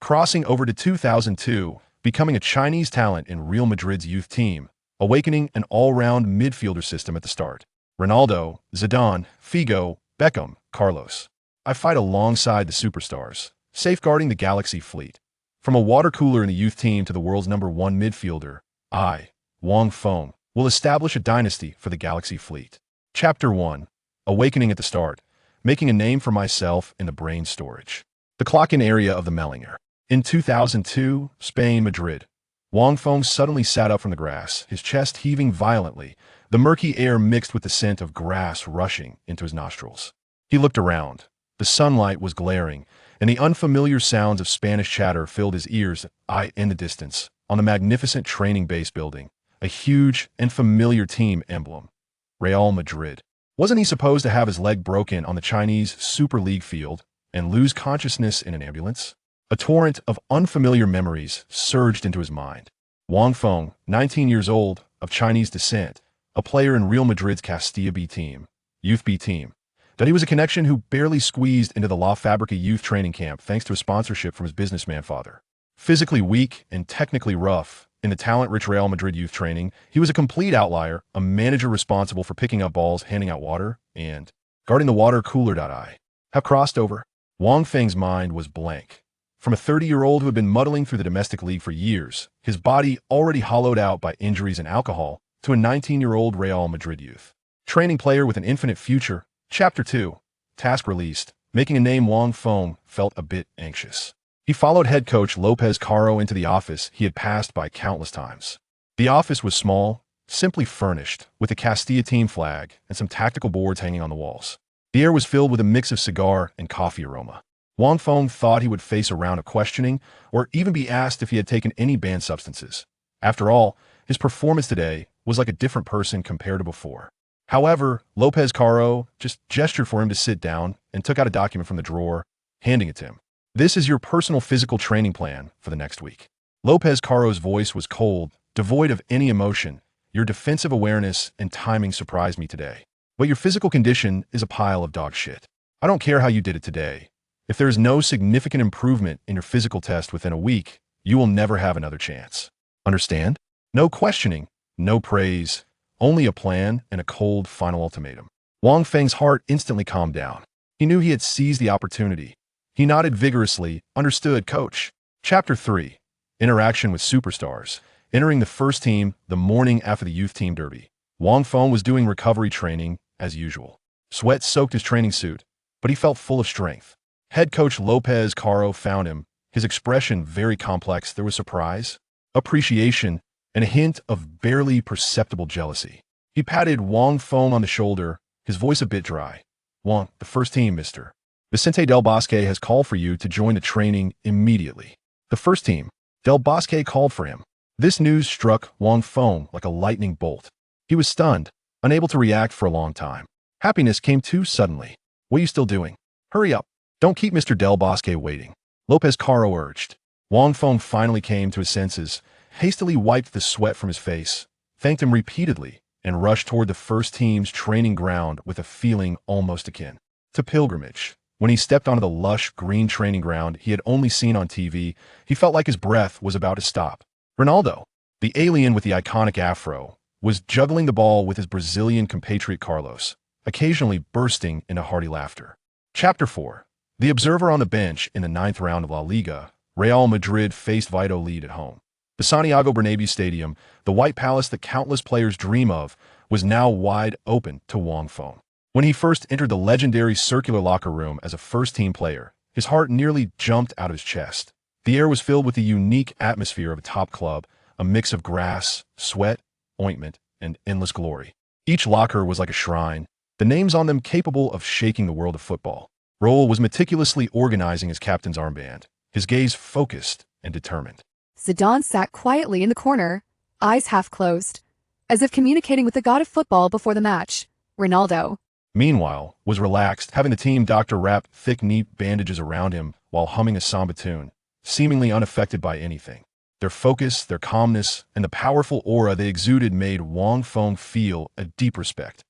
crossing over to 2002, becoming a Chinese talent in Real Madrid's youth team, awakening an all-round midfielder system at the start. Ronaldo, Zidane, Figo, Beckham, Carlos. I fight alongside the superstars, safeguarding the Galaxy fleet. From a water cooler in the youth team to the world's #1 midfielder, I, Wang Feng, will establish a dynasty for the Galaxy fleet. Chapter 1. Awakening at the start, making a name for myself in the brain storage. The clock-in area of the Mellinger. In 2002, Spain, Madrid. Wang Feng suddenly sat up from the grass, his chest heaving violently, the murky air mixed with the scent of grass rushing into his nostrils. He looked around. The sunlight was glaring, and the unfamiliar sounds of Spanish chatter filled his ears. In the distance, on the magnificent training base building, a huge and familiar team emblem. Real Madrid. Wasn't he supposed to have his leg broken on the Chinese Super League field and lose consciousness in an ambulance? A torrent of unfamiliar memories surged into his mind. Wang Feng, 19 years old, of Chinese descent, a player in Real Madrid's Castilla B team, Youth B team. That he was a connection who barely squeezed into the La Fabrica youth training camp thanks to a sponsorship from his businessman father. Physically weak and technically rough, in the talent-rich Real Madrid youth training, he was a complete outlier, a manager responsible for picking up balls, handing out water, and guarding the water cooler. I have crossed over. Wang Feng's mind was blank. From a 30-year-old who had been muddling through the domestic league for years, his body already hollowed out by injuries and alcohol, to a 19-year-old Real Madrid youth training player with an infinite future. Chapter 2. Task released. Making a name. Wang Feng felt a bit anxious. He followed head coach Lopez Caro into the office he had passed by countless times. The office was small, simply furnished, with a Castilla team flag and some tactical boards hanging on the walls. The air was filled with a mix of cigar and coffee aroma. Wang Feng thought he would face a round of questioning or even be asked if he had taken any banned substances. After all, his performance today was like a different person compared to before. However, Lopez Caro just gestured for him to sit down and took out a document from the drawer, handing it to him. This is your personal physical training plan for the next week. Lopez Caro's voice was cold, devoid of any emotion. Your defensive awareness and timing surprised me today. But your physical condition is a pile of dog shit. I don't care how you did it today. If there is no significant improvement in your physical test within a week, you will never have another chance. Understand? No questioning, no praise, only a plan and a cold final ultimatum. Wang Feng's heart instantly calmed down. He knew he had seized the opportunity. He nodded vigorously. Understood, coach. Chapter 3. Interaction with superstars. Entering the first team the morning after the youth team derby. Wang Feng was doing recovery training as usual. Sweat soaked his training suit, but he felt full of strength. Head coach Lopez Caro found him, his expression very complex. There was surprise, appreciation, and a hint of barely perceptible jealousy. He patted Wang Feng on the shoulder, his voice a bit dry. Wang, the first team, mister. Vicente Del Bosque has called for you to join the training immediately. The first team. Del Bosque called for him. This news struck Wang Feng like a lightning bolt. He was stunned, unable to react for a long time. Happiness came too suddenly. What are you still doing? Hurry up. Don't keep Mr. Del Bosque waiting. Lopez Caro urged. Wang Feng finally came to his senses, hastily wiped the sweat from his face, thanked him repeatedly, and rushed toward the first team's training ground with a feeling almost akin to pilgrimage. When he stepped onto the lush green training ground he had only seen on TV, he felt like his breath was about to stop. Ronaldo, the alien with the iconic afro, was juggling the ball with his Brazilian compatriot Carlos, occasionally bursting into hearty laughter. Chapter 4. The observer on the bench in the 9th round of La Liga. Real Madrid faced Valladolid at home. The Santiago Bernabéu Stadium, the White Palace that countless players dream of, was now wide open to Wang Feng. When he first entered the legendary circular locker room as a first-team player, his heart nearly jumped out of his chest. The air was filled with the unique atmosphere of a top club, a mix of grass, sweat, ointment, and endless glory. Each locker was like a shrine, the names on them capable of shaking the world of football. Raul was meticulously organizing his captain's armband, his gaze focused and determined. Zidane sat quietly in the corner, eyes half closed, as if communicating with the god of football before the match. Ronaldo, meanwhile, was relaxed, having the team doctor wrap thick, neat bandages around him while humming a samba tune, seemingly unaffected by anything. Their focus, their calmness, and the powerful aura they exuded made Wang Feng feel a deep respect.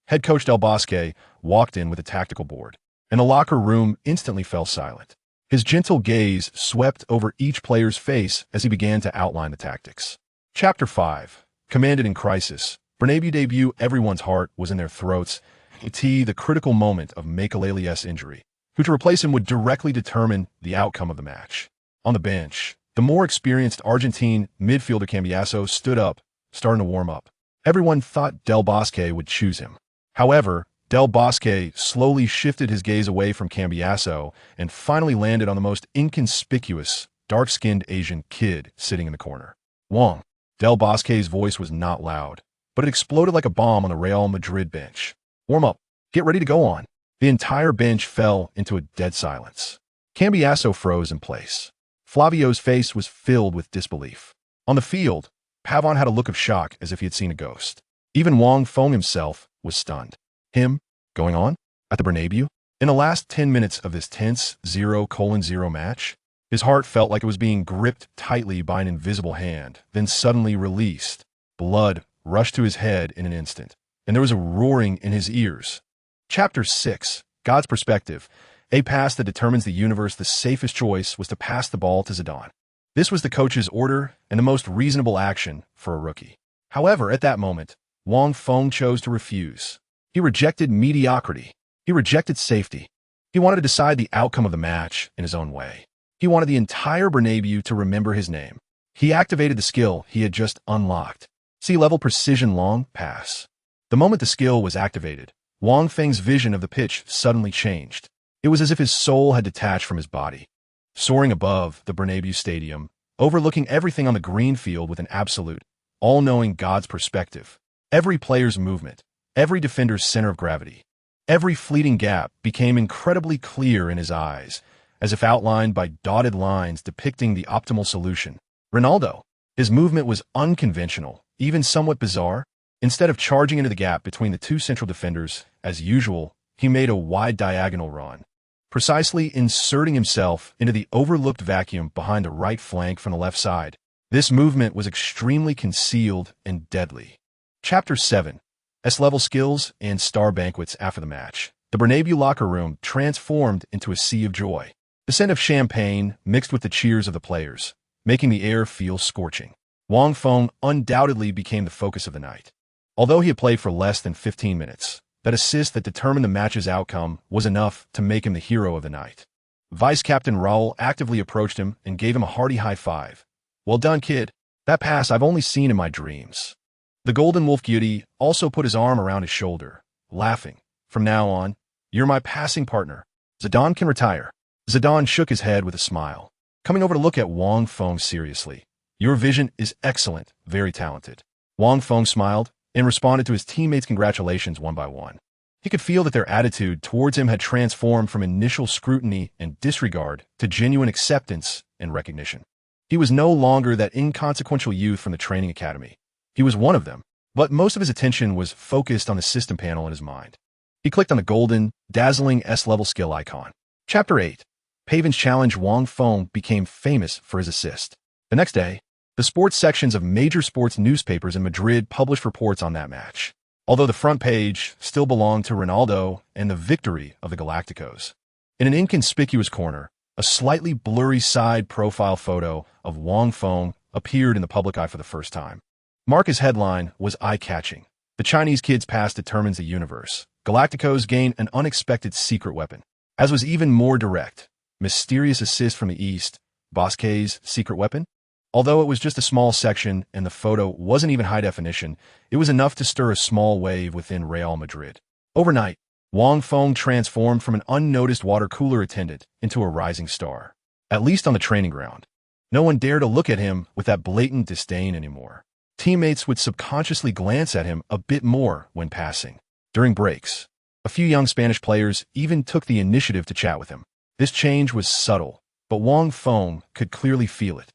Head coach Del Bosque walked in with a tactical board, and the locker room instantly fell silent. His gentle gaze swept over each player's face as he began to outline the tactics. Chapter 5. Commanded in Crisis. Bernabeu debut. Everyone's heart was in their throats. The critical moment of Makelele's injury. Who to replace him would directly determine the outcome of the match. On the bench, the more experienced Argentine midfielder Cambiasso stood up, starting to warm up. Everyone thought Del Bosque would choose him. However, Del Bosque slowly shifted his gaze away from Cambiasso and finally landed on the most inconspicuous, dark-skinned Asian kid sitting in the corner. Wang. Del Bosque's voice was not loud, but it exploded like a bomb on the Real Madrid bench. Warm up. Get ready to go on. The entire bench fell into a dead silence. Cambiasso froze in place. Flavio's face was filled with disbelief. On the field, Pavon had a look of shock as if he had seen a ghost. Even Wang Feng himself was stunned. Him? Going on? At the Bernabeu? In the last 10 minutes of this tense 0:0 match, his heart felt like it was being gripped tightly by an invisible hand, then suddenly released. Blood rushed to his head in an instant, and there was a roaring in his ears. Chapter 6. God's Perspective. A pass that determines the universe. The safest choice was to pass the ball to Zidane. This was the coach's order and the most reasonable action for a rookie. However, at that moment, Wang Feng chose to refuse. He rejected mediocrity. He rejected safety. He wanted to decide the outcome of the match in his own way. He wanted the entire Bernabeu to remember his name. He activated the skill he had just unlocked. Sea-level precision long pass. The moment the skill was activated, Wang Feng's vision of the pitch suddenly changed. It was as if his soul had detached from his body. Soaring above the Bernabeu Stadium, overlooking everything on the green field with an absolute, all-knowing God's perspective. Every player's movement, every defender's center of gravity, every fleeting gap became incredibly clear in his eyes, as if outlined by dotted lines depicting the optimal solution. Ronaldo. His movement was unconventional, even somewhat bizarre. Instead of charging into the gap between the two central defenders, as usual, he made a wide diagonal run, precisely inserting himself into the overlooked vacuum behind the right flank from the left side. This movement was extremely concealed and deadly. Chapter 7. S-level skills and star banquets. After the match, the Bernabeu locker room transformed into a sea of joy. The scent of champagne mixed with the cheers of the players, making the air feel scorching. Wang Feng undoubtedly became the focus of the night. Although he had played for less than 15 minutes, that assist that determined the match's outcome was enough to make him the hero of the night. Vice-Captain Raul actively approached him and gave him a hearty high five. Well done, kid. That pass I've only seen in my dreams. The Golden Wolf Beauty also put his arm around his shoulder, laughing. From now on, you're my passing partner. Zidane can retire. Zidane shook his head with a smile, coming over to look at Wang Feng seriously. Your vision is excellent, very talented. Wang Feng smiled and responded to his teammates' congratulations one by one. He could feel that their attitude towards him had transformed from initial scrutiny and disregard to genuine acceptance and recognition. He was no longer that inconsequential youth from the training academy. He was one of them, but most of his attention was focused on the system panel in his mind. He clicked on the golden, dazzling S-level skill icon. Chapter 8. Pavin's challenge. Wang Feng became famous for his assist. The next day, the sports sections of major sports newspapers in Madrid published reports on that match, although the front page still belonged to Ronaldo and the victory of the Galacticos. In an inconspicuous corner, a slightly blurry side profile photo of Wang Feng appeared in the public eye for the first time. Marca's headline was eye-catching. The Chinese kid's past determines the universe. Galacticos gain an unexpected secret weapon. As was even more direct, mysterious assist from the East, Bosque's secret weapon? Although it was just a small section and the photo wasn't even high definition, it was enough to stir a small wave within Real Madrid. Overnight, Wang Feng transformed from an unnoticed water cooler attendant into a rising star. At least on the training ground. No one dared to look at him with that blatant disdain anymore. Teammates would subconsciously glance at him a bit more when passing. During breaks, a few young Spanish players even took the initiative to chat with him. This change was subtle, but Wang Feng could clearly feel it.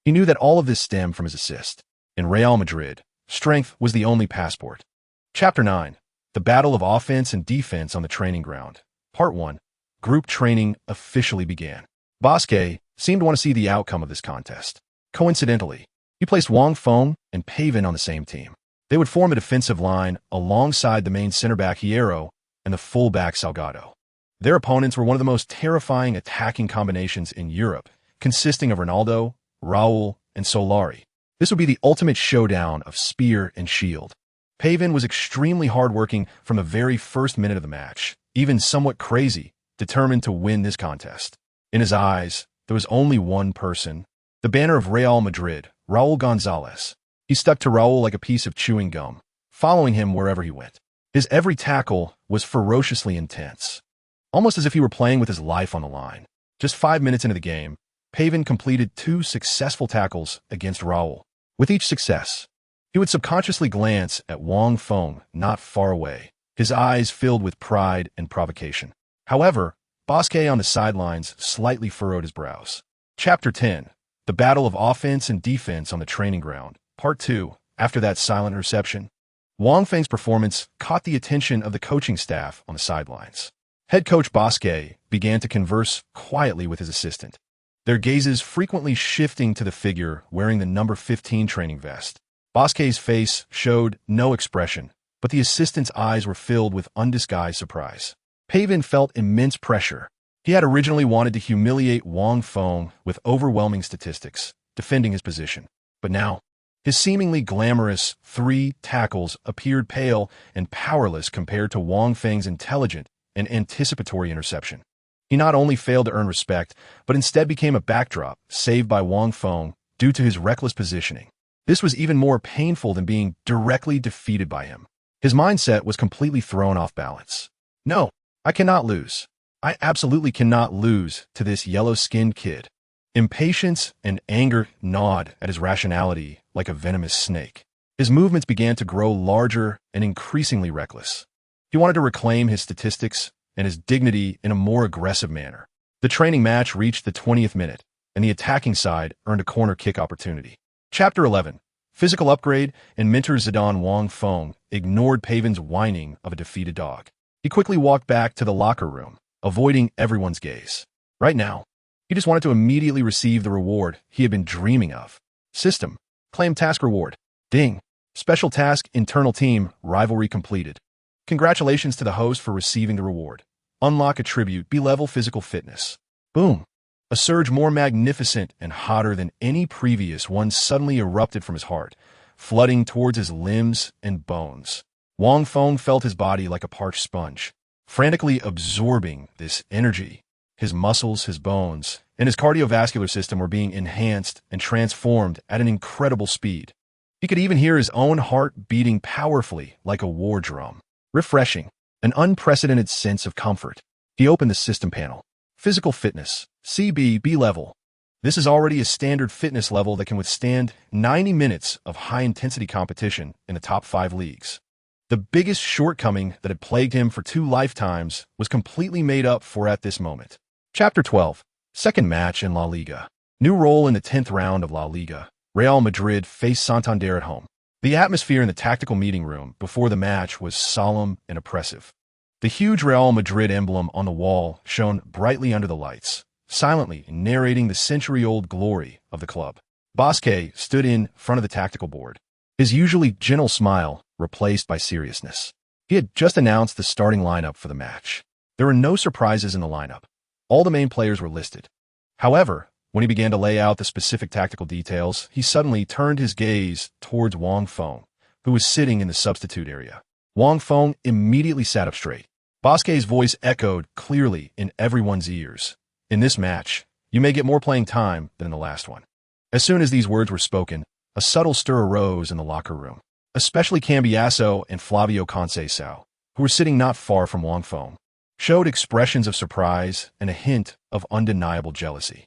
He knew that all of this stemmed from his assist. In Real Madrid, strength was the only passport. Chapter 9. The Battle of Offense and Defense on the Training Ground. Part 1. Group training officially began. Bosque seemed to want to see the outcome of this contest. Coincidentally, he placed Wang Feng and Pavin on the same team. They would form a defensive line alongside the main center back Hierro and the full-back Salgado. Their opponents were one of the most terrifying attacking combinations in Europe, consisting of Ronaldo, Raul, and Solari. This would be the ultimate showdown of spear and shield. Pavin was extremely hardworking from the very first minute of the match, even somewhat crazy, determined to win this contest. In his eyes, there was only one person, the banner of Real Madrid, Raul Gonzalez. He stuck to Raul like a piece of chewing gum, following him wherever he went. His every tackle was ferociously intense, almost as if he were playing with his life on the line. Just 5 minutes into the game, Pavin completed 2 successful tackles against Raul. With each success, he would subconsciously glance at Wang Feng not far away, his eyes filled with pride and provocation. However, Bosquet on the sidelines slightly furrowed his brows. Chapter 10. The Battle of Offense and Defense on the Training Ground. Part 2. After that silent reception, Wang Feng's performance caught the attention of the coaching staff on the sidelines. Head coach Bosquet began to converse quietly with his assistant, their gazes frequently shifting to the figure wearing the number 15 training vest. Bosquet's face showed no expression, but the assistant's eyes were filled with undisguised surprise. Pavin felt immense pressure. He had originally wanted to humiliate Wang Feng with overwhelming statistics, defending his position. But now, his seemingly glamorous 3 tackles appeared pale and powerless compared to Wang Feng's intelligent and anticipatory interception. He not only failed to earn respect, but instead became a backdrop saved by Wang Feng due to his reckless positioning. This was even more painful than being directly defeated by him. His mindset was completely thrown off balance. No, I cannot lose. I absolutely cannot lose to this yellow-skinned kid. Impatience and anger gnawed at his rationality like a venomous snake. His movements began to grow larger and increasingly reckless. He wanted to reclaim his statistics and his dignity in a more aggressive manner. The training match reached the 20th minute, and the attacking side earned a corner kick opportunity. Chapter 11. Physical upgrade, and mentor Zidane. Wang Feng ignored Pavin's whining of a defeated dog. He quickly walked back to the locker room, avoiding everyone's gaze. Right now, he just wanted to immediately receive the reward he had been dreaming of. System. Claim task reward. Ding. Special task internal team rivalry completed. Congratulations to the host for receiving the reward. Unlock attribute B-level physical fitness. Boom. A surge more magnificent and hotter than any previous one suddenly erupted from his heart, flooding towards his limbs and bones. Wang Feng felt his body like a parched sponge, frantically absorbing this energy. His muscles, his bones, and his cardiovascular system were being enhanced and transformed at an incredible speed. He could even hear his own heart beating powerfully like a war drum. Refreshing, an unprecedented sense of comfort. He opened the system panel. Physical fitness, CB B-level. This is already a standard fitness level that can withstand 90 minutes of high-intensity competition in the top 5 leagues. The biggest shortcoming that had plagued him for 2 lifetimes was completely made up for at this moment. Chapter 12. Second match in La Liga. New role in the 10th round of La Liga. Real Madrid faced Santander at home. The atmosphere in the tactical meeting room before the match was solemn and oppressive. The huge Real Madrid emblem on the wall shone brightly under the lights, silently narrating the century-old glory of the club. Bosquet stood in front of the tactical board, his usually gentle smile replaced by seriousness. He had just announced the starting lineup for the match. There were no surprises in the lineup. All the main players were listed. However, when he began to lay out the specific tactical details, he suddenly turned his gaze towards Wang Feng, who was sitting in the substitute area. Wang Feng immediately sat up straight. Bosquet's voice echoed clearly in everyone's ears. In this match, you may get more playing time than in the last one. As soon as these words were spoken, a subtle stir arose in the locker room, especially Cambiasso and Flavio Conceição, who were sitting not far from Wang Feng, showed expressions of surprise and a hint of undeniable jealousy.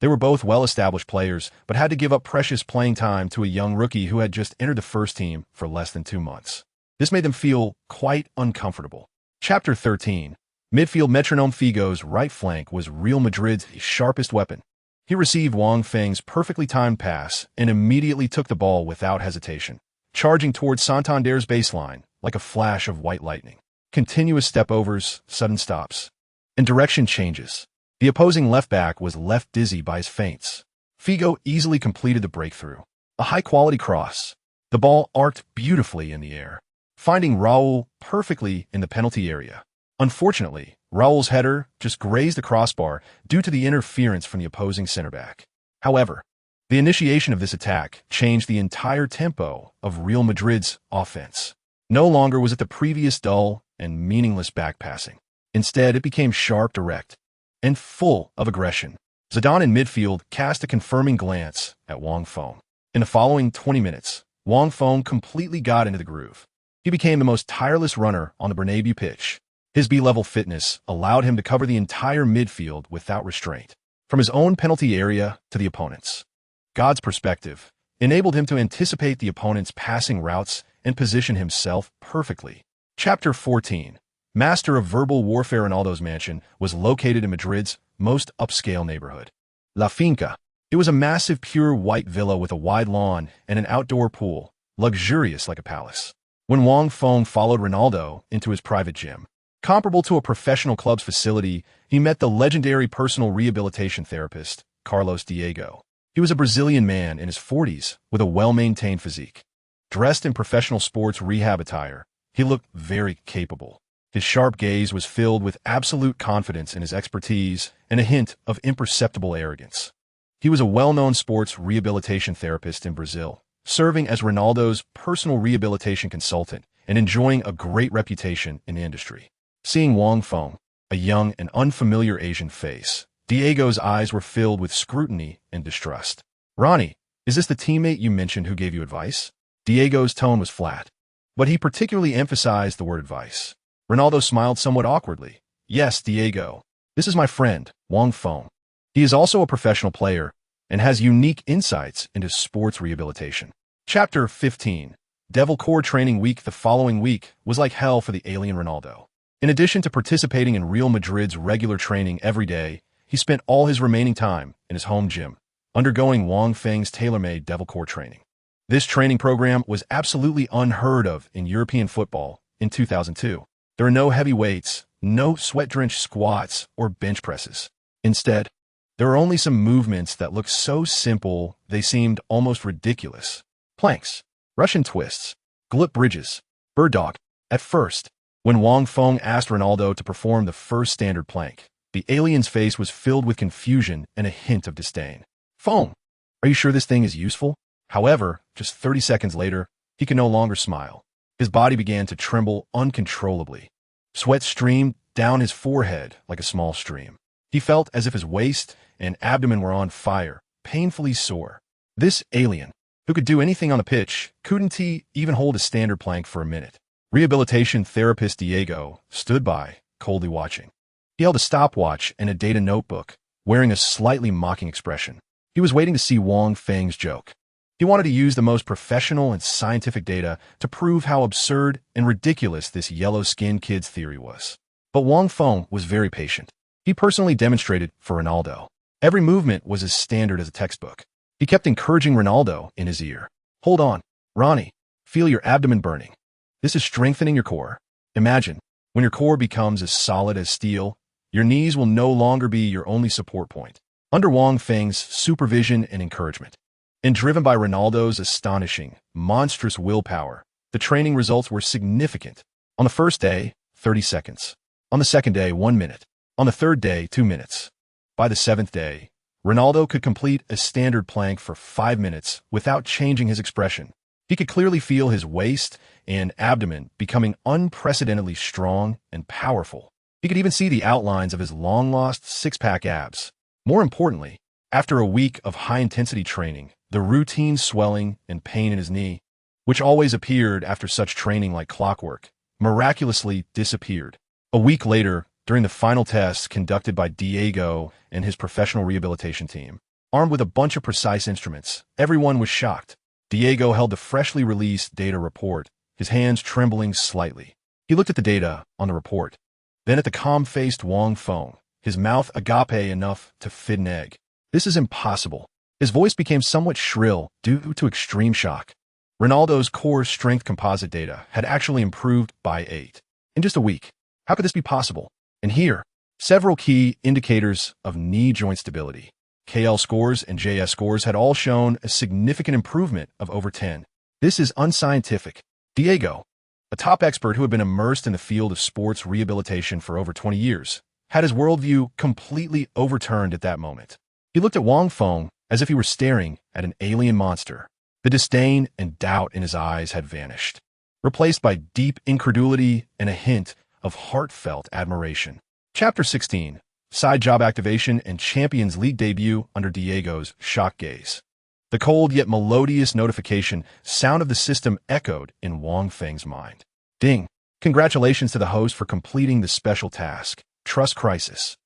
They were both well-established players, but had to give up precious playing time to a young rookie who had just entered the first team for less than 2 months. This made them feel quite uncomfortable. Chapter 13. Midfield metronome. Figo's right flank was Real Madrid's sharpest weapon. He received Wang Feng's perfectly timed pass and immediately took the ball without hesitation, charging towards Santander's baseline like a flash of white lightning. Continuous step-overs, sudden stops, and direction changes. The opposing left-back was left dizzy by his feints. Figo easily completed the breakthrough. A high-quality cross. The ball arced beautifully in the air, finding Raul perfectly in the penalty area. Unfortunately, Raul's header just grazed the crossbar due to the interference from the opposing center back. However, the initiation of this attack changed the entire tempo of Real Madrid's offense. No longer was it the previous dull and meaningless backpassing. Instead, it became sharp, direct, and full of aggression. Zidane in midfield cast a confirming glance at Wang Feng. In the following 20 minutes, Wang Feng completely got into the groove. He became the most tireless runner on the Bernabeu pitch. His B-level fitness allowed him to cover the entire midfield without restraint, from his own penalty area to the opponent's. God's perspective enabled him to anticipate the opponent's passing routes and position himself perfectly. Chapter 14. Master of verbal warfare. Ronaldo's mansion was located in Madrid's most upscale neighborhood, La Finca. It was a massive pure white villa with a wide lawn and an outdoor pool, luxurious like a palace. When Wang Feng followed Ronaldo into his private gym, comparable to a professional club's facility, he met the legendary personal rehabilitation therapist, Carlos Diego. He was a Brazilian man in his 40s with a well-maintained physique. Dressed in professional sports rehab attire, he looked very capable. His sharp gaze was filled with absolute confidence in his expertise and a hint of imperceptible arrogance. He was a well-known sports rehabilitation therapist in Brazil, serving as Ronaldo's personal rehabilitation consultant and enjoying a great reputation in the industry. Seeing Wang Feng, a young and unfamiliar Asian face, Diego's eyes were filled with scrutiny and distrust. "Ronnie, is this the teammate you mentioned who gave you advice?" Diego's tone was flat, but he particularly emphasized the word advice. Ronaldo smiled somewhat awkwardly. "Yes, Diego. This is my friend, Wang Feng. He is also a professional player and has unique insights into sports rehabilitation." Chapter 15. Devil Core Training Week. The following week was like hell for the alien Ronaldo. In addition to participating in Real Madrid's regular training every day, he spent all his remaining time in his home gym, undergoing Wang Feng's tailor-made Devil Core training. This training program was absolutely unheard of in European football in 2002. There are no heavy weights, no sweat-drenched squats or bench presses. Instead, there are only some movements that look so simple they seemed almost ridiculous. Planks, Russian twists, glute bridges, bird dog. At first, when Wang Feng asked Ronaldo to perform the first standard plank, the alien's face was filled with confusion and a hint of disdain. "Feng, are you sure this thing is useful?" However, just 30 seconds later, he could no longer smile. His body began to tremble uncontrollably. Sweat streamed down his forehead like a small stream. He felt as if his waist and abdomen were on fire, painfully sore. This alien, who could do anything on the pitch, couldn't he even hold a standard plank for a minute? Rehabilitation therapist Diego stood by, coldly watching. He held a stopwatch and a data notebook, wearing a slightly mocking expression. He was waiting to see Wang Feng's joke. He wanted to use the most professional and scientific data to prove how absurd and ridiculous this yellow-skinned kid's theory was. But Wang Feng was very patient. He personally demonstrated for Ronaldo. Every movement was as standard as a textbook. He kept encouraging Ronaldo in his ear. "Hold on, Ronnie. Feel your abdomen burning. This is strengthening your core. Imagine, when your core becomes as solid as steel, your knees will no longer be your only support point." Under Wang Feng's supervision and encouragement, and driven by Ronaldo's astonishing, monstrous willpower, the training results were significant. On the first day, 30 seconds. On the second day, 1 minute. On the third day, 2 minutes. By the seventh day, Ronaldo could complete a standard plank for 5 minutes without changing his expression. He could clearly feel his waist and abdomen becoming unprecedentedly strong and powerful. He could even see the outlines of his long-lost six-pack abs. More importantly, after a week of high-intensity training, the routine swelling and pain in his knee, which always appeared after such training like clockwork, miraculously disappeared. A week later, during the final tests conducted by Diego and his professional rehabilitation team, armed with a bunch of precise instruments, everyone was shocked. Diego held the freshly released data report, his hands trembling slightly. He looked at the data on the report, then at the calm-faced Wang Feng, his mouth agape enough to fit an egg. "This is impossible." His voice became somewhat shrill due to extreme shock. Ronaldo's core strength composite data had actually improved by 8 in just a week. How could this be possible? And here, several key indicators of knee joint stability, KL scores and JS scores, had all shown a significant improvement of over 10. This is unscientific. Diego, a top expert who had been immersed in the field of sports rehabilitation for over 20 years, had his worldview completely overturned at that moment. He looked at Wang Feng as if he were staring at an alien monster. The disdain and doubt in his eyes had vanished, replaced by deep incredulity and a hint of heartfelt admiration. Chapter 16. Side job activation and Champions League debut under Diego's shock gaze. The cold yet melodious notification sound of the system echoed in Wang Feng's mind. Ding! Congratulations to the host for completing the special task. Trust crisis.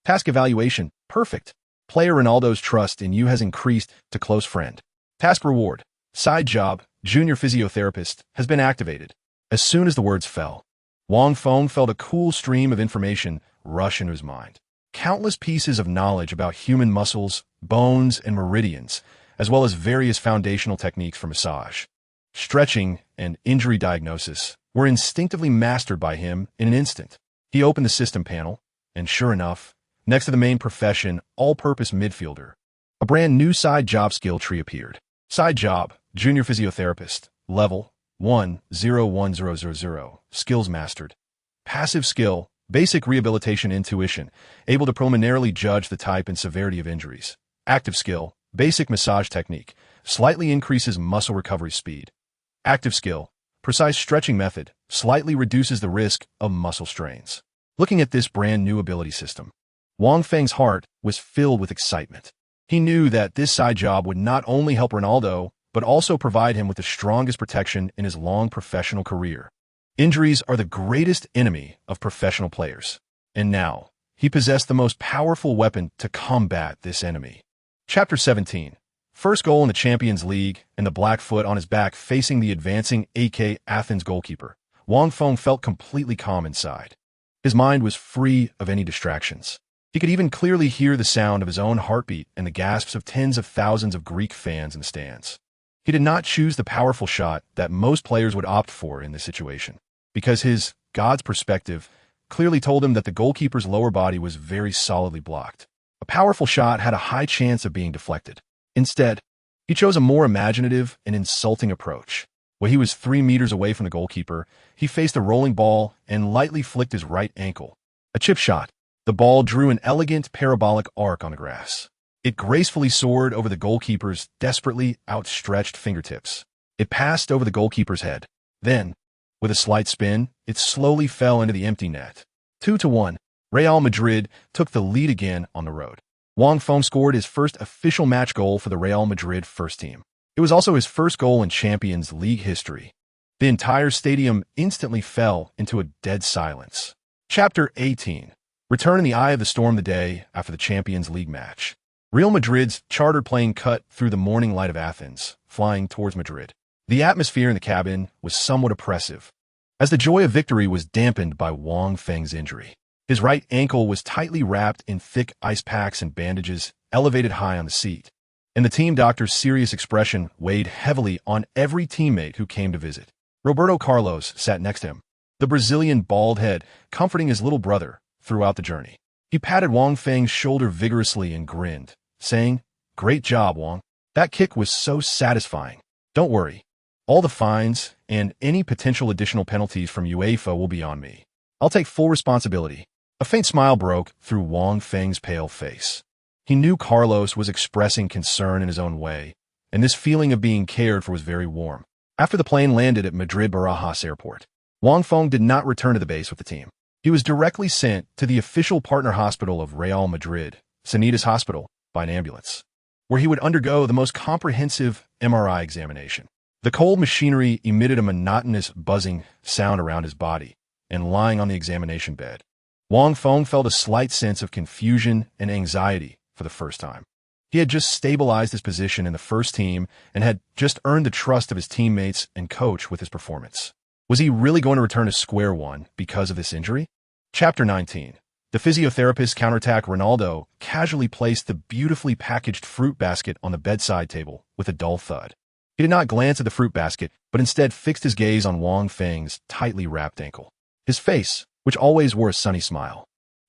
Task evaluation. Perfect. Player Ronaldo's trust in you has increased to close friend. Task reward. Side job, junior physiotherapist, has been activated. As soon as the words fell, Wang Feng felt a cool stream of information rush into his mind. Countless pieces of knowledge about human muscles, bones, and meridians, as well as various foundational techniques for massage, stretching, and injury diagnosis, were instinctively mastered by him in an instant. He opened the system panel, and sure enough, next to the main profession, all-purpose midfielder, a brand new side job skill tree appeared. Side job, junior physiotherapist, level 1-0-1-0-0-0, skills mastered. Passive skill, basic rehabilitation intuition, able to preliminarily judge the type and severity of injuries. Active skill, basic massage technique, slightly increases muscle recovery speed. Active skill, precise stretching method, slightly reduces the risk of muscle strains. Looking at this brand new ability system, Wang Feng's heart was filled with excitement. He knew that this side job would not only help Ronaldo, but also provide him with the strongest protection in his long professional career. Injuries are the greatest enemy of professional players, and now he possessed the most powerful weapon to combat this enemy. Chapter 17. First goal in the Champions League and the black foot on his back facing the advancing AK Athens goalkeeper. Wang Feng felt completely calm inside. His mind was free of any distractions. He could even clearly hear the sound of his own heartbeat and the gasps of tens of thousands of Greek fans in the stands. He did not choose the powerful shot that most players would opt for in this situation, because his God's perspective clearly told him that the goalkeeper's lower body was very solidly blocked. A powerful shot had a high chance of being deflected. Instead, he chose a more imaginative and insulting approach. When he was 3 meters away from the goalkeeper, he faced a rolling ball and lightly flicked his right ankle. A chip shot. The ball drew an elegant parabolic arc on the grass. It gracefully soared over the goalkeeper's desperately outstretched fingertips. It passed over the goalkeeper's head. Then, with a slight spin, it slowly fell into the empty net. 2-1. Real Madrid took the lead again on the road. Wang Feng scored his first official match goal for the Real Madrid first team. It was also his first goal in Champions League history. The entire stadium instantly fell into a dead silence. Chapter 18. Return in the eye of the storm the day after the Champions League match. Real Madrid's chartered plane cut through the morning light of Athens, flying towards Madrid. The atmosphere in the cabin was somewhat oppressive, as the joy of victory was dampened by Wang Feng's injury. His right ankle was tightly wrapped in thick ice packs and bandages elevated high on the seat, and the team doctor's serious expression weighed heavily on every teammate who came to visit. Roberto Carlos sat next to him, the Brazilian bald head comforting his little brother throughout the journey. He patted Wang Feng's shoulder vigorously and grinned, saying, "Great job, Wang. That kick was so satisfying. Don't worry. All the fines and any potential additional penalties from UEFA will be on me. I'll take full responsibility." A faint smile broke through Wang Feng's pale face. He knew Carlos was expressing concern in his own way, and this feeling of being cared for was very warm. After the plane landed at Madrid Barajas Airport, Wang Feng did not return to the base with the team. He was directly sent to the official partner hospital of Real Madrid, Sanitas Hospital, by an ambulance, where he would undergo the most comprehensive MRI examination. The cold machinery emitted a monotonous buzzing sound around his body, and lying on the examination bed, Wang Feng felt a slight sense of confusion and anxiety for the first time. He had just stabilized his position in the first team and had just earned the trust of his teammates and coach with his performance. Was he really going to return to square one because of this injury? Chapter 19. The physiotherapist counterattack Ronaldo casually placed the beautifully packaged fruit basket on the bedside table with a dull thud. He did not glance at the fruit basket, but instead fixed his gaze on Wang Feng's tightly wrapped ankle. His face, which always wore a sunny smile,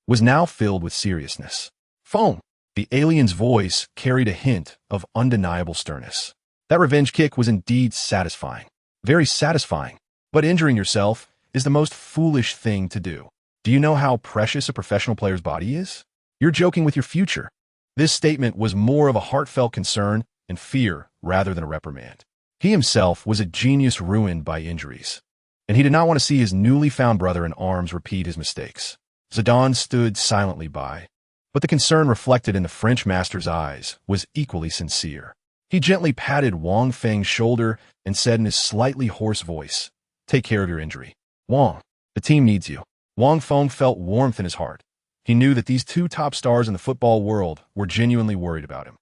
was now filled with seriousness. "Feng." The alien's voice carried a hint of undeniable sternness. That revenge kick was indeed satisfying. Very satisfying. But injuring yourself is the most foolish thing to do. Do you know how precious a professional player's body is? You're joking with your future. This statement was more of a heartfelt concern and fear rather than a reprimand. He himself was a genius ruined by injuries, and he did not want to see his newly found brother in arms repeat his mistakes. Zidane stood silently by, but the concern reflected in the French master's eyes was equally sincere. He gently patted Wang Feng's shoulder and said in his slightly hoarse voice, "Take care of your injury. Wang, the team needs you." Wang Feng felt warmth in his heart. He knew that these two top stars in the football world were genuinely worried about him.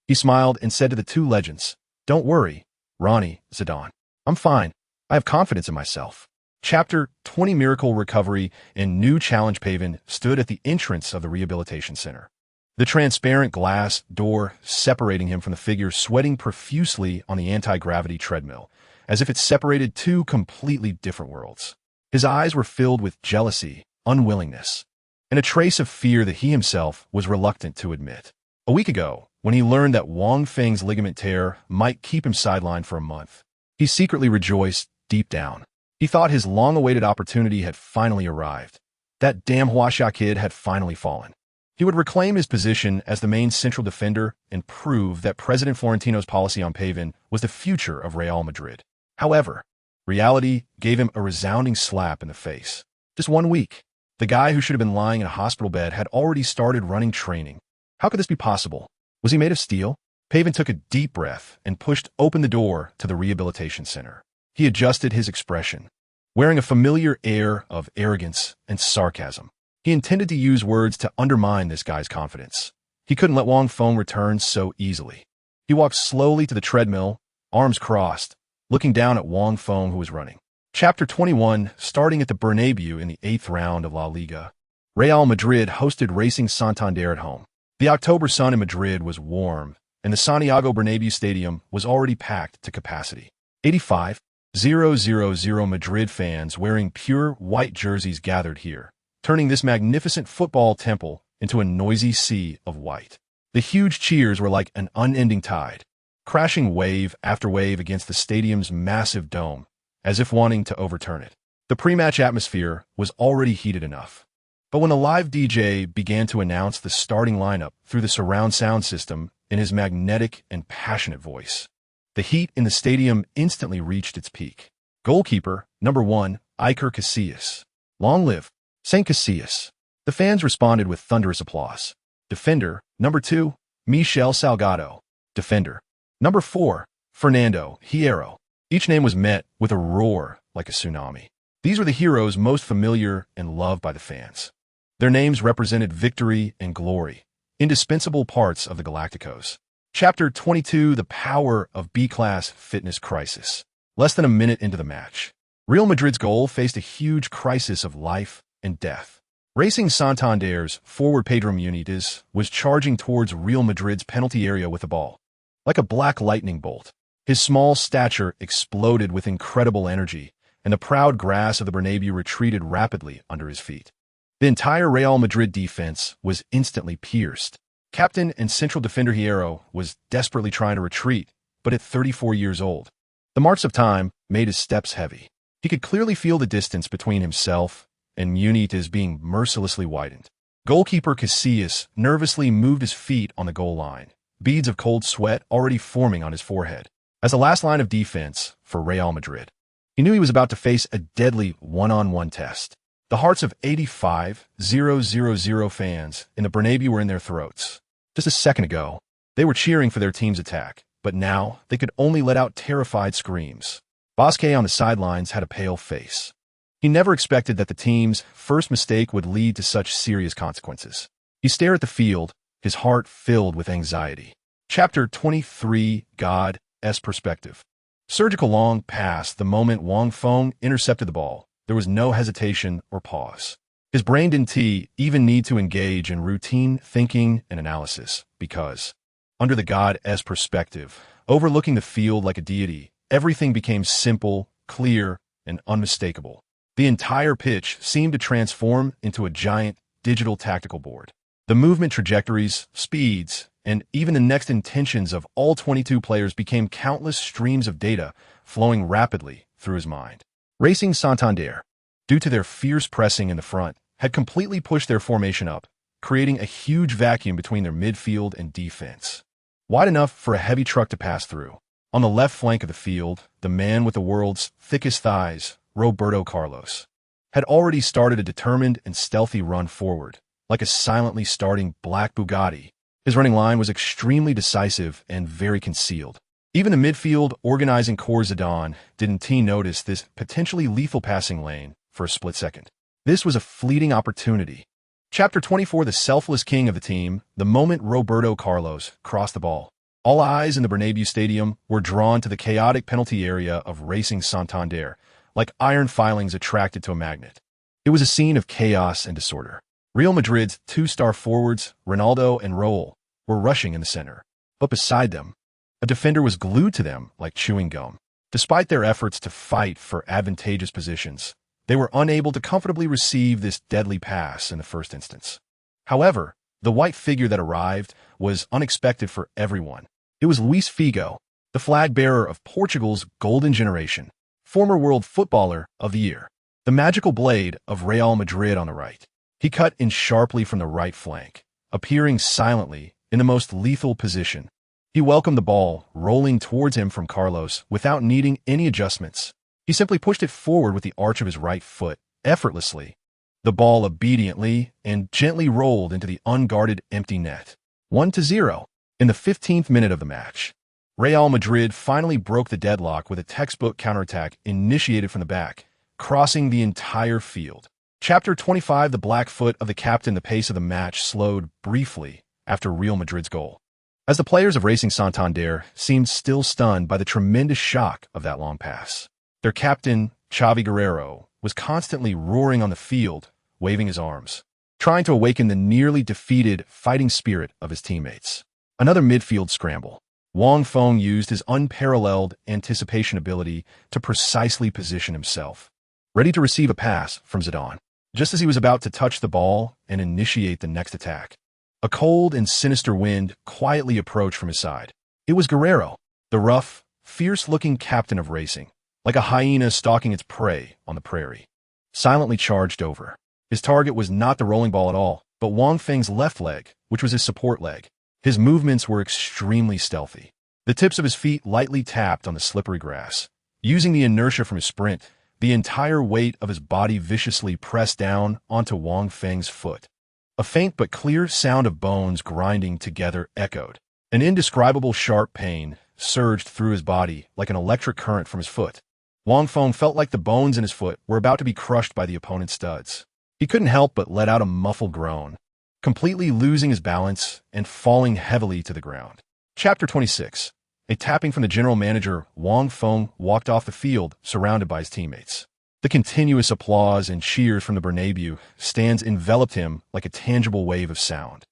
He smiled and said to the two legends, "Don't worry, Ronnie, Zidane. I'm fine. I have confidence in myself." Chapter 20 Miracle Recovery and New Challenge. Paven stood at the entrance of the rehabilitation center. The transparent glass door separating him from the figure sweating profusely on the anti-gravity treadmill, as if it separated two completely different worlds. His eyes were filled with jealousy, unwillingness, and a trace of fear that he himself was reluctant to admit. A week ago, when he learned that Wang Feng's ligament tear might keep him sidelined for a month, he secretly rejoiced deep down. He thought his long-awaited opportunity had finally arrived. That damn Huasha kid had finally fallen. He would reclaim his position as the main central defender and prove that President Florentino's policy on Paven was the future of Real Madrid. However, reality gave him a resounding slap in the face. Just 1 week, the guy who should have been lying in a hospital bed had already started running training. How could this be possible? Was he made of steel? Paven took a deep breath and pushed open the door to the rehabilitation center. He adjusted his expression, wearing a familiar air of arrogance and sarcasm. He intended to use words to undermine this guy's confidence. He couldn't let Wang Feng return so easily. He walked slowly to the treadmill, arms crossed, looking down at Wang Feng, who was running. Chapter 21, starting at the Bernabeu in the 8th round of La Liga. Real Madrid hosted Racing Santander at home. The October sun in Madrid was warm, and the Santiago Bernabeu stadium was already packed to capacity. 85,000 Madrid fans wearing pure white jerseys gathered here, turning this magnificent football temple into a noisy sea of white. The huge cheers were like an unending tide, crashing wave after wave against the stadium's massive dome, as if wanting to overturn it. The pre-match atmosphere was already heated enough. But when the live DJ began to announce the starting lineup through the surround sound system in his magnetic and passionate voice, the heat in the stadium instantly reached its peak. Goalkeeper, number 1, Iker Casillas. Long live St. Casillas. The fans responded with thunderous applause. Defender, number 2, Michel Salgado. Defender, number 4, Fernando Hierro. Each name was met with a roar like a tsunami. These were the heroes most familiar and loved by the fans. Their names represented victory and glory, indispensable parts of the Galacticos. Chapter 22, The Power of B-Class Fitness Crisis. Less than a minute into the match, Real Madrid's goal faced a huge crisis of life and death. Racing Santander's forward Pedro Muniz was charging towards Real Madrid's penalty area with the ball. Like a black lightning bolt, his small stature exploded with incredible energy, and the proud grass of the Bernabeu retreated rapidly under his feet. The entire Real Madrid defense was instantly pierced. Captain and central defender Hierro was desperately trying to retreat, but at 34 years old, the marks of time made his steps heavy. He could clearly feel the distance between himself and Muniz being mercilessly widened. Goalkeeper Casillas nervously moved his feet on the goal line, beads of cold sweat already forming on his forehead. As the last line of defense for Real Madrid, he knew he was about to face a deadly one-on-one test. The hearts of 85,000 fans in the Bernabeu were in their throats. Just a second ago, they were cheering for their team's attack, but now they could only let out terrified screams. Bosque on the sidelines had a pale face. He never expected that the team's first mistake would lead to such serious consequences. He stared at the field, his heart filled with anxiety. Chapter 23, God's Perspective. Surgical long past the moment Wang Feng intercepted the ball, there was no hesitation or pause. His brain didn't even need to engage in routine thinking and analysis, because, under the God's perspective, overlooking the field like a deity, everything became simple, clear, and unmistakable. The entire pitch seemed to transform into a giant digital tactical board. The movement trajectories, speeds, and even the next intentions of all 22 players became countless streams of data flowing rapidly through his mind. Racing Santander, due to their fierce pressing in the front, had completely pushed their formation up, creating a huge vacuum between their midfield and defense, wide enough for a heavy truck to pass through. On the left flank of the field, the man with the world's thickest thighs, Roberto Carlos, had already started a determined and stealthy run forward, like a silently starting black Bugatti. His running line was extremely decisive and very concealed. Even the midfield organizing core Zidane didn't notice this potentially lethal passing lane for a split second. This was a fleeting opportunity. Chapter 24, the selfless king of the team, the moment Roberto Carlos crossed the ball. All eyes in the Bernabeu Stadium were drawn to the chaotic penalty area of Racing Santander, like iron filings attracted to a magnet. It was a scene of chaos and disorder. Real Madrid's two-star forwards, Ronaldo and Raul, were rushing in the center. But beside them, a defender was glued to them like chewing gum. Despite their efforts to fight for advantageous positions, they were unable to comfortably receive this deadly pass in the first instance. However, the white figure that arrived was unexpected for everyone. It was Luis Figo, the flag bearer of Portugal's golden generation, former World Footballer of the Year, the magical blade of Real Madrid on the right. He cut in sharply from the right flank, appearing silently in the most lethal position. He welcomed the ball rolling towards him from Carlos without needing any adjustments. He simply pushed it forward with the arch of his right foot, effortlessly. The ball obediently and gently rolled into the unguarded empty net. 1-0. In the 15th minute of the match, Real Madrid finally broke the deadlock with a textbook counterattack initiated from the back, crossing the entire field. Chapter 25, the black foot of the captain. The pace of the match slowed briefly after Real Madrid's goal, as the players of Racing Santander seemed still stunned by the tremendous shock of that long pass. Their captain, Xavi Guerrero, was constantly roaring on the field, waving his arms, trying to awaken the nearly defeated fighting spirit of his teammates. Another midfield scramble. Wang Feng used his unparalleled anticipation ability to precisely position himself, ready to receive a pass from Zidane, just as he was about to touch the ball and initiate the next attack. A cold and sinister wind quietly approached from his side. It was Guerrero, the rough, fierce-looking captain of Racing, like a hyena stalking its prey on the prairie, silently charged over. His target was not the rolling ball at all, but Wang Feng's left leg, which was his support leg. His movements were extremely stealthy. The tips of his feet lightly tapped on the slippery grass. Using the inertia from his sprint, the entire weight of his body viciously pressed down onto Wang Feng's foot. A faint but clear sound of bones grinding together echoed. An indescribable sharp pain surged through his body like an electric current from his foot. Wang Feng felt like the bones in his foot were about to be crushed by the opponent's studs. He couldn't help but let out a muffled groan, completely losing his balance and falling heavily to the ground. Chapter 26. A tapping from the general manager. Wang Feng walked off the field, surrounded by his teammates. The continuous applause and cheers from the Bernabeu stands enveloped him like a tangible wave of sound.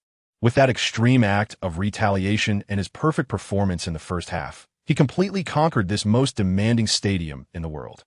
With that extreme act of retaliation and his perfect performance in the first half, he completely conquered this most demanding stadium in the world.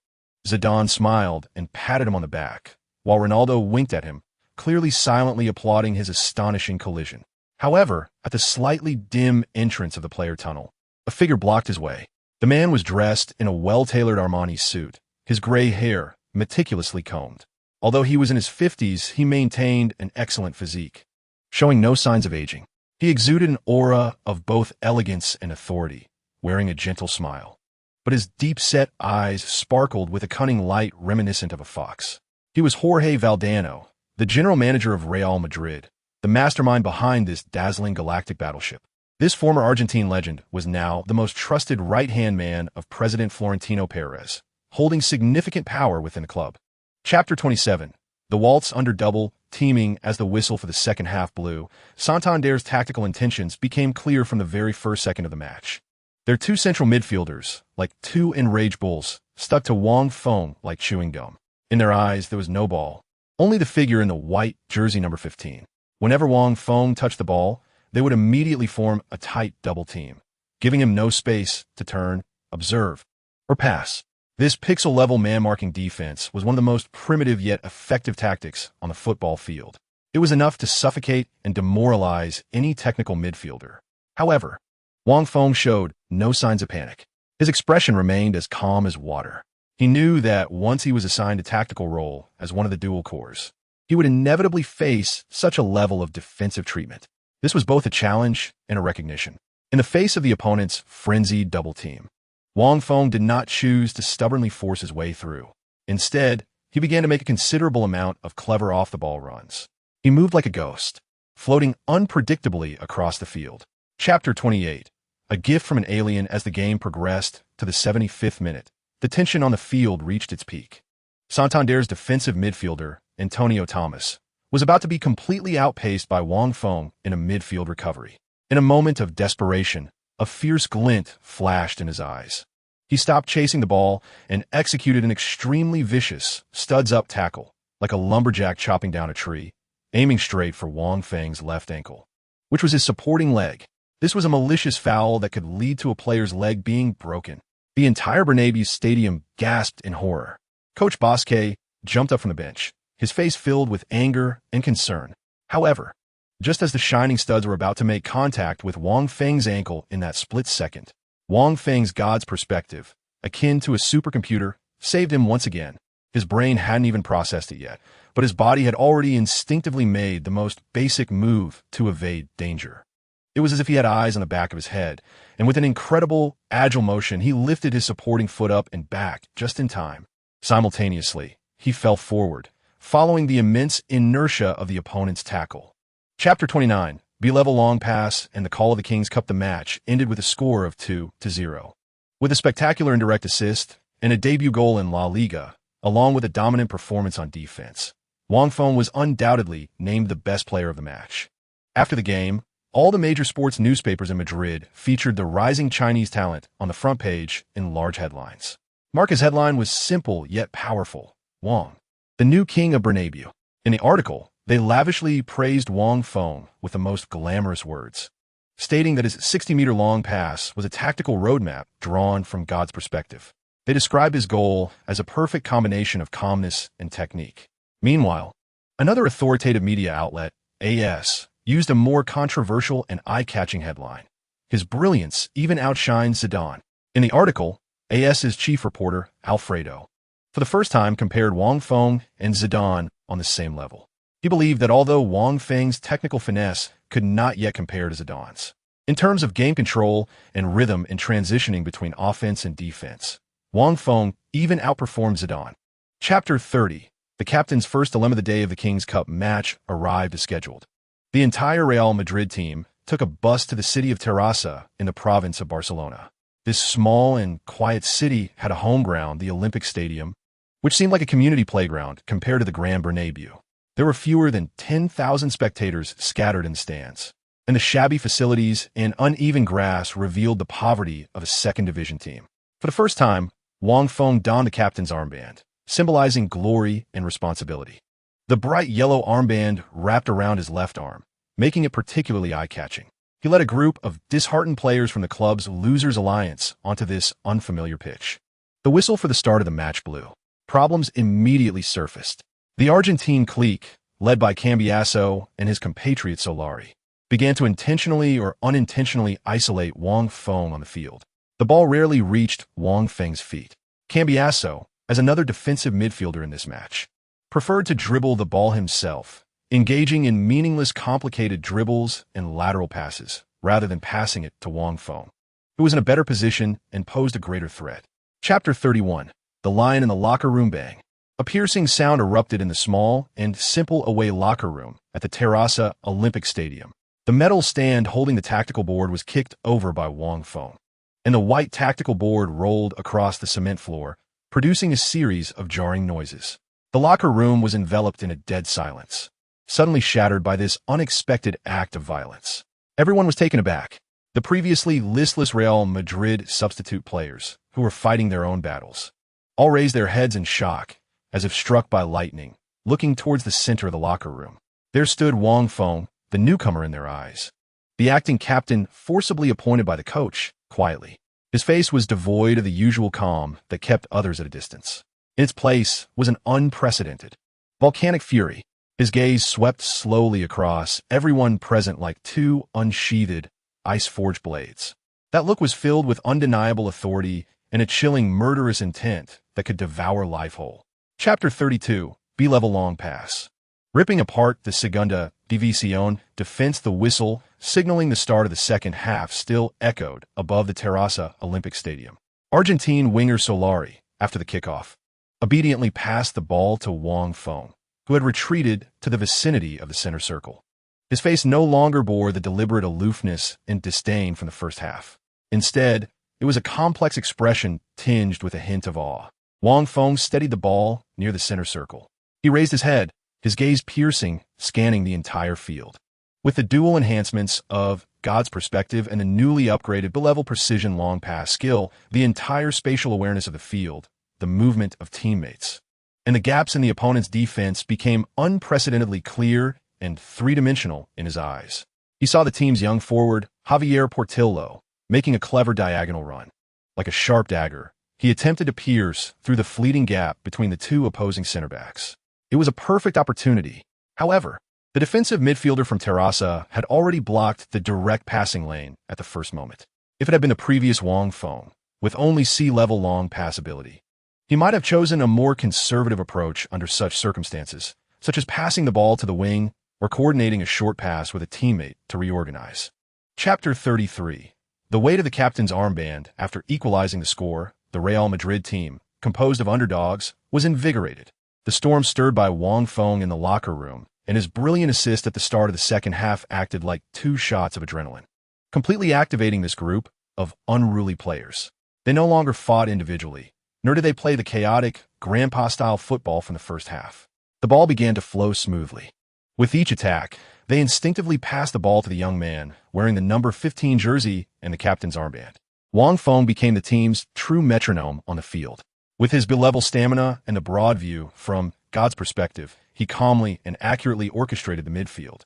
Zidane smiled and patted him on the back, while Ronaldo winked at him, clearly silently applauding his astonishing collision. However, at the slightly dim entrance of the player tunnel, a figure blocked his way. The man was dressed in a well-tailored Armani suit, his gray hair meticulously combed. Although he was in his 50s, he maintained an excellent physique, showing no signs of aging. He exuded an aura of both elegance and authority, wearing a gentle smile. But his deep-set eyes sparkled with a cunning light reminiscent of a fox. He was Jorge Valdano, the general manager of Real Madrid, the mastermind behind this dazzling galactic battleship. This former Argentine legend was now the most trusted right-hand man of President Florentino Perez, holding significant power within the club. Chapter 27. The waltz under double, teaming as the whistle for the second half blew, Santander's tactical intentions became clear from the very first second of the match. Their two central midfielders, like two enraged bulls, stuck to Wang Feng like chewing gum. In their eyes, there was no ball, only the figure in the white jersey number 15. Whenever Wang Feng touched the ball, they would immediately form a tight double team, giving him no space to turn, observe, or pass. This pixel-level man-marking defense was one of the most primitive yet effective tactics on the football field. It was enough to suffocate and demoralize any technical midfielder. However, Wang Feng showed no signs of panic. His expression remained as calm as water. He knew that once he was assigned a tactical role as one of the dual cores, he would inevitably face such a level of defensive treatment. This was both a challenge and a recognition. In the face of the opponent's frenzied double team, Wang Feng did not choose to stubbornly force his way through. Instead, he began to make a considerable amount of clever off-the-ball runs. He moved like a ghost, floating unpredictably across the field. Chapter 28. A gift from an alien. As the game progressed to the 75th minute, the tension on the field reached its peak. Santander's defensive midfielder, Antonio Thomas, was about to be completely outpaced by Wang Feng in a midfield recovery. In a moment of desperation, a fierce glint flashed in his eyes. He stopped chasing the ball and executed an extremely vicious, studs-up tackle, like a lumberjack chopping down a tree, aiming straight for Wang Feng's left ankle, which was his supporting leg. This was a malicious foul that could lead to a player's leg being broken. The entire Bernabeu stadium gasped in horror. Coach Bosque jumped up from the bench, his face filled with anger and concern. However, just as the shining studs were about to make contact with Wang Feng's ankle in that split second, Wang Feng's God's perspective, akin to a supercomputer, saved him once again. His brain hadn't even processed it yet, but his body had already instinctively made the most basic move to evade danger. It was as if he had eyes on the back of his head, and with an incredible, agile motion, he lifted his supporting foot up and back just in time. Simultaneously, he fell forward, following the immense inertia of the opponent's tackle. Chapter 29. B-level long pass and the call of the Kings Cup. The match ended with a score of 2-0. With a spectacular indirect assist and a debut goal in La Liga, along with a dominant performance on defense, Wang Feng was undoubtedly named the best player of the match. After the game, all the major sports newspapers in Madrid featured the rising Chinese talent on the front page in large headlines. Marca's headline was simple yet powerful: Wang, the new king of Bernabeu. In the article, they lavishly praised Wang Feng with the most glamorous words, stating that his 60-meter long pass was a tactical roadmap drawn from God's perspective. They described his goal as a perfect combination of calmness and technique. Meanwhile, another authoritative media outlet, AS, used a more controversial and eye-catching headline: his brilliance even outshines Zidane. In the article, AS's chief reporter, Alfredo, for the first time compared Wang Feng and Zidane on the same level. He believed that although Wang Feng's technical finesse could not yet compare to Zidane's, in terms of game control and rhythm in transitioning between offense and defense, Wang Feng even outperformed Zidane. Chapter 30. The captain's first dilemma. The day of the Kings Cup match arrived as scheduled. The entire Real Madrid team took a bus to the city of Terrassa in the province of Barcelona. This small and quiet city had a home ground, the Olympic Stadium, which seemed like a community playground compared to the Grand Bernabeu. There were fewer than 10,000 spectators scattered in the stands, and the shabby facilities and uneven grass revealed the poverty of a second-division team. For the first time, Wang Feng donned the captain's armband, symbolizing glory and responsibility. The bright yellow armband wrapped around his left arm, making it particularly eye-catching. He led a group of disheartened players from the club's Losers Alliance onto this unfamiliar pitch. The whistle for the start of the match blew. Problems immediately surfaced. The Argentine clique, led by Cambiasso and his compatriot Solari, began to intentionally or unintentionally isolate Wang Feng on the field. The ball rarely reached Wang Feng's feet. Cambiasso, as another defensive midfielder in this match, preferred to dribble the ball himself, engaging in meaningless complicated dribbles and lateral passes, rather than passing it to Wang Feng, who was in a better position and posed a greater threat. Chapter 31. The Lion in the Locker Room. Bang. A piercing sound erupted in the small and simple away locker room at the Terrassa Olympic Stadium. The metal stand holding the tactical board was kicked over by Wang Feng, and the white tactical board rolled across the cement floor, producing a series of jarring noises. The locker room was enveloped in a dead silence, suddenly shattered by this unexpected act of violence. Everyone was taken aback. The previously listless Real Madrid substitute players, who were fighting their own battles, all raised their heads in shock, as if struck by lightning, looking towards the center of the locker room. There stood Wang Feng, the newcomer in their eyes, the acting captain forcibly appointed by the coach, quietly. His face was devoid of the usual calm that kept others at a distance. In its place was an unprecedented, volcanic fury. His gaze swept slowly across everyone present like two unsheathed, ice-forged blades. That look was filled with undeniable authority and a chilling, murderous intent that could devour life whole. Chapter 32. B-level long pass. Ripping apart the Segunda División defense, the whistle signaling the start of the second half still echoed above the Terrassa Olympic Stadium. Argentine winger Solari, after the kickoff, obediently passed the ball to Wang Feng, who had retreated to the vicinity of the center circle. His face no longer bore the deliberate aloofness and disdain from the first half. Instead, it was a complex expression tinged with a hint of awe. Wang Feng steadied the ball near the center circle. He raised his head, his gaze piercing, scanning the entire field. With the dual enhancements of God's perspective and the newly upgraded B-level precision long pass skill, the entire spatial awareness of the field, the movement of teammates, and the gaps in the opponent's defense became unprecedentedly clear and three-dimensional in his eyes. He saw the team's young forward, Javier Portillo, making a clever diagonal run. Like a sharp dagger, he attempted to pierce through the fleeting gap between the two opposing center backs. It was a perfect opportunity. However, the defensive midfielder from Terrassa had already blocked the direct passing lane at the first moment. If it had been the previous Wang Feng, with only sea-level long pass ability, he might have chosen a more conservative approach under such circumstances, such as passing the ball to the wing or coordinating a short pass with a teammate to reorganize. Chapter 33. The weight of the captain's armband after equalizing the score, the Real Madrid team, composed of underdogs, was invigorated. The storm stirred by Wang Feng in the locker room, and his brilliant assist at the start of the second half acted like 2 shots of adrenaline, completely activating this group of unruly players. They no longer fought individually, nor did they play the chaotic, grandpa-style football from the first half. The ball began to flow smoothly. With each attack, they instinctively passed the ball to the young man, wearing the number 15 jersey and the captain's armband. Wang Feng became the team's true metronome on the field. With his B-level stamina and the broad view from God's perspective, he calmly and accurately orchestrated the midfield.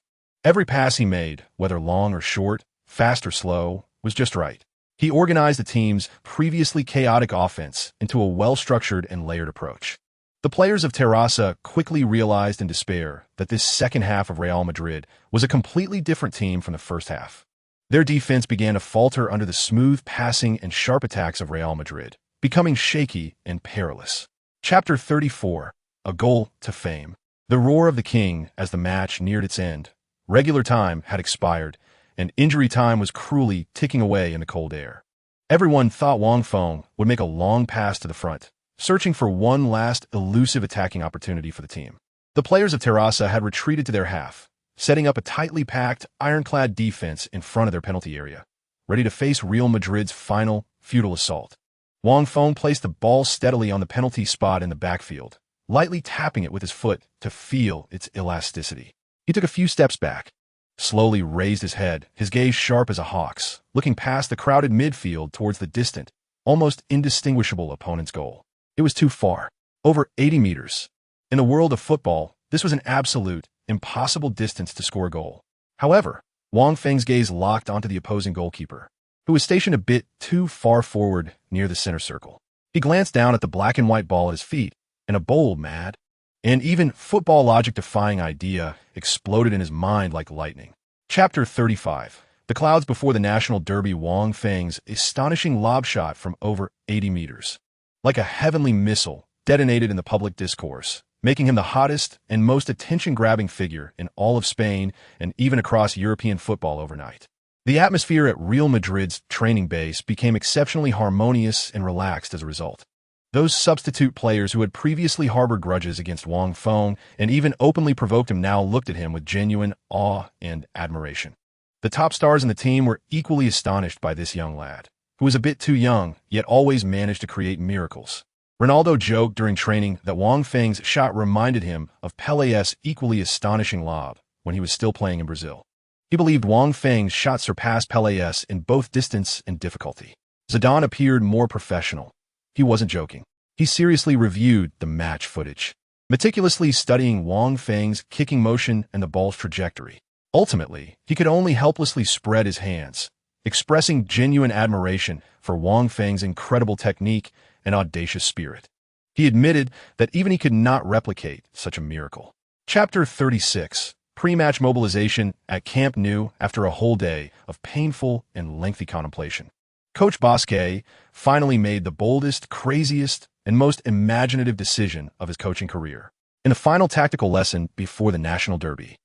Every pass he made, whether long or short, fast or slow, was just right. He organized the team's previously chaotic offense into a well-structured and layered approach. The players of Terrassa quickly realized in despair that this second half of Real Madrid was a completely different team from the first half. Their defense began to falter under the smooth passing and sharp attacks of Real Madrid, becoming shaky and perilous. Chapter 34. A goal to fame. The roar of the king as the match neared its end. Regular time had expired, and injury time was cruelly ticking away in the cold air. Everyone thought Wang Feng would make a long pass to the front, searching for one last elusive attacking opportunity for the team. The players of Terrassa had retreated to their half, setting up a tightly packed, ironclad defense in front of their penalty area, ready to face Real Madrid's final, futile assault. Wang Feng placed the ball steadily on the penalty spot in the backfield, lightly tapping it with his foot to feel its elasticity. He took a few steps back, slowly raised his head, his gaze sharp as a hawk's, looking past the crowded midfield towards the distant, almost indistinguishable opponent's goal. It was too far, over 80 meters. In the world of football, this was an absolute, impossible distance to score a goal. However, Wang Feng's gaze locked onto the opposing goalkeeper, who was stationed a bit too far forward near the center circle. He glanced down at the black and white ball at his feet, and a bold, mad, and even football logic-defying idea exploded in his mind like lightning. Chapter 35. The clouds before the national derby. Wang Feng's astonishing lob shot from over 80 meters, like a heavenly missile, detonated in the public discourse, making him the hottest and most attention-grabbing figure in all of Spain and even across European football overnight. The atmosphere at Real Madrid's training base became exceptionally harmonious and relaxed as a result. Those substitute players who had previously harbored grudges against Wang Feng and even openly provoked him now looked at him with genuine awe and admiration. The top stars in the team were equally astonished by this young lad, who was a bit too young, yet always managed to create miracles. Ronaldo joked during training that Wang Feng's shot reminded him of Pelé's equally astonishing lob when he was still playing in Brazil. He believed Wang Feng's shot surpassed Pelé's in both distance and difficulty. Zidane appeared more professional. He wasn't joking. He seriously reviewed the match footage, meticulously studying Wang Feng's kicking motion and the ball's trajectory. Ultimately, he could only helplessly spread his hands, expressing genuine admiration for Wang Feng's incredible technique and audacious spirit. He admitted that even he could not replicate such a miracle. Chapter 36. Pre-match mobilization at Camp Nou after a whole day of painful and lengthy contemplation. Coach Bosque finally made the boldest, craziest, and most imaginative decision of his coaching career. in the final tactical lesson before the national derby.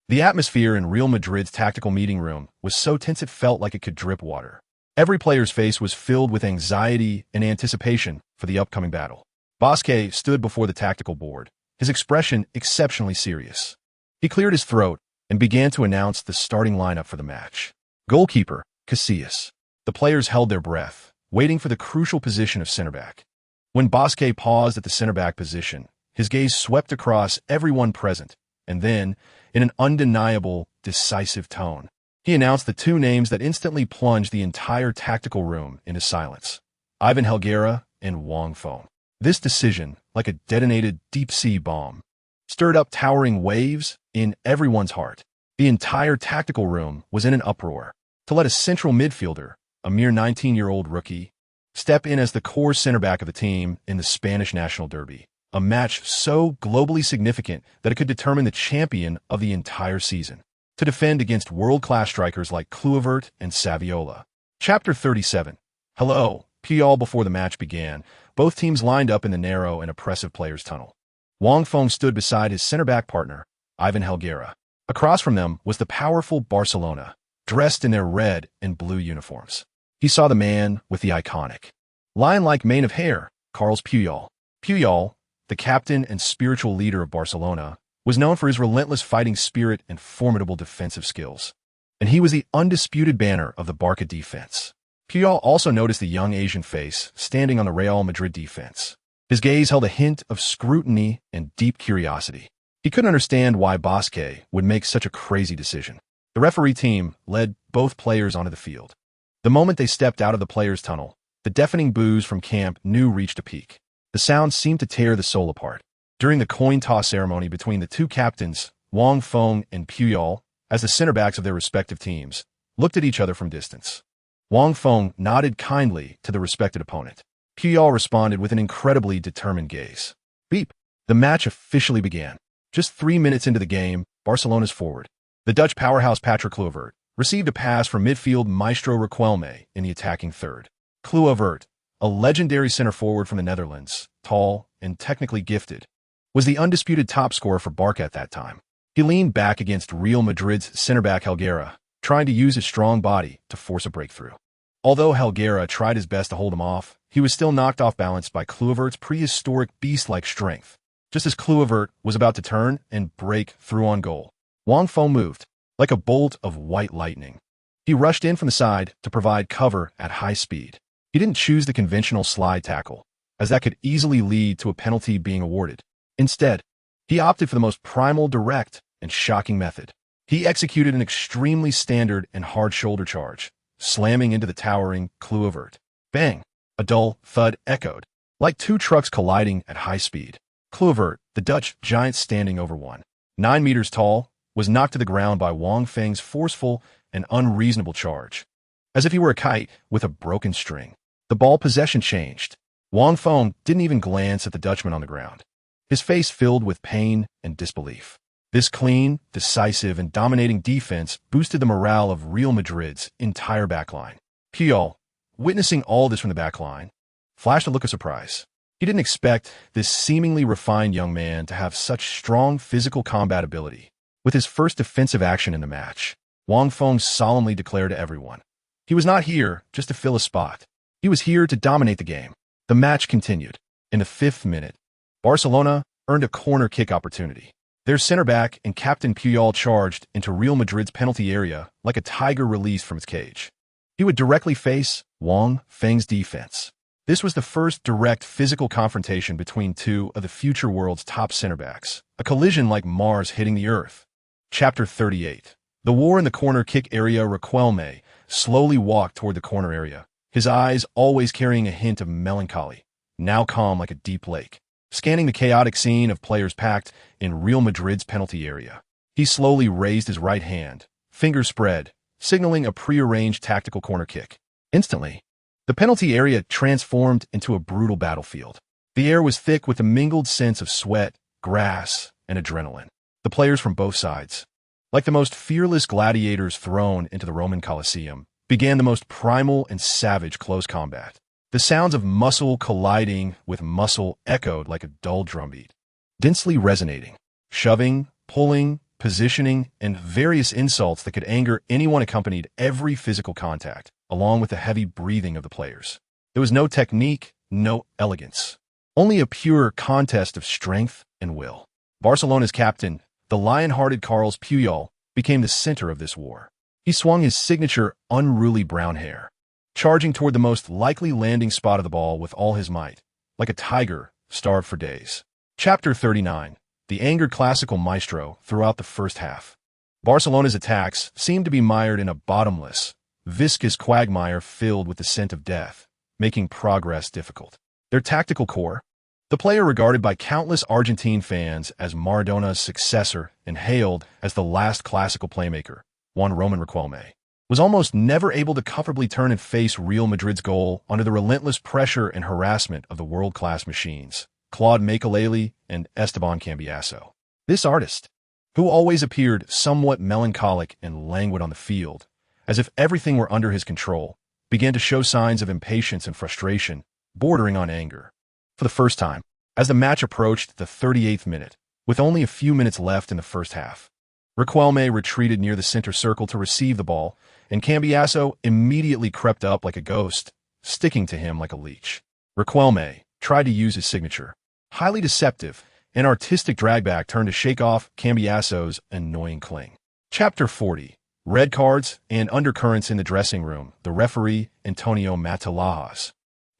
The atmosphere in Real Madrid's tactical meeting room was so tense it felt like it could drip water. Every player's face was filled with anxiety and anticipation for the upcoming battle. Bosque stood before the tactical board, his expression exceptionally serious. He cleared his throat and began to announce the starting lineup for the match. Goalkeeper, Casillas. The players held their breath, waiting for the crucial position of center back. When Bosque paused at the center back position, his gaze swept across everyone present, and then, in an undeniable, decisive tone, he announced the two names that instantly plunged the entire tactical room into silence: Ivan Helguera and Wang Feng. This decision, like a detonated deep-sea bomb, stirred up towering waves in everyone's heart. The entire tactical room was in an uproar. To let a central midfielder, a mere 19-year-old rookie, step in as the core center back of the team in the Spanish national derby, a match so globally significant that it could determine the champion of the entire season, to defend against world-class strikers like Kluivert and Saviola. Chapter 37. Hello, Puyol. Before the match began, both teams lined up in the narrow and oppressive players' tunnel. Wang Feng stood beside his center-back partner, Ivan Helguera. Across from them was the powerful Barcelona, dressed in their red and blue uniforms. He saw the man with the iconic, lion-like mane of hair, Carles Puyol. Puyol, the captain and spiritual leader of Barcelona, was known for his relentless fighting spirit and formidable defensive skills. And he was the undisputed banner of the Barca defense. Puyol also noticed the young Asian face standing on the Real Madrid defense. His gaze held a hint of scrutiny and deep curiosity. He couldn't understand why Bosque would make such a crazy decision. The referee team led both players onto the field. The moment they stepped out of the players' tunnel, the deafening boos from Camp Nou reached a peak. The sound seemed to tear the soul apart. During the coin toss ceremony between the two captains, Wang Feng and Puyol, as the center backs of their respective teams, looked at each other from distance. Wang Feng nodded kindly to the respected opponent. Puyol responded with an incredibly determined gaze. Beep! The match officially began. Just 3 minutes into the game, Barcelona's forward, the Dutch powerhouse Patrick Kluivert, received a pass from midfield maestro Riquelme in the attacking third. Kluivert, a legendary center forward from the Netherlands, tall and technically gifted, was the undisputed top scorer for Barca at that time. He leaned back against Real Madrid's center-back Helguera, trying to use his strong body to force a breakthrough. Although Helguera tried his best to hold him off, he was still knocked off balance by Kluivert's prehistoric beast-like strength. Just as Kluivert was about to turn and break through on goal, Wang Feng moved, like a bolt of white lightning. He rushed in from the side to provide cover at high speed. He didn't choose the conventional slide tackle, as that could easily lead to a penalty being awarded. Instead, he opted for the most primal, direct, and shocking method. He executed an extremely standard and hard shoulder charge, slamming into the towering Kluivert. Bang! A dull thud echoed, like two trucks colliding at high speed. Kluivert, the Dutch giant standing over 9 meters tall, was knocked to the ground by Wang Feng's forceful and unreasonable charge, as if he were a kite with a broken string. The ball possession changed. Wang Feng didn't even glance at the Dutchman on the ground, his face filled with pain and disbelief. This clean, decisive, and dominating defense boosted the morale of Real Madrid's entire backline. Puyol, witnessing all this from the backline, flashed a look of surprise. He didn't expect this seemingly refined young man to have such strong physical combat ability. With his first defensive action in the match, Wang Feng solemnly declared to everyone, he was not here just to fill a spot. He was here to dominate the game. The match continued. In the 5th minute, Barcelona earned a corner kick opportunity. Their center back and captain Puyol charged into Real Madrid's penalty area like a tiger released from its cage. He would directly face Wang Feng's defense. This was the first direct physical confrontation between two of the future world's top center backs, a collision like Mars hitting the Earth. Chapter 38. The war in the corner kick area. Riquelme slowly walked toward the corner area, his eyes always carrying a hint of melancholy, now calm like a deep lake, scanning the chaotic scene of players packed in Real Madrid's penalty area. He slowly raised his right hand, fingers spread, signaling a prearranged tactical corner kick. Instantly, the penalty area transformed into a brutal battlefield. The air was thick with a mingled sense of sweat, grass, and adrenaline. The players from both sides, like the most fearless gladiators thrown into the Roman Colosseum, began the most primal and savage close combat. The sounds of muscle colliding with muscle echoed like a dull drumbeat. densely resonating, shoving, pulling, positioning, and various insults that could anger anyone accompanied every physical contact, along with the heavy breathing of the players. There was no technique, no elegance, only a pure contest of strength and will. Barcelona's captain, the lion-hearted Carles Puyol, became the center of this war. He swung his signature unruly brown hair, charging toward the most likely landing spot of the ball with all his might, like a tiger starved for days. Chapter 39. The angered Clásico maestro throughout the first half. Barcelona's attacks seemed to be mired in a bottomless, viscous quagmire filled with the scent of death, making progress difficult. Their tactical core, the player regarded by countless Argentine fans as Maradona's successor and hailed as the last Clásico playmaker, Juan Roman Riquelme, was almost never able to comfortably turn and face Real Madrid's goal under the relentless pressure and harassment of the world-class machines, Claude Makelele and Esteban Cambiasso. This artist, who always appeared somewhat melancholic and languid on the field, as if everything were under his control, began to show signs of impatience and frustration, bordering on anger. For the first time, as the match approached the 38th minute, with only a few minutes left in the first half, Riquelme retreated near the center circle to receive the ball, and Cambiasso immediately crept up like a ghost, sticking to him like a leech. Riquelme tried to use his signature, highly deceptive, and artistic dragback turn to shake off Cambiasso's annoying cling. Chapter 40. Red cards and undercurrents in the dressing room. The referee, Antonio Matalajas,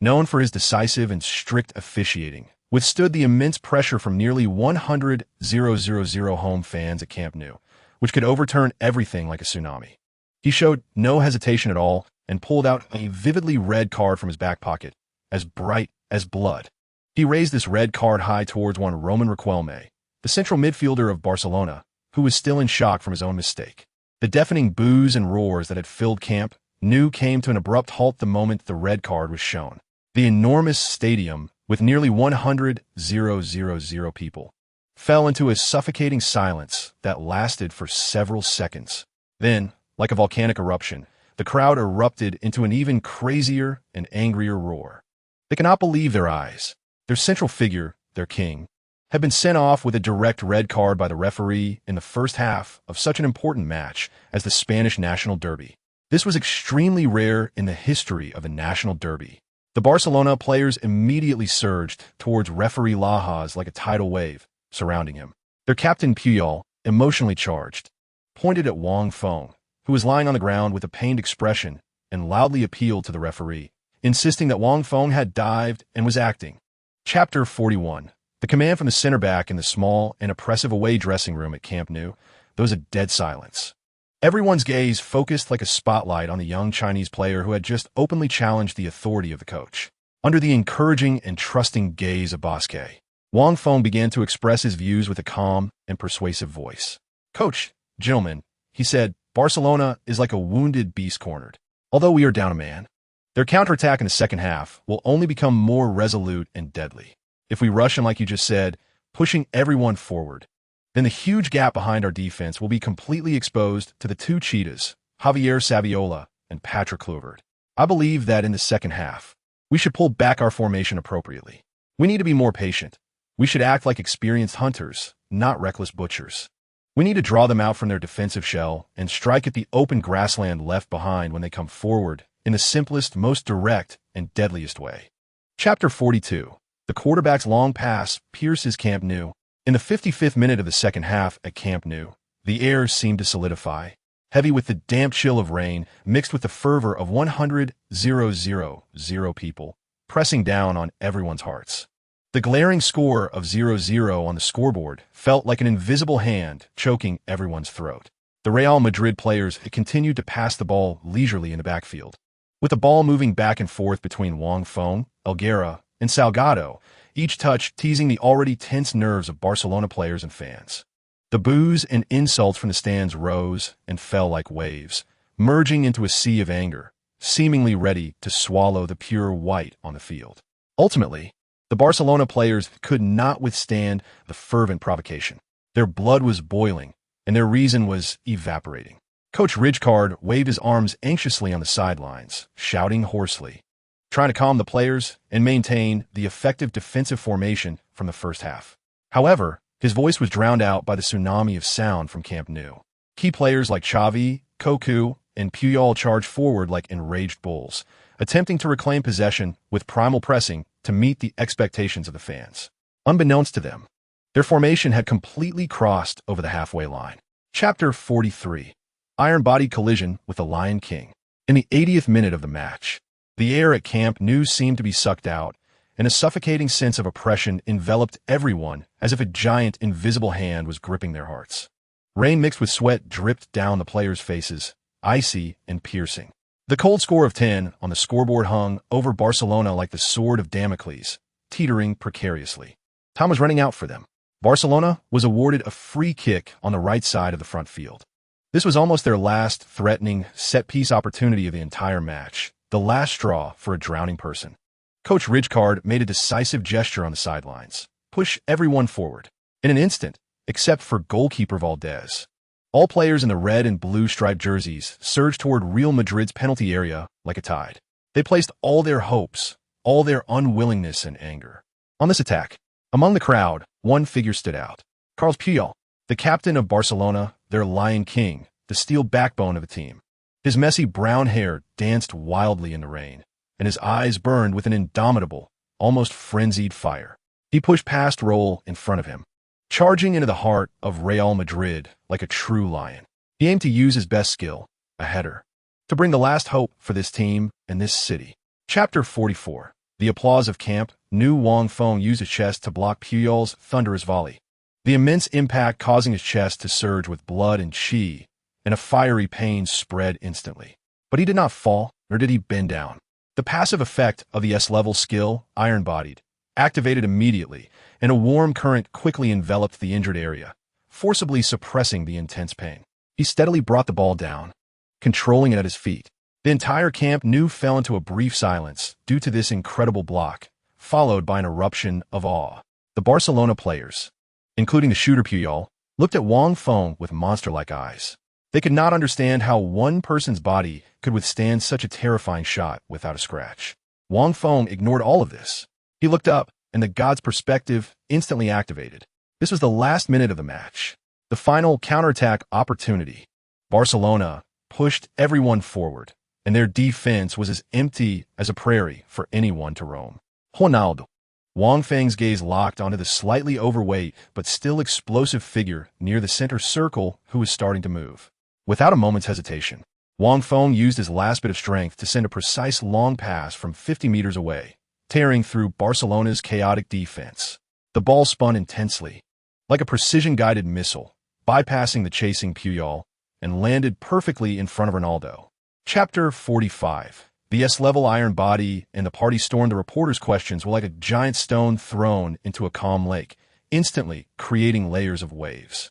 known for his decisive and strict officiating, withstood the immense pressure from nearly 100,000 home fans at Camp Nou, which could overturn everything like a tsunami. He showed no hesitation at all and pulled out a vividly red card from his back pocket, as bright as blood. He raised this red card high towards one Roman Riquelme, the central midfielder of Barcelona, who was still in shock from his own mistake. The deafening boos and roars that had filled Camp Nou came to an abrupt halt the moment the red card was shown. The enormous stadium, with nearly 100,000 people, fell into a suffocating silence that lasted for several seconds. Then, like a volcanic eruption, the crowd erupted into an even crazier and angrier roar. They cannot believe their eyes. Their central figure, their king, had been sent off with a direct red card by the referee in the first half of such an important match as the Spanish National Derby. This was extremely rare in the history of a national derby. The Barcelona players immediately surged towards referee Lajas like a tidal wave, surrounding him. Their captain Puyol, emotionally charged, pointed at Wang Feng, who was lying on the ground with a pained expression, and loudly appealed to the referee, insisting that Wang Feng had dived and was acting. Chapter 41. The command from the center back in the small and oppressive away dressing room at Camp Nou, there was a dead silence. Everyone's gaze focused like a spotlight on the young Chinese player who had just openly challenged the authority of the coach. Under the encouraging and trusting gaze of Bosque, Wang Feng began to express his views with a calm and persuasive voice. "Coach, gentlemen," he said, "Barcelona is like a wounded beast cornered. Although we are down a man, their counterattack in the second half will only become more resolute and deadly. If we rush in like you just said, pushing everyone forward, then the huge gap behind our defense will be completely exposed to the two cheetahs, Javier Saviola and Patrick Kluivert. I believe that in the second half, we should pull back our formation appropriately. We need to be more patient. We should act like experienced hunters, not reckless butchers. We need to draw them out from their defensive shell and strike at the open grassland left behind when they come forward in the simplest, most direct, and deadliest way." Chapter 42. The quarterback's long pass pierces Camp Nou. In the 55th minute of the second half at Camp Nou, the air seemed to solidify, heavy with the damp chill of rain mixed with the fervor of 100,000 people, pressing down on everyone's hearts. The glaring score of 0-0 on the scoreboard felt like an invisible hand choking everyone's throat. The Real Madrid players had continued to pass the ball leisurely in the backfield, with the ball moving back and forth between Wang Feng, Elguera, and Salgado, each touch teasing the already tense nerves of Barcelona players and fans. The boos and insults from the stands rose and fell like waves, merging into a sea of anger, seemingly ready to swallow the pure white on the field. Ultimately, the Barcelona players could not withstand the fervent provocation. Their blood was boiling, and their reason was evaporating. Coach Rijkaard waved his arms anxiously on the sidelines, shouting hoarsely, trying to calm the players and maintain the effective defensive formation from the first half. However, his voice was drowned out by the tsunami of sound from Camp Nou. Key players like Xavi, Cocu, and Puyol charged forward like enraged bulls, attempting to reclaim possession with primal pressing to meet the expectations of the fans. Unbeknownst to them, their formation had completely crossed over the halfway line. Chapter 43. Iron-bodied collision with the Lion King. In the 80th minute of the match, the air at Camp Nou seemed to be sucked out, and a suffocating sense of oppression enveloped everyone as if a giant invisible hand was gripping their hearts. Rain mixed with sweat dripped down the players' faces, icy and piercing. The cold score of 10 on the scoreboard hung over Barcelona like the sword of Damocles, teetering precariously. Time was running out for them. Barcelona was awarded a free kick on the right side of the front field. This was almost their last threatening set-piece opportunity of the entire match, the last straw for a drowning person. Coach Rijkaard made a decisive gesture on the sidelines. Push everyone forward. In an instant, except for goalkeeper Valdez. All players in the red and blue striped jerseys surged toward Real Madrid's penalty area like a tide. They placed all their hopes, all their unwillingness and anger on this attack. Among the crowd, one figure stood out. Carles Puyol, the captain of Barcelona, their Lion King, the steel backbone of the team. His messy brown hair danced wildly in the rain, and his eyes burned with an indomitable, almost frenzied fire. He pushed past Raúl in front of him, charging into the heart of Real Madrid like a true lion. He aimed to use his best skill, a header, to bring the last hope for this team and this city. Chapter 44. The applause of Camp Nou. Wang Feng used his chest to block Puyol's thunderous volley, the immense impact causing his chest to surge with blood and chi, and a fiery pain spread instantly. But he did not fall, nor did he bend down. The passive effect of the S-level skill, iron-bodied, activated immediately, and a warm current quickly enveloped the injured area, forcibly suppressing the intense pain. He steadily brought the ball down, controlling it at his feet. The entire Camp Nou fell into a brief silence due to this incredible block, followed by an eruption of awe. The Barcelona players, including the shooter Puyol, looked at Wang Feng with monster-like eyes. They could not understand how one person's body could withstand such a terrifying shot without a scratch. Wang Feng ignored all of this. He looked up, and the god's perspective instantly activated. This was the last minute of the match, the final counterattack opportunity. Barcelona pushed everyone forward, and their defense was as empty as a prairie for anyone to roam. Ronaldo. Wang Feng's gaze locked onto the slightly overweight but still explosive figure near the center circle who was starting to move. Without a moment's hesitation, Wang Feng used his last bit of strength to send a precise long pass from 50 meters away, tearing through Barcelona's chaotic defense. The ball spun intensely, like a precision-guided missile, bypassing the chasing Puyol, and landed perfectly in front of Ronaldo. Chapter 45. The S-level iron body and the party stormed the reporters' questions were like a giant stone thrown into a calm lake, instantly creating layers of waves.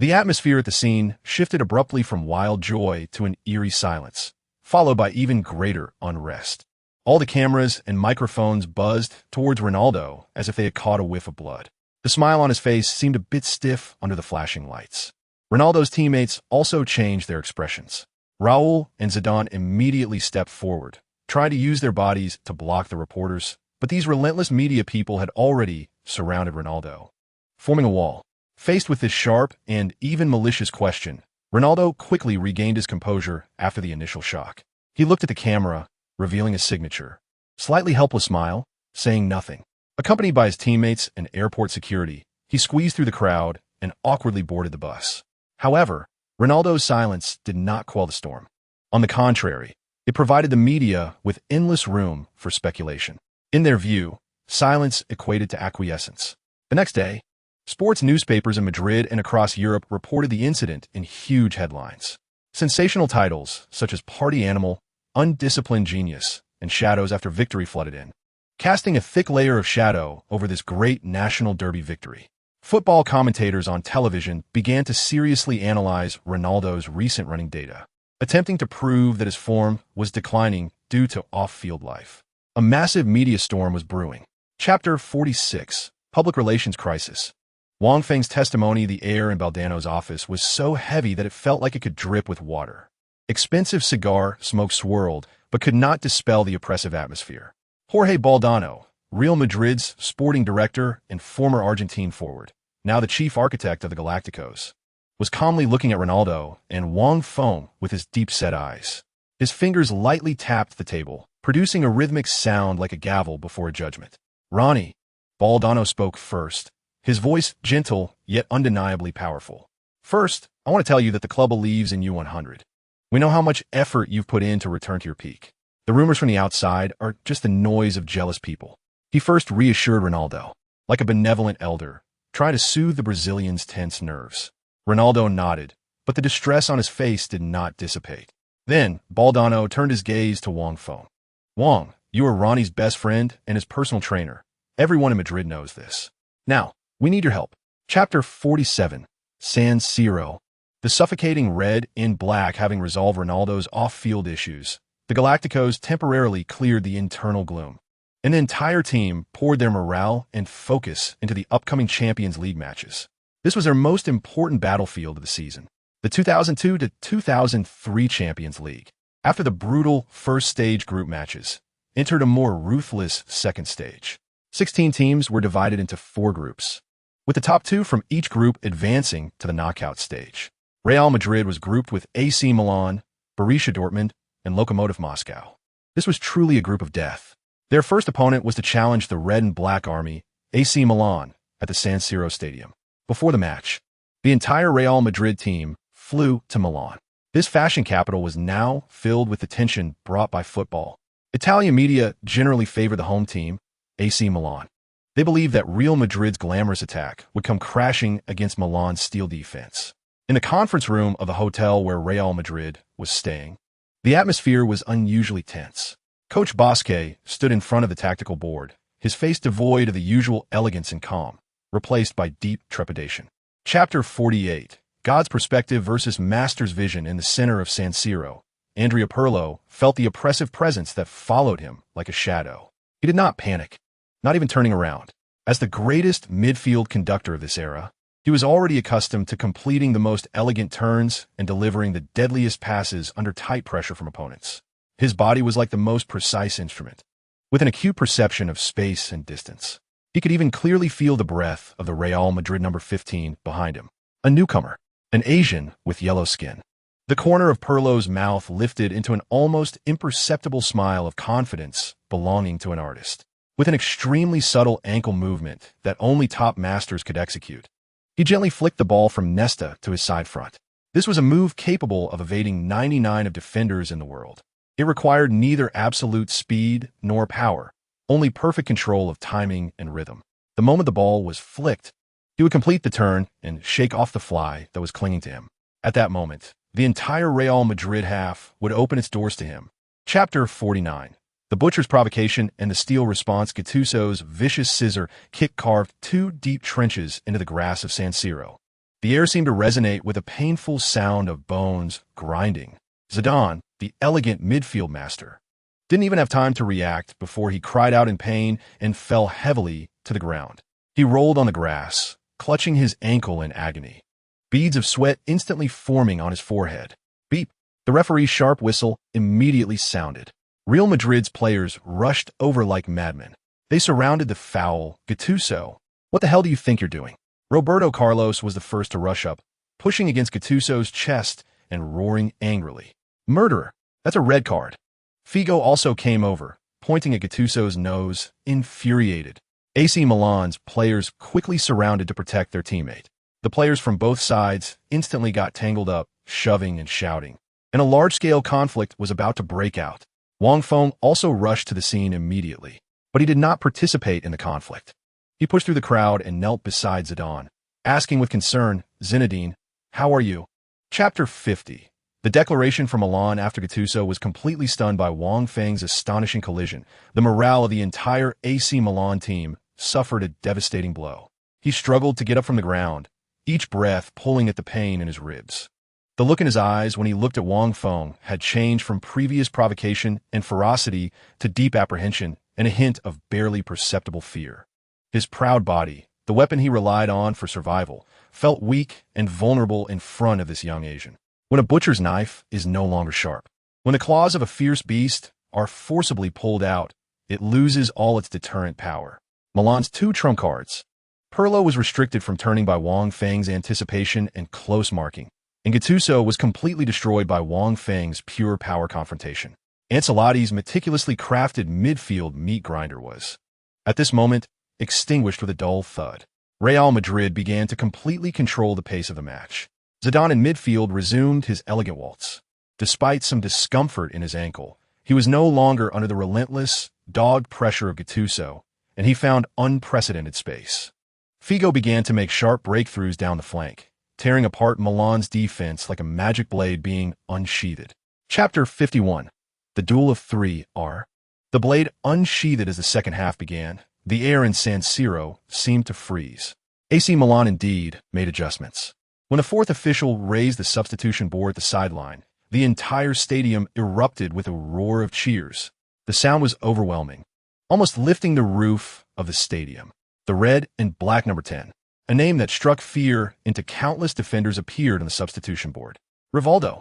The atmosphere at the scene shifted abruptly from wild joy to an eerie silence, followed by even greater unrest. All the cameras and microphones buzzed towards Ronaldo as if they had caught a whiff of blood. The smile on his face seemed a bit stiff under the flashing lights. Ronaldo's teammates also changed their expressions. Raúl and Zidane immediately stepped forward, trying to use their bodies to block the reporters, but these relentless media people had already surrounded Ronaldo, forming a wall. Faced with this sharp and even malicious question, Ronaldo quickly regained his composure after the initial shock. He looked at the camera, revealing a signature, slightly helpless smile, saying nothing. Accompanied by his teammates and airport security, he squeezed through the crowd and awkwardly boarded the bus. However, Ronaldo's silence did not quell the storm. On the contrary, it provided the media with endless room for speculation. In their view, silence equated to acquiescence. The next day, sports newspapers in Madrid and across Europe reported the incident in huge headlines. Sensational titles such as Party Animal, Undisciplined Genius, and Shadows After Victory flooded in, casting a thick layer of shadow over this great national derby victory. Football commentators on television began to seriously analyze Ronaldo's recent running data, attempting to prove that his form was declining due to off-field life. A massive media storm was brewing. Chapter 46. Public Relations Crisis. Wang Feng's testimony, the air in Baldano's office, was so heavy that it felt like it could drip with water. Expensive cigar smoke swirled, but could not dispel the oppressive atmosphere. Jorge Baldano, Real Madrid's sporting director and former Argentine forward, now the chief architect of the Galacticos, was calmly looking at Ronaldo and Wang Feng with his deep-set eyes. His fingers lightly tapped the table, producing a rhythmic sound like a gavel before a judgment. "Ronnie," Ballon spoke first, his voice gentle yet undeniably powerful. "First, I want to tell you that the club believes in you 100. We know how much effort you've put in to return to your peak. The rumors from the outside are just the noise of jealous people." He first reassured Ronaldo, like a benevolent elder, trying to soothe the Brazilian's tense nerves. Ronaldo nodded, but the distress on his face did not dissipate. Then, Baldano turned his gaze to Wang Feng. "Wang, you are Ronnie's best friend and his personal trainer. Everyone in Madrid knows this. Now, we need your help." Chapter 47, San Siro. The suffocating red and black having resolved Ronaldo's off-field issues, the Galacticos temporarily cleared the internal gloom, and the entire team poured their morale and focus into the upcoming Champions League matches. This was their most important battlefield of the season, the 2002 to 2003 Champions League. After the brutal first-stage group matches, entered a more ruthless second stage. 16 teams were divided into 4 groups, with the top 2 from each group advancing to the knockout stage. Real Madrid was grouped with AC Milan, Borussia Dortmund, and Lokomotiv Moscow. This was truly a group of death. Their first opponent was to challenge the Red and Black Army, AC Milan, at the San Siro Stadium. Before the match, the entire Real Madrid team flew to Milan. This fashion capital was now filled with the tension brought by football. Italian media generally favored the home team, AC Milan. They believed that Real Madrid's glamorous attack would come crashing against Milan's steel defense. In the conference room of the hotel where Real Madrid was staying, the atmosphere was unusually tense. Coach Bosque stood in front of the tactical board, his face devoid of the usual elegance and calm, replaced by deep trepidation. Chapter 48, God's Perspective versus Master's Vision. In the center of San Siro, Andrea Pirlo felt the oppressive presence that followed him like a shadow. He did not panic, not even turning around. As the greatest midfield conductor of this era, he was already accustomed to completing the most elegant turns and delivering the deadliest passes under tight pressure from opponents. His body was like the most precise instrument, with an acute perception of space and distance. He could even clearly feel the breath of the Real Madrid number 15 behind him, a newcomer, an Asian with yellow skin. The corner of Pirlo's mouth lifted into an almost imperceptible smile of confidence belonging to an artist. With an extremely subtle ankle movement that only top masters could execute, he gently flicked the ball from Nesta to his side front. This was a move capable of evading 99 of defenders in the world. It required neither absolute speed nor power, only perfect control of timing and rhythm. The moment the ball was flicked, he would complete the turn and shake off the fly that was clinging to him. At that moment, the entire Real Madrid half would open its doors to him. Chapter 49. The butcher's provocation and the steel response. Gattuso's vicious scissor kick carved 2 deep trenches into the grass of San Siro. The air seemed to resonate with a painful sound of bones grinding. Zidane, the elegant midfield master, didn't even have time to react before he cried out in pain and fell heavily to the ground. He rolled on the grass, clutching his ankle in agony, beads of sweat instantly forming on his forehead. Beep! The referee's sharp whistle immediately sounded. Real Madrid's players rushed over like madmen. They surrounded the foul Gattuso. "What the hell do you think you're doing?" Roberto Carlos was the first to rush up, pushing against Gattuso's chest and roaring angrily. "Murderer! That's a red card." Figo also came over, pointing at Gattuso's nose, infuriated. AC Milan's players quickly surrounded to protect their teammate. The players from both sides instantly got tangled up, shoving and shouting, and a large-scale conflict was about to break out. Wang Feng also rushed to the scene immediately, but he did not participate in the conflict. He pushed through the crowd and knelt beside Zidane, asking with concern, "Zinedine, how are you?" Chapter 50. The declaration from Milan after Gattuso was completely stunned by Wang Feng's astonishing collision. The morale of the entire AC Milan team suffered a devastating blow. He struggled to get up from the ground, each breath pulling at the pain in his ribs. The look in his eyes when he looked at Wang Feng had changed from previous provocation and ferocity to deep apprehension and a hint of barely perceptible fear. His proud body, the weapon he relied on for survival, felt weak and vulnerable in front of this young Asian. When a butcher's knife is no longer sharp, when the claws of a fierce beast are forcibly pulled out, it loses all its deterrent power. Milan's 2 trump cards, Pirlo was restricted from turning by Wang Feng's anticipation and close marking, and Gattuso was completely destroyed by Wang Feng's pure power confrontation. Ancelotti's meticulously crafted midfield meat grinder was, at this moment, extinguished with a dull thud. Real Madrid began to completely control the pace of the match. Zidane in midfield resumed his elegant waltz. Despite some discomfort in his ankle, he was no longer under the relentless, dogged pressure of Gattuso, and he found unprecedented space. Figo began to make sharp breakthroughs down the flank, tearing apart Milan's defense like a magic blade being unsheathed. Chapter 51. The Duel of Three are. The blade unsheathed as the second half began. The air in San Siro seemed to freeze. AC Milan indeed made adjustments. When the fourth official raised the substitution board at the sideline, the entire stadium erupted with a roar of cheers. The sound was overwhelming, almost lifting the roof of the stadium. The red and black number 10, a name that struck fear into countless defenders, appeared on the substitution board. Rivaldo,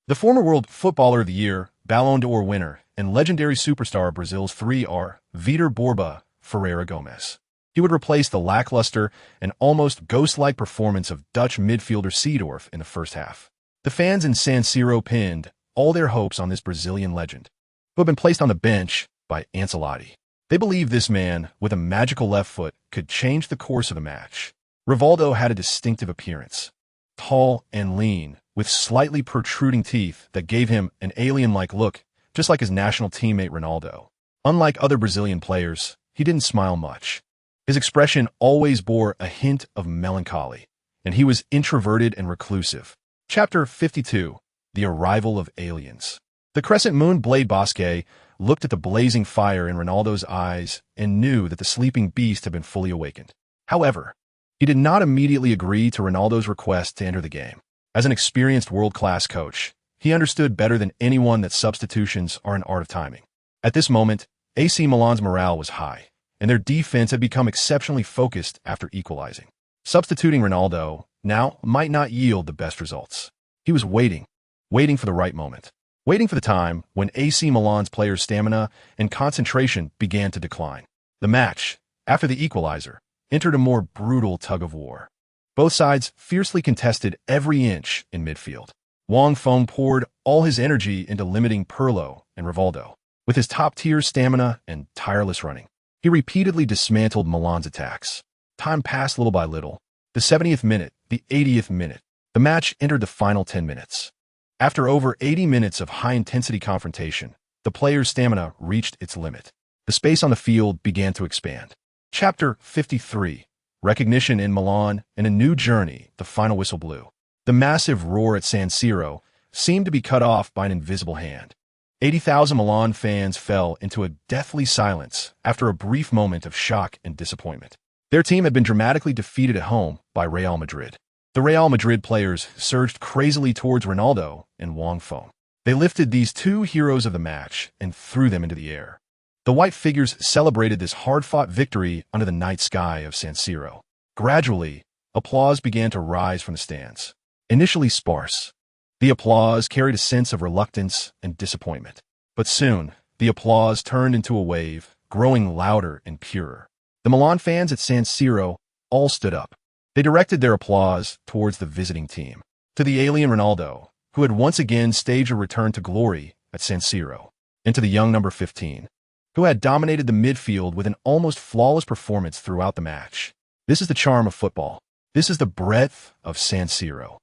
the former World Footballer of the Year, Ballon d'Or winner, and legendary superstar of Brazil's 3R, Vitor Borba Ferreira Gomes. He would replace the lackluster and almost ghost-like performance of Dutch midfielder Seedorf in the first half. The fans in San Siro pinned all their hopes on this Brazilian legend, who had been placed on the bench by Ancelotti. They believed this man, with a magical left foot, could change the course of the match. Rivaldo had a distinctive appearance, tall and lean, with slightly protruding teeth that gave him an alien-like look, just like his national teammate Ronaldo. Unlike other Brazilian players, he didn't smile much. His expression always bore a hint of melancholy, and he was introverted and reclusive. Chapter 52. The Arrival of Aliens. The crescent moon Blade Bosque looked at the blazing fire in Ronaldo's eyes and knew that the sleeping beast had been fully awakened. However, he did not immediately agree to Ronaldo's request to enter the game. As an experienced world-class coach, he understood better than anyone that substitutions are an art of timing. At this moment, AC Milan's morale was high, and their defense had become exceptionally focused after equalizing. Substituting Ronaldo now might not yield the best results. He was waiting for the right moment, waiting for the time when AC Milan's players' stamina and concentration began to decline. The match, after the equalizer, entered a more brutal tug-of-war. Both sides fiercely contested every inch in midfield. Wang Feng poured all his energy into limiting Pirlo and Rivaldo. With his top-tier stamina and tireless running, he repeatedly dismantled Milan's attacks. Time passed little by little. The 70th minute, the 80th minute. The match entered the final 10 minutes. After over 80 minutes of high-intensity confrontation, the players' stamina reached its limit. The space on the field began to expand. Chapter 53. Recognition in Milan and a new journey. The final whistle blew. The massive roar at San Siro seemed to be cut off by an invisible hand. 80,000 Milan fans fell into a deathly silence after a brief moment of shock and disappointment. Their team had been dramatically defeated at home by Real Madrid. The Real Madrid players surged crazily towards Ronaldo and Wang Feng. They lifted these two heroes of the match and threw them into the air. The white figures celebrated this hard-fought victory under the night sky of San Siro. Gradually, applause began to rise from the stands. Initially sparse, the applause carried a sense of reluctance and disappointment. But soon, the applause turned into a wave, growing louder and purer. The Milan fans at San Siro all stood up. They directed their applause towards the visiting team, to the alien Ronaldo, who had once again staged a return to glory at San Siro, and to the young number 15, who had dominated the midfield with an almost flawless performance throughout the match. This is the charm of football. This is the breadth of San Siro.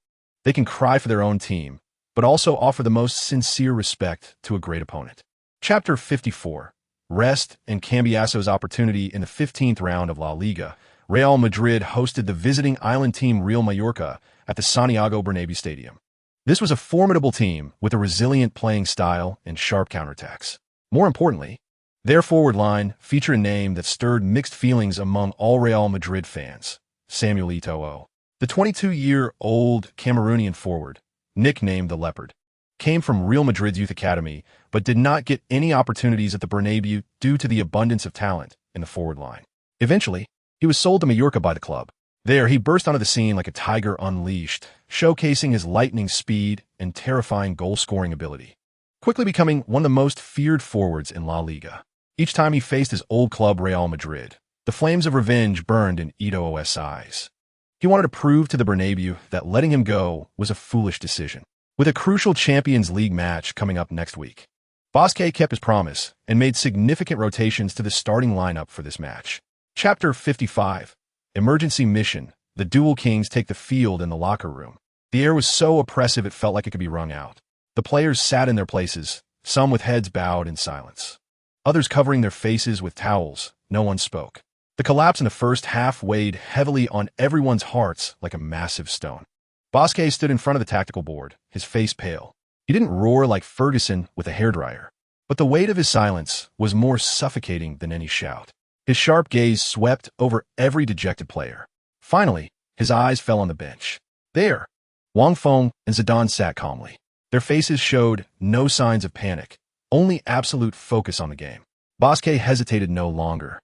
They can cry for their own team, but also offer the most sincere respect to a great opponent. Chapter 54. Rest and Cambiaso's opportunity in the 15th round of La Liga. Real Madrid hosted the visiting island team Real Mallorca at the Santiago Bernabéu Stadium. This was a formidable team with a resilient playing style and sharp counterattacks. More importantly, their forward line featured a name that stirred mixed feelings among all Real Madrid fans, Samuel Eto'o. The 22-year-old Cameroonian forward, nicknamed the Leopard, came from Real Madrid's youth academy but did not get any opportunities at the Bernabéu due to the abundance of talent in the forward line. Eventually, he was sold to Mallorca by the club. There, he burst onto the scene like a tiger unleashed, showcasing his lightning speed and terrifying goal-scoring ability, quickly becoming one of the most feared forwards in La Liga. Each time he faced his old club Real Madrid, The flames of revenge burned in Eto'o's eyes. He wanted to prove to the Bernabeu that letting him go was a foolish decision. With a crucial Champions League match coming up next week, Bosquet kept his promise and made significant rotations to the starting lineup for this match. Chapter 55. Emergency Mission. The Dual Kings take the field in the locker room. The air was so oppressive it felt like it could be wrung out. The players sat in their places, some with heads bowed in silence, others covering their faces with towels. No one spoke. The collapse in the first half weighed heavily on everyone's hearts like a massive stone. Bosquet stood in front of the tactical board, his face pale. He didn't roar like Ferguson with a hairdryer, but the weight of his silence was more suffocating than any shout. His sharp gaze swept over every dejected player. Finally, his eyes fell on the bench. There, Wang Feng and Zidane sat calmly. Their faces showed no signs of panic, only absolute focus on the game. Bosquet hesitated no longer.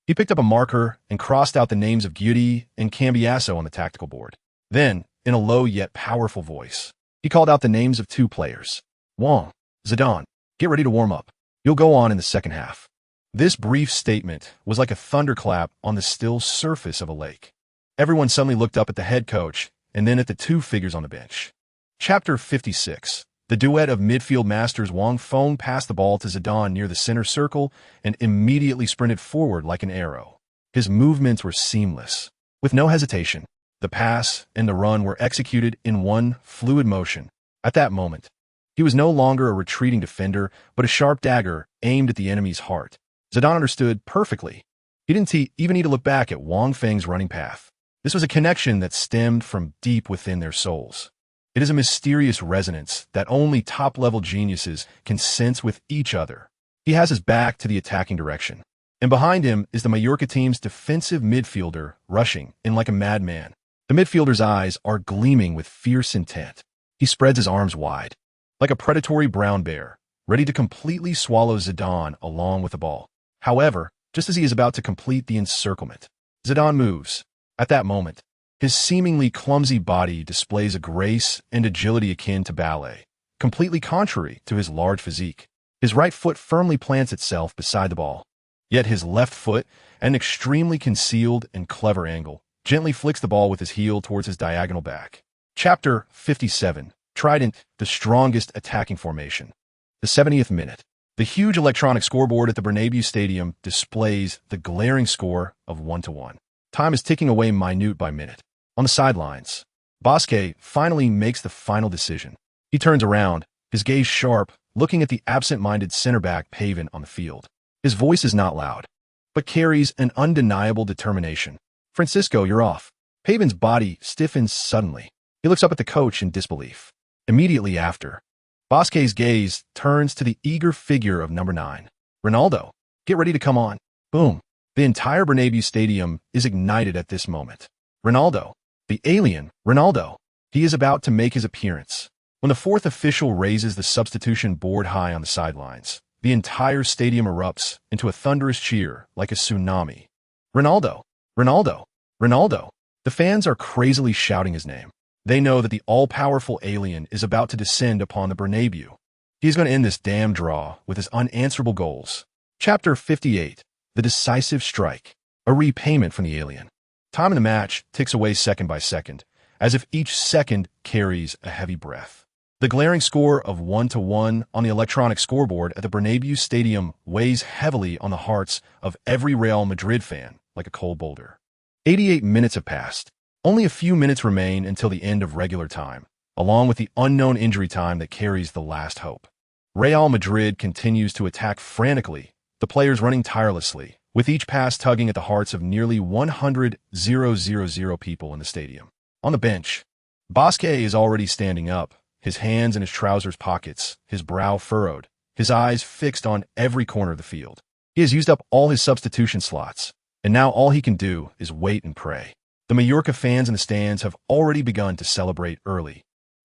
He picked up a marker and crossed out the names of Guidi and Cambiasso on the tactical board. Then, in a low yet powerful voice, he called out the names of 2 players. Wang, Zidane, get ready to warm up. You'll go on in the second half. This brief statement was like a thunderclap on the still surface of a lake. Everyone suddenly looked up at the head coach and then at the 2 figures on the bench. Chapter 56. The duet of midfield masters. Wang Feng passed the ball to Zidane near the center circle and immediately sprinted forward like an arrow. His movements were seamless. With no hesitation, the pass and the run were executed in one fluid motion. At that moment, he was no longer a retreating defender, but a sharp dagger aimed at the enemy's heart. Zidane understood perfectly. He didn't even need to look back at Wang Feng's running path. This was a connection that stemmed from deep within their souls. It is a mysterious resonance that only top-level geniuses can sense with each other. He has his back to the attacking direction, and behind him is the Mallorca team's defensive midfielder rushing in like a madman. The midfielder's eyes are gleaming with fierce intent. He spreads his arms wide, like a predatory brown bear, ready to completely swallow Zidane along with the ball. However, just as he is about to complete the encirclement, Zidane moves. At that moment, his seemingly clumsy body displays a grace and agility akin to ballet, completely contrary to his large physique. His right foot firmly plants itself beside the ball, yet his left foot, at an extremely concealed and clever angle, gently flicks the ball with his heel towards his diagonal back. Chapter 57. Trident, the strongest attacking formation. The 70th minute. The huge electronic scoreboard at the Bernabeu Stadium displays the glaring score of 1-1. Time is ticking away minute by minute. On the sidelines, Bosquet finally makes the final decision. He turns around, his gaze sharp, looking at the absent-minded center-back Pavin on the field. His voice is not loud, but carries an undeniable determination. Francisco, you're off. Pavin's body stiffens suddenly. He looks up at the coach in disbelief. Immediately after, Bosquet's gaze turns to the eager figure of number 9. Ronaldo, get ready to come on. Boom. The entire Bernabeu Stadium is ignited at this moment. Ronaldo. The alien, Ronaldo. He is about to make his appearance. When the 4th official raises the substitution board high on the sidelines, the entire stadium erupts into a thunderous cheer like a tsunami. Ronaldo, Ronaldo, Ronaldo. The fans are crazily shouting his name. They know that the all-powerful alien is about to descend upon the Bernabeu. He's going to end this damn draw with his unanswerable goals. Chapter 58. The decisive strike. A repayment from the alien. Time in the match ticks away second by second, as if each second carries a heavy breath. The glaring score of 1-1 on the electronic scoreboard at the Bernabeu Stadium weighs heavily on the hearts of every Real Madrid fan like a cold boulder. 88 minutes have passed. Only a few minutes remain until the end of regular time, along with the unknown injury time that carries the last hope. Real Madrid continues to attack frantically, the players running tirelessly, with each pass tugging at the hearts of nearly 100,000 people in the stadium. On the bench, Bosquet is already standing up, his hands in his trousers pockets, his brow furrowed, his eyes fixed on every corner of the field. He has used up all his substitution slots, and now all he can do is wait and pray. The Mallorca fans in the stands have already begun to celebrate early,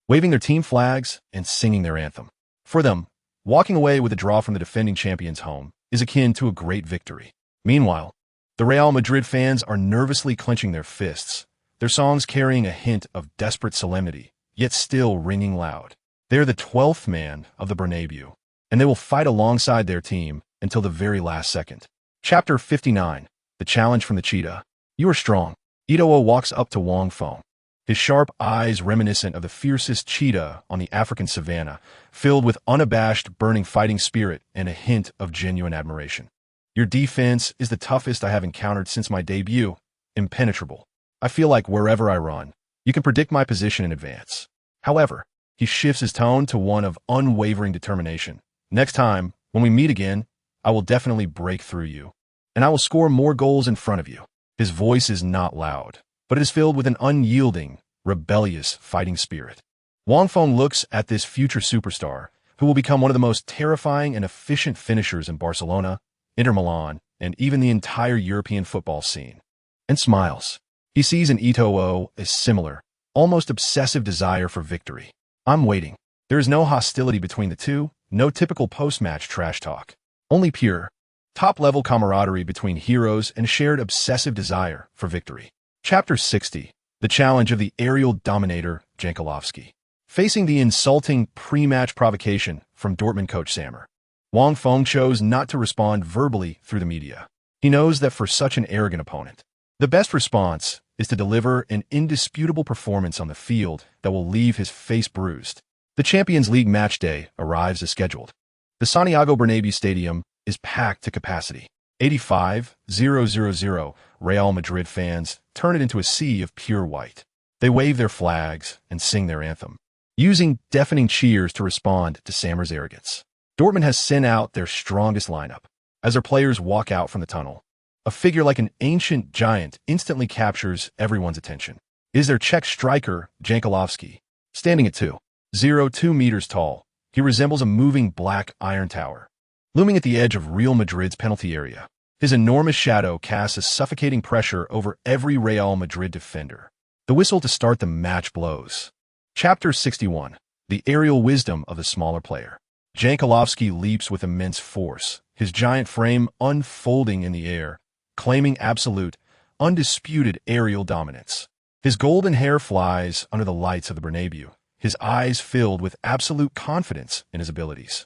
waving their team flags and singing their anthem. For them, walking away with a draw from the defending champions home is akin to a great victory. Meanwhile, the Real Madrid fans are nervously clenching their fists, their songs carrying a hint of desperate solemnity, yet still ringing loud. They are the 12th man of the Bernabeu, and they will fight alongside their team until the very last second. Chapter 59. The challenge from the cheetah. You are strong. Itowo walks up to Wang Feng, his sharp eyes reminiscent of the fiercest cheetah on the African savanna, filled with unabashed, burning fighting spirit and a hint of genuine admiration. Your defense is the toughest I have encountered since my debut. Impenetrable. I feel like wherever I run, you can predict my position in advance. However, he shifts his tone to one of unwavering determination. Next time, when we meet again, I will definitely break through you, and I will score more goals in front of you. His voice is not loud, but it is filled with an unyielding, rebellious fighting spirit. Wang Feng looks at this future superstar, who will become one of the most terrifying and efficient finishers in Barcelona, Inter Milan, and even the entire European football scene, and smiles. He sees in Itowo a similar, almost obsessive desire for victory. I'm waiting. There is no hostility between the two, no typical post-match trash talk. Only pure, top-level camaraderie between heroes and shared obsessive desire for victory. Chapter 60. The challenge of the aerial dominator, Jankulovski. Facing the insulting pre-match provocation from Dortmund coach Sammer, Wang Feng chose not to respond verbally through the media. He knows that for such an arrogant opponent, the best response is to deliver an indisputable performance on the field that will leave his face bruised. The Champions League match day arrives as scheduled. The Santiago Bernabéu Stadium is packed to capacity. 85,000 Real Madrid fans turn it into a sea of pure white. They wave their flags and sing their anthem, using deafening cheers to respond to Sammer's arrogance. Dortmund has sent out their strongest lineup. As their players walk out from the tunnel, a figure like an ancient giant instantly captures everyone's attention. It is their Czech striker, Jankulovski. Standing at 2.02 meters tall, he resembles a moving black iron tower, looming at the edge of Real Madrid's penalty area. His enormous shadow casts a suffocating pressure over every Real Madrid defender. The whistle to start the match blows. Chapter 61. The aerial wisdom of the smaller player. Jankulovski leaps with immense force, his giant frame unfolding in the air, claiming absolute, undisputed aerial dominance. His golden hair flies under the lights of the Bernabéu, his eyes filled with absolute confidence in his abilities.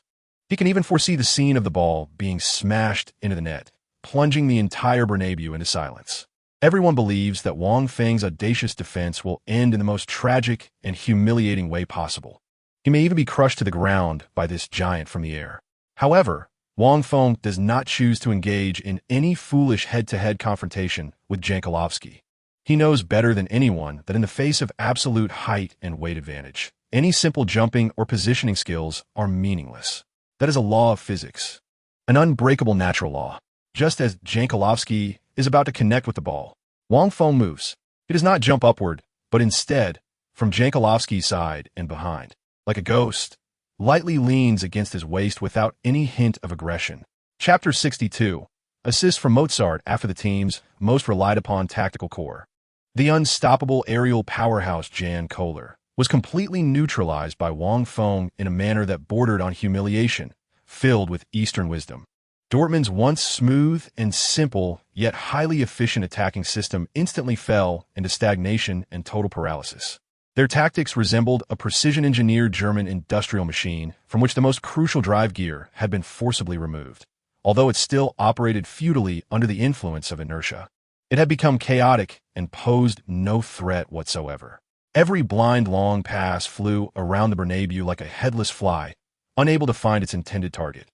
He can even foresee the scene of the ball being smashed into the net, plunging the entire Bernabéu into silence. Everyone believes that Wang Feng's audacious defense will end in the most tragic and humiliating way possible. He may even be crushed to the ground by this giant from the air. However, Wang Feng does not choose to engage in any foolish head-to-head confrontation with Jankulovski. He knows better than anyone that in the face of absolute height and weight advantage, any simple jumping or positioning skills are meaningless. That is a law of physics, an unbreakable natural law. Just as Jankulovski is about to connect with the ball, Wang Feng moves. He does not jump upward, but instead, from Jankulovski's side and behind, like a ghost, lightly leans against his waist without any hint of aggression. Chapter 62. Assist from Mozart after the team's most relied upon tactical core. The unstoppable aerial powerhouse Jan Koller was completely neutralized by Wang Feng in a manner that bordered on humiliation, filled with Eastern wisdom. Dortmund's once smooth and simple, yet highly efficient attacking system instantly fell into stagnation and total paralysis. Their tactics resembled a precision-engineered German industrial machine from which the most crucial drive gear had been forcibly removed, although it still operated futilely under the influence of inertia. It had become chaotic and posed no threat whatsoever. Every blind long pass flew around the Bernabéu like a headless fly, unable to find its intended target,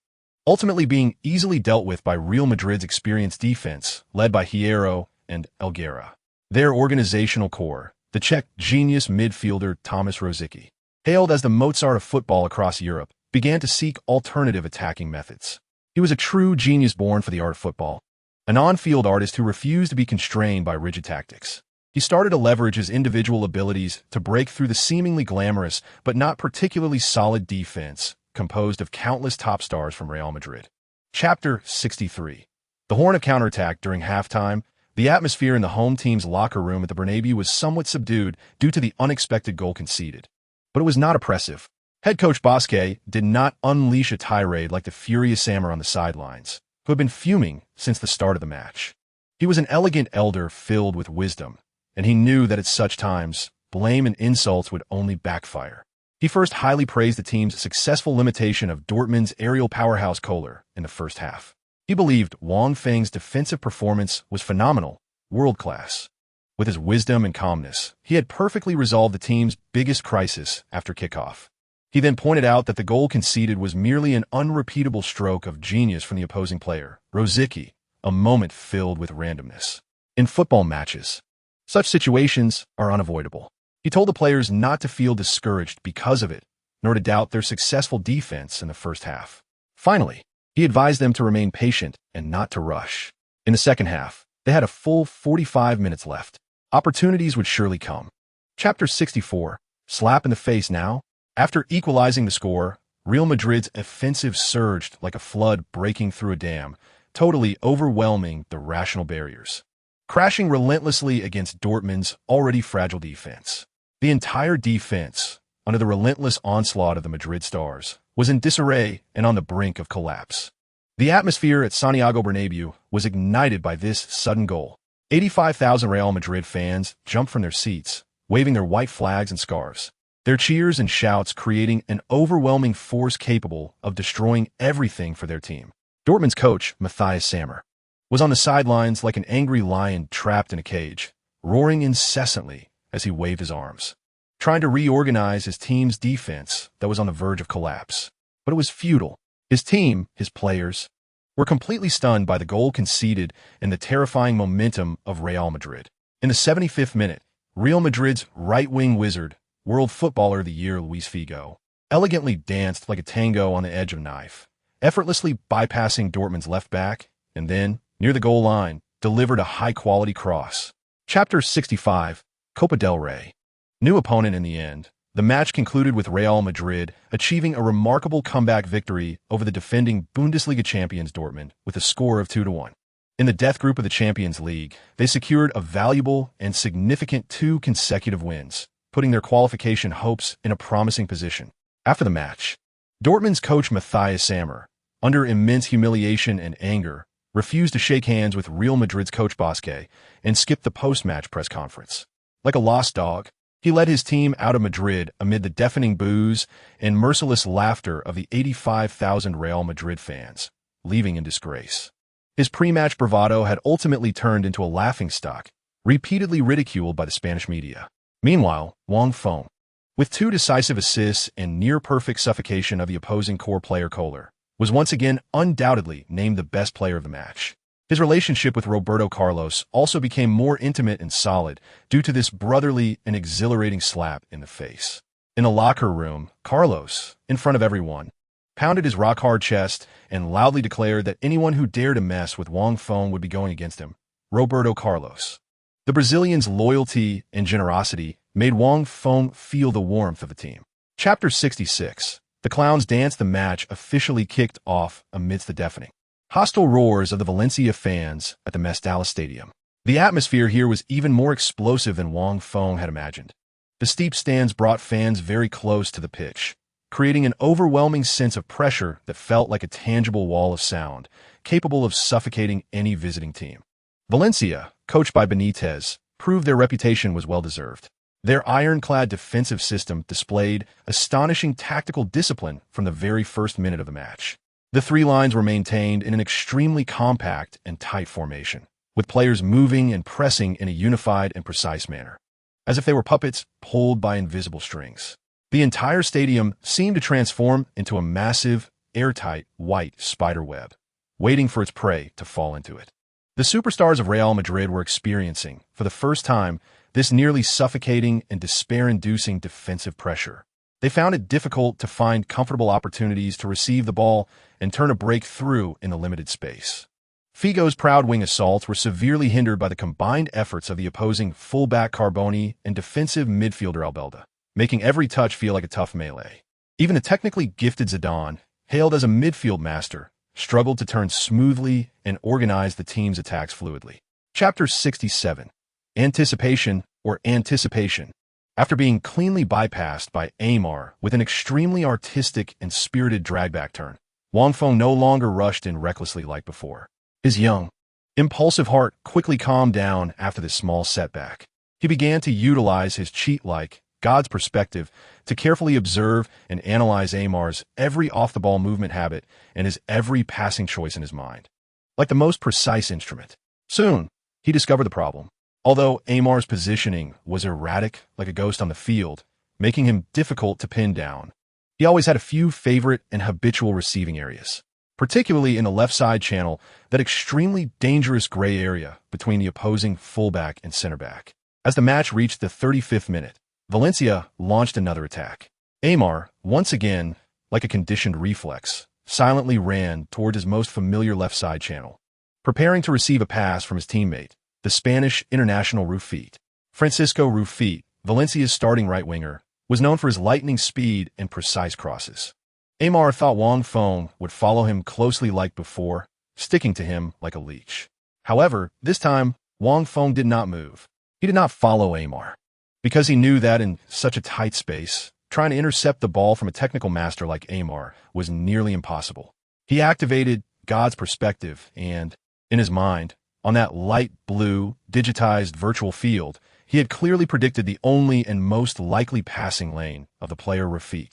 ultimately being easily dealt with by Real Madrid's experienced defense, led by Hierro and Elguera. Their organizational core, the Czech genius midfielder Tomáš Rosický, hailed as the Mozart of football across Europe, began to seek alternative attacking methods. He was a true genius born for the art of football, an on-field artist who refused to be constrained by rigid tactics. He started to leverage his individual abilities to break through the seemingly glamorous but not particularly solid defense composed of countless top stars from Real Madrid. Chapter 63. The horn of counterattack during halftime. The atmosphere in the home team's locker room at the Bernabéu was somewhat subdued due to the unexpected goal conceded. But it was not oppressive. Head coach Bosque did not unleash a tirade like the furious Sammer on the sidelines, who had been fuming since the start of the match. He was an elegant elder filled with wisdom, and he knew that at such times, blame and insults would only backfire. He first highly praised the team's successful limitation of Dortmund's aerial powerhouse Koller in the first half. He believed Wang Feng's defensive performance was phenomenal, world-class. With his wisdom and calmness, he had perfectly resolved the team's biggest crisis after kickoff. He then pointed out that the goal conceded was merely an unrepeatable stroke of genius from the opposing player, Rosicky, a moment filled with randomness. In football matches, such situations are unavoidable. He told the players not to feel discouraged because of it, nor to doubt their successful defense in the first half. Finally, he advised them to remain patient and not to rush. In the second half, they had a full 45 minutes left. Opportunities would surely come. Chapter 64, Slap in the Face Now. After equalizing the score, Real Madrid's offensive surged like a flood breaking through a dam, totally overwhelming the rational barriers, crashing relentlessly against Dortmund's already fragile defense. The entire defense, under the relentless onslaught of the Madrid stars, was in disarray and on the brink of collapse. The atmosphere at Santiago Bernabeu was ignited by this sudden goal. 85,000 Real Madrid fans jumped from their seats, waving their white flags and scarves, their cheers and shouts creating an overwhelming force capable of destroying everything for their team. Dortmund's coach, Matthias Sammer, was on the sidelines like an angry lion trapped in a cage, roaring incessantly as he waved his arms, trying to reorganize his team's defense that was on the verge of collapse. But it was futile. His team, his players, were completely stunned by the goal conceded and the terrifying momentum of Real Madrid. In the 75th minute, Real Madrid's right-wing wizard, World Footballer of the Year Luis Figo, elegantly danced like a tango on the edge of a knife, effortlessly bypassing Dortmund's left back, and then, near the goal line, delivered a high-quality cross. Chapter 65, Copa del Rey. New opponent in the end. The match concluded with Real Madrid achieving a remarkable comeback victory over the defending Bundesliga champions Dortmund with a score of 2-1. In the death group of the Champions League, they secured a valuable and significant 2 consecutive wins, putting their qualification hopes in a promising position. After the match, Dortmund's coach Matthias Sammer, under immense humiliation and anger, refused to shake hands with Real Madrid's coach Bosque and skipped the post-match press conference. Like a lost dog, he led his team out of Madrid amid the deafening boos and merciless laughter of the 85,000 Real Madrid fans, leaving in disgrace. His pre-match bravado had ultimately turned into a laughingstock, repeatedly ridiculed by the Spanish media. Meanwhile, Wang Feng, with 2 decisive assists and near-perfect suffocation of the opposing core player Kohler, was once again undoubtedly named the best player of the match. His relationship with Roberto Carlos also became more intimate and solid due to this brotherly and exhilarating slap in the face. In the locker room, Carlos, in front of everyone, pounded his rock-hard chest and loudly declared that anyone who dared to mess with Wang Feng would be going against him, Roberto Carlos. The Brazilian's loyalty and generosity made Wang Feng feel the warmth of the team. Chapter 66. The Clowns' Dance. The match officially kicked off amidst the deafening, hostile roars of the Valencia fans at the Mestalla Stadium. The atmosphere here was even more explosive than Wang Feng had imagined. The steep stands brought fans very close to the pitch, creating an overwhelming sense of pressure that felt like a tangible wall of sound, capable of suffocating any visiting team. Valencia, coached by Benitez, proved their reputation was well-deserved. Their ironclad defensive system displayed astonishing tactical discipline from the very first minute of the match. The 3 lines were maintained in an extremely compact and tight formation, with players moving and pressing in a unified and precise manner, as if they were puppets pulled by invisible strings. The entire stadium seemed to transform into a massive, airtight, white spider web, waiting for its prey to fall into it. The superstars of Real Madrid were experiencing, for the first time, this nearly suffocating and despair-inducing defensive pressure. They found it difficult to find comfortable opportunities to receive the ball and turn a break through in the limited space. Figo's proud wing assaults were severely hindered by the combined efforts of the opposing fullback Carboni and defensive midfielder Albelda, making every touch feel like a tough melee. Even the technically gifted Zidane, hailed as a midfield master, struggled to turn smoothly and organize the team's attacks fluidly. Chapter 67. Anticipation or Anticipation. After being cleanly bypassed by Aymar with an extremely artistic and spirited drag-back turn, Wang Feng no longer rushed in recklessly like before. His young, impulsive heart quickly calmed down after this small setback. He began to utilize his cheat-like, God's perspective to carefully observe and analyze Aymar's every off-the-ball movement habit and his every passing choice in his mind. like the most precise instrument. Soon, he discovered the problem. Although Aymar's positioning was erratic like a ghost on the field, making him difficult to pin down, he always had a few favorite and habitual receiving areas, particularly in the left side channel, that extremely dangerous gray area between the opposing fullback and center back. As the match reached the 35th minute, Valencia launched another attack. Aymar, once again, like a conditioned reflex, silently ran toward his most familiar left side channel, preparing to receive a pass from his teammate, the Spanish international Rufit. Francisco Rufit, Valencia's starting right winger, was known for his lightning speed and precise crosses. Aymar thought Wang Feng would follow him closely like before, sticking to him like a leech. However, this time, Wang Feng did not move. He did not follow Aymar, because he knew that in such a tight space, trying to intercept the ball from a technical master like Aymar was nearly impossible. He activated God's perspective and, in his mind, on that light blue, digitized virtual field, he had clearly predicted the only and most likely passing lane of the player Rufit,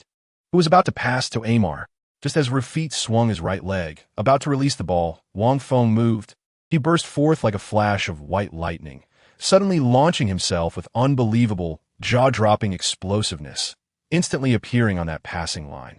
who was about to pass to Aymar. Just as Rufit swung his right leg, about to release the ball, Wang Feng moved. He burst forth like a flash of white lightning, suddenly launching himself with unbelievable, jaw-dropping explosiveness, instantly appearing on that passing line,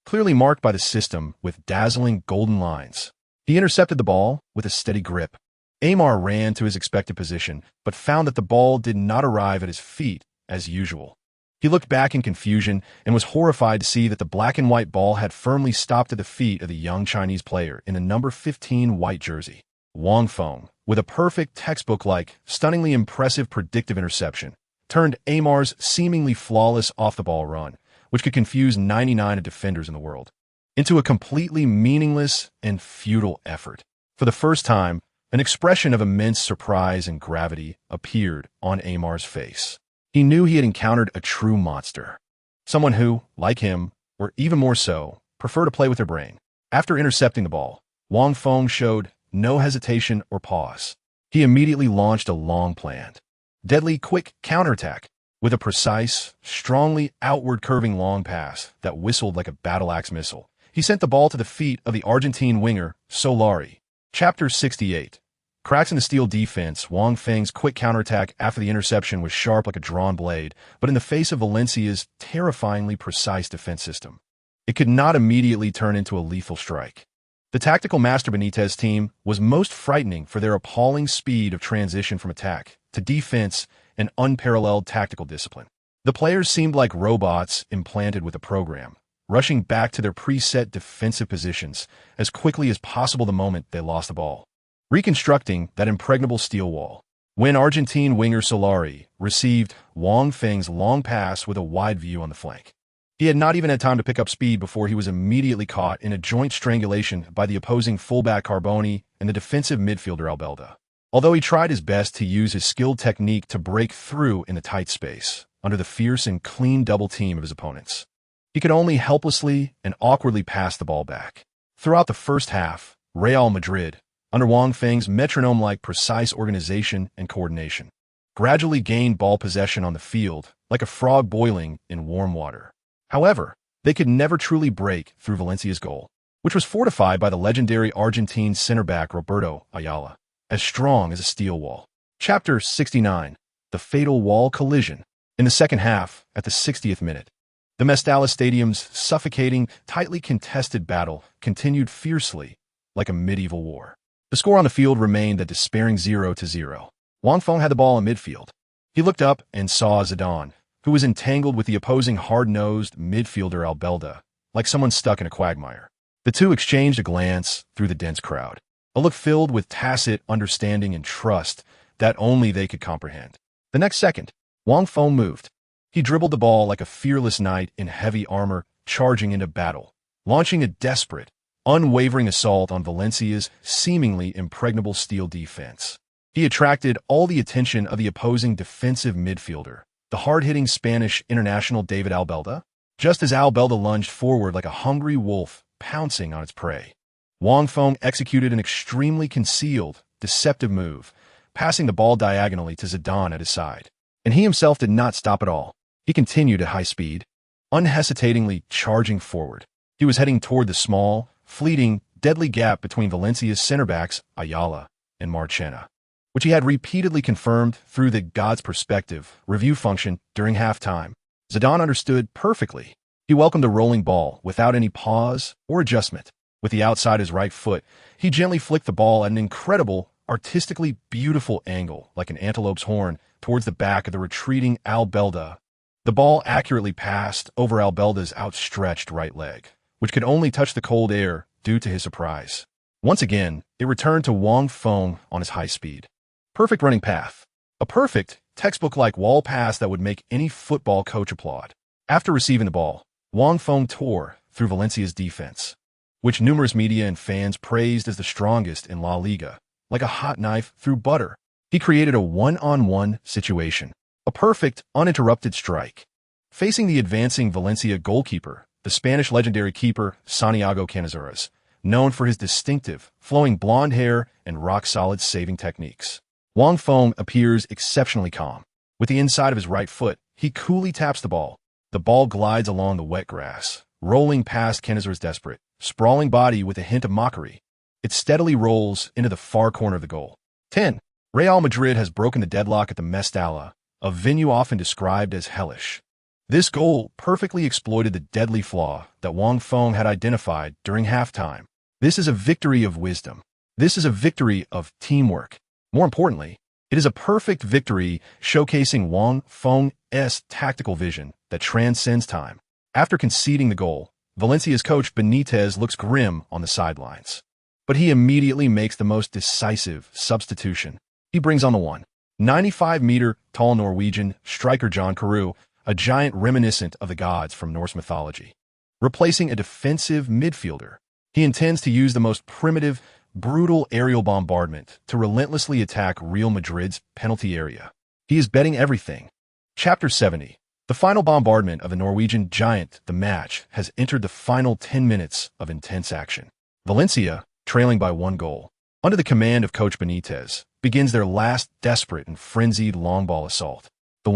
clearly marked by the system with dazzling golden lines. He intercepted the ball with a steady grip. Aymar ran to his expected position, but found that the ball did not arrive at his feet as usual. He looked back in confusion and was horrified to see that the black and white ball had firmly stopped at the feet of the young Chinese player in the number 15 white jersey. Wang Feng, with a perfect textbook-like, stunningly impressive predictive interception, turned Aymar's seemingly flawless off-the-ball run, which could confuse 99 of defenders in the world, into a completely meaningless and futile effort. For the first time, an expression of immense surprise and gravity appeared on Aymar's face. He knew he had encountered a true monster, someone who, like him, or even more so, preferred to play with their brain. After intercepting the ball, Wang Feng showed no hesitation or pause. He immediately launched a long-planned, deadly quick counterattack with a precise, strongly outward-curving long pass that whistled like a battle-axe missile. He sent the ball to the feet of the Argentine winger, Solari. Chapter 68. Cracks in the steel defense. Wang Feng's quick counterattack after the interception was sharp like a drawn blade, but in the face of Valencia's terrifyingly precise defense system, it could not immediately turn into a lethal strike. The tactical master Benitez team was most frightening for their appalling speed of transition from attack to defense and unparalleled tactical discipline. The players seemed like robots implanted with a program, rushing back to their preset defensive positions as quickly as possible the moment they lost the ball, reconstructing that impregnable steel wall. When Argentine winger Solari received Wang Feng's long pass with a wide view on the flank, he had not even had time to pick up speed before he was immediately caught in a joint strangulation by the opposing fullback Carboni and the defensive midfielder Albelda. Although he tried his best to use his skilled technique to break through in the tight space, under the fierce and clean double team of his opponents, he could only helplessly and awkwardly pass the ball back. Throughout the first half, Real Madrid, under Wang Feng's metronome-like precise organization and coordination, gradually gained ball possession on the field like a frog boiling in warm water. However, they could never truly break through Valencia's goal, which was fortified by the legendary Argentine center-back Roberto Ayala, as strong as a steel wall. Chapter 69. The Fatal Wall Collision. In the second half, at the 60th minute, the Mestalla Stadium's suffocating, tightly contested battle continued fiercely, like a medieval war. The score on the field remained a despairing 0-0. Wang Feng had the ball in midfield. He looked up and saw Zidane, who was entangled with the opposing hard-nosed midfielder Albelda, like someone stuck in a quagmire. The two exchanged a glance through the dense crowd, a look filled with tacit understanding and trust that only they could comprehend. The next second, Wang Feng moved. He dribbled the ball like a fearless knight in heavy armor charging into battle, launching a desperate, unwavering assault on Valencia's seemingly impregnable steel defense. He attracted all the attention of the opposing defensive midfielder, the hard-hitting Spanish international David Albelda, just as Albelda lunged forward like a hungry wolf pouncing on its prey. Wang Feng executed an extremely concealed, deceptive move, passing the ball diagonally to Zidane at his side. And he himself did not stop at all. He continued at high speed, unhesitatingly charging forward. He was heading toward the small, fleeting, deadly gap between Valencia's center-backs Ayala and Marchena, which he had repeatedly confirmed through the God's perspective review function during halftime. Zidane understood perfectly. He welcomed the rolling ball without any pause or adjustment. With the outside his right foot, he gently flicked the ball at an incredible, artistically beautiful angle, like an antelope's horn, towards the back of the retreating Albelda. The ball accurately passed over Albelda's outstretched right leg, which could only touch the cold air due to his surprise. Once again, it returned to Wang Feng on his high speed. Perfect running path. A perfect, textbook-like wall pass that would make any football coach applaud. After receiving the ball, Wang Feng tore through Valencia's defense, which numerous media and fans praised as the strongest in La Liga, like a hot knife through butter. He created a one-on-one situation, a perfect, uninterrupted strike. Facing the advancing Valencia goalkeeper, the Spanish legendary keeper Santiago Canizares, known for his distinctive, flowing blonde hair and rock-solid saving techniques. Wang Feng appears exceptionally calm. With the inside of his right foot, he coolly taps the ball. The ball glides along the wet grass, rolling past Canizares' desperate, sprawling body with a hint of mockery. It steadily rolls into the far corner of the goal. 10. Real Madrid has broken the deadlock at the Mestalla, a venue often described as hellish. This goal perfectly exploited the deadly flaw that Wang Feng had identified during halftime. This is a victory of wisdom. This is a victory of teamwork. More importantly, it is a perfect victory showcasing Wang Feng's tactical vision that transcends time. After conceding the goal, Valencia's coach Benitez looks grim on the sidelines. But he immediately makes the most decisive substitution. He brings on the 195-meter tall Norwegian striker John Carew, a giant reminiscent of the gods from Norse mythology. Replacing a defensive midfielder, he intends to use the most primitive, brutal aerial bombardment to relentlessly attack Real Madrid's penalty area. He is betting everything. Chapter 70. The final bombardment of the Norwegian giant, the match, has entered the final 10 minutes of intense action. Valencia, trailing by 1 goal, under the command of Coach Benitez, begins their last desperate and frenzied long ball assault. The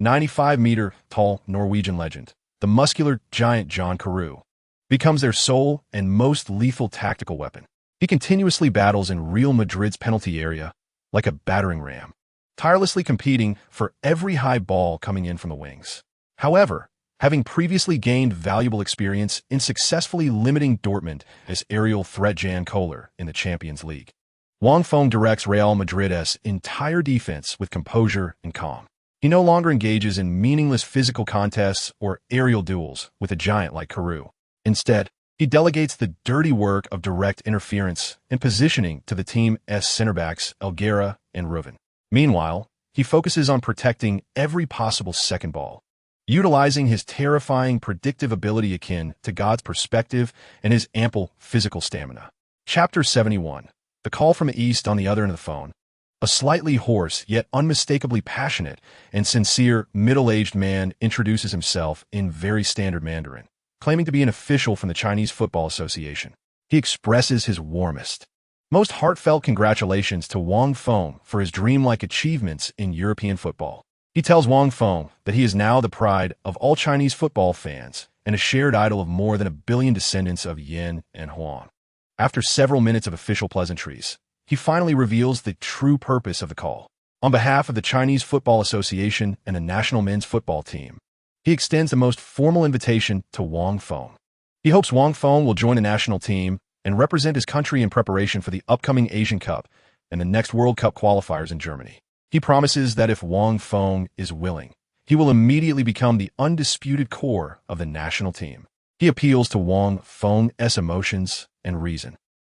195-meter tall Norwegian legend, the muscular giant John Carew, becomes their sole and most lethal tactical weapon. He continuously battles in Real Madrid's penalty area like a battering ram, tirelessly competing for every high ball coming in from the wings. However, having previously gained valuable experience in successfully limiting Dortmund as aerial threat Jan Koller in the Champions League, Wang Feng directs Real Madrid's entire defense with composure and calm. He no longer engages in meaningless physical contests or aerial duels with a giant like Carew. Instead, he delegates the dirty work of direct interference and positioning to the team's center-backs Elguera and Ruven. Meanwhile, he focuses on protecting every possible second ball, utilizing his terrifying predictive ability akin to God's perspective and his ample physical stamina. Chapter 71. The call from the east on the other end of the phone. A slightly hoarse, yet unmistakably passionate and sincere middle-aged man introduces himself in very standard Mandarin, claiming to be an official from the Chinese Football Association. He expresses his warmest, most heartfelt congratulations to Wang Feng for his dreamlike achievements in European football. He tells Wang Feng that he is now the pride of all Chinese football fans and a shared idol of more than 1 billion descendants of Yin and Huang. After several minutes of official pleasantries, he finally reveals the true purpose of the call. On behalf of the Chinese Football Association and the national men's football team, he extends the most formal invitation to Wang Feng. He hopes Wang Feng will join the national team and represent his country in preparation for the upcoming Asian Cup and the next World Cup qualifiers in Germany. He promises that if Wang Feng is willing, he will immediately become the undisputed core of the national team. He appeals to Wang Feng's emotions and reason,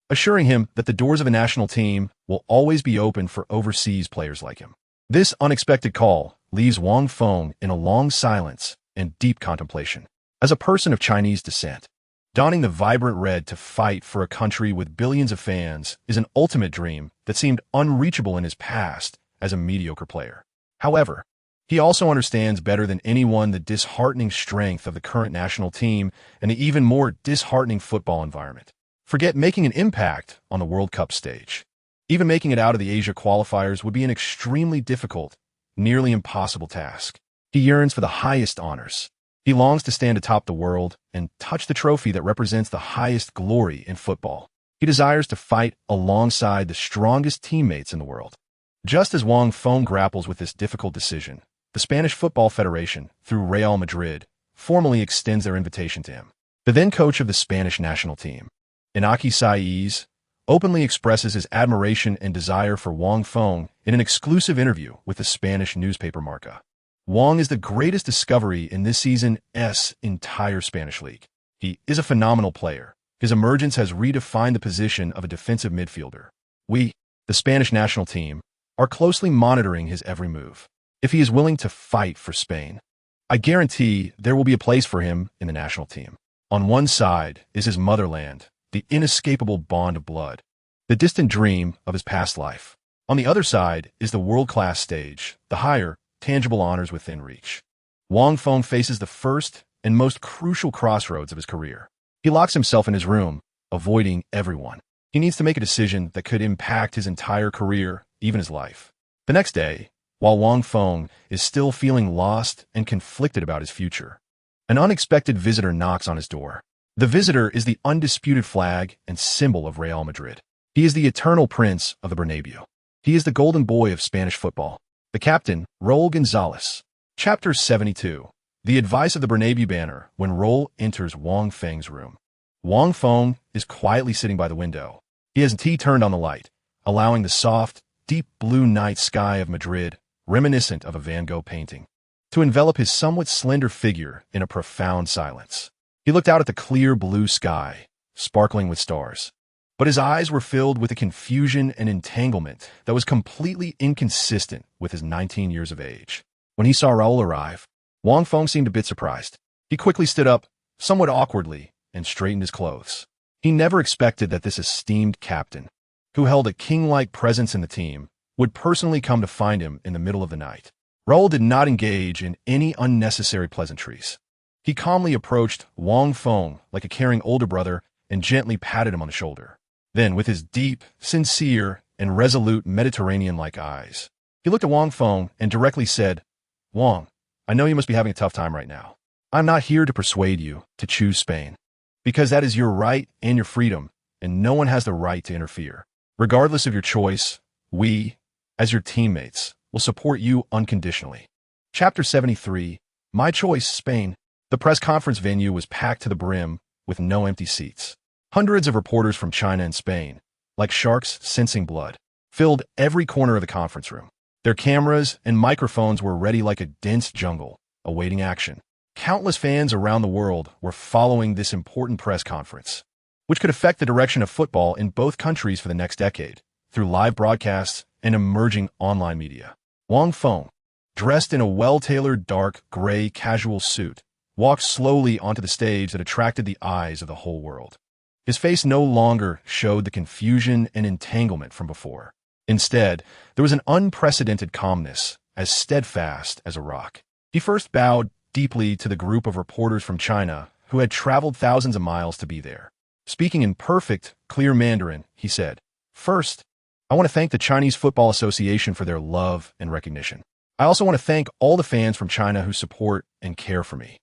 assuring him that the doors of a national team will always be open for overseas players like him. This unexpected call leaves Wang Feng in a long silence and deep contemplation. As a person of Chinese descent, donning the vibrant red to fight for a country with billions of fans is an ultimate dream that seemed unreachable in his past as a mediocre player. However, he also understands better than anyone the disheartening strength of the current national team and the even more disheartening football environment. Forget making an impact on the World Cup stage. Even making it out of the Asia qualifiers would be an extremely difficult, nearly impossible task. He yearns for the highest honors. He longs to stand atop the world and touch the trophy that represents the highest glory in football. He desires to fight alongside the strongest teammates in the world. Just as Wang Feng grapples with this difficult decision, the Spanish Football Federation, through Real Madrid, formally extends their invitation to him. The then coach of the Spanish national team, Inaki Saiz, openly expresses his admiration and desire for Wang Feng in an exclusive interview with the Spanish newspaper Marca. Wang is the greatest discovery in this season's entire Spanish league. He is a phenomenal player. His emergence has redefined the position of a defensive midfielder. We, the Spanish national team, are closely monitoring his every move. If he is willing to fight for Spain, I guarantee there will be a place for him in the national team. On one side is his motherland, the inescapable bond of blood, the distant dream of his past life. On the other side is the world-class stage, the higher, tangible honors within reach. Wang Feng faces the first and most crucial crossroads of his career. He locks himself in his room, avoiding everyone. He needs to make a decision that could impact his entire career, even his life. The next day, while Wang Feng is still feeling lost and conflicted about his future, an unexpected visitor knocks on his door. The visitor is the undisputed flag and symbol of Real Madrid. He is the eternal prince of the Bernabeu. He is the golden boy of Spanish football, the captain, Raul Gonzalez. Chapter 72. The advice of the Bernabeu banner when Raul enters Wang Feng's room. Wang Feng is quietly sitting by the window. He has turned on the light, allowing the soft, deep blue night sky of Madrid, reminiscent of a Van Gogh painting, to envelop his somewhat slender figure in a profound silence. He looked out at the clear blue sky, sparkling with stars, but his eyes were filled with a confusion and entanglement that was completely inconsistent with his 19 years of age. When he saw Raul arrive, Wang Feng seemed a bit surprised. He quickly stood up, somewhat awkwardly, and straightened his clothes. He never expected that this esteemed captain, who held a king-like presence in the team, would personally come to find him in the middle of the night. Raul did not engage in any unnecessary pleasantries. He calmly approached Wang Feng like a caring older brother and gently patted him on the shoulder. Then, with his deep, sincere, and resolute Mediterranean-like eyes, he looked at Wang Feng and directly said, "Wang, I know you must be having a tough time right now. I'm not here to persuade you to choose Spain, because that is your right and your freedom, and no one has the right to interfere. Regardless of your choice, we, as your teammates, will support you unconditionally." Chapter 73. My choice, Spain. The press conference venue was packed to the brim with no empty seats. Hundreds of reporters from China and Spain, like sharks sensing blood, filled every corner of the conference room. Their cameras and microphones were ready like a dense jungle, awaiting action. Countless fans around the world were following this important press conference, which could affect the direction of football in both countries for the next decade, through live broadcasts and emerging online media. Wang Feng, dressed in a well-tailored dark gray casual suit, walked slowly onto the stage that attracted the eyes of the whole world. His face no longer showed the confusion and entanglement from before. Instead, there was an unprecedented calmness, as steadfast as a rock. He first bowed deeply to the group of reporters from China who had traveled thousands of miles to be there. Speaking in perfect, clear Mandarin, he said, "First, I want to thank the Chinese Football Association for their love and recognition. I also want to thank all the fans from China who support and care for me,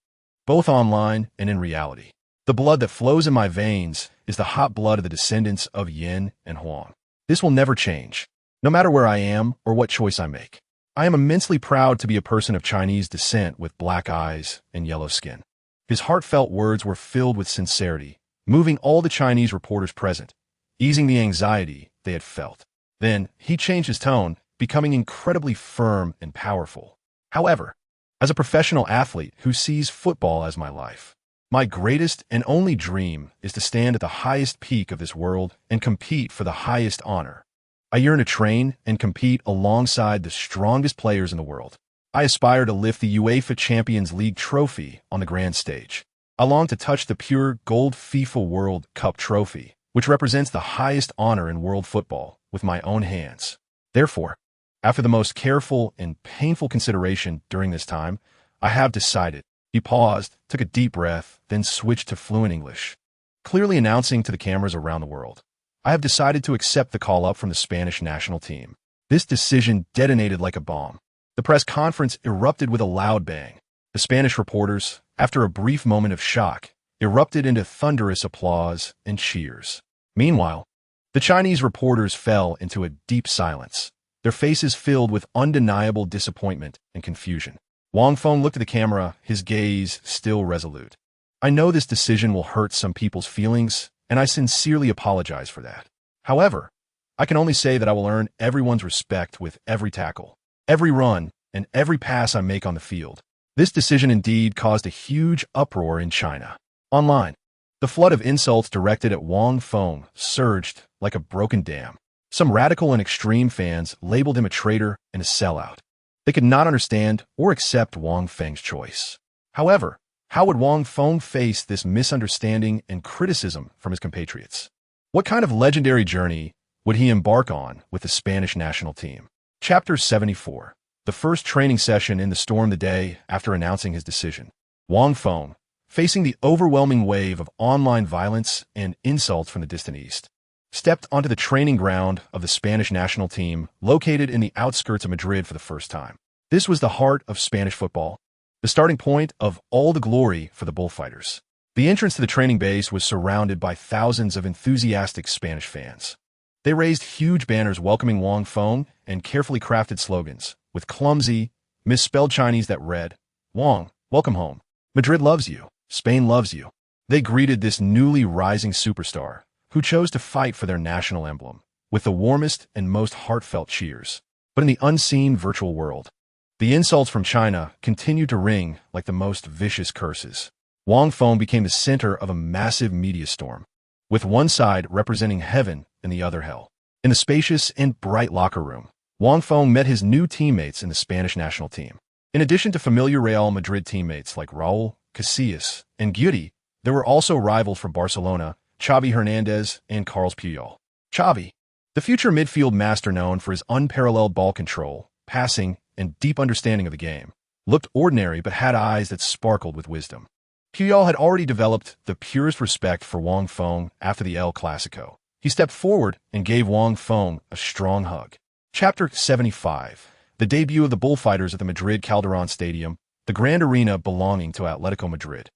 both online and in reality. The blood that flows in my veins is the hot blood of the descendants of Yin and Huang. This will never change, no matter where I am or what choice I make. I am immensely proud to be a person of Chinese descent with black eyes and yellow skin." His heartfelt words were filled with sincerity, moving all the Chinese reporters present, easing the anxiety they had felt. Then, he changed his tone, becoming incredibly firm and powerful. "However, as a professional athlete who sees football as my life, my greatest and only dream is to stand at the highest peak of this world and compete for the highest honor. I yearn to train and compete alongside the strongest players in the world. I aspire to lift the UEFA Champions League trophy on the grand stage. I long to touch the pure gold FIFA World Cup trophy, which represents the highest honor in world football, with my own hands. Therefore, after the most careful and painful consideration during this time, I have decided." He paused, took a deep breath, then switched to fluent English, clearly announcing to the cameras around the world, "I have decided to accept the call-up from the Spanish national team." This decision detonated like a bomb. The press conference erupted with a loud bang. The Spanish reporters, after a brief moment of shock, erupted into thunderous applause and cheers. Meanwhile, the Chinese reporters fell into a deep silence, their faces filled with undeniable disappointment and confusion. Wang Feng looked at the camera, his gaze still resolute. I know this decision will hurt some people's feelings, and I sincerely apologize for that. However, I can only say that I will earn everyone's respect with every tackle, every run, and every pass I make on the field. This decision indeed caused a huge uproar in China. Online, the flood of insults directed at Wang Feng surged like a broken dam. Some radical and extreme fans labeled him a traitor and a sellout. They could not understand or accept Wang Feng's choice. However, how would Wang Feng face this misunderstanding and criticism from his compatriots? What kind of legendary journey would he embark on with the Spanish national team? Chapter 74. The first training session in the storm the day after announcing his decision. Wang Feng, facing the overwhelming wave of online violence and insults from the distant east, stepped onto the training ground of the Spanish national team located in the outskirts of Madrid for the first time. This was the heart of Spanish football, the starting point of all the glory for the bullfighters. The entrance to the training base was surrounded by thousands of enthusiastic Spanish fans. They raised huge banners welcoming Wang Feng and carefully crafted slogans with clumsy, misspelled Chinese that read, "Wang, welcome home. Madrid loves you. Spain loves you." They greeted this newly rising superstar, who chose to fight for their national emblem, with the warmest and most heartfelt cheers. But in the unseen virtual world, the insults from China continued to ring like the most vicious curses. Wang Feng became the center of a massive media storm, with one side representing heaven and the other hell. In the spacious and bright locker room, Wang Feng met his new teammates in the Spanish national team. In addition to familiar Real Madrid teammates like Raúl, Casillas, and Guti, there were also rivals from Barcelona, Xavi Hernandez, and Carles Puyol. Xavi, the future midfield master known for his unparalleled ball control, passing, and deep understanding of the game, looked ordinary but had eyes that sparkled with wisdom. Puyol had already developed the purest respect for Wang Feng after the El Clásico. He stepped forward and gave Wang Feng a strong hug. Chapter 75. The debut of the Bullfighters at the Madrid Calderón Stadium, the grand arena belonging to Atletico Madrid.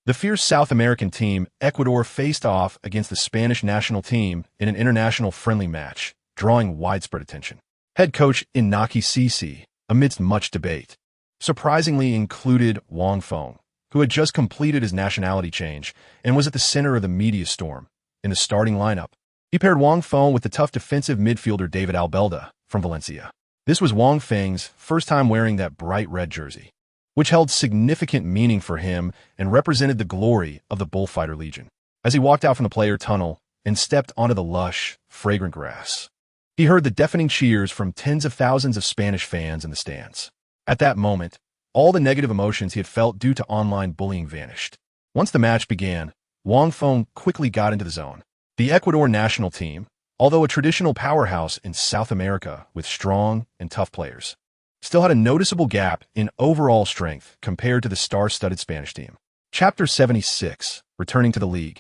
The fierce South American team, Ecuador, faced off against the Spanish national team in an international friendly match, drawing widespread attention. Head coach Inaki Sisi, amidst much debate, surprisingly included Wang Feng, who had just completed his nationality change and was at the center of the media storm. In the starting lineup, he paired Wang Feng with the tough defensive midfielder David Albelda from Valencia. This was Wang Feng's first time wearing that bright red jersey, which held significant meaning for him and represented the glory of the Bullfighter Legion. As he walked out from the player tunnel and stepped onto the lush, fragrant grass, he heard the deafening cheers from tens of thousands of Spanish fans in the stands. At that moment, all the negative emotions he had felt due to online bullying vanished. Once the match began, Wang Feng quickly got into the zone. The Ecuador national team, although a traditional powerhouse in South America with strong and tough players, still had a noticeable gap in overall strength compared to the star-studded Spanish team. Chapter 76. Returning to the league.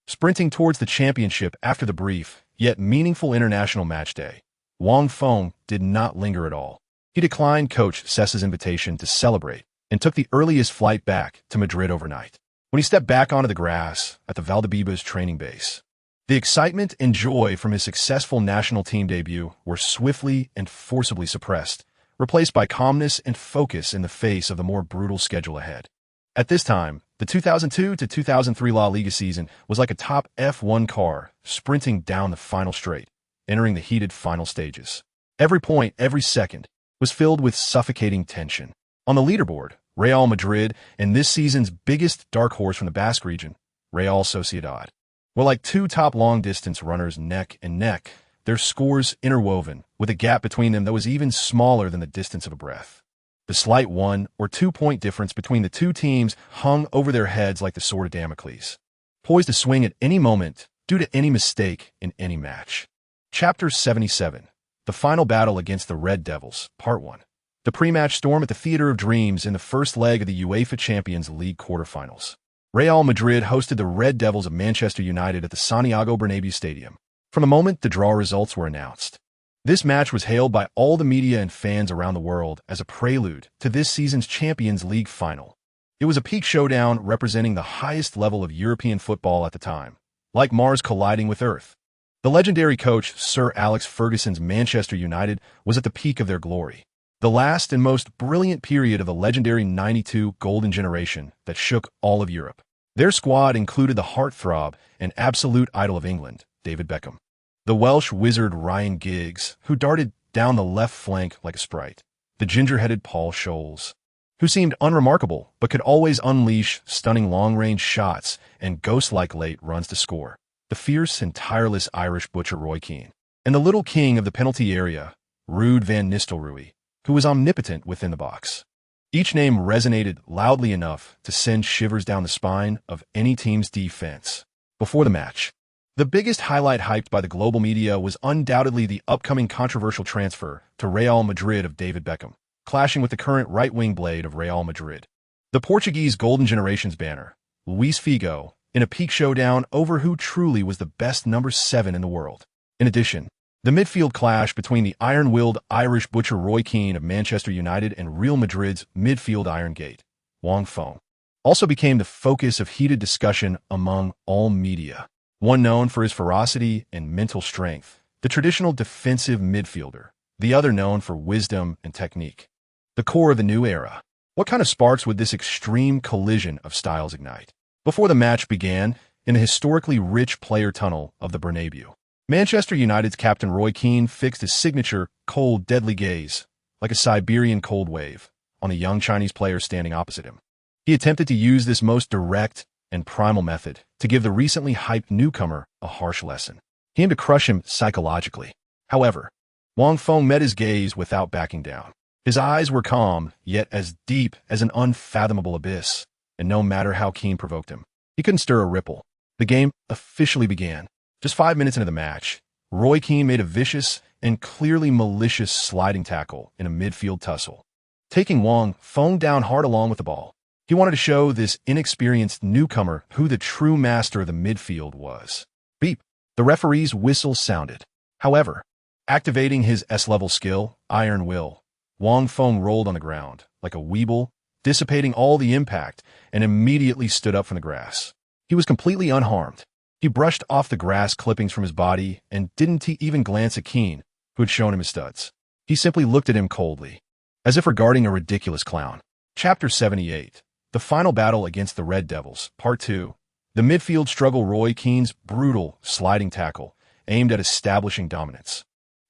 Sprinting towards the championship after the brief, yet meaningful international match day, Wang Feng did not linger at all. He declined Coach Cessa's invitation to celebrate and took the earliest flight back to Madrid overnight. When he stepped back onto the grass at the Valdebebas training base, the excitement and joy from his successful national team debut were swiftly and forcibly suppressed, replaced by calmness and focus in the face of the more brutal schedule ahead. At this time, the 2002 to 2003 La Liga season was like a top F1 car sprinting down the final straight, entering the heated final stages. Every point, every second, was filled with suffocating tension. On the leaderboard, Real Madrid and this season's biggest dark horse from the Basque region, Real Sociedad, were like two top long-distance runners neck and neck, their scores interwoven, with a gap between them that was even smaller than the distance of a breath. The slight 1 or 2 point difference between the two teams hung over their heads like the sword of Damocles, poised to swing at any moment due to any mistake in any match. Chapter 77. The final battle against the Red Devils, Part 1. The pre-match storm at the Theater of Dreams in the first leg of the UEFA Champions League quarterfinals. Real Madrid hosted the Red Devils of Manchester United at the Santiago Bernabéu Stadium. From the moment the draw results were announced, this match was hailed by all the media and fans around the world as a prelude to this season's Champions League final. It was a peak showdown representing the highest level of European football at the time, like Mars colliding with Earth. The legendary coach Sir Alex Ferguson's Manchester United was at the peak of their glory. The last and most brilliant period of the legendary '92 golden generation that shook all of Europe. Their squad included the heartthrob and absolute idol of England, David Beckham. The Welsh wizard Ryan Giggs, who darted down the left flank like a sprite. The ginger-headed Paul Scholes, who seemed unremarkable but could always unleash stunning long-range shots and ghost-like late runs to score. The fierce and tireless Irish butcher Roy Keane, and the little king of the penalty area, Ruud van Nistelrooy, who was omnipotent within the box. Each name resonated loudly enough to send shivers down the spine of any team's defense. Before the match, the biggest highlight hyped by the global media was undoubtedly the upcoming controversial transfer to Real Madrid of David Beckham, clashing with the current right-wing blade of Real Madrid. The Portuguese Golden Generations banner, Luís Figo, in a peak showdown over who truly was the best number 7 in the world. In addition, the midfield clash between the iron-willed Irish butcher Roy Keane of Manchester United and Real Madrid's midfield Iron Gate, Wang Feng, also became the focus of heated discussion among all media. One known for his ferocity and mental strength, the traditional defensive midfielder, the other known for wisdom and technique. The core of the new era. What kind of sparks would this extreme collision of styles ignite? Before the match began, in the historically rich player tunnel of the Bernabeu, Manchester United's captain Roy Keane fixed his signature cold, deadly gaze, like a Siberian cold wave, on the young Chinese player standing opposite him. He attempted to use this most direct and primal method to give the recently hyped newcomer a harsh lesson. He aimed to crush him psychologically. However, Wang Feng met his gaze without backing down. His eyes were calm, yet as deep as an unfathomable abyss, and no matter how Keane provoked him, he couldn't stir a ripple. The game officially began. Just 5 minutes into the match, Roy Keane made a vicious and clearly malicious sliding tackle in a midfield tussle, taking Wang Feng down hard along with the ball. He wanted to show this inexperienced newcomer who the true master of the midfield was. Beep. The referee's whistle sounded. However, activating his S-level skill, Iron Will, Wang Feng rolled on the ground like a weeble, dissipating all the impact, and immediately stood up from the grass. He was completely unharmed. He brushed off the grass clippings from his body and didn't even glance at Keane, who had shown him his studs. He simply looked at him coldly, as if regarding a ridiculous clown. Chapter 78. The Final Battle Against the Red Devils, Part 2. The midfield struggle. Roy Keane's brutal sliding tackle, aimed at establishing dominance,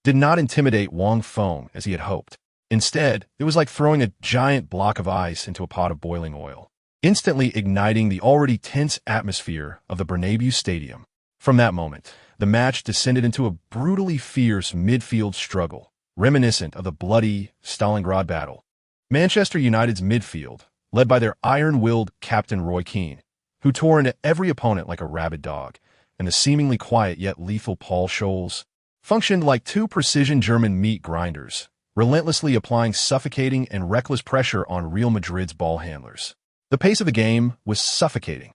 did not intimidate Wang Feng as he had hoped. Instead, it was like throwing a giant block of ice into a pot of boiling oil, instantly igniting the already tense atmosphere of the Bernabeu Stadium. From that moment, the match descended into a brutally fierce midfield struggle, reminiscent of the bloody Stalingrad battle. Manchester United's midfield, led by their iron-willed captain Roy Keane, who tore into every opponent like a rabid dog, and the seemingly quiet yet lethal Paul Scholes, functioned like two precision German meat grinders, relentlessly applying suffocating and reckless pressure on Real Madrid's ball handlers. The pace of the game was suffocating.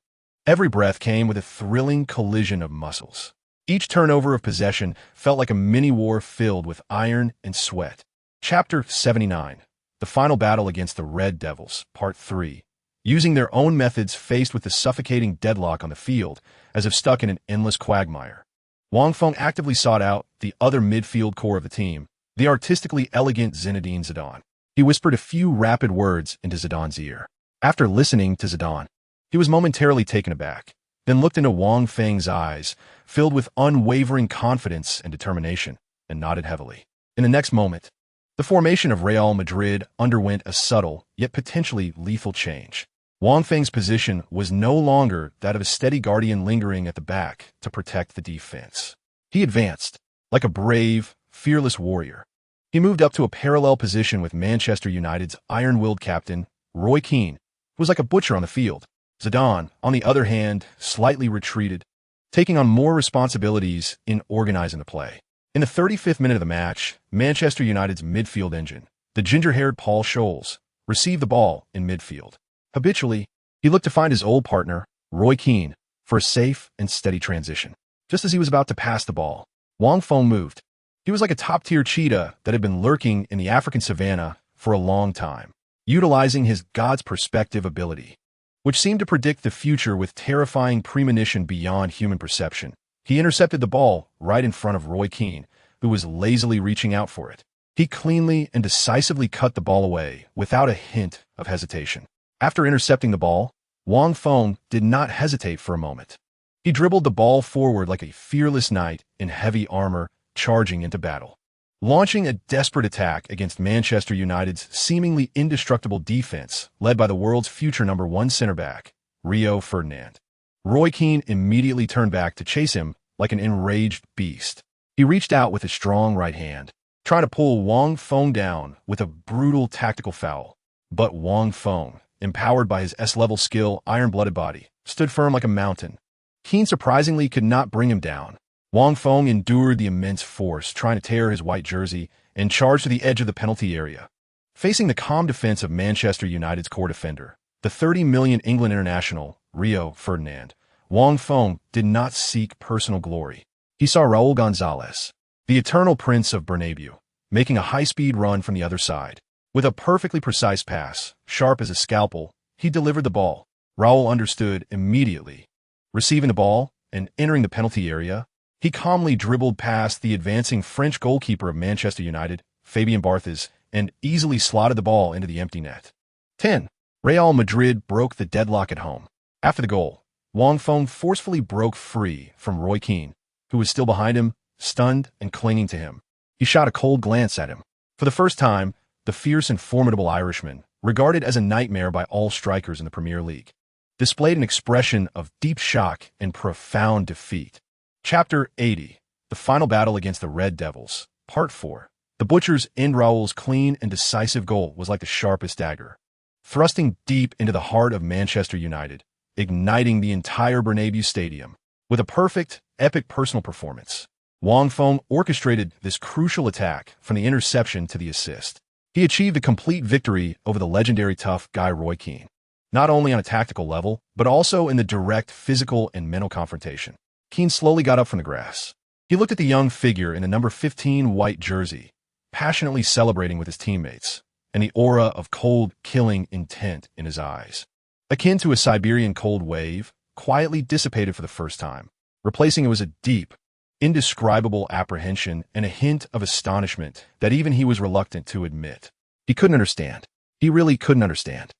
Every breath came with a thrilling collision of muscles. Each turnover of possession felt like a mini-war filled with iron and sweat. Chapter 79. The Final Battle Against the Red Devils, Part 3. Using their own methods faced with the suffocating deadlock on the field, as if stuck in an endless quagmire, Wang Feng actively sought out the other midfield core of the team, the artistically elegant Zinedine Zidane. He whispered a few rapid words into Zidane's ear. After listening to Zidane, he was momentarily taken aback, then looked into Wang Feng's eyes, filled with unwavering confidence and determination, and nodded heavily. In the next moment, the formation of Real Madrid underwent a subtle, yet potentially lethal change. Wang Feng's position was no longer that of a steady guardian lingering at the back to protect the defense. He advanced, like a brave, fearless warrior. He moved up to a parallel position with Manchester United's iron-willed captain, Roy Keane, who was like a butcher on the field. Zidane, on the other hand, slightly retreated, taking on more responsibilities in organizing the play. In the 35th minute of the match, Manchester United's midfield engine, the ginger-haired Paul Scholes, received the ball in midfield. Habitually, he looked to find his old partner, Roy Keane, for a safe and steady transition. Just as he was about to pass the ball, Wang Feng moved. He was like a top-tier cheetah that had been lurking in the African savanna for a long time, utilizing his God's perspective ability, which seemed to predict the future with terrifying premonition beyond human perception. He intercepted the ball right in front of Roy Keane, who was lazily reaching out for it. He cleanly and decisively cut the ball away without a hint of hesitation. After intercepting the ball, Wang Feng did not hesitate for a moment. He dribbled the ball forward like a fearless knight in heavy armor charging into battle. Launching a desperate attack against Manchester United's seemingly indestructible defense led by the world's future #1 center-back, Rio Ferdinand. Roy Keane immediately turned back to chase him like an enraged beast. He reached out with his strong right hand, trying to pull Wang Feng down with a brutal tactical foul. But Wang Feng, empowered by his S-level skill, iron-blooded body, stood firm like a mountain. Keane surprisingly could not bring him down. Wang Feng endured the immense force, trying to tear his white jersey, and charged to the edge of the penalty area. Facing the calm defense of Manchester United's core defender, the 30 million England international, Rio Ferdinand, Wang Feng did not seek personal glory. He saw Raul Gonzalez, the eternal prince of Bernabeu, making a high-speed run from the other side. With a perfectly precise pass, sharp as a scalpel, he delivered the ball. Raul understood immediately. Receiving the ball and entering the penalty area, he calmly dribbled past the advancing French goalkeeper of Manchester United, Fabien Barthez, and easily slotted the ball into the empty net. 10. Real Madrid broke the deadlock at home. After the goal, Wang Feng forcefully broke free from Roy Keane, who was still behind him, stunned and clinging to him. He shot a cold glance at him. For the first time, the fierce and formidable Irishman, regarded as a nightmare by all strikers in the Premier League, displayed an expression of deep shock and profound defeat. Chapter 80. The Final Battle Against the Red Devils. Part 4. The Butchers end. Raul's clean and decisive goal was like the sharpest dagger, thrusting deep into the heart of Manchester United, igniting the entire Bernabeu Stadium. With a perfect, epic personal performance, Wang Feng orchestrated this crucial attack from the interception to the assist. He achieved a complete victory over the legendary tough guy Roy Keane, not only on a tactical level, but also in the direct physical and mental confrontation. Keane slowly got up from the grass. He looked at the young figure in the number 15 white jersey, passionately celebrating with his teammates, and the aura of cold, killing intent in his eyes, akin to a Siberian cold wave, quietly dissipated for the first time. Replacing it was a deep, indescribable apprehension and a hint of astonishment that even he was reluctant to admit. He couldn't understand. He really couldn't understand.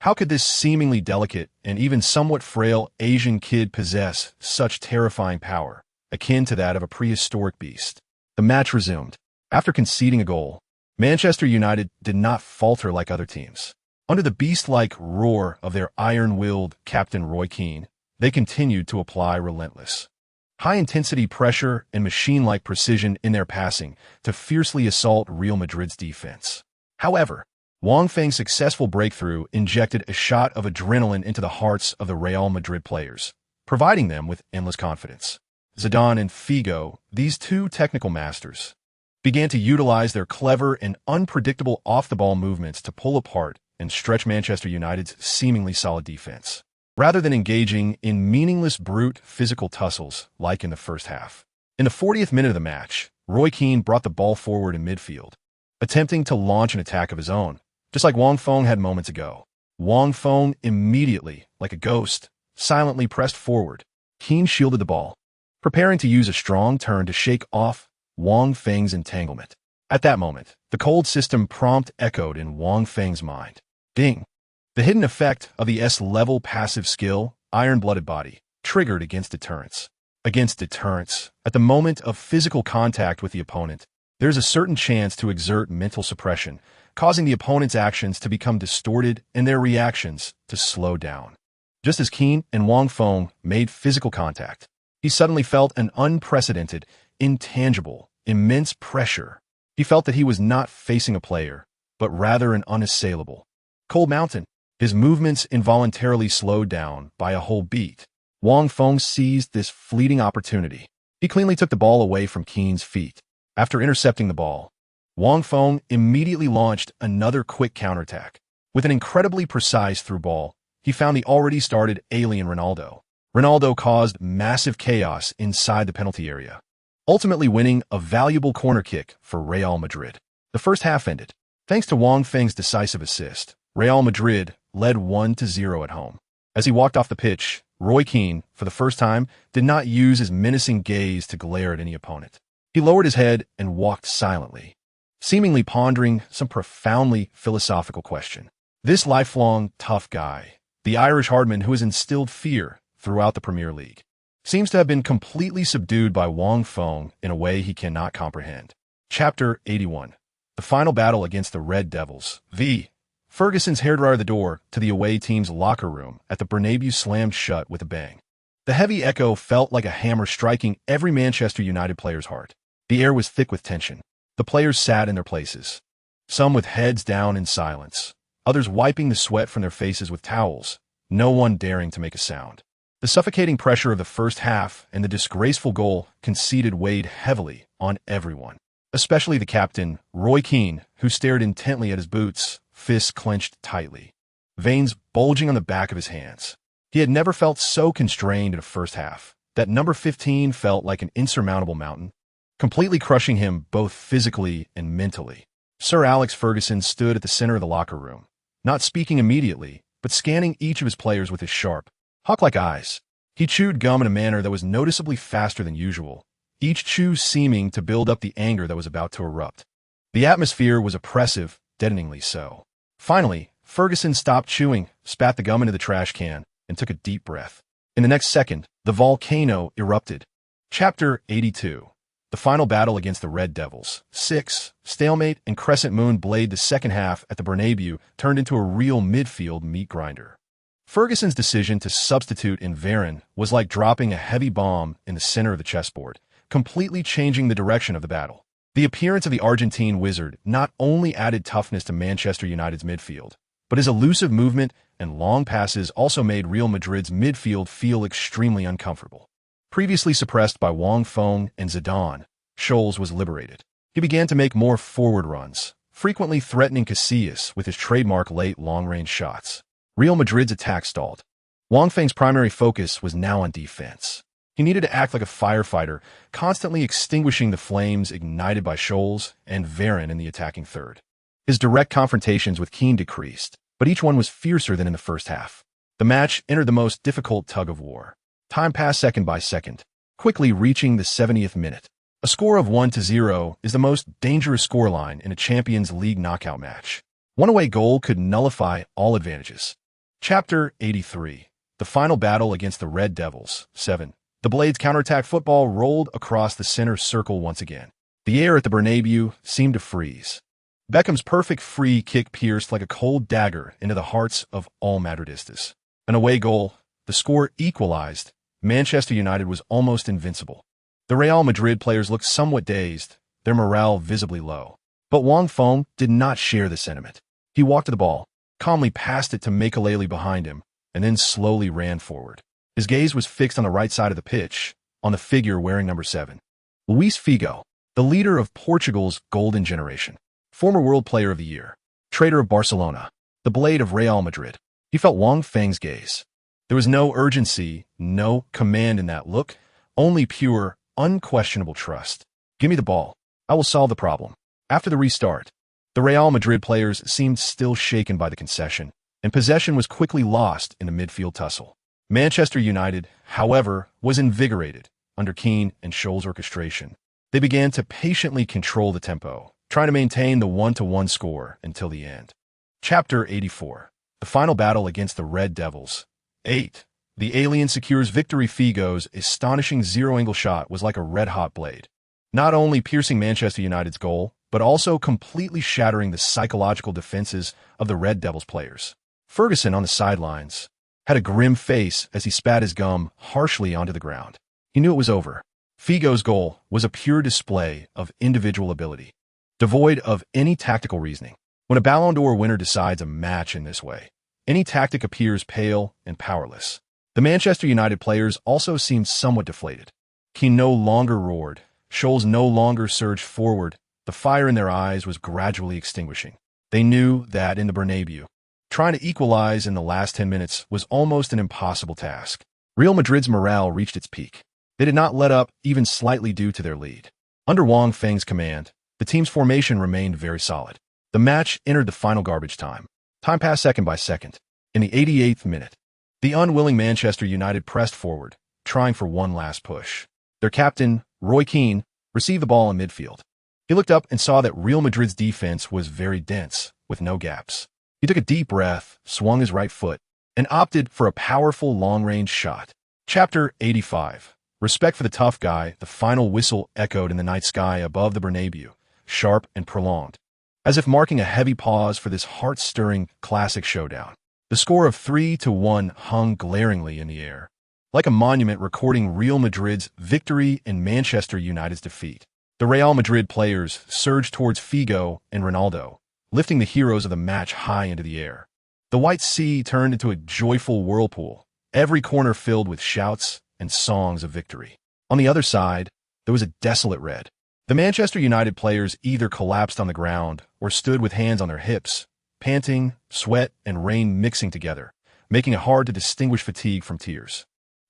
How could this seemingly delicate and even somewhat frail Asian kid possess such terrifying power, akin to that of a prehistoric beast? The match resumed. After conceding a goal, Manchester United did not falter like other teams. Under the beast-like roar of their iron-willed captain Roy Keane, they continued to apply relentless, high-intensity pressure and machine-like precision in their passing to fiercely assault Real Madrid's defense. However, Wang Feng's successful breakthrough injected a shot of adrenaline into the hearts of the Real Madrid players, providing them with endless confidence. Zidane and Figo, these two technical masters, began to utilize their clever and unpredictable off-the-ball movements to pull apart and stretch Manchester United's seemingly solid defense, rather than engaging in meaningless brute physical tussles like in the first half. In the 40th minute of the match, Roy Keane brought the ball forward in midfield, attempting to launch an attack of his own, just like Wang Feng had moments ago. Wang Feng immediately, like a ghost, silently pressed forward. Keane shielded the ball, preparing to use a strong turn to shake off Wang Feng's entanglement. At that moment, the cold system prompt echoed in Wang Feng's mind. Ding! The hidden effect of the S-level passive skill, iron-blooded body, triggered against deterrence. Against deterrence, at the moment of physical contact with the opponent, there's a certain chance to exert mental suppression, causing the opponent's actions to become distorted and their reactions to slow down. Just as Keane and Wang Feng made physical contact, he suddenly felt an unprecedented, intangible, immense pressure. He felt that he was not facing a player, but rather an unassailable cold mountain. His movements involuntarily slowed down by a whole beat. Wang Feng seized this fleeting opportunity. He cleanly took the ball away from Keane's feet. After intercepting the ball, Wang Feng immediately launched another quick counterattack. With an incredibly precise through ball, he found the already started alien Ronaldo. Ronaldo caused massive chaos inside the penalty area, ultimately winning a valuable corner kick for Real Madrid. The first half ended. Thanks to Wang Feng's decisive assist, Real Madrid led 1-0 at home. As he walked off the pitch, Roy Keane, for the first time, did not use his menacing gaze to glare at any opponent. He lowered his head and walked silently, seemingly pondering some profoundly philosophical question. This lifelong, tough guy, the Irish hardman who has instilled fear throughout the Premier League, seems to have been completely subdued by Wang Feng in a way he cannot comprehend. Chapter 81. The final battle against the Red Devils. Ferguson's hairdryer the door to the away team's locker room at the Bernabeu slammed shut with a bang. The heavy echo felt like a hammer striking every Manchester United player's heart. The air was thick with tension. The players sat in their places, some with heads down in silence, others wiping the sweat from their faces with towels, no one daring to make a sound. The suffocating pressure of the first half and the disgraceful goal conceded weighed heavily on everyone, especially the captain, Roy Keane, who stared intently at his boots, fists clenched tightly, veins bulging on the back of his hands. He had never felt so constrained in a first half. That number 15 felt like an insurmountable mountain, completely crushing him both physically and mentally. Sir Alex Ferguson stood at the center of the locker room, not speaking immediately, but scanning each of his players with his sharp, hawk-like eyes. He chewed gum in a manner that was noticeably faster than usual, each chew seeming to build up the anger that was about to erupt. The atmosphere was oppressive, deadeningly so. Finally, Ferguson stopped chewing, spat the gum into the trash can, and took a deep breath. In the next second, the volcano erupted. Chapter 82. The final battle against the Red Devils. Stalemate and Crescent Moon Blade. The second half at the Bernabeu turned into a real midfield meat grinder. Ferguson's decision to substitute in Varane was like dropping a heavy bomb in the center of the chessboard, completely changing the direction of the battle. The appearance of the Argentine wizard not only added toughness to Manchester United's midfield, but his elusive movement and long passes also made Real Madrid's midfield feel extremely uncomfortable. Previously suppressed by Wang Feng and Zidane, Scholes was liberated. He began to make more forward runs, frequently threatening Casillas with his trademark late long-range shots. Real Madrid's attack stalled. Wang Feng's primary focus was now on defense. He needed to act like a firefighter, constantly extinguishing the flames ignited by Scholes and Varane in the attacking third. His direct confrontations with Keane decreased, but each one was fiercer than in the first half. The match entered the most difficult tug-of-war. Time passed second by second, quickly reaching the 70th minute. A score of 1-0 is the most dangerous scoreline in a Champions League knockout match. One away goal could nullify all advantages. Chapter 83. The final battle against the Red Devils. The Blades' counterattack football rolled across the center circle once again. The air at the Bernabeu seemed to freeze. Beckham's perfect free kick pierced like a cold dagger into the hearts of all Madridistas. An away goal, the score equalized. Manchester United was almost invincible. The Real Madrid players looked somewhat dazed, their morale visibly low. But Wang Feng did not share the sentiment. He walked to the ball, calmly passed it to Makelele behind him, and then slowly ran forward. His gaze was fixed on the right side of the pitch, on the figure wearing number 7. Luis Figo, the leader of Portugal's golden generation, former World Player of the Year, traitor of Barcelona, the blade of Real Madrid. He felt Wang Feng's gaze. There was no urgency, no command in that look, only pure, unquestionable trust. Give me the ball. I will solve the problem. After the restart, the Real Madrid players seemed still shaken by the concession, and possession was quickly lost in the midfield tussle. Manchester United, however, was invigorated under Keane and Scholes' orchestration. They began to patiently control the tempo, trying to maintain the 1-1 score until the end. Chapter 84. The final battle against the Red Devils. The alien secures victory. Figo's astonishing zero-angle shot was like a red-hot blade, not only piercing Manchester United's goal, but also completely shattering the psychological defenses of the Red Devils players. Ferguson, on the sidelines, had a grim face as he spat his gum harshly onto the ground. He knew it was over. Figo's goal was a pure display of individual ability, devoid of any tactical reasoning. When a Ballon d'Or winner decides a match in this way, any tactic appears pale and powerless. The Manchester United players also seemed somewhat deflated. Keane no longer roared. Scholes no longer surged forward. The fire in their eyes was gradually extinguishing. They knew that in the Bernabeu, trying to equalize in the last 10 minutes was almost an impossible task. Real Madrid's morale reached its peak. They did not let up even slightly due to their lead. Under Wang Feng's command, the team's formation remained very solid. The match entered the final garbage time. Time passed second by second. In the 88th minute, The unwilling Manchester United pressed forward, trying for one last push. Their captain, Roy Keane, received the ball in midfield. He looked up and saw that Real Madrid's defense was very dense, with no gaps. He took a deep breath, swung his right foot, and opted for a powerful long-range shot. Chapter 85. Respect for the tough guy. The final whistle echoed in the night sky above the Bernabeu, sharp and prolonged, as if marking a heavy pause for this heart-stirring classic showdown. The score of 3-1 hung glaringly in the air, like a monument recording Real Madrid's victory and Manchester United's defeat. The Real Madrid players surged towards Figo and Ronaldo, lifting the heroes of the match high into the air. The white sea turned into a joyful whirlpool, every corner filled with shouts and songs of victory. On the other side, there was a desolate red. The Manchester United players either collapsed on the ground or stood with hands on their hips, panting, sweat and rain mixing together, making it hard to distinguish fatigue from tears.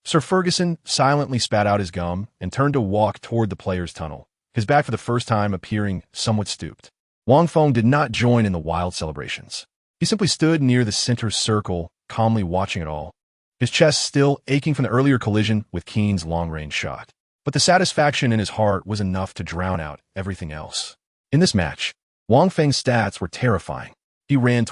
Sir Ferguson silently spat out his gum and turned to walk toward the players' tunnel, his back for the first time appearing somewhat stooped. Wang Feng did not join in the wild celebrations. He simply stood near the center circle, calmly watching it all, his chest still aching from the earlier collision with Keane's long-range shot. But the satisfaction in his heart was enough to drown out everything else. In this match, Wang Feng's stats were terrifying. He ran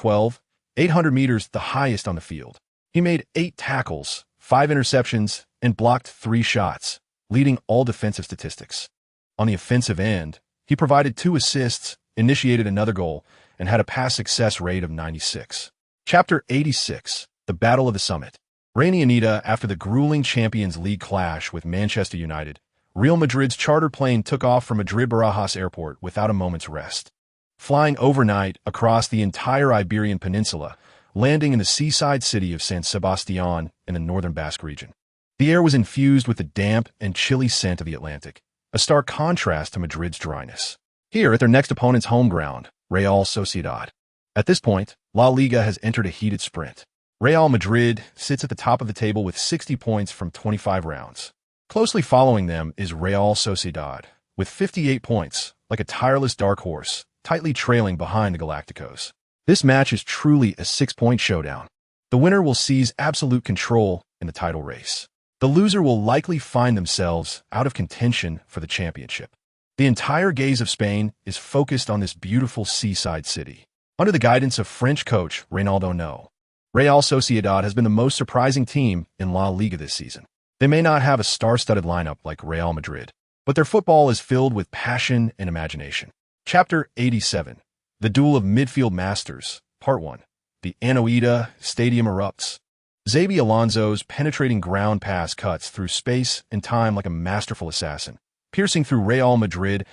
800 meters, the highest on the field. He made 8 tackles, 5 interceptions, and blocked 3 shots, leading all defensive statistics. On the offensive end, he provided 2 assists, initiated another goal, and had a pass success rate of 96. Chapter 86. The Battle of the Summit. Rainy Anita. After the grueling Champions League clash with Manchester United, Real Madrid's charter plane took off from Madrid-Barajas Airport without a moment's rest. Flying overnight across the entire Iberian Peninsula, landing in the seaside city of San Sebastián in the northern Basque region. The air was infused with the damp and chilly scent of the Atlantic, a stark contrast to Madrid's dryness. Here, at their next opponent's home ground, Real Sociedad. At this point, La Liga has entered a heated sprint. Real Madrid sits at the top of the table with 60 points from 25 rounds. Closely following them is Real Sociedad, with 58 points, like a tireless dark horse, tightly trailing behind the Galacticos. This match is truly a 6-point showdown. The winner will seize absolute control in the title race. The loser will likely find themselves out of contention for the championship. The entire gaze of Spain is focused on this beautiful seaside city. Under the guidance of French coach Ronaldo Beckham, Real Sociedad has been the most surprising team in La Liga this season. They may not have a star-studded lineup like Real Madrid, but their football is filled with passion and imagination. Chapter 87. The Duel of Midfield Masters, Part 1. The Anoeta Stadium erupts. Xabi Alonso's penetrating ground pass cuts through space and time like a masterful assassin, piercing through Real Madrid's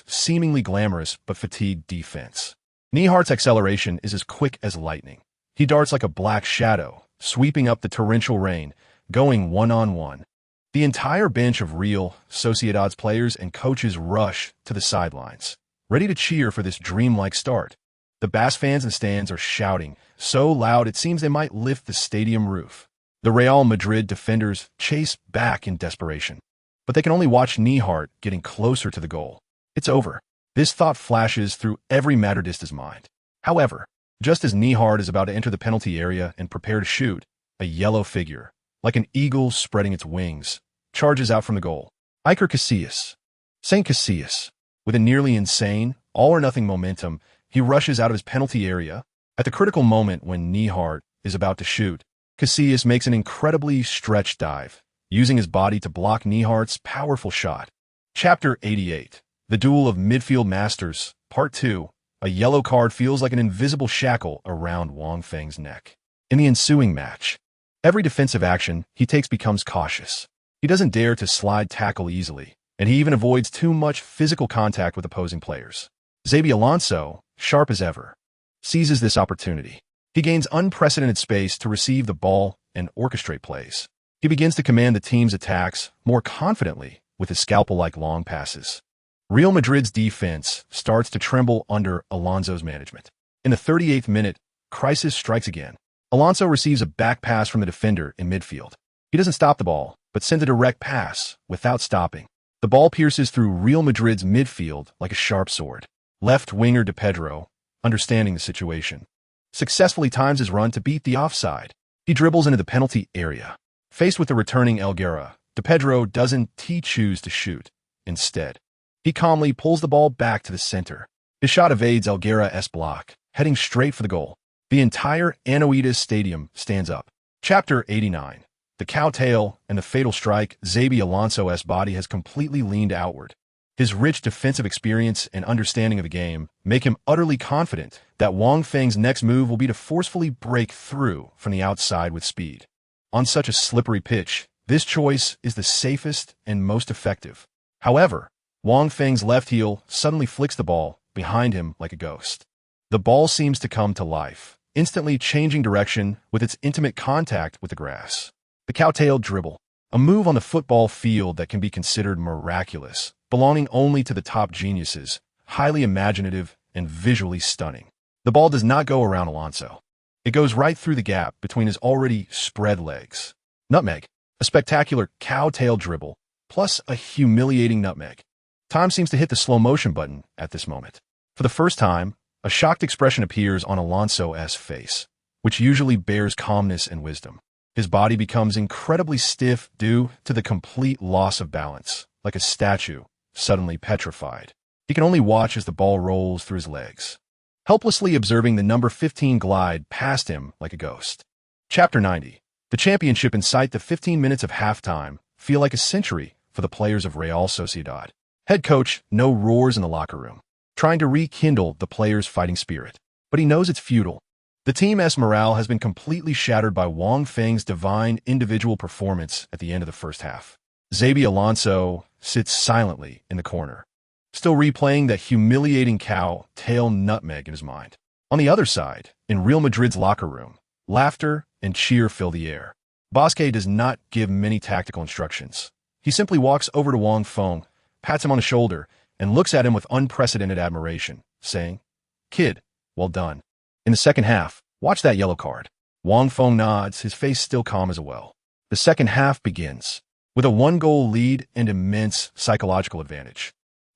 seemingly glamorous but fatigued defense. Niehart's acceleration is as quick as lightning. He darts like a black shadow, sweeping up the torrential rain, going one-on-one. The entire bench of Real Sociedad's players and coaches rush to the sidelines, ready to cheer for this dreamlike start. The Basque fans in the stands are shouting, so loud it seems they might lift the stadium roof. The Real Madrid defenders chase back in desperation, but they can only watch Niehart getting closer to the goal. It's over. This thought flashes through every Madridista's mind. However, just as Niehart is about to enter the penalty area and prepare to shoot, a yellow figure, like an eagle spreading its wings, charges out from the goal. Iker Casillas. Saint Casillas. With a nearly insane, all-or-nothing momentum, he rushes out of his penalty area. At the critical moment when Niehart is about to shoot, Casillas makes an incredibly stretched dive, using his body to block Niehart's powerful shot. Chapter 88. The Duel of Midfield Masters, Part 2. A yellow card feels like an invisible shackle around Wang Feng's neck. In the ensuing match, every defensive action he takes becomes cautious. He doesn't dare to slide tackle easily, and he even avoids too much physical contact with opposing players. Xabi Alonso, sharp as ever, seizes this opportunity. He gains unprecedented space to receive the ball and orchestrate plays. He begins to command the team's attacks more confidently with his scalpel-like long passes. Real Madrid's defense starts to tremble under Alonso's management. In the 38th minute, crisis strikes again. Alonso receives a back pass from the defender in midfield. He doesn't stop the ball, but sends a direct pass without stopping. The ball pierces through Real Madrid's midfield like a sharp sword. Left winger De Pedro, understanding the situation, successfully times his run to beat the offside. He dribbles into the penalty area. Faced with the returning Elguera, De Pedro doesn't choose to shoot. Instead, he calmly pulls the ball back to the center. His shot evades Elguera's block, heading straight for the goal. The entire Anoedas Stadium stands up. Chapter 89. The cowtail and the fatal strike. Xabi Alonso's body has completely leaned outward. His rich defensive experience and understanding of the game make him utterly confident that Wang Feng's next move will be to forcefully break through from the outside with speed. On such a slippery pitch, this choice is the safest and most effective. However, Wang Feng's left heel suddenly flicks the ball behind him like a ghost. The ball seems to come to life, instantly changing direction with its intimate contact with the grass. The cowtail dribble, a move on the football field that can be considered miraculous, belonging only to the top geniuses, highly imaginative and visually stunning. The ball does not go around Alonso. It goes right through the gap between his already spread legs. Nutmeg, a spectacular cowtail dribble, plus a humiliating nutmeg. Time seems to hit the slow motion button at this moment. For the first time, a shocked expression appears on Alonso's face, which usually bears calmness and wisdom. His body becomes incredibly stiff due to the complete loss of balance, like a statue, suddenly petrified. He can only watch as the ball rolls through his legs, helplessly observing the number 15 glide past him like a ghost. Chapter 90. The championship in sight. The 15 minutes of halftime feel like a century for the players of Real Sociedad. Head coach No roars in the locker room, trying to rekindle the players' fighting spirit, but he knows it's futile. The team's morale has been completely shattered by Wang Feng's divine individual performance at the end of the first half. Xabi Alonso sits silently in the corner, still replaying that humiliating cow-tail nutmeg in his mind. On the other side, in Real Madrid's locker room, laughter and cheer fill the air. Bosque does not give many tactical instructions. He simply walks over to Wang Feng, pats him on the shoulder, and looks at him with unprecedented admiration, saying, "Kid, well done." In the second half, watch that yellow card. Wang Feng nods, his face still calm as a well. The second half begins with a one-goal lead and immense psychological advantage.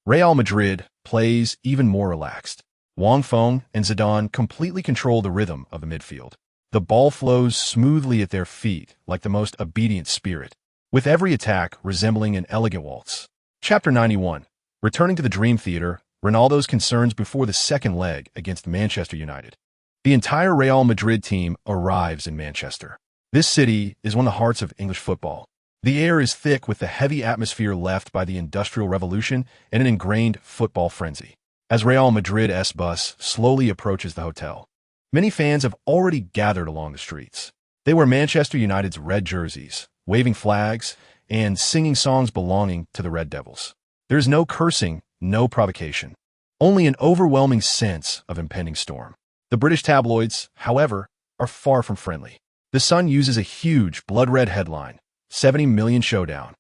Real Madrid plays even more relaxed. Wang Feng and Zidane completely control the rhythm of the midfield. The ball flows smoothly at their feet like the most obedient spirit, with every attack resembling an elegant waltz. Chapter 91. Returning to the Dream Theater, Ronaldo's concerns before the second leg against Manchester United. The entire Real Madrid team arrives in Manchester. This city is one of the hearts of English football. The air is thick with the heavy atmosphere left by the Industrial Revolution and an ingrained football frenzy. As Real Madrid's bus slowly approaches the hotel, many fans have already gathered along the streets. They wear Manchester United's red jerseys, waving flags, and singing songs belonging to the Red Devils. There is no cursing, no provocation, only an overwhelming sense of impending storm. The British tabloids, however, are far from friendly. The Sun uses a huge blood-red headline, 70 million showdown.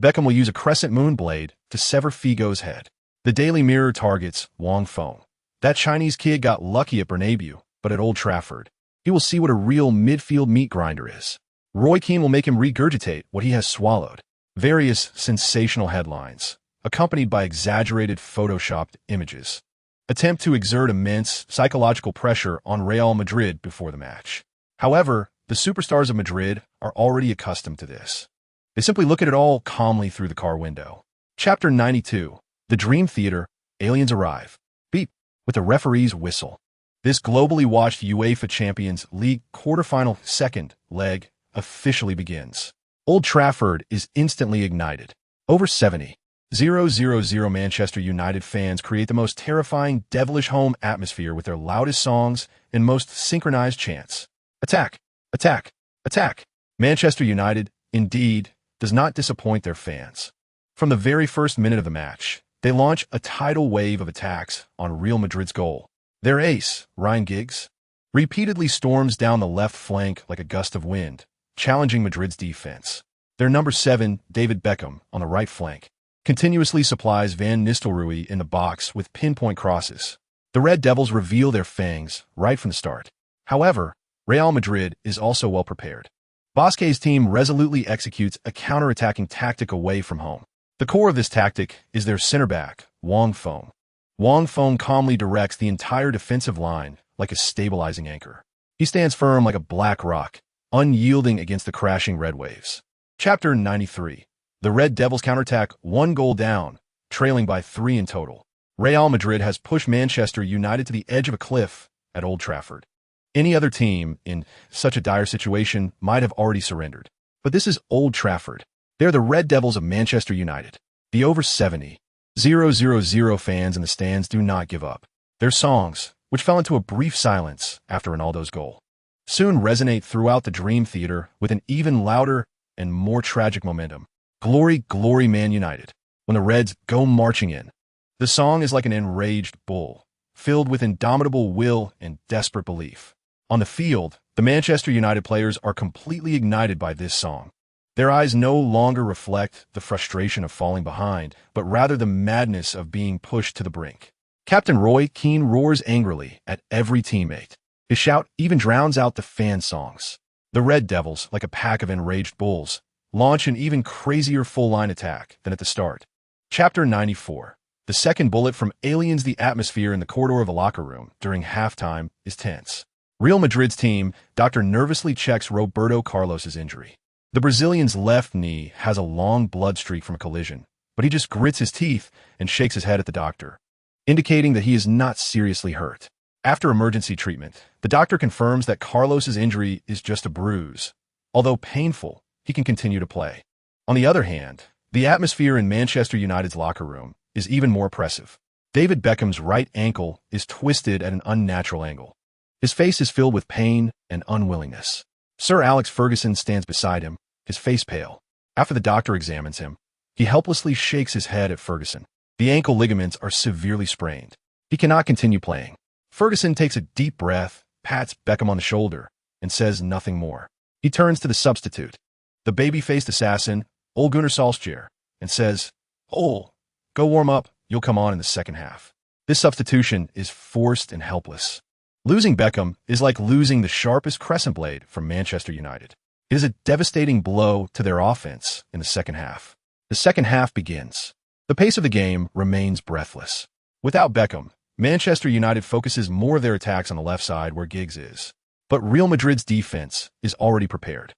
Beckham will use a crescent moon blade to sever Figo's head. The Daily Mirror targets Wang Feng. That Chinese kid got lucky at Bernabeu, but at Old Trafford, he will see what a real midfield meat grinder is. Roy Keane will make him regurgitate what he has swallowed. Various sensational headlines, accompanied by exaggerated photoshopped images, attempt to exert immense psychological pressure on Real Madrid before the match. However, the superstars of Madrid are already accustomed to this. They simply look at it all calmly through the car window. Chapter 92. The Dream Theater. Aliens arrive. Beep, with the referee's whistle. This globally watched UEFA Champions League quarterfinal second leg officially begins. Old Trafford is instantly ignited. Over 70,000 Manchester United fans create the most terrifying, devilish home atmosphere with their loudest songs and most synchronized chants. Attack! Attack! Attack! Manchester United, indeed, does not disappoint their fans. From the very first minute of the match, they launch a tidal wave of attacks on Real Madrid's goal. Their ace, Ryan Giggs, repeatedly storms down the left flank like a gust of wind, challenging Madrid's defense. Their number 7, David Beckham, on the right flank, continuously supplies Van Nistelrooy in the box with pinpoint crosses. The Red Devils reveal their fangs right from the start. However, Real Madrid is also well prepared. Bosque's team resolutely executes a counter-attacking tactic away from home. The core of this tactic is their center back, Wang Feng. Wang Feng calmly directs the entire defensive line like a stabilizing anchor. He stands firm like a black rock, unyielding against the crashing red waves. Chapter 93. The Red Devils counterattack 1 goal down, trailing by 3 in total. Real Madrid has pushed Manchester United to the edge of a cliff at Old Trafford. Any other team in such a dire situation might have already surrendered. But this is Old Trafford. They're the Red Devils of Manchester United. The over 70,000 fans in the stands do not give up. Their songs, which fell into a brief silence after Ronaldo's goal, soon resonate throughout the Dream Theater with an even louder and more tragic momentum. Glory, glory, Man United. When the Reds go marching in, the song is like an enraged bull, filled with indomitable will and desperate belief. On the field, the Manchester United players are completely ignited by this song. Their eyes no longer reflect the frustration of falling behind, but rather the madness of being pushed to the brink. Captain Roy Keane roars angrily at every teammate. His shout even drowns out the fan songs. The Red Devils, like a pack of enraged bulls, launch an even crazier full-line attack than at the start. Chapter 94. The second bullet from aliens. The atmosphere in the corridor of a locker room during halftime is tense. Real Madrid's team, doctor nervously checks Roberto Carlos's injury. The Brazilian's left knee has a long blood streak from a collision, but he just grits his teeth and shakes his head at the doctor, indicating that he is not seriously hurt. After emergency treatment, the doctor confirms that Carlos's injury is just a bruise. Although painful, he can continue to play. On the other hand, the atmosphere in Manchester United's locker room is even more oppressive. David Beckham's right ankle is twisted at an unnatural angle. His face is filled with pain and unwillingness. Sir Alex Ferguson stands beside him, his face pale. After the doctor examines him, he helplessly shakes his head at Ferguson. The ankle ligaments are severely sprained. He cannot continue playing. Ferguson takes a deep breath, pats Beckham on the shoulder, and says nothing more. He turns to the substitute, the baby-faced assassin, Ole Gunnar Solskjaer, and says, "Ole, go warm up, you'll come on in the second half." This substitution is forced and helpless. Losing Beckham is like losing the sharpest crescent blade from Manchester United. It is a devastating blow to their offense in the second half. The second half begins. The pace of the game remains breathless. Without Beckham, Manchester United focuses more of their attacks on the left side where Giggs is. But Real Madrid's defense is already prepared.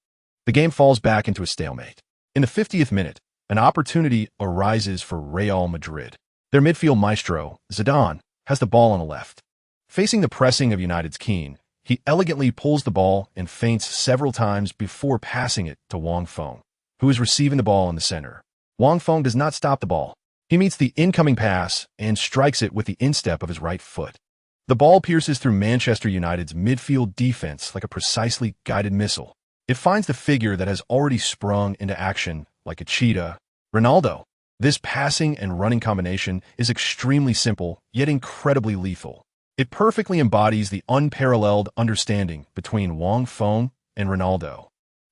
The game falls back into a stalemate. In the 50th minute, an opportunity arises for Real Madrid. Their midfield maestro, Zidane, has the ball on the left. Facing the pressing of United's Keane, he elegantly pulls the ball and feints several times before passing it to Wang Feng, who is receiving the ball in the center. Wang Feng does not stop the ball. He meets the incoming pass and strikes it with the instep of his right foot. The ball pierces through Manchester United's midfield defense like a precisely guided missile. It finds the figure that has already sprung into action like a cheetah, Ronaldo. This passing and running combination is extremely simple, yet incredibly lethal. It perfectly embodies the unparalleled understanding between Wang Feng and Ronaldo.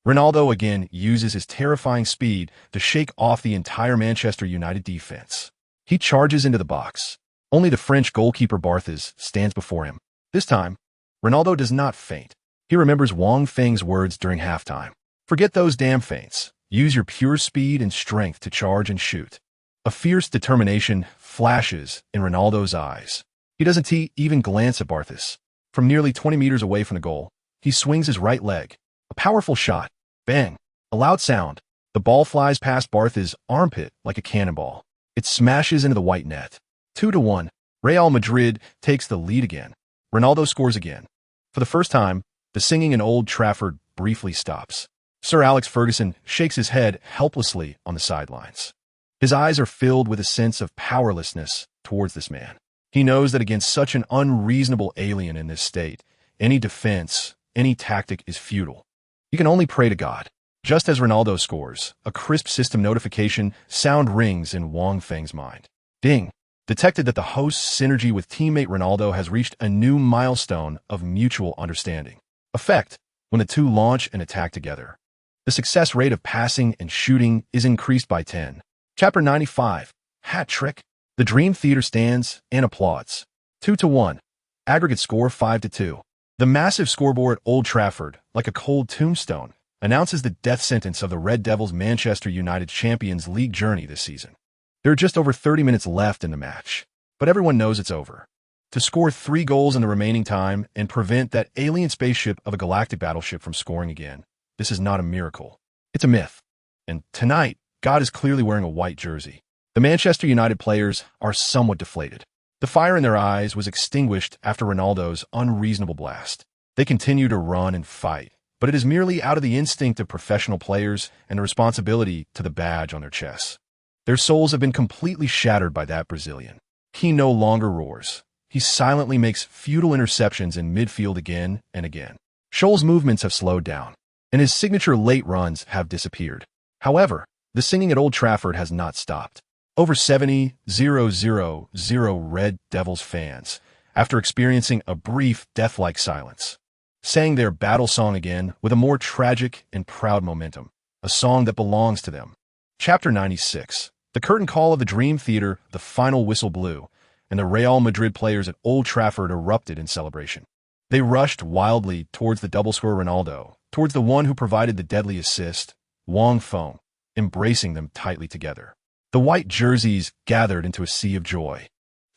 Ronaldo again uses his terrifying speed to shake off the entire Manchester United defense. He charges into the box. Only the French goalkeeper Barthez stands before him. This time, Ronaldo does not feint. He remembers Wang Feng's words during halftime. "Forget those damn feints. Use your pure speed and strength to charge and shoot." A fierce determination flashes in Ronaldo's eyes. He doesn't even glance at Barthez. From nearly 20 meters away from the goal, he swings his right leg. A powerful shot. Bang! A loud sound. The ball flies past Barthez's armpit like a cannonball. It smashes into the white net. 2-1. Real Madrid takes the lead again. Ronaldo scores again. For the first time, the singing in Old Trafford briefly stops. Sir Alex Ferguson shakes his head helplessly on the sidelines. His eyes are filled with a sense of powerlessness towards this man. He knows that against such an unreasonable alien in this state, any defense, any tactic is futile. He can only pray to God. Just as Ronaldo scores, a crisp system notification sound rings in Wang Feng's mind. Ding! Detected that the host's synergy with teammate Ronaldo has reached a new milestone of mutual understanding. Effect: when the two launch an attack together, the success rate of passing and shooting is increased by 10. Chapter 95. Hat trick. The Dream Theater stands and applauds. 2-1. Aggregate score 5-2. The massive scoreboard at Old Trafford, like a cold tombstone, announces the death sentence of the Red Devils' Manchester United Champions League journey this season. There are just over 30 minutes left in the match, but everyone knows it's over. To score 3 goals in the remaining time and prevent that alien spaceship of a galactic battleship from scoring again this is not a miracle. It's a myth. And tonight, God is clearly wearing a white jersey. The Manchester United players are somewhat deflated. The fire in their eyes was extinguished after Ronaldo's unreasonable blast. They continue to run and fight, but it is merely out of the instinct of professional players and the responsibility to the badge on their chests. Their souls have been completely shattered by that Brazilian. He no longer roars. He silently makes futile interceptions in midfield again and again. Scholl's movements have slowed down, and his signature late runs have disappeared. However, the singing at Old Trafford has not stopped. Over 70,000 Red Devils fans, after experiencing a brief death-like silence, sang their battle song again with a more tragic and proud momentum, a song that belongs to them. Chapter 96. The curtain call of the Dream Theater, the final whistle blew, and the Real Madrid players at Old Trafford erupted in celebration. They rushed wildly towards the double-scorer Ronaldo, towards the one who provided the deadly assist, Wang Feng, embracing them tightly together. The white jerseys gathered into a sea of joy,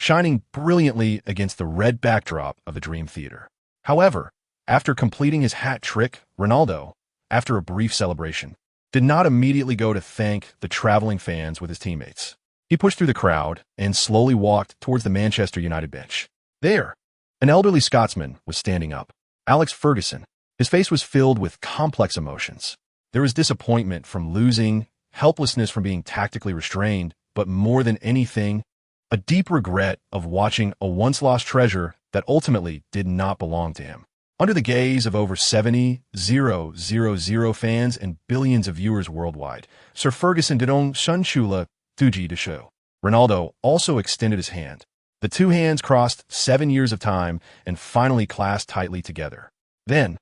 shining brilliantly against the red backdrop of the Dream Theater. However, after completing his hat trick, Ronaldo, after a brief celebration, did not immediately go to thank the traveling fans with his teammates. He pushed through the crowd and slowly walked towards the Manchester United bench. There, an elderly Scotsman was standing up, Alex Ferguson. His face was filled with complex emotions. There was disappointment from losing, helplessness from being tactically restrained, but more than anything, a deep regret of watching a once-lost treasure that ultimately did not belong to him. Under the gaze of over 70,000 fans and billions of viewers worldwide, Sir Ferguson did on Shunchula Tuji de show. Ronaldo also extended his hand. The two hands crossed 7 years of time and finally clasped tightly together. Then,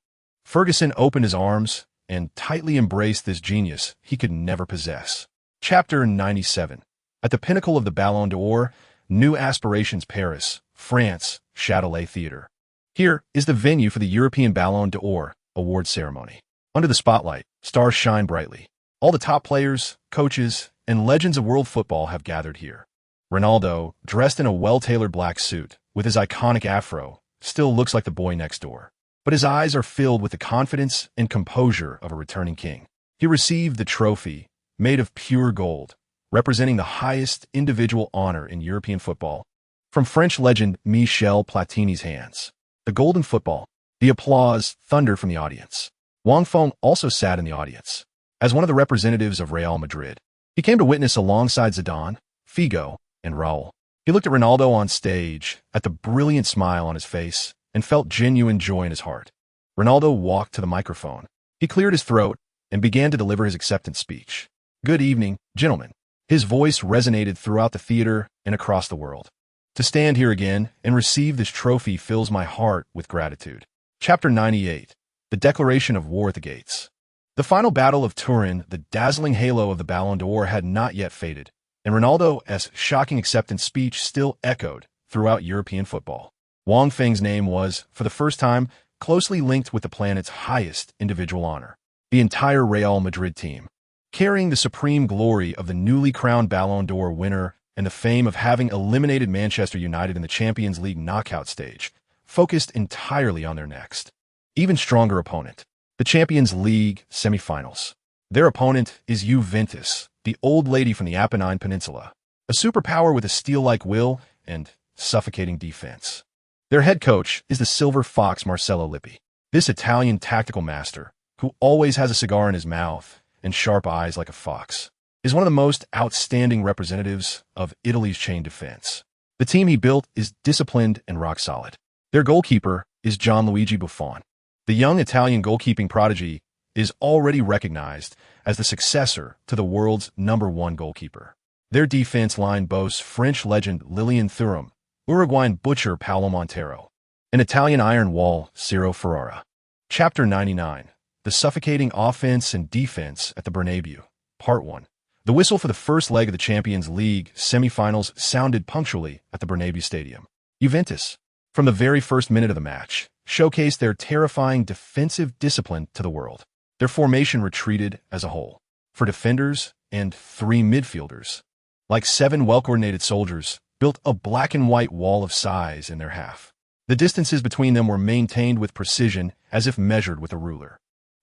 Ferguson opened his arms and tightly embraced this genius he could never possess. Chapter 97. At the pinnacle of the Ballon d'Or, New Aspirations Paris, France, Châtelet Theatre. Here is the venue for the European Ballon d'Or award ceremony. Under the spotlight, stars shine brightly. All the top players, coaches, and legends of world football have gathered here. Ronaldo, dressed in a well-tailored black suit, with his iconic afro, still looks like the boy next door. But his eyes are filled with the confidence and composure of a returning king. He received the trophy, made of pure gold, representing the highest individual honor in European football, from French legend Michel Platini's hands. The golden football, the applause thundered from the audience. Wang Feng also sat in the audience. As one of the representatives of Real Madrid, he came to witness alongside Zidane, Figo, and Raul. He looked at Ronaldo on stage, at the brilliant smile on his face, and felt genuine joy in his heart. Ronaldo walked to the microphone. He cleared his throat and began to deliver his acceptance speech. "Good evening, gentlemen." His voice resonated throughout the theater and across the world. To stand here again and receive this trophy fills my heart with gratitude. Chapter 98. The Declaration of War at the Gates. The final battle of Turin, the dazzling halo of the Ballon d'Or had not yet faded, and Ronaldo's shocking acceptance speech still echoed throughout European football. Wang Feng's name was, for the first time, closely linked with the planet's highest individual honor, the entire Real Madrid team. Carrying the supreme glory of the newly crowned Ballon d'Or winner and the fame of having eliminated Manchester United in the Champions League knockout stage, focused entirely on their next, even stronger opponent, the Champions League semifinals. Their opponent is Juventus, the old lady from the Apennine Peninsula, a superpower with a steel-like will and suffocating defense. Their head coach is the Silver Fox Marcello Lippi. This Italian tactical master, who always has a cigar in his mouth and sharp eyes like a fox, is one of the most outstanding representatives of Italy's chain defense. The team he built is disciplined and rock solid. Their goalkeeper is Gianluigi Buffon. The young Italian goalkeeping prodigy is already recognized as the successor to the world's #1 goalkeeper. Their defense line boasts French legend Lilian Thuram, Uruguayan butcher Paulo Montero, and Italian iron wall Ciro Ferrara. Chapter 99. The Suffocating Offense and Defense at the Bernabeu. Part 1. The whistle for the first leg of the Champions League semifinals sounded punctually at the Bernabeu Stadium. Juventus, from the very first minute of the match, showcased their terrifying defensive discipline to the world. Their formation retreated as a whole. For defenders and 3 midfielders, like 7 well-coordinated soldiers, built a black and white wall of size in their half. The distances between them were maintained with precision as if measured with a ruler.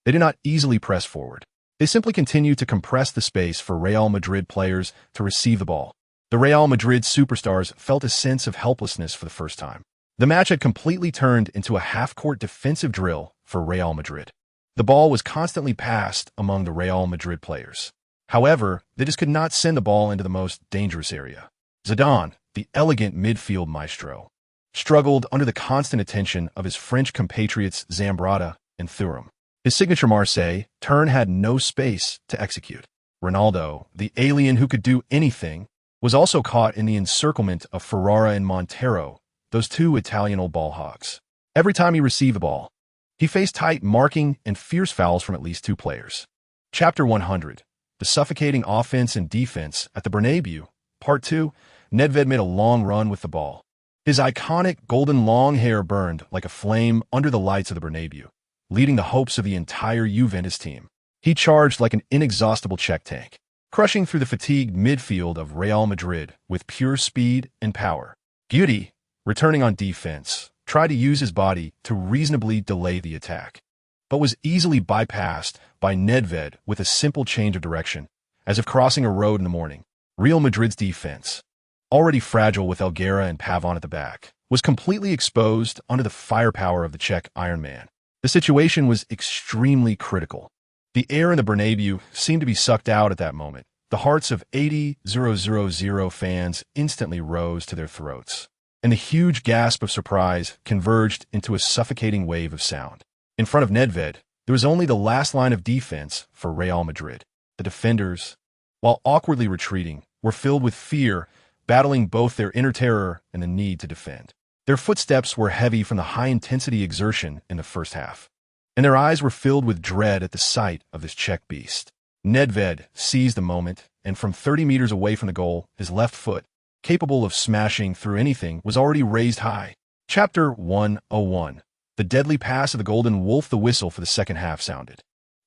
They did not easily press forward. They simply continued to compress the space for Real Madrid players to receive the ball. The Real Madrid superstars felt a sense of helplessness for the first time. The match had completely turned into a half-court defensive drill for Real Madrid. The ball was constantly passed among the Real Madrid players. However, they just could not send the ball into the most dangerous area. Zidane, the elegant midfield maestro, struggled under the constant attention of his French compatriots Zambrata and Thuram. His signature Marseille turn had no space to execute. Ronaldo, the alien who could do anything, was also caught in the encirclement of Ferrara and Montero, those two Italian old ball hogs. Every time he received the ball, he faced tight marking and fierce fouls from at least two players. Chapter 100, The Suffocating Offense and Defense at the Bernabeu, Part 2, Nedved made a long run with the ball. His iconic golden long hair burned like a flame under the lights of the Bernabeu, leading the hopes of the entire Juventus team. He charged like an inexhaustible Czech tank, crushing through the fatigued midfield of Real Madrid with pure speed and power. Guti, returning on defense, tried to use his body to reasonably delay the attack, but was easily bypassed by Nedved with a simple change of direction, as if crossing a road in the morning. Real Madrid's defense, already fragile with Elguera and Pavon at the back, was completely exposed under the firepower of the Czech Iron Man. The situation was extremely critical. The air in the Bernabeu seemed to be sucked out at that moment. The hearts of 80,000 fans instantly rose to their throats, and the huge gasp of surprise converged into a suffocating wave of sound. In front of Nedved, there was only the last line of defense for Real Madrid. The defenders, while awkwardly retreating, were filled with fear, battling both their inner terror and the need to defend. Their footsteps were heavy from the high-intensity exertion in the first half, and their eyes were filled with dread at the sight of this Czech beast. Nedved seized the moment, and from 30 meters away from the goal, his left foot, capable of smashing through anything, was already raised high. Chapter 101. The deadly pass of the Golden Wolf. The whistle for the second half sounded.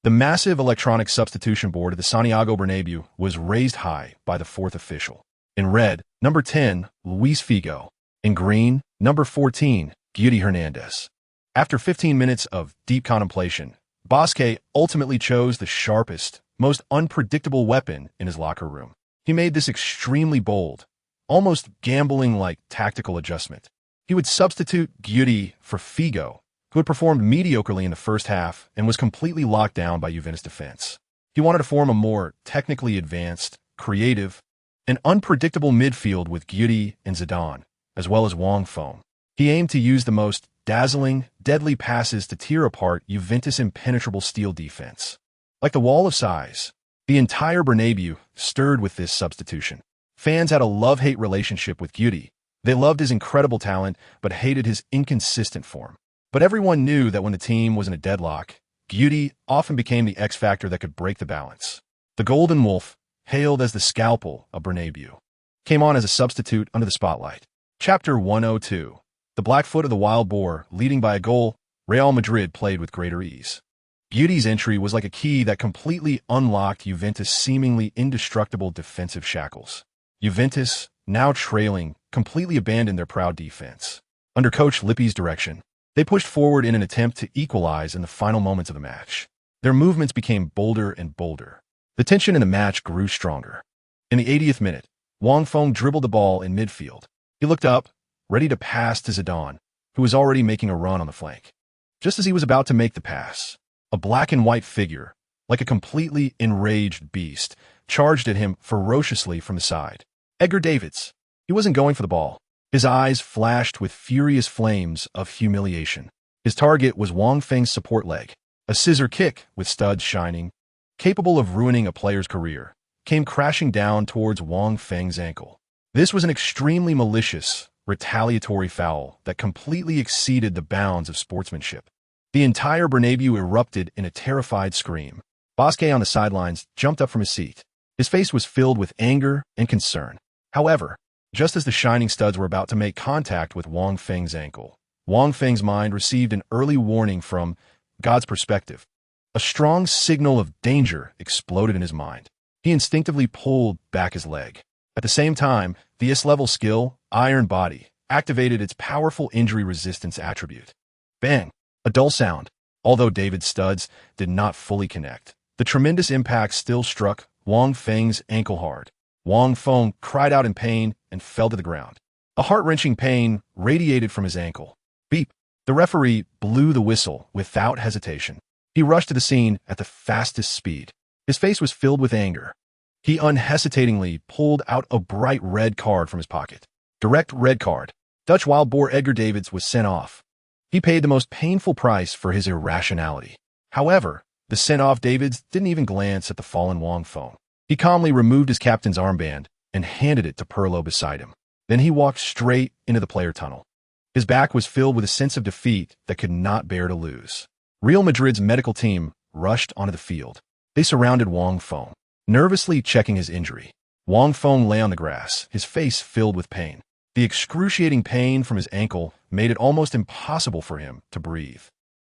The massive electronic substitution board of the Santiago Bernabeu was raised high by the fourth official. In red, number 10, Luis Figo. In green, number 14, Guti Hernandez. After 15 minutes of deep contemplation, Bosque ultimately chose the sharpest, most unpredictable weapon in his locker room. He made this extremely bold, almost gambling-like tactical adjustment. He would substitute Guti for Figo, who had performed mediocrely in the first half and was completely locked down by Juventus defense. He wanted to form a more technically advanced, creative, and unpredictable midfield with Guti and Zidane, as well as Wang Feng. He aimed to use the most dazzling, deadly passes to tear apart Juventus' impenetrable steel defense. Like the wall of size, the entire Bernabeu stirred with this substitution. Fans had a love-hate relationship with Guti. They loved his incredible talent, but hated his inconsistent form. But everyone knew that when the team was in a deadlock, Guti often became the X factor that could break the balance. The Golden Wolf, hailed as the scalpel of Bernabeu, came on as a substitute under the spotlight. Chapter 102. The Blackfoot of the Wild Boar, leading by a goal, Real Madrid played with greater ease. Guti's entry was like a key that completely unlocked Juventus' seemingly indestructible defensive shackles. Juventus, now trailing, completely abandoned their proud defense. Under coach Lippi's direction, they pushed forward in an attempt to equalize in the final moments of the match. Their movements became bolder and bolder. The tension in the match grew stronger. In the 80th minute, Wang Feng dribbled the ball in midfield. He looked up, ready to pass to Zidane, who was already making a run on the flank. Just as he was about to make the pass, a black and white figure, like a completely enraged beast, charged at him ferociously from the side. Edgar Davids. He wasn't going for the ball. His eyes flashed with furious flames of humiliation. His target was Wang Feng's support leg. A scissor kick, with studs shining, capable of ruining a player's career, came crashing down towards Wang Feng's ankle. This was an extremely malicious, retaliatory foul that completely exceeded the bounds of sportsmanship. The entire Bernabeu erupted in a terrified scream. Bosque on the sidelines jumped up from his seat. His face was filled with anger and concern. However, just as the shining studs were about to make contact with Wang Feng's ankle, Wang Feng's mind received an early warning from God's perspective. A strong signal of danger exploded in his mind. He instinctively pulled back his leg. At the same time, the S-level skill, Iron Body, activated its powerful injury resistance attribute. Bang! A dull sound, Although David's studs did not fully connect, the tremendous impact still struck Wang Feng's ankle hard. Wang Feng cried out in pain and fell to the ground. A heart-wrenching pain radiated from his ankle. Beep! The referee blew the whistle without hesitation. He rushed to the scene at the fastest speed. His face was filled with anger. He unhesitatingly pulled out a bright red card from his pocket. Direct red card. Dutch wild boar Edgar Davids was sent off. He paid the most painful price for his irrationality. However, the sent-off Davids didn't even glance at the fallen Wang Feng. He calmly removed his captain's armband and handed it to Perlo beside him. Then he walked straight into the player tunnel. His back was filled with a sense of defeat that could not bear to lose. Real Madrid's medical team rushed onto the field. They surrounded Wang Feng, nervously checking his injury. Wang Feng lay on the grass, his face filled with pain. The excruciating pain from his ankle made it almost impossible for him to breathe.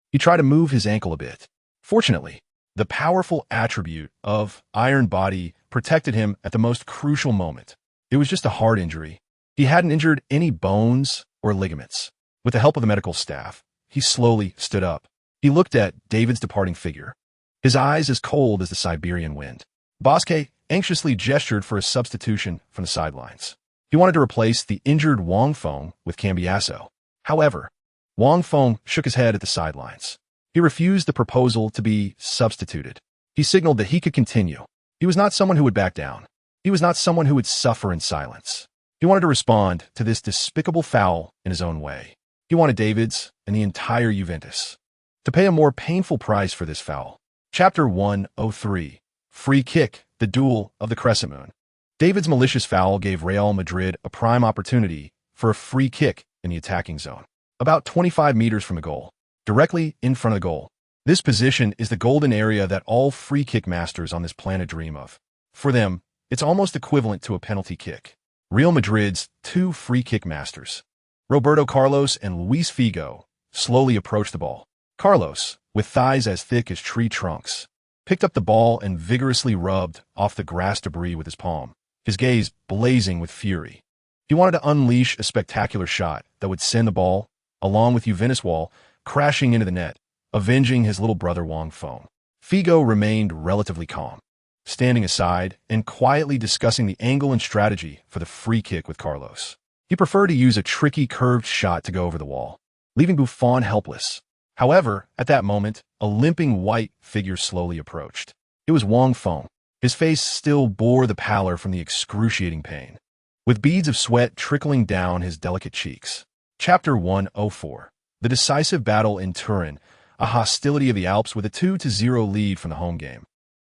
He tried to move his ankle a bit. Fortunately, the powerful attribute of iron body protected him at the most crucial moment. It was just a heart injury. He hadn't injured any bones or ligaments. With the help of the medical staff, he slowly stood up. He looked at David's departing figure, his eyes as cold as the Siberian wind. Bosque anxiously gestured for a substitution from the sidelines. He wanted to replace the injured Wang Feng with Cambiasso. However, Wang Feng shook his head at the sidelines. He refused the proposal to be substituted. He signaled that he could continue. He was not someone who would back down. He was not someone who would suffer in silence. He wanted to respond to this despicable foul in his own way. He wanted Davids and the entire Juventus to pay a more painful price for this foul. Chapter 103. Free kick, the duel of the crescent moon. David's malicious foul gave Real Madrid a prime opportunity for a free kick in the attacking zone, about 25 meters from the goal, directly in front of the goal. This position is the golden area that all free kick masters on this planet dream of. For them, it's almost equivalent to a penalty kick. Real Madrid's two free kick masters, Roberto Carlos and Luis Figo, slowly approached the ball. Carlos, with thighs as thick as tree trunks, picked up the ball and vigorously rubbed off the grass debris with his palm, his gaze blazing with fury. He wanted to unleash a spectacular shot that would send the ball, along with Juventus wall, crashing into the net, avenging his little brother Wang Feng. Figo remained relatively calm, standing aside and quietly discussing the angle and strategy for the free kick with Carlos. He preferred to use a tricky curved shot to go over the wall, leaving Buffon helpless. However, at that moment, a limping white figure slowly approached. It was Wang Feng. His face still bore the pallor from the excruciating pain, with beads of sweat trickling down his delicate cheeks. Chapter 104. The decisive battle in Turin, a hostility of the Alps with a 2-0 lead from the home game.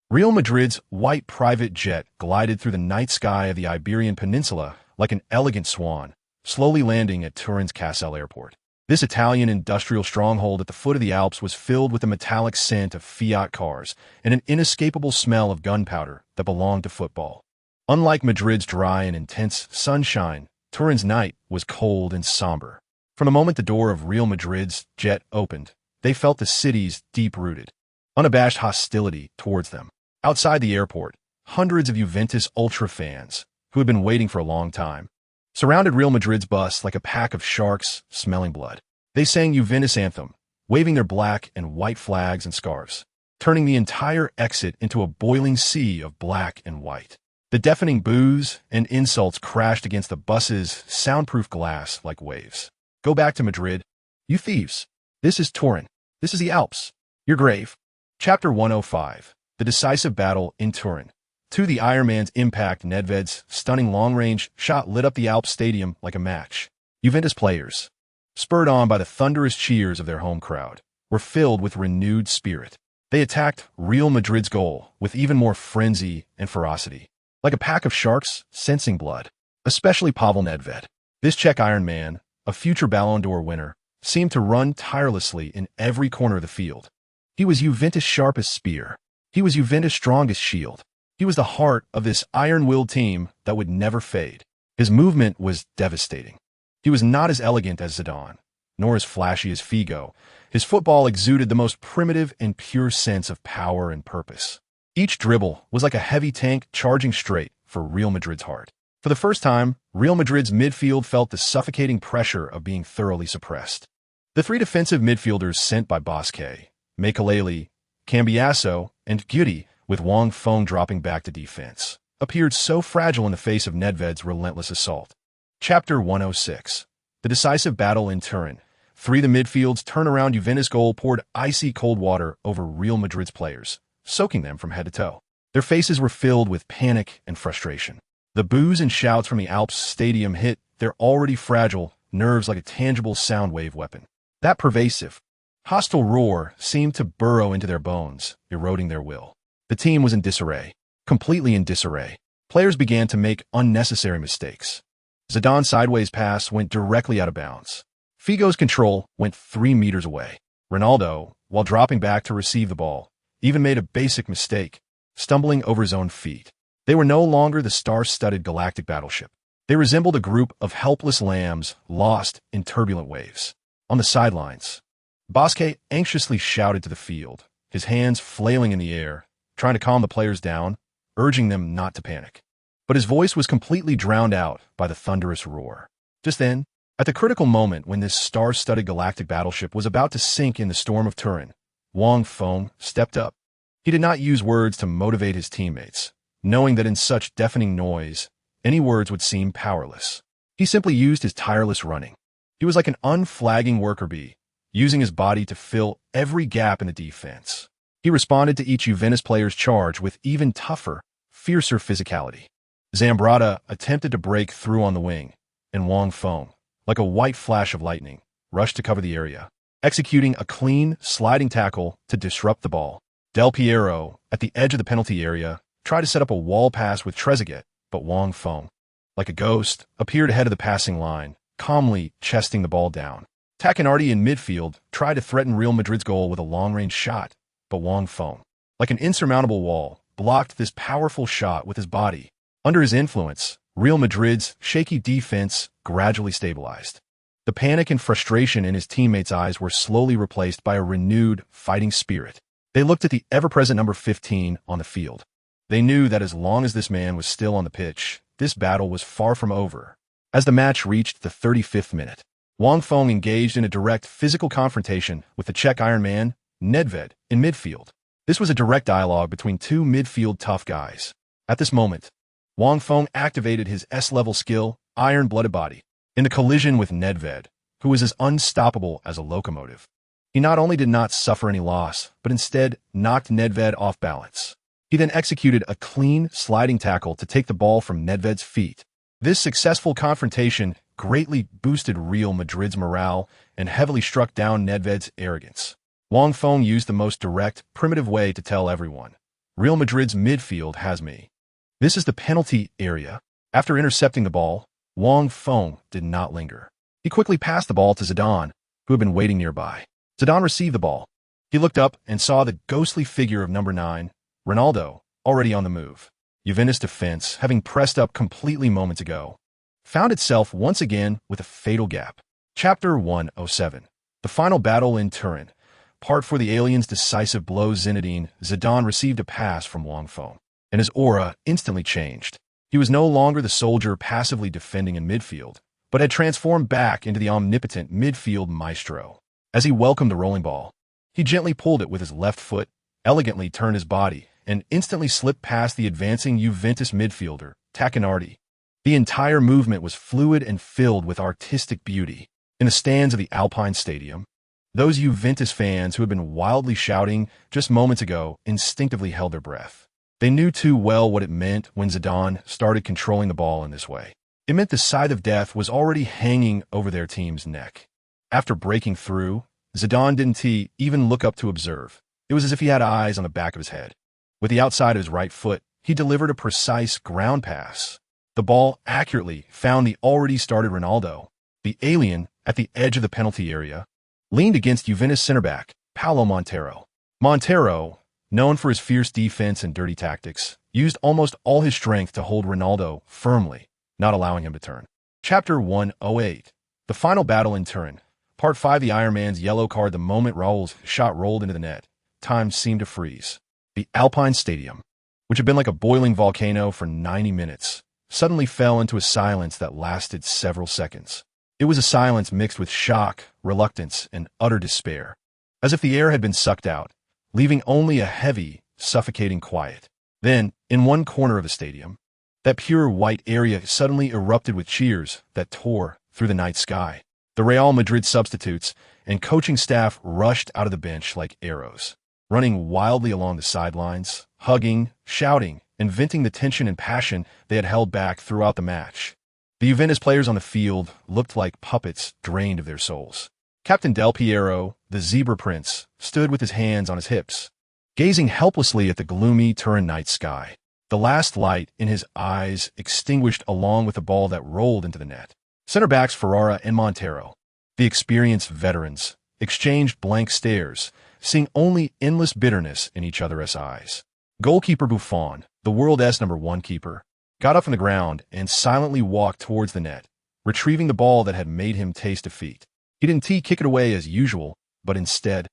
Real Madrid's white private jet glided through the night sky of the Iberian Peninsula like an elegant swan, slowly landing at Turin's Castel airport. This Italian industrial stronghold at the foot of the Alps was filled with the metallic scent of Fiat cars and an inescapable smell of gunpowder that belonged to football. Unlike Madrid's dry and intense sunshine, Turin's night was cold and somber. From the moment the door of Real Madrid's jet opened, they felt the city's deep-rooted, unabashed hostility towards them. Outside the airport, hundreds of Juventus ultra fans, who had been waiting for a long time, surrounded Real Madrid's bus like a pack of sharks smelling blood. They sang Juventus anthem, waving their black and white flags and scarves, turning the entire exit into a boiling sea of black and white. The deafening boos and insults crashed against the bus's soundproof glass like waves. Go back to Madrid, you thieves. This is Turin. This is the Alps. Your grave. Chapter 105. The decisive battle in Turin. To the Iron Man's impact, Nedved's stunning long-range shot lit up the Alps stadium like a match. Juventus players, spurred on by the thunderous cheers of their home crowd, were filled with renewed spirit. They attacked Real Madrid's goal with even more frenzy and ferocity, like a pack of sharks sensing blood. Especially Pavel Nedved. This Czech Iron Man, a future Ballon d'Or winner, seemed to run tirelessly in every corner of the field. He was Juventus' sharpest spear. He was Juventus' strongest shield. He was the heart of this iron-willed team that would never fade. His movement was devastating. He was not as elegant as Zidane, nor as flashy as Figo. His football exuded the most primitive and pure sense of power and purpose. Each dribble was like a heavy tank charging straight for Real Madrid's heart. For the first time, Real Madrid's midfield felt the suffocating pressure of being thoroughly suppressed. The three defensive midfielders sent by Bosque, Makelele, Cambiasso, and Guti, with Wang Feng dropping back to defense, appeared so fragile in the face of Nedved's relentless assault. Chapter 106. The decisive battle in Turin. 3. The midfield's turnaround Juventus goal poured icy cold water over Real Madrid's players, soaking them from head to toe. Their faces were filled with panic and frustration. The boos and shouts from the Alps stadium hit their already fragile nerves like a tangible sound wave weapon. That pervasive, hostile roar seemed to burrow into their bones, eroding their will. The team was in disarray, completely in disarray. Players began to make unnecessary mistakes. Zidane's sideways pass went directly out of bounds. Figo's control went 3 meters away. Ronaldo, while dropping back to receive the ball, even made a basic mistake, stumbling over his own feet. They were no longer the star-studded galactic battleship. They resembled a group of helpless lambs lost in turbulent waves. On the sidelines, Bosque anxiously shouted to the field, his hands flailing in the air, trying to calm the players down, urging them not to panic. But his voice was completely drowned out by the thunderous roar. Just then, at the critical moment when this star-studded galactic battleship was about to sink in the storm of Turin, Wang Feng stepped up. He did not use words to motivate his teammates, knowing that in such deafening noise, any words would seem powerless. He simply used his tireless running. He was like an unflagging worker bee, using his body to fill every gap in the defense. He responded to each Juventus player's charge with even tougher, fiercer physicality. Zambrata attempted to break through on the wing, and Wang Feng, like a white flash of lightning, rushed to cover the area, executing a clean, sliding tackle to disrupt the ball. Del Piero, at the edge of the penalty area, tried to set up a wall pass with Trezeguet, but Wang Feng, like a ghost, appeared ahead of the passing line, calmly chesting the ball down. Tacchinardi in midfield tried to threaten Real Madrid's goal with a long-range shot, but Wang Feng, like an insurmountable wall, blocked this powerful shot with his body. Under his influence, Real Madrid's shaky defense gradually stabilized. The panic and frustration in his teammates' eyes were slowly replaced by a renewed fighting spirit. They looked at the ever-present number 15 on the field. They knew that as long as this man was still on the pitch, this battle was far from over. As the match reached the 35th minute, Wang Feng engaged in a direct physical confrontation with the Czech Iron Man, Nedved, in midfield. This was a direct dialogue between two midfield tough guys. At this moment, Wang Feng activated his S-level skill, Iron-Blooded Body, in the collision with Nedved, who was as unstoppable as a locomotive. He not only did not suffer any loss, but instead knocked Nedved off balance. He then executed a clean, sliding tackle to take the ball from Nedved's feet. This successful confrontation greatly boosted Real Madrid's morale and heavily struck down Nedved's arrogance. Wang Feng used the most direct, primitive way to tell everyone, Real Madrid's midfield has me. This is the penalty area. After intercepting the ball, Wang Feng did not linger. He quickly passed the ball to Zidane, who had been waiting nearby. Zidane received the ball. He looked up and saw the ghostly figure of number 9, Ronaldo, already on the move. Juventus defense, having pressed up completely moments ago, found itself once again with a fatal gap. Chapter 107. The final battle in Turin. Part for the aliens' decisive blow. Zidane received a pass from Wang Feng, and his aura instantly changed. He was no longer the soldier passively defending in midfield, but had transformed back into the omnipotent midfield maestro. As he welcomed the rolling ball, he gently pulled it with his left foot, elegantly turned his body, and instantly slipped past the advancing Juventus midfielder, Tacchinardi. The entire movement was fluid and filled with artistic beauty. In the stands of the Alpine Stadium, those Juventus fans who had been wildly shouting just moments ago instinctively held their breath. They knew too well what it meant when Zidane started controlling the ball in this way. It meant the scythe of death was already hanging over their team's neck. After breaking through, Zidane didn't even look up to observe. It was as if he had eyes on the back of his head. With the outside of his right foot, he delivered a precise ground pass. The ball accurately found the already started Ronaldo. The alien, at the edge of the penalty area, leaned against Juventus center back, Paulo Montero. Montero, known for his fierce defense and dirty tactics, used almost all his strength to hold Ronaldo firmly, not allowing him to turn. Chapter 108. The final battle in Turin. Part 5. The Iron Man's yellow card. The moment Raul's shot rolled into the net, time seemed to freeze. The Alpine Stadium, which had been like a boiling volcano for 90 minutes, suddenly fell into a silence that lasted several seconds. It was a silence mixed with shock, reluctance, and utter despair. as if the air had been sucked out, leaving only a heavy, suffocating quiet. Then, in one corner of the stadium, that pure white area suddenly erupted with cheers that tore through the night sky. The Real Madrid substitutes and coaching staff rushed out of the bench like arrows, running wildly along the sidelines, hugging, shouting, and venting the tension and passion they had held back throughout the match. The Juventus players on the field looked like puppets drained of their souls. Captain Del Piero, the Zebra Prince, stood with his hands on his hips, gazing helplessly at the gloomy Turin night sky, the last light in his eyes extinguished along with the ball that rolled into the net. Center backs Ferrara and Montero, the experienced veterans, exchanged blank stares, seeing only endless bitterness in each other's eyes. Goalkeeper Buffon, the world's #1 keeper, got up from the ground and silently walked towards the net, retrieving the ball that had made him taste defeat. He didn't kick it away as usual, but instead,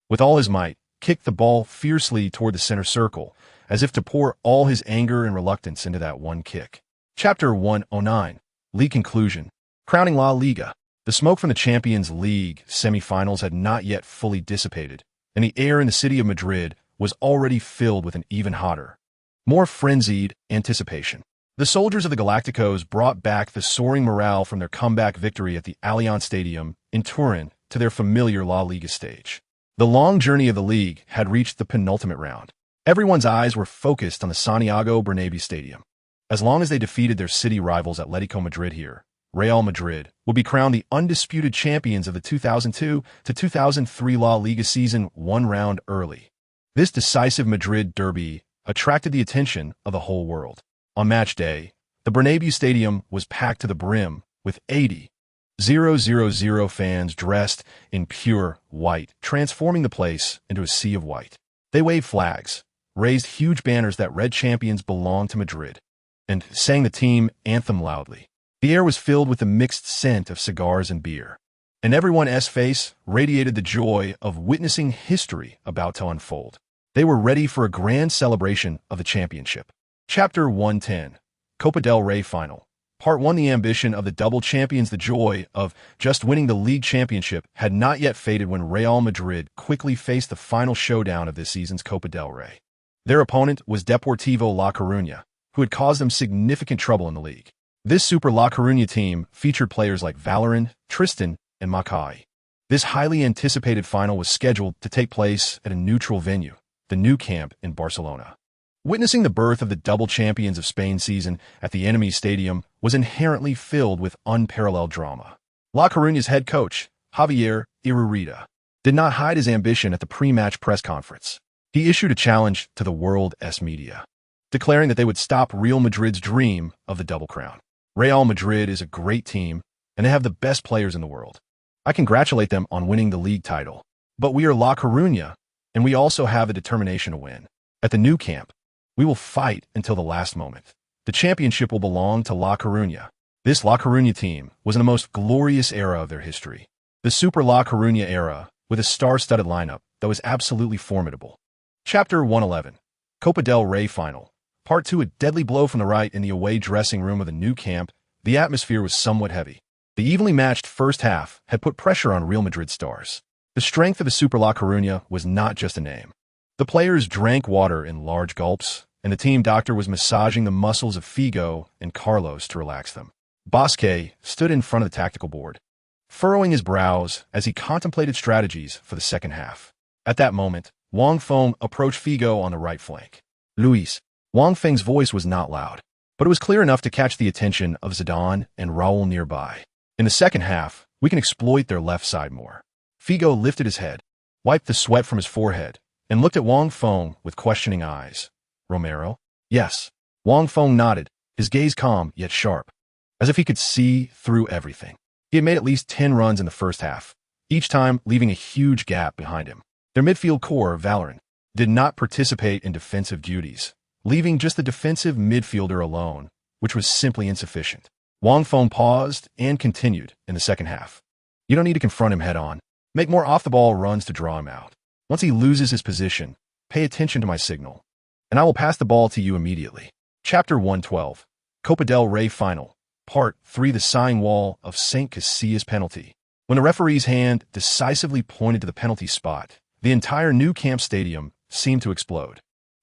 with all his might, kicked the ball fiercely toward the center circle, as if to pour all his anger and reluctance into that one kick. Chapter 109, League Conclusion. Crowning La Liga. The smoke from the Champions League semi-finals had not yet fully dissipated, and the air in the city of Madrid was already filled with an even hotter, more frenzied anticipation. The soldiers of the Galacticos brought back the soaring morale from their comeback victory at the Allianz Stadium in Turin to their familiar La Liga stage. The long journey of the league had reached the penultimate round. Everyone's eyes were focused on the Santiago Bernabéu Stadium. As long as they defeated their city rivals Atletico Madrid here, Real Madrid would be crowned the undisputed champions of the 2002 to 2003 La Liga season one round early. This decisive Madrid derby attracted the attention of the whole world. On match day, the Bernabéu Stadium was packed to the brim with 80,000 fans dressed in pure white, transforming the place into a sea of white. They waved flags, raised huge banners that read "Champions belong to Madrid," and sang the team anthem loudly. The air was filled with the mixed scent of cigars and beer, and everyone's face radiated the joy of witnessing history about to unfold. They were ready for a grand celebration of the championship. Chapter 110, Copa del Rey Final. Part 1. The ambition of the double champions, the joy of just winning the league championship, had not yet faded when Real Madrid quickly faced the final showdown of this season's Copa del Rey. Their opponent was Deportivo La Coruña, who had caused them significant trouble in the league. This Super La Coruña team featured players like Vallerin, Tristan, and Makai. This highly anticipated final was scheduled to take place at a neutral venue, the Nou Camp in Barcelona. Witnessing the birth of the double champions of Spain season at the enemy stadium was inherently filled with unparalleled drama. La Coruña's head coach, Javier Irurita, did not hide his ambition at the pre-match press conference. He issued a challenge to the world's media, declaring that they would stop Real Madrid's dream of the double crown. Real Madrid is a great team, and they have the best players in the world. I congratulate them on winning the league title. But we are La Coruña, and we also have the determination to win. At the Nou Camp, we will fight until the last moment. The championship will belong to La Coruña. This La Coruña team was in the most glorious era of their history. The Super La Coruña era, with a star-studded lineup that was absolutely formidable. Chapter 111, Copa del Rey Final. Part 2. A deadly blow from the right in the away dressing room of the Nou Camp. The atmosphere was somewhat heavy. The evenly matched first half had put pressure on Real Madrid stars. The strength of the Super La Coruña was not just a name. The players drank water in large gulps, and the team doctor was massaging the muscles of Figo and Carlos to relax them. Bosque stood in front of the tactical board, furrowing his brows as he contemplated strategies for the second half. At that moment, Wang Feng approached Figo on the right flank. Luis. Wang Feng's voice was not loud, but it was clear enough to catch the attention of Zidane and Raul nearby. In the second half, we can exploit their left side more. Figo lifted his head, wiped the sweat from his forehead, and looked at Wang Feng with questioning eyes. Romero? Yes. Wang Feng nodded, his gaze calm yet sharp, as if he could see through everything. He had made at least 10 runs in the first half, each time leaving a huge gap behind him. Their midfield core, Vallerin, did not participate in defensive duties, leaving just the defensive midfielder alone, which was simply insufficient. Wang Feng paused and continued in the second half. You don't need to confront him head-on. Make more off-the-ball runs to draw him out. Once he loses his position, pay attention to my signal, and I will pass the ball to you immediately. Chapter 112, Copa del Rey Final. Part 3. The Sign Wall of St. Casillas Penalty. When the referee's hand decisively pointed to the penalty spot, the entire Nou Camp stadium seemed to explode.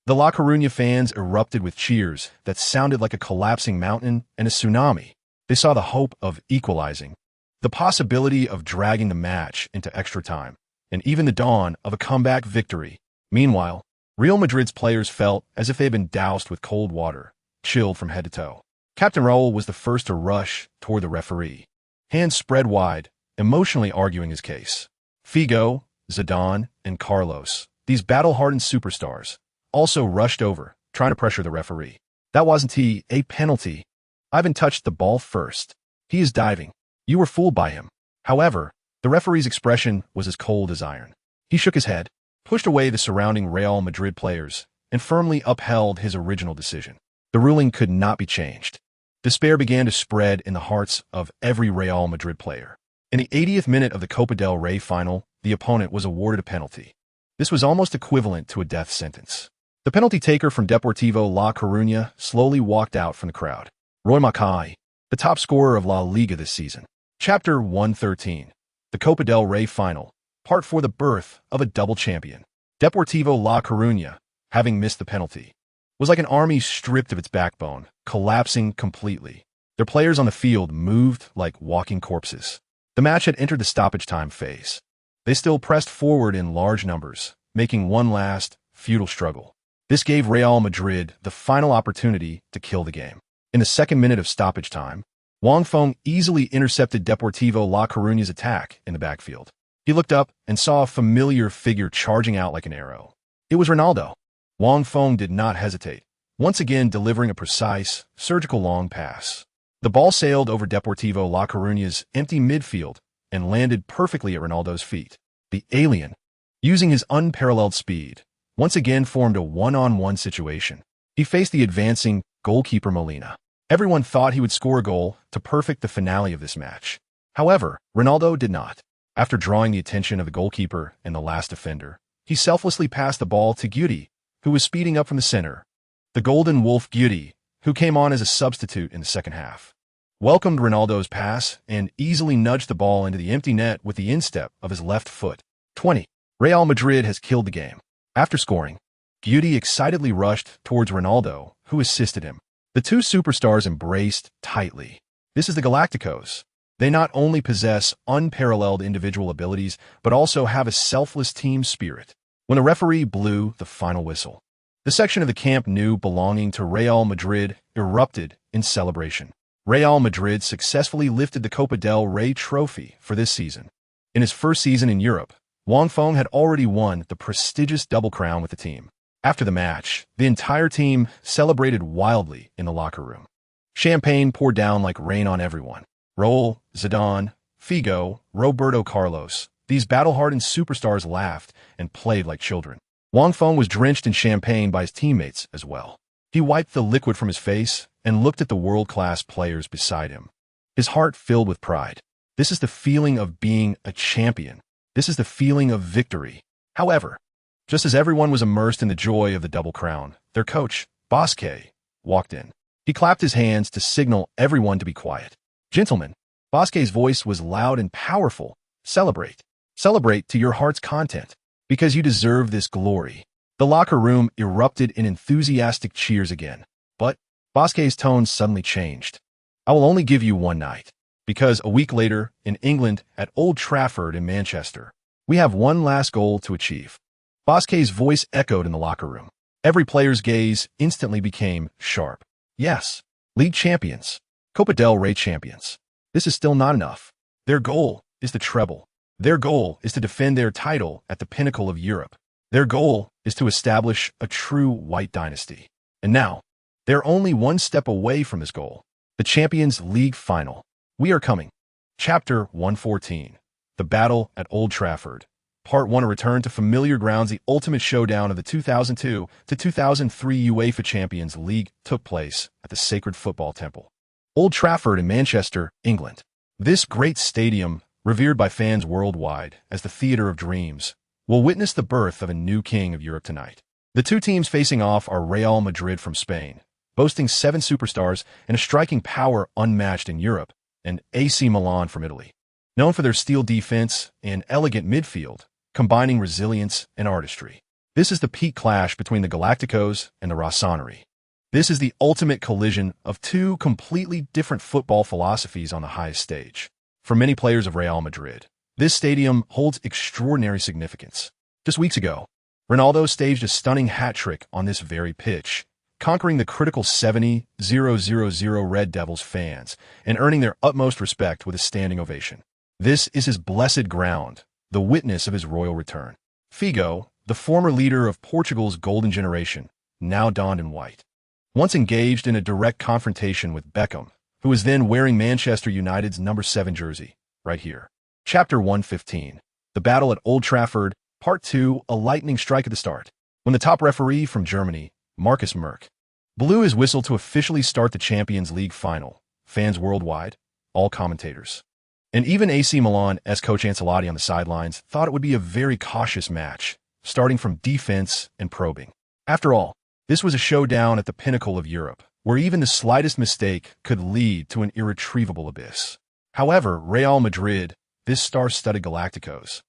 The La Coruña fans erupted with cheers that sounded like a collapsing mountain and a tsunami. They saw the hope of equalizing, the possibility of dragging the match into extra time, and even the dawn of a comeback victory. Meanwhile, Real Madrid's players felt as if they had been doused with cold water, chilled from head to toe. Captain Raul was the first to rush toward the referee, hands spread wide, emotionally arguing his case. Figo, Zidane, and Carlos, these battle-hardened superstars, also rushed over, trying to pressure the referee. That wasn't a penalty. Ivan touched the ball first. He is diving. You were fooled by him. However, the referee's expression was as cold as iron. He shook his head, pushed away the surrounding Real Madrid players, and firmly upheld his original decision. The ruling could not be changed. Despair began to spread in the hearts of every Real Madrid player. In the 80th minute of the Copa del Rey final, the opponent was awarded a penalty. This was almost equivalent to a death sentence. The penalty taker from Deportivo La Coruña slowly walked out from the crowd. Roy Mackay, the top scorer of La Liga this season. Chapter 113. The Copa del Rey final, part 4. The birth of a double champion. Deportivo La Coruña, having missed the penalty, was like an army stripped of its backbone, collapsing completely. Their players on the field moved like walking corpses. The match had entered the stoppage time phase. They still pressed forward in large numbers, making one last, futile struggle. This gave Real Madrid the final opportunity to kill the game. In the second minute of stoppage time, Wang Feng easily intercepted Deportivo La Coruña's attack in the backfield. He looked up and saw a familiar figure charging out like an arrow. It was Ronaldo. Wang Feng did not hesitate, once again delivering a precise, surgical long pass. The ball sailed over Deportivo La Coruña's empty midfield and landed perfectly at Ronaldo's feet. The alien, using his unparalleled speed, once again formed a one-on-one situation. He faced the advancing goalkeeper Molina. Everyone thought he would score a goal to perfect the finale of this match. However, Ronaldo did not. After drawing the attention of the goalkeeper and the last defender, he selflessly passed the ball to Guti, who was speeding up from the center. The Golden Wolf Guti, who came on as a substitute in the second half, welcomed Ronaldo's pass and easily nudged the ball into the empty net with the instep of his left foot. 20. Real Madrid has killed the game. After scoring, Guti excitedly rushed towards Ronaldo, who assisted him. The two superstars embraced tightly. This is the Galacticos. They not only possess unparalleled individual abilities, but also have a selfless team spirit. When the referee blew the final whistle, the section of the Camp Nou belonging to Real Madrid erupted in celebration. Real Madrid successfully lifted the Copa del Rey trophy for this season. In his first season in Europe, Wang Feng had already won the prestigious double crown with the team. After the match, the entire team celebrated wildly in the locker room. Champagne poured down like rain on everyone. Raul, Zidane, Figo, Roberto Carlos, these battle-hardened superstars laughed and played like children. Wang Feng was drenched in champagne by his teammates as well. He wiped the liquid from his face and looked at the world-class players beside him. His heart filled with pride. This is the feeling of being a champion. This is the feeling of victory. However, just as everyone was immersed in the joy of the double crown, their coach, Bosque, walked in. He clapped his hands to signal everyone to be quiet. Gentlemen, Bosque's voice was loud and powerful. Celebrate. Celebrate to your heart's content, because you deserve this glory. The locker room erupted in enthusiastic cheers again. But Bosque's tone suddenly changed. I will only give you one night, because a week later, in England, at Old Trafford in Manchester, we have one last goal to achieve. Bosque's voice echoed in the locker room. Every player's gaze instantly became sharp. Yes, league champions, Copa del Rey champions. This is still not enough. Their goal is the treble. Their goal is to defend their title at the pinnacle of Europe. Their goal is to establish a true white dynasty. And now, they're only one step away from this goal. The Champions League final. We are coming. Chapter 114. The Battle at Old Trafford. Part 1. A return to familiar grounds. The ultimate showdown of the 2002 to 2003 UEFA Champions League took place at the Sacred Football Temple, Old Trafford in Manchester, England. This great stadium, revered by fans worldwide as the theater of dreams, will witness the birth of a new king of Europe tonight. The two teams facing off are Real Madrid from Spain, boasting 7 superstars and a striking power unmatched in Europe, and AC Milan from Italy, known for their steel defense and elegant midfield, combining resilience and artistry. This is the peak clash between the Galacticos and the Rossoneri. This is the ultimate collision of two completely different football philosophies on the highest stage. For many players of Real Madrid, this stadium holds extraordinary significance. Just weeks ago, Ronaldo staged a stunning hat-trick on this very pitch, conquering the critical 70,000 Red Devils fans and earning their utmost respect with a standing ovation. This is his blessed ground, the witness of his royal return. Figo, the former leader of Portugal's golden generation, now donned in white, once engaged in a direct confrontation with Beckham, who was then wearing Manchester United's number 7 jersey, right here. Chapter 115, The Battle at Old Trafford, Part 2, a lightning strike at the start. When the top referee from Germany, Markus Merck, blew his whistle to officially start the Champions League final, fans worldwide, all commentators, and even AC Milan's coach Ancelotti on the sidelines thought it would be a very cautious match, starting from defense and probing. After all, this was a showdown at the pinnacle of Europe, where even the slightest mistake could lead to an irretrievable abyss. However, Real Madrid, this star-studded Galacticos,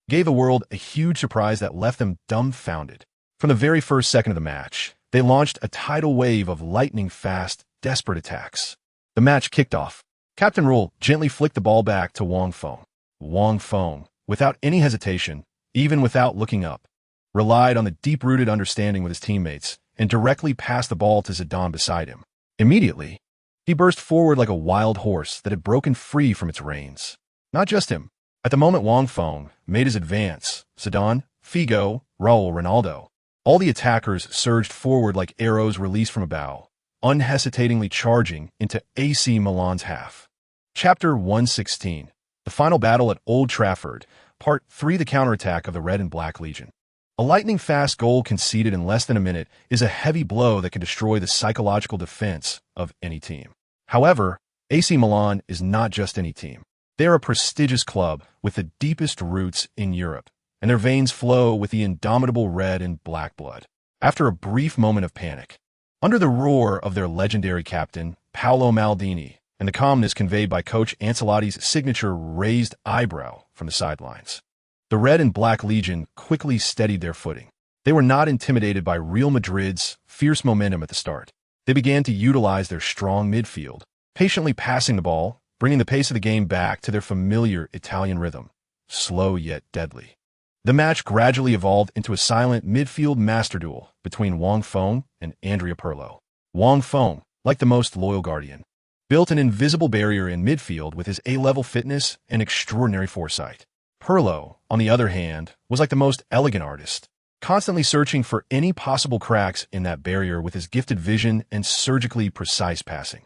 gave the world a huge surprise that left them dumbfounded. From the very first second of the match, they launched a tidal wave of lightning-fast, desperate attacks. The match kicked off. Captain Rule gently flicked the ball back to Wang Feng. Wang Feng, without any hesitation, even without looking up, relied on the deep-rooted understanding with his teammates and directly passed the ball to Zidane beside him. Immediately, he burst forward like a wild horse that had broken free from its reins. Not just him. At the moment Wang Feng made his advance, Zidane, Figo, Raul, Ronaldo, all the attackers surged forward like arrows released from a bow, unhesitatingly charging into AC Milan's half. Chapter 116, The Final Battle at Old Trafford, Part 3, The Counterattack of the Red and Black Legion. A lightning-fast goal conceded in less than a minute is a heavy blow that can destroy the psychological defense of any team. However, AC Milan is not just any team. They are a prestigious club with the deepest roots in Europe, and their veins flow with the indomitable red and black blood. After a brief moment of panic, under the roar of their legendary captain, Paolo Maldini, and the calmness conveyed by Coach Ancelotti's signature raised eyebrow from the sidelines, the Red and Black Legion quickly steadied their footing. They were not intimidated by Real Madrid's fierce momentum at the start. They began to utilize their strong midfield, patiently passing the ball, bringing the pace of the game back to their familiar Italian rhythm, slow yet deadly. The match gradually evolved into a silent midfield master duel between Wang Feng and Andrea Pirlo. Wang Feng, like the most loyal guardian, built an invisible barrier in midfield with his A-level fitness and extraordinary foresight. Pirlo, on the other hand, was like the most elegant artist, constantly searching for any possible cracks in that barrier with his gifted vision and surgically precise passing.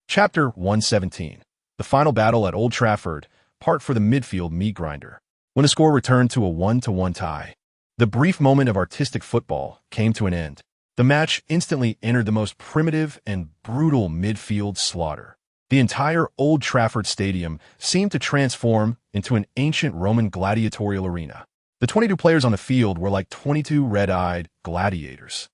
Chapter 117, The Final Battle at Old Trafford, Part for the Midfield Meat Grinder. When the score returned to a 1-1 tie, the brief moment of artistic football came to an end. The match instantly entered the most primitive and brutal midfield slaughter. The entire Old Trafford Stadium seemed to transform into an ancient Roman gladiatorial arena. The 22 players on the field were like 22 red-eyed gladiators.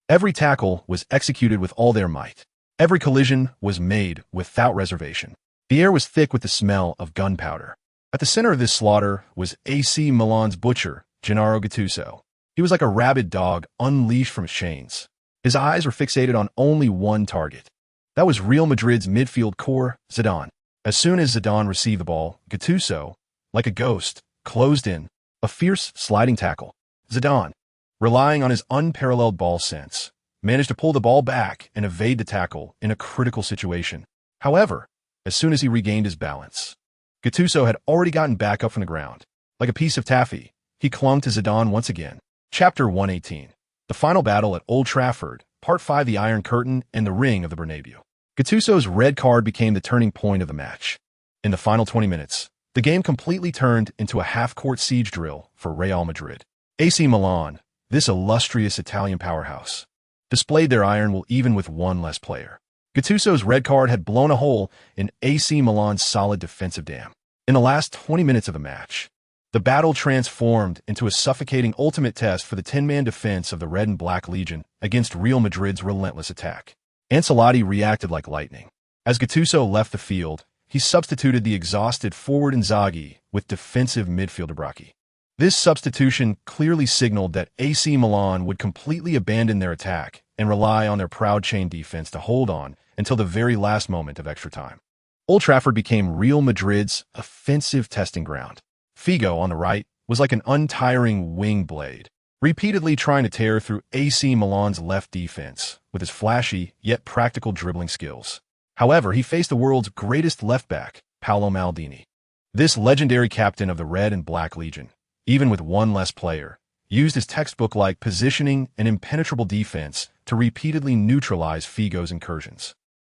Every tackle was executed with all their might. Every collision was made without reservation. The air was thick with the smell of gunpowder. At the center of this slaughter was AC Milan's butcher, Gennaro Gattuso. He was like a rabid dog unleashed from his chains. His eyes were fixated on only one target. That was Real Madrid's midfield core, Zidane. As soon as Zidane received the ball, Gattuso, like a ghost, closed in, a fierce sliding tackle. Zidane, relying on his unparalleled ball sense, managed to pull the ball back and evade the tackle in a critical situation. However, as soon as he regained his balance, Gattuso had already gotten back up from the ground. Like a piece of taffy, he clung to Zidane once again. Chapter 118, The Final Battle at Old Trafford, Part 5, The Iron Curtain and the Ring of the Bernabeu. Gattuso's red card became the turning point of the match. In the final 20 minutes, the game completely turned into a half-court siege drill for Real Madrid. AC Milan, this illustrious Italian powerhouse, displayed their iron will even with one less player. Gattuso's red card had blown a hole in AC Milan's solid defensive dam. In the last 20 minutes of the match, the battle transformed into a suffocating ultimate test for the 10-man defense of the Red and Black Legion against Real Madrid's relentless attack. Ancelotti reacted like lightning. As Gattuso left the field, he substituted the exhausted forward Inzaghi with defensive midfielder Brocchi. This substitution clearly signaled that AC Milan would completely abandon their attack and rely on their proud chain defense to hold on until the very last moment of extra time. Old Trafford became Real Madrid's offensive testing ground. Figo, on the right, was like an untiring wing blade, repeatedly trying to tear through AC Milan's left defense with his flashy yet practical dribbling skills. However, he faced the world's greatest left-back, Paolo Maldini. This legendary captain of the Red and Black Legion, even with one less player, used his textbook-like positioning and impenetrable defense to repeatedly neutralize Figo's incursions.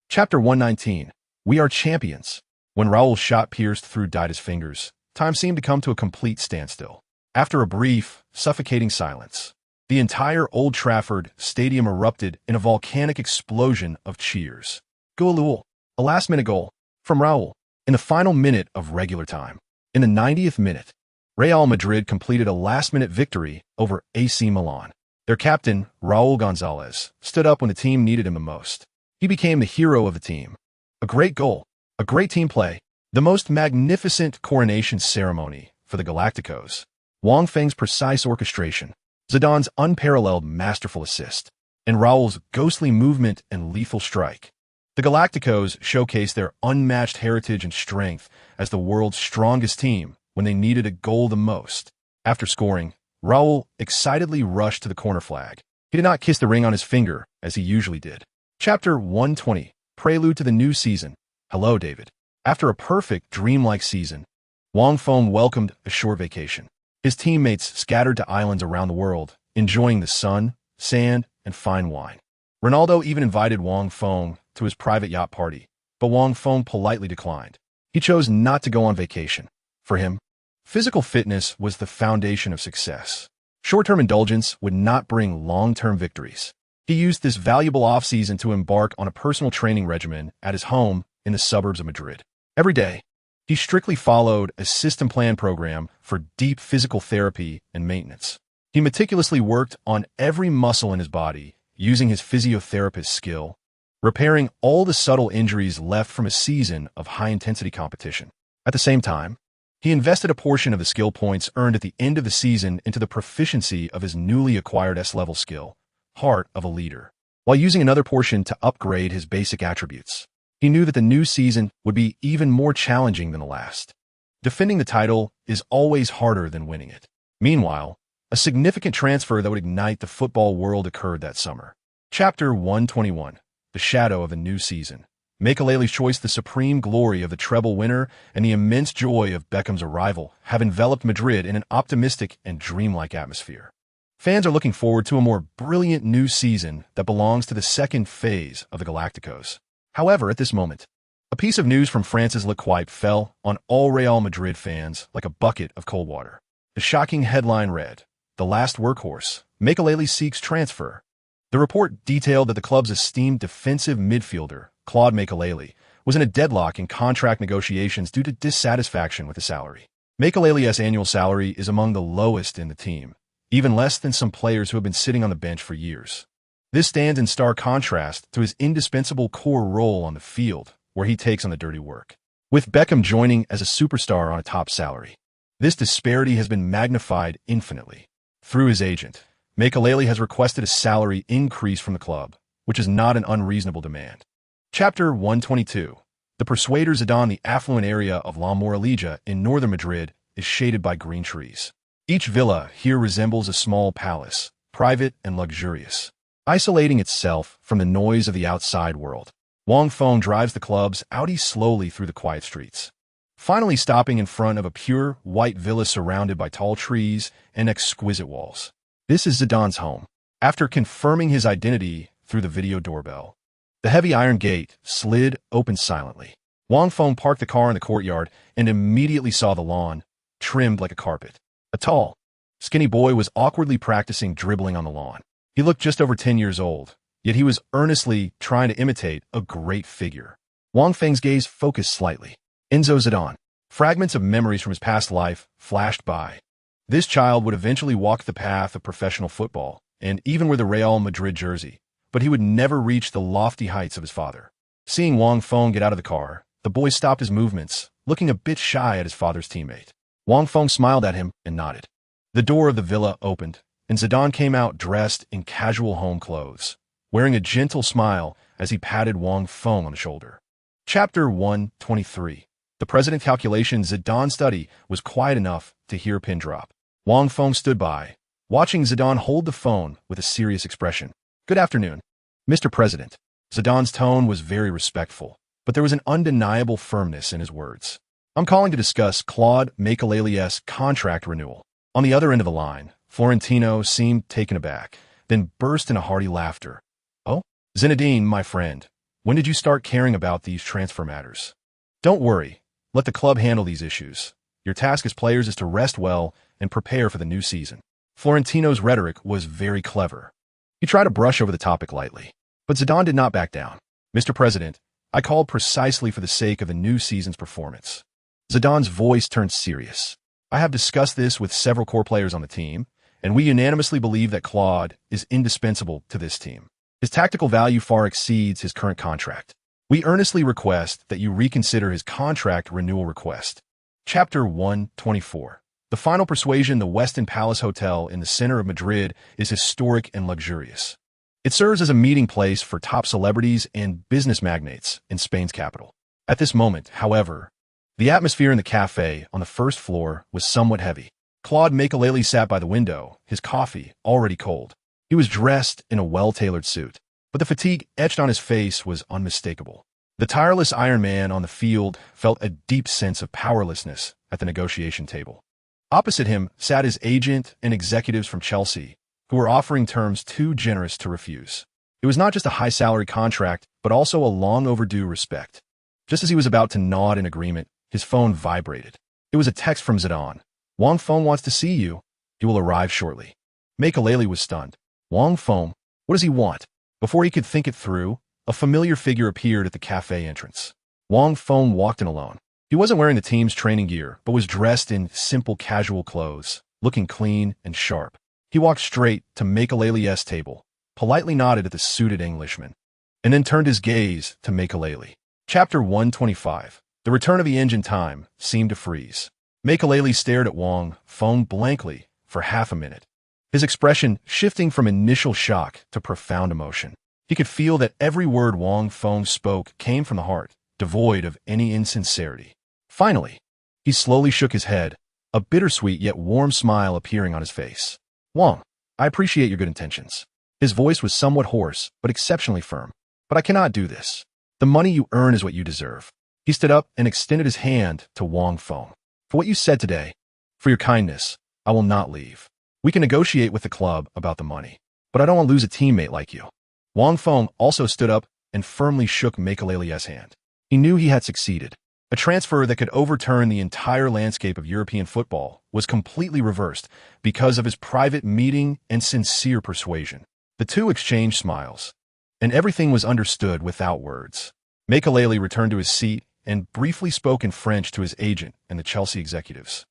Chapter 119. We are champions. When Raul's shot pierced through Dida's fingers, time seemed to come to a complete standstill. After a brief, suffocating silence, the entire Old Trafford stadium erupted in a volcanic explosion of cheers. Goal! A last-minute goal from Raul in the final minute of regular time. In the 90th minute, Real Madrid completed a last-minute victory over AC Milan. Their captain, Raul Gonzalez, stood up when the team needed him the most. He became the hero of the team. A great goal, a great team play, the most magnificent coronation ceremony for the Galacticos, Wang Feng's precise orchestration, Zidane's unparalleled masterful assist, and Raul's ghostly movement and lethal strike. The Galacticos showcased their unmatched heritage and strength as the world's strongest team when they needed a goal the most. After scoring, Raul excitedly rushed to the corner flag. He did not kiss the ring on his finger, as he usually did. Chapter 120. Prelude to the new season. Hello, David. After a perfect, dreamlike season, Wang Feng welcomed a short vacation. His teammates scattered to islands around the world, enjoying the sun, sand, and fine wine. Ronaldo even invited Wang Feng to his private yacht party, but Wang Feng politely declined. He chose not to go on vacation. For him, physical fitness was the foundation of success. Short-term indulgence would not bring long-term victories. He used this valuable off-season to embark on a personal training regimen at his home in the suburbs of Madrid. Every day, he strictly followed a system-plan program for deep physical therapy and maintenance. He meticulously worked on every muscle in his body, using his physiotherapist skill, repairing all the subtle injuries left from a season of high-intensity competition. At the same time, he invested a portion of the skill points earned at the end of the season into the proficiency of his newly acquired S-level skill, Heart of a Leader, while using another portion to upgrade his basic attributes. He knew that the new season would be even more challenging than the last. Defending the title is always harder than winning it. Meanwhile, a significant transfer that would ignite the football world occurred that summer. Chapter 121. The Shadow of a New Season. Makelele's choice, the supreme glory of the treble winner, and the immense joy of Beckham's arrival have enveloped Madrid in an optimistic and dreamlike atmosphere. Fans are looking forward to a more brilliant new season that belongs to the second phase of the Galacticos. However, at this moment, a piece of news from France's L'Equipe fell on all Real Madrid fans like a bucket of cold water. The shocking headline read, "The last workhorse, Makelele seeks transfer." The report detailed that the club's esteemed defensive midfielder, Claude Makelele, was in a deadlock in contract negotiations due to dissatisfaction with the salary. Makelele's annual salary is among the lowest in the team, even less than some players who have been sitting on the bench for years. This stands in stark contrast to his indispensable core role on the field, where he takes on the dirty work. With Beckham joining as a superstar on a top salary, this disparity has been magnified infinitely. Through his agent, Makelele has requested a salary increase from the club, which is not an unreasonable demand. Chapter 122. The Persuader Zidane. The affluent area of La Moraleja in northern Madrid is shaded by green trees. Each villa here resembles a small palace, private and luxurious, isolating itself from the noise of the outside world. Wang Feng drives the club's Audi slowly through the quiet streets, finally stopping in front of a pure white villa surrounded by tall trees and exquisite walls. This is Zidane's home. After confirming his identity through the video doorbell, the heavy iron gate slid open silently. Wang Feng parked the car in the courtyard and immediately saw the lawn, trimmed like a carpet. A tall, skinny boy was awkwardly practicing dribbling on the lawn. He looked just over 10 years old, yet he was earnestly trying to imitate a great figure. Wang Feng's gaze focused slightly. Enzo Zidane. Fragments of memories from his past life flashed by. This child would eventually walk the path of professional football, and even wear the Real Madrid jersey, but he would never reach the lofty heights of his father. Seeing Wang Feng get out of the car, The boy stopped his movements, looking a bit shy at his father's teammate. Wang Feng smiled at him and nodded. The door of the villa opened, and Zidane came out dressed in casual home clothes, wearing a gentle smile as he patted Wang Feng on the shoulder. Chapter 123. The president calculation. Zidane's study was quiet enough to hear a pin drop. Wang Feng stood by, watching Zidane hold the phone with a serious expression. Good afternoon, Mr. President. Zidane's tone was very respectful, but there was an undeniable firmness in his words. I'm calling to discuss Claude Makelele's contract renewal. On the other end of the line, Florentino seemed taken aback, then burst into hearty laughter. Oh? Zinedine, my friend, when did you start caring about these transfer matters? Don't worry. Let the club handle these issues. Your task as players is to rest well and prepare for the new season. Florentino's rhetoric was very clever. He tried to brush over the topic lightly, but Zidane did not back down. Mr. President, I called precisely for the sake of the new season's performance. Zidane's voice turned serious. I have discussed this with several core players on the team, and we unanimously believe that Claude is indispensable to this team. His tactical value far exceeds his current contract. We earnestly request that you reconsider his contract renewal request. Chapter 124. The final persuasion. The Westin Palace Hotel in the center of Madrid is historic and luxurious. It serves as a meeting place for top celebrities and business magnates in Spain's capital. At this moment, however, the atmosphere in the cafe on the first floor was somewhat heavy. Claude Makelele sat by the window, his coffee already cold. He was dressed in a well-tailored suit, but the fatigue etched on his face was unmistakable. The tireless Iron Man on the field felt a deep sense of powerlessness at the negotiation table. Opposite him sat his agent and executives from Chelsea, who were offering terms too generous to refuse. It was not just a high-salary contract, but also a long-overdue respect. Just as he was about to nod in agreement, his phone vibrated. It was a text from Zidane. Wang Feng wants to see you. He will arrive shortly. Makelele was stunned. Wang Feng? What does he want? Before he could think it through, a familiar figure appeared at the cafe entrance. Wang Feng walked in alone. He wasn't wearing the team's training gear, but was dressed in simple casual clothes, looking clean and sharp. He walked straight to Makelele's table, politely nodded at the suited Englishman, and then turned his gaze to Makelele. Chapter 125. The return of the engine. Time seemed to freeze. Makelele stared at Wang Feng blankly for half a minute, his expression shifting from initial shock to profound emotion. He could feel that every word Wang Feng spoke came from the heart, devoid of any insincerity. Finally, he slowly shook his head, a bittersweet yet warm smile appearing on his face. Wang, I appreciate your good intentions. His voice was somewhat hoarse, but exceptionally firm. But I cannot do this. The money you earn is what you deserve. He stood up and extended his hand to Wang Feng. For what you said today, for your kindness, I will not leave. We can negotiate with the club about the money, but I don't want to lose a teammate like you. Wang Feng also stood up and firmly shook Makelele's hand. He knew he had succeeded. A transfer that could overturn the entire landscape of European football was completely reversed because of his private meeting and sincere persuasion. The two exchanged smiles, and everything was understood without words. Makelele returned to his seat and briefly spoke in French to his agent and the Chelsea executives.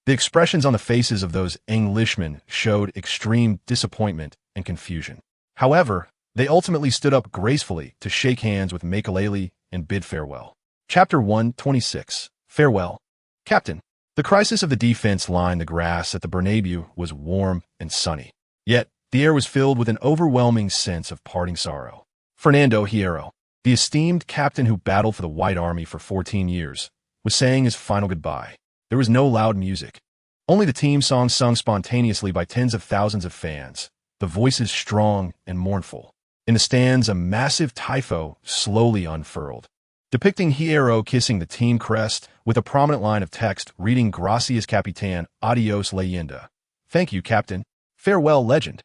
The expressions on the faces of those Englishmen showed extreme disappointment and confusion. However, they ultimately stood up gracefully to shake hands with Makelele and bid farewell. Chapter 126. Farewell. Captain. The crisis of the defense line. The grass at the Bernabeu was warm and sunny. Yet, the air was filled with an overwhelming sense of parting sorrow. Fernando Hierro, the esteemed captain who battled for the White Army for 14 years, was saying his final goodbye. There was no loud music. Only the team song sung spontaneously by tens of thousands of fans, the voices strong and mournful. In the stands, a massive tifo slowly unfurled, depicting Hierro kissing the team crest with a prominent line of text reading Gracias Capitán, Adios Leyenda. Thank you, Captain. Farewell, Legend.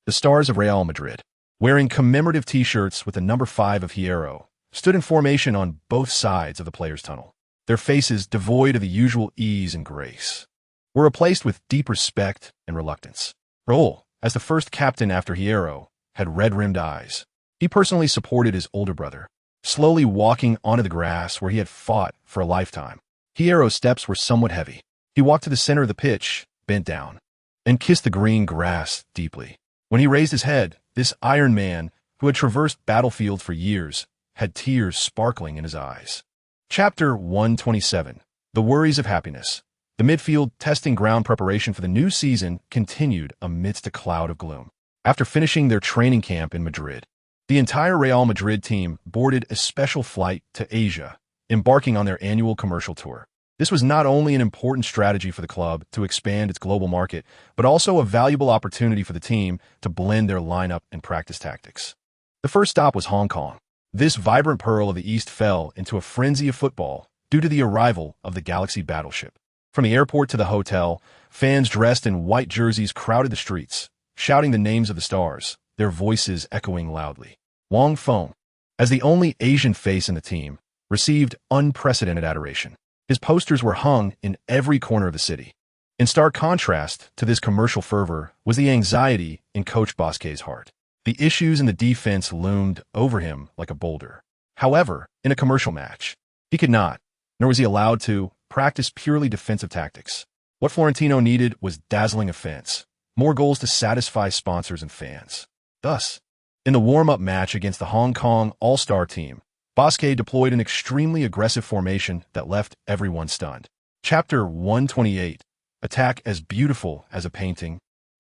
The stars of Real Madrid, wearing commemorative t-shirts with the number 5 of Hierro, stood in formation on both sides of the players' tunnel. Their faces, devoid of the usual ease and grace, were replaced with deep respect and reluctance. Raul, as the first captain after Hierro, had red-rimmed eyes. He personally supported his older brother, slowly walking onto the grass where he had fought for a lifetime. Hierro's steps were somewhat heavy. He walked to the center of the pitch, bent down, and kissed the green grass deeply. When he raised his head, this Iron Man, who had traversed battlefields for years, had tears sparkling in his eyes. Chapter 127. The Worries of Happiness. The midfield testing ground preparation for the new season continued amidst a cloud of gloom. After finishing their training camp in Madrid, the entire Real Madrid team boarded a special flight to Asia, embarking on their annual commercial tour. This was not only an important strategy for the club to expand its global market, but also a valuable opportunity for the team to blend their lineup and practice tactics. The first stop was Hong Kong. This vibrant pearl of the East fell into a frenzy of football due to the arrival of the Galaxy battleship. From the airport to the hotel, fans dressed in white jerseys crowded the streets, shouting the names of the stars, their voices echoing loudly. Wang Feng, as the only Asian face in the team, received unprecedented adoration. His posters were hung in every corner of the city. In stark contrast to this commercial fervor was the anxiety in Coach Bosquet's heart. The issues in the defense loomed over him like a boulder. However, in a commercial match, he could not, nor was he allowed to, practice purely defensive tactics. What Florentino needed was dazzling offense, more goals to satisfy sponsors and fans. Thus, in the warm-up match against the Hong Kong All-Star team, Bosquet deployed an extremely aggressive formation that left everyone stunned. Chapter 128. Attack as beautiful as a painting.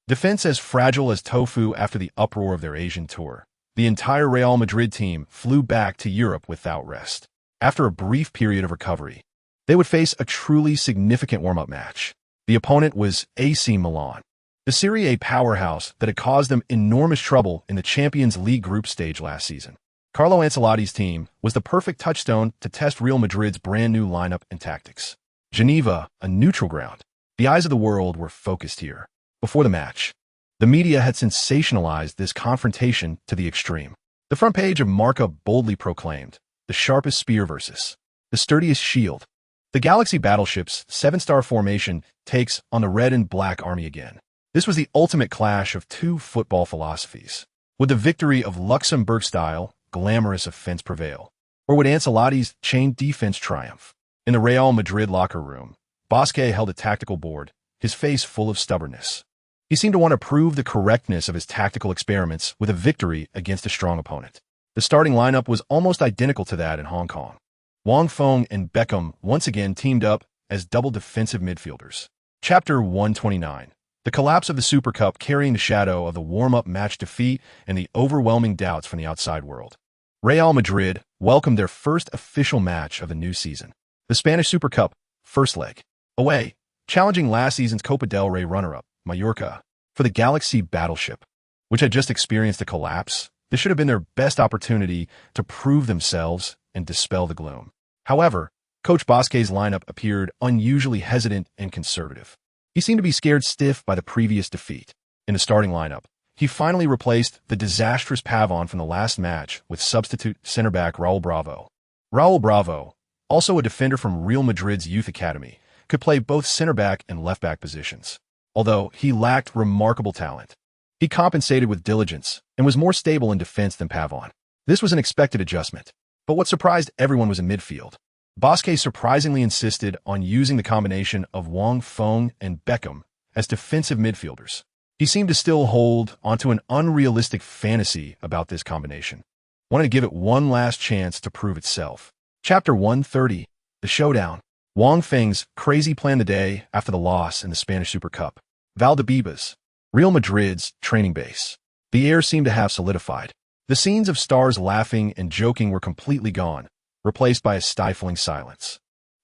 Defense as fragile as tofu. After the uproar of their Asian tour, the entire Real Madrid team flew back to Europe without rest. After a brief period of recovery, they would face a truly significant warm-up match. The opponent was AC Milan, the Serie A powerhouse that had caused them enormous trouble in the Champions League group stage last season. Carlo Ancelotti's team was the perfect touchstone to test Real Madrid's brand-new lineup and tactics. Geneva, a neutral ground. The eyes of the world were focused here. Before the match, the media had sensationalized this confrontation to the extreme. The front page of Marca boldly proclaimed, the sharpest spear versus the sturdiest shield. The Galaxy battleship's 7-star formation takes on the red and black army again. This was the ultimate clash of two football philosophies. Would the victory of Luxembourg-style, glamorous offense prevail? Or would Ancelotti's chained defense triumph? In the Real Madrid locker room, Bosquet held a tactical board, his face full of stubbornness. He seemed to want to prove the correctness of his tactical experiments with a victory against a strong opponent. The starting lineup was almost identical to that in Hong Kong. Wang Feng and Beckham once again teamed up as double defensive midfielders. Chapter 129. The collapse of the Super Cup, carrying the shadow of the warm-up match defeat and the overwhelming doubts from the outside world. Real Madrid welcomed their first official match of the new season. The Spanish Super Cup, first leg. Away, challenging last season's Copa del Rey runner-up, Mallorca, for the Galaxy battleship, which had just experienced a collapse. This should have been their best opportunity to prove themselves and dispel the gloom. However, Coach Bosquet's lineup appeared unusually hesitant and conservative. He seemed to be scared stiff by the previous defeat. In the starting lineup, he finally replaced the disastrous Pavon from the last match with substitute center-back Raul Bravo. Raul Bravo, also a defender from Real Madrid's youth academy, could play both center-back and left-back positions. Although he lacked remarkable talent, he compensated with diligence and was more stable in defense than Pavon. This was an expected adjustment. But what surprised everyone was in midfield. Bosquet surprisingly insisted on using the combination of Wang Feng and Beckham as defensive midfielders. He seemed to still hold onto an unrealistic fantasy about this combination, wanted to give it one last chance to prove itself. Chapter 130. The Showdown. Wang Feng's crazy plan the day after the loss in the Spanish Super Cup. Valdebebas, Real Madrid's training base. The air seemed to have solidified. The scenes of stars laughing and joking were completely gone, replaced by a stifling silence.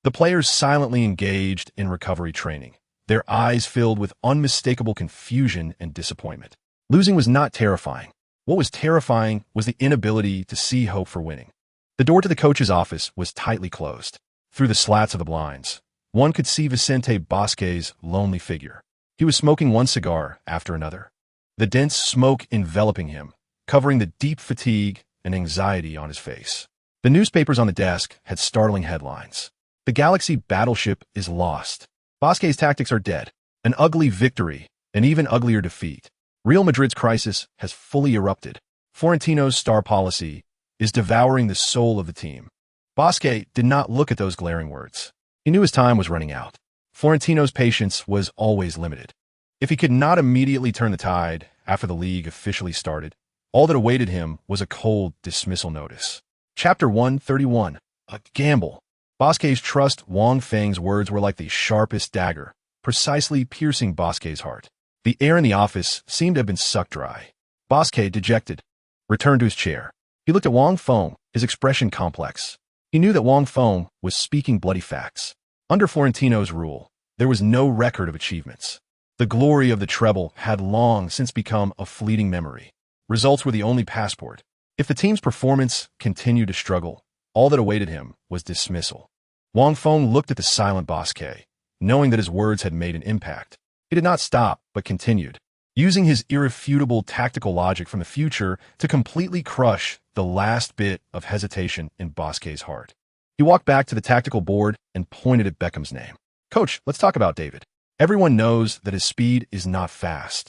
The players silently engaged in recovery training, their eyes filled with unmistakable confusion and disappointment. Losing was not terrifying. What was terrifying was the inability to see hope for winning. The door to the coach's office was tightly closed. Through the slats of the blinds, one could see Vicente Bosquet's lonely figure. He was smoking one cigar after another, the dense smoke enveloping him, covering the deep fatigue and anxiety on his face. The newspapers on the desk had startling headlines. The Galaxy battleship is lost. Bosquet's tactics are dead. An ugly victory, an even uglier defeat. Real Madrid's crisis has fully erupted. Florentino's star policy is devouring the soul of the team. Bosquet did not look at those glaring words. He knew his time was running out. Florentino's patience was always limited. If he could not immediately turn the tide after the league officially started, all that awaited him was a cold dismissal notice. Chapter 131. A gamble. Bosquet's trust Wang Feng's words were like the sharpest dagger, precisely piercing Bosquet's heart. The air in the office seemed to have been sucked dry. Bosquet, dejected, returned to his chair. He looked at Wang Feng, his expression complex. He knew that Wang Feng was speaking bloody facts. Under Florentino's rule, there was no record of achievements. The glory of the treble had long since become a fleeting memory. Results were the only passport. If the team's performance continued to struggle, all that awaited him was dismissal. Wang Feng looked at the silent Bosquet, knowing that his words had made an impact. He did not stop, but continued, using his irrefutable tactical logic from the future to completely crush the last bit of hesitation in Bosquet's heart. He walked back to the tactical board and pointed at Beckham's name. "Coach, let's talk about David. Everyone knows that his speed is not fast,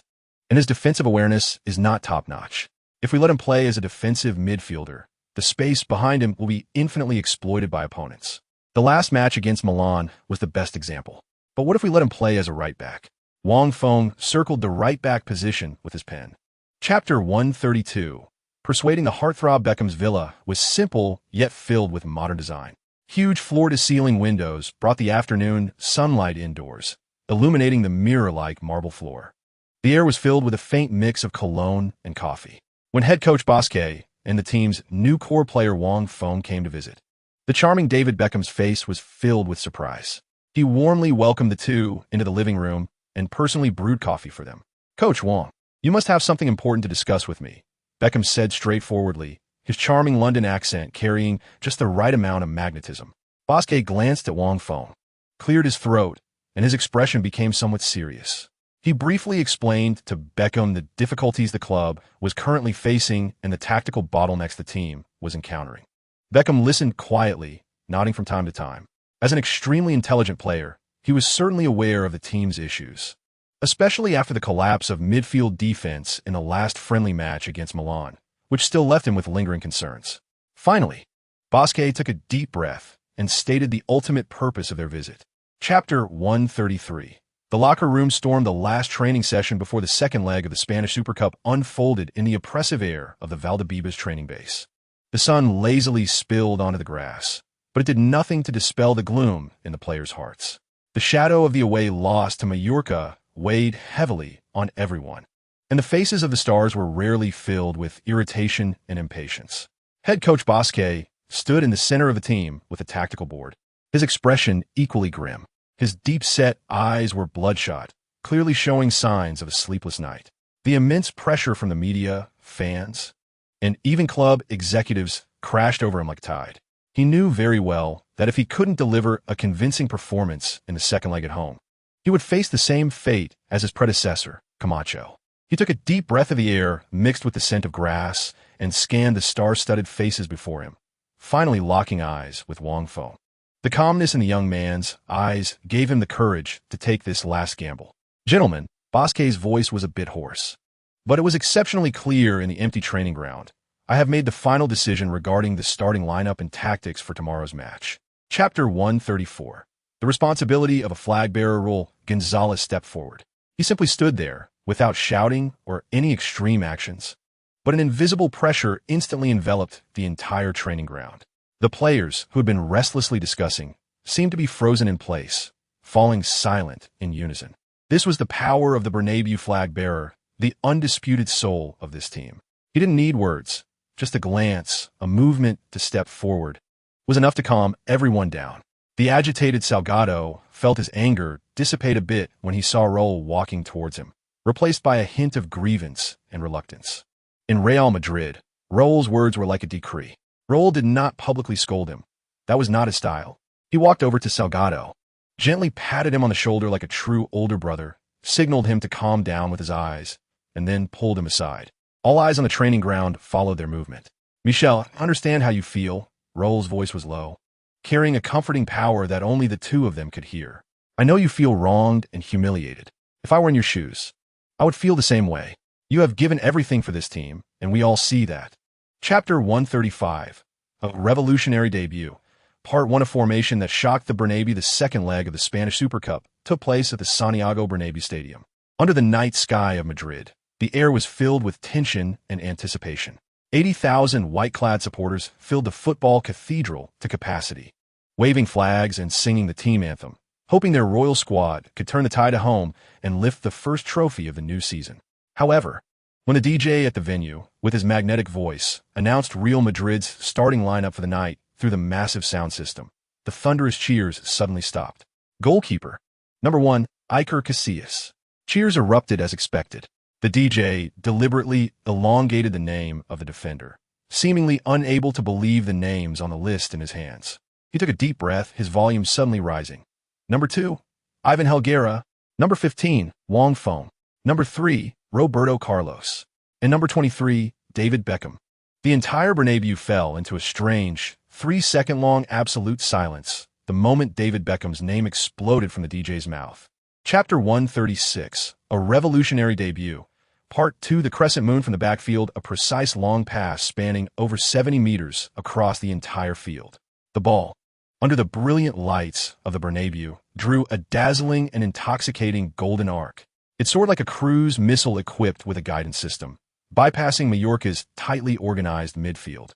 and his defensive awareness is not top-notch. If we let him play as a defensive midfielder, the space behind him will be infinitely exploited by opponents. The last match against Milan was the best example. But what if we let him play as a right-back?" Wang Feng circled the right-back position with his pen. Chapter 132. Persuading the heartthrob Beckham's villa was simple, yet filled with modern design. Huge floor-to-ceiling windows brought the afternoon sunlight indoors, illuminating the mirror-like marble floor. The air was filled with a faint mix of cologne and coffee. When head coach Bosquet and the team's new core player Wang Feng came to visit, the charming David Beckham's face was filled with surprise. He warmly welcomed the two into the living room and personally brewed coffee for them. "Coach Wang, you must have something important to discuss with me," Beckham said straightforwardly, his charming London accent carrying just the right amount of magnetism. Bosquet glanced at Wang Feng, cleared his throat, and his expression became somewhat serious. He briefly explained to Beckham the difficulties the club was currently facing and the tactical bottlenecks the team was encountering. Beckham listened quietly, nodding from time to time. As an extremely intelligent player, he was certainly aware of the team's issues, especially after the collapse of midfield defense in the last friendly match against Milan, which still left him with lingering concerns. Finally, Bosquet took a deep breath and stated the ultimate purpose of their visit. Chapter 133. The locker room stormed the last training session before the second leg of the Spanish Super Cup unfolded in the oppressive air of the Valdebebas training base. The sun lazily spilled onto the grass, but it did nothing to dispel the gloom in the players' hearts. The shadow of the away loss to Mallorca weighed heavily on everyone, and the faces of the stars were rarely filled with irritation and impatience. Head coach Bosquet stood in the center of the team with a tactical board, his expression equally grim. His deep-set eyes were bloodshot, clearly showing signs of a sleepless night. The immense pressure from the media, fans, and even club executives crashed over him like tide. He knew very well that if he couldn't deliver a convincing performance in the second leg at home, he would face the same fate as his predecessor, Camacho. He took a deep breath of the air mixed with the scent of grass and scanned the star-studded faces before him, finally locking eyes with Wang Feng. The calmness in the young man's eyes gave him the courage to take this last gamble. "Gentlemen," Bosquet's voice was a bit hoarse, but it was exceptionally clear in the empty training ground. "I have made the final decision regarding the starting lineup and tactics for tomorrow's match." Chapter 134. The responsibility of a flag-bearer role. Gonzalez stepped forward. He simply stood there, without shouting or any extreme actions, but an invisible pressure instantly enveloped the entire training ground. The players, who had been restlessly discussing, seemed to be frozen in place, falling silent in unison. This was the power of the Bernabeu flag-bearer, the undisputed soul of this team. He didn't need words. Just a glance, a movement to step forward, was enough to calm everyone down. The agitated Salgado felt his anger dissipate a bit when he saw Raul walking towards him, replaced by a hint of grievance and reluctance. In Real Madrid, Raul's words were like a decree. Raul did not publicly scold him. That was not his style. He walked over to Salgado, gently patted him on the shoulder like a true older brother, signaled him to calm down with his eyes, and then pulled him aside. All eyes on the training ground followed their movement. "Michel, I understand how you feel." Raul's voice was low, carrying a comforting power that only the two of them could hear. "I know you feel wronged and humiliated. If I were in your shoes, I would feel the same way. You have given everything for this team, and we all see that." Chapter 135. A revolutionary debut. Part 1 of formation that shocked the Bernabeu. The second leg of the Spanish Super Cup took place at the Santiago Bernabeu Stadium. Under the night sky of Madrid, the air was filled with tension and anticipation. 80,000 white-clad supporters filled the football cathedral to capacity, waving flags and singing the team anthem, hoping their royal squad could turn the tide at home and lift the first trophy of the new season. However, when the DJ at the venue, with his magnetic voice, announced Real Madrid's starting lineup for the night through the massive sound system, the thunderous cheers suddenly stopped. Goalkeeper. Number 1, Iker Casillas. Cheers erupted as expected. The DJ deliberately elongated the name of the defender, seemingly unable to believe the names on the list in his hands. He took a deep breath, his volume suddenly rising. Number 2, Ivan Helguera. Number 15, Wang Feng. Number 3, Roberto Carlos. And number 23, David Beckham. The entire Bernabeu fell into a strange, 3-second-long absolute silence the moment David Beckham's name exploded from the DJ's mouth. Chapter 136, A Revolutionary Debut. Part 2, The Crescent Moon from the backfield, a precise long pass spanning over 70 meters across the entire field. The ball, under the brilliant lights of the Bernabeu, drew a dazzling and intoxicating golden arc. It soared like a cruise missile equipped with a guidance system, bypassing Mallorca's tightly organized midfield,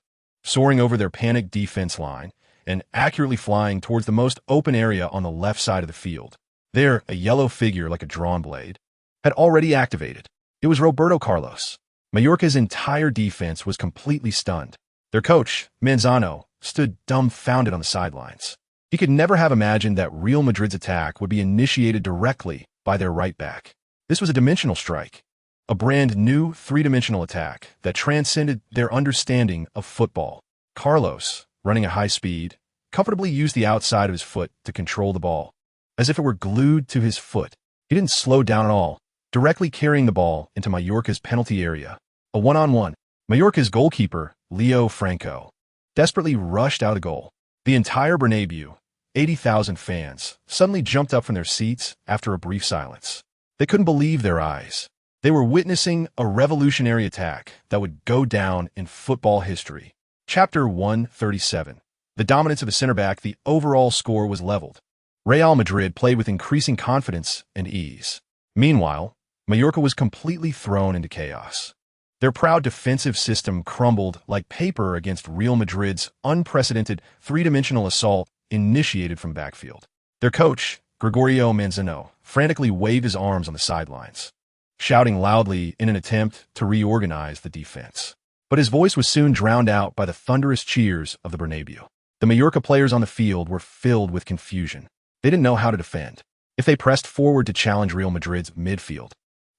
soaring over their panicked defense line, and accurately flying towards the most open area on the left side of the field. There, a yellow figure like a drawn blade had already activated. It was Roberto Carlos. Mallorca's entire defense was completely stunned. Their coach, Manzano, stood dumbfounded on the sidelines. He could never have imagined that Real Madrid's attack would be initiated directly by their right back. This was a dimensional strike, a brand new three-dimensional attack that transcended their understanding of football. Carlos, running at high speed, comfortably used the outside of his foot to control the ball, as if it were glued to his foot. He didn't slow down at all, directly carrying the ball into Mallorca's penalty area. A one-on-one. Mallorca's goalkeeper, Leo Franco, desperately rushed out a goal. The entire Bernabeu, 80,000 fans, suddenly jumped up from their seats after a brief silence. They couldn't believe their eyes. They were witnessing a revolutionary attack that would go down in football history. Chapter 137. The dominance of the center back, the overall score was leveled. Real Madrid played with increasing confidence and ease. Meanwhile, Mallorca was completely thrown into chaos. Their proud defensive system crumbled like paper against Real Madrid's unprecedented three-dimensional assault initiated from backfield. Their coach, Gregorio Manzano, frantically waved his arms on the sidelines, shouting loudly in an attempt to reorganize the defense. But his voice was soon drowned out by the thunderous cheers of the Bernabeu. The Mallorca players on the field were filled with confusion. They didn't know how to defend. If they pressed forward to challenge Real Madrid's midfield,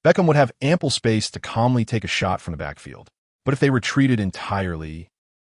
Beckham would have ample space to calmly take a shot from the backfield. But if they retreated entirely,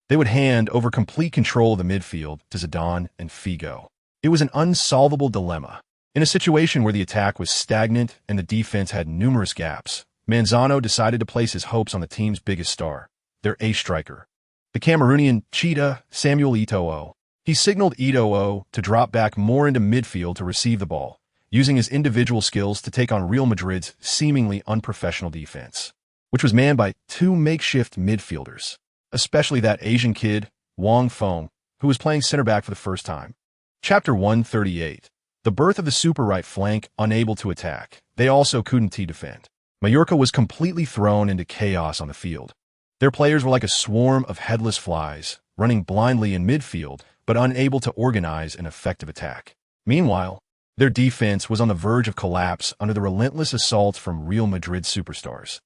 they would hand over complete control of the midfield to Zidane and Figo. It was an unsolvable dilemma. In a situation where the attack was stagnant and the defense had numerous gaps, Manzano decided to place his hopes on the team's biggest star, their ace striker, the Cameroonian cheetah Samuel Eto'o. He signaled Eto'o to drop back more into midfield to receive the ball, using his individual skills to take on Real Madrid's seemingly unprofessional defense, which was manned by two makeshift midfielders, especially that Asian kid, Wang Feng, who was playing center back for the first time. Chapter 138. The birth of the super right flank, unable to attack. They also couldn't defend. Mallorca was completely thrown into chaos on the field. Their players were like a swarm of headless flies, running blindly in midfield, but unable to organize an effective attack. Meanwhile, their defense was on the verge of collapse under the relentless assaults from Real Madrid superstars.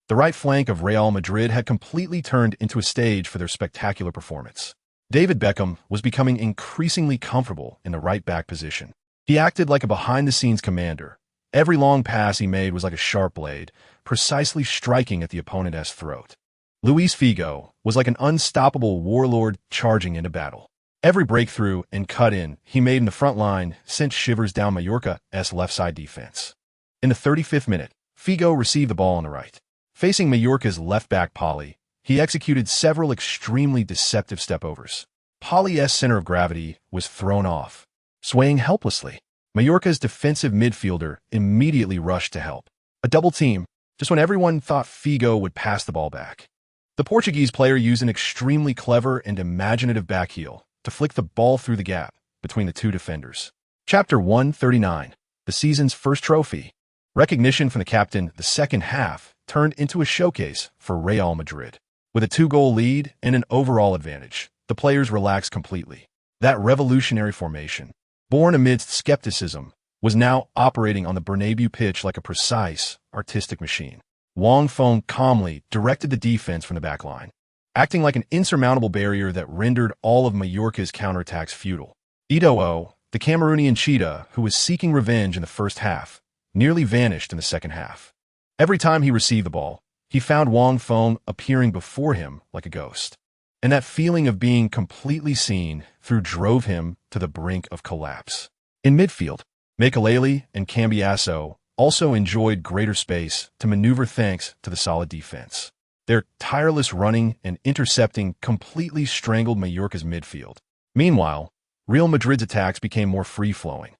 The right flank of Real Madrid had completely turned into a stage for their spectacular performance. David Beckham was becoming increasingly comfortable in the right-back position. He acted like a behind-the-scenes commander. Every long pass he made was like a sharp blade, precisely striking at the opponent's throat. Luis Figo was like an unstoppable warlord charging into battle. Every breakthrough and cut-in he made in the front line sent shivers down Mallorca's left-side defense. In the 35th minute, Figo received the ball on the right. Facing Mallorca's left-back Poli, he executed several extremely deceptive stepovers. Poli's center of gravity was thrown off, swaying helplessly. Mallorca's defensive midfielder immediately rushed to help. A double team, just when everyone thought Figo would pass the ball back. The Portuguese player used an extremely clever and imaginative backheel to flick the ball through the gap between the two defenders. Chapter 139. The season's first trophy. Recognition from the captain, the second half turned into a showcase for Real Madrid. With a 2-goal lead and an overall advantage, the players relaxed completely. That revolutionary formation, born amidst skepticism, was now operating on the Bernabeu pitch like a precise, artistic machine. Wang Feng calmly directed the defense from the back line, acting like an insurmountable barrier that rendered all of Mallorca's counterattacks futile. Eto'o, the Cameroonian cheetah, who was seeking revenge in the first half, nearly vanished in the second half. Every time he received the ball, he found Wang Feng appearing before him like a ghost. And that feeling of being completely seen through drove him to the brink of collapse. In midfield, Makelele and Cambiasso also enjoyed greater space to maneuver thanks to the solid defense. Their tireless running and intercepting completely strangled Mallorca's midfield. Meanwhile, Real Madrid's attacks became more free-flowing.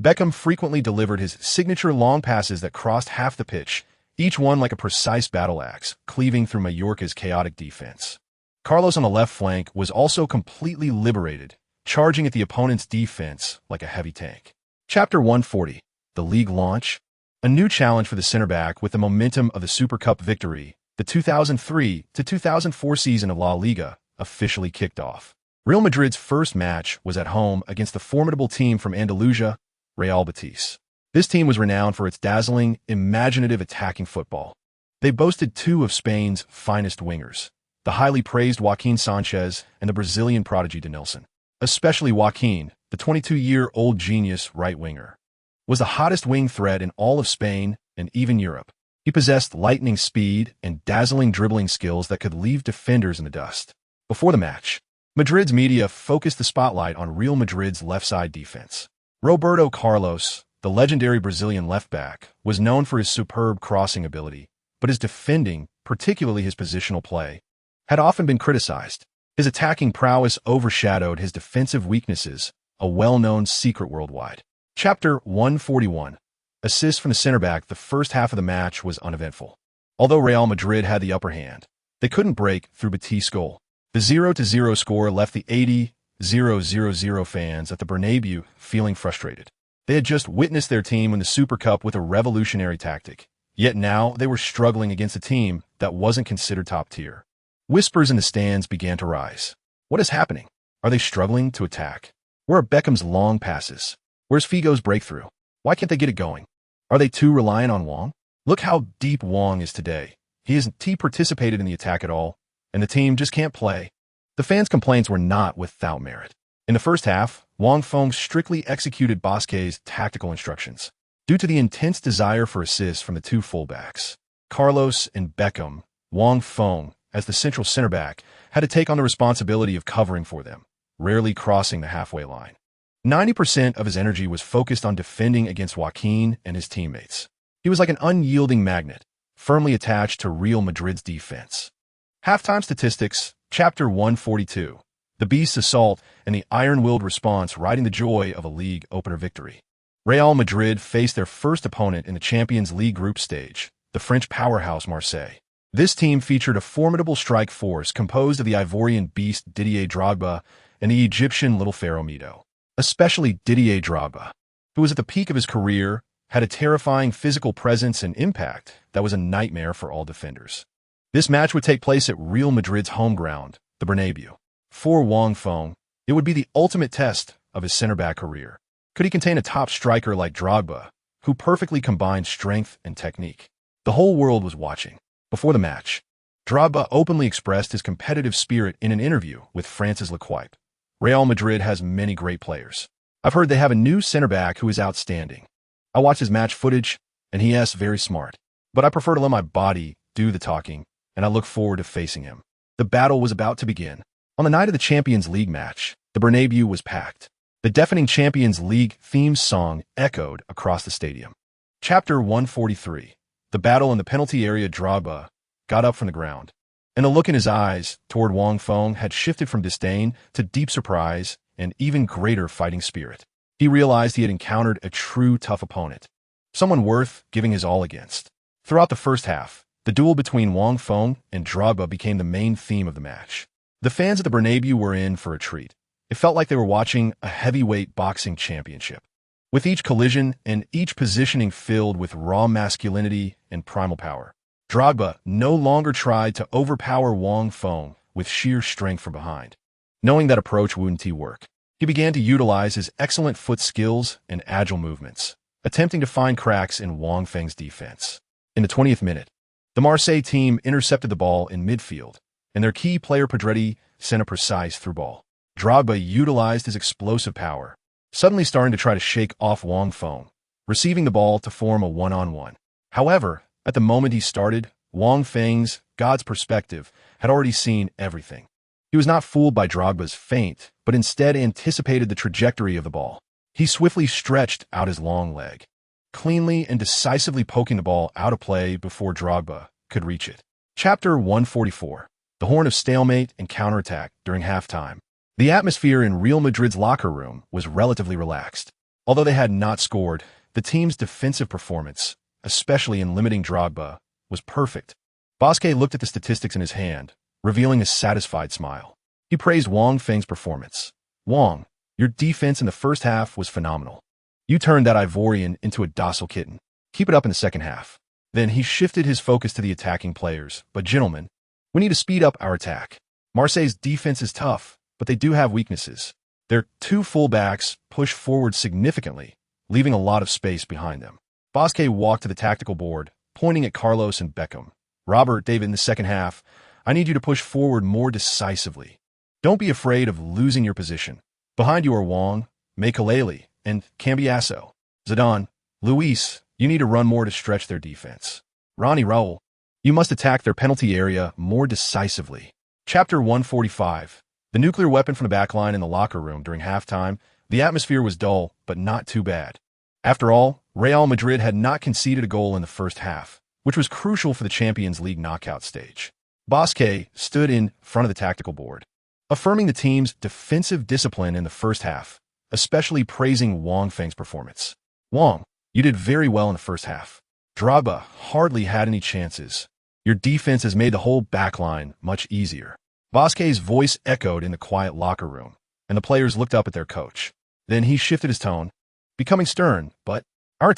Beckham frequently delivered his signature long passes that crossed half the pitch, each one like a precise battle axe, cleaving through Mallorca's chaotic defense. Carlos on the left flank was also completely liberated, charging at the opponent's defense like a heavy tank. Chapter 140, the league launch. A new challenge for the center-back with the momentum of the Super Cup victory. The 2003-2004 season of La Liga officially kicked off. Real Madrid's first match was at home against the formidable team from Andalusia, Real Betis. This team was renowned for its dazzling, imaginative attacking football. They boasted two of Spain's finest wingers, the highly praised Joaquin Sanchez and the Brazilian prodigy Denilson. Especially Joaquin, the 22-year-old genius right winger, was the hottest wing threat in all of Spain and even Europe. He possessed lightning speed and dazzling dribbling skills that could leave defenders in the dust. Before the match, Madrid's media focused the spotlight on Real Madrid's left-side defense. Roberto Carlos, the legendary Brazilian left-back, was known for his superb crossing ability, but his defending, particularly his positional play, had often been criticized. His attacking prowess overshadowed his defensive weaknesses, a well-known secret worldwide. Chapter 141. Assists from the center-back. The first half of the match was uneventful. Although Real Madrid had the upper hand, they couldn't break through Betis' goal. The 0-0 score left the 80,000 fans at the Bernabeu feeling frustrated. They had just witnessed their team win the Super Cup with a revolutionary tactic, yet now they were struggling against a team that wasn't considered top tier. Whispers in the stands began to rise. What is happening? Are they struggling to attack? Where are Beckham's long passes? Where's Figo's breakthrough? Why can't they get it going? Are they too reliant on Wang? Look how deep Wang is today. He hasn't participated in the attack at all, and the team just can't play. The fans' complaints were not without merit. In the first half, Wang Feng strictly executed Bosquet's tactical instructions. Due to the intense desire for assists from the two fullbacks, Carlos and Beckham, Wang Feng, as the central center-back, had to take on the responsibility of covering for them, rarely crossing the halfway line. 90% of his energy was focused on defending against Joaquin and his teammates. He was like an unyielding magnet, firmly attached to Real Madrid's defense. Halftime statistics, Chapter 142. The Beast's assault and the iron-willed response riding the joy of a league opener victory. Real Madrid faced their first opponent in the Champions League group stage, the French powerhouse Marseille. This team featured a formidable strike force composed of the Ivorian beast Didier Drogba and the Egyptian Little Pharaoh Mito. Especially Didier Drogba, who was at the peak of his career, had a terrifying physical presence and impact that was a nightmare for all defenders. This match would take place at Real Madrid's home ground, the Bernabeu. For Wang Feng, it would be the ultimate test of his center-back career. Could he contain a top striker like Drogba, who perfectly combined strength and technique? The whole world was watching. Before the match, Drogba openly expressed his competitive spirit in an interview with France's L'Equipe. Real Madrid has many great players. I've heard they have a new center-back who is outstanding. I watched his match footage, and he is very smart. But I prefer to let my body do the talking, and I look forward to facing him. The battle was about to begin. On the night of the Champions League match, the Bernabeu was packed. The deafening Champions League theme song echoed across the stadium. Chapter 143. The battle in the penalty area. Drogba got up from the ground, and the look in his eyes toward Wang Feng had shifted from disdain to deep surprise and even greater fighting spirit. He realized he had encountered a true tough opponent, someone worth giving his all against. Throughout the first half, the duel between Wang Feng and Drogba became the main theme of the match. The fans at the Bernabeu were in for a treat. It felt like they were watching a heavyweight boxing championship, with each collision and each positioning filled with raw masculinity and primal power. Drogba no longer tried to overpower Wang Feng with sheer strength from behind. Knowing that approach wouldn't work, He began to utilize his excellent foot skills and agile movements, attempting to find cracks in Wang Feng's defense. In the 20th minute, the Marseille team intercepted the ball in midfield, and their key player Pedretti sent a precise through ball. Drogba utilized his explosive power, suddenly starting to try to shake off Wang Feng, receiving the ball to form a one-on-one. However, at the moment he started, Wang Feng's God's perspective had already seen everything. He was not fooled by Drogba's feint, but instead anticipated the trajectory of the ball. He swiftly stretched out his long leg, cleanly and decisively poking the ball out of play before Drogba could reach it. Chapter 144. The Horn of Stalemate and Counterattack during halftime. The atmosphere in Real Madrid's locker room was relatively relaxed. Although they had not scored, the team's defensive performance, especially in limiting Drogba, was perfect. Bosquet looked at the statistics in his hand, revealing a satisfied smile. He praised Wang Feng's performance. "Wang, your defense in the first half was phenomenal. You turned that Ivorian into a docile kitten. Keep it up in the second half." Then he shifted his focus to the attacking players. "But gentlemen, we need to speed up our attack. Marseille's defense is tough, but they do have weaknesses. Their two fullbacks push forward significantly, leaving a lot of space behind them." Bosquet walked to the tactical board, pointing at Carlos and Beckham. "Robert, David, in the second half, I need you to push forward more decisively. Don't be afraid of losing your position. Behind you are Wang, Makelele, and Cambiasso. Zidane, Luis, you need to run more to stretch their defense. Ronnie, Raul, you must attack their penalty area more decisively." Chapter 145. The nuclear weapon from the backline in the locker room during halftime. The atmosphere was dull, but not too bad. After all, Real Madrid had not conceded a goal in the first half, which was crucial for the Champions League knockout stage. Bosquet stood in front of the tactical board, affirming the team's defensive discipline in the first half, especially praising Wang Feng's performance. "Wang, you did very well in the first half. Drogba hardly had any chances. Your defense has made the whole backline much easier." Bosquet's voice echoed in the quiet locker room, and the players looked up at their coach. Then he shifted his tone, becoming stern. "But our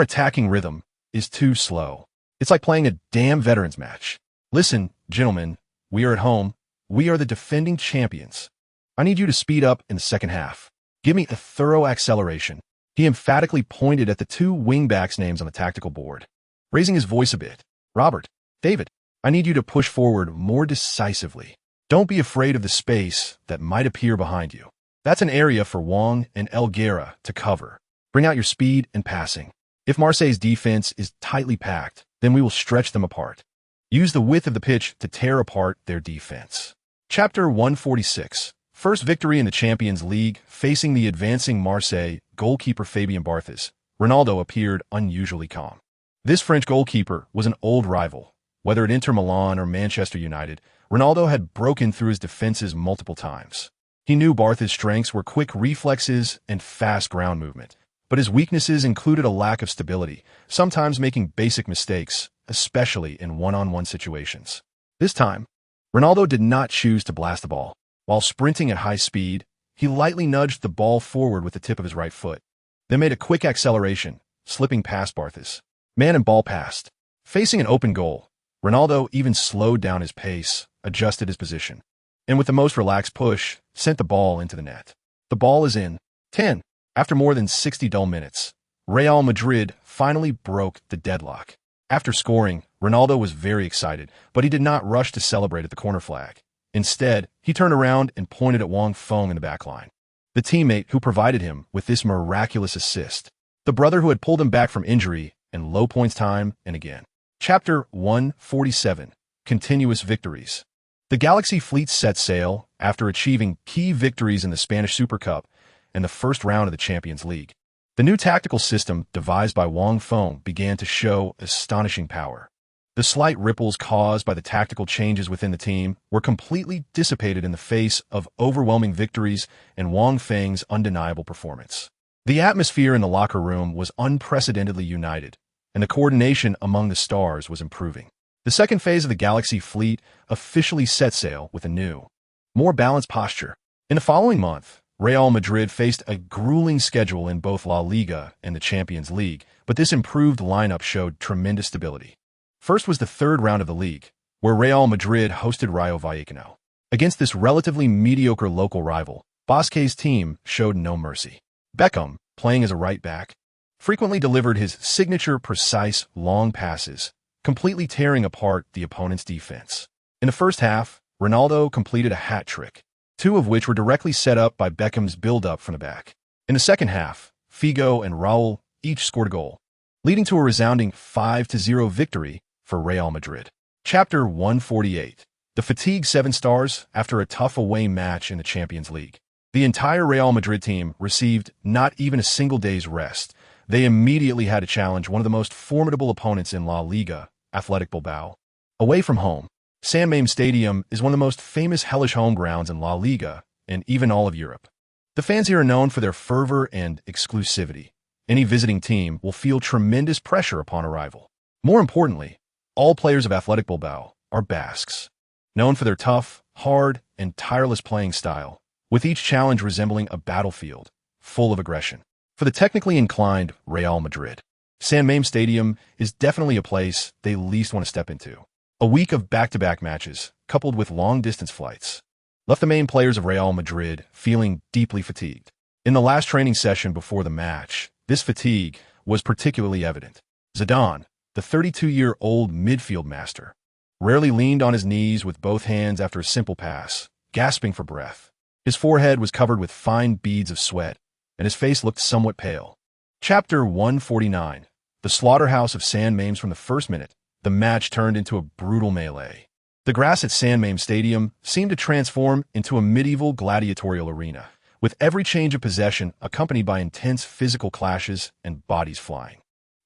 attacking rhythm is too slow. It's like playing a damn veterans match. Listen, gentlemen, we are at home. We are the defending champions. I need you to speed up in the second half. Give me a thorough acceleration." He emphatically pointed at the two wingbacks' names on the tactical board, raising his voice a bit. "Robert, David, I need you to push forward more decisively. Don't be afraid of the space that might appear behind you. That's an area for Wang and Elguera to cover. Bring out your speed and passing. If Marseille's defense is tightly packed, then we will stretch them apart. Use the width of the pitch to tear apart their defense." Chapter 146. First victory in the Champions League. Facing the advancing Marseille goalkeeper Fabien Barthez, Ronaldo appeared unusually calm. This French goalkeeper was an old rival. Whether at Inter Milan or Manchester United, Ronaldo had broken through his defenses multiple times. He knew Barthez' strengths were quick reflexes and fast ground movement, but his weaknesses included a lack of stability, sometimes making basic mistakes, especially in one-on-one situations. This time, Ronaldo did not choose to blast the ball. While sprinting at high speed, he lightly nudged the ball forward with the tip of his right foot, then made a quick acceleration, slipping past Barthez. Man and ball passed. Facing an open goal, Ronaldo even slowed down his pace, adjusted his position, and with the most relaxed push, sent the ball into the net. The ball is in. 10. After more than 60 dull minutes, Real Madrid finally broke the deadlock. After scoring, Ronaldo was very excited, but he did not rush to celebrate at the corner flag. Instead, he turned around and pointed at Wang Feng in the backline, the teammate who provided him with this miraculous assist, the brother who had pulled him back from injury and low points time and again. Chapter 147. Continuous victories. The Galaxy fleet set sail after achieving key victories in the Spanish Super Cup and the first round of the Champions League. The new tactical system devised by Wang Feng began to show astonishing power. The slight ripples caused by the tactical changes within the team were completely dissipated in the face of overwhelming victories and Wang Feng's undeniable performance. The atmosphere in the locker room was unprecedentedly united, and the coordination among the stars was improving. The second phase of the Galaxy fleet officially set sail with a new, more balanced posture. In the following month, Real Madrid faced a grueling schedule in both La Liga and the Champions League, but this improved lineup showed tremendous stability. First was the third round of the league, where Real Madrid hosted Rayo Vallecano. Against this relatively mediocre local rival, Bosquet's team showed no mercy. Beckham, playing as a right back, frequently delivered his signature precise long passes, completely tearing apart the opponent's defense. In the first half, Ronaldo completed a hat trick, two of which were directly set up by Beckham's build-up from the back. In the second half, Figo and Raul each scored a goal, leading to a resounding 5-0 victory for Real Madrid. Chapter 148. The fatigued Seven Stars after a tough away match in the Champions League. The entire Real Madrid team received not even a single day's rest. They immediately had to challenge one of the most formidable opponents in La Liga, Athletic Bilbao. Away from home, San Mamés Stadium is one of the most famous hellish home grounds in La Liga and even all of Europe. The fans here are known for their fervor and exclusivity. Any visiting team will feel tremendous pressure upon arrival. More importantly, all players of Athletic Bilbao are Basques, known for their tough, hard, and tireless playing style, with each challenge resembling a battlefield, full of aggression. For the technically inclined Real Madrid, San Mamés Stadium is definitely a place they least want to step into. A week of back-to-back matches, coupled with long-distance flights, left the main players of Real Madrid feeling deeply fatigued. In the last training session before the match, this fatigue was particularly evident. Zidane, the 32-year-old midfield master, rarely leaned on his knees with both hands after a simple pass, gasping for breath. His forehead was covered with fine beads of sweat, and his face looked somewhat pale. Chapter 149. The slaughterhouse of San Mamés. From the first minute, the match turned into a brutal melee. The grass at San Mamés Stadium seemed to transform into a medieval gladiatorial arena, with every change of possession accompanied by intense physical clashes and bodies flying.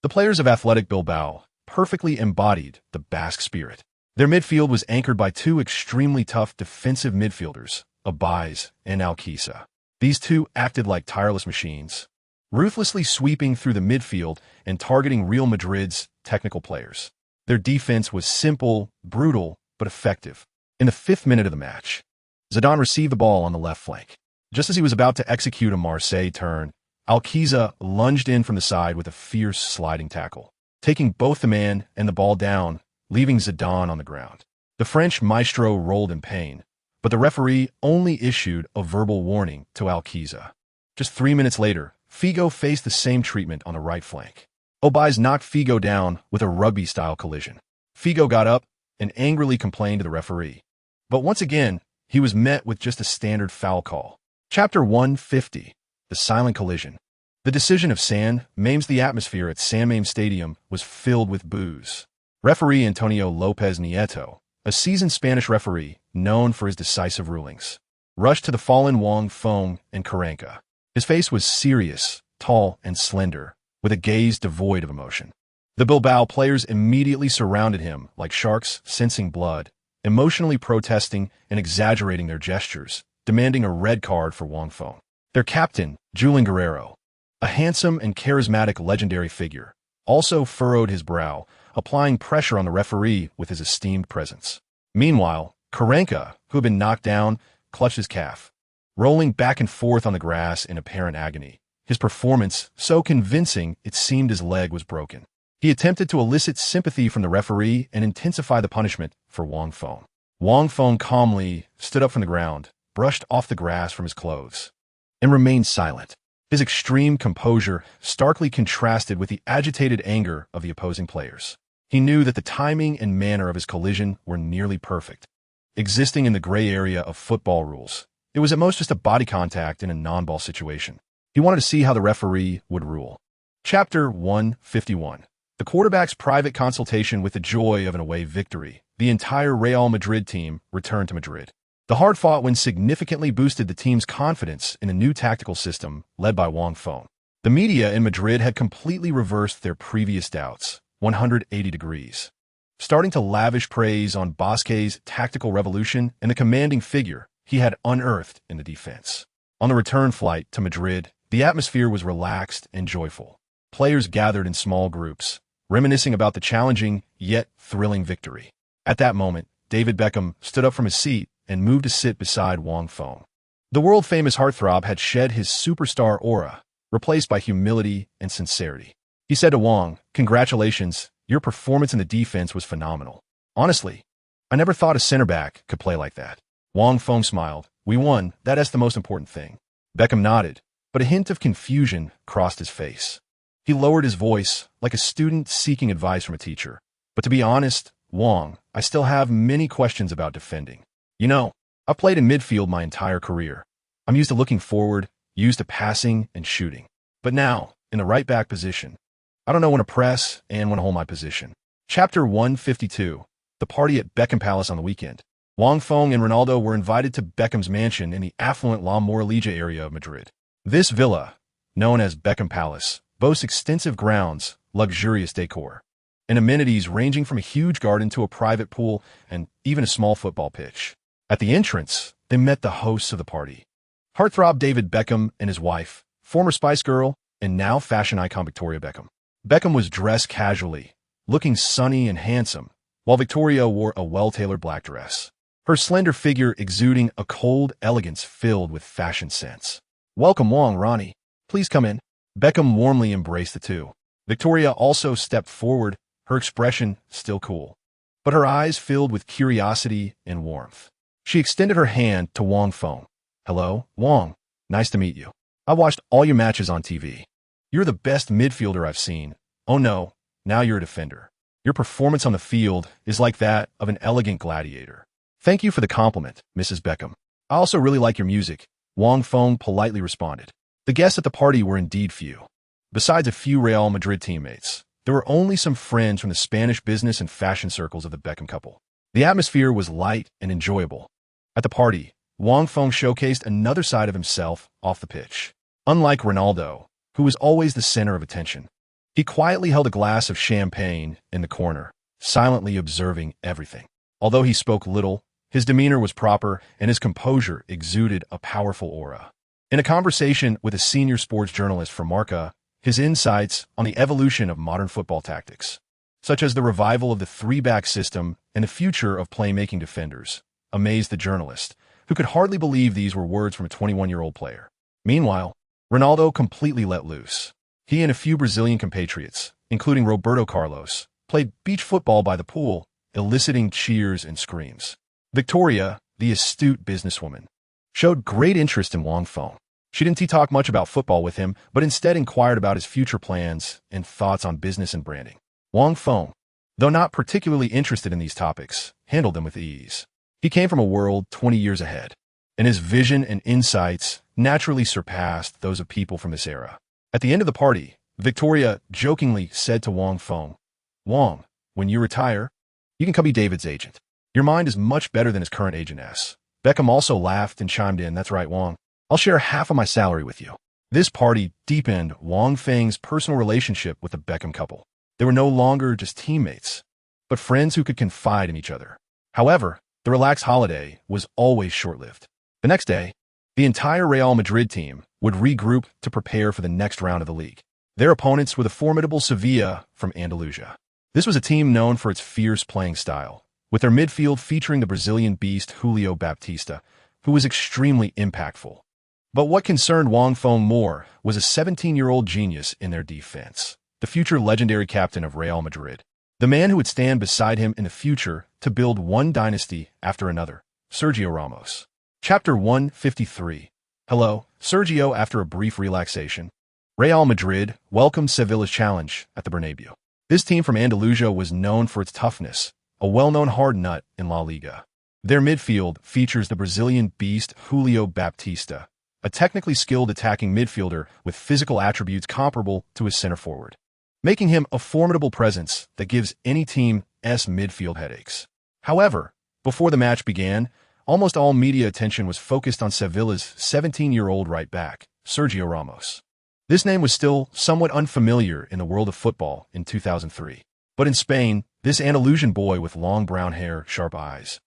The players of Athletic Bilbao perfectly embodied the Basque spirit. Their midfield was anchored by two extremely tough defensive midfielders, Abais and Alquiza. These two acted like tireless machines, ruthlessly sweeping through the midfield and targeting Real Madrid's technical players. Their defense was simple, brutal, but effective. In the 5th minute of the match, Zidane received the ball on the left flank. Just as he was about to execute a Marseille turn, Alquiza lunged in from the side with a fierce sliding tackle, taking both the man and the ball down, leaving Zidane on the ground. The French maestro rolled in pain, but the referee only issued a verbal warning to Alquiza. Just 3 minutes later, Figo faced the same treatment on the right flank. Abais knocked Figo down with a rugby-style collision. Figo got up and angrily complained to the referee. But once again, he was met with just a standard foul call. Chapter 150. The silent collision. The decision of San Mamés. The atmosphere at San Mamés Stadium was filled with boos. Referee Antonio Lopez Nieto, a seasoned Spanish referee known for his decisive rulings, rushed to the fallen Wang Feng and Caranca. His face was serious, tall, and slender, with a gaze devoid of emotion. The Bilbao players immediately surrounded him like sharks sensing blood, emotionally protesting and exaggerating their gestures, demanding a red card for Wang Feng. Their captain, Julian Guerrero, a handsome and charismatic legendary figure, also furrowed his brow, applying pressure on the referee with his esteemed presence. Meanwhile, Caranca, who had been knocked down, clutched his calf, rolling back and forth on the grass in apparent agony, his performance so convincing it seemed his leg was broken. He attempted to elicit sympathy from the referee and intensify the punishment for Wang Feng. Wang Feng calmly stood up from the ground, brushed off the grass from his clothes, and remained silent. His extreme composure starkly contrasted with the agitated anger of the opposing players. He knew that the timing and manner of his collision were nearly perfect. Existing in the gray area of football rules, it was at most just a body contact in a non-ball situation. He wanted to see how the referee would rule. Chapter 151. The quarterback's private consultation. With the joy of an away victory, the entire Real Madrid team returned to Madrid. The hard-fought win significantly boosted the team's confidence in the new tactical system led by Wang Feng. The media in Madrid had completely reversed their previous doubts, 180 degrees, starting to lavish praise on Bosquet's tactical revolution and the commanding figure he had unearthed in the defense. On the return flight to Madrid, the atmosphere was relaxed and joyful. Players gathered in small groups, reminiscing about the challenging yet thrilling victory. At that moment, David Beckham stood up from his seat and moved to sit beside Wang Feng. The world-famous heartthrob had shed his superstar aura, replaced by humility and sincerity. He said to Wang, "Congratulations, your performance in the defense was phenomenal. Honestly, I never thought a center back could play like that." Wang Feng smiled. We won. That's the most important thing. Beckham nodded, but a hint of confusion crossed his face. He lowered his voice, like a student seeking advice from a teacher. But to be honest, Wang, I still have many questions about defending. You know, I've played in midfield my entire career. I'm used to looking forward, used to passing and shooting. But now, in the right back position, I don't know when to press and when to hold my position. Chapter 152. The party at Beckham Palace on the weekend. Wang Feng and Ronaldo were invited to Beckham's mansion in the affluent La Moraleja area of Madrid. This villa, known as Beckham Palace, boasts extensive grounds, luxurious decor, and amenities ranging from a huge garden to a private pool and even a small football pitch. At the entrance, they met the hosts of the party. Heartthrob David Beckham and his wife, former Spice Girl, and now fashion icon Victoria Beckham. Beckham was dressed casually, looking sunny and handsome, while Victoria wore a well-tailored black dress, her slender figure exuding a cold elegance filled with fashion sense. Welcome, Wang, Ronnie. Please come in. Beckham warmly embraced the two. Victoria also stepped forward, her expression still cool, but her eyes filled with curiosity and warmth. She extended her hand to Wang Feng. Hello, Wang. Nice to meet you. I watched all your matches on TV. You're the best midfielder I've seen. Oh no, now you're a defender. Your performance on the field is like that of an elegant gladiator. Thank you for the compliment, Mrs. Beckham. I also really like your music, Wang Feng politely responded. The guests at the party were indeed few. Besides a few Real Madrid teammates, there were only some friends from the Spanish business and fashion circles of the Beckham couple. The atmosphere was light and enjoyable. At the party, Wang Feng showcased another side of himself off the pitch. Unlike Ronaldo, who was always the center of attention, he quietly held a glass of champagne in the corner, silently observing everything. Although he spoke little, his demeanor was proper and his composure exuded a powerful aura. In a conversation with a senior sports journalist from Marca, his insights on the evolution of modern football tactics, such as the revival of the three-back system and the future of playmaking defenders, amazed the journalist, who could hardly believe these were words from a 21-year-old player. Meanwhile, Ronaldo completely let loose. He and a few Brazilian compatriots, including Roberto Carlos, played beach football by the pool, eliciting cheers and screams. Victoria, the astute businesswoman, showed great interest in Wang Feng. She didn't talk much about football with him, but instead inquired about his future plans and thoughts on business and branding. Wang Feng, though not particularly interested in these topics, handled them with ease. He came from a world 20 years ahead, and his vision and insights naturally surpassed those of people from this era. At the end of the party, Victoria jokingly said to Wang Feng, Wang, when you retire, you can come be David's agent. Your mind is much better than his current agentess. Beckham also laughed and chimed in, that's right, Wang. I'll share half of my salary with you. This party deepened Wang Feng's personal relationship with the Beckham couple. They were no longer just teammates, but friends who could confide in each other. However, the relaxed holiday was always short-lived. The next day, the entire Real Madrid team would regroup to prepare for the next round of the league. Their opponents were the formidable Sevilla from Andalusia. This was a team known for its fierce playing style, with their midfield featuring the Brazilian beast Julio Baptista, who was extremely impactful. But what concerned Wang Feng more was a 17-year-old genius in their defense, the future legendary captain of Real Madrid, the man who would stand beside him in the future to build one dynasty after another, Sergio Ramos. Chapter 153. Hello, Sergio. After a brief relaxation, Real Madrid welcomed Sevilla's challenge at the Bernabeu. This team from Andalusia was known for its toughness, a well-known hard nut in La Liga. Their midfield features the Brazilian beast Julio Baptista, a technically skilled attacking midfielder with physical attributes comparable to his center forward, making him a formidable presence that gives any team's midfield headaches. However, before the match began, almost all media attention was focused on Sevilla's 17-year-old right back, Sergio Ramos. This name was still somewhat unfamiliar in the world of football in 2003. But in Spain, this Andalusian boy with long brown hair, sharp eyes,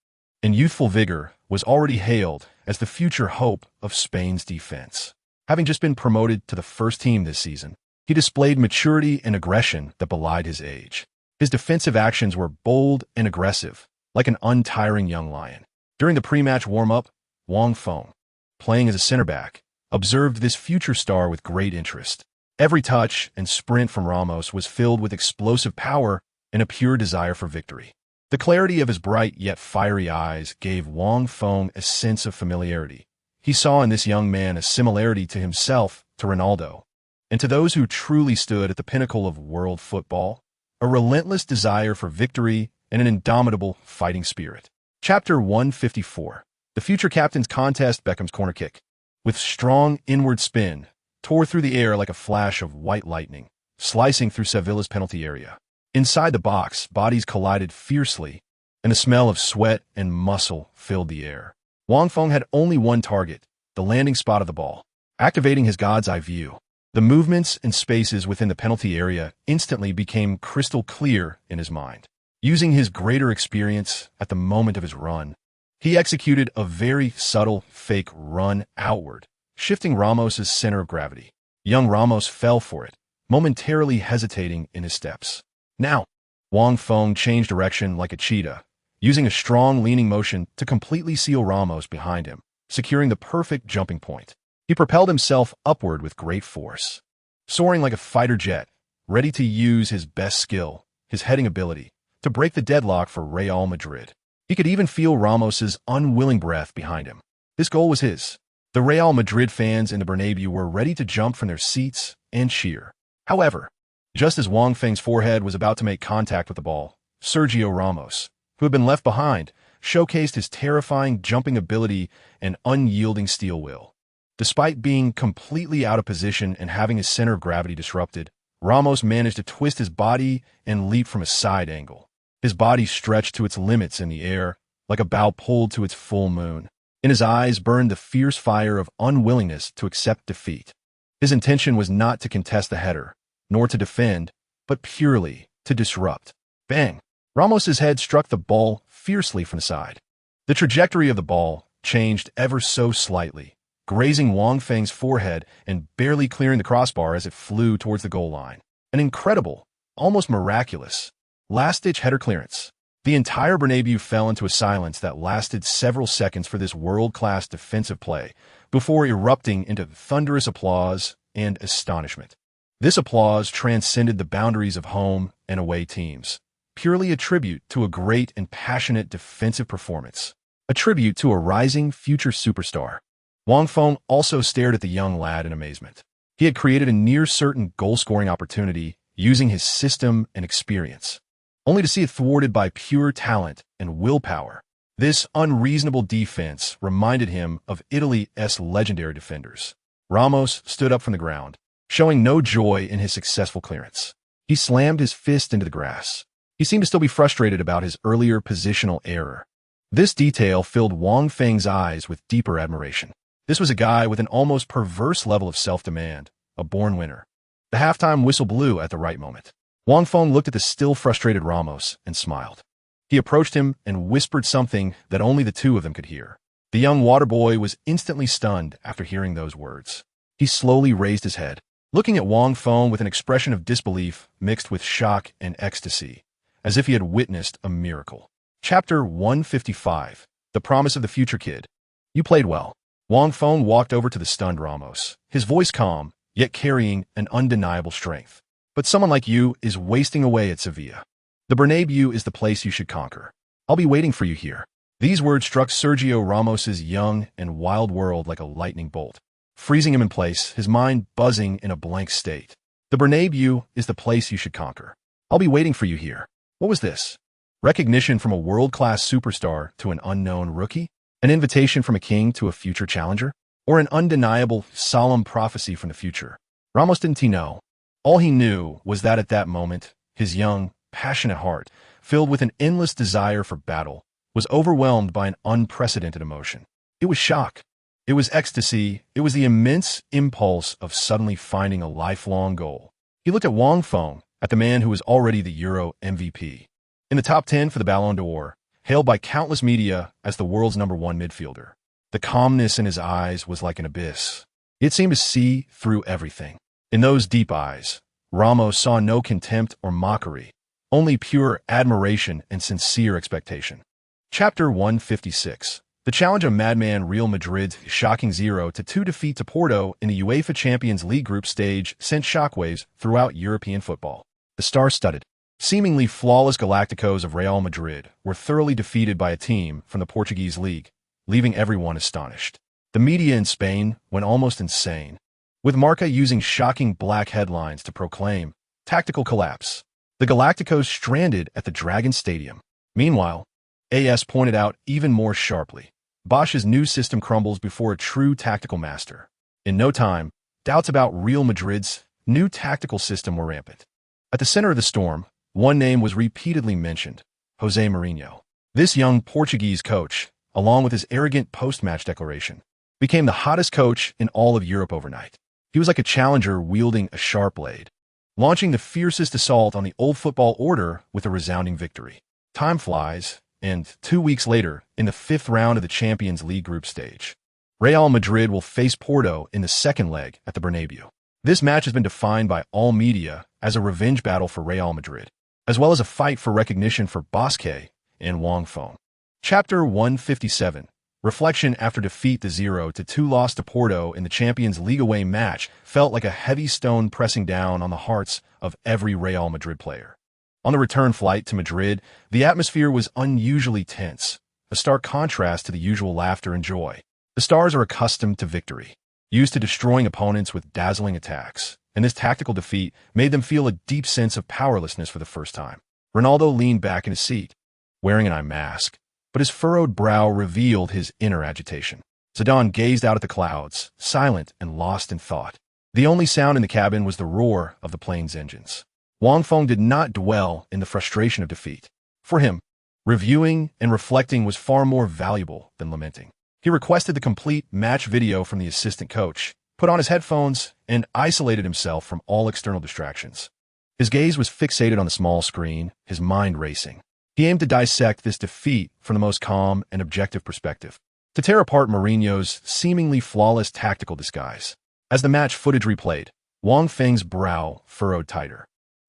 and youthful vigor was already hailed as the future hope of Spain's defense. Having just been promoted to the first team this season, he displayed maturity and aggression that belied his age. His defensive actions were bold and aggressive, like an untiring young lion. During the pre-match warm-up, Wang Feng, playing as a center back, observed this future star with great interest. Every touch and sprint from Ramos was filled with explosive power and a pure desire for victory. The clarity of his bright yet fiery eyes gave Wang Feng a sense of familiarity. He saw in this young man a similarity to himself, to Ronaldo, and to those who truly stood at the pinnacle of world football, a relentless desire for victory and an indomitable fighting spirit. Chapter 154. The Future Captain's Contest. Beckham's corner kick, with strong inward spin, tore through the air like a flash of white lightning, slicing through Sevilla's penalty area. Inside the box, bodies collided fiercely, and the smell of sweat and muscle filled the air. Wang Feng had only one target, the landing spot of the ball. Activating his God's eye view, the movements and spaces within the penalty area instantly became crystal clear in his mind. Using his greater experience at the moment of his run, he executed a very subtle fake run outward, shifting Ramos's center of gravity. Young Ramos fell for it, momentarily hesitating in his steps. Now, Wang Feng changed direction like a cheetah, using a strong leaning motion to completely seal Ramos behind him, securing the perfect jumping point. He propelled himself upward with great force, soaring like a fighter jet, ready to use his best skill, his heading ability, to break the deadlock for Real Madrid. He could even feel Ramos's unwilling breath behind him. This goal was his. The Real Madrid fans in the Bernabeu were ready to jump from their seats and cheer. However, just as Wang Feng's forehead was about to make contact with the ball, Sergio Ramos, who had been left behind, showcased his terrifying jumping ability and unyielding steel will. Despite being completely out of position and having his center of gravity disrupted, Ramos managed to twist his body and leap from a side angle. His body stretched to its limits in the air, like a bow pulled to its full moon. In his eyes burned the fierce fire of unwillingness to accept defeat. His intention was not to contest the header, nor to defend, but purely to disrupt. Bang! Ramos's head struck the ball fiercely from the side. The trajectory of the ball changed ever so slightly, grazing Wang Feng's forehead and barely clearing the crossbar as it flew towards the goal line. An incredible, almost miraculous, last-ditch header clearance. The entire Bernabeu fell into a silence that lasted several seconds for this world-class defensive play, before erupting into thunderous applause and astonishment. This applause transcended the boundaries of home and away teams, purely a tribute to a great and passionate defensive performance, a tribute to a rising future superstar. Wang Feng also stared at the young lad in amazement. He had created a near-certain goal-scoring opportunity using his system and experience, only to see it thwarted by pure talent and willpower. This unreasonable defense reminded him of Italy's legendary defenders. Ramos stood up from the ground, showing no joy in his successful clearance. He slammed his fist into the grass. He seemed to still be frustrated about his earlier positional error. This detail filled Wang Feng's eyes with deeper admiration. This was a guy with an almost perverse level of self-demand, a born winner. The halftime whistle blew at the right moment. Wang Feng looked at the still frustrated Ramos and smiled. He approached him and whispered something that only the two of them could hear. The young water boy was instantly stunned after hearing those words. He slowly raised his head, looking at Wang Feng with an expression of disbelief mixed with shock and ecstasy, as if he had witnessed a miracle. Chapter 155. The Promise of the Future Kid. You played well. Wang Feng walked over to the stunned Ramos, his voice calm, yet carrying an undeniable strength. But someone like you is wasting away at Sevilla. The Bernabeu is the place you should conquer. I'll be waiting for you here. These words struck Sergio Ramos's young and wild world like a lightning bolt, freezing him in place, his mind buzzing in a blank state. The Bernabeu is the place you should conquer. I'll be waiting for you here. What was this? Recognition from a world-class superstar to an unknown rookie? An invitation from a king to a future challenger? Or an undeniable, solemn prophecy from the future? Ramos didn't know. All he knew was that at that moment, his young, passionate heart, filled with an endless desire for battle, was overwhelmed by an unprecedented emotion. It was shock. It was ecstasy. It was the immense impulse of suddenly finding a lifelong goal. He looked at Wang Feng, at the man who was already the Euro MVP, in the top 10 for the Ballon d'Or, hailed by countless media as the world's #1 midfielder. The calmness in his eyes was like an abyss. It seemed to see through everything. In those deep eyes, Ramos saw no contempt or mockery, only pure admiration and sincere expectation. Chapter 156. The challenge of madman Real Madrid's shocking 0-2 defeat to Porto in the UEFA Champions League group stage sent shockwaves throughout European football. The star-studded, Seemingly flawless Galacticos of Real Madrid were thoroughly defeated by a team from the Portuguese league, leaving everyone astonished. The media in Spain went almost insane, with Marca using shocking black headlines to proclaim tactical collapse. The Galacticos stranded at the Dragon Stadium. Meanwhile, AS pointed out even more sharply, Bosch's new system crumbles before a true tactical master. In no time, doubts about Real Madrid's new tactical system were rampant. At the center of the storm, one name was repeatedly mentioned, José Mourinho. This young Portuguese coach, along with his arrogant post-match declaration, became the hottest coach in all of Europe overnight. He was like a challenger wielding a sharp blade, launching the fiercest assault on the old football order with a resounding victory. Time flies, and 2 weeks later, in the 5th round of the Champions League group stage, Real Madrid will face Porto in the second leg at the Bernabeu. This match has been defined by all media as a revenge battle for Real Madrid, as well as a fight for recognition for Bosque and Wang Feng. Chapter 157. Reflection after defeat. The 0-2 loss to Porto in the Champions League away match felt like a heavy stone pressing down on the hearts of every Real Madrid player. On the return flight to Madrid, the atmosphere was unusually tense, a stark contrast to the usual laughter and joy. The Stars are accustomed to victory, used to destroying opponents with dazzling attacks, and this tactical defeat made them feel a deep sense of powerlessness for the first time. Ronaldo leaned back in his seat, wearing an eye mask, but his furrowed brow revealed his inner agitation. Zidane gazed out at the clouds, silent and lost in thought. The only sound in the cabin was the roar of the plane's engines. Wang Feng did not dwell in the frustration of defeat. For him, reviewing and reflecting was far more valuable than lamenting. He requested the complete match video from the assistant coach, put on his headphones, and isolated himself from all external distractions. His gaze was fixated on the small screen, his mind racing. He aimed to dissect this defeat from the most calm and objective perspective, to tear apart Mourinho's seemingly flawless tactical disguise. As the match footage replayed, Wang Feng's brow furrowed tighter.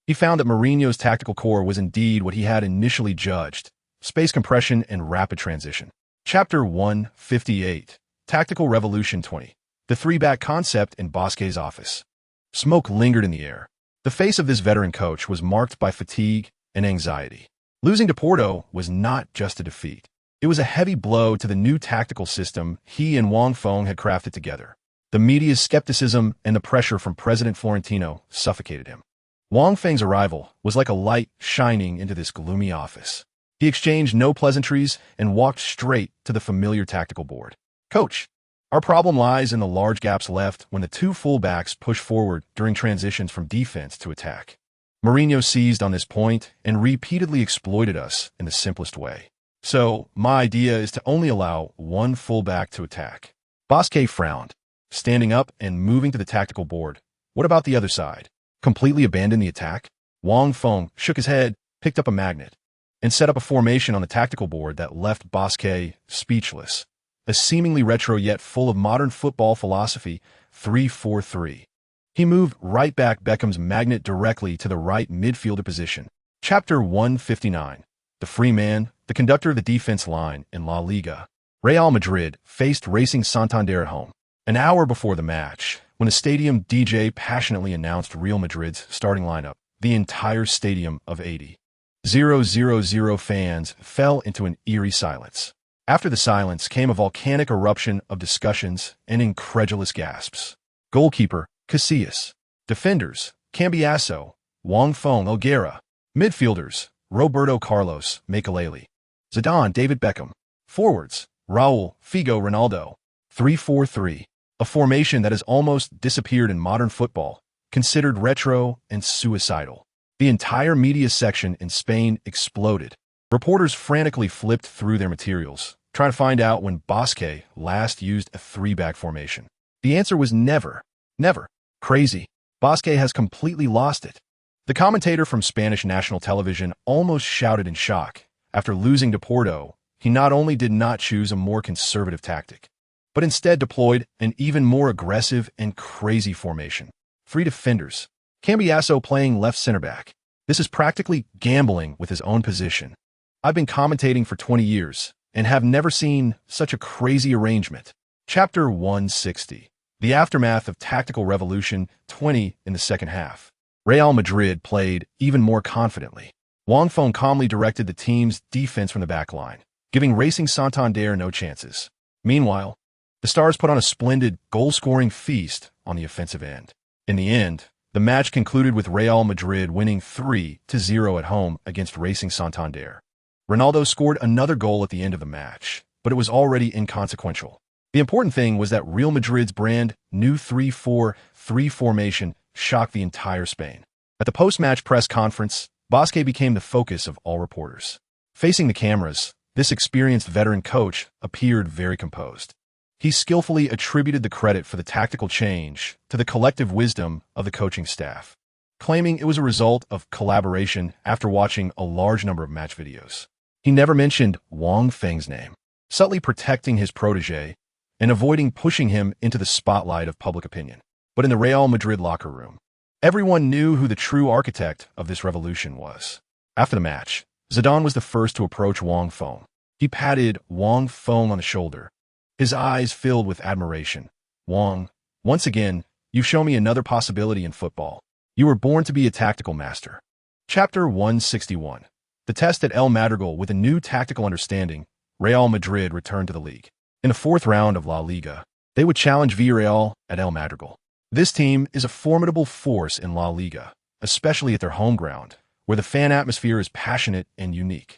He found that Mourinho's tactical core was indeed what he had initially judged: space compression and rapid transition. Chapter 158. Tactical Revolution 20. The three-back concept in Bosque's office. Smoke lingered in the air. The face of this veteran coach was marked by fatigue and anxiety. Losing to Porto was not just a defeat. It was a heavy blow to the new tactical system he and Wang Feng had crafted together. The media's skepticism and the pressure from President Florentino suffocated him. Wang Feng's arrival was like a light shining into this gloomy office. He exchanged no pleasantries and walked straight to the familiar tactical board. Coach, our problem lies in the large gaps left when the two fullbacks push forward during transitions from defense to attack. Mourinho seized on this point and repeatedly exploited us in the simplest way. So, my idea is to only allow one fullback to attack. Bosque frowned, standing up and moving to the tactical board. What about the other side? Completely abandon the attack? Wang Feng shook his head, picked up a magnet, and set up a formation on the tactical board that left Bosque speechless. A seemingly retro yet full of modern football philosophy, 3-4-3. He moved right back Beckham's magnet directly to the right midfielder position. Chapter 159. The free man, the conductor of the defense line in La Liga. Real Madrid faced Racing Santander at home. An hour before the match, when the stadium DJ passionately announced Real Madrid's starting lineup, the entire stadium of 80,000 fans fell into an eerie silence. After the silence came a volcanic eruption of discussions and incredulous gasps. Goalkeeper, Casillas. Defenders, Cambiasso, Wang Feng, Elguera. Midfielders, Roberto Carlos, Makelele. Zidane, David Beckham. Forwards, Raul, Figo, Ronaldo. 3-4-3. A formation that has almost disappeared in modern football, considered retro and suicidal. The entire media section in Spain exploded. Reporters frantically flipped through their materials, trying to find out when Bosque last used a three-back formation. The answer was never. Never. Crazy. Bosque has completely lost it. The commentator from Spanish national television almost shouted in shock. After losing to Porto, he not only did not choose a more conservative tactic, but instead deployed an even more aggressive and crazy formation. 3 defenders. Cambiasso playing left center back. This is practically gambling with his own position. I've been commentating for 20 years and have never seen such a crazy arrangement. Chapter 160. The aftermath of Tactical Revolution 20 in the second half. Real Madrid played even more confidently. Wang Feng calmly directed the team's defense from the back line, giving Racing Santander no chances. Meanwhile, the Stars put on a splendid goal-scoring feast on the offensive end. In the end, the match concluded with Real Madrid winning 3-0 at home against Racing Santander. Ronaldo scored another goal at the end of the match, but it was already inconsequential. The important thing was that Real Madrid's brand new 3-4-3 formation shocked the entire Spain. At the post-match press conference, Bosque became the focus of all reporters. Facing the cameras, this experienced veteran coach appeared very composed. He skillfully attributed the credit for the tactical change to the collective wisdom of the coaching staff, claiming it was a result of collaboration after watching a large number of match videos. He never mentioned Wang Feng's name, subtly protecting his protege and avoiding pushing him into the spotlight of public opinion. But in the Real Madrid locker room, everyone knew who the true architect of this revolution was. After the match, Zidane was the first to approach Wang Feng. He patted Wang Feng on the shoulder, his eyes filled with admiration. "Wang, once again, you've shown me another possibility in football. You were born to be a tactical master." Chapter 161. The test at El Madrigal. With a new tactical understanding, Real Madrid returned to the league. In the fourth round of La Liga, they would challenge Villarreal at El Madrigal. This team is a formidable force in La Liga, especially at their home ground, where the fan atmosphere is passionate and unique,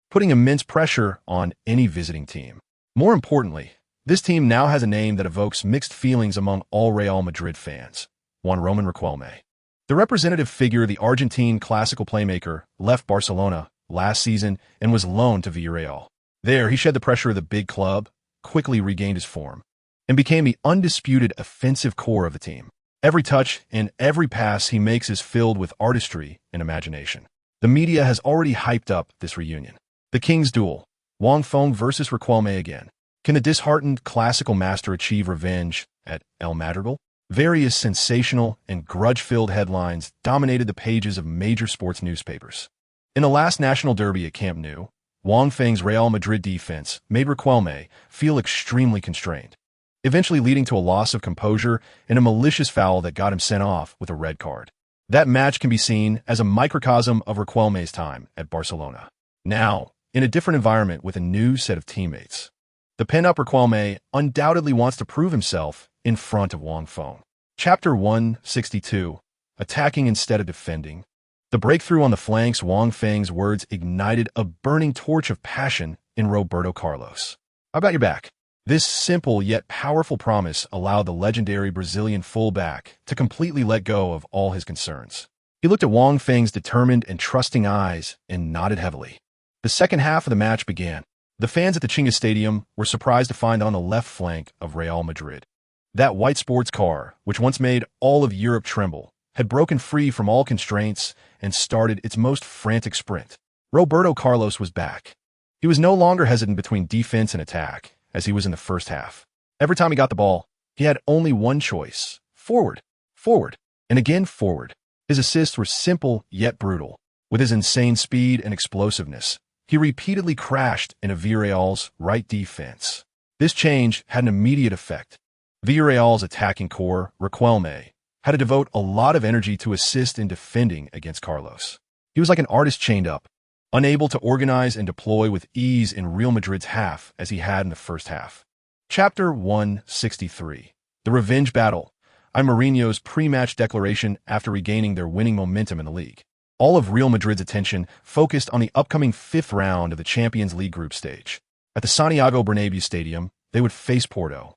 putting immense pressure on any visiting team. More importantly, this team now has a name that evokes mixed feelings among all Real Madrid fans: Juan Roman Riquelme. The representative figure, the Argentine Clásico playmaker, left Barcelona last season and was loaned to Villarreal. There, he shed the pressure of the big club, quickly regained his form, and became the undisputed offensive core of the team. Every touch and every pass he makes is filled with artistry and imagination. The media has already hyped up this reunion. The King's Duel, Wang Feng versus Riquelme again. Can the disheartened classical master achieve revenge at El Madrigal? Various sensational and grudge-filled headlines dominated the pages of major sports newspapers. In the last national derby at Camp Nou, Wang Feng's Real Madrid defense made Riquelme feel extremely constrained, eventually leading to a loss of composure and a malicious foul that got him sent off with a red card. That match can be seen as a microcosm of Riquelme's time at Barcelona. Now, in a different environment with a new set of teammates, the pin-up Riquelme undoubtedly wants to prove himself in front of Wang Feng. Chapter 162. Attacking instead of defending. The breakthrough on the flanks. Wang Feng's words ignited a burning torch of passion in Roberto Carlos. "How about your back?" This simple yet powerful promise allowed the legendary Brazilian fullback to completely let go of all his concerns. He looked at Wang Feng's determined and trusting eyes and nodded heavily. The second half of the match began. The fans at the Chinese Stadium were surprised to find on the left flank of Real Madrid, that white sports car, which once made all of Europe tremble, had broken free from all constraints and started its most frantic sprint. Roberto Carlos was back. He was no longer hesitant between defense and attack, as he was in the first half. Every time he got the ball, he had only one choice: forward, forward, and again forward. His assists were simple yet brutal. With his insane speed and explosiveness, he repeatedly crashed into Villarreal's right defense. This change had an immediate effect. Villarreal's attacking core, Riquelme, had to devote a lot of energy to assist in defending against Carlos. He was like an artist chained up, unable to organize and deploy with ease in Real Madrid's half as he had in the first half. Chapter 163. The Revenge Battle. Mourinho's pre-match declaration after regaining their winning momentum in the league. All of Real Madrid's attention focused on the upcoming fifth round of the Champions League group stage. At the Santiago Bernabéu Stadium, they would face Porto,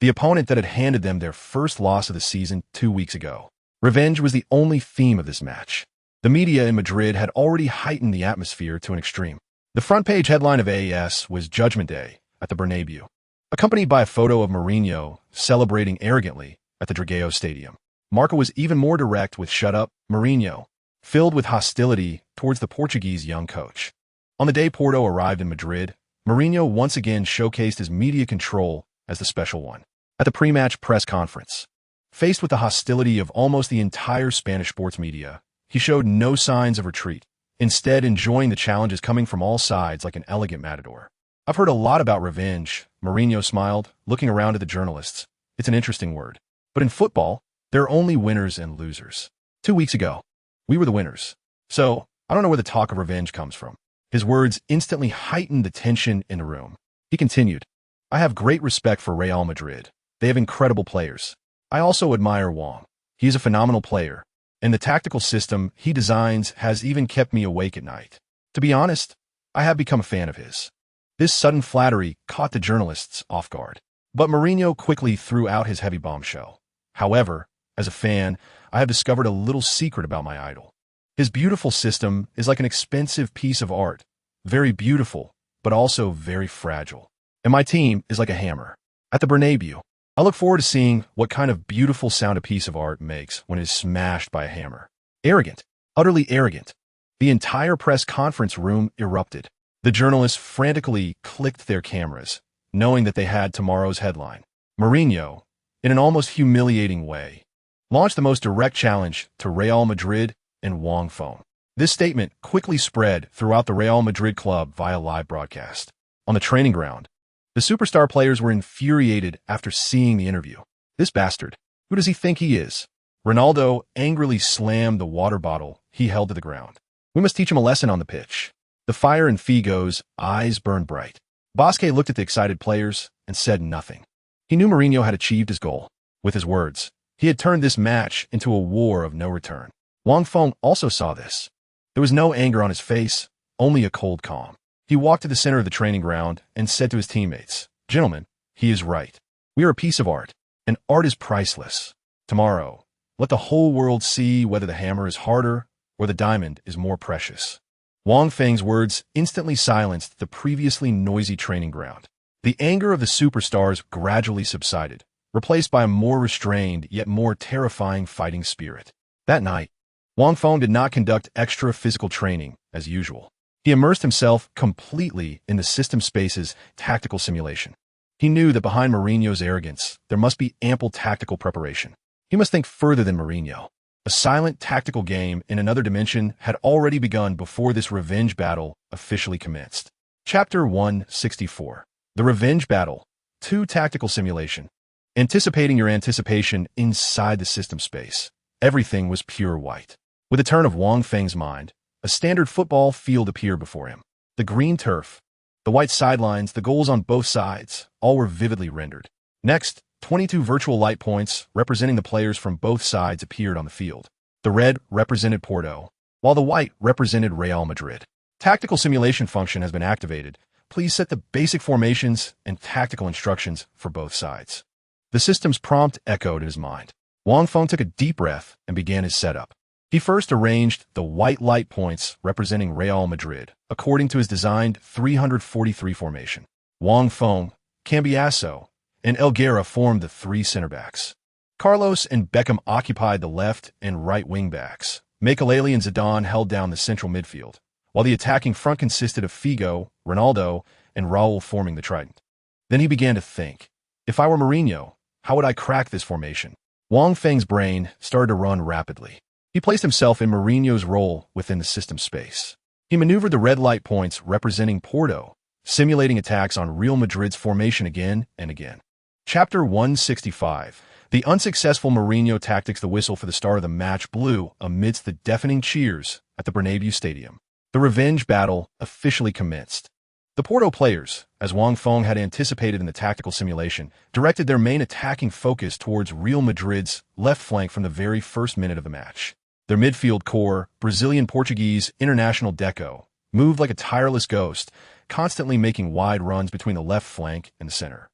the opponent that had handed them their first loss of the season 2 weeks ago. Revenge was the only theme of this match. The media in Madrid had already heightened the atmosphere to an extreme. The front-page headline of AS was Judgment Day at the Bernabéu, accompanied by a photo of Mourinho celebrating arrogantly at the Dragao Stadium. Marca was even more direct with "Shut up, Mourinho," filled with hostility towards the Portuguese young coach. On the day Porto arrived in Madrid, Mourinho once again showcased his media control as the special one. At the pre-match press conference, faced with the hostility of almost the entire Spanish sports media, he showed no signs of retreat, instead enjoying the challenges coming from all sides like an elegant matador. "I've heard a lot about revenge," Mourinho smiled, looking around at the journalists. "It's an interesting word. But in football, there are only winners and losers. 2 weeks ago, we were the winners. So, I don't know where the talk of revenge comes from. His words instantly heightened the tension in the room. He continued, I have great respect for Real Madrid. They have incredible players. I also admire Wang. He is a phenomenal player, and the tactical system he designs has even kept me awake at night. To be honest, I have become a fan of his. This sudden flattery caught the journalists off guard. But Mourinho quickly threw out his heavy bombshell. However, as a fan, I have discovered a little secret about my idol. His beautiful system is like an expensive piece of art, very beautiful, but also very fragile. And my team is like a hammer. At the Bernabeu, I look forward to seeing what kind of beautiful sound a piece of art makes when it is smashed by a hammer. Arrogant, utterly arrogant. The entire press conference room erupted. The journalists frantically clicked their cameras, knowing that they had tomorrow's headline. Mourinho, in an almost humiliating way, launched the most direct challenge to Real Madrid and Wang Feng. This statement quickly spread throughout the Real Madrid club via live broadcast. On the training ground, the superstar players were infuriated after seeing the interview. This bastard, who does he think he is? Ronaldo angrily slammed the water bottle he held to the ground. We must teach him a lesson on the pitch. The fire in Figo's eyes burned bright. Bosque looked at the excited players and said nothing. He knew Mourinho had achieved his goal. With his words, he had turned this match into a war of no return. Wang Feng also saw this. There was no anger on his face, only a cold calm. He walked to the center of the training ground and said to his teammates, Gentlemen, he is right. We are a piece of art, and art is priceless. Tomorrow, let the whole world see whether the hammer is harder or the diamond is more precious. Wang Feng's words instantly silenced the previously noisy training ground. The anger of the superstars gradually subsided, replaced by a more restrained yet more terrifying fighting spirit. That night, Wang Feng did not conduct extra physical training as usual. He immersed himself completely in the system space's tactical simulation. He knew that behind Mourinho's arrogance, there must be ample tactical preparation. He must think further than Mourinho. A silent tactical game in another dimension had already begun before this revenge battle officially commenced. Chapter 164. The Revenge Battle. 2. Tactical Simulation. Anticipating your anticipation inside the system space. Everything was pure white. With a turn of Wang Feng's mind, a standard football field appeared before him. The green turf, the white sidelines, the goals on both sides, all were vividly rendered. Next, 22 virtual light points representing the players from both sides appeared on the field. The red represented Porto, while the white represented Real Madrid. Tactical simulation function has been activated. Please set the basic formations and tactical instructions for both sides. The system's prompt echoed in his mind. Wang Feng took a deep breath and began his setup. He first arranged the white light points representing Real Madrid, according to his designed 343 formation. Wang Feng, Cambiasso, and Elguera formed the three center-backs. Carlos and Beckham occupied the left and right wing-backs. Makelele and Zidane held down the central midfield, while the attacking front consisted of Figo, Ronaldo, and Raul forming the trident. Then he began to think, if I were Mourinho, how would I crack this formation? Wang Feng's brain started to run rapidly. He placed himself in Mourinho's role within the system space. He maneuvered the red light points representing Porto, simulating attacks on Real Madrid's formation again and again. Chapter 165. The unsuccessful Mourinho tactics. The whistle for the start of the match blew amidst the deafening cheers at the Bernabeu Stadium. The revenge battle officially commenced. The Porto players, as Wang Feng had anticipated in the tactical simulation, directed their main attacking focus towards Real Madrid's left flank from the very first minute of the match. Their midfield core, Brazilian-Portuguese international Deco, moved like a tireless ghost, constantly making wide runs between the left flank and the center.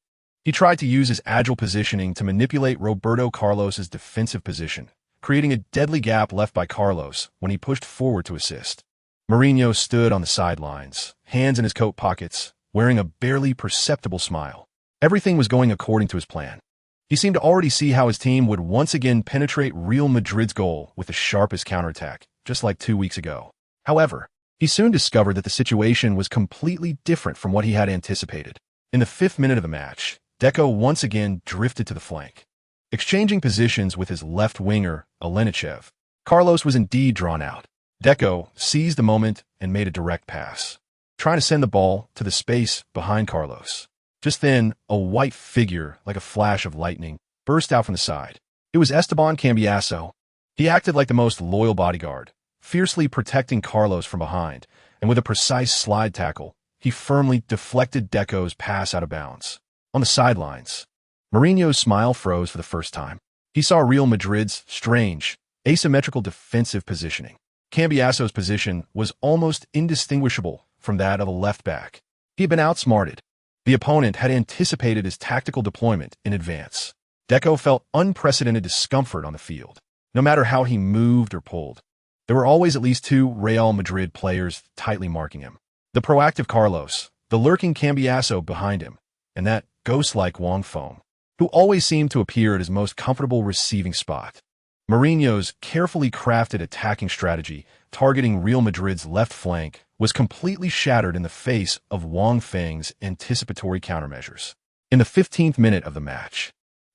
He tried to use his agile positioning to manipulate Roberto Carlos's defensive position, creating a deadly gap left by Carlos when he pushed forward to assist. Mourinho stood on the sidelines, hands in his coat pockets, wearing a barely perceptible smile. Everything was going according to his plan. He seemed to already see how his team would once again penetrate Real Madrid's goal with the sharpest counterattack, just like 2 weeks ago. However, he soon discovered that the situation was completely different from what he had anticipated. In the 5th minute of the match, Deco once again drifted to the flank. Exchanging positions with his left winger, Alenichev, Carlos was indeed drawn out. Deco seized the moment and made a direct pass, trying to send the ball to the space behind Carlos. Just then, a white figure, like a flash of lightning, burst out from the side. It was Esteban Cambiasso. He acted like the most loyal bodyguard, fiercely protecting Carlos from behind, and with a precise slide tackle, he firmly deflected Deco's pass out of bounds. On the sidelines, Mourinho's smile froze for the first time. He saw Real Madrid's strange, asymmetrical defensive positioning. Cambiaso's position was almost indistinguishable from that of a left-back. He had been outsmarted. The opponent had anticipated his tactical deployment in advance. Deco felt unprecedented discomfort on the field. No matter how he moved or pulled, there were always at least two Real Madrid players tightly marking him. The proactive Carlos, the lurking Cambiaso behind him, and that ghost-like Wang Feng, who always seemed to appear at his most comfortable receiving spot. Mourinho's carefully crafted attacking strategy targeting Real Madrid's left flank was completely shattered in the face of Wang Feng's anticipatory countermeasures. In the 15th minute of the match,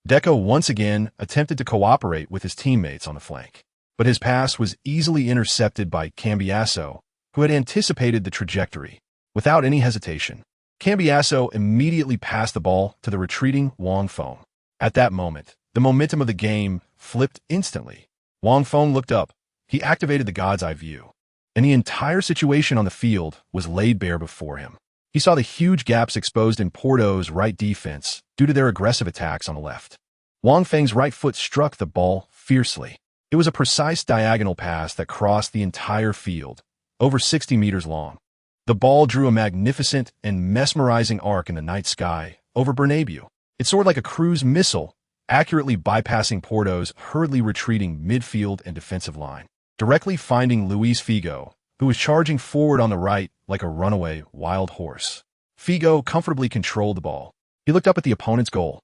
Deco once again attempted to cooperate with his teammates on the flank, but his pass was easily intercepted by Cambiaso, who had anticipated the trajectory. Without any hesitation, Cambiaso immediately passed the ball to the retreating Wang Feng. At that moment, the momentum of the game flipped instantly. Wang Feng looked up. He activated the God's Eye view, and the entire situation on the field was laid bare before him. He saw the huge gaps exposed in Porto's right defense due to their aggressive attacks on the left. Wang Feng's right foot struck the ball fiercely. It was a precise diagonal pass that crossed the entire field, over 60 meters long. The ball drew a magnificent and mesmerizing arc in the night sky over Bernabeu. It soared like a cruise missile, accurately bypassing Porto's hurriedly retreating midfield and defensive line, directly finding Luis Figo, who was charging forward on the right like a runaway wild horse. Figo comfortably controlled the ball. He looked up at the opponent's goal.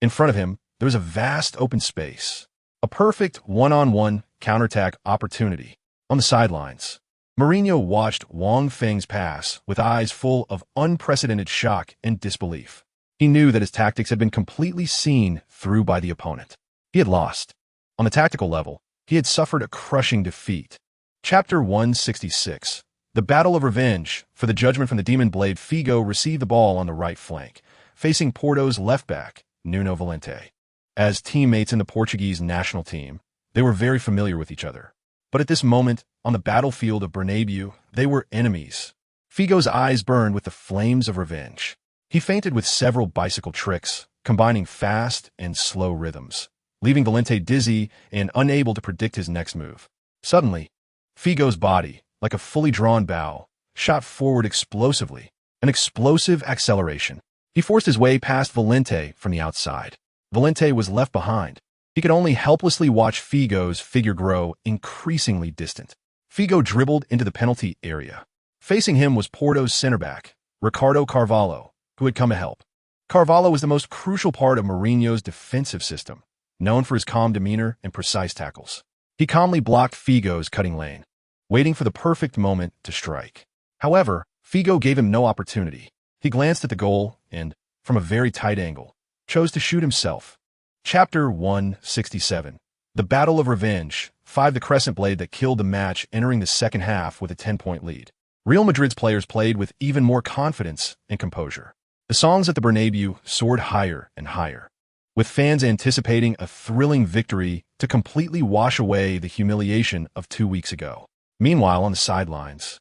In front of him, there was a vast open space, a perfect one-on-one counterattack opportunity. On the sidelines, Mourinho watched Wang Feng's pass with eyes full of unprecedented shock and disbelief. He knew that his tactics had been completely seen through by the opponent. He had lost. On the tactical level, he had suffered a crushing defeat. Chapter 166. The Battle of Revenge. For the judgment from the Demon Blade, Figo received the ball on the right flank, facing Porto's left back, Nuno Valente. As teammates in the Portuguese national team, they were very familiar with each other. But at this moment, on the battlefield of Bernabeu, they were enemies. Figo's eyes burned with the flames of revenge. He feinted with several bicycle tricks, combining fast and slow rhythms, leaving Valente dizzy and unable to predict his next move. Suddenly, Figo's body, like a fully drawn bow, shot forward explosively, an explosive acceleration. He forced his way past Valente from the outside. Valente was left behind. He could only helplessly watch Figo's figure grow increasingly distant. Figo dribbled into the penalty area. Facing him was Porto's center back, Ricardo Carvalho, who had come to help. Carvalho was the most crucial part of Mourinho's defensive system, known for his calm demeanor and precise tackles. He calmly blocked Figo's cutting lane, waiting for the perfect moment to strike. However, Figo gave him no opportunity. He glanced at the goal and, from a very tight angle, chose to shoot himself. Chapter 167. The Battle of Revenge. 5. The crescent blade that killed the match, entering the second half with a 10-point lead. Real Madrid's players played with even more confidence and composure. The songs at the Bernabeu soared higher and higher, with fans anticipating a thrilling victory to completely wash away the humiliation of 2 weeks ago. Meanwhile, on the sidelines,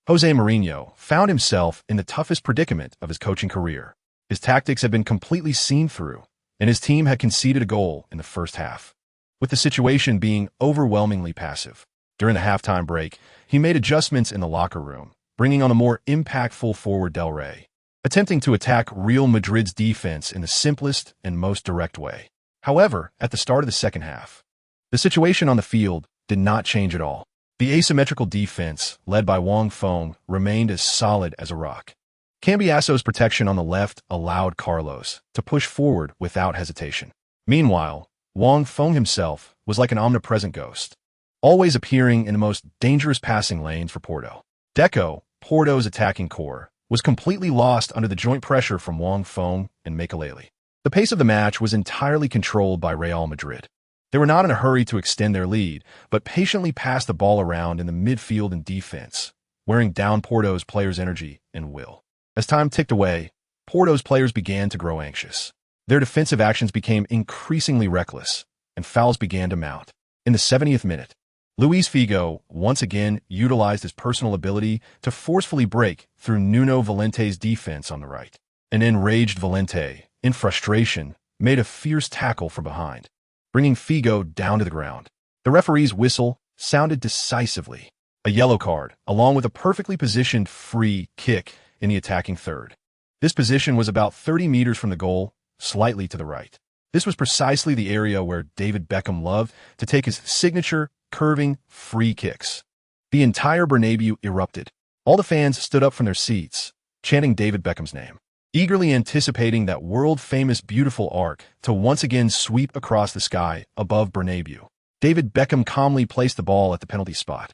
Jose Mourinho found himself in the toughest predicament of his coaching career. His tactics had been completely seen through, and his team had conceded a goal in the first half, with the situation being overwhelmingly passive. During the halftime break, he made adjustments in the locker room, bringing on a more impactful forward Del Rey, attempting to attack Real Madrid's defense in the simplest and most direct way. However, at the start of the second half, the situation on the field did not change at all. The asymmetrical defense, led by Wang Feng, remained as solid as a rock. Cambiaso's protection on the left allowed Carlos to push forward without hesitation. Meanwhile, Wang Feng himself was like an omnipresent ghost, always appearing in the most dangerous passing lanes for Porto. Deco, Porto's attacking core, was completely lost under the joint pressure from Wang Feng and Makelele. The pace of the match was entirely controlled by Real Madrid. They were not in a hurry to extend their lead, but patiently passed the ball around in the midfield and defense, wearing down Porto's players' energy and will. As time ticked away, Porto's players began to grow anxious. Their defensive actions became increasingly reckless, and fouls began to mount. In the 70th minute, Luis Figo once again utilized his personal ability to forcefully break through Nuno Valente's defense on the right. An enraged Valente, in frustration, made a fierce tackle from behind, bringing Figo down to the ground. The referee's whistle sounded decisively. A yellow card, along with a perfectly positioned free kick in the attacking third. This position was about 30 meters from the goal, slightly to the right. This was precisely the area where David Beckham loved to take his signature curving free kicks. The entire Bernabeu erupted. All the fans stood up from their seats, chanting David Beckham's name, eagerly anticipating that world-famous beautiful arc to once again sweep across the sky above Bernabeu. David Beckham calmly placed the ball at the penalty spot.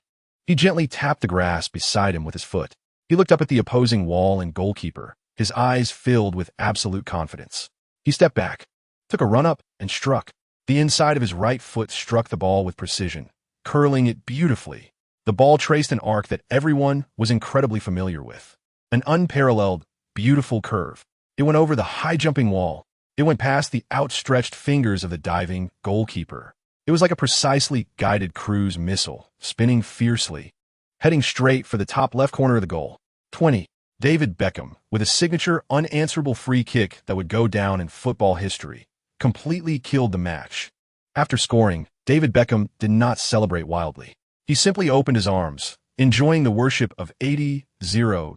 He gently tapped the grass beside him with his foot. He looked up at the opposing wall and goalkeeper, his eyes filled with absolute confidence. He stepped back, took a run-up, and struck. The inside of his right foot struck the ball with precision, curling it beautifully. The ball traced an arc that everyone was incredibly familiar with. An unparalleled, beautiful curve. It went over the high-jumping wall. It went past the outstretched fingers of the diving goalkeeper. It was like a precisely guided cruise missile, spinning fiercely, heading straight for the top left corner of the goal. 20. David Beckham, with a signature unanswerable free kick that would go down in football history, completely killed the match. After scoring, David Beckham did not celebrate wildly. He simply opened his arms, enjoying the worship of 80,000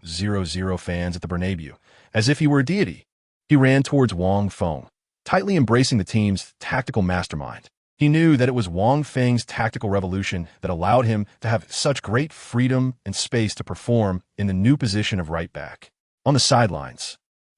fans at the Bernabeu, as if he were a deity. He ran towards Wang Feng, tightly embracing the team's tactical mastermind. He knew that it was Wang Feng's tactical revolution that allowed him to have such great freedom and space to perform in the new position of right back. On the sidelines,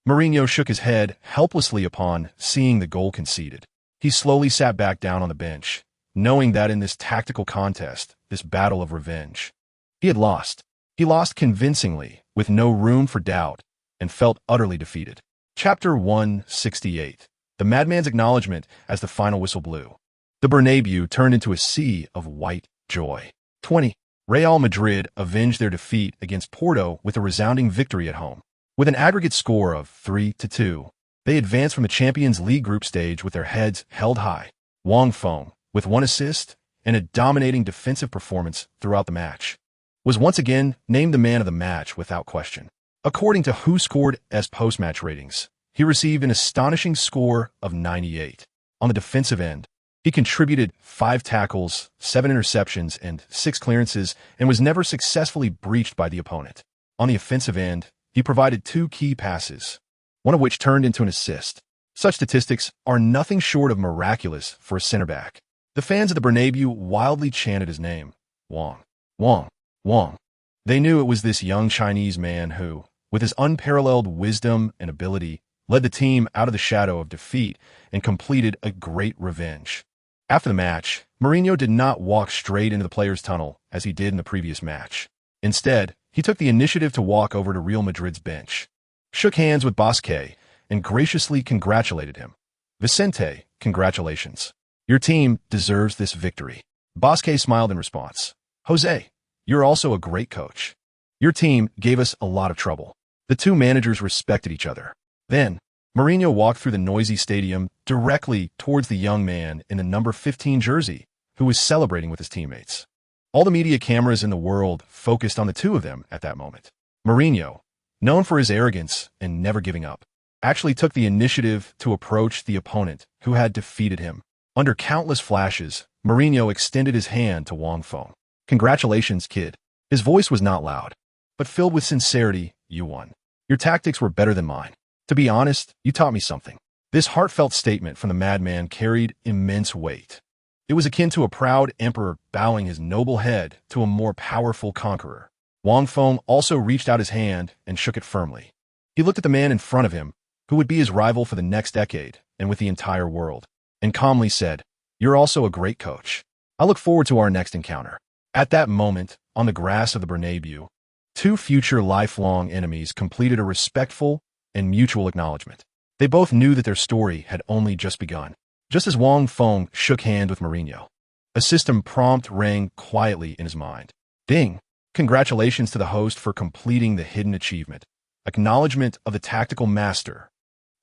Mourinho shook his head helplessly upon seeing the goal conceded. He slowly sat back down on the bench, knowing that in this tactical contest, this battle of revenge, he had lost. He lost convincingly, with no room for doubt, and felt utterly defeated. Chapter 168. The Madman's Acknowledgement as the final whistle blew. The Bernabeu turned into a sea of white joy. 20. Real Madrid avenged their defeat against Porto with a resounding victory at home. With an aggregate score of 3-2, they advanced from the Champions League group stage with their heads held high. Wang Feng, with 1 assist and a dominating defensive performance throughout the match, was once again named the man of the match without question. According to Who Scored as post-match ratings, he received an astonishing score of 98. On the defensive end, he contributed 5 tackles, 7 interceptions, and 6 clearances, and was never successfully breached by the opponent. On the offensive end, he provided 2 key passes, one of which turned into an assist. Such statistics are nothing short of miraculous for a center back. The fans of the Bernabeu wildly chanted his name, Wang, Wang, Wang. They knew it was this young Chinese man who, with his unparalleled wisdom and ability, led the team out of the shadow of defeat and completed a great revenge. After the match, Mourinho did not walk straight into the players' tunnel as he did in the previous match. Instead, he took the initiative to walk over to Real Madrid's bench, shook hands with Bosque, and graciously congratulated him. Vicente, congratulations. Your team deserves this victory. Bosque smiled in response. Jose, you're also a great coach. Your team gave us a lot of trouble. The two managers respected each other. Then, Mourinho walked through the noisy stadium directly towards the young man in the number 15 jersey, who was celebrating with his teammates. All the media cameras in the world focused on the two of them at that moment. Mourinho, known for his arrogance and never giving up, actually took the initiative to approach the opponent who had defeated him. Under countless flashes, Mourinho extended his hand to Wang Feng. Congratulations, kid. His voice was not loud, but filled with sincerity. You won. Your tactics were better than mine. To be honest, you taught me something. This heartfelt statement from the madman carried immense weight. It was akin to a proud emperor bowing his noble head to a more powerful conqueror. Wang Feng also reached out his hand and shook it firmly. He looked at the man in front of him, who would be his rival for the next decade and with the entire world, and calmly said, "You're also a great coach. I look forward to our next encounter." At that moment, on the grass of the Bernabeu, two future lifelong enemies completed a respectful and mutual acknowledgement. They both knew that their story had only just begun. Just as Wang Feng shook hands with Mourinho, a system prompt rang quietly in his mind. Ding! Congratulations to the host for completing the hidden achievement. Acknowledgement of the tactical master.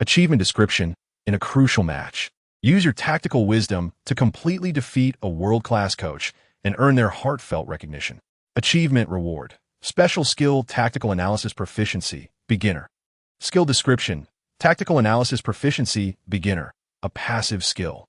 Achievement description in a crucial match. Use your tactical wisdom to completely defeat a world-class coach and earn their heartfelt recognition. Achievement reward. Special skill tactical analysis proficiency, beginner. Skill description. Tactical analysis proficiency, beginner. A passive skill.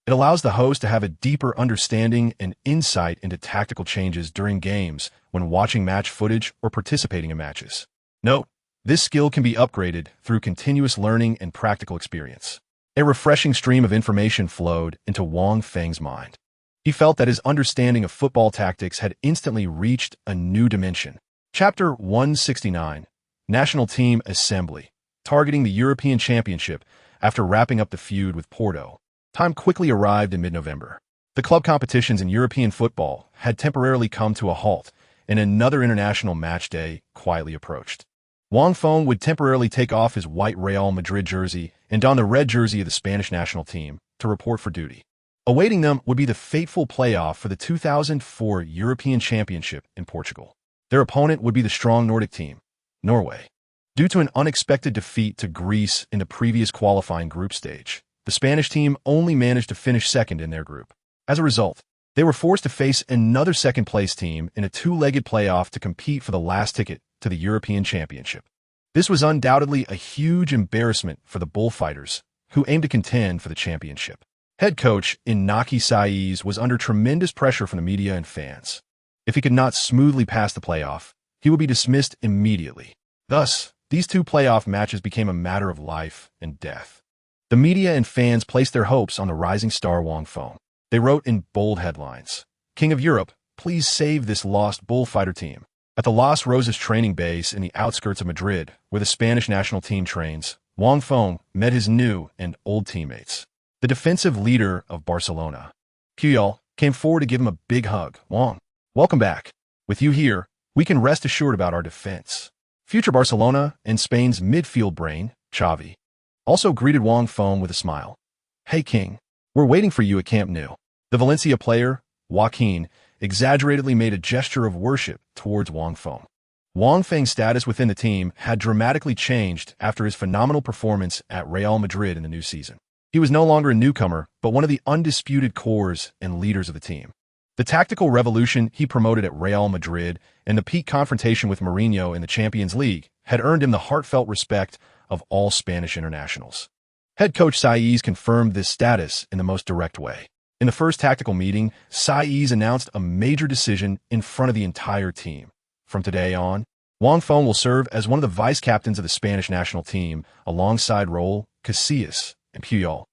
It allows the host to have a deeper understanding and insight into tactical changes during games when watching match footage or participating in matches. Note, this skill can be upgraded through continuous learning and practical experience. A refreshing stream of information flowed into Wang Feng's mind. He felt that his understanding of football tactics had instantly reached a new dimension. Chapter 169, National Team Assembly, targeting the European Championship after wrapping up the feud with Porto. Time quickly arrived in mid-November. The club competitions in European football had temporarily come to a halt, and another international match day quietly approached. Wang Feng would temporarily take off his white Real Madrid jersey and don the red jersey of the Spanish national team to report for duty. Awaiting them would be the fateful playoff for the 2004 European Championship in Portugal. Their opponent would be the strong Nordic team, Norway. Due to an unexpected defeat to Greece in the previous qualifying group stage, the Spanish team only managed to finish second in their group. As a result, they were forced to face another second-place team in a two-legged playoff to compete for the last ticket to the European Championship. This was undoubtedly a huge embarrassment for the bullfighters, who aimed to contend for the championship. Head coach Inaki Saiz was under tremendous pressure from the media and fans. If he could not smoothly pass the playoff, he would be dismissed immediately. Thus, these two playoff matches became a matter of life and death. The media and fans placed their hopes on the rising star Wang Feng. They wrote in bold headlines, "King of Europe, please save this lost bullfighter team." At the Las Rosas training base in the outskirts of Madrid, where the Spanish national team trains, Wang Feng met his new and old teammates. The defensive leader of Barcelona, Puyol, came forward to give him a big hug. "Wang, welcome back. With you here, we can rest assured about our defense." Future Barcelona and Spain's midfield brain, Xavi, also greeted Wang Feng with a smile. "Hey King, we're waiting for you at Camp Nou." The Valencia player, Joaquin, exaggeratedly made a gesture of worship towards Wang Feng. Wang Feng's status within the team had dramatically changed after his phenomenal performance at Real Madrid in the new season. He was no longer a newcomer, but one of the undisputed cores and leaders of the team. The tactical revolution he promoted at Real Madrid and the peak confrontation with Mourinho in the Champions League had earned him the heartfelt respect of all Spanish internationals. Head coach Saiz confirmed this status in the most direct way. In the first tactical meeting, Saiz announced a major decision in front of the entire team. From today on, Wang Feng will serve as one of the vice-captains of the Spanish national team, alongside Raúl, Casillas, and Puyol.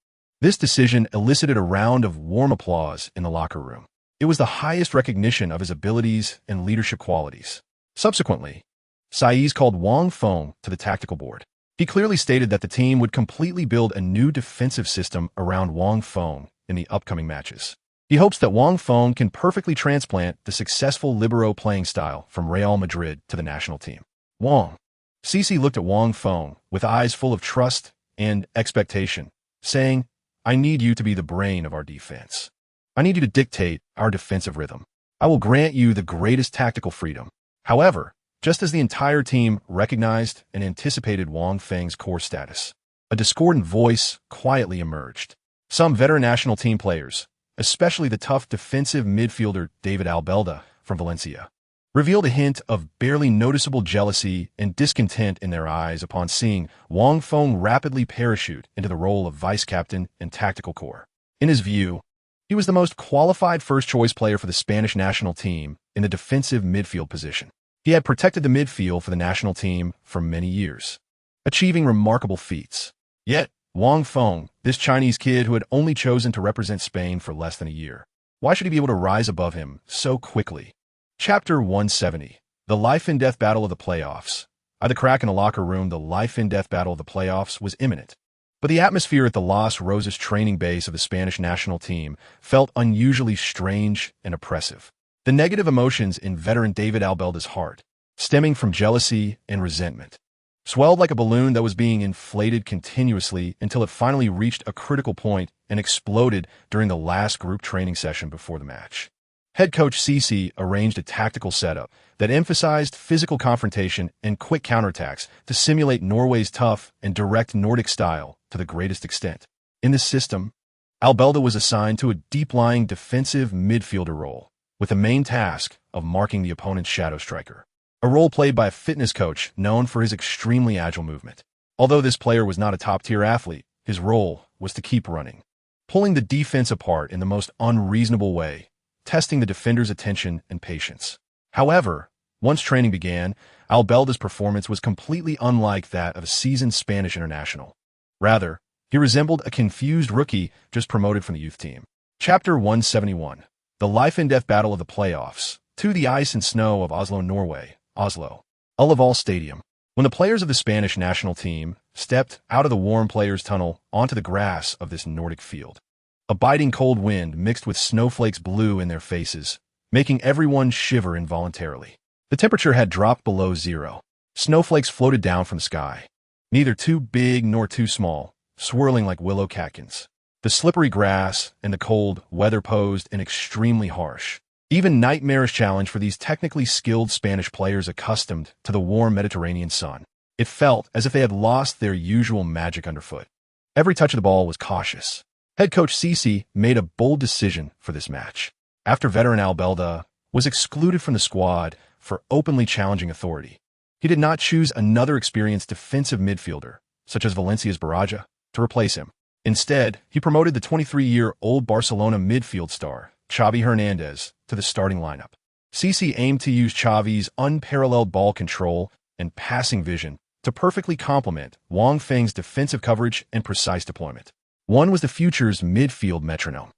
This decision elicited a round of warm applause in the locker room. It was the highest recognition of his abilities and leadership qualities. Subsequently, Saiz called Wang Feng to the tactical board. He clearly stated that the team would completely build a new defensive system around Wang Feng in the upcoming matches. He hopes that Wang Feng can perfectly transplant the successful libero playing style from Real Madrid to the national team. Wang. Cici looked at Wang Feng with eyes full of trust and expectation, saying, "I need you to be the brain of our defense. I need you to dictate our defensive rhythm. I will grant you the greatest tactical freedom." However, just as the entire team recognized and anticipated Wang Feng's core status, a discordant voice quietly emerged. Some veteran national team players, especially the tough defensive midfielder David Albelda from Valencia, revealed a hint of barely noticeable jealousy and discontent in their eyes upon seeing Wang Feng rapidly parachute into the role of vice-captain and tactical core. In his view, he was the most qualified first-choice player for the Spanish national team in the defensive midfield position. He had protected the midfield for the national team for many years, achieving remarkable feats. Yet, Wang Feng, this Chinese kid who had only chosen to represent Spain for less than a year, why should he be able to rise above him so quickly? Chapter 170, The Life and Death Battle of the Playoffs. At the crack in the locker room, the life and death battle of the playoffs was imminent. But the atmosphere at the Las Rosas training base of the Spanish national team felt unusually strange and oppressive. The negative emotions in veteran David Albelda's heart, stemming from jealousy and resentment, swelled like a balloon that was being inflated continuously until it finally reached a critical point and exploded during the last group training session before the match. Head coach Cici arranged a tactical setup that emphasized physical confrontation and quick counterattacks to simulate Norway's tough and direct Nordic style to the greatest extent. In this system, Albelda was assigned to a deep-lying defensive midfielder role, with the main task of marking the opponent's shadow striker, a role played by a fitness coach known for his extremely agile movement. Although this player was not a top-tier athlete, his role was to keep running, pulling the defense apart in the most unreasonable way, testing the defender's attention and patience. However, once training began, Albelda's performance was completely unlike that of a seasoned Spanish international. Rather, he resembled a confused rookie just promoted from the youth team. Chapter 171. The Life and Death Battle of the Playoffs. To the ice and snow of Oslo, Norway. Oslo. Ullevål Stadium. When the players of the Spanish national team stepped out of the warm players' tunnel onto the grass of this Nordic field, a biting cold wind mixed with snowflakes blew in their faces, making everyone shiver involuntarily. The temperature had dropped below zero. Snowflakes floated down from the sky, neither too big nor too small, swirling like willow catkins. The slippery grass and the cold weather posed an extremely harsh, even nightmarish challenge for these technically skilled Spanish players accustomed to the warm Mediterranean sun. It felt as if they had lost their usual magic underfoot. Every touch of the ball was cautious. Head coach Cici made a bold decision for this match. After veteran Albelda was excluded from the squad for openly challenging authority, he did not choose another experienced defensive midfielder, such as Valencia's Baraja, to replace him. Instead, he promoted the 23-year-old Barcelona midfield star, Xavi Hernandez, to the starting lineup. Cici aimed to use Xavi's unparalleled ball control and passing vision to perfectly complement Wang Feng's defensive coverage and precise deployment. One was the future's midfield metronome.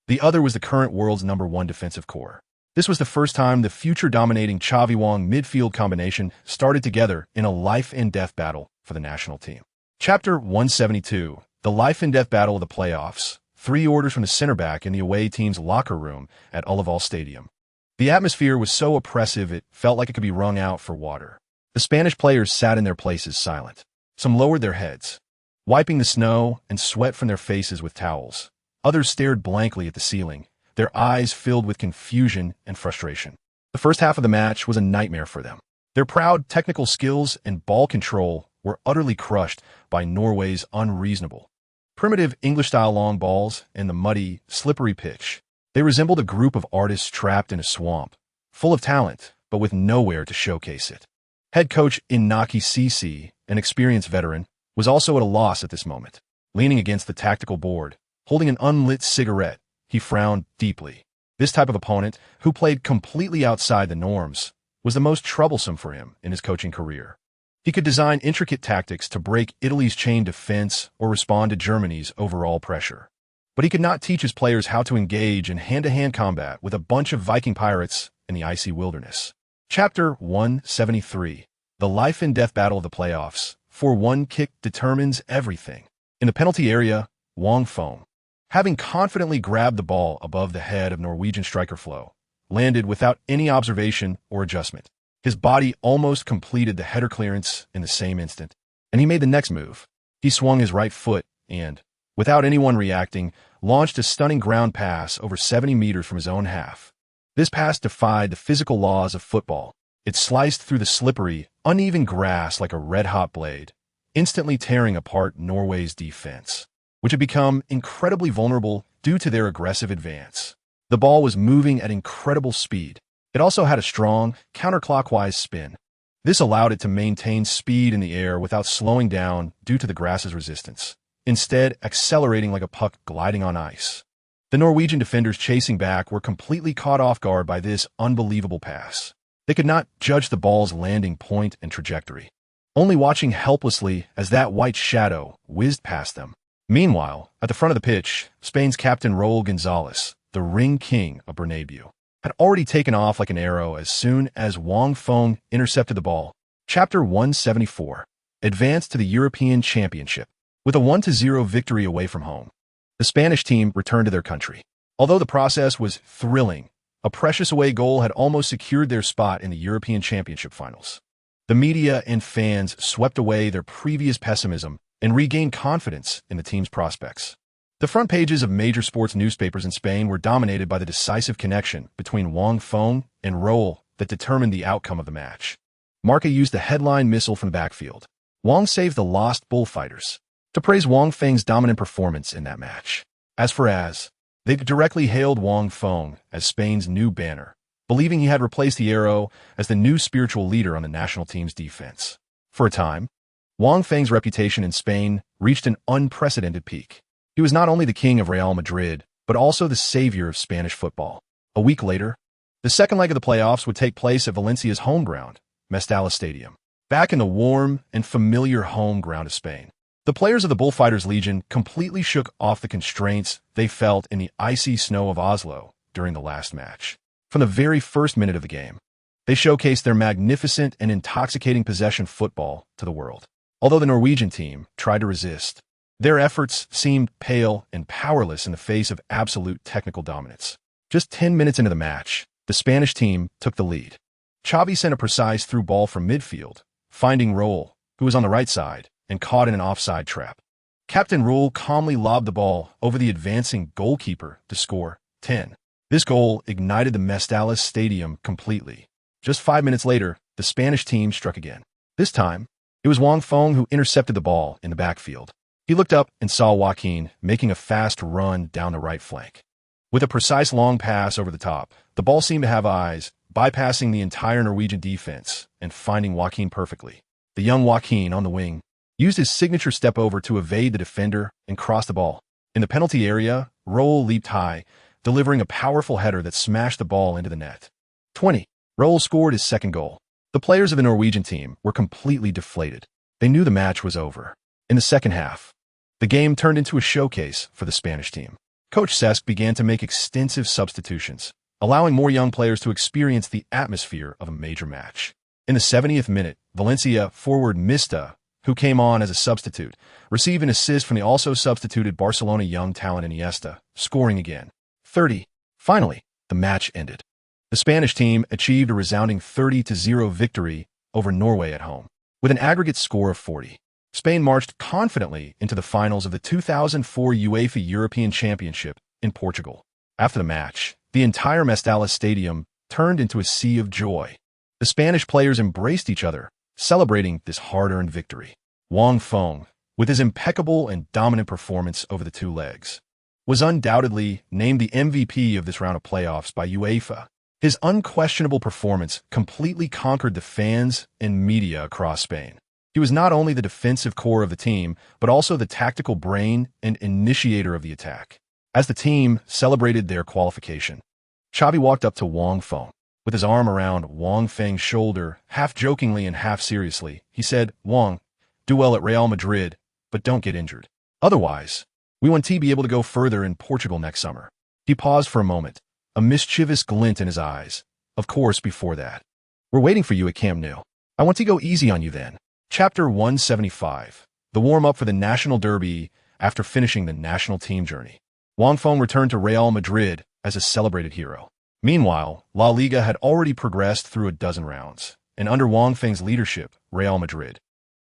The other was the current world's #1 defensive core. This was the first time the future-dominating Xavi-Wang midfield combination started together in a life-and-death battle for the national team. Chapter 172. The life-and-death battle of the playoffs. 3 orders from the center back in the away team's locker room at Ullevål Stadium. The atmosphere was so oppressive it felt like it could be wrung out for water. The Spanish players sat in their places silent. Some lowered their heads, wiping the snow and sweat from their faces with towels. Others stared blankly at the ceiling, their eyes filled with confusion and frustration. The first half of the match was a nightmare for them. Their proud technical skills and ball control were utterly crushed by Norway's unreasonable, primitive English-style long balls and the muddy, slippery pitch. They resembled a group of artists trapped in a swamp, full of talent, but with nowhere to showcase it. Head coach Inaki Cici, an experienced veteran, was also at a loss at this moment. Leaning against the tactical board, holding an unlit cigarette, he frowned deeply. This type of opponent, who played completely outside the norms, was the most troublesome for him in his coaching career. He could design intricate tactics to break Italy's chain defense or respond to Germany's overall pressure. But he could not teach his players how to engage in hand-to-hand combat with a bunch of Viking pirates in the icy wilderness. Chapter 173. The life and death battle of the playoffs. For one kick determines everything. In the penalty area, Wang Feng, having confidently grabbed the ball above the head of Norwegian striker Flo, landed without any observation or adjustment. His body almost completed the header clearance in the same instant, and he made the next move. He swung his right foot and, without anyone reacting, launched a stunning ground pass over 70 meters from his own half. This pass defied the physical laws of football. It sliced through the slippery, uneven grass like a red-hot blade, instantly tearing apart Norway's defense, which had become incredibly vulnerable due to their aggressive advance. The ball was moving at incredible speed. It also had a strong, counterclockwise spin. This allowed it to maintain speed in the air without slowing down due to the grass's resistance, instead accelerating like a puck gliding on ice. The Norwegian defenders chasing back were completely caught off guard by this unbelievable pass. They could not judge the ball's landing point and trajectory, only watching helplessly as that white shadow whizzed past them. Meanwhile, at the front of the pitch, Spain's captain Raul Gonzalez, the ring king of Bernabeu, had already taken off like an arrow as soon as Wang Feng intercepted the ball. Chapter 174. Advanced to the European Championship. With a 1-0 victory away from home, the Spanish team returned to their country. Although the process was thrilling, a precious away goal had almost secured their spot in the European Championship finals. The media and fans swept away their previous pessimism and regained confidence in the team's prospects. The front pages of major sports newspapers in Spain were dominated by the decisive connection between Wang Feng and Raul that determined the outcome of the match. Marca used the headline missile from the backfield. Wang saved the lost bullfighters, to praise Wang Feng's dominant performance in that match. As for They directly hailed Wang Feng as Spain's new banner, believing he had replaced the arrow as the new spiritual leader on the national team's defense. For a time, Wang Feng's reputation in Spain reached an unprecedented peak. He was not only the king of Real Madrid, but also the savior of Spanish football. A week later, the second leg of the playoffs would take place at Valencia's home ground, Mestalla Stadium, back in the warm and familiar home ground of Spain. The players of the Bullfighters Legion completely shook off the constraints they felt in the icy snow of Oslo during the last match. From the very first minute of the game, they showcased their magnificent and intoxicating possession football to the world. Although the Norwegian team tried to resist, their efforts seemed pale and powerless in the face of absolute technical dominance. Just 10 minutes into the match, the Spanish team took the lead. Xavi sent a precise through ball from midfield, finding Raul, who was on the right side, and caught in an offside trap. Captain Raul calmly lobbed the ball over the advancing goalkeeper to score 10. This goal ignited the Mestalla Stadium completely. Just 5 minutes later, the Spanish team struck again. This time, it was Wang Feng who intercepted the ball in the backfield. He looked up and saw Joaquin making a fast run down the right flank. With a precise long pass over the top, the ball seemed to have eyes, bypassing the entire Norwegian defense and finding Joaquin perfectly. The young Joaquin on the wing used his signature step over to evade the defender and cross the ball. In the penalty area, Raul leaped high, delivering a powerful header that smashed the ball into the net. 20. Raul scored his second goal. The players of the Norwegian team were completely deflated. They knew the match was over. In the second half, the game turned into a showcase for the Spanish team. Coach Cesc began to make extensive substitutions, allowing more young players to experience the atmosphere of a major match. In the 70th minute, Valencia forward Mista, who came on as a substitute, received an assist from the also substituted Barcelona young talent Iniesta, scoring again. 30. Finally, the match ended. The Spanish team achieved a resounding 30-0 victory over Norway at home. With an aggregate score of 40, Spain marched confidently into the finals of the 2004 UEFA European Championship in Portugal. After the match, the entire Mestalla Stadium turned into a sea of joy. The Spanish players embraced each other, celebrating this hard-earned victory. Wang Feng, with his impeccable and dominant performance over the two legs, was undoubtedly named the MVP of this round of playoffs by UEFA. His unquestionable performance completely conquered the fans and media across Spain. He was not only the defensive core of the team, but also the tactical brain and initiator of the attack. As the team celebrated their qualification, Xavi walked up to Wang Feng. With his arm around Wang Feng's shoulder, half jokingly and half seriously, he said, "Wang, do well at Real Madrid, but don't get injured. Otherwise, we want to be able to go further in Portugal next summer." He paused for a moment, a mischievous glint in his eyes. "Of course, before that, we're waiting for you at Camp Nou. I want to go easy on you then." Chapter 175. The warm-up for the National Derby after finishing the national team journey. Wang Feng returned to Real Madrid as a celebrated hero. Meanwhile, La Liga had already progressed through a dozen rounds, and under Wang Feng's leadership, Real Madrid,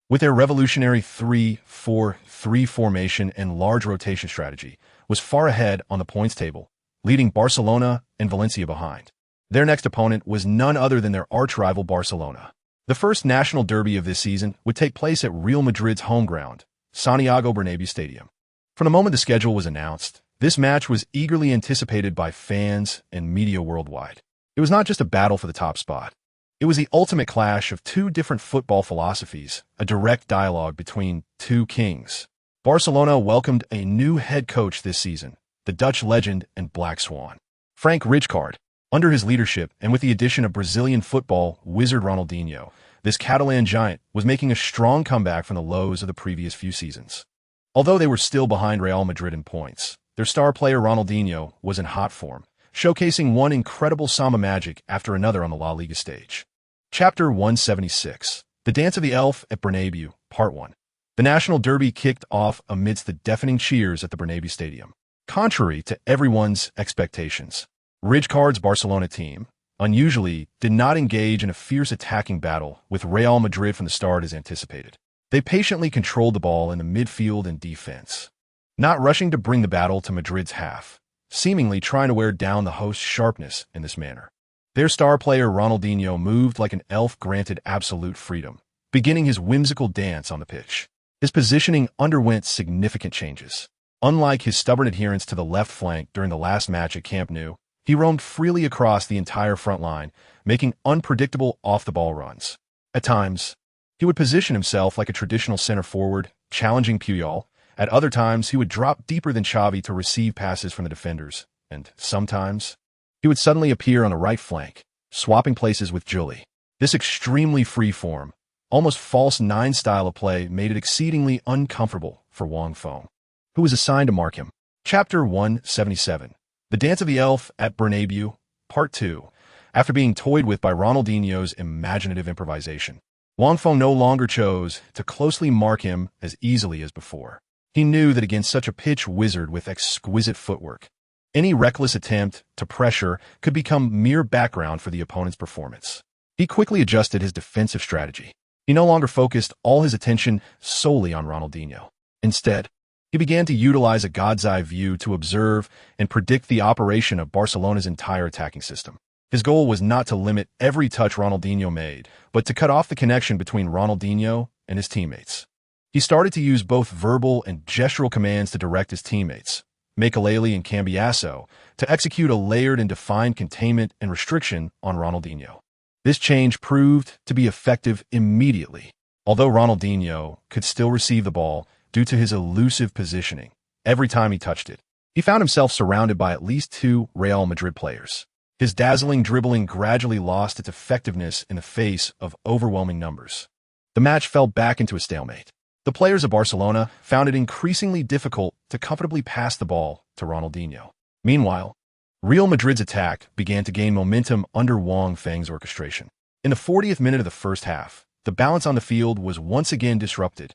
with their revolutionary 3-4-3 formation and large rotation strategy, was far ahead on the points table, leading Barcelona and Valencia behind. Their next opponent was none other than their arch-rival Barcelona. The first national derby of this season would take place at Real Madrid's home ground, Santiago Bernabéu Stadium. From the moment the schedule was announced, this match was eagerly anticipated by fans and media worldwide. It was not just a battle for the top spot. It was the ultimate clash of two different football philosophies, a direct dialogue between two kings. Barcelona welcomed a new head coach this season, the Dutch legend and Black Swan, Frank Rijkaard. Under his leadership, and with the addition of Brazilian football wizard Ronaldinho, this Catalan giant was making a strong comeback from the lows of the previous few seasons. Although they were still behind Real Madrid in points, their star player Ronaldinho was in hot form, showcasing one incredible samba magic after another on the La Liga stage. Chapter 176. The Dance of the Elf at Bernabéu, Part 1. The National Derby kicked off amidst the deafening cheers at the Bernabéu Stadium. Contrary to everyone's expectations, Rijkaard's Barcelona team, unusually, did not engage in a fierce attacking battle with Real Madrid from the start as anticipated. They patiently controlled the ball in the midfield and defense, not rushing to bring the battle to Madrid's half, seemingly trying to wear down the host's sharpness in this manner. Their star player Ronaldinho moved like an elf granted absolute freedom, beginning his whimsical dance on the pitch. His positioning underwent significant changes. Unlike his stubborn adherence to the left flank during the last match at Camp Nou, he roamed freely across the entire front line, making unpredictable off-the-ball runs. At times, he would position himself like a traditional center forward, challenging Puyol. At other times, he would drop deeper than Xavi to receive passes from the defenders. And sometimes, he would suddenly appear on the right flank, swapping places with Juli. This extremely free-form, almost false nine style of play made it exceedingly uncomfortable for Wang Feng, who was assigned to mark him. Chapter 177. The Dance of the Elf at Bernabeu, Part 2. After being toyed with by Ronaldinho's imaginative improvisation, Wang Feng no longer chose to closely mark him as easily as before. He knew that against such a pitch wizard with exquisite footwork, any reckless attempt to pressure could become mere background for the opponent's performance. He quickly adjusted his defensive strategy. He no longer focused all his attention solely on Ronaldinho. Instead, he began to utilize a god's eye view to observe and predict the operation of Barcelona's entire attacking system. His goal was not to limit every touch Ronaldinho made, but to cut off the connection between Ronaldinho and his teammates. He started to use both verbal and gestural commands to direct his teammates, Makelele and Cambiasso, to execute a layered and defined containment and restriction on Ronaldinho. This change proved to be effective immediately. Although Ronaldinho could still receive the ball due to his elusive positioning, every time he touched it, he found himself surrounded by at least two Real Madrid players. His dazzling dribbling gradually lost its effectiveness in the face of overwhelming numbers. The match fell back into a stalemate. The players of Barcelona found it increasingly difficult to comfortably pass the ball to Ronaldinho. Meanwhile, Real Madrid's attack began to gain momentum under Wang Feng's orchestration. In the 40th minute of the first half, the balance on the field was once again disrupted.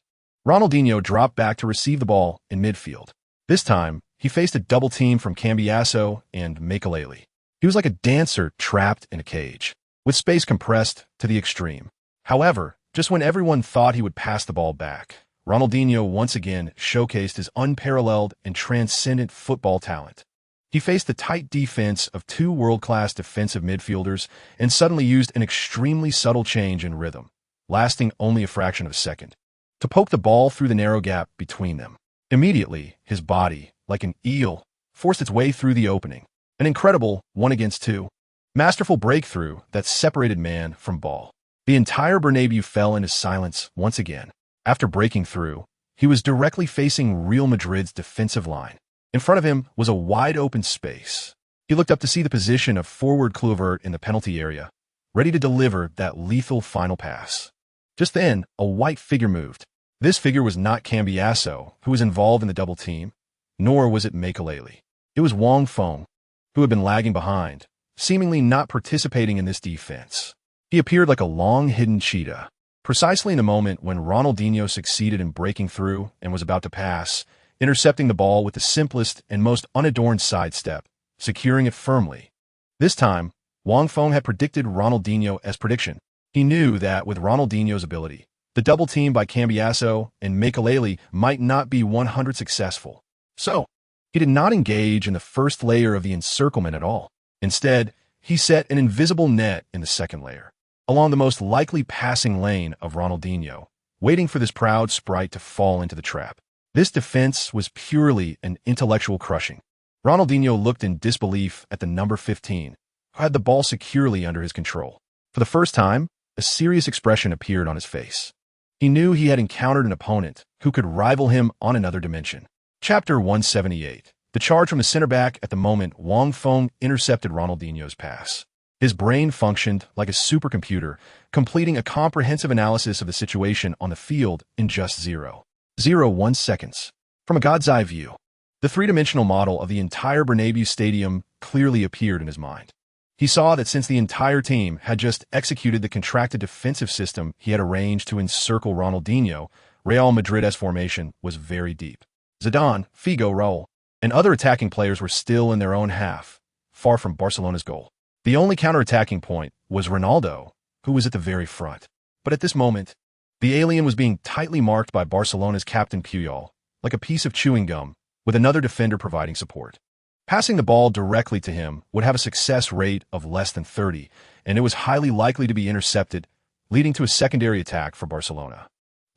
Ronaldinho dropped back to receive the ball in midfield. This time, he faced a double team from Cambiasso and Makelele. He was like a dancer trapped in a cage, with space compressed to the extreme. However, just when everyone thought he would pass the ball back, Ronaldinho once again showcased his unparalleled and transcendent football talent. He faced the tight defense of two world-class defensive midfielders and suddenly used an extremely subtle change in rhythm, lasting only a fraction of a second, to poke the ball through the narrow gap between them. Immediately, his body, like an eel, forced its way through the opening. An incredible 1-against-2, masterful breakthrough that separated man from ball. The entire Bernabeu fell into silence once again. After breaking through, he was directly facing Real Madrid's defensive line. In front of him was a wide-open space. He looked up to see the position of forward Kluivert in the penalty area, ready to deliver that lethal final pass. Just then, a white figure moved. This figure was not Cambiasso, who was involved in the double team, nor was it Makelele. It was Wang Feng, who had been lagging behind, seemingly not participating in this defense. He appeared like a long-hidden cheetah. Precisely in the moment when Ronaldinho succeeded in breaking through and was about to pass, intercepting the ball with the simplest and most unadorned sidestep, securing it firmly. This time, Wang Feng had predicted Ronaldinho as prediction. He knew that with Ronaldinho's ability, the double team by Cambiasso and Makelele might not be 100% successful. So, he did not engage in the first layer of the encirclement at all. Instead, he set an invisible net in the second layer, along the most likely passing lane of Ronaldinho, waiting for this proud sprite to fall into the trap. This defense was purely an intellectual crushing. Ronaldinho looked in disbelief at the number 15, who had the ball securely under his control. For the first time, a serious expression appeared on his face. He knew he had encountered an opponent who could rival him on another dimension. Chapter 178. The charge from the center back at the moment Wang Feng intercepted Ronaldinho's pass. His brain functioned like a supercomputer, completing a comprehensive analysis of the situation on the field in just 0.01 seconds. From a god's eye view, the three-dimensional model of the entire Bernabeu stadium clearly appeared in his mind. He saw that since the entire team had just executed the contracted defensive system he had arranged to encircle Ronaldinho, Real Madrid's formation was very deep. Zidane, Figo, Raul, and other attacking players were still in their own half, far from Barcelona's goal. The only counter-attacking point was Ronaldo, who was at the very front. But at this moment, the alien was being tightly marked by Barcelona's captain Puyol, like a piece of chewing gum, with another defender providing support. Passing the ball directly to him would have a success rate of less than 30, and it was highly likely to be intercepted, leading to a secondary attack for Barcelona.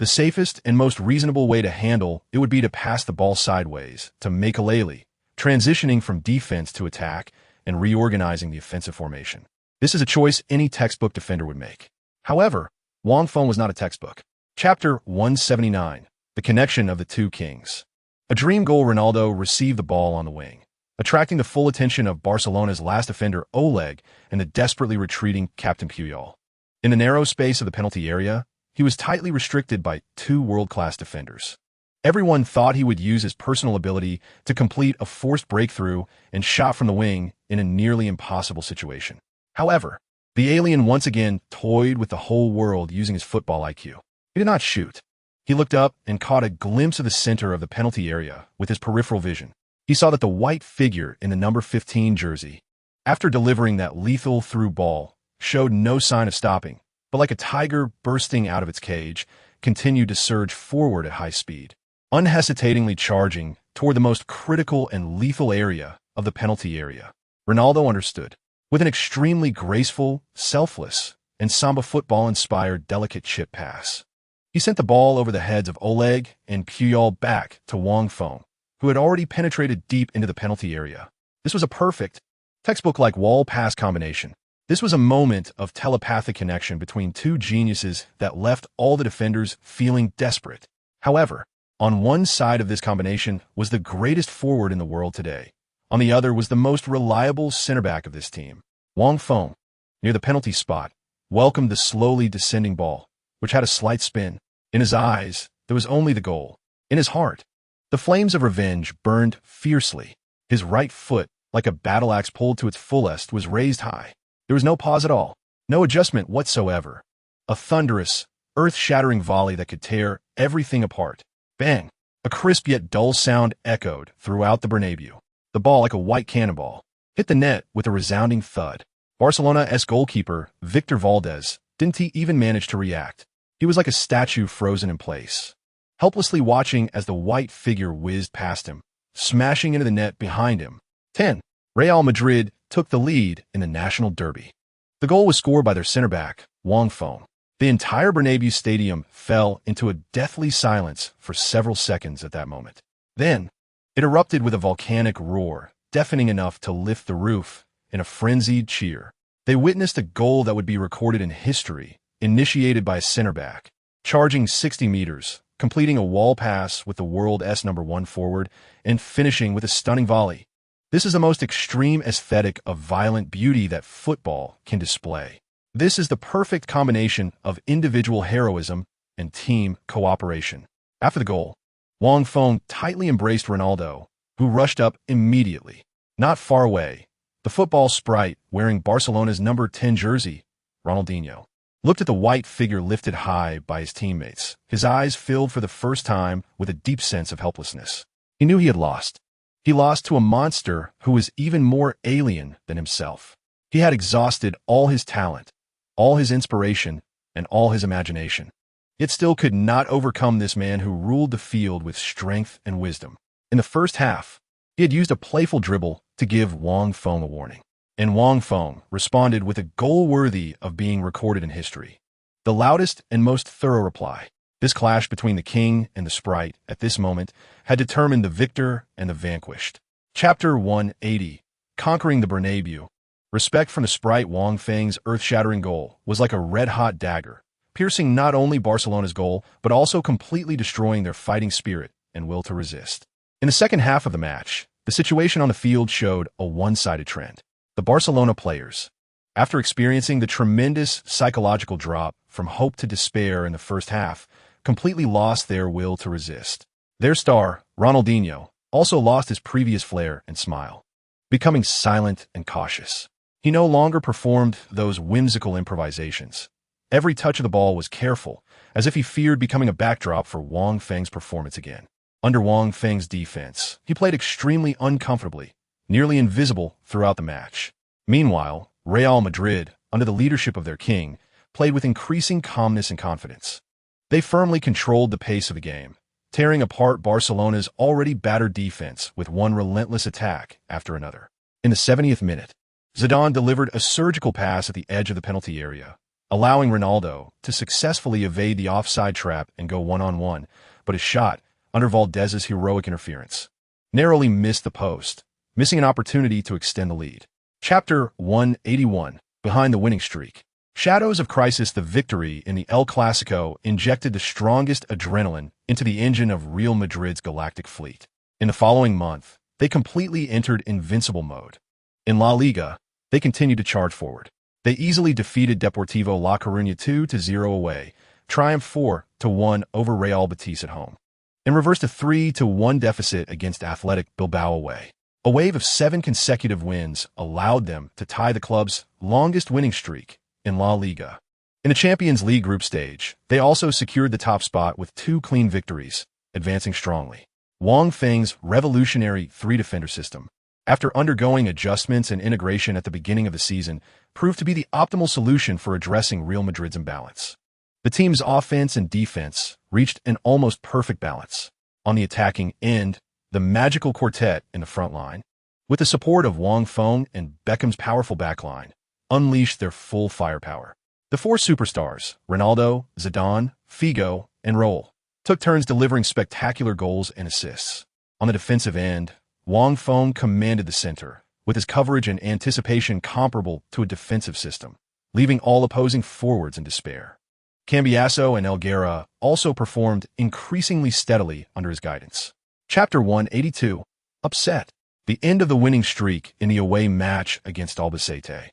The safest and most reasonable way to handle it would be to pass the ball sideways to Makelele, transitioning from defense to attack and reorganizing the offensive formation. This is a choice any textbook defender would make. However, Wang Feng was not a textbook. Chapter 179, The Connection of the Two Kings. A dream goal. Ronaldo received the ball on the wing, attracting the full attention of Barcelona's last defender Oleg and the desperately retreating Captain Puyol. In the narrow space of the penalty area, he was tightly restricted by two world-class defenders. Everyone thought he would use his personal ability to complete a forced breakthrough and shot from the wing in a nearly impossible situation. However, the alien once again toyed with the whole world using his football IQ. He did not shoot. He looked up and caught a glimpse of the center of the penalty area with his peripheral vision. He saw that the white figure in the number 15 jersey, after delivering that lethal through ball, showed no sign of stopping, but like a tiger bursting out of its cage, continued to surge forward at high speed, unhesitatingly charging toward the most critical and lethal area of the penalty area. Ronaldo understood. With an extremely graceful, selfless, and Samba football-inspired delicate chip pass, he sent the ball over the heads of Oleg and Puyol back to Wang Feng, who had already penetrated deep into the penalty area. This was a perfect, textbook-like wall-pass combination. This was a moment of telepathic connection between two geniuses that left all the defenders feeling desperate. However, on one side of this combination was the greatest forward in the world today. On the other was the most reliable center-back of this team. Wang Feng, near the penalty spot, welcomed the slowly descending ball, which had a slight spin. In his eyes, there was only the goal. In his heart, the flames of revenge burned fiercely. His right foot, like a battle axe pulled to its fullest, was raised high. There was no pause at all, no adjustment whatsoever. A thunderous, earth-shattering volley that could tear everything apart. Bang! A crisp yet dull sound echoed throughout the Bernabeu. The ball, like a white cannonball, hit the net with a resounding thud. Barcelona's goalkeeper, Victor Valdez, didn't even manage to react. He was like a statue frozen in place, helplessly watching as the white figure whizzed past him, smashing into the net behind him. 10. Real Madrid took the lead in the national derby. The goal was scored by their center-back, Wang Feng. The entire Bernabeu stadium fell into a deathly silence for several seconds at that moment. Then, it erupted with a volcanic roar, deafening enough to lift the roof in a frenzied cheer. They witnessed a goal that would be recorded in history, initiated by a center-back, charging 60 meters, completing a wall pass with the world's number 1 forward, and finishing with a stunning volley. This is the most extreme aesthetic of violent beauty that football can display. This is the perfect combination of individual heroism and team cooperation. After the goal, Wang Feng tightly embraced Ronaldo, who rushed up immediately. Not far away, the football sprite wearing Barcelona's number 10 jersey, Ronaldinho, looked at the white figure lifted high by his teammates. His eyes filled for the first time with a deep sense of helplessness. He knew he had lost. He lost to a monster who was even more alien than himself. He had exhausted all his talent, all his inspiration, and all his imagination. Yet still could not overcome this man who ruled the field with strength and wisdom. In the first half, he had used a playful dribble to give Wang Feng a warning. And Wang Feng responded with a goal worthy of being recorded in history. The loudest and most thorough reply. This clash between the king and the sprite at this moment had determined the victor and the vanquished. Chapter 180, Conquering the Bernabeu. Respect from the sprite. Wang Feng's earth-shattering goal was like a red-hot dagger, piercing not only Barcelona's goal, but also completely destroying their fighting spirit and will to resist. In the second half of the match, the situation on the field showed a one-sided trend. The Barcelona players, after experiencing the tremendous psychological drop from hope to despair in the first half, completely lost their will to resist. Their star, Ronaldinho, also lost his previous flair and smile, becoming silent and cautious. He no longer performed those whimsical improvisations. Every touch of the ball was careful, as if he feared becoming a backdrop for Wang Feng's performance again. Under Wang Feng's defense, he played extremely uncomfortably, nearly invisible throughout the match. Meanwhile, Real Madrid, under the leadership of their king, played with increasing calmness and confidence. They firmly controlled the pace of the game, tearing apart Barcelona's already battered defense with one relentless attack after another. In the 70th minute, Zidane delivered a surgical pass at the edge of the penalty area, allowing Ronaldo to successfully evade the offside trap and go one-on-one, but his shot, under Valdez's heroic interference, narrowly missed the post, missing an opportunity to extend the lead. Chapter 181, Behind the Winning Streak. Shadows of Crisis. The victory in the El Clásico injected the strongest adrenaline into the engine of Real Madrid's Galactic fleet. In the following month, they completely entered invincible mode. In La Liga, they continued to charge forward. They easily defeated Deportivo La Coruña 2-0 away, triumphed 4-1 over Real Betis at home, and reversed a 3-1 deficit against Athletic Bilbao away. A wave of 7 consecutive wins allowed them to tie the club's longest winning streak in La Liga. In the Champions League group stage, they also secured the top spot with 2 clean victories, advancing strongly. Wang Feng's revolutionary 3-defender system, after undergoing adjustments and integration at the beginning of the season, proved to be the optimal solution for addressing Real Madrid's imbalance. The team's offense and defense reached an almost perfect balance. On the attacking end, the magical quartet in the front line, with the support of Wang Feng and Beckham's powerful backline, unleashed their full firepower. The 4 superstars, Ronaldo, Zidane, Figo, and Raul, took turns delivering spectacular goals and assists. On the defensive end, Wang Feng commanded the center, with his coverage and anticipation comparable to a defensive system, leaving all opposing forwards in despair. Cambiasso and Elguera also performed increasingly steadily under his guidance. Chapter 182, Upset. The end of the winning streak in the away match against Albacete.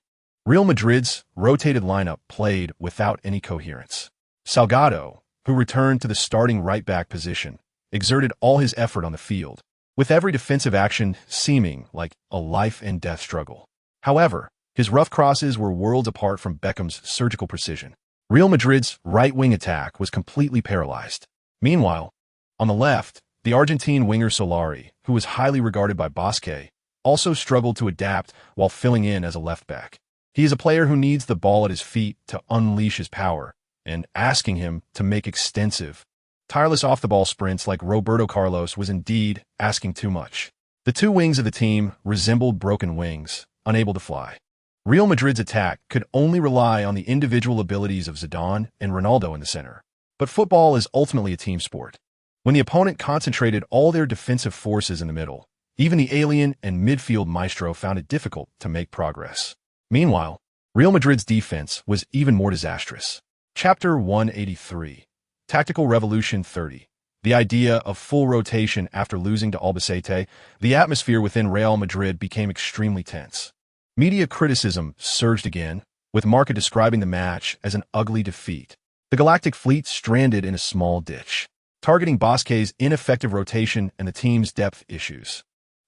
Real Madrid's rotated lineup played without any coherence. Salgado, who returned to the starting right-back position, exerted all his effort on the field, with every defensive action seeming like a life-and-death struggle. However, his rough crosses were worlds apart from Beckham's surgical precision. Real Madrid's right-wing attack was completely paralyzed. Meanwhile, on the left, the Argentine winger Solari, who was highly regarded by Bosque, also struggled to adapt while filling in as a left-back. He is a player who needs the ball at his feet to unleash his power, and asking him to make extensive, tireless off-the-ball sprints like Roberto Carlos was indeed asking too much. The 2 wings of the team resembled broken wings, unable to fly. Real Madrid's attack could only rely on the individual abilities of Zidane and Ronaldo in the center. But football is ultimately a team sport. When the opponent concentrated all their defensive forces in the middle, even the alien and midfield maestro found it difficult to make progress. Meanwhile, Real Madrid's defense was even more disastrous. Chapter 183, Tactical Revolution 30. The idea of full rotation after losing to Albacete, the atmosphere within Real Madrid became extremely tense. Media criticism surged again, with Marca describing the match as an ugly defeat. The Galactic fleet stranded in a small ditch, targeting Bosque's ineffective rotation and the team's depth issues.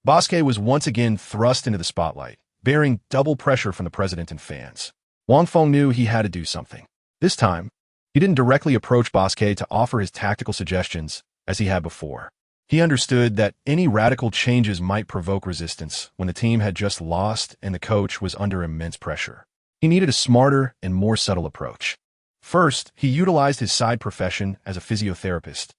Bosque was once again thrust into the spotlight, bearing double pressure from the president and fans. Wang Feng knew he had to do something. This time, he didn't directly approach Bosque to offer his tactical suggestions as he had before. He understood that any radical changes might provoke resistance when the team had just lost and the coach was under immense pressure. He needed a smarter and more subtle approach. First, he utilized his side profession as a physiotherapist,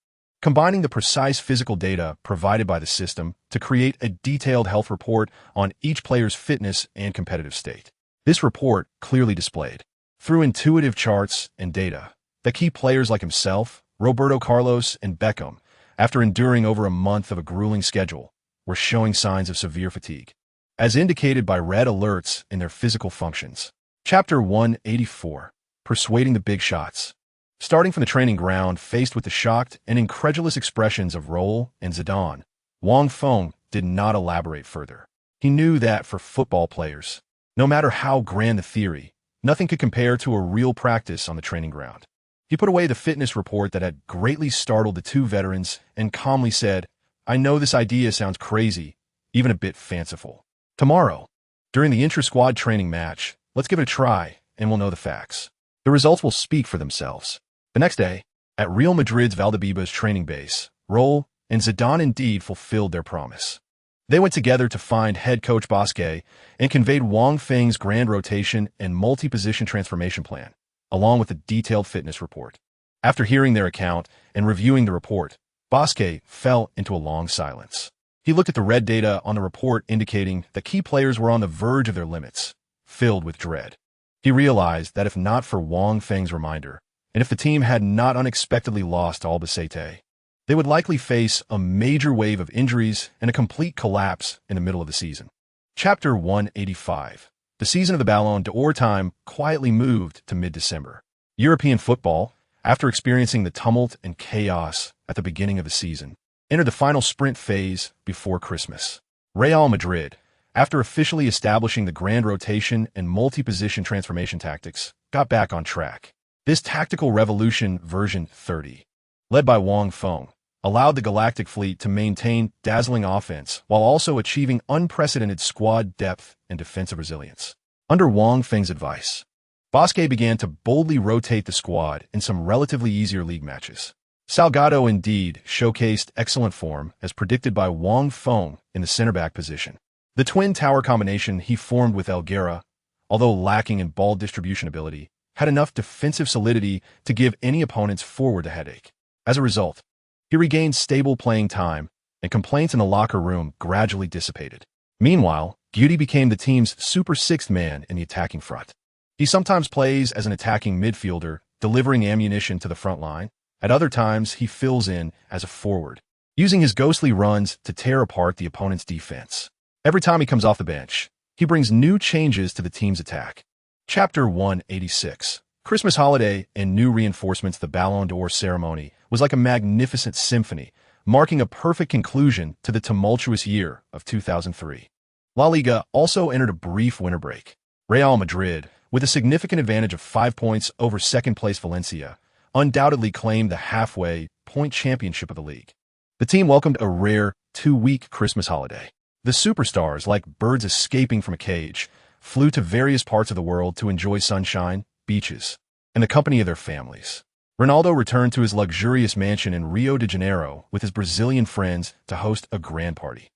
combining the precise physical data provided by the system to create a detailed health report on each player's fitness and competitive state. This report clearly displayed, through intuitive charts and data, that key players like himself, Roberto Carlos, and Beckham, after enduring over a month of a grueling schedule, were showing signs of severe fatigue, as indicated by red alerts in their physical functions. Chapter 184, Persuading the Big Shots. Starting from the training ground, faced with the shocked and incredulous expressions of Raul and Zidane, Wang Feng did not elaborate further. He knew that for football players, no matter how grand the theory, nothing could compare to a real practice on the training ground. He put away the fitness report that had greatly startled the 2 veterans and calmly said, "I know this idea sounds crazy, even a bit fanciful. Tomorrow, during the intra-squad training match, let's give it a try and we'll know the facts. The results will speak for themselves." The next day, at Real Madrid's Valdebebas training base, Raul and Zidane indeed fulfilled their promise. They went together to find head coach Bosque and conveyed Wang Feng's grand rotation and multi-position transformation plan, along with a detailed fitness report. After hearing their account and reviewing the report, Bosque fell into a long silence. He looked at the red data on the report indicating that key players were on the verge of their limits, filled with dread. He realized that if not for Wang Feng's reminder, and if the team had not unexpectedly lost Albacete, they would likely face a major wave of injuries and a complete collapse in the middle of the season. Chapter 185. The season of the Ballon d'Or time quietly moved to mid-December. European football, after experiencing the tumult and chaos at the beginning of the season, entered the final sprint phase before Christmas. Real Madrid, after officially establishing the grand rotation and multi-position transformation tactics, got back on track. This tactical revolution version 30, led by Wang Feng, allowed the Galactic fleet to maintain dazzling offense while also achieving unprecedented squad depth and defensive resilience. Under Wang Feng's advice, Bosque began to boldly rotate the squad in some relatively easier league matches. Salgado indeed showcased excellent form as predicted by Wang Feng in the center-back position. The twin tower combination he formed with Elguera, although lacking in ball distribution ability, had enough defensive solidity to give any opponent's forward a headache. As a result, he regained stable playing time, and complaints in the locker room gradually dissipated. Meanwhile, Guti became the team's super sixth man in the attacking front. He sometimes plays as an attacking midfielder, delivering ammunition to the front line. At other times, he fills in as a forward, using his ghostly runs to tear apart the opponent's defense. Every time he comes off the bench, he brings new changes to the team's attack. Chapter 186. Christmas holiday and new reinforcements. The Ballon d'Or ceremony was like a magnificent symphony, marking a perfect conclusion to the tumultuous year of 2003. La Liga also entered a brief winter break. Real Madrid, with a significant advantage of 5 points over second-place Valencia, undoubtedly claimed the halfway point championship of the league. The team welcomed a rare 2-week Christmas holiday. The superstars, like birds escaping from a cage, flew to various parts of the world to enjoy sunshine, beaches, and the company of their families. Ronaldo returned to his luxurious mansion in Rio de Janeiro with his Brazilian friends to host a grand party.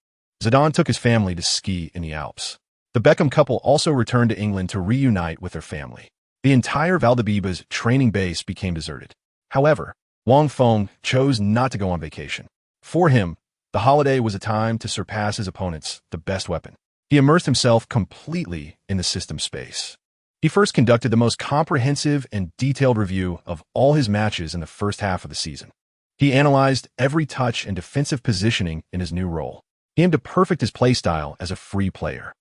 Zidane took his family to ski in the Alps. The Beckham couple also returned to England to reunite with their family. The entire Valdebebas training base became deserted. However, Wang Feng chose not to go on vacation. For him, the holiday was a time to surpass his opponents, the best weapon. He immersed himself completely in the system space. He first conducted the most comprehensive and detailed review of all his matches in the first half of the season. He analyzed every touch and defensive positioning in his new role. He aimed to perfect his playstyle as a free player.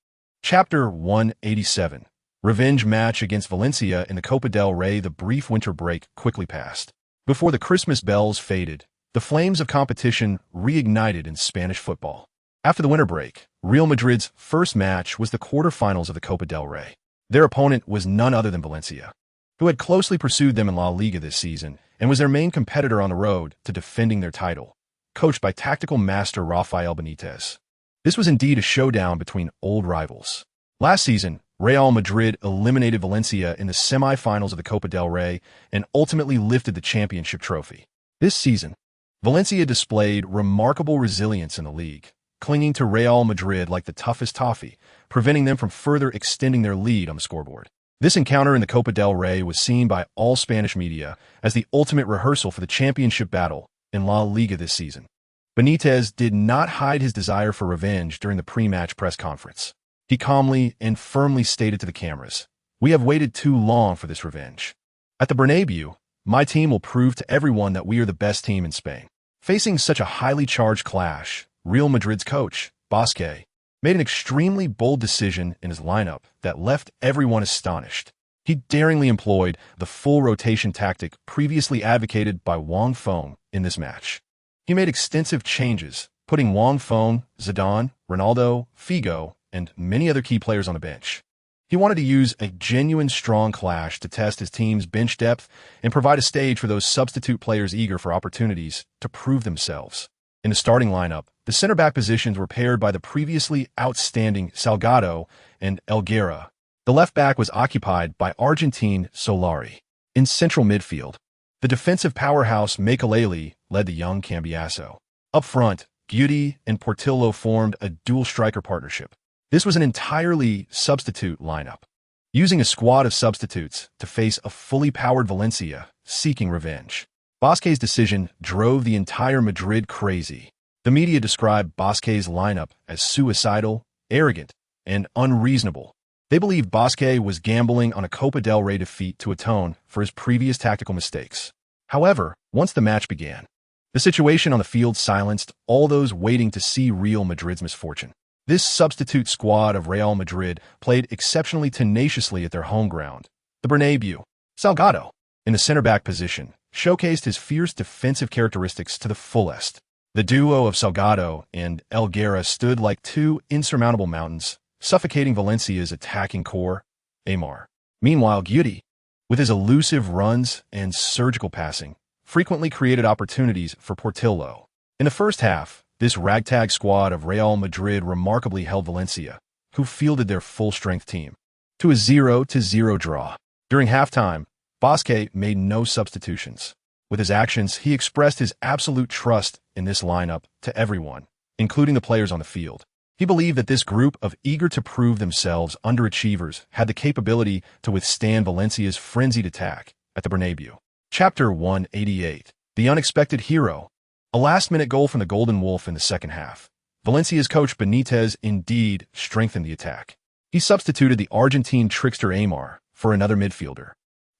Chapter 187. Revenge match against Valencia in the Copa del Rey. The brief winter break quickly passed. Before the Christmas bells faded, the flames of competition reignited in Spanish football. After the winter break, Real Madrid's first match was the quarterfinals of the Copa del Rey. Their opponent was none other than Valencia, who had closely pursued them in La Liga this season and was their main competitor on the road to defending their title, coached by tactical master Rafael Benitez. This was indeed a showdown between old rivals. Last season, Real Madrid eliminated Valencia in the semi-finals of the Copa del Rey and ultimately lifted the championship trophy. This season, Valencia displayed remarkable resilience in the league, clinging to Real Madrid like the toughest toffee, preventing them from further extending their lead on the scoreboard. This encounter in the Copa del Rey was seen by all Spanish media as the ultimate rehearsal for the championship battle in La Liga this season. Benitez did not hide his desire for revenge during the pre-match press conference. He calmly and firmly stated to the cameras, "We have waited too long for this revenge. At the Bernabeu, my team will prove to everyone that we are the best team in Spain." Facing such a highly charged clash, Real Madrid's coach, Bosque, made an extremely bold decision in his lineup that left everyone astonished. He daringly employed the full rotation tactic previously advocated by Wang Feng in this match. He made extensive changes, putting Wang Feng, Zidane, Ronaldo, Figo, and many other key players on the bench. He wanted to use a genuine strong clash to test his team's bench depth and provide a stage for those substitute players eager for opportunities to prove themselves. In the starting lineup, the center-back positions were paired by the previously outstanding Salgado and Elguera. The left back was occupied by Argentine Solari. In central midfield, the defensive powerhouse Makelele led the young Cambiasso. Up front, Guti and Portillo formed a dual-striker partnership. This was an entirely substitute lineup, using a squad of substitutes to face a fully powered Valencia seeking revenge. Bosque's decision drove the entire Madrid crazy. The media described Bosque's lineup as suicidal, arrogant, and unreasonable, They believed Bosque was gambling on a Copa del Rey defeat to atone for his previous tactical mistakes. However, once the match began, the situation on the field silenced all those waiting to see Real Madrid's misfortune. This substitute squad of Real Madrid played exceptionally tenaciously at their home ground, the Bernabeu. Salgado, in the center-back position, showcased his fierce defensive characteristics to the fullest. The duo of Salgado and Elguera stood like two insurmountable mountains, suffocating Valencia's attacking core, Aimar. Meanwhile, Guti, with his elusive runs and surgical passing, frequently created opportunities for Portillo. In the first half, this ragtag squad of Real Madrid remarkably held Valencia, who fielded their full-strength team, to a 0-0 draw. During halftime, Bosque made no substitutions. With his actions, he expressed his absolute trust in this lineup to everyone, including the players on the field. He believed that this group of eager-to-prove-themselves underachievers had the capability to withstand Valencia's frenzied attack at the Bernabeu. Chapter 188. The Unexpected Hero. A last-minute goal from the Golden Wolf in the second half. Valencia's coach Benitez indeed strengthened the attack. He substituted the Argentine trickster Aimar for another midfielder,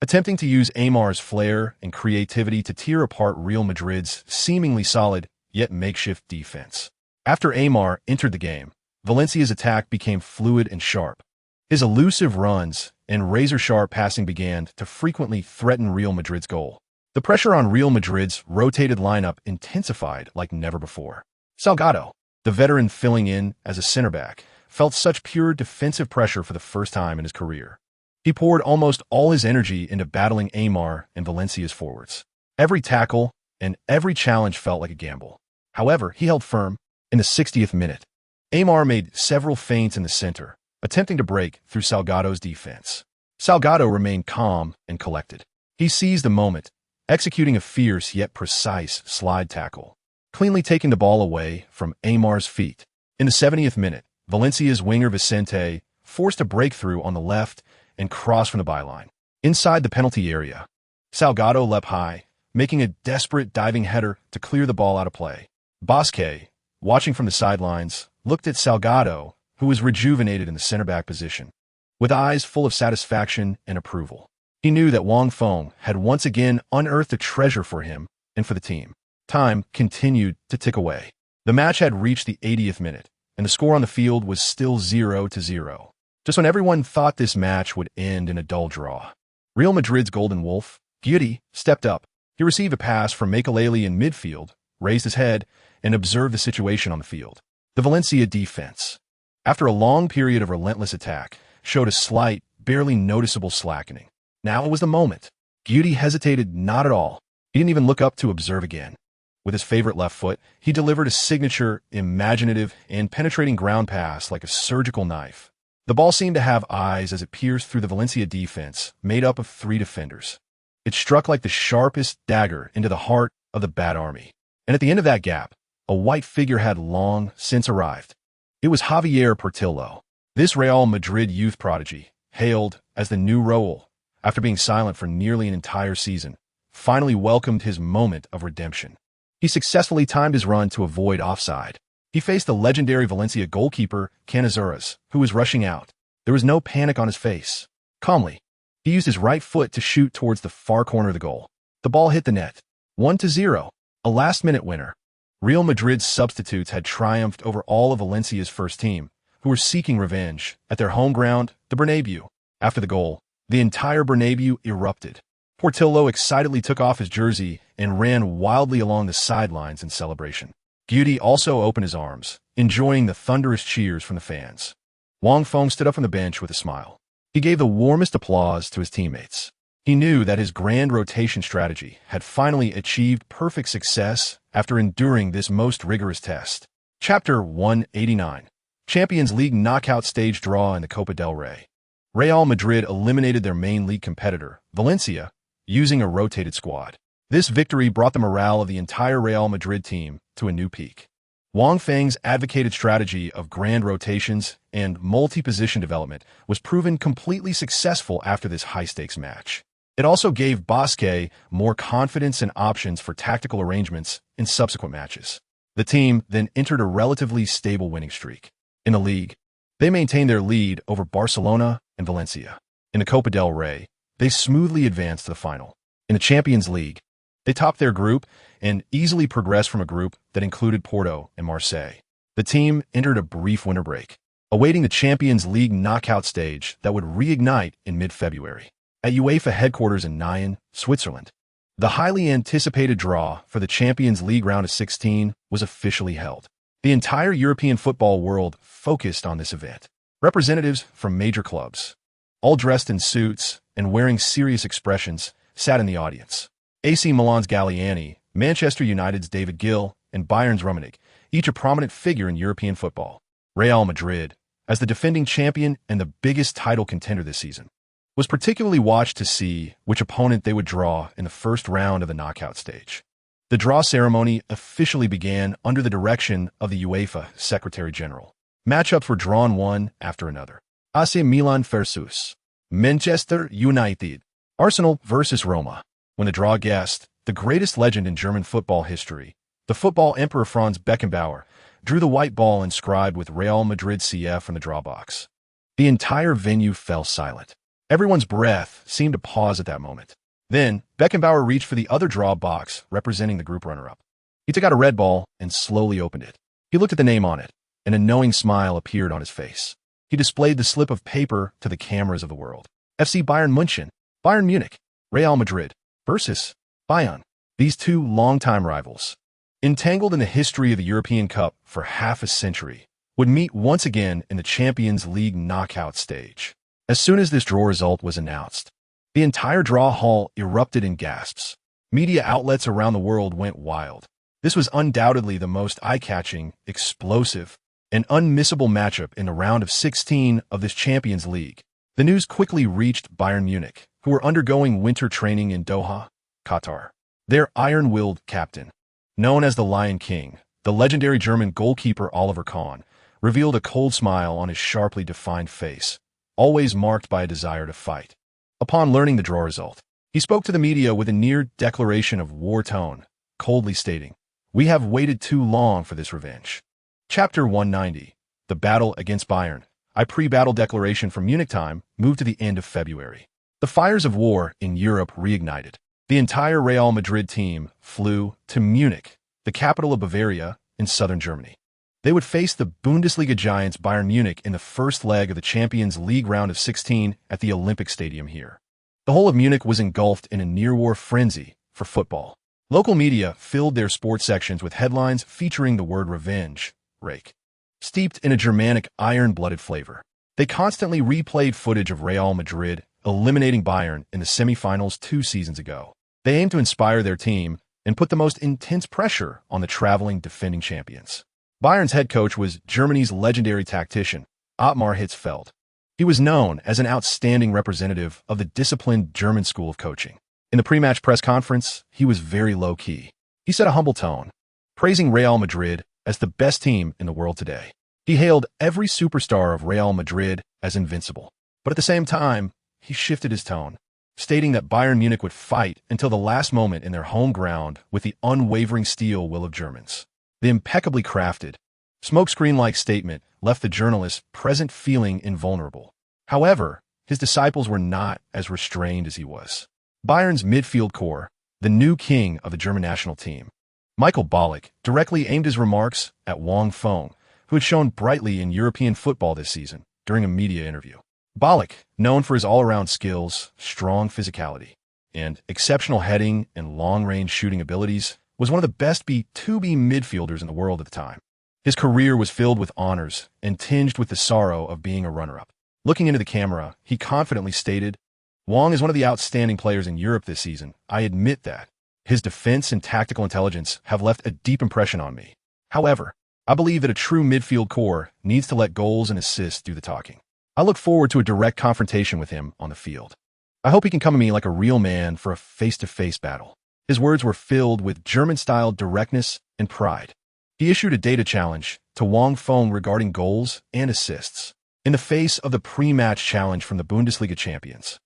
attempting to use Aimar's flair and creativity to tear apart Real Madrid's seemingly solid yet makeshift defense. After Aimar entered the game, Valencia's attack became fluid and sharp. His elusive runs and razor-sharp passing began to frequently threaten Real Madrid's goal. The pressure on Real Madrid's rotated lineup intensified like never before. Salgado, the veteran filling in as a center-back, felt such pure defensive pressure for the first time in his career. He poured almost all his energy into battling Aimar and Valencia's forwards. Every tackle and every challenge felt like a gamble. However, he held firm. In the 60th minute, Aimar made several feints in the center, attempting to break through Salgado's defense. Salgado remained calm and collected. He seized the moment, executing a fierce yet precise slide tackle, cleanly taking the ball away from Aimar's feet. In the 70th minute, Valencia's winger Vicente forced a breakthrough on the left and crossed from the byline. Inside the penalty area, Salgado leapt high, making a desperate diving header to clear the ball out of play. Bosque, watching from the sidelines, looked at Salgado, who was rejuvenated in the center-back position, with eyes full of satisfaction and approval. He knew that Wang Feng had once again unearthed a treasure for him and for the team. Time continued to tick away. The match had reached the 80th minute, and the score on the field was still 0-0. Just when everyone thought this match would end in a dull draw, Real Madrid's Golden Wolf, Guti, stepped up. He received a pass from Makelele in midfield, raised his head, and observed the situation on the field. The Valencia defense, after a long period of relentless attack, showed a slight, barely noticeable slackening. Now it was the moment. Guti hesitated not at all. He didn't even look up to observe again. With his favorite left foot, he delivered a signature, imaginative, and penetrating ground pass like a surgical knife. The ball seemed to have eyes as it pierced through the Valencia defense, made up of 3 defenders. It struck like the sharpest dagger into the heart of the Bad Army. And at the end of that gap, a white figure had long since arrived. It was Javier Portillo. This Real Madrid youth prodigy, hailed as the new Raul, after being silent for nearly an entire season, finally welcomed his moment of redemption. He successfully timed his run to avoid offside. He faced the legendary Valencia goalkeeper, Canizares, who was rushing out. There was no panic on his face. Calmly, he used his right foot to shoot towards the far corner of the goal. The ball hit the net. 1-0, a last-minute winner. Real Madrid's substitutes had triumphed over all of Valencia's first team, who were seeking revenge at their home ground, the Bernabeu. After the goal, the entire Bernabeu erupted. Portillo excitedly took off his jersey and ran wildly along the sidelines in celebration. Guti also opened his arms, enjoying the thunderous cheers from the fans. Wang Feng stood up from the bench with a smile. He gave the warmest applause to his teammates. He knew that his grand rotation strategy had finally achieved perfect success after enduring this most rigorous test. Chapter 189. Champions League knockout stage draw in the Copa del Rey. Real Madrid eliminated their main league competitor, Valencia, using a rotated squad. This victory brought the morale of the entire Real Madrid team to a new peak. Wang Feng's advocated strategy of grand rotations and multi-position development was proven completely successful after this high-stakes match. It also gave Bosque more confidence and options for tactical arrangements in subsequent matches. The team then entered a relatively stable winning streak. In the league, They maintained their lead over Barcelona and Valencia. In the Copa del Rey, they smoothly advanced to the final. In the Champions League, they topped their group and easily progressed from a group that included Porto and Marseille. The team entered a brief winter break, awaiting the Champions League knockout stage that would reignite in mid-February. At UEFA headquarters in Nyon, Switzerland, the highly anticipated draw for the Champions League round of 16 was officially held. The entire European football world focused on this event. Representatives from major clubs, all dressed in suits and wearing serious expressions, sat in the audience. AC Milan's Galliani, Manchester United's David Gill, and Bayern's Rummenigge, each a prominent figure in European football. Real Madrid, as the defending champion and the biggest title contender this season, was particularly watched to see which opponent they would draw in the first round of the knockout stage. The draw ceremony officially began under the direction of the UEFA Secretary General. Matchups were drawn one after another. AC Milan versus Manchester United. Arsenal versus Roma. When the draw guessed, the greatest legend in German football history, the football emperor Franz Beckenbauer, drew the white ball inscribed with Real Madrid CF from the draw box. The entire venue fell silent. Everyone's breath seemed to pause at that moment. Then, Beckenbauer reached for the other draw box representing the group runner-up. He took out a red ball and slowly opened it. He looked at the name on it, and a knowing smile appeared on his face. He displayed the slip of paper to the cameras of the world. FC Bayern München, Bayern Munich, Real Madrid versus Ballon. These two longtime rivals, entangled in the history of the European Cup for half a century, would meet once again in the Champions League knockout stage. As soon as this draw result was announced, the entire draw hall erupted in gasps. Media outlets around the world went wild. This was undoubtedly the most eye-catching, explosive, and unmissable matchup in the round of 16 of this Champions League. The news quickly reached Bayern Munich, who were undergoing winter training in Doha, Qatar. Their iron-willed captain, known as the Lion King, the legendary German goalkeeper Oliver Kahn, revealed a cold smile on his sharply defined face, always marked by a desire to fight. Upon learning the draw result, he spoke to the media with a near declaration of war tone, coldly stating, "We have waited too long for this revenge." Chapter 190, The Battle Against Bayern. A pre-battle declaration from Munich time moved to the end of February. The fires of war in Europe reignited. The entire Real Madrid team flew to Munich, the capital of Bavaria, in southern Germany. They would face the Bundesliga giants Bayern Munich in the first leg of the Champions League round of 16 at the Olympic Stadium here. The whole of Munich was engulfed in a near-war frenzy for football. Local media filled their sports sections with headlines featuring the word revenge, rake, steeped in a Germanic iron-blooded flavor. They constantly replayed footage of Real Madrid eliminating Bayern in the semifinals 2 seasons ago. They aimed to inspire their team and put the most intense pressure on the traveling defending champions. Bayern's head coach was Germany's legendary tactician, Ottmar Hitzfeld. He was known as an outstanding representative of the disciplined German school of coaching. In the pre-match press conference, he was very low-key. He set a humble tone, praising Real Madrid as the best team in the world today. He hailed every superstar of Real Madrid as invincible. But at the same time, he shifted his tone, stating that Bayern Munich would fight until the last moment in their home ground with the unwavering steel will of Germans. The impeccably crafted, smokescreen-like statement left the journalists present feeling invulnerable. However, his disciples were not as restrained as he was. Bayern's midfield core, the new king of the German national team, Michael Ballack, directly aimed his remarks at Wang Feng, who had shown brightly in European football this season during a media interview. Ballack, known for his all-around skills, strong physicality, and exceptional heading and long-range shooting abilities, was one of the best B2B midfielders in the world at the time. His career was filled with honors and tinged with the sorrow of being a runner-up. Looking into the camera, he confidently stated, "Wang is one of the outstanding players in Europe this season. I admit that. His defense and tactical intelligence have left a deep impression on me. However, I believe that a true midfield core needs to let goals and assists do the talking. I look forward to a direct confrontation with him on the field. I hope he can come to me like a real man for a face-to-face battle." His words were filled with German-style directness and pride. He issued a data challenge to Wang Feng regarding goals and assists, in the face of the pre-match challenge from the Bundesliga champions.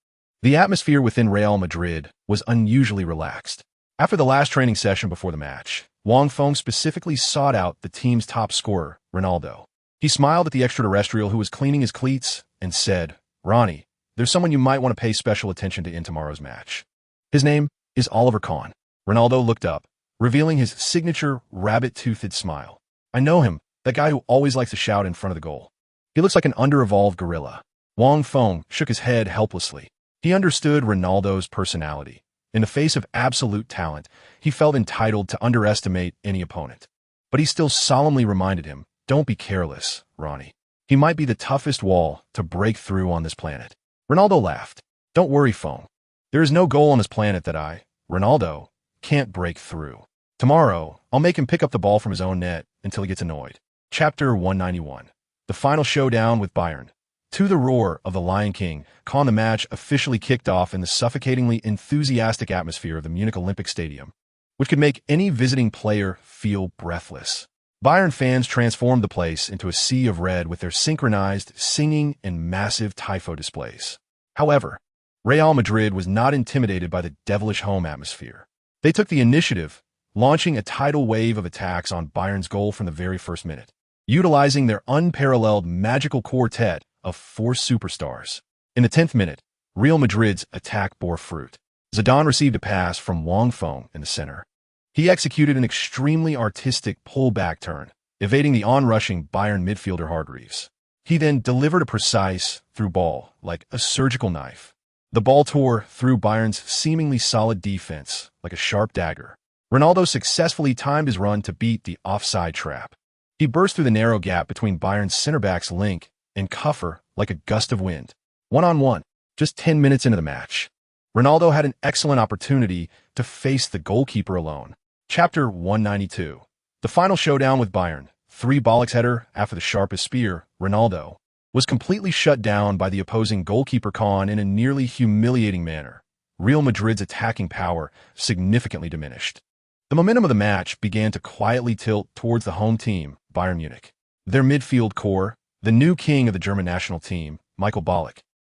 The atmosphere within Real Madrid was unusually relaxed. After the last training session before the match, Wang Feng specifically sought out the team's top scorer, Ronaldo. He smiled at the extraterrestrial who was cleaning his cleats and said, "Ronnie, there's someone you might want to pay special attention to in tomorrow's match. His name is Oliver Kahn." Ronaldo looked up, revealing his signature rabbit-toothed smile. "I know him, that guy who always likes to shout in front of the goal. He looks like an under-evolved gorilla." Wang Feng shook his head helplessly. He understood Ronaldo's personality. In the face of absolute talent, he felt entitled to underestimate any opponent. But he still solemnly reminded him, "Don't be careless, Ronnie. He might be the toughest wall to break through on this planet." Ronaldo laughed. "Don't worry, Feng. There is no goal on this planet that Ronaldo, can't break through. Tomorrow, I'll make him pick up the ball from his own net until he gets annoyed." Chapter 191. The final showdown with Bayern. To the roar of the Lion King, the match officially kicked off in the suffocatingly enthusiastic atmosphere of the Munich Olympic Stadium, which could make any visiting player feel breathless. Bayern fans transformed the place into a sea of red with their synchronized singing and massive tifo displays. However, Real Madrid was not intimidated by the devilish home atmosphere. They took the initiative, launching a tidal wave of attacks on Bayern's goal from the very first minute, utilizing their unparalleled magical quartet of 4 superstars. In the 10th minute, Real Madrid's attack bore fruit. Zidane received a pass from Wang Feng in the center. He executed an extremely artistic pull-back turn, evading the on-rushing Bayern midfielder Hargreaves. He then delivered a precise through ball like a surgical knife. The ball tore through Bayern's seemingly solid defense like a sharp dagger. Ronaldo successfully timed his run to beat the offside trap. He burst through the narrow gap between Bayern's center-backs Link and Kuffer like a gust of wind. One-on-one, just 10 minutes into the match. Ronaldo had an excellent opportunity to face the goalkeeper alone. Chapter 192. The final showdown with Bayern. 3 Ballock's header after the sharpest spear, Ronaldo, was completely shut down by the opposing goalkeeper Kahn in a nearly humiliating manner. Real Madrid's attacking power significantly diminished. The momentum of the match began to quietly tilt towards the home team, Bayern Munich. Their midfield core, the new king of the German national team, Michael Ballack,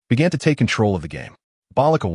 began to take control of the game. Ballack, a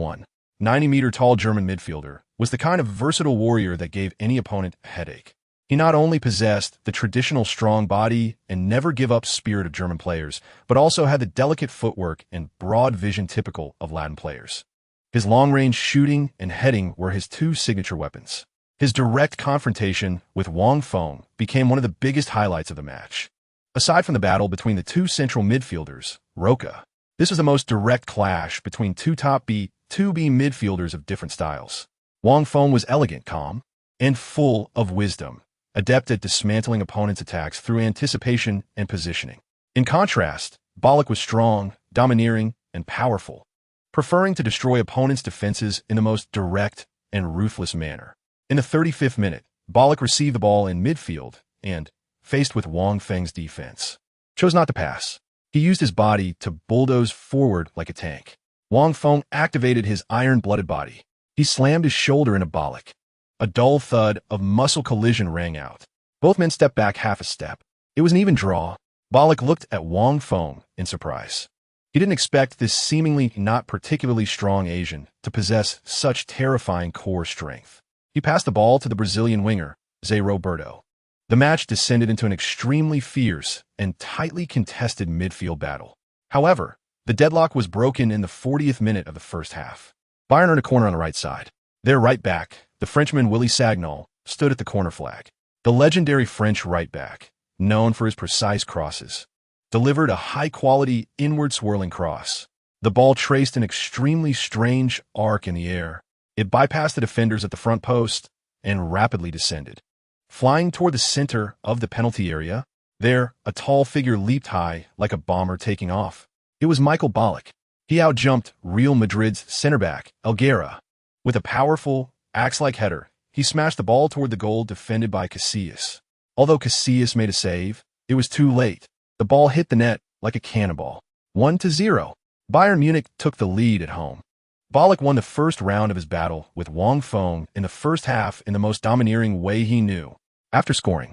190-meter-tall German midfielder, was the kind of versatile warrior that gave any opponent a headache. He not only possessed the traditional strong body and never-give-up spirit of German players, but also had the delicate footwork and broad vision typical of Latin players. His long-range shooting and heading were his 2 signature weapons. His direct confrontation with Wang Feng became one of the biggest highlights of the match. Aside from the battle between the 2 central midfielders, Roca, this was the most direct clash between 2 top B, 2B midfielders of different styles. Wang Feng was elegant, calm, and full of wisdom, adept at dismantling opponents' attacks through anticipation and positioning. In contrast, Ballack was strong, domineering, and powerful, preferring to destroy opponents' defenses in the most direct and ruthless manner. In the 35th minute, Ballack received the ball in midfield and, faced with Wang Feng's defense, chose not to pass. He used his body to bulldoze forward like a tank. Wang Feng activated his iron-blooded body. He slammed his shoulder into Ballack. A dull thud of muscle collision rang out. Both men stepped back half a step. It was an even draw. Ballack looked at Wang Feng in surprise. He didn't expect this seemingly not particularly strong Asian to possess such terrifying core strength. He passed the ball to the Brazilian winger, Zé Roberto. The match descended into an extremely fierce and tightly contested midfield battle. However, the deadlock was broken in the 40th minute of the first half. Bayern earned a corner on the right side. Their right back, the Frenchman Willy Sagnol, stood at the corner flag. The legendary French right back, known for his precise crosses, delivered a high-quality inward-swirling cross. The ball traced an extremely strange arc in the air. It bypassed the defenders at the front post and rapidly descended. Flying toward the center of the penalty area, there, a tall figure leaped high like a bomber taking off. It was Michael Ballack. He outjumped Real Madrid's center-back, Elguera. With a powerful, axe-like header, he smashed the ball toward the goal defended by Casillas. Although Casillas made a save, it was too late. The ball hit the net like a cannonball. 1-0. Bayern Munich took the lead at home. Ballack won the first round of his battle with Wang Feng in the first half in the most domineering way he knew. After scoring,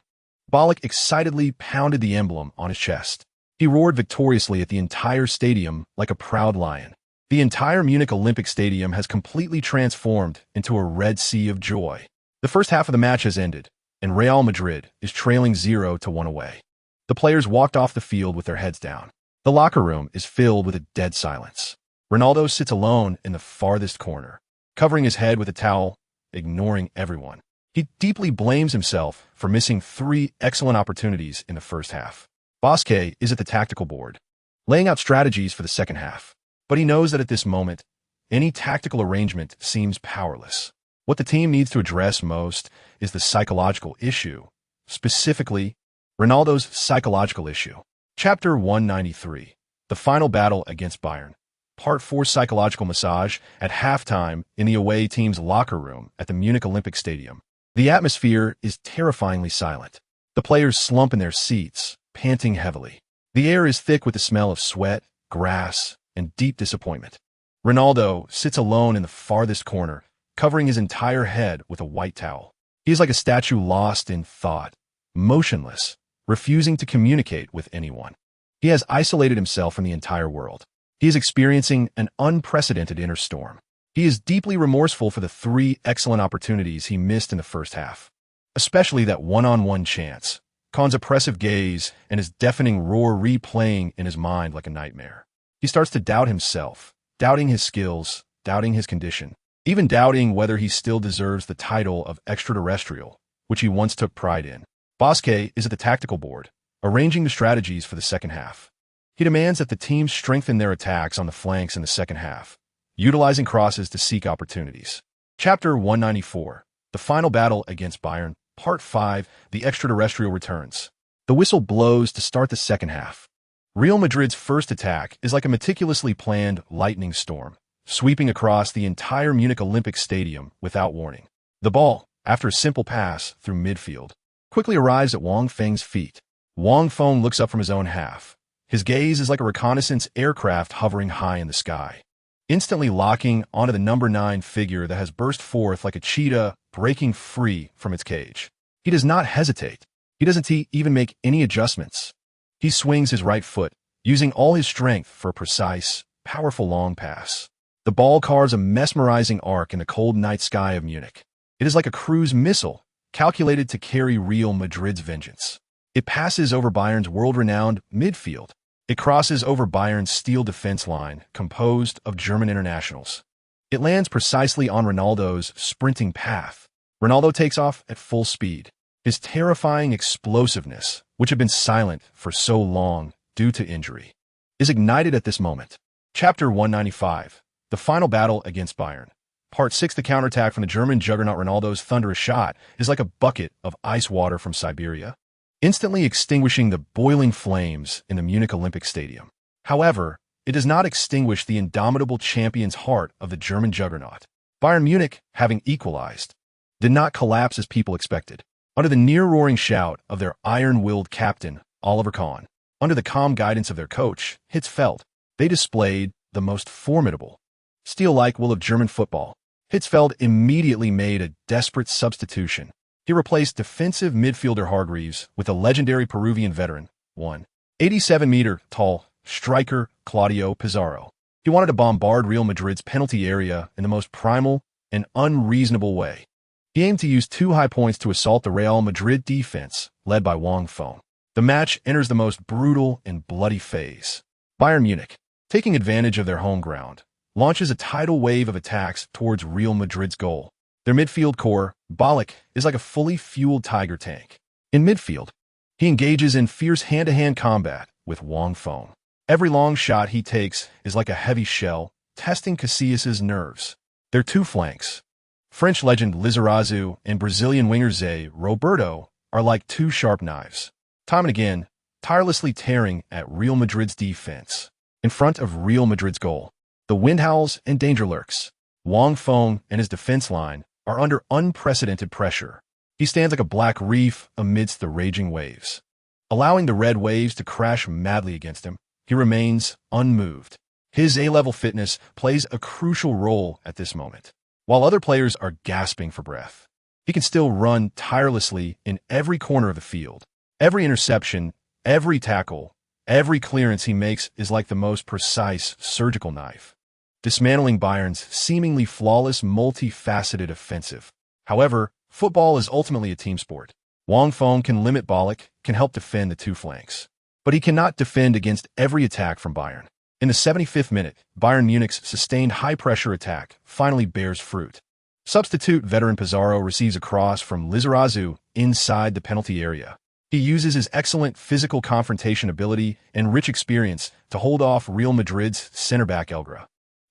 Ballack excitedly pounded the emblem on his chest. He roared victoriously at the entire stadium like a proud lion. The entire Munich Olympic Stadium has completely transformed into a red sea of joy. The first half of the match has ended, and Real Madrid is trailing 0-1 away. The players walked off the field with their heads down. The locker room is filled with a dead silence. Ronaldo sits alone in the farthest corner, covering his head with a towel, ignoring everyone. He deeply blames himself for missing 3 excellent opportunities in the first half. Boss K is at the tactical board, laying out strategies for the second half. But he knows that at this moment, any tactical arrangement seems powerless. What the team needs to address most is the psychological issue, specifically, Ronaldo's psychological issue. Chapter 193, The Final Battle Against Bayern. Part 4 Psychological Massage at halftime in the away team's locker room at the Munich Olympic Stadium. The atmosphere is terrifyingly silent. The players slump in their seats, panting heavily. The air is thick with the smell of sweat, grass, and deep disappointment. Ronaldo sits alone in the farthest corner, covering his entire head with a white towel. He is like a statue lost in thought, motionless, refusing to communicate with anyone. He has isolated himself from the entire world. He is experiencing an unprecedented inner storm. He is deeply remorseful for the 3 excellent opportunities he missed in the first half, especially that one-on-one chance, Khan's oppressive gaze, and his deafening roar replaying in his mind like a nightmare. He starts to doubt himself, doubting his skills, doubting his condition, even doubting whether he still deserves the title of extraterrestrial, which he once took pride in. Boss K is at the tactical board, arranging the strategies for the second half. He demands that the team strengthen their attacks on the flanks in the second half, utilizing crosses to seek opportunities. Chapter 194, The Final Battle Against Bayern, Part 5, The Extraterrestrial Returns. The whistle blows to start the second half. Real Madrid's first attack is like a meticulously planned lightning storm, sweeping across the entire Munich Olympic Stadium without warning. The ball, after a simple pass through midfield, quickly arrives at Wang Feng's feet. Wang Feng looks up from his own half. His gaze is like a reconnaissance aircraft hovering high in the sky, instantly locking onto the number 9 figure that has burst forth like a cheetah breaking free from its cage. He does not hesitate. He doesn't even make any adjustments. He swings his right foot, using all his strength for a precise, powerful long pass. The ball carves a mesmerizing arc in the cold night sky of Munich. It is like a cruise missile, calculated to carry Real Madrid's vengeance. It passes over Bayern's world-renowned midfield. It crosses over Bayern's steel defense line, composed of German internationals. It lands precisely on Ronaldo's sprinting path. Ronaldo takes off at full speed. His terrifying explosiveness, which had been silent for so long due to injury, is ignited at this moment. Chapter 195, The Final Battle Against Bayern. Part 6 The counterattack from the German juggernaut Ronaldo's thunderous shot is like a bucket of ice water from Siberia, instantly extinguishing the boiling flames in the Munich Olympic Stadium. However, it does not extinguish the indomitable champion's heart of the German juggernaut. Bayern Munich, having equalized, did not collapse as people expected. Under the near-roaring shout of their iron-willed captain, Oliver Kahn, under the calm guidance of their coach, Hitzfeld, they displayed the most formidable, steel-like will of German football. Hitzfeld immediately made a desperate substitution. He replaced defensive midfielder Hargreaves with a legendary Peruvian veteran, 187-meter-tall striker Claudio Pizarro. He wanted to bombard Real Madrid's penalty area in the most primal and unreasonable way. He aimed to use 2 high points to assault the Real Madrid defense, led by Wang Feng. The match enters the most brutal and bloody phase. Bayern Munich, taking advantage of their home ground, launches a tidal wave of attacks towards Real Madrid's goal. Their midfield core, Ballon, is like a fully fueled Tiger tank. In midfield, he engages in fierce hand-to-hand combat with Wang Feng. Every long shot he takes is like a heavy shell, testing Casillas's nerves. Their 2 flanks, French legend Lizarazu and Brazilian winger Zé Roberto, are like 2 sharp knives, time and again, tirelessly tearing at Real Madrid's defense. In front of Real Madrid's goal, the wind howls and danger lurks. Wang Feng and his defense line are under unprecedented pressure. He stands like a black reef amidst the raging waves. Allowing the red waves to crash madly against him, he remains unmoved. His A-level fitness plays a crucial role at this moment. While other players are gasping for breath, he can still run tirelessly in every corner of the field. Every interception, every tackle, every clearance he makes is like the most precise surgical knife, dismantling Bayern's seemingly flawless, multifaceted offensive. However, football is ultimately a team sport. Wang Feng can limit Ballon, can help defend the two flanks. But he cannot defend against every attack from Bayern. In the 75th minute, Bayern Munich's sustained high-pressure attack finally bears fruit. Substitute veteran Pizarro receives a cross from Lizarazu inside the penalty area. He uses his excellent physical confrontation ability and rich experience to hold off Real Madrid's center-back Elgra.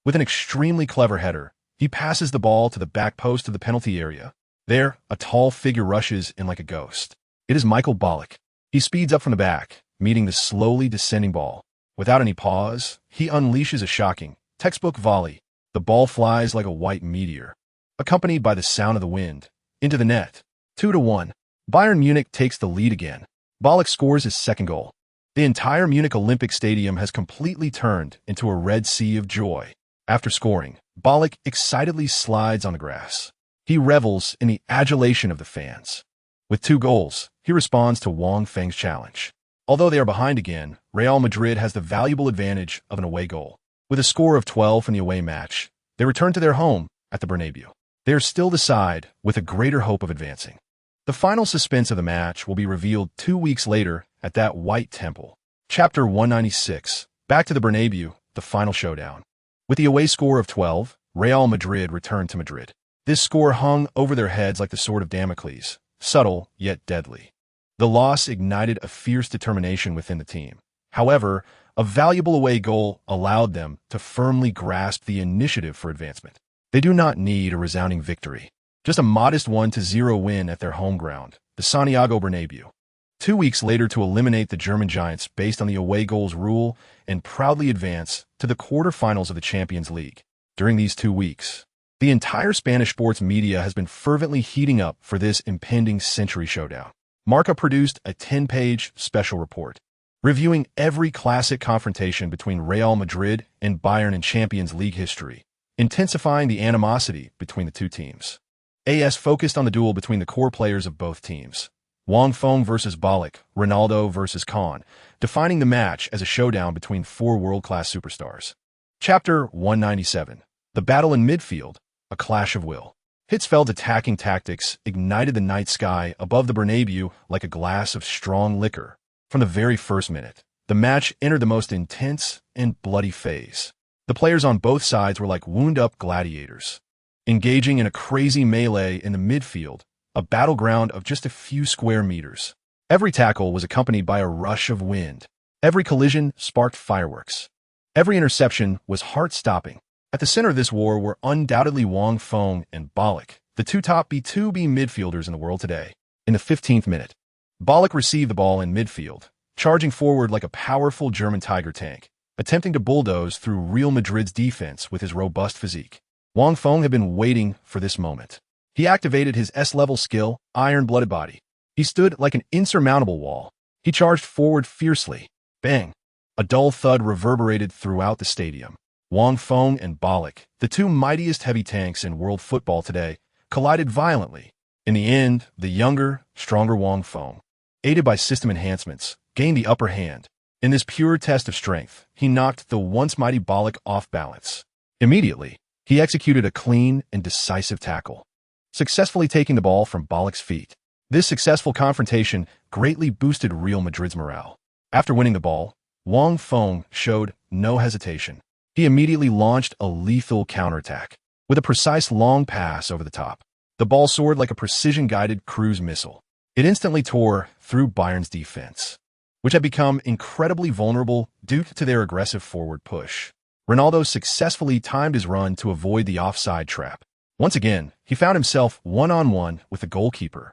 With an extremely clever header, he passes the ball to the back post of the penalty area. There, a tall figure rushes in like a ghost. It is Michael Ballon. He speeds up from the back, meeting the slowly descending ball. Without any pause, he unleashes a shocking, textbook volley. The ball flies like a white meteor, accompanied by the sound of the wind, into the net. 2-1. Bayern Munich takes the lead again. Ballon scores his second goal. The entire Munich Olympic Stadium has completely turned into a red sea of joy. After scoring, Ballon excitedly slides on the grass. He revels in the adulation of the fans. With 2 goals, he responds to Wang Feng's challenge. Although they are behind again, Real Madrid has the valuable advantage of an away goal. With a score of 12 in the away match, they return to their home at the Bernabeu. They are still the side with a greater hope of advancing. The final suspense of the match will be revealed 2 weeks later at that White Temple. Chapter 196. Back to the Bernabeu, the final showdown. With the away score of 12, Real Madrid returned to Madrid. This score hung over their heads like the sword of Damocles, subtle yet deadly. The loss ignited a fierce determination within the team. However, a valuable away goal allowed them to firmly grasp the initiative for advancement. They do not need a resounding victory, just a modest 1-0 win at their home ground, the Santiago Bernabeu. 2 weeks later to eliminate the German Giants based on the away goals rule and proudly advance to the quarterfinals of the Champions League. During these 2 weeks, the entire Spanish sports media has been fervently heating up for this impending century showdown. Marca produced a 10-page special report, reviewing every classic confrontation between Real Madrid and Bayern in Champions League history, intensifying the animosity between the two teams. AS focused on the duel between the core players of both teams. Wang Feng versus Ballon, Ronaldo versus Kahn, defining the match as a showdown between 4 world-class superstars. Chapter 197. The battle in midfield, a clash of will. Hitzfeld's attacking tactics ignited the night sky above the Bernabeu like a glass of strong liquor. From the very first minute, the match entered the most intense and bloody phase. The players on both sides were like wound-up gladiators, engaging in a crazy melee in the midfield, a battleground of just a few square meters. Every tackle was accompanied by a rush of wind. Every collision sparked fireworks. Every interception was heart-stopping. At the center of this war were undoubtedly Wang Feng and Ballon, the 2 top B2B midfielders in the world today. In the 15th minute, Ballon received the ball in midfield, charging forward like a powerful German Tiger tank, attempting to bulldoze through Real Madrid's defense with his robust physique. Wang Feng had been waiting for this moment. He activated his S-level skill, iron-blooded body. He stood like an insurmountable wall. He charged forward fiercely. Bang! A dull thud reverberated throughout the stadium. Wang Feng and Ballon, the 2 mightiest heavy tanks in world football today, collided violently. In the end, the younger, stronger Wang Feng, aided by system enhancements, gained the upper hand. In this pure test of strength, he knocked the once mighty Ballon off balance. Immediately, he executed a clean and decisive tackle, successfully taking the ball from Ballon's feet. This successful confrontation greatly boosted Real Madrid's morale. After winning the ball, Wang Feng showed no hesitation. He immediately launched a lethal counterattack. With a precise long pass over the top, the ball soared like a precision-guided cruise missile. It instantly tore through Bayern's defense, which had become incredibly vulnerable due to their aggressive forward push. Ronaldo successfully timed his run to avoid the offside trap. Once again, he found himself one-on-one with the goalkeeper.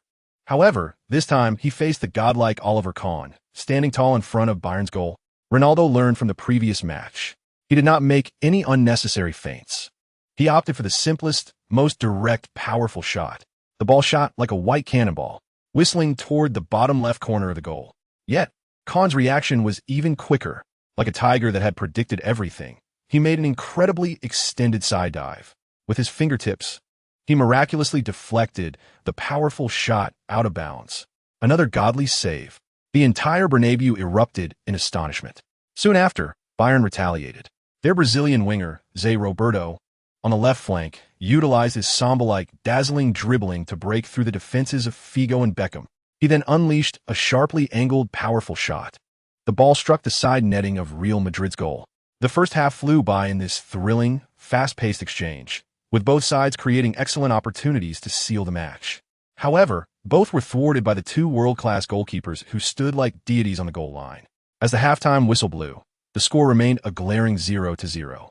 However, this time he faced the godlike Oliver Kahn, standing tall in front of Bayern's goal. Ronaldo learned from the previous match. He did not make any unnecessary feints. He opted for the simplest, most direct, powerful shot. The ball shot like a white cannonball, whistling toward the bottom left corner of the goal. Yet, Kahn's reaction was even quicker. Like a tiger that had predicted everything, he made an incredibly extended side dive. With his fingertips, he miraculously deflected the powerful shot out of bounds. Another godly save. The entire Bernabeu erupted in astonishment. Soon after, Bayern retaliated. Their Brazilian winger, Zé Roberto, on the left flank, utilized his Samba-like dazzling dribbling to break through the defenses of Figo and Beckham. He then unleashed a sharply angled, powerful shot. The ball struck the side netting of Real Madrid's goal. The first half flew by in this thrilling, fast-paced exchange, with both sides creating excellent opportunities to seal the match. However, both were thwarted by the two world-class goalkeepers who stood like deities on the goal line. As the halftime whistle blew, the score remained a glaring 0-0.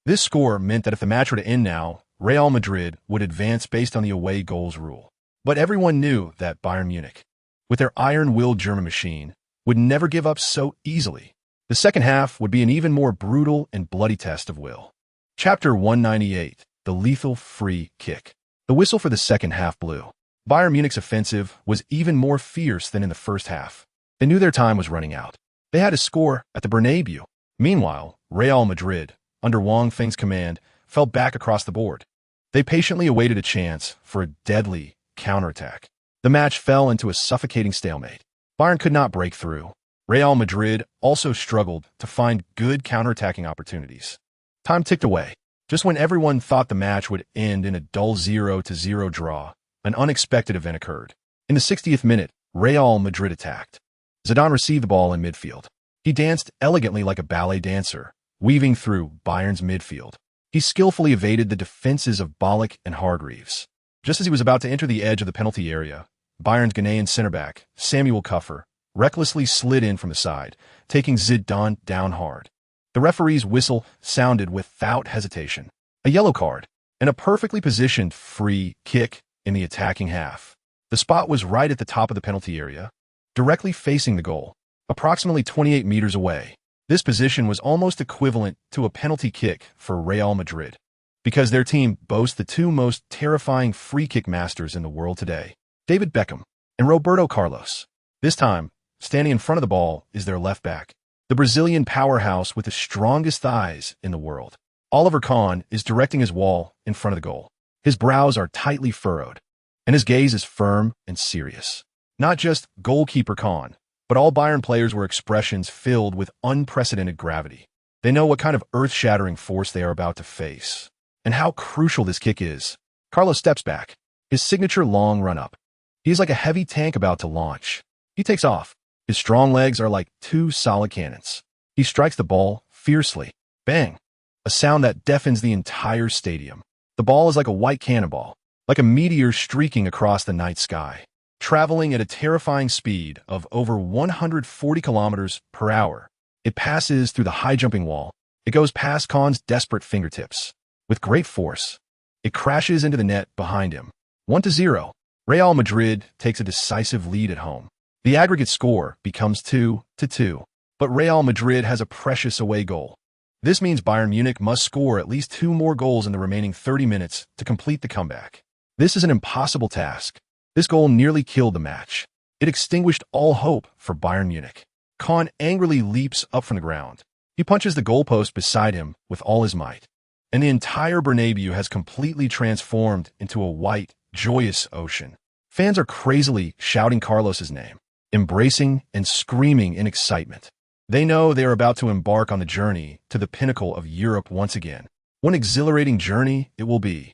This score meant that if the match were to end now, Real Madrid would advance based on the away goals rule. But everyone knew that Bayern Munich, with their iron-willed German machine, would never give up so easily. The second half would be an even more brutal and bloody test of will. Chapter 198, the lethal free kick. The whistle for the second half blew. Bayern Munich's offensive was even more fierce than in the first half. They knew their time was running out. They had to score at the Bernabeu. Meanwhile, Real Madrid, under Wang Feng's command, fell back across the board. They patiently awaited a chance for a deadly counterattack. The match fell into a suffocating stalemate. Bayern could not break through. Real Madrid also struggled to find good counterattacking opportunities. Time ticked away. Just when everyone thought the match would end in a dull 0-0 draw, an unexpected event occurred. In the 60th minute, Real Madrid attacked. Zidane received the ball in midfield. He danced elegantly like a ballet dancer, weaving through Bayern's midfield. He skillfully evaded the defenses of Ballon and Hargreaves. Just as he was about to enter the edge of the penalty area, Bayern's Ghanaian center-back, Samuel Cuffer, recklessly slid in from the side, taking Zidane down hard. The referee's whistle sounded without hesitation. A yellow card, and a perfectly positioned free kick in the attacking half. The spot was right at the top of the penalty area, directly facing the goal, approximately 28 meters away. This position was almost equivalent to a penalty kick for Real Madrid, because their team boasts the two most terrifying free kick masters in the world today, David Beckham and Roberto Carlos. This time, standing in front of the ball is their left back, the Brazilian powerhouse with the strongest thighs in the world. Oliver Kahn is directing his wall in front of the goal. His brows are tightly furrowed, and his gaze is firm and serious. Not just goalkeeper Kahn, but all Bayern players were expressions filled with unprecedented gravity. They know what kind of earth-shattering force they are about to face, and how crucial this kick is. Carlos steps back, his signature long run-up. He is like a heavy tank about to launch. He takes off. His strong legs are like two solid cannons. He strikes the ball fiercely. Bang! A sound that deafens the entire stadium. The ball is like a white cannonball, like a meteor streaking across the night sky, traveling at a terrifying speed of over 140 kilometers per hour. It passes through the high-jumping wall. It goes past Kahn's desperate fingertips. With great force, it crashes into the net behind him. 1-0. Real Madrid takes a decisive lead at home. The aggregate score becomes 2-2, but Real Madrid has a precious away goal. This means Bayern Munich must score at least 2 more goals in the remaining 30 minutes to complete the comeback. This is an impossible task. This goal nearly killed the match. It extinguished all hope for Bayern Munich. Kahn angrily leaps up from the ground. He punches the goalpost beside him with all his might, and the entire Bernabeu has completely transformed into a white, joyous ocean. Fans are crazily shouting Carlos's name, embracing and screaming in excitement. They know they are about to embark on the journey to the pinnacle of Europe once again. What an exhilarating journey it will be.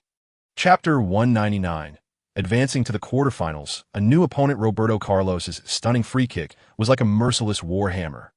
Chapter 199. Advancing to the quarterfinals, a new opponent Roberto Carlos's stunning free kick was like a merciless warhammer,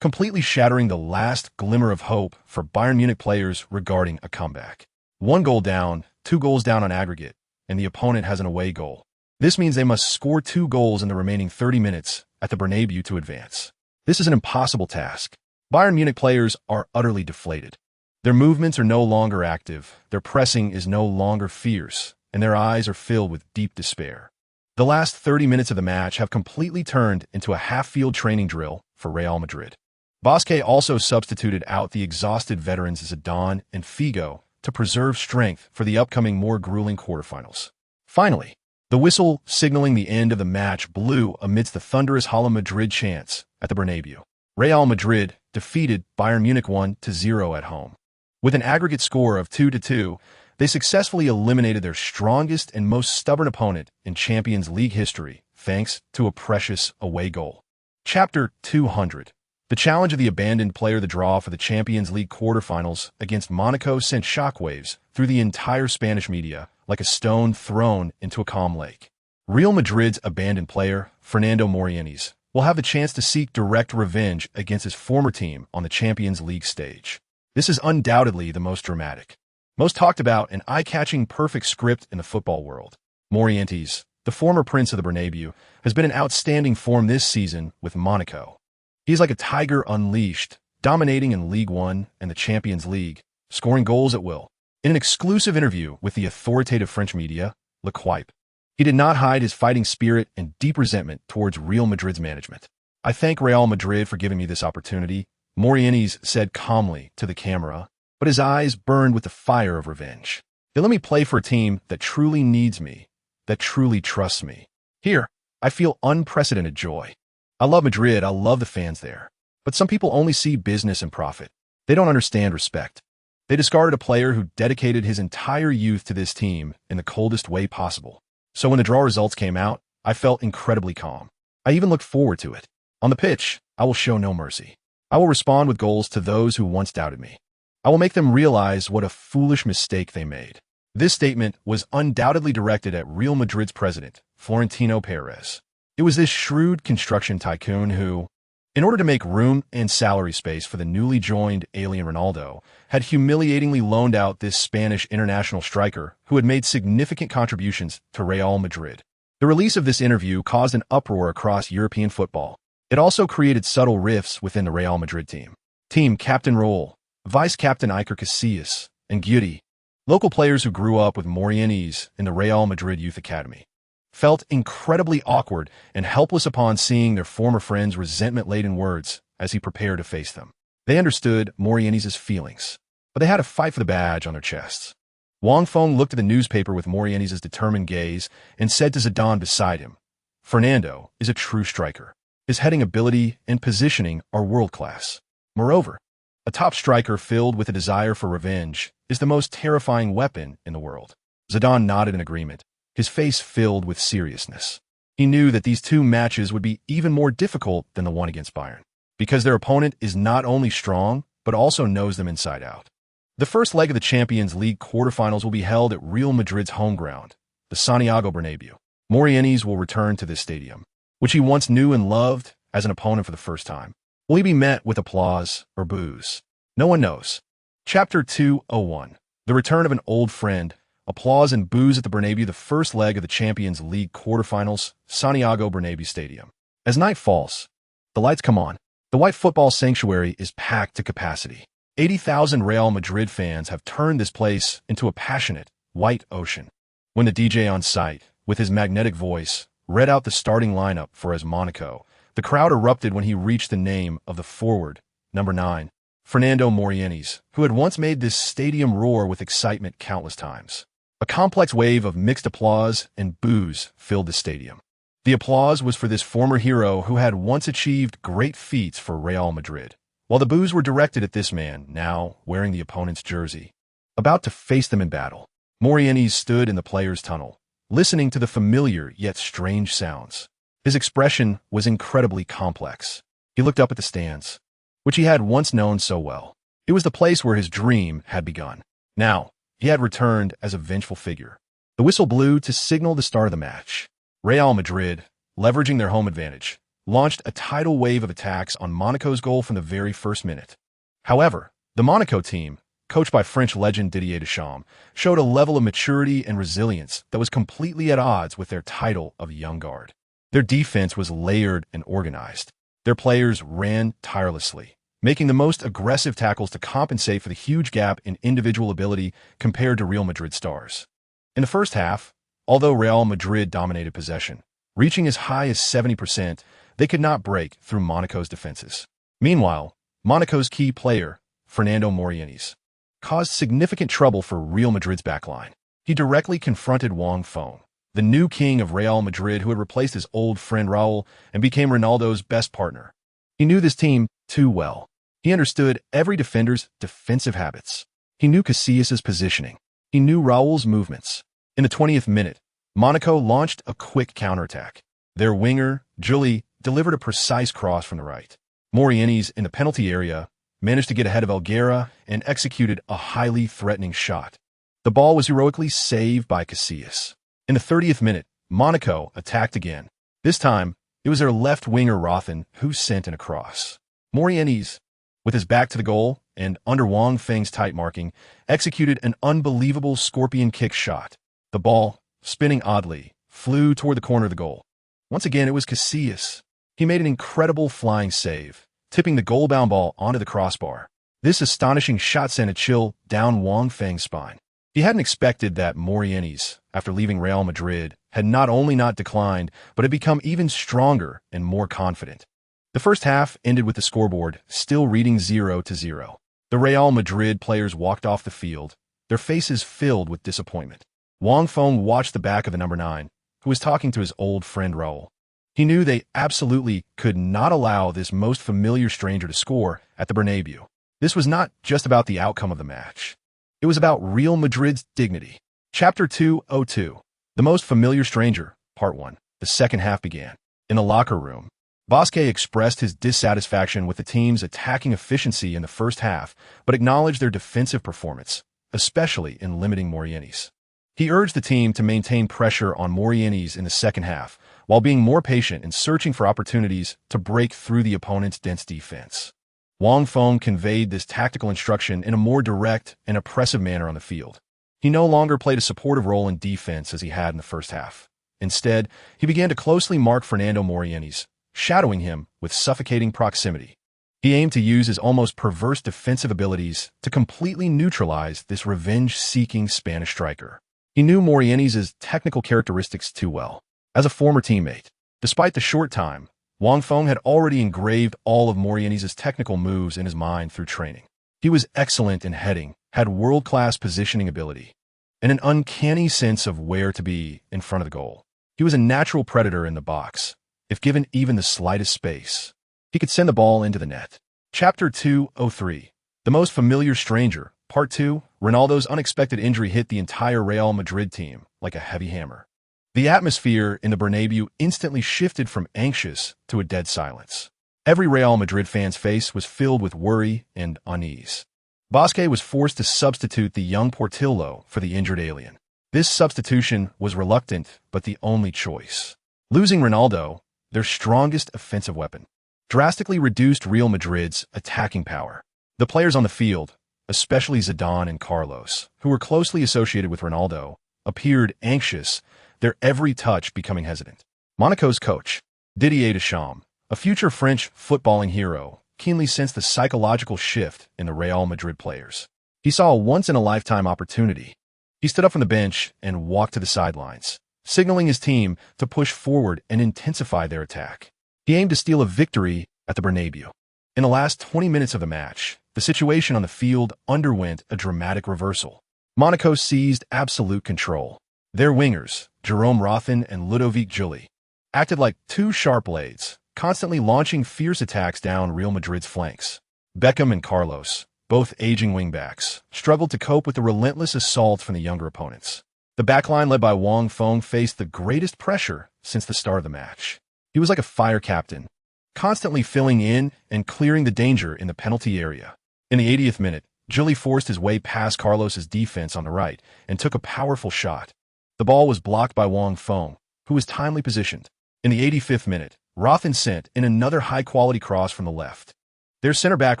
completely shattering the last glimmer of hope for Bayern Munich players regarding a comeback. 1 goal down, 2 goals down on aggregate, and the opponent has an away goal. This means they must score 2 goals in the remaining 30 minutes at the Bernabeu to advance. This is an impossible task. Bayern Munich players are utterly deflated. Their movements are no longer active, their pressing is no longer fierce, and their eyes are filled with deep despair. The last 30 minutes of the match have completely turned into a half-field training drill for Real Madrid. Bosque also substituted out the exhausted veterans Zidane and Figo to preserve strength for the upcoming more grueling quarterfinals. Finally, the whistle signaling the end of the match blew amidst the thunderous Hala Madrid chants at the Bernabeu. Real Madrid defeated Bayern Munich 1-0 at home. With an aggregate score of 2-2, they successfully eliminated their strongest and most stubborn opponent in Champions League history, thanks to a precious away goal. Chapter 200. The challenge of the abandoned player. The draw for the Champions League quarterfinals against Monaco sent shockwaves through the entire Spanish media like a stone thrown into a calm lake. Real Madrid's abandoned player, Fernando Morientes, will have the chance to seek direct revenge against his former team on the Champions League stage. This is undoubtedly the most dramatic, most talked about and eye-catching perfect script in the football world. Morientes, the former prince of the Bernabeu, has been in outstanding form this season with Monaco. He's like a tiger unleashed, dominating in League One and the Champions League, scoring goals at will. In an exclusive interview with the authoritative French media, L'Equipe, he did not hide his fighting spirit and deep resentment towards Real Madrid's management. "I thank Real Madrid for giving me this opportunity," Morientes said calmly to the camera, but his eyes burned with the fire of revenge. "They let me play for a team that truly needs me, that truly trusts me. Here, I feel unprecedented joy. I love Madrid, I love the fans there. But some people only see business and profit. They don't understand respect. They discarded a player who dedicated his entire youth to this team in the coldest way possible. So when the draw results came out, I felt incredibly calm. I even looked forward to it. On the pitch, I will show no mercy. I will respond with goals to those who once doubted me. I will make them realize what a foolish mistake they made." This statement was undoubtedly directed at Real Madrid's president, Florentino Perez. It was this shrewd construction tycoon who, in order to make room and salary space for the newly joined alien Ronaldo, had humiliatingly loaned out this Spanish international striker who had made significant contributions to Real Madrid. The release of this interview caused an uproar across European football. It also created subtle rifts within the Real Madrid team. Team captain Raul, vice-captain Iker Casillas, and Guti, local players who grew up with Morientes in the Real Madrid Youth Academy, felt incredibly awkward and helpless upon seeing their former friend's resentment-laden words as he prepared to face them. They understood Morientes' feelings, but they had to fight for the badge on their chests. Wang Feng looked at the newspaper with Morientes' determined gaze and said to Zidane beside him, "Fernando is a true striker. His heading ability and positioning are world-class. Moreover, a top striker filled with a desire for revenge is the most terrifying weapon in the world." Zidane nodded in agreement, his face filled with seriousness. He knew that these two matches would be even more difficult than the one against Bayern, because their opponent is not only strong, but also knows them inside out. The first leg of the Champions League quarterfinals will be held at Real Madrid's home ground, the Santiago Bernabeu. Morientes will return to this stadium, which he once knew and loved, as an opponent for the first time. Will he be met with applause or boos? No one knows. Chapter 201. The return of an old friend. Applause and boos at the Bernabeu, the first leg of the Champions League quarterfinals, Santiago Bernabeu Stadium. As night falls, the lights come on. The white football sanctuary is packed to capacity. 80,000 Real Madrid fans have turned this place into a passionate, white ocean. When the DJ on site, with his magnetic voice, read out the starting lineup for AS Monaco, the crowd erupted when he reached the name of the forward, number 9, Fernando Morientes, who had once made this stadium roar with excitement countless times. A complex wave of mixed applause and boos filled the stadium. The applause was for this former hero who had once achieved great feats for Real Madrid, while the boos were directed at this man, now wearing the opponent's jersey, about to face them in battle. Morientes stood in the players' tunnel, listening to the familiar yet strange sounds. His expression was incredibly complex. He looked up at the stands, which he had once known so well. It was the place where his dream had begun. Now, he had returned as a vengeful figure. The whistle blew to signal the start of the match. Real Madrid, leveraging their home advantage, launched a tidal wave of attacks on Monaco's goal from the very first minute. However, the Monaco team, coached by French legend Didier Deschamps, showed a level of maturity and resilience that was completely at odds with their title of young guard. Their defense was layered and organized. Their players ran tirelessly, making the most aggressive tackles to compensate for the huge gap in individual ability compared to Real Madrid stars. In the first half, although Real Madrid dominated possession, reaching as high as 70%, they could not break through Monaco's defenses. Meanwhile, Monaco's key player, Fernando Morientes, caused significant trouble for Real Madrid's backline. He directly confronted Wang Feng, the new king of Real Madrid who had replaced his old friend Raul and became Ronaldo's best partner. He knew this team too well. He understood every defender's defensive habits. He knew Casillas' positioning. He knew Raul's movements. In the 20th minute, Monaco launched a quick counterattack. Their winger, Julie, delivered a precise cross from the right. Morientes, in the penalty area, managed to get ahead of Elguera and executed a highly threatening shot. The ball was heroically saved by Casillas. In the 30th minute, Monaco attacked again. This time, it was their left winger Rothen who sent in a cross. Morientes, with his back to the goal and under Wang Feng's tight marking, executed an unbelievable scorpion kick shot. The ball, spinning oddly, flew toward the corner of the goal. Once again, it was Casillas. He made an incredible flying save, tipping the goal-bound ball onto the crossbar. This astonishing shot sent a chill down Wang Feng's spine. He hadn't expected that Morientes, after leaving Real Madrid, had not only not declined, but had become even stronger and more confident. The first half ended with the scoreboard still reading 0-0. The Real Madrid players walked off the field, their faces filled with disappointment. Wang Feng watched the back of the number 9, who was talking to his old friend Raul. He knew they absolutely could not allow this most familiar stranger to score at the Bernabeu. This was not just about the outcome of the match. It was about Real Madrid's dignity. Chapter 202. The Most Familiar Stranger, Part 1. The second half began. In the locker room, Bosque expressed his dissatisfaction with the team's attacking efficiency in the first half, but acknowledged their defensive performance, especially in limiting Morientes. He urged the team to maintain pressure on Morientes in the second half, while being more patient and searching for opportunities to break through the opponent's dense defense. Wang Feng conveyed this tactical instruction in a more direct and oppressive manner on the field. He no longer played a supportive role in defense as he had in the first half. Instead, he began to closely mark Fernando Morientes, shadowing him with suffocating proximity. He aimed to use his almost perverse defensive abilities to completely neutralize this revenge-seeking Spanish striker. He knew Morientes' technical characteristics too well. As a former teammate, despite the short time, Wang Feng had already engraved all of Morientes' technical moves in his mind through training. He was excellent in heading, had world-class positioning ability, and an uncanny sense of where to be in front of the goal. He was a natural predator in the box. If given even the slightest space, he could send the ball into the net. Chapter 203. The Most Familiar Stranger, Part 2. Ronaldo's unexpected injury hit the entire Real Madrid team like a heavy hammer. The atmosphere in the Bernabeu instantly shifted from anxious to a dead silence. Every Real Madrid fan's face was filled with worry and unease. Bosque was forced to substitute the young Portillo for the injured alien. This substitution was reluctant, but the only choice. Losing Ronaldo, their strongest offensive weapon, drastically reduced Real Madrid's attacking power. The players on the field, especially Zidane and Carlos, who were closely associated with Ronaldo, appeared anxious, their every touch becoming hesitant. Monaco's coach, Didier Deschamps, a future French footballing hero, keenly sensed the psychological shift in the Real Madrid players. He saw a once-in-a-lifetime opportunity. He stood up from the bench and walked to the sidelines, signaling his team to push forward and intensify their attack. He aimed to steal a victory at the Bernabeu. In the last 20 minutes of the match, the situation on the field underwent a dramatic reversal. Monaco seized absolute control. Their wingers, Jerome Rothen and Ludovic Giuly, acted like two sharp blades, constantly launching fierce attacks down Real Madrid's flanks. Beckham and Carlos, both aging wingbacks, struggled to cope with the relentless assault from the younger opponents. The backline led by Wang Feng faced the greatest pressure since the start of the match. He was like a fire captain, constantly filling in and clearing the danger in the penalty area. In the 80th minute, Giuly forced his way past Carlos's defense on the right and took a powerful shot. The ball was blocked by Wang Feng, who was timely positioned. In the 85th minute, Rothen sent in another high-quality cross from the left. Their center-back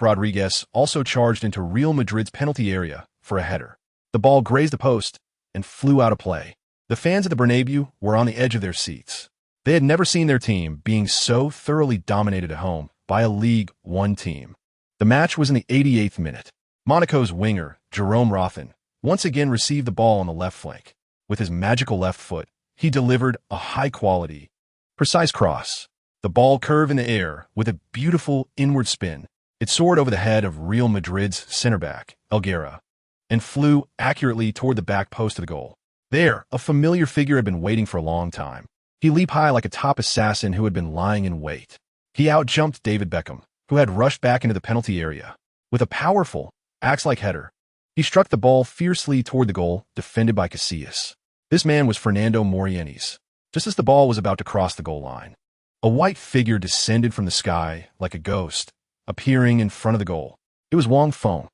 Rodriguez also charged into Real Madrid's penalty area for a header. The ball grazed the post and flew out of play. The fans at the Bernabeu were on the edge of their seats. They had never seen their team being so thoroughly dominated at home by a League One team. The match was in the 88th minute. Monaco's winger, Jerome Rothen, once again received the ball on the left flank. With his magical left foot, he delivered a high-quality, precise cross. The ball curved in the air with a beautiful inward spin. It soared over the head of Real Madrid's center-back, Elguera, and flew accurately toward the back post of the goal. There, a familiar figure had been waiting for a long time. He leaped high like a top assassin who had been lying in wait. He outjumped David Beckham, who had rushed back into the penalty area. With a powerful, axe-like header, he struck the ball fiercely toward the goal, defended by Casillas. This man was Fernando Morientes. Just as the ball was about to cross the goal line, a white figure descended from the sky like a ghost, appearing in front of the goal. It was Wang Feng.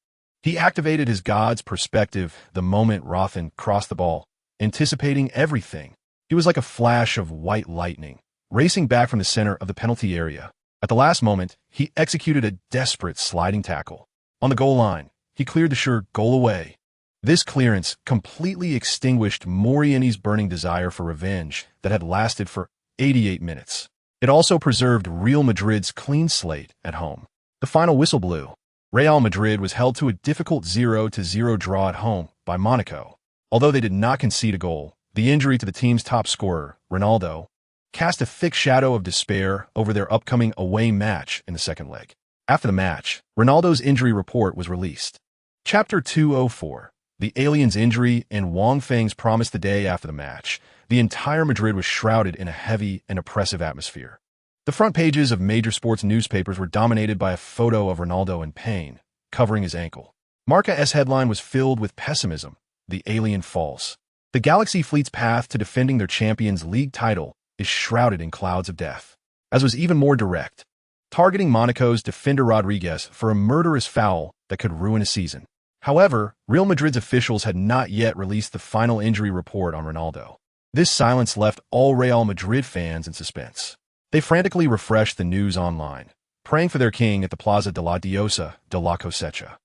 He activated his god's perspective the moment Rothen crossed the ball, anticipating everything. He was like a flash of white lightning, racing back from the center of the penalty area. At the last moment, he executed a desperate sliding tackle. On the goal line, he cleared the sure goal away. This clearance completely extinguished Morieni's burning desire for revenge that had lasted for 88 minutes. It also preserved Real Madrid's clean slate at home. The final whistle blew. Real Madrid was held to a difficult 0-0 draw at home by Monaco. Although they did not concede a goal, the injury to the team's top scorer, Ronaldo, cast a thick shadow of despair over their upcoming away match in the second leg. After the match, Ronaldo's injury report was released. Chapter 204. The alien's injury and Wang Feng's promise the day after the match. The entire Madrid was shrouded in a heavy and oppressive atmosphere. The front pages of major sports newspapers were dominated by a photo of Ronaldo in pain, covering his ankle. Marca's headline was filled with pessimism. The alien falls. The Galaxy fleet's path to defending their Champions League title is shrouded in clouds of death. As was even more direct, targeting Monaco's defender Rodriguez for a murderous foul that could ruin a season. However, Real Madrid's officials had not yet released the final injury report on Ronaldo. This silence left all Real Madrid fans in suspense. They frantically refreshed the news online, praying for their king at the Plaza de la Diosa de la Cosecha.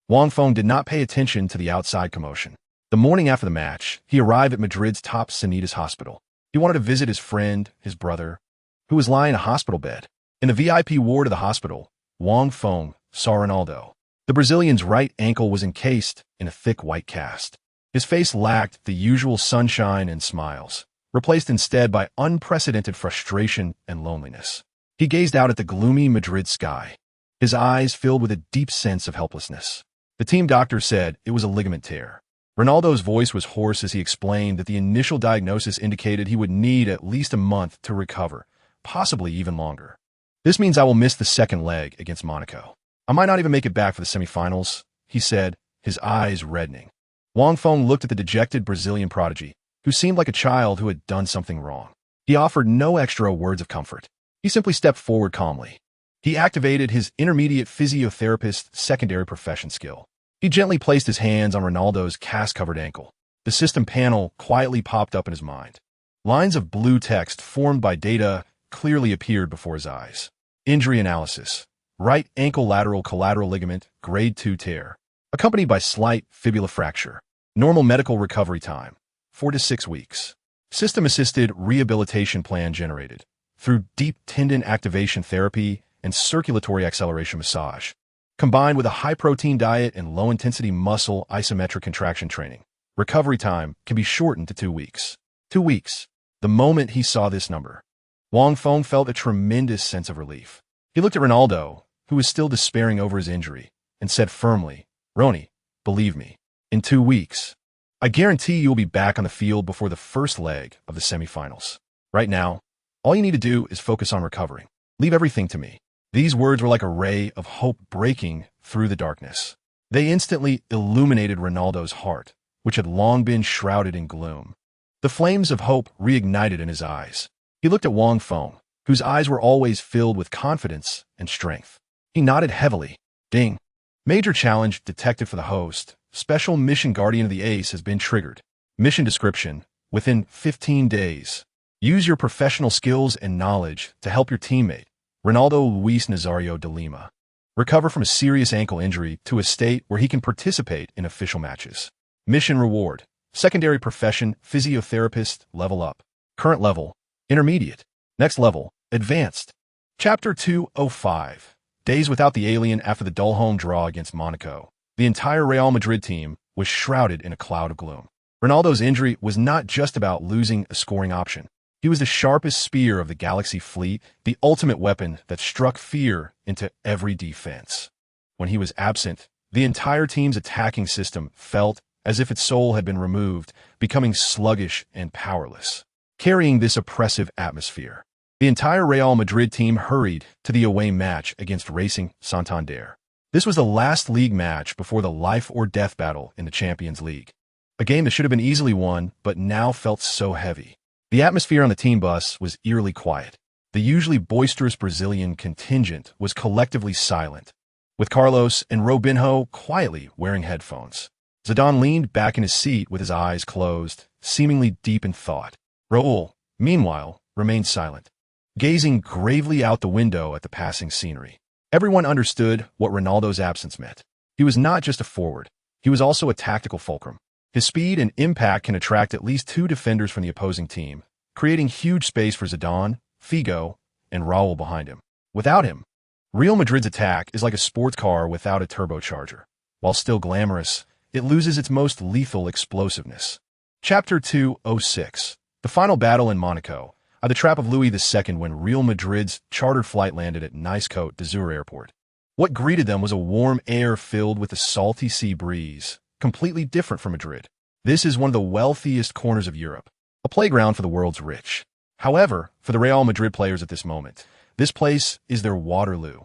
Wang Feng did not pay attention to the outside commotion. The morning after the match, he arrived at Madrid's top Sanitas hospital. He wanted to visit his friend, his brother, who was lying in a hospital bed. In the VIP ward of the hospital, Wang Feng saw Ronaldo. The Brazilian's right ankle was encased in a thick white cast. His face lacked the usual sunshine and smiles, replaced instead by unprecedented frustration and loneliness. He gazed out at the gloomy Madrid sky, his eyes filled with a deep sense of helplessness. The team doctor said it was a ligament tear. Ronaldo's voice was hoarse as he explained that the initial diagnosis indicated he would need at least a month to recover, possibly even longer. This means I will miss the second leg against Monaco. I might not even make it back for the semifinals, he said, his eyes reddening. Wang Feng looked at the dejected Brazilian prodigy, who seemed like a child who had done something wrong. He offered no extra words of comfort. He simply stepped forward calmly. He activated his intermediate physiotherapist secondary profession skill. He gently placed his hands on Ronaldo's cast-covered ankle. The system panel quietly popped up in his mind. Lines of blue text formed by data clearly appeared before his eyes. Injury analysis. Right ankle lateral collateral ligament, grade 2 tear, accompanied by slight fibula fracture. Normal medical recovery time, 4 to 6 weeks. System-assisted rehabilitation plan generated through deep tendon activation therapy and circulatory acceleration massage, combined with a high-protein diet and low-intensity muscle isometric contraction training. Recovery time can be shortened to 2 weeks. 2 weeks. The moment he saw this number, Wang Feng felt a tremendous sense of relief. He looked at Ronaldo, who was still despairing over his injury, and said firmly, "Roni, believe me, in 2 weeks, I guarantee you will be back on the field before the first leg of the semifinals. Right now, all you need to do is focus on recovering. Leave everything to me." These words were like a ray of hope breaking through the darkness. They instantly illuminated Ronaldo's heart, which had long been shrouded in gloom. The flames of hope reignited in his eyes. He looked at Wang Feng, whose eyes were always filled with confidence and strength. He nodded heavily. Ding. Major challenge detected for the host. Special mission Guardian of the Ace has been triggered. Mission description. Within 15 days. Use your professional skills and knowledge to help your teammate, Ronaldo Luis Nazario de Lima, recover from a serious ankle injury to a state where he can participate in official matches. Mission reward. Secondary profession, physiotherapist, level up. Current level, intermediate. Next level, advanced. Chapter 205. Days without the alien after the dull home draw against Monaco. The entire Real Madrid team was shrouded in a cloud of gloom. Ronaldo's injury was not just about losing a scoring option. He was the sharpest spear of the Galaxy fleet, the ultimate weapon that struck fear into every defense. When he was absent, the entire team's attacking system felt as if its soul had been removed, becoming sluggish and powerless. Carrying this oppressive atmosphere, the entire Real Madrid team hurried to the away match against Racing Santander. This was the last league match before the life-or-death battle in the Champions League. A game that should have been easily won, but now felt so heavy. The atmosphere on the team bus was eerily quiet. The usually boisterous Brazilian contingent was collectively silent, with Carlos and Robinho quietly wearing headphones. Zidane leaned back in his seat with his eyes closed, seemingly deep in thought. Raul, meanwhile, remained silent, gazing gravely out the window at the passing scenery. Everyone understood what Ronaldo's absence meant. He was not just a forward. He was also a tactical fulcrum. His speed and impact can attract at least 2 defenders from the opposing team, creating huge space for Zidane, Figo, and Raul behind him. Without him, Real Madrid's attack is like a sports car without a turbocharger. While still glamorous, it loses its most lethal explosiveness. Chapter 206. The final battle in Monaco. At the trap of Louis II when Real Madrid's chartered flight landed at Nice Côte d'Azur Airport. What greeted them was a warm air filled with a salty sea breeze, completely different from Madrid. This is one of the wealthiest corners of Europe, a playground for the world's rich. However, for the Real Madrid players at this moment, this place is their Waterloo,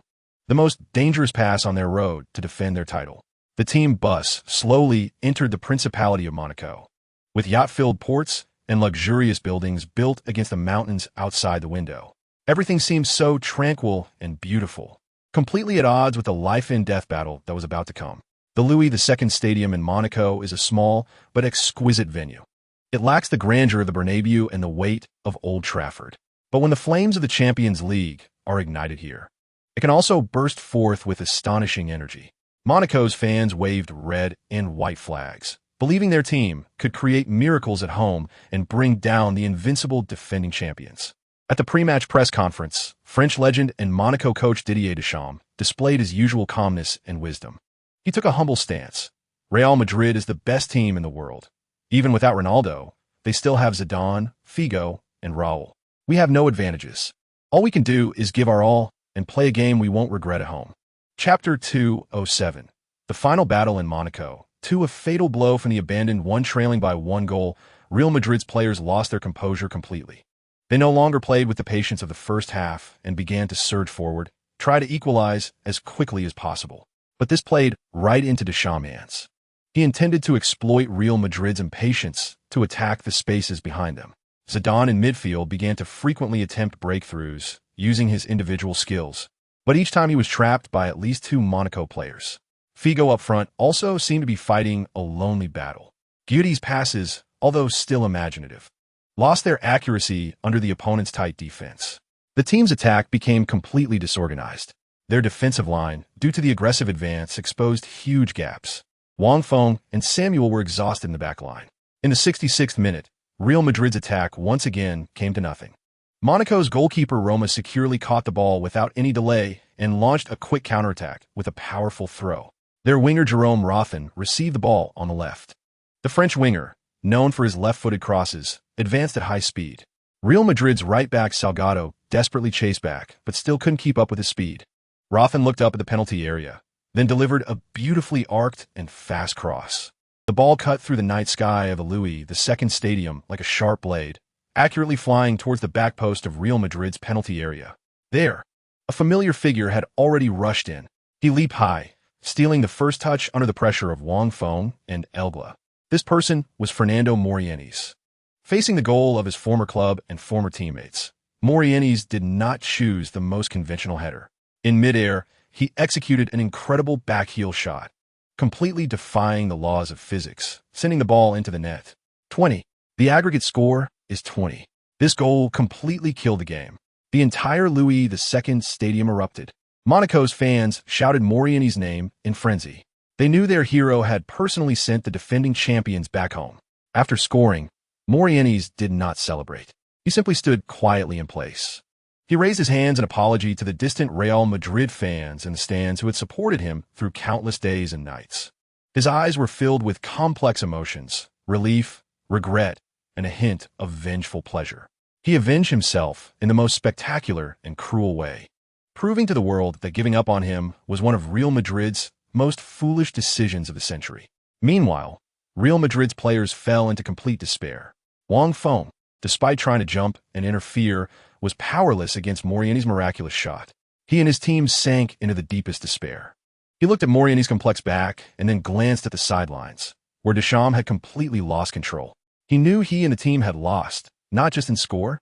the most dangerous pass on their road to defend their title. The team bus slowly entered the Principality of Monaco, with yacht-filled ports and luxurious buildings built against the mountains outside the window. Everything seemed so tranquil and beautiful, completely at odds with the life-and-death battle that was about to come. The Louis II Stadium in Monaco is a small but exquisite venue. It lacks the grandeur of the Bernabeu and the weight of Old Trafford. But when the flames of the Champions League are ignited here, it can also burst forth with astonishing energy. Monaco's fans waved red and white flags, believing their team could create miracles at home and bring down the invincible defending champions. At the pre-match press conference, French legend and Monaco coach Didier Deschamps displayed his usual calmness and wisdom. He took a humble stance. Real Madrid is the best team in the world. Even without Ronaldo, they still have Zidane, Figo, and Raul. We have no advantages. All we can do is give our all and play a game we won't regret at home. Chapter 207. The final battle in Monaco. To a fatal blow from the abandoned one trailing by 1 goal, Real Madrid's players lost their composure completely. They no longer played with the patience of the first half and began to surge forward, try to equalize as quickly as possible. But this played right into Deschamps' hands. He intended to exploit Real Madrid's impatience to attack the spaces behind them. Zidane in midfield began to frequently attempt breakthroughs, using his individual skills. But each time he was trapped by at least 2 Monaco players. Figo up front also seemed to be fighting a lonely battle. Guidy's passes, although still imaginative, lost their accuracy under the opponent's tight defense. The team's attack became completely disorganized. Their defensive line, due to the aggressive advance, exposed huge gaps. Wang Feng and Samuel were exhausted in the back line. In the 66th minute, Real Madrid's attack once again came to nothing. Monaco's goalkeeper Roma securely caught the ball without any delay and launched a quick counterattack with a powerful throw. Their winger Jerome Rothen received the ball on the left. The French winger, known for his left-footed crosses, advanced at high speed. Real Madrid's right-back Salgado desperately chased back, but still couldn't keep up with his speed. Rothen looked up at the penalty area, then delivered a beautifully arced and fast cross. The ball cut through the night sky of the Louis II Stadium like a sharp blade, accurately flying towards the back post of Real Madrid's penalty area. There, a familiar figure had already rushed in. He leaped high, stealing the first touch under the pressure of Wang Feng and Elgla. This person was Fernando Morientes. Facing the goal of his former club and former teammates, Morientes did not choose the most conventional header. In midair, he executed an incredible backheel shot, completely defying the laws of physics, sending the ball into the net. 20. The aggregate score is 20. This goal completely killed the game. The entire Louis II Stadium erupted. Monaco's fans shouted Morientes' name in frenzy. They knew their hero had personally sent the defending champions back home. After scoring, Morientes did not celebrate. He simply stood quietly in place. He raised his hands in apology to the distant Real Madrid fans in the stands who had supported him through countless days and nights. His eyes were filled with complex emotions, relief, regret, and a hint of vengeful pleasure. He avenged himself in the most spectacular and cruel way, proving to the world that giving up on him was one of Real Madrid's most foolish decisions of the century. Meanwhile, Real Madrid's players fell into complete despair. Wang Feng, despite trying to jump and interfere, was powerless against Morientes' miraculous shot. He and his team sank into the deepest despair. He looked at Morientes' complex back and then glanced at the sidelines, where Deschamps had completely lost control. He knew he and the team had lost, not just in score,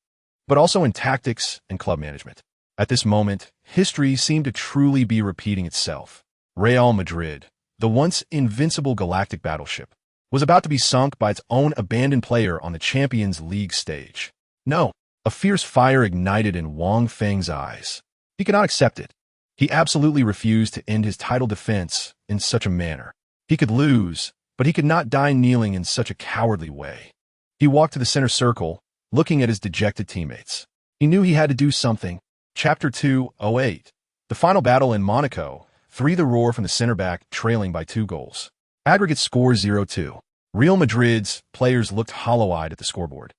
but also in tactics and club management. At this moment, history seemed to truly be repeating itself. Real Madrid, the once invincible galactic battleship, was about to be sunk by its own abandoned player on the Champions League stage. No. A fierce fire ignited in Wang Feng's eyes. He could not accept it. He absolutely refused to end his title defense in such a manner. He could lose, but he could not die kneeling in such a cowardly way. He walked to the center circle, looking at his dejected teammates. He knew he had to do something. Chapter 2:08. The final battle in Monaco. 3. The roar from the center back, trailing by 2 goals. Aggregate score 0-2. Real Madrid's players looked hollow-eyed at the scoreboard,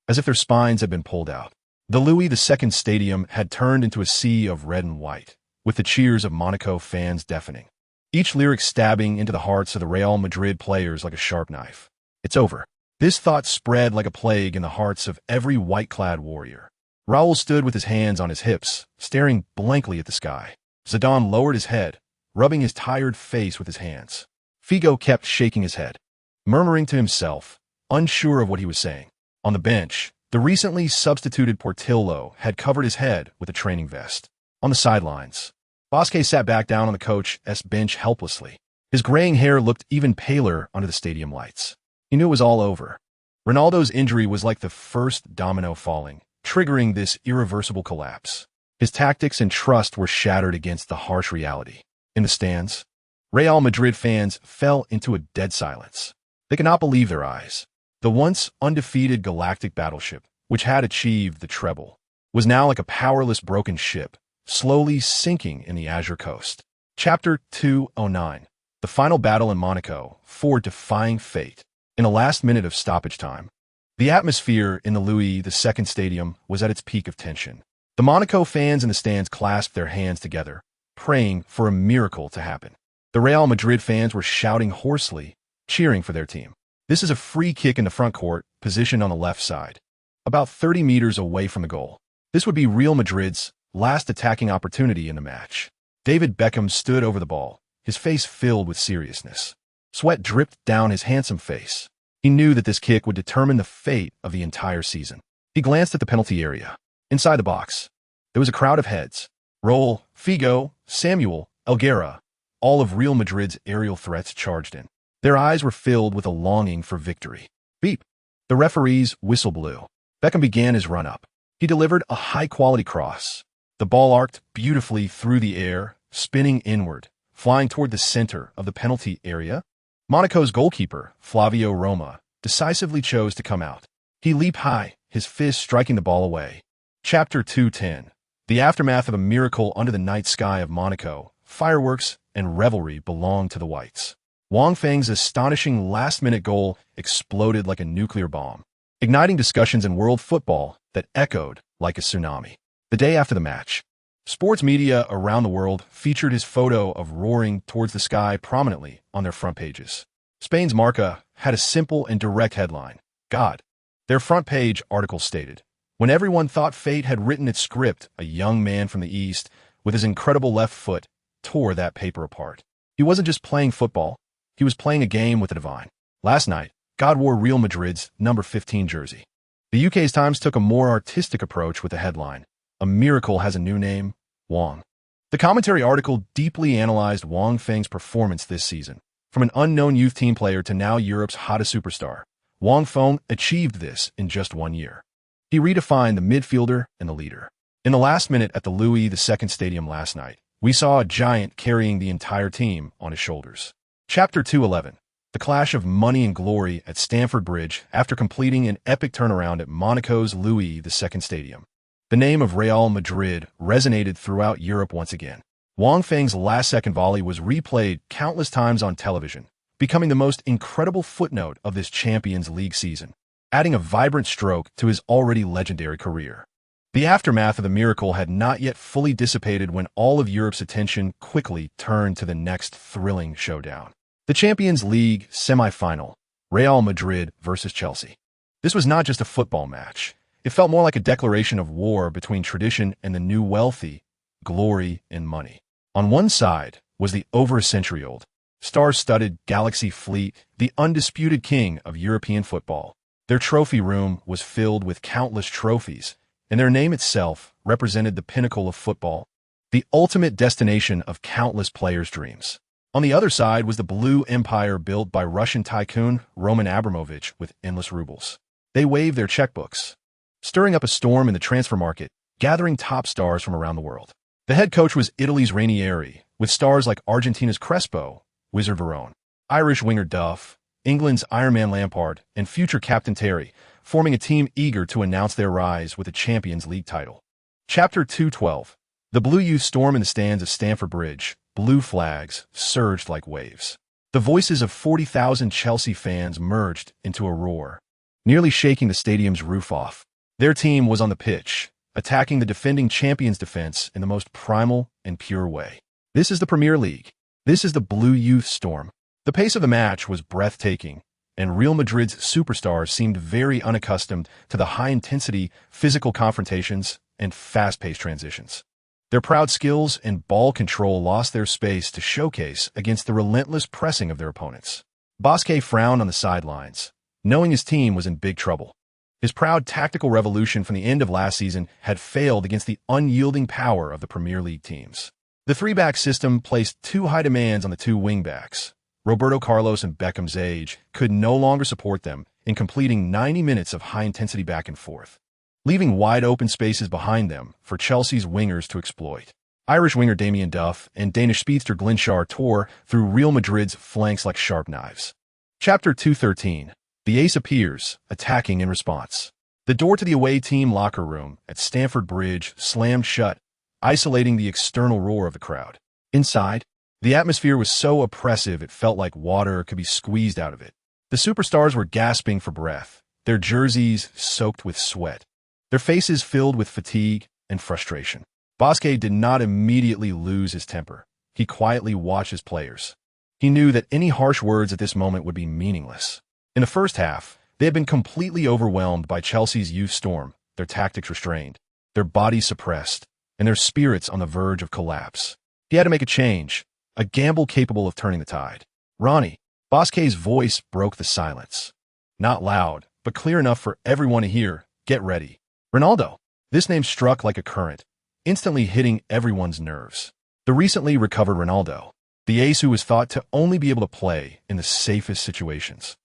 as if their spines had been pulled out. The Louis II Stadium had turned into a sea of red and white, with the cheers of Monaco fans deafening, each lyric stabbing into the hearts of the Real Madrid players like a sharp knife. It's over. This thought spread like a plague in the hearts of every white-clad warrior. Raul stood with his hands on his hips, staring blankly at the sky. Zidane lowered his head, rubbing his tired face with his hands. Figo kept shaking his head, murmuring to himself, unsure of what he was saying. On the bench, the recently substituted Portillo had covered his head with a training vest. On the sidelines, Bosque sat back down on the coach's bench helplessly. His graying hair looked even paler under the stadium lights. He knew it was all over. Ronaldo's injury was like the first domino falling, triggering this irreversible collapse. His tactics and trust were shattered against the harsh reality. In the stands, Real Madrid fans fell into a dead silence. They could not believe their eyes. The once undefeated Galactic battleship, which had achieved the treble, was now like a powerless broken ship, slowly sinking in the Azure coast. Chapter 2:09. The final battle in Monaco, 4. Defying fate. In the last minute of stoppage time, the atmosphere in the Louis II Stadium was at its peak of tension. The Monaco fans in the stands clasped their hands together, praying for a miracle to happen. The Real Madrid fans were shouting hoarsely, cheering for their team. This is a free kick in the front court, positioned on the left side, about 30 meters away from the goal. This would be Real Madrid's last attacking opportunity in the match. David Beckham stood over the ball, his face filled with seriousness. Sweat dripped down his handsome face. He knew that this kick would determine the fate of the entire season. He glanced at the penalty area. Inside the box, there was a crowd of heads. Raul, Figo, Samuel, Elguera, all of Real Madrid's aerial threats charged in. Their eyes were filled with a longing for victory. Beep. The referee's whistle blew. Beckham began his run-up. He delivered a high-quality cross. The ball arced beautifully through the air, spinning inward, flying toward the center of the penalty area. Monaco's goalkeeper, Flavio Roma, decisively chose to come out. He leaped high, his fist striking the ball away. Chapter 2:10. The aftermath of a miracle under the night sky of Monaco. Fireworks and revelry belonged to the Whites. Wang Feng's astonishing last-minute goal exploded like a nuclear bomb, igniting discussions in world football that echoed like a tsunami. The day after the match, sports media around the world featured his photo of roaring towards the sky prominently on their front pages. Spain's Marca had a simple and direct headline, God. Their front page article stated, when everyone thought fate had written its script, a young man from the East, with his incredible left foot, tore that paper apart. He wasn't just playing football, he was playing a game with the divine. Last night, God wore Real Madrid's number 15 jersey. The UK's Times took a more artistic approach with the headline, A Miracle Has a New Name, Wang. The commentary article deeply analyzed Wang Feng's performance this season. From an unknown youth team player to now Europe's hottest superstar, Wang Feng achieved this in just 1 year. He redefined the midfielder and the leader. In the last minute at the Louis II Stadium last night, we saw a giant carrying the entire team on his shoulders. Chapter 2:11. The clash of money and glory at Stamford Bridge after completing an epic turnaround at Monaco's Louis II Stadium. The name of Real Madrid resonated throughout Europe once again. Wang Feng's last-second volley was replayed countless times on television, becoming the most incredible footnote of this Champions League season, adding a vibrant stroke to his already legendary career. The aftermath of the miracle had not yet fully dissipated when all of Europe's attention quickly turned to the next thrilling showdown. The Champions League semi-final, Real Madrid versus Chelsea. This was not just a football match. It felt more like a declaration of war between tradition and the new wealthy, glory and money. On one side was the over-a-century-old, star-studded Galaxy fleet, the undisputed king of European football. Their trophy room was filled with countless trophies, and their name itself represented the pinnacle of football, the ultimate destination of countless players' dreams. On the other side was the blue empire built by Russian tycoon Roman Abramovich with endless rubles. They waved their checkbooks. stirring up a storm in the transfer market, gathering top stars from around the world. The head coach was Italy's Ranieri, with stars like Argentina's Crespo, Wizard Verone, Irish winger Duff, England's Ironman Lampard, and future captain Terry, forming a team eager to announce their rise with a Champions League title. Chapter 212. The Blue Youth storm in the stands of Stamford Bridge. Blue flags surged like waves. The voices of 40,000 Chelsea fans merged into a roar, nearly shaking the stadium's roof off. Their team was on the pitch, attacking the defending champions' defense in the most primal and pure way. This is the Premier League. This is the Blue Youth storm. The pace of the match was breathtaking, and Real Madrid's superstars seemed very unaccustomed to the high-intensity physical confrontations and fast-paced transitions. Their proud skills and ball control lost their space to showcase against the relentless pressing of their opponents. Bosquet frowned on the sidelines, knowing his team was in big trouble. His proud tactical revolution from the end of last season had failed against the unyielding power of the Premier League teams. The three-back system placed too high demands on the two wing-backs. Roberto Carlos and Beckham's age could no longer support them in completing 90 minutes of high-intensity back and forth, leaving wide-open spaces behind them for Chelsea's wingers to exploit. Irish winger Damien Duff and Danish speedster Glenn Schar tore through Real Madrid's flanks like sharp knives. Chapter 213. The ace appears, attacking in response. The door to the away team locker room at Stamford Bridge slammed shut, isolating the external roar of the crowd. Inside, the atmosphere was so oppressive it felt like water could be squeezed out of it. The superstars were gasping for breath, their jerseys soaked with sweat, their faces filled with fatigue and frustration. Bosquet did not immediately lose his temper. He quietly watched his players. He knew that any harsh words at this moment would be meaningless. In the first half, they had been completely overwhelmed by Chelsea's youth storm, their tactics restrained, their bodies suppressed, and their spirits on the verge of collapse. He had to make a change, a gamble capable of turning the tide. Ronnie, Bosquet's voice broke the silence. Not loud, but clear enough for everyone to hear. Get ready. Ronaldo. This name struck like a current, instantly hitting everyone's nerves. The recently recovered Ronaldo, the ace who was thought to only be able to play in the safest situations,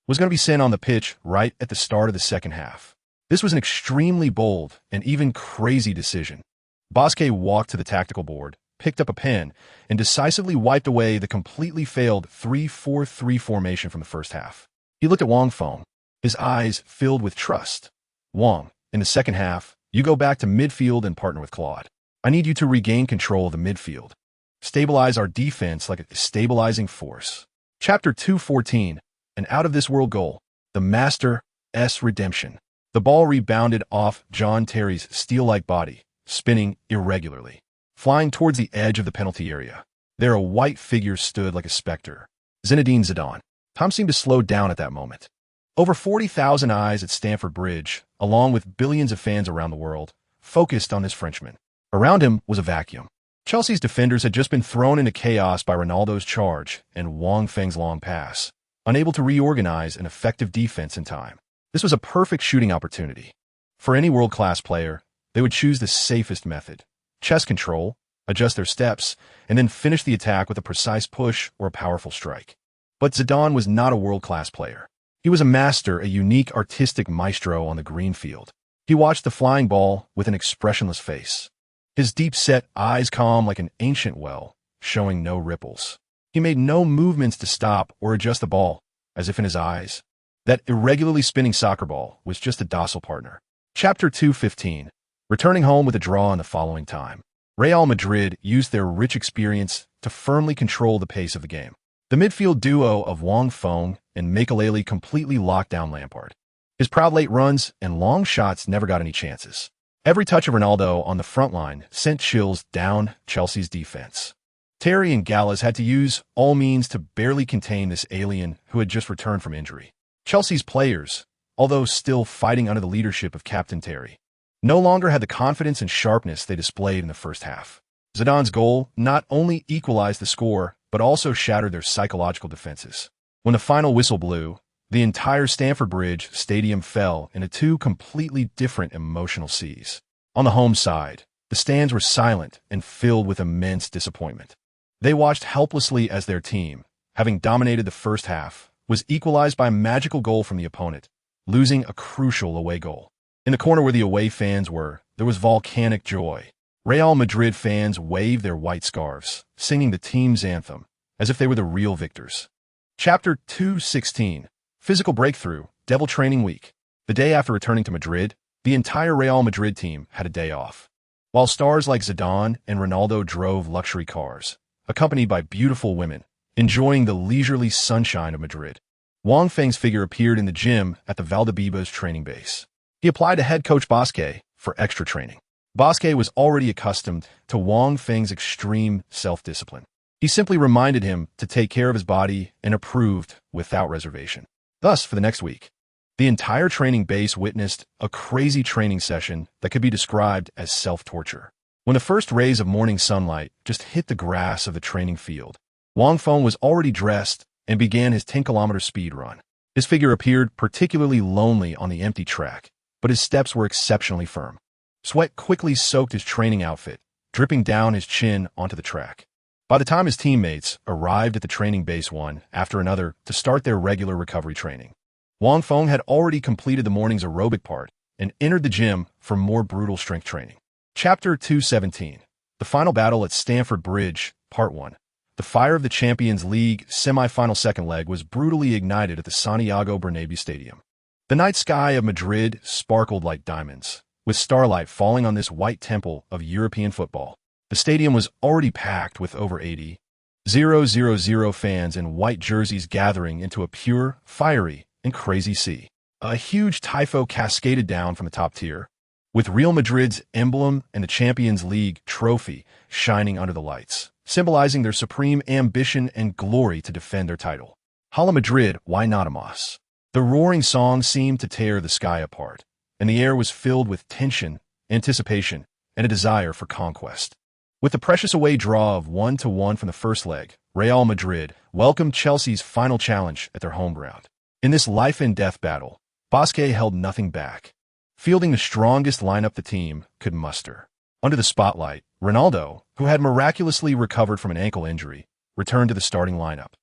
was going to be sent on the pitch right at the start of the second half. This was an extremely bold and even crazy decision. Bosquet walked to the tactical board, picked up a pen, and decisively wiped away the completely failed 3-4-3 formation from the first half. He looked at Wang Feng, his eyes filled with trust. Wang, in the second half, you go back to midfield and partner with Claude. I need you to regain control of the midfield. Stabilize our defense like a stabilizing force. Chapter 214, an out-of-this-world goal. The Master's redemption. The ball rebounded off John Terry's steel-like body, spinning irregularly, flying towards the edge of the penalty area. There a white figure stood like a specter. Zinedine Zidane. Time seemed to slow down at that moment. Over 40,000 eyes at Stamford Bridge, along with billions of fans around the world, focused on this Frenchman. Around him was a vacuum. Chelsea's defenders had just been thrown into chaos by Ronaldo's charge and Wang Feng's long pass, unable to reorganize an effective defense in time. This was a perfect shooting opportunity. For any world-class player, they would choose the safest method. Chest control, adjust their steps, and then finish the attack with a precise push or a powerful strike. But Zidane was not a world-class player. He was a master, a unique artistic maestro on the green field. He watched the flying ball with an expressionless face, his deep-set eyes calm like an ancient well, showing no ripples. He made no movements to stop or adjust the ball, as if in his eyes, that irregularly spinning soccer ball was just a docile partner. Chapter 215. Returning home with a draw in the following time. Real Madrid used their rich experience to firmly control the pace of the game. The midfield duo of Wang Feng and Makelele completely locked down Lampard. His proud late runs and long shots never got any chances. Every touch of Ronaldo on the front line sent chills down Chelsea's defense. Terry and Gallas had to use all means to barely contain this alien who had just returned from injury. Chelsea's players, although still fighting under the leadership of Captain Terry, no longer had the confidence and sharpness they displayed in the first half. Zidane's goal not only equalized the score, but also shattered their psychological defenses. When the final whistle blew, the entire Stamford Bridge stadium fell into two completely different emotional seas. On the home side, the stands were silent and filled with immense disappointment. They watched helplessly as their team, having dominated the first half, was equalized by a magical goal from the opponent, losing a crucial away goal. In the corner where the away fans were, there was volcanic joy. Real Madrid fans waved their white scarves, singing the team's anthem, as if they were the real victors. Chapter 2:16. Physical Breakthrough, Devil Training Week. The day after returning to Madrid, the entire Real Madrid team had a day off. While stars like Zidane and Ronaldo drove luxury cars, accompanied by beautiful women, enjoying the leisurely sunshine of Madrid, Wang Feng's figure appeared in the gym at the Valdebebas training base. He applied to head coach Bosque for extra training. Bosque was already accustomed to Wang Feng's extreme self-discipline. He simply reminded him to take care of his body and approved without reservation. Thus, for the next week, the entire training base witnessed a crazy training session that could be described as self-torture. When the first rays of morning sunlight just hit the grass of the training field, Wang Feng was already dressed and began his 10-kilometer speed run. His figure appeared particularly lonely on the empty track, but his steps were exceptionally firm. Sweat quickly soaked his training outfit, dripping down his chin onto the track. By the time his teammates arrived at the training base one after another to start their regular recovery training, Wang Feng had already completed the morning's aerobic part and entered the gym for more brutal strength training. Chapter 2:17. The Final Battle at Stamford Bridge, Part 1. The fire of the Champions League semi-final second leg was brutally ignited at the Santiago Bernabéu Stadium. The night sky of Madrid sparkled like diamonds, with starlight falling on this white temple of European football. The stadium was already packed with over 80,000 fans in white jerseys gathering into a pure, fiery, and crazy sea. A huge tifo cascaded down from the top tier, with Real Madrid's emblem and the Champions League trophy shining under the lights, symbolizing their supreme ambition and glory to defend their title. Hala Madrid, why not Amos? The roaring song seemed to tear the sky apart, and the air was filled with tension, anticipation, and a desire for conquest. With the precious away draw of 1-1 from the first leg, Real Madrid welcomed Chelsea's final challenge at their home ground. In this life-and-death battle, Bosque held nothing back, fielding the strongest lineup the team could muster. Under the spotlight, Ronaldo, who had miraculously recovered from an ankle injury, returned to the starting lineup,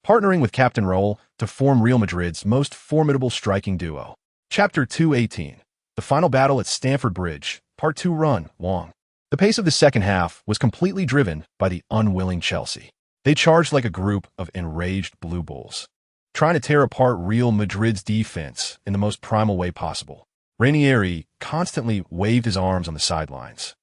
partnering with Captain Raul to form Real Madrid's most formidable striking duo. Chapter 2:18. The Final Battle at Stamford Bridge, Part 2. Run, Wang. The pace of the second half was completely driven by the unwilling Chelsea. They charged like a group of enraged blue bulls, trying to tear apart Real Madrid's defense in the most primal way possible. Ranieri constantly waved his arms on the sidelines,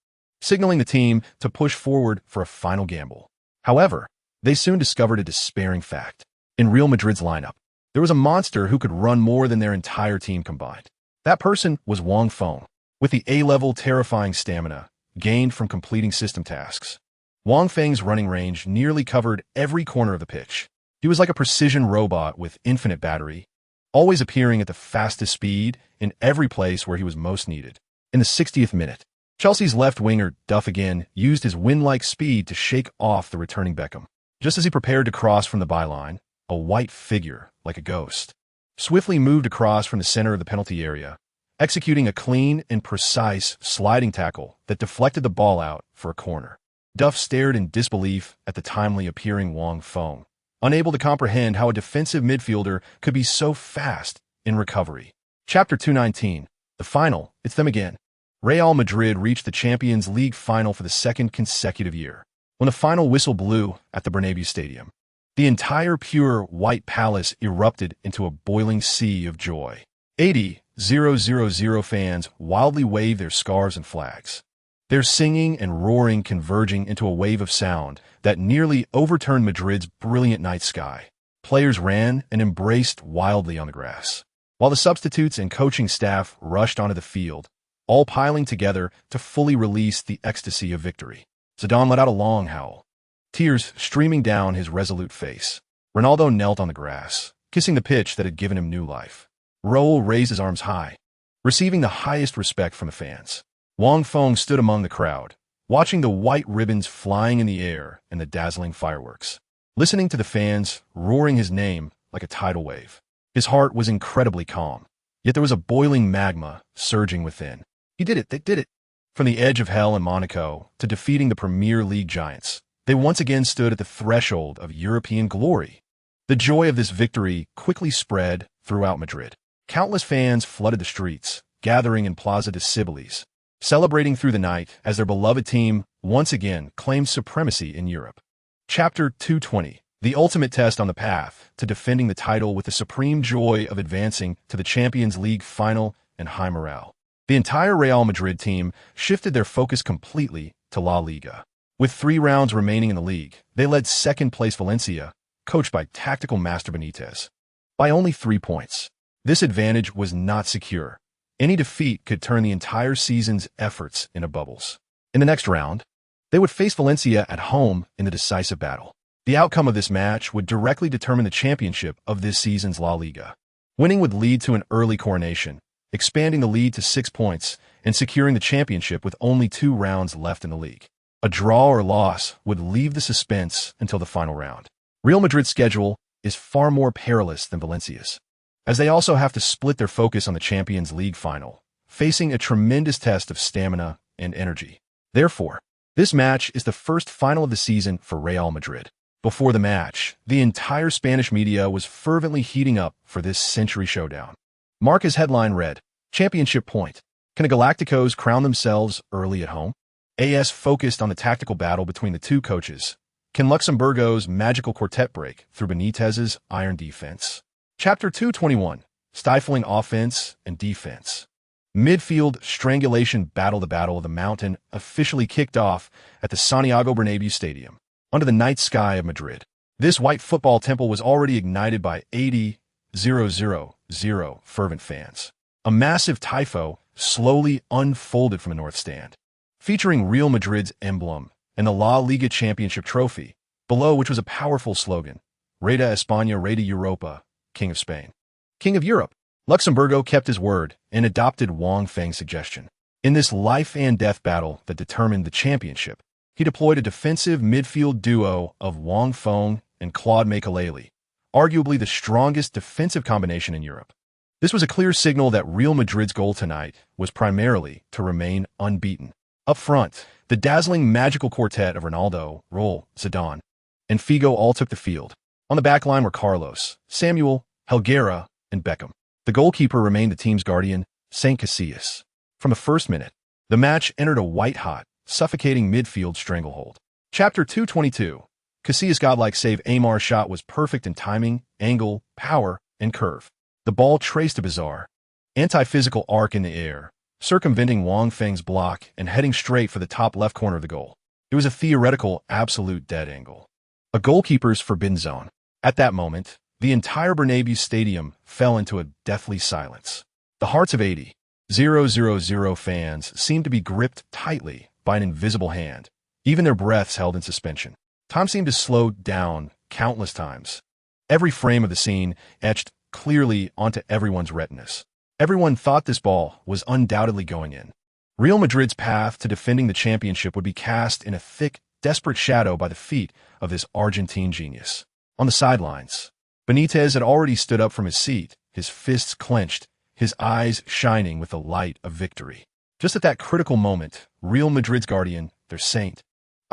signaling the team to push forward for a final gamble. However, they soon discovered a despairing fact. In Real Madrid's lineup, there was a monster who could run more than their entire team combined. That person was Wang Feng, with the A-level terrifying stamina gained from completing system tasks. Wang Feng's running range nearly covered every corner of the pitch. He was like a precision robot with infinite battery, always appearing at the fastest speed in every place where he was most needed. In the 60th minute, Chelsea's left winger Duff again used his wind-like speed to shake off the returning Beckham. Just as he prepared to cross from the byline, a white figure, like a ghost, swiftly moved across from the center of the penalty area, executing a clean and precise sliding tackle that deflected the ball out for a corner. Duff stared in disbelief at the timely appearing Wang Feng, unable to comprehend how a defensive midfielder could be so fast in recovery. Chapter 2:19. The final, it's them again. Real Madrid reached the Champions League final for the second consecutive year. When the final whistle blew at the Bernabéu Stadium, the entire pure white palace erupted into a boiling sea of joy. 80,000 fans wildly waved their scarves and flags, their singing and roaring converging into a wave of sound that nearly overturned Madrid's brilliant night sky. Players ran and embraced wildly on the grass, while the substitutes and coaching staff rushed onto the field, all piling together to fully release the ecstasy of victory. Zidane let out a long howl, tears streaming down his resolute face. Ronaldo knelt on the grass, kissing the pitch that had given him new life. Raul raised his arms high, receiving the highest respect from the fans. Wang Feng stood among the crowd, watching the white ribbons flying in the air and the dazzling fireworks, listening to the fans roaring his name like a tidal wave. His heart was incredibly calm, yet there was a boiling magma surging within. He did it, they did it. From the edge of hell in Monaco to defeating the Premier League giants, they once again stood at the threshold of European glory. The joy of this victory quickly spread throughout Madrid. Countless fans flooded the streets, gathering in Plaza de Cibeles, celebrating through the night as their beloved team once again claimed supremacy in Europe. Chapter 220, the ultimate test on the path to defending the title with the supreme joy of advancing to the Champions League final and high morale. The entire Real Madrid team shifted their focus completely to La Liga. With 3 rounds remaining in the league, they led second-place Valencia, coached by tactical master Benitez, by only 3 points. This advantage was not secure. Any defeat could turn the entire season's efforts into bubbles. In the next round, they would face Valencia at home in the decisive battle. The outcome of this match would directly determine the championship of this season's La Liga. Winning would lead to an early coronation, expanding the lead to 6 points and securing the championship with only 2 rounds left in the league. A draw or loss would leave the suspense until the final round. Real Madrid's schedule is far more perilous than Valencia's, as they also have to split their focus on the Champions League final, facing a tremendous test of stamina and energy. Therefore, this match is the first final of the season for Real Madrid. Before the match, the entire Spanish media was fervently heating up for this century showdown. Marca's headline read, "Championship point. Can the Galacticos crown themselves early at home?" AS focused on the tactical battle between the two coaches. Can Luxemburgo's magical quartet break through Benitez's iron defense? Chapter 221, stifling offense and defense. Midfield strangulation battle. The Battle of the Mountain officially kicked off at the Santiago Bernabéu Stadium, under the night sky of Madrid. This white football temple was already ignited by 80,000 fervent fans. A massive tifo slowly unfolded from the north stand, featuring Real Madrid's emblem and the La Liga Championship trophy, below which was a powerful slogan, Rey de España, Rey de Europa, King of Spain. King of Europe. Luxemburgo kept his word and adopted Wang Feng's suggestion. In this life-and-death battle that determined the championship, he deployed a defensive midfield duo of Wang Feng and Claude Makelele, arguably the strongest defensive combination in Europe. This was a clear signal that Real Madrid's goal tonight was primarily to remain unbeaten. Up front, the dazzling magical quartet of Ronaldo, Zidane, and Figo all took the field. On the back line were Carlos, Samuel, Helguera, and Beckham. The goalkeeper remained the team's guardian, Saint Casillas. From the first minute, the match entered a white-hot, suffocating midfield stranglehold. Chapter 222. Casillas' godlike save. Aymar's shot was perfect in timing, angle, power, and curve. The ball traced a bizarre, anti-physical arc in the air, circumventing Wang Feng's block and heading straight for the top left corner of the goal. It was a theoretical, absolute dead angle, a goalkeeper's forbidden zone. At that moment, the entire Bernabéu Stadium fell into a deathly silence. The hearts of 80,000 fans seemed to be gripped tightly by an invisible hand, even their breaths held in suspension. Time seemed to slow down countless times. Every frame of the scene etched clearly onto everyone's retinas. Everyone thought this ball was undoubtedly going in. Real Madrid's path to defending the championship would be cast in a thick, desperate shadow by the feet of this Argentine genius. On the sidelines, Benitez had already stood up from his seat, his fists clenched, his eyes shining with the light of victory. Just at that critical moment, Real Madrid's guardian, their saint,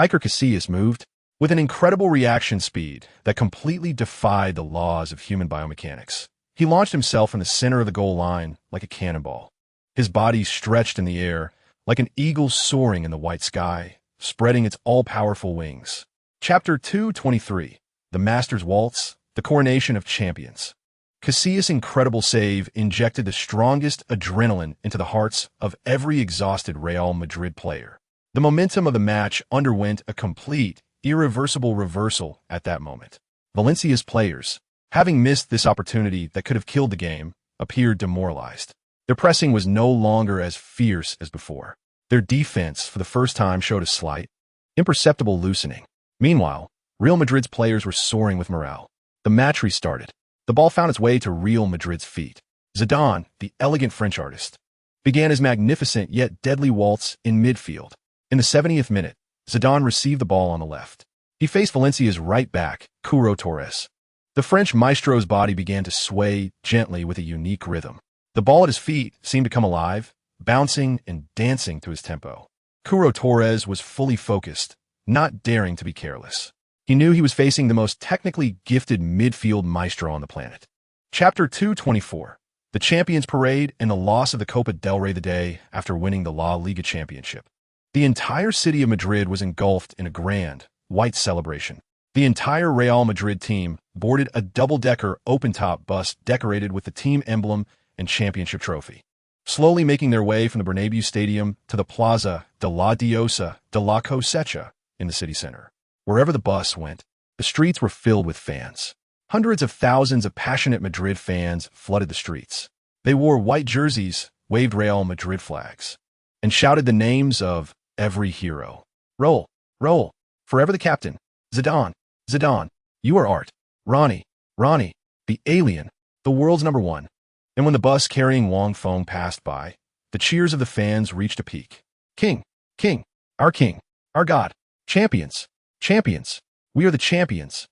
Iker Casillas, moved with an incredible reaction speed that completely defied the laws of human biomechanics. He launched himself in the center of the goal line like a cannonball. His body stretched in the air like an eagle soaring in the white sky, spreading its all-powerful wings. Chapter 223, The Master's Waltz, the Coronation of Champions. Casillas' incredible save injected the strongest adrenaline into the hearts of every exhausted Real Madrid player. The momentum of the match underwent a complete, irreversible reversal at that moment. Valencia's players, having missed this opportunity that could have killed the game, appeared demoralized. Their pressing was no longer as fierce as before. Their defense, for the first time, showed a slight, imperceptible loosening. Meanwhile, Real Madrid's players were soaring with morale. The match restarted. The ball found its way to Real Madrid's feet. Zidane, the elegant French artist, began his magnificent yet deadly waltz in midfield. In the 70th minute, Zidane received the ball on the left. He faced Valencia's right back, Curo Torres. The French maestro's body began to sway gently with a unique rhythm. The ball at his feet seemed to come alive, bouncing and dancing to his tempo. Curo Torres was fully focused, not daring to be careless. He knew he was facing the most technically gifted midfield maestro on the planet. Chapter 224, the Champions Parade, and the loss of the Copa del Rey the day after winning the La Liga championship. The entire city of Madrid was engulfed in a grand, white celebration. The entire Real Madrid team boarded a double-decker open-top bus decorated with the team emblem and championship trophy, slowly making their way from the Bernabeu Stadium to the Plaza de la Diosa de la Cosecha in the city center. Wherever the bus went, the streets were filled with fans. Hundreds of thousands of passionate Madrid fans flooded the streets. They wore white jerseys, waved Real Madrid flags, and shouted the names of every hero. Roll, roll, forever the captain. Zidane, Zidane, you are art. Ronnie, the alien, the world's number one. And when the bus carrying Wang Feng passed by, the cheers of the fans reached a peak. King, king, our God, champions, champions, we are the champions.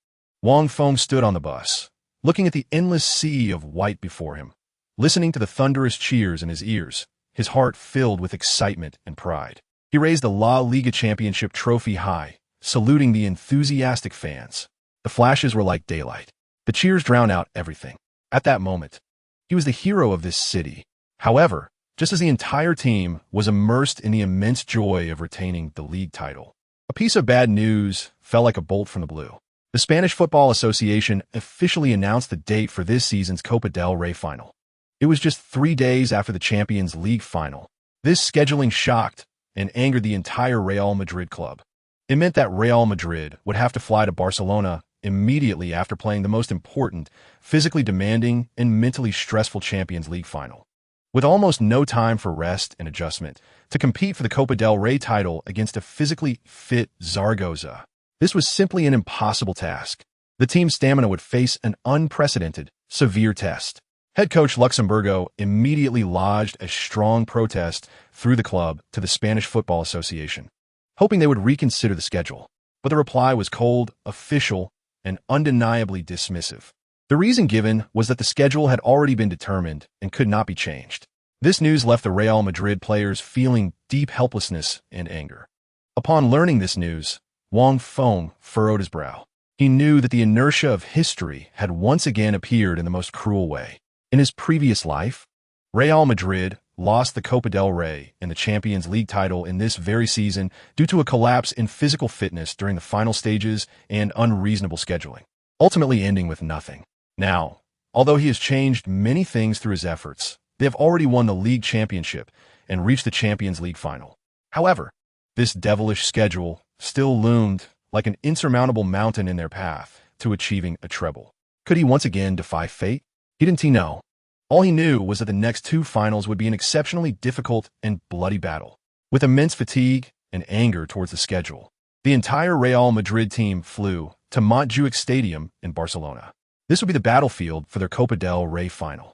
Wang Feng stood on the bus, looking at the endless sea of white before him, listening to the thunderous cheers in his ears, his heart filled with excitement and pride. He raised the La Liga championship trophy high, saluting the enthusiastic fans. The flashes were like daylight. The cheers drowned out everything. At that moment, he was the hero of this city. However, just as the entire team was immersed in the immense joy of retaining the league title, a piece of bad news fell like a bolt from the blue. The Spanish Football Association officially announced the date for this season's Copa del Rey final. It was just 3 days after the Champions League final. This scheduling shocked and angered the entire Real Madrid club. It meant that Real Madrid would have to fly to Barcelona immediately after playing the most important, physically demanding, and mentally stressful Champions League final. With almost no time for rest and adjustment, to compete for the Copa del Rey title against a physically fit Zaragoza, this was simply an impossible task. The team's stamina would face an unprecedented, severe test. Head coach Luxemburgo immediately lodged a strong protest through the club to the Spanish Football Association, hoping they would reconsider the schedule. But the reply was cold, official, and undeniably dismissive. The reason given was that the schedule had already been determined and could not be changed. This news left the Real Madrid players feeling deep helplessness and anger. Upon learning this news, Wang Feng furrowed his brow. He knew that the inertia of history had once again appeared in the most cruel way. In his previous life, Real Madrid lost the Copa del Rey and the Champions League title in this very season due to a collapse in physical fitness during the final stages and unreasonable scheduling, ultimately ending with nothing. Now, although he has changed many things through his efforts, they have already won the league championship and reached the Champions League final. However, this devilish schedule still loomed like an insurmountable mountain in their path to achieving a treble. Could he once again defy fate? Didn't he know? All he knew was that the next 2 finals would be an exceptionally difficult and bloody battle. With immense fatigue and anger towards the schedule, the entire Real Madrid team flew to Montjuic Stadium in Barcelona. This would be the battlefield for their Copa del Rey final.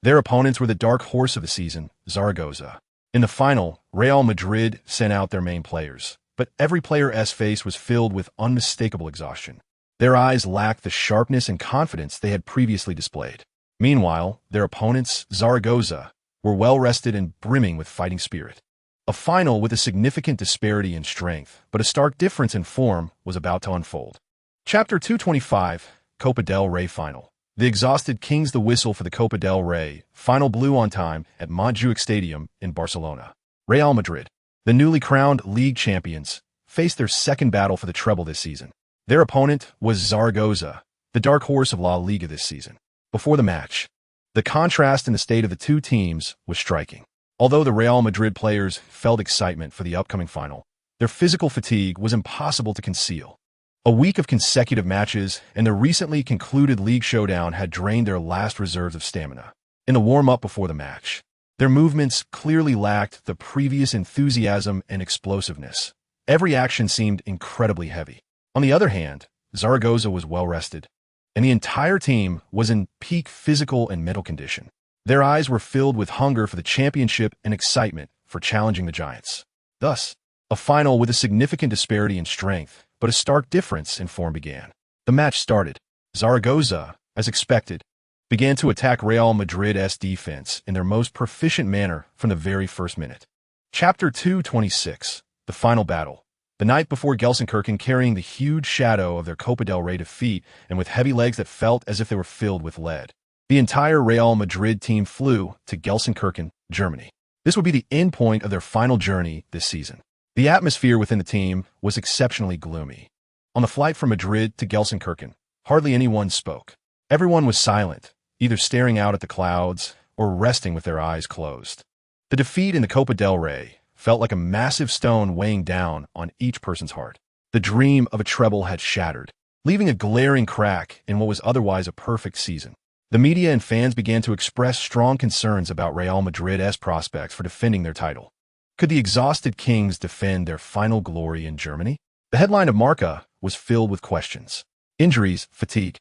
Their opponents were the dark horse of the season, Zaragoza. In the final, Real Madrid sent out their main players, but every player's face was filled with unmistakable exhaustion. Their eyes lacked the sharpness and confidence they had previously displayed. Meanwhile, their opponents, Zaragoza, were well-rested and brimming with fighting spirit. A final with a significant disparity in strength, but a stark difference in form, was about to unfold. Chapter 225, Copa del Rey Final. The exhausted Kings the whistle for the Copa del Rey final blew on time at Montjuic Stadium in Barcelona. Real Madrid, the newly crowned league champions, faced their second battle for the treble this season. Their opponent was Zaragoza, the dark horse of La Liga this season. Before the match, the contrast in the state of the two teams was striking. Although the Real Madrid players felt excitement for the upcoming final, their physical fatigue was impossible to conceal. A week of consecutive matches and the recently concluded league showdown had drained their last reserves of stamina. In the warm-up before the match, their movements clearly lacked the previous enthusiasm and explosiveness. Every action seemed incredibly heavy. On the other hand, Zaragoza was well-rested, and the entire team was in peak physical and mental condition. Their eyes were filled with hunger for the championship and excitement for challenging the Giants. Thus, a final with a significant disparity in strength, but a stark difference in form began. The match started. Zaragoza, as expected, began to attack Real Madrid's defense in their most proficient manner from the very first minute. Chapter 226, the final battle. The night before Gelsenkirchen, carrying the huge shadow of their Copa del Rey defeat and with heavy legs that felt as if they were filled with lead, The entire Real Madrid team flew to Gelsenkirchen, Germany. This would be the end point of their final journey this season. The atmosphere within the team was exceptionally gloomy. On the flight from Madrid to Gelsenkirchen, hardly anyone spoke. Everyone was silent, either staring out at the clouds or resting with their eyes closed. The defeat in the Copa del Rey felt like a massive stone weighing down on each person's heart. The dream of a treble had shattered, leaving a glaring crack in what was otherwise a perfect season. The media and fans began to express strong concerns about Real Madrid's prospects for defending their title. Could the exhausted Kings defend their final glory in Germany? The headline of Marca was filled with questions. Injuries, fatigue,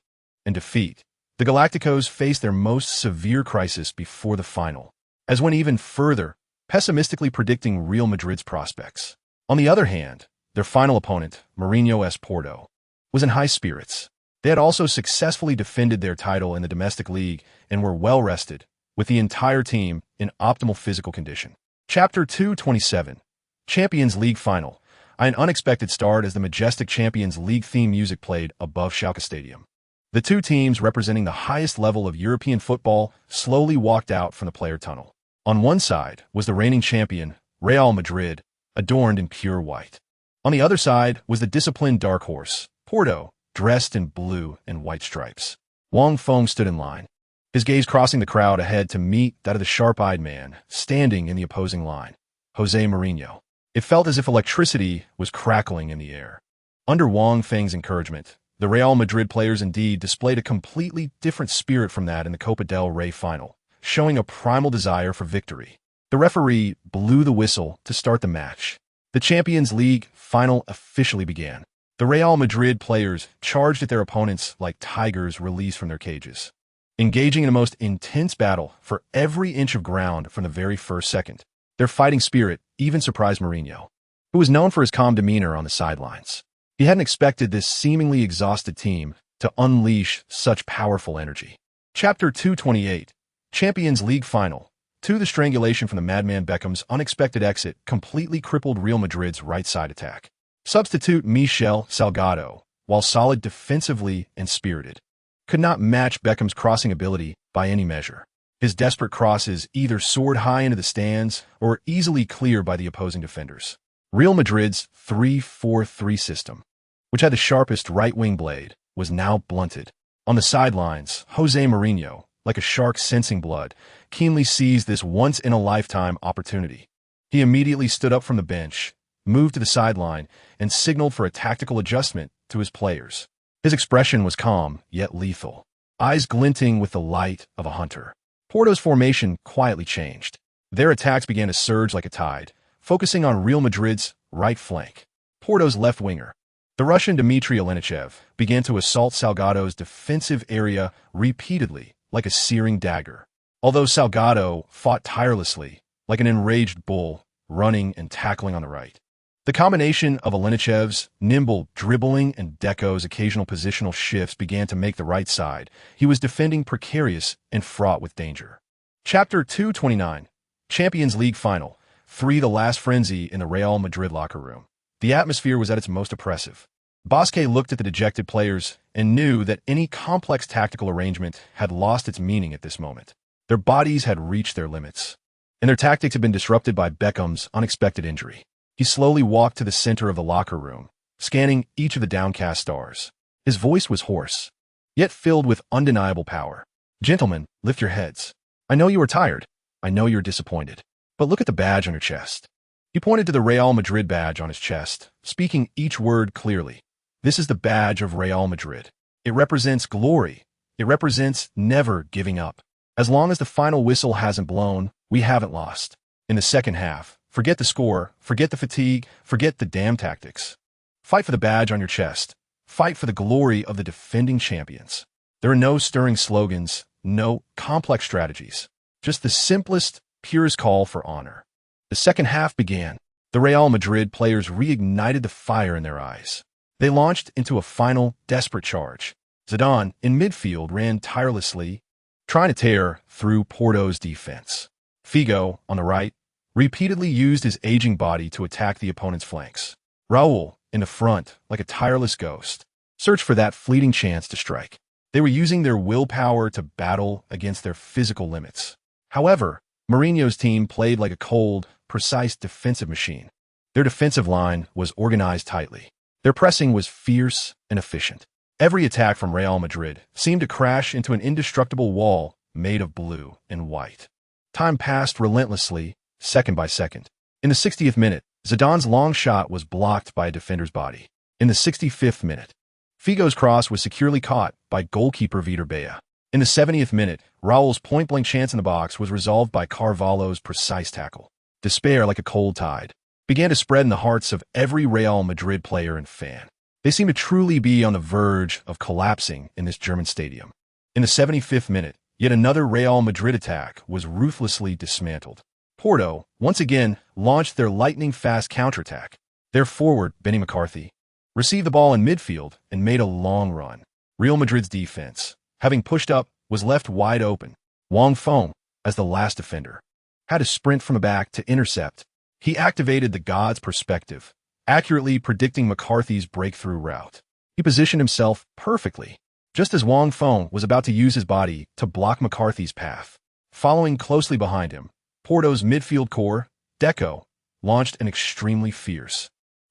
and defeat. The Galacticos faced their most severe crisis before the final, as went even further, pessimistically predicting Real Madrid's prospects. On the other hand, their final opponent, Mourinho's Porto, was in high spirits. They had also successfully defended their title in the domestic league and were well rested, with the entire team in optimal physical condition. Chapter 227, Champions League Final. An unexpected start as the majestic Champions League theme music played above Schalke Stadium. The two teams representing the highest level of European football slowly walked out from the player tunnel. On one side was the reigning champion, Real Madrid, adorned in pure white. On the other side was the disciplined dark horse, Porto, dressed in blue and white stripes. Wang Feng stood in line, his gaze crossing the crowd ahead to meet that of the sharp-eyed man standing in the opposing line, Jose Mourinho. It felt as if electricity was crackling in the air. Under Wang Feng's encouragement, the Real Madrid players indeed displayed a completely different spirit from that in the Copa del Rey final, showing a primal desire for victory. The referee blew the whistle to start the match. The Champions League final officially began. The Real Madrid players charged at their opponents like tigers released from their cages, engaging in a most intense battle for every inch of ground from the very first second. Their fighting spirit even surprised Mourinho, who was known for his calm demeanor on the sidelines. He hadn't expected this seemingly exhausted team to unleash such powerful energy. Chapter 228, Champions League Final. The strangulation from the madman Beckham's unexpected exit completely crippled Real Madrid's right side attack. Substitute Michel Salgado, while solid defensively and spirited, could not match Beckham's crossing ability by any measure. His desperate crosses either soared high into the stands or were easily cleared by the opposing defenders. Real Madrid's 3-4-3 system, which had the sharpest right-wing blade, was now blunted. On the sidelines, Jose Mourinho, like a shark sensing blood, keenly seized this once-in-a-lifetime opportunity. He immediately stood up from the bench, moved to the sideline, and signaled for a tactical adjustment to his players. His expression was calm, yet lethal, eyes glinting with the light of a hunter. Porto's formation quietly changed. Their attacks began to surge like a tide, focusing on Real Madrid's right flank. Porto's left winger, the Russian Dmitry Alenichev, began to assault Salgado's defensive area repeatedly like a searing dagger. Although Salgado fought tirelessly, like an enraged bull, running and tackling on the right. The combination of Alenichev's nimble dribbling and Deco's occasional positional shifts began to make the right side he was defending precarious and fraught with danger. Chapter 229, Champions League Final. The last frenzy in the Real Madrid locker room. The atmosphere was at its most oppressive. Bosque looked at the dejected players and knew that any complex tactical arrangement had lost its meaning at this moment. Their bodies had reached their limits, and their tactics had been disrupted by Beckham's unexpected injury. He slowly walked to the center of the locker room, scanning each of the downcast stars. His voice was hoarse, yet filled with undeniable power. "Gentlemen, lift your heads. I know you are tired. I know you're disappointed. But look at the badge on your chest." He pointed to the Real Madrid badge on his chest, speaking each word clearly. "This is the badge of Real Madrid. It represents glory. It represents never giving up. As long as the final whistle hasn't blown, we haven't lost. In the second half, forget the score, forget the fatigue, forget the damn tactics. Fight for the badge on your chest. Fight for the glory of the defending champions." There are no stirring slogans, no complex strategies, just the simplest, purest call for honor. The second half began. The Real Madrid players reignited the fire in their eyes. They launched into a final, desperate charge. Zidane, in midfield, ran tirelessly, trying to tear through Porto's defense. Figo, on the right, repeatedly used his aging body to attack the opponent's flanks. Raul, in the front, like a tireless ghost, searched for that fleeting chance to strike. They were using their willpower to battle against their physical limits. However, Mourinho's team played like a cold, precise defensive machine. Their defensive line was organized tightly. Their pressing was fierce and efficient. Every attack from Real Madrid seemed to crash into an indestructible wall made of blue and white. Time passed relentlessly, second by second. In the 60th minute, Zidane's long shot was blocked by a defender's body. In the 65th minute, Figo's cross was securely caught by goalkeeper Vitor Bea. In the 70th minute, Raul's point-blank chance in the box was resolved by Carvalho's precise tackle. Despair, like a cold tide, began to spread in the hearts of every Real Madrid player and fan. They seemed to truly be on the verge of collapsing in this German stadium. In the 75th minute, yet another Real Madrid attack was ruthlessly dismantled. Porto, once again, launched their lightning-fast counterattack. Their forward, Benny McCarthy, received the ball in midfield and made a long run. Real Madrid's defense, having pushed up, was left wide open. Wang Feng, as the last defender, had to sprint from the back to intercept. He activated the God's perspective, accurately predicting McCarthy's breakthrough route. He positioned himself perfectly, just as Wang Feng was about to use his body to block McCarthy's path. Following closely behind him, Porto's midfield core, Deco, launched an extremely fierce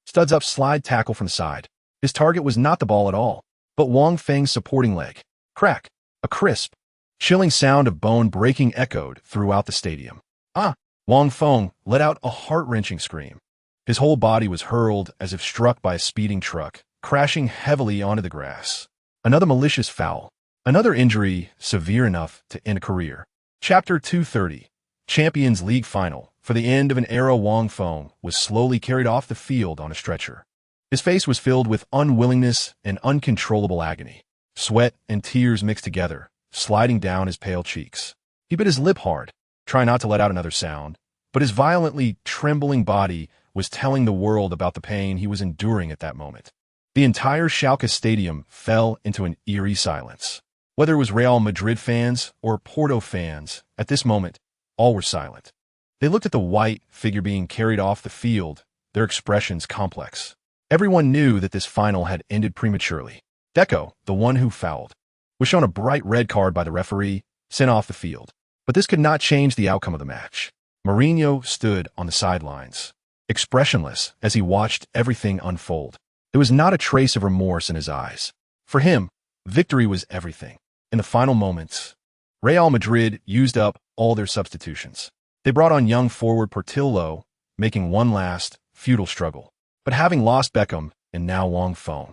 studs-up slide tackle from the side. His target was not the ball at all, but Wang Feng's supporting leg. Crack! A crisp, chilling sound of bone breaking echoed throughout the stadium. Ah! Wang Feng let out a heart-wrenching scream. His whole body was hurled as if struck by a speeding truck, crashing heavily onto the grass. Another malicious foul. Another injury severe enough to end a career. Chapter 230. Champions League Final. For the end of an era, Wang Feng was slowly carried off the field on a stretcher. His face was filled with unwillingness and uncontrollable agony. Sweat and tears mixed together, sliding down his pale cheeks. He bit his lip hard, trying not to let out another sound, but his violently trembling body was telling the world about the pain he was enduring at that moment. The entire Schalke stadium fell into an eerie silence. Whether it was Real Madrid fans or Porto fans, at this moment, all were silent. They looked at the white figure being carried off the field, their expressions complex. Everyone knew that this final had ended prematurely. Deco, the one who fouled, was shown a bright red card by the referee, sent off the field. But this could not change the outcome of the match. Mourinho stood on the sidelines, expressionless as he watched everything unfold. There was not a trace of remorse in his eyes. For him, victory was everything. In the final moments, Real Madrid used up all their substitutions. They brought on young forward Portillo, making one last, futile struggle. But having lost Beckham and now Wang Feng,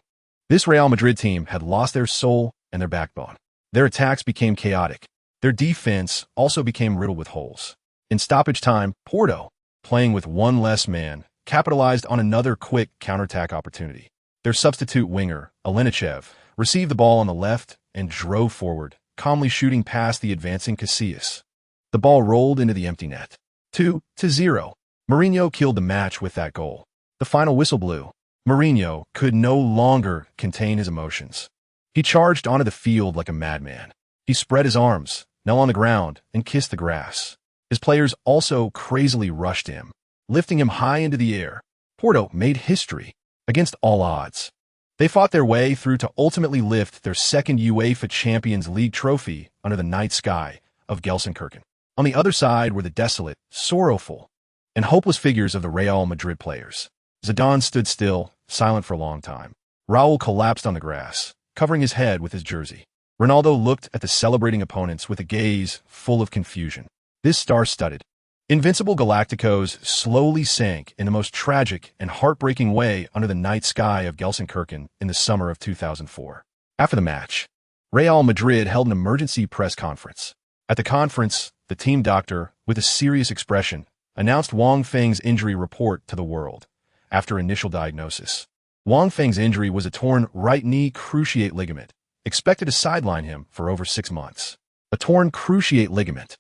this Real Madrid team had lost their soul and their backbone. Their attacks became chaotic. Their defense also became riddled with holes. In stoppage time, Porto, playing with one less man, capitalized on another quick counterattack opportunity. Their substitute winger, Alenichev, received the ball on the left and drove forward, calmly shooting past the advancing Casillas. The ball rolled into the empty net. 2-0. Mourinho killed the match with that goal. The final whistle blew. Mourinho could no longer contain his emotions. He charged onto the field like a madman. He spread his arms, knelt on the ground, and kissed the grass. His players also crazily rushed him, lifting him high into the air. Porto made history against all odds. They fought their way through to ultimately lift their second UEFA Champions League trophy under the night sky of Gelsenkirchen. On the other side were the desolate, sorrowful, and hopeless figures of the Real Madrid players. Zidane stood still, silent for a long time. Raul collapsed on the grass, covering his head with his jersey. Ronaldo looked at the celebrating opponents with a gaze full of confusion. This star-studded, invincible Galacticos slowly sank in the most tragic and heartbreaking way under the night sky of Gelsenkirchen in the summer of 2004. After the match, Real Madrid held an emergency press conference. At the conference, the team doctor, with a serious expression, announced Wang Feng's injury report to the world. After initial diagnosis, Wang Feng's injury was a torn right knee cruciate ligament, expected to sideline him for over 6 months. A torn cruciate ligament.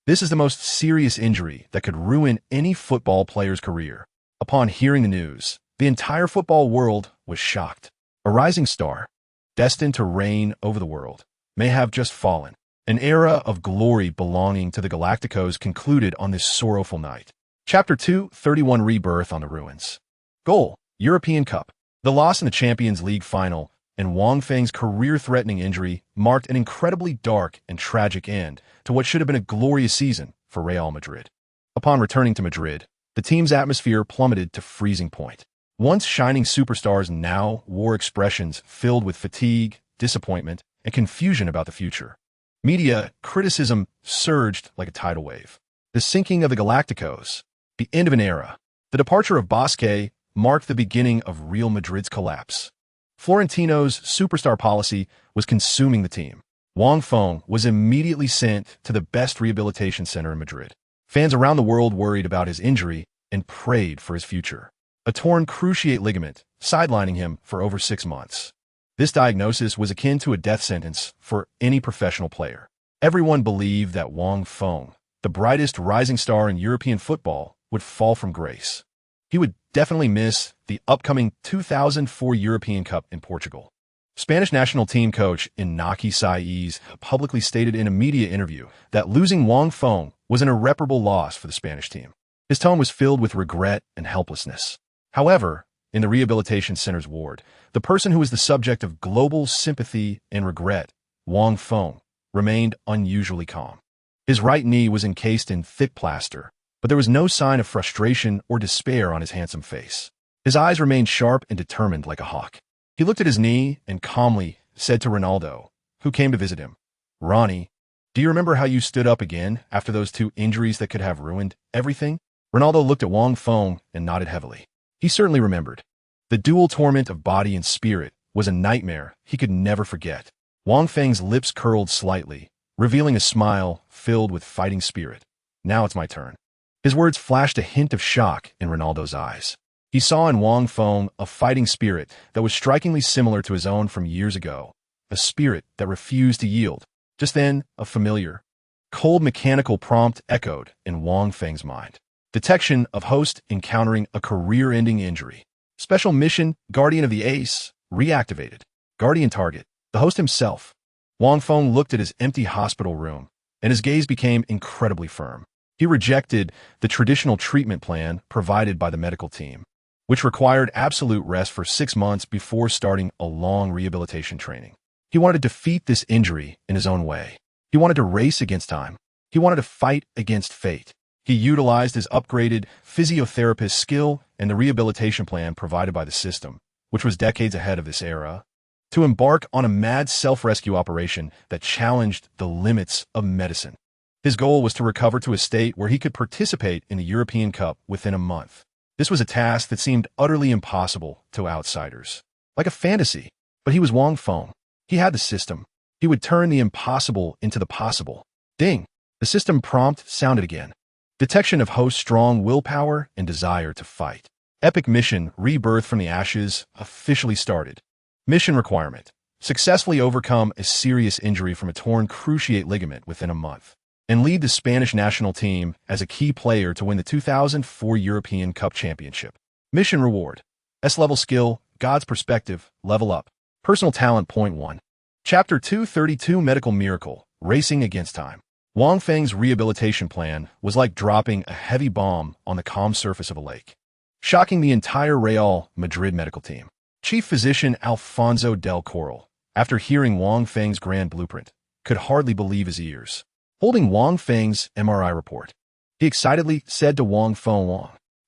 This is the most serious injury that could ruin any football player's career. Upon hearing the news, the entire football world was shocked. A rising star, destined to reign over the world, may have just fallen. An era of glory belonging to the Galacticos concluded on this sorrowful night. Chapter 231 Rebirth on the Ruins. Goal, European Cup. The loss in the Champions League final and Wang Feng's career-threatening injury marked an incredibly dark and tragic end to what should have been a glorious season for Real Madrid. Upon returning to Madrid, the team's atmosphere plummeted to freezing point. Once shining superstars now wore expressions filled with fatigue, disappointment, and confusion about the future. Media criticism surged like a tidal wave. The sinking of the Galacticos, the end of an era. The departure of Bosque marked the beginning of Real Madrid's collapse. Florentino's superstar policy was consuming the team. Wang Feng was immediately sent to the best rehabilitation center in Madrid. Fans around the world worried about his injury and prayed for his future. A torn cruciate ligament, sidelining him for over 6 months. This diagnosis was akin to a death sentence for any professional player. Everyone believed that Wang Feng, the brightest rising star in European football, would fall from grace. He would definitely miss the upcoming 2004 European Cup in Portugal. Spanish national team coach Iñaki Saiz publicly stated in a media interview that losing Wang Feng was an irreparable loss for the Spanish team. His tone was filled with regret and helplessness. However, in the rehabilitation center's ward, the person who was the subject of global sympathy and regret, Wang Feng, remained unusually calm. His right knee was encased in thick plaster, but there was no sign of frustration or despair on his handsome face. His eyes remained sharp and determined like a hawk. He looked at his knee and calmly said to Ronaldo, who came to visit him, "Ronnie, do you remember how you stood up again after those 2 injuries that could have ruined everything?" Ronaldo looked at Wang Feng and nodded heavily. He certainly remembered. The dual torment of body and spirit was a nightmare he could never forget. Wang Feng's lips curled slightly, revealing a smile filled with fighting spirit. "Now it's my turn." His words flashed a hint of shock in Ronaldo's eyes. He saw in Wang Feng a fighting spirit that was strikingly similar to his own from years ago, a spirit that refused to yield. Just then, a familiar, cold mechanical prompt echoed in Wang Feng's mind. Detection of host encountering a career-ending injury. Special mission, Guardian of the Ace, reactivated. Guardian target, the host himself. Wang Feng looked at his empty hospital room, and his gaze became incredibly firm. He rejected the traditional treatment plan provided by the medical team, which required absolute rest for 6 months before starting a long rehabilitation training. He wanted to defeat this injury in his own way. He wanted to race against time. He wanted to fight against fate. He utilized his upgraded physiotherapist skill and the rehabilitation plan provided by the system, which was decades ahead of this era, to embark on a mad self-rescue operation that challenged the limits of medicine. His goal was to recover to a state where he could participate in the European Cup within a month. This was a task that seemed utterly impossible to outsiders. Like a fantasy, but he was Wang Feng. He had the system. He would turn the impossible into the possible. Ding! The system prompt sounded again. Detection of host's strong willpower and desire to fight. Epic mission Rebirth from the Ashes officially started. Mission requirement: successfully overcome a serious injury from a torn cruciate ligament within a month, and lead the Spanish national team as a key player to win the 2004 European Cup Championship. Mission reward: S-level skill, God's perspective, level up. Personal talent point 1. Chapter 232 Medical Miracle, Racing Against Time. Wang Feng's rehabilitation plan was like dropping a heavy bomb on the calm surface of a lake, shocking the entire Real Madrid medical team. Chief physician Alfonso del Corral, after hearing Wang Feng's grand blueprint, could hardly believe his ears. Holding Wang Feng's MRI report, he excitedly said to Wang Feng,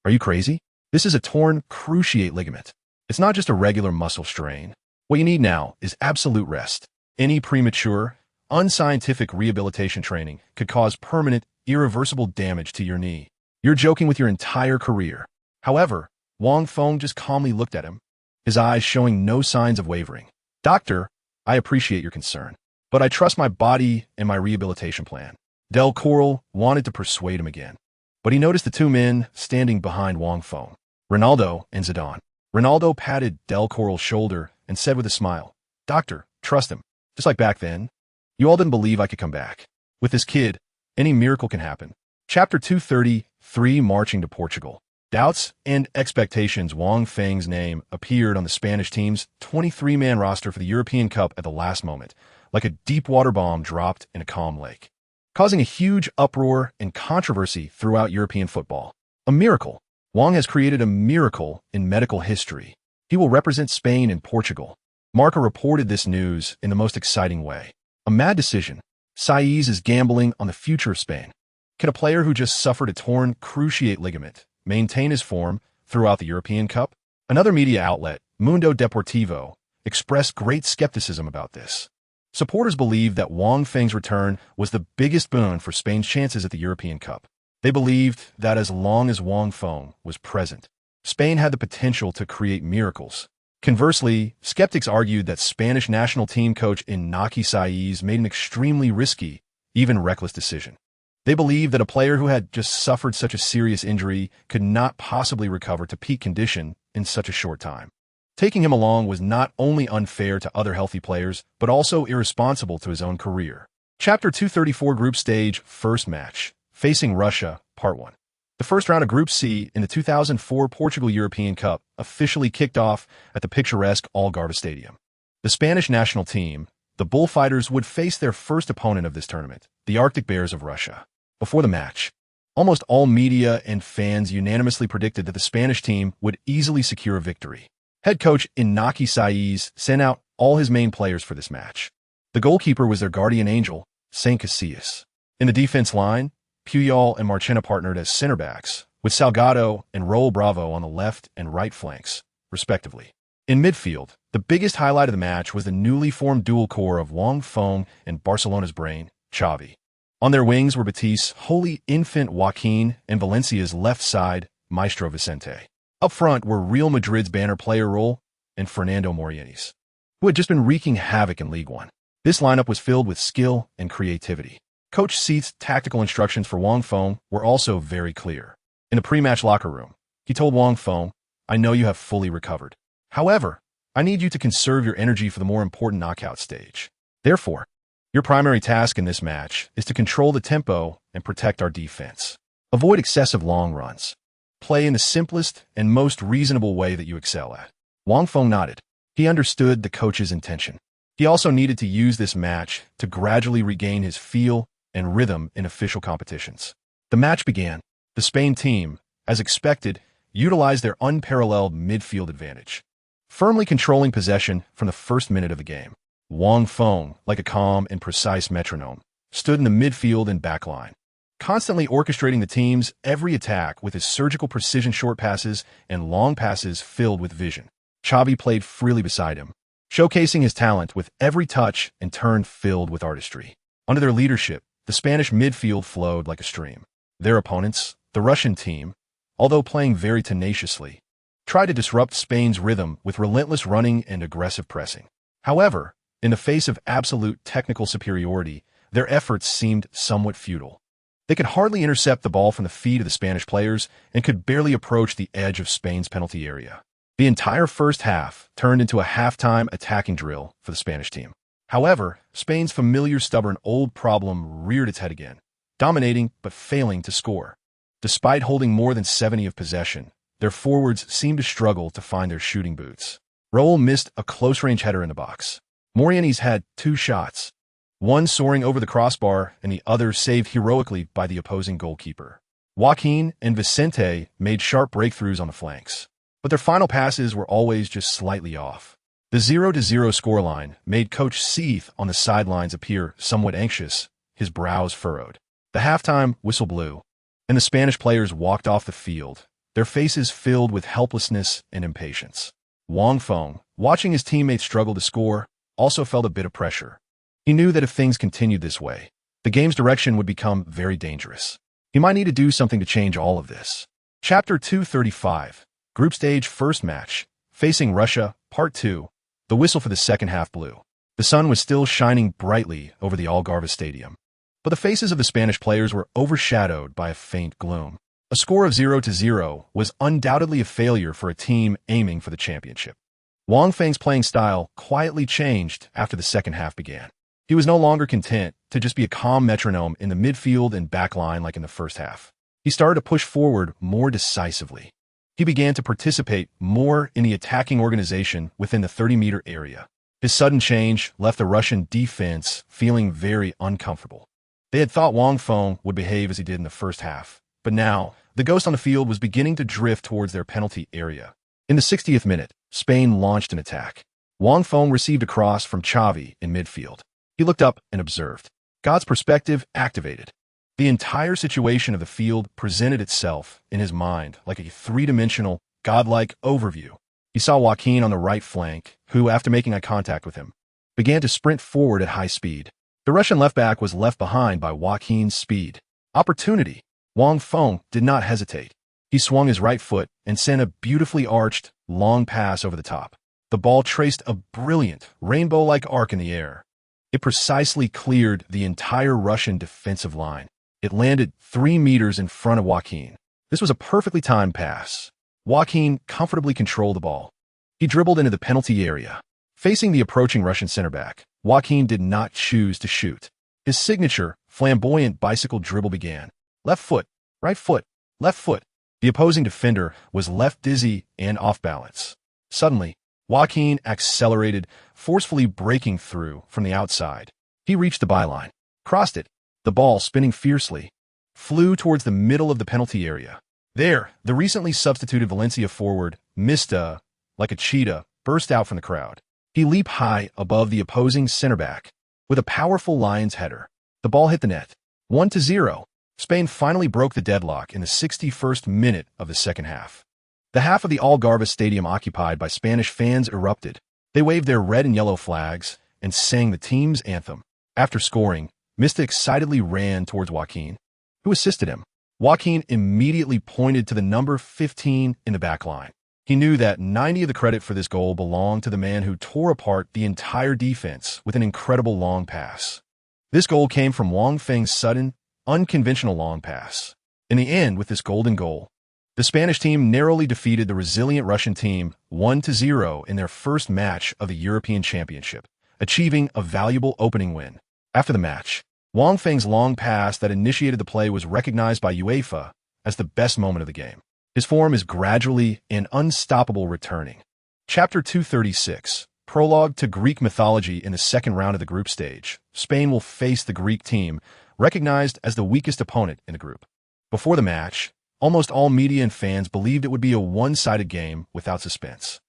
"Are you crazy? This is a torn cruciate ligament. It's not just a regular muscle strain. What you need now is absolute rest. Any premature, unscientific rehabilitation training could cause permanent, irreversible damage to your knee. You're joking with your entire career." However, Wang Feng just calmly looked at him, his eyes showing no signs of wavering. "Doctor, I appreciate your concern, but I trust my body and my rehabilitation plan." Del Corral wanted to persuade him again, but he noticed the 2 men standing behind Wang Feng, Ronaldo and Zidane. Ronaldo patted Del Corral's shoulder and said with a smile, "Doctor, trust him. Just like back then. You all didn't believe I could come back. With this kid, any miracle can happen." Chapter 233 Marching to Portugal. Doubts and expectations. Wang Feng's name appeared on the Spanish team's 23-man roster for the European Cup at the last moment, like a deep-water bomb dropped in a calm lake, causing a huge uproar and controversy throughout European football. A miracle. Wang has created a miracle in medical history. He will represent Spain and Portugal. Marca reported this news in the most exciting way. A mad decision. Saiz is gambling on the future of Spain. Can a player who just suffered a torn cruciate ligament maintain his form throughout the European Cup? Another media outlet, Mundo Deportivo, expressed great skepticism about this. Supporters believed that Wang Feng's return was the biggest boon for Spain's chances at the European Cup. They believed that as long as Wang Feng was present, Spain had the potential to create miracles. Conversely, skeptics argued that Spanish national team coach Iñaki Saiz made an extremely risky, even reckless decision. They believed that a player who had just suffered such a serious injury could not possibly recover to peak condition in such a short time. Taking him along was not only unfair to other healthy players, but also irresponsible to his own career. Chapter 234 Group Stage First Match, Facing Russia, Part 1. The first round of Group C in the 2004 Portugal European Cup officially kicked off at the picturesque Algarve Stadium. The Spanish national team, the Bullfighters, would face their first opponent of this tournament, the Arctic Bears of Russia. Before the match, almost all media and fans unanimously predicted that the Spanish team would easily secure a victory. Head coach Iñaki Saiz sent out all his main players for this match. The goalkeeper was their guardian angel, Saint Casillas. In the defense line, Puyol and Marchena partnered as center backs, with Salgado and Raul Bravo on the left and right flanks, respectively. In midfield, the biggest highlight of the match was the newly formed dual core of Wang Feng and Barcelona's brain, Xavi. On their wings were Betis' holy infant Joaquin and Valencia's left side, Maestro Vicente. Up front were Real Madrid's banner player Raul and Fernando Morientes, who had just been wreaking havoc in League One. This lineup was filled with skill and creativity. Coach Seeth's tactical instructions for Wang Feng were also very clear. In the pre-match locker room, he told Wang Feng, "I know you have fully recovered. However, I need you to conserve your energy for the more important knockout stage. Therefore, your primary task in this match is to control the tempo and protect our defense. Avoid excessive long runs. Play in the simplest and most reasonable way that you excel at." Wang Feng nodded. He understood the coach's intention. He also needed to use this match to gradually regain his feel and rhythm in official competitions. The match began. The Spain team, as expected, utilized their unparalleled midfield advantage, firmly controlling possession from the first minute of the game. Wang Feng, like a calm and precise metronome, stood in the midfield and backline, constantly orchestrating the team's every attack with his surgical precision short passes and long passes filled with vision. Xavi played freely beside him, showcasing his talent with every touch and turn filled with artistry. Under their leadership, the Spanish midfield flowed like a stream. Their opponents, the Russian team, although playing very tenaciously, tried to disrupt Spain's rhythm with relentless running and aggressive pressing. However, in the face of absolute technical superiority, their efforts seemed somewhat futile. They could hardly intercept the ball from the feet of the Spanish players and could barely approach the edge of Spain's penalty area. The entire first half turned into a halftime attacking drill for the Spanish team. However, Spain's familiar stubborn old problem reared its head again, dominating but failing to score. Despite holding more than 70 of possession, their forwards seemed to struggle to find their shooting boots. Raul missed a close-range header in the box. Morientes had 2 shots, one soaring over the crossbar and the other saved heroically by the opposing goalkeeper. Joaquin and Vicente made sharp breakthroughs on the flanks, but their final passes were always just slightly off. The 0-0 scoreline made Coach Seeth on the sidelines appear somewhat anxious, his brows furrowed. The halftime whistle blew, and the Spanish players walked off the field, their faces filled with helplessness and impatience. Wang Feng, watching his teammates struggle to score, also felt a bit of pressure. He knew that if things continued this way, the game's direction would become very dangerous. He might need to do something to change all of this. Chapter 235, Group Stage First Match, Facing Russia, Part 2. The whistle for the second half blew. The sun was still shining brightly over the Algarve Stadium, but the faces of the Spanish players were overshadowed by a faint gloom. A score of 0-0 was undoubtedly a failure for a team aiming for the championship. Wang Feng's playing style quietly changed after the second half began. He was no longer content to just be a calm metronome in the midfield and backline like in the first half. He started to push forward more decisively. He began to participate more in the attacking organization within the 30-meter area. His sudden change left the Russian defense feeling very uncomfortable. They had thought Wang Feng would behave as he did in the first half, but now the ghost on the field was beginning to drift towards their penalty area. In the 60th minute, Spain launched an attack. Wang Feng received a cross from Xavi in midfield. He looked up and observed. God's perspective activated. The entire situation of the field presented itself in his mind like a three-dimensional, godlike overview. He saw Joaquin on the right flank, who, after making eye contact with him, began to sprint forward at high speed. The Russian left-back was left behind by Joaquin's speed. Opportunity. Wang Feng did not hesitate. He swung his right foot and sent a beautifully arched, long pass over the top. The ball traced a brilliant, rainbow-like arc in the air. It precisely cleared the entire Russian defensive line. It landed 3 meters in front of Joaquin. This was a perfectly timed pass. Joaquin comfortably controlled the ball. He dribbled into the penalty area. Facing the approaching Russian center back, Joaquin did not choose to shoot. His signature, flamboyant bicycle dribble began. Left foot, right foot, left foot. The opposing defender was left dizzy and off balance. Suddenly, Joaquin accelerated, forcefully breaking through from the outside. He reached the byline, crossed it. The ball, spinning fiercely, flew towards the middle of the penalty area. There, the recently substituted Valencia forward, Mista, like a cheetah, burst out from the crowd. He leaped high above the opposing center back. With a powerful Lions header, the ball hit the net. 1-0. Spain finally broke the deadlock in the 61st minute of the second half. The half of the Algarve Stadium occupied by Spanish fans erupted. They waved their red and yellow flags and sang the team's anthem. After scoring, Mista excitedly ran towards Joaquin, who assisted him. Joaquin immediately pointed to the number 15 in the back line. He knew that 90 of the credit for this goal belonged to the man who tore apart the entire defense with an incredible long pass. This goal came from Wang Feng's sudden, unconventional long pass. In the end, with this golden goal, the Spanish team narrowly defeated the resilient Russian team 1-0 in their first match of the European Championship, achieving a valuable opening win. After the match, Wang Feng's long pass that initiated the play was recognized by UEFA as the best moment of the game. His form is gradually and unstoppable returning. Chapter 236, Prologue to Greek Mythology. In the second round of the group stage, Spain will face the Greek team, recognized as the weakest opponent in the group. Before the match, almost all media and fans believed it would be a one-sided game without suspense.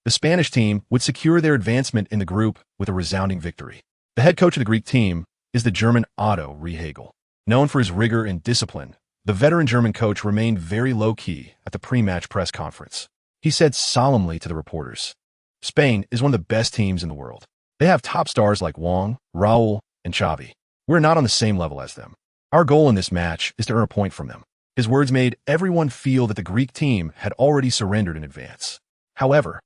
The Spanish team would secure their advancement in the group with a resounding victory. The head coach of the Greek team is the German Otto Rehagel. Known for his rigor and discipline, the veteran German coach remained very low-key at the pre-match press conference. He said solemnly to the reporters, "Spain is one of the best teams in the world. They have top stars like Wang, Raul, and Xavi. We're not on the same level as them. Our goal in this match is to earn a point from them." His words made everyone feel that the Greek team had already surrendered in advance. However,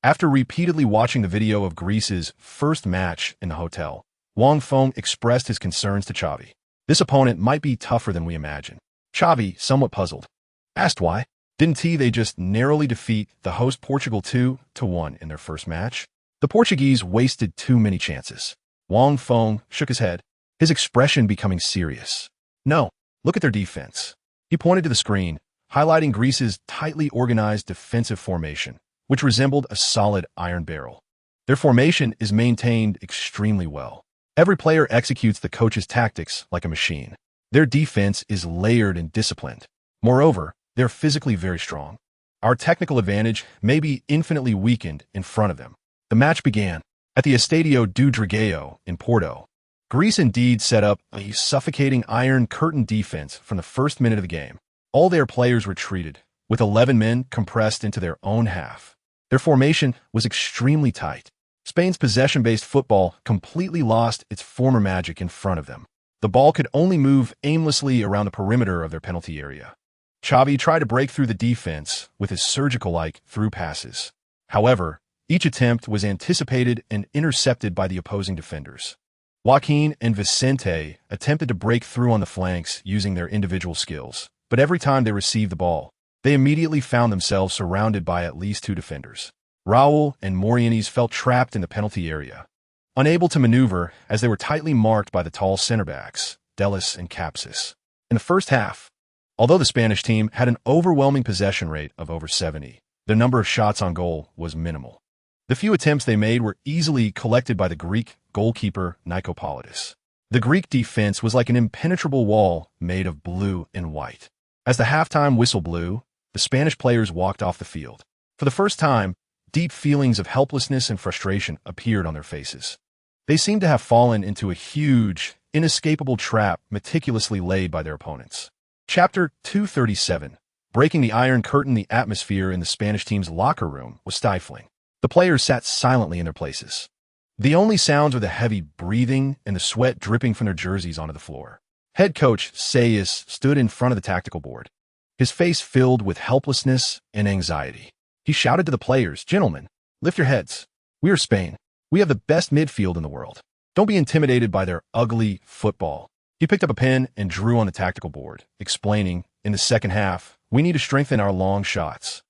after repeatedly watching the video of Greece's first match in the hotel, Wang Feng expressed his concerns to Xavi. This opponent might be tougher than we imagine. Xavi, somewhat puzzled, asked why. Didn't they just narrowly defeat the host Portugal 2-1 in their first match? The Portuguese wasted too many chances. Wang Feng shook his head, his expression becoming serious. No, look at their defense. He pointed to the screen, highlighting Greece's tightly organized defensive formation, which resembled a solid iron barrel. Their formation is maintained extremely well. Every player executes the coach's tactics like a machine. Their defense is layered and disciplined. Moreover, they're physically very strong. Our technical advantage may be infinitely weakened in front of them. The match began at the Estadio do Dragão in Porto. Greece indeed set up a suffocating iron curtain defense from the first minute of the game. All their players retreated, with 11 men compressed into their own half. Their formation was extremely tight. Spain's possession-based football completely lost its former magic in front of them. The ball could only move aimlessly around the perimeter of their penalty area. Xavi tried to break through the defense with his surgical-like through passes. However, each attempt was anticipated and intercepted by the opposing defenders. Joaquin and Vicente attempted to break through on the flanks using their individual skills, but every time they received the ball, they immediately found themselves surrounded by at least 2 defenders. Raul and Morientes felt trapped in the penalty area, unable to maneuver as they were tightly marked by the tall center-backs, Delis and Capsis. In the first half, although the Spanish team had an overwhelming possession rate of over 70, the number of shots on goal was minimal. The few attempts they made were easily collected by the Greek goalkeeper Nikopolidis. The Greek defense was like an impenetrable wall made of blue and white. As the halftime whistle blew, the Spanish players walked off the field. For the first time, Deep feelings of helplessness and frustration appeared on their faces. They seemed to have fallen into a huge, inescapable trap meticulously laid by their opponents. Chapter 237. Breaking the Iron Curtain. The atmosphere in the Spanish team's locker room was stifling. The players sat silently in their places. The only sounds were the heavy breathing and the sweat dripping from their jerseys onto the floor. Head coach Sayas stood in front of the tactical board, his face filled with helplessness and anxiety. He shouted to the players, "Gentlemen, lift your heads. We are Spain. We have the best midfield in the world. Don't be intimidated by their ugly football." He picked up a pen and drew on the tactical board, explaining, "In the second half, we need to strengthen our long shots.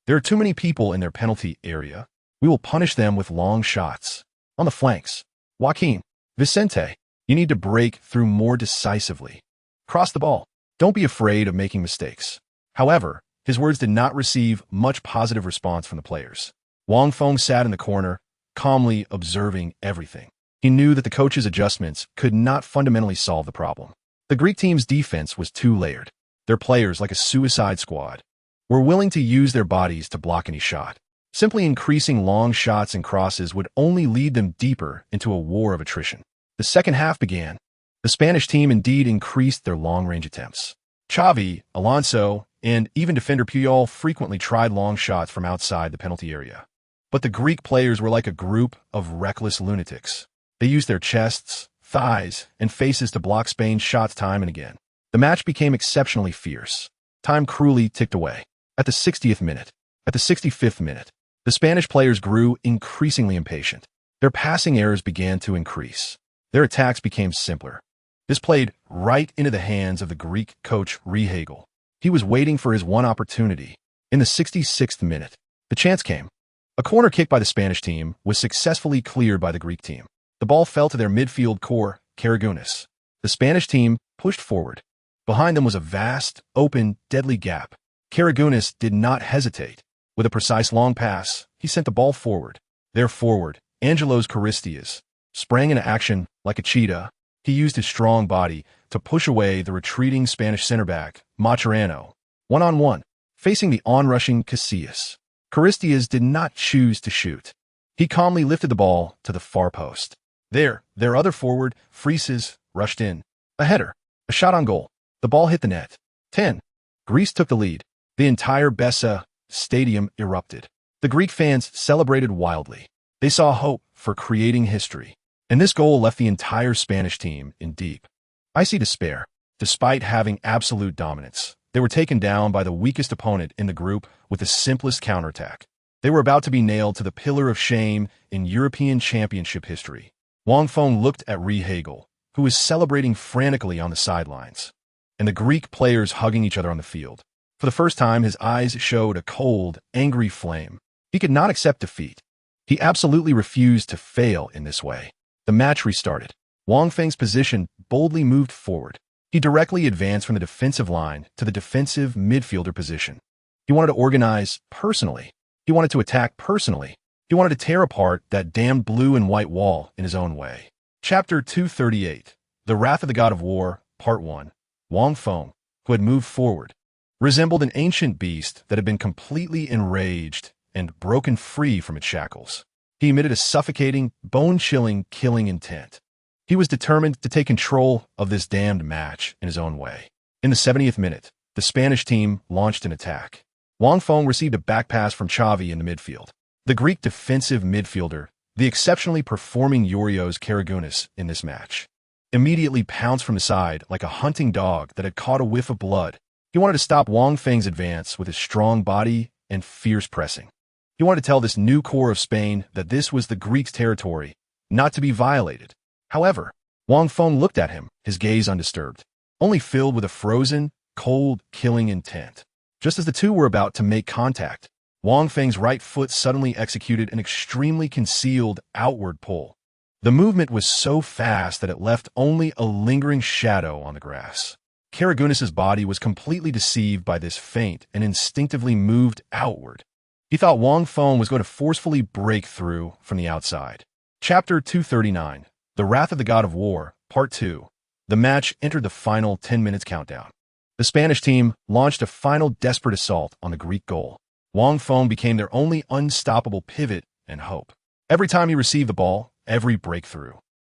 There are too many people in their penalty area. We will punish them with long shots. On the flanks, Joaquin, Vicente, you need to break through more decisively. Cross the ball. Don't be afraid of making mistakes." However, his words did not receive much positive response from the players. Wang Feng sat in the corner, calmly observing everything. He knew that the coach's adjustments could not fundamentally solve the problem. The Greek team's defense was too layered. Their players, like a suicide squad, were willing to use their bodies to block any shot. Simply increasing long shots and crosses would only lead them deeper into a war of attrition. The second half began. The Spanish team indeed increased their long-range attempts. Xavi, Alonso, and even defender Puyol frequently tried long shots from outside the penalty area. But the Greek players were like a group of reckless lunatics. They used their chests, thighs, and faces to block Spain's shots time and again. The match became exceptionally fierce. Time cruelly ticked away. At the 60th minute, at the 65th minute, the Spanish players grew increasingly impatient. Their passing errors began to increase. Their attacks became simpler. This played right into the hands of the Greek coach Real. He was waiting for his one opportunity. In the 66th minute, the chance came. A corner kick by the Spanish team was successfully cleared by the Greek team. The ball fell to their midfield core, Caragunis. The Spanish team pushed forward. Behind them was a vast, open, deadly gap. Caragunis did not hesitate. With a precise long pass, he sent the ball forward. Their forward, Angelos Charistias, sprang into action like a cheetah. He used his strong body to push away the retreating Spanish center back, Mascherano. One-on-one, facing the onrushing Casillas. Charistias did not choose to shoot. He calmly lifted the ball to the far post. Their other forward, Frises, rushed in. A header. A shot on goal. The ball hit the net. 10. Greece took the lead. The entire Bessa stadium erupted. The Greek fans celebrated wildly. They saw hope for creating history. And this goal left the entire Spanish team in deep, icy despair. Despite having absolute dominance, they were taken down by the weakest opponent in the group with the simplest counterattack. They were about to be nailed to the pillar of shame in European Championship history. Wang Feng looked at Real, who was celebrating frantically on the sidelines, and the Greek players hugging each other on the field. For the first time, his eyes showed a cold, angry flame. He could not accept defeat. He absolutely refused to fail in this way. The match restarted. Wang Feng's position boldly moved forward. He directly advanced from the defensive line to the defensive midfielder position. He wanted to organize personally. He wanted to attack personally. He wanted to tear apart that damned blue and white wall in his own way. Chapter 238. The Wrath of the God of War, Part 1. Wang Feng, who had moved forward, resembled an ancient beast that had been completely enraged and broken free from its shackles. He emitted a suffocating, bone-chilling, killing intent. He was determined to take control of this damned match in his own way. In the 70th minute, the Spanish team launched an attack. Wang Feng received a back pass from Xavi in the midfield. The Greek defensive midfielder, the exceptionally performing Yorios Karagunis in this match, immediately pounced from the side like a hunting dog that had caught a whiff of blood. He wanted to stop Wang Feng's advance with his strong body and fierce pressing. He wanted to tell this new core of Spain that this was the Greeks' territory, not to be violated. However, Wang Feng looked at him, his gaze undisturbed, only filled with a frozen, cold, killing intent. Just as the two were about to make contact, Wang Feng's right foot suddenly executed an extremely concealed outward pull. The movement was so fast that it left only a lingering shadow on the grass. Karagunis' body was completely deceived by this feint and instinctively moved outward. He thought Wang Feng was going to forcefully break through from the outside. Chapter 239. The Wrath of the God of War, Part 2. The match entered the final 10 minutes countdown. The Spanish team launched a final desperate assault on the Greek goal. Wang Feng became their only unstoppable pivot and hope. Every time he received the ball, every breakthrough,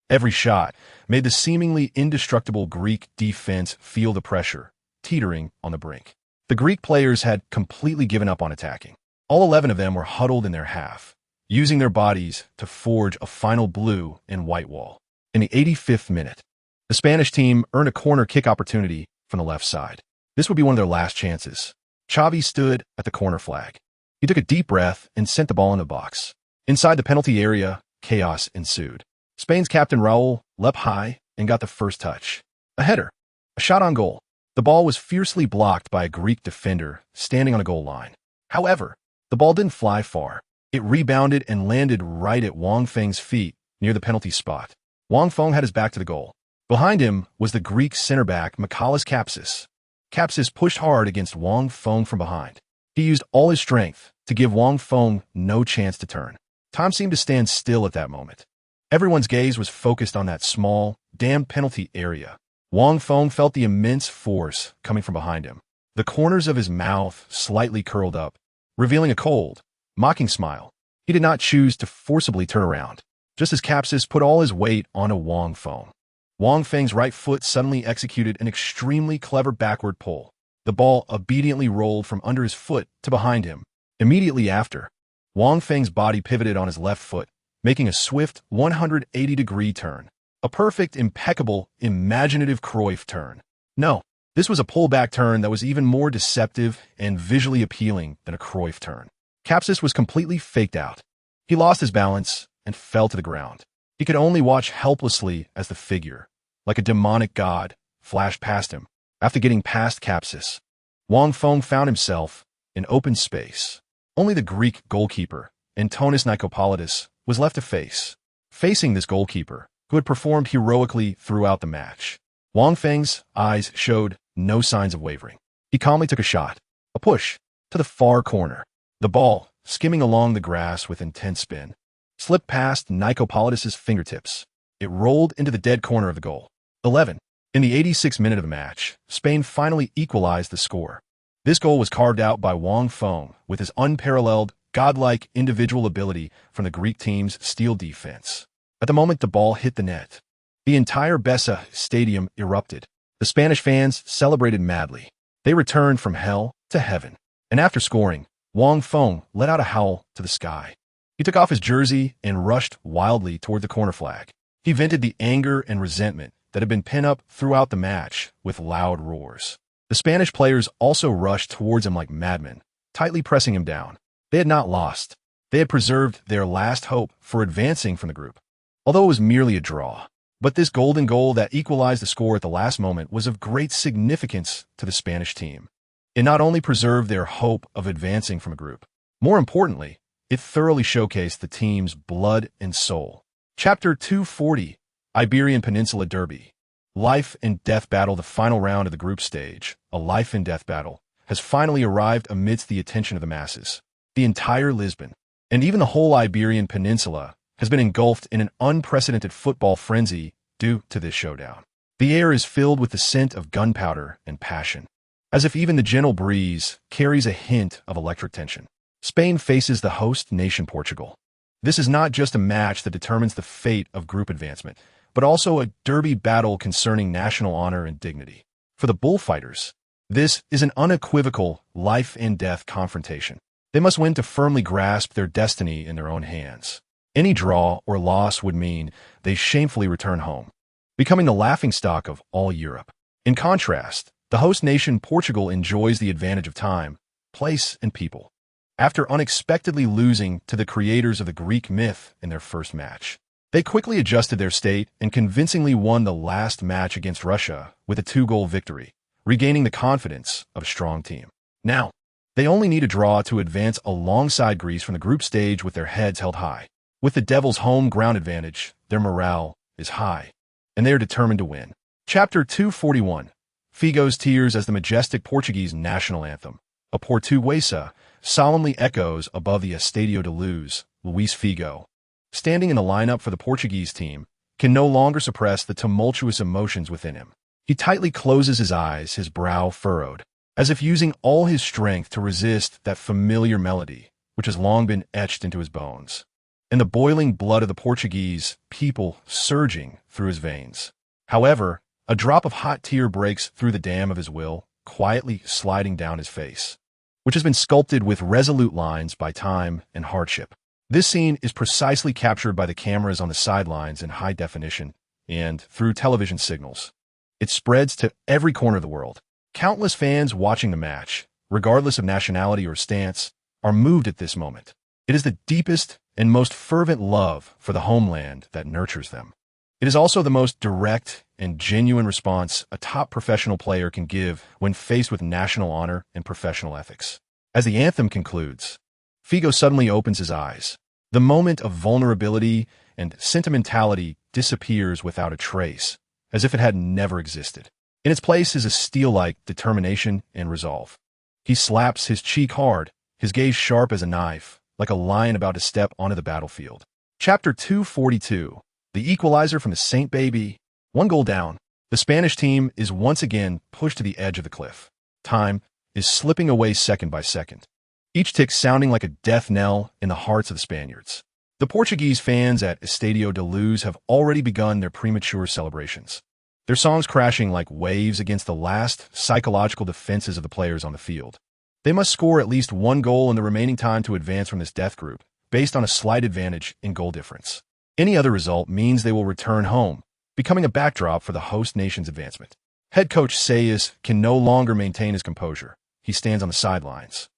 every shot made the seemingly indestructible Greek defense feel the pressure, teetering on the brink. The Greek players had completely given up on attacking. All 11 of them were huddled in their half, using their bodies to forge a final blue and white wall. In the 85th minute, the Spanish team earned a corner kick opportunity from the left side. This would be one of their last chances. Xavi stood at the corner flag. He took a deep breath and sent the ball in the box. Inside the penalty area, chaos ensued. Spain's captain Raul leapt high and got the first touch. A header. A shot on goal. The ball was fiercely blocked by a Greek defender standing on a goal line. However, the ball didn't fly far. It rebounded and landed right at Wang Feng's feet near the penalty spot. Wang Feng had his back to the goal. Behind him was the Greek center back Michalis Kapsis. Kapsis pushed hard against Wang Feng from behind. He used all his strength to give Wang Feng no chance to turn. Time seemed to stand still at that moment. Everyone's gaze was focused on that small, damned penalty area. Wang Feng felt the immense force coming from behind him. The corners of his mouth slightly curled up, revealing a cold, mocking smile. He did not choose to forcibly turn around, just as Kapsis put all his weight onto Wang Feng. Wang Feng's right foot suddenly executed an extremely clever backward pull. The ball obediently rolled from under his foot to behind him. Immediately after, Wang Feng's body pivoted on his left foot, making a swift 180-degree turn. A perfect, impeccable, imaginative Cruyff turn. No, this was a pullback turn that was even more deceptive and visually appealing than a Cruyff turn. Kapsis was completely faked out. He lost his balance and fell to the ground. He could only watch helplessly as the figure, like a demonic god, flashed past him. After getting past Kapsis, Wang Feng found himself in open space. Only the Greek goalkeeper, Antonis Nicopolitis, was left to face. Facing this goalkeeper, who had performed heroically throughout the match, Wang Feng's eyes showed no signs of wavering. He calmly took a shot, a push, to the far corner. The ball, skimming along the grass with intense spin, slipped past Nicopolitis' fingertips. It rolled into the dead corner of the goal. 11. In the 86th minute of the match, Spain finally equalized the score. This goal was carved out by Wang Feng with his unparalleled, godlike individual ability from the Greek team's steel defense. At the moment the ball hit the net, the entire Bessa stadium erupted. The Spanish fans celebrated madly. They returned from hell to heaven. And after scoring, Wang Feng let out a howl to the sky. He took off his jersey and rushed wildly toward the corner flag. He vented the anger and resentment that had been pent up throughout the match with loud roars. The Spanish players also rushed towards him like madmen, tightly pressing him down. They had not lost. They had preserved their last hope for advancing from the group, although it was merely a draw. But this golden goal that equalized the score at the last moment was of great significance to the Spanish team. It not only preserved their hope of advancing from a group, more importantly, it thoroughly showcased the team's blood and soul. Chapter 240, Iberian Peninsula Derby. Life and death battle. The final round of the group stage, a life and death battle, has finally arrived amidst the attention of the masses. The entire Lisbon, and even the whole Iberian Peninsula, has been engulfed in an unprecedented football frenzy due to this showdown. The air is filled with the scent of gunpowder and passion, as if even the gentle breeze carries a hint of electric tension. Spain faces the host nation Portugal. This is not just a match that determines the fate of group advancement, but also a derby battle concerning national honor and dignity. For the bullfighters, this is an unequivocal life and death confrontation. They must win to firmly grasp their destiny in their own hands. Any draw or loss would mean they shamefully return home, becoming the laughingstock of all Europe. In contrast, the host nation Portugal enjoys the advantage of time, place, and people. After unexpectedly losing to the creators of the Greek myth in their first match, they quickly adjusted their state and convincingly won the last match against Russia with a 2-goal victory, regaining the confidence of a strong team. Now, they only need a draw to advance alongside Greece from the group stage with their heads held high. With the Devils' home ground advantage, their morale is high, and they are determined to win. Chapter 241, Figo's Tears as the majestic Portuguese national anthem. A Portuguesa solemnly echoes above the Estadio de Luz. Luís Figo, standing in the lineup for the Portuguese team, can no longer suppress the tumultuous emotions within him. He tightly closes his eyes, his brow furrowed. as if using all his strength to resist that familiar melody, which has long been etched into his bones, and the boiling blood of the Portuguese people surging through his veins. However, a drop of hot tear breaks through the dam of his will, quietly sliding down his face, which has been sculpted with resolute lines by time and hardship. This scene is precisely captured by the cameras on the sidelines in high definition and through television signals. It spreads to every corner of the world. Countless fans watching the match, regardless of nationality or stance, are moved at this moment. It is the deepest and most fervent love for the homeland that nurtures them. It is also the most direct and genuine response a top professional player can give when faced with national honor and professional ethics. As the anthem concludes, Figo suddenly opens his eyes. The moment of vulnerability and sentimentality disappears without a trace, as if it had never existed. In its place is a steel-like determination and resolve. He slaps his cheek hard, his gaze sharp as a knife, like a lion about to step onto the battlefield. Chapter 242. The equalizer from the Saint Baby. 1 goal down. The Spanish team is once again pushed to the edge of the cliff. Time is slipping away second by second, each tick sounding like a death knell in the hearts of the Spaniards. The Portuguese fans at Estadio da Luz have already begun their premature celebrations, their songs crashing like waves against the last psychological defenses of the players on the field. They must score at least 1 goal in the remaining time to advance from this death group, based on a slight advantage in goal difference. Any other result means they will return home, becoming a backdrop for the host nation's advancement. Head coach Sayas can no longer maintain his composure. He stands on the sidelines,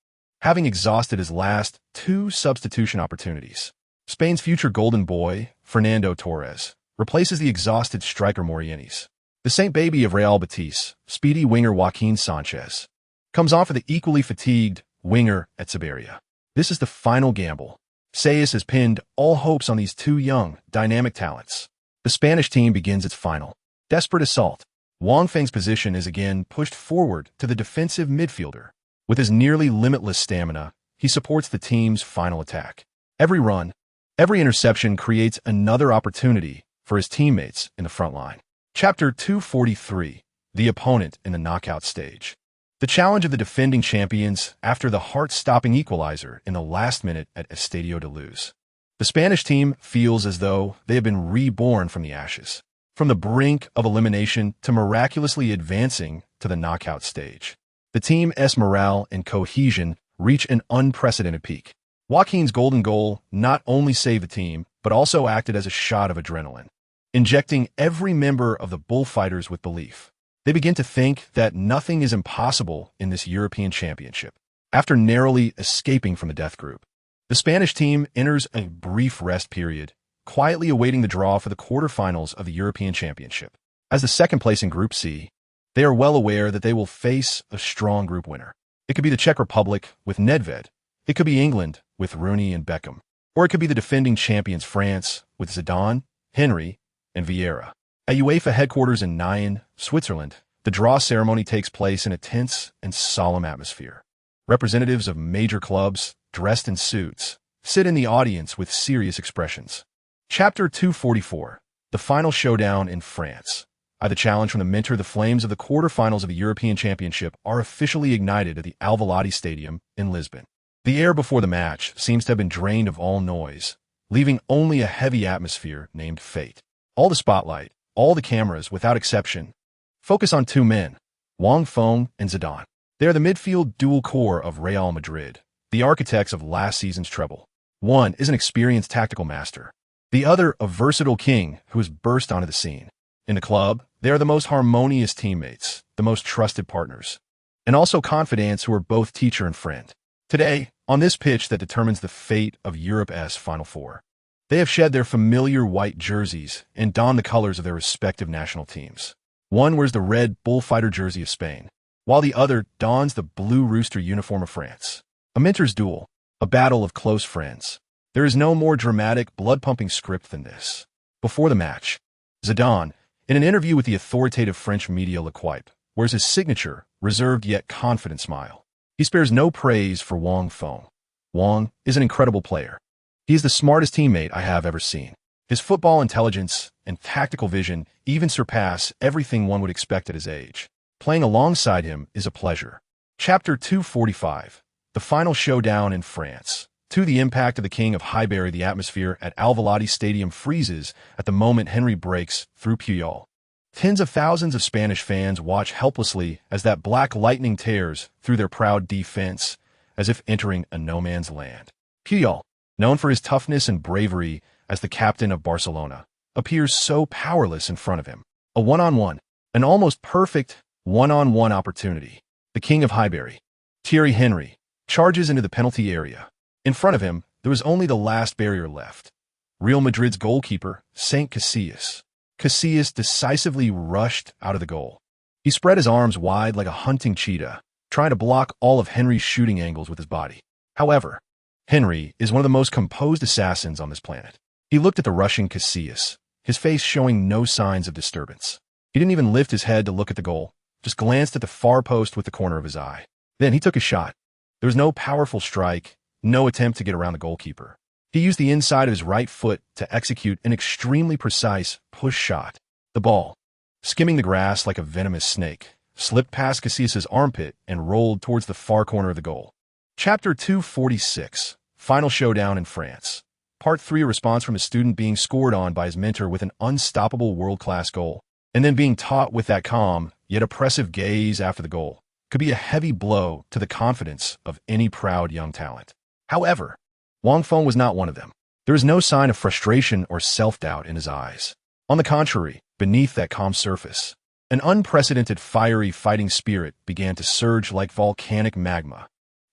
having exhausted his last 2 substitution opportunities. Spain's future golden boy, Fernando Torres, replaces the exhausted striker Morientes. The Saint Baby of Real Betis, speedy winger Joaquin Sanchez, comes on for the equally fatigued winger Echeverria. This is the final gamble. Sayas has pinned all hopes on these 2 young, dynamic talents. The Spanish team begins its final, desperate assault. Wang Feng's position is again pushed forward to the defensive midfielder. With his nearly limitless stamina, he supports the team's final attack. Every run, every interception creates another opportunity for his teammates in the front line. Chapter 243. The opponent in the knockout stage. The challenge of the defending champions after the heart-stopping equalizer in the last minute at Estadio da Luz. The Spanish team feels as though they have been reborn from the ashes, from the brink of elimination to miraculously advancing to the knockout stage. The team's morale and cohesion reach an unprecedented peak. Joaquin's golden goal not only saved the team, but also acted as a shot of adrenaline, injecting every member of the bullfighters with belief. They begin to think that nothing is impossible in this European Championship. After narrowly escaping from the death group, the Spanish team enters a brief rest period, quietly awaiting the draw for the quarterfinals of the European Championship. As the second place in Group C, they are well aware that they will face a strong group winner. It could be the Czech Republic with Nedved, it could be England with Rooney and Beckham, or it could be the defending champions France with Zidane, Henry, and Vieira. At UEFA headquarters in Nyon, Switzerland, the draw ceremony takes place in a tense and solemn atmosphere. Representatives of major clubs, dressed in suits, sit in the audience with serious expressions. Chapter 244. The final showdown in France. By the challenge from the Minter, the flames of the quarterfinals of the European Championship are officially ignited at the Alvalade Stadium in Lisbon. The air before the match seems to have been drained of all noise, leaving only a heavy atmosphere named fate. All the spotlight, all the cameras, without exception, focus on 2 men, Wang Feng and Zidane. They are the midfield dual core of Real Madrid, the architects of last season's treble. One is an experienced tactical master, the other a versatile king who has burst onto the scene. In the club, they are the most harmonious teammates, the most trusted partners, and also confidants who are both teacher and friend. Today, on this pitch that determines the fate of Europe's Final Four, they have shed their familiar white jerseys and donned the colors of their respective national teams. One wears the red bullfighter jersey of Spain, while the other dons the blue rooster uniform of France. A Minter's duel, a battle of close friends. There is no more dramatic, blood-pumping script than this. Before the match, Zidane, in an interview with the authoritative French media L'Equipe, wears his signature, reserved yet confident smile. He spares no praise for Wang Feng. Wang is an incredible player. He is the smartest teammate I have ever seen. His football intelligence and tactical vision even surpass everything one would expect at his age. Playing alongside him is a pleasure. Chapter 245. The Final Showdown in France. To the impact of the King of Highbury, the atmosphere at Alvalade Stadium freezes at the moment Henry breaks through Puyol. Tens of thousands of Spanish fans watch helplessly as that black lightning tears through their proud defense, as if entering a no-man's land. Puyol, known for his toughness and bravery as the captain of Barcelona, appears so powerless in front of him. A one-on-one, an almost perfect one-on-one opportunity. The King of Highbury, Thierry Henry, charges into the penalty area. In front of him, there was only the last barrier left. Real Madrid's goalkeeper, Saint Casillas. Casillas decisively rushed out of the goal. He spread his arms wide like a hunting cheetah, trying to block all of Henry's shooting angles with his body. However, Henry is one of the most composed assassins on this planet. He looked at the rushing Casillas, his face showing no signs of disturbance. He didn't even lift his head to look at the goal, just glanced at the far post with the corner of his eye. Then he took a shot. There was no powerful strike, no attempt to get around the goalkeeper. He used the inside of his right foot to execute an extremely precise push shot. The ball, skimming the grass like a venomous snake, slipped past Casillas' armpit and rolled towards the far corner of the goal. Chapter 246. Final Showdown in France. Part 3. A response from a student being scored on by his mentor with an unstoppable world-class goal, and then being taught with that calm, yet oppressive gaze after the goal, could be a heavy blow to the confidence of any proud young talent. However, Wang Feng was not one of them. There was no sign of frustration or self-doubt in his eyes. On the contrary, beneath that calm surface, an unprecedented fiery fighting spirit began to surge like volcanic magma.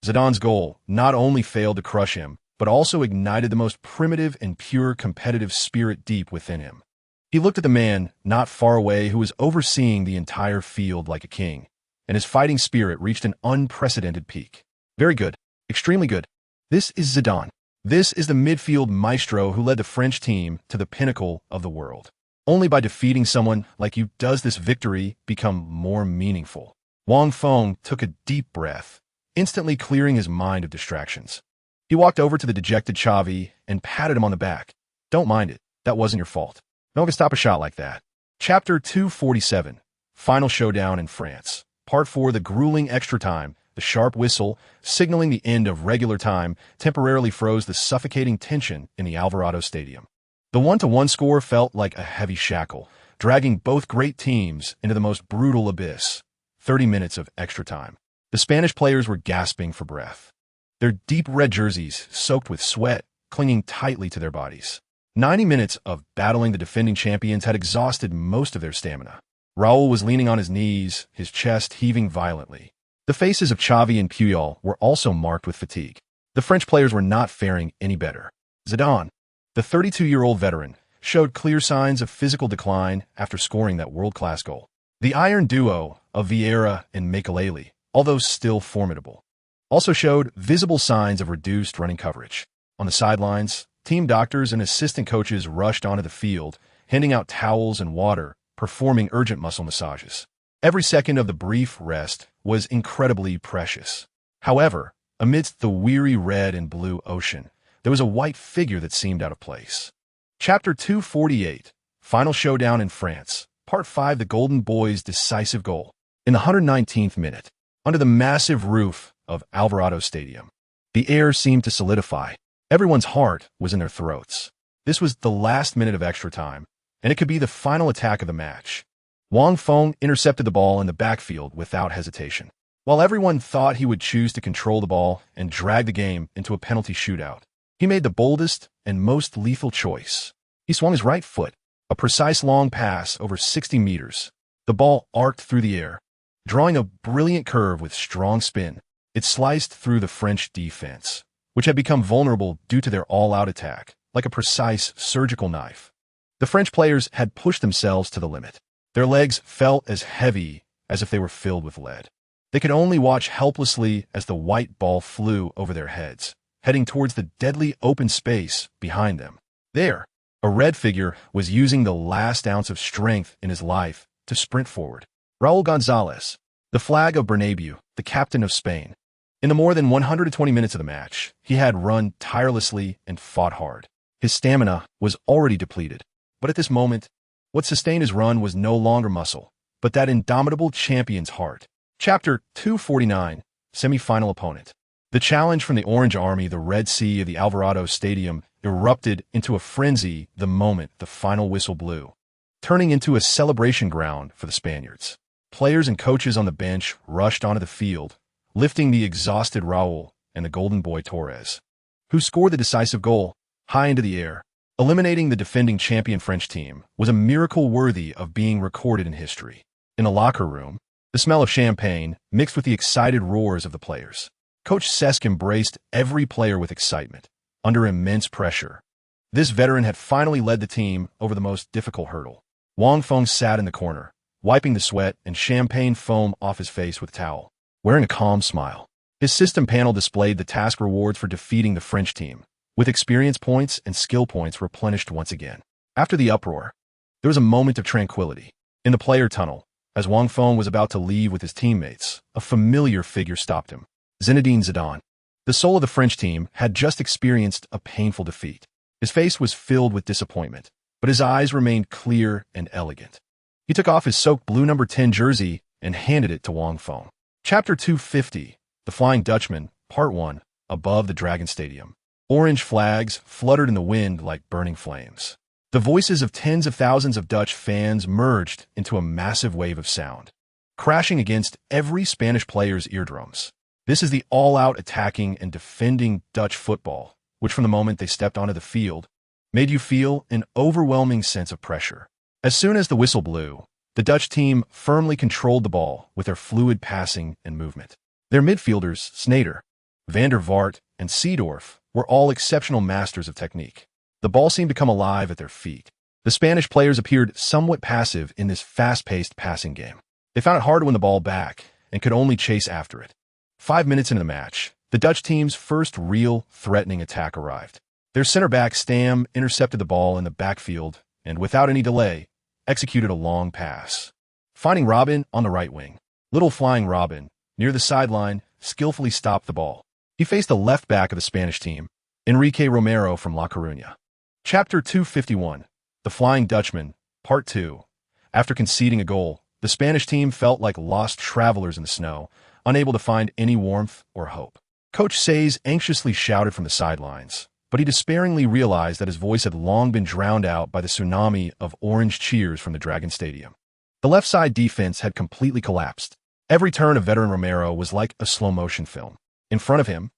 Zidane's goal not only failed to crush him, but also ignited the most primitive and pure competitive spirit deep within him. He looked at the man not far away who was overseeing the entire field like a king, and his fighting spirit reached an unprecedented peak. Very good. Extremely good. This is Zidane. This is the midfield maestro who led the French team to the pinnacle of the world. Only by defeating someone like you does this victory become more meaningful. Wang Feng took a deep breath, instantly clearing his mind of distractions. He walked over to the dejected Xavi and patted him on the back. Don't mind it. That wasn't your fault. No one can stop a shot like that. Chapter 247. Final Showdown in France. Part 4. The grueling extra time. The sharp whistle, signaling the end of regular time, temporarily froze the suffocating tension in the Alvarado Stadium. The 1-1 score felt like a heavy shackle, dragging both great teams into the most brutal abyss. 30 minutes of extra time. The Spanish players were gasping for breath. Their deep red jerseys, soaked with sweat, clinging tightly to their bodies. 90 minutes of battling the defending champions had exhausted most of their stamina. Raul was leaning on his knees, his chest heaving violently. The faces of Xavi and Puyol were also marked with fatigue. The French players were not faring any better. Zidane, the 32-year-old veteran, showed clear signs of physical decline after scoring that world-class goal. The iron duo of Vieira and Makelele, although still formidable, also showed visible signs of reduced running coverage. On the sidelines, team doctors and assistant coaches rushed onto the field, handing out towels and water, performing urgent muscle massages. Every second of the brief rest was incredibly precious. However, amidst the weary red and blue ocean, there was a white figure that seemed out of place. Chapter 248. Final Showdown in France. Part 5. The Golden Boys' decisive goal. In the 119th minute, under the massive roof of Alvarado Stadium, the air seemed to solidify. Everyone's heart was in their throats. This was the last minute of extra time, and it could be the final attack of the match. Wang Feng intercepted the ball in the backfield without hesitation. While everyone thought he would choose to control the ball and drag the game into a penalty shootout, he made the boldest and most lethal choice. He swung his right foot, a precise long pass over 60 meters. The ball arced through the air, drawing a brilliant curve with strong spin. It sliced through the French defense, which had become vulnerable due to their all-out attack, like a precise surgical knife. The French players had pushed themselves to the limit. Their legs felt as heavy as if they were filled with lead. They could only watch helplessly as the white ball flew over their heads, heading towards the deadly open space behind them. There, a red figure was using the last ounce of strength in his life to sprint forward. Raul Gonzalez, the flag of Bernabeu, the captain of Spain. In the more than 120 minutes of the match, he had run tirelessly and fought hard. His stamina was already depleted, but at this moment, what sustained his run was no longer muscle, but that indomitable champion's heart. Chapter 249. semi-final opponent. The challenge from the Orange Army, the Red Sea of the Alvarado Stadium, erupted into a frenzy the moment the final whistle blew, turning into a celebration ground for the Spaniards. Players and coaches on the bench rushed onto the field, lifting the exhausted Raul and the golden boy Torres, who scored the decisive goal, high into the air. Eliminating the defending champion French team was a miracle worthy of being recorded in history. In the locker room, the smell of champagne mixed with the excited roars of the players. Coach Cesc embraced every player with excitement, under immense pressure. This veteran had finally led the team over the most difficult hurdle. Wang Feng sat in the corner, wiping the sweat and champagne foam off his face with a towel, wearing a calm smile. His system panel displayed the task rewards for defeating the French team, with experience points and skill points replenished once again. After the uproar, there was a moment of tranquility. In the player tunnel, as Wang Feng was about to leave with his teammates, a familiar figure stopped him. Zinedine Zidane. The soul of the French team had just experienced a painful defeat. His face was filled with disappointment, but his eyes remained clear and elegant. He took off his soaked blue number 10 jersey and handed it to Wang Feng. Chapter 250, The Flying Dutchman, Part 1, Above the Dragon Stadium. Orange flags fluttered in the wind like burning flames. The voices of tens of thousands of Dutch fans merged into a massive wave of sound, crashing against every Spanish player's eardrums. This is the all-out attacking and defending Dutch football, which from the moment they stepped onto the field, made you feel an overwhelming sense of pressure. As soon as the whistle blew, the Dutch team firmly controlled the ball with their fluid passing and movement. Their midfielders, Sneijder, Van der Vaart, and Seedorf, were all exceptional masters of technique. The ball seemed to come alive at their feet. The Spanish players appeared somewhat passive in this fast-paced passing game. They found it hard to win the ball back and could only chase after it. 5 minutes into the match, the Dutch team's first real threatening attack arrived. Their center-back Stam intercepted the ball in the backfield and, without any delay, executed a long pass. Finding Robin on the right wing, little flying Robin, near the sideline, skillfully stopped the ball. He faced the left back of the Spanish team, Enrique Romero from La Coruña. Chapter 251, The Flying Dutchman, Part 2. After conceding a goal, the Spanish team felt like lost travelers in the snow, unable to find any warmth or hope. Coach Says anxiously shouted from the sidelines, but he despairingly realized that his voice had long been drowned out by the tsunami of orange cheers from the Dragon Stadium. The left side defense had completely collapsed. Every turn of veteran Romero was like a slow-motion film. In front of him,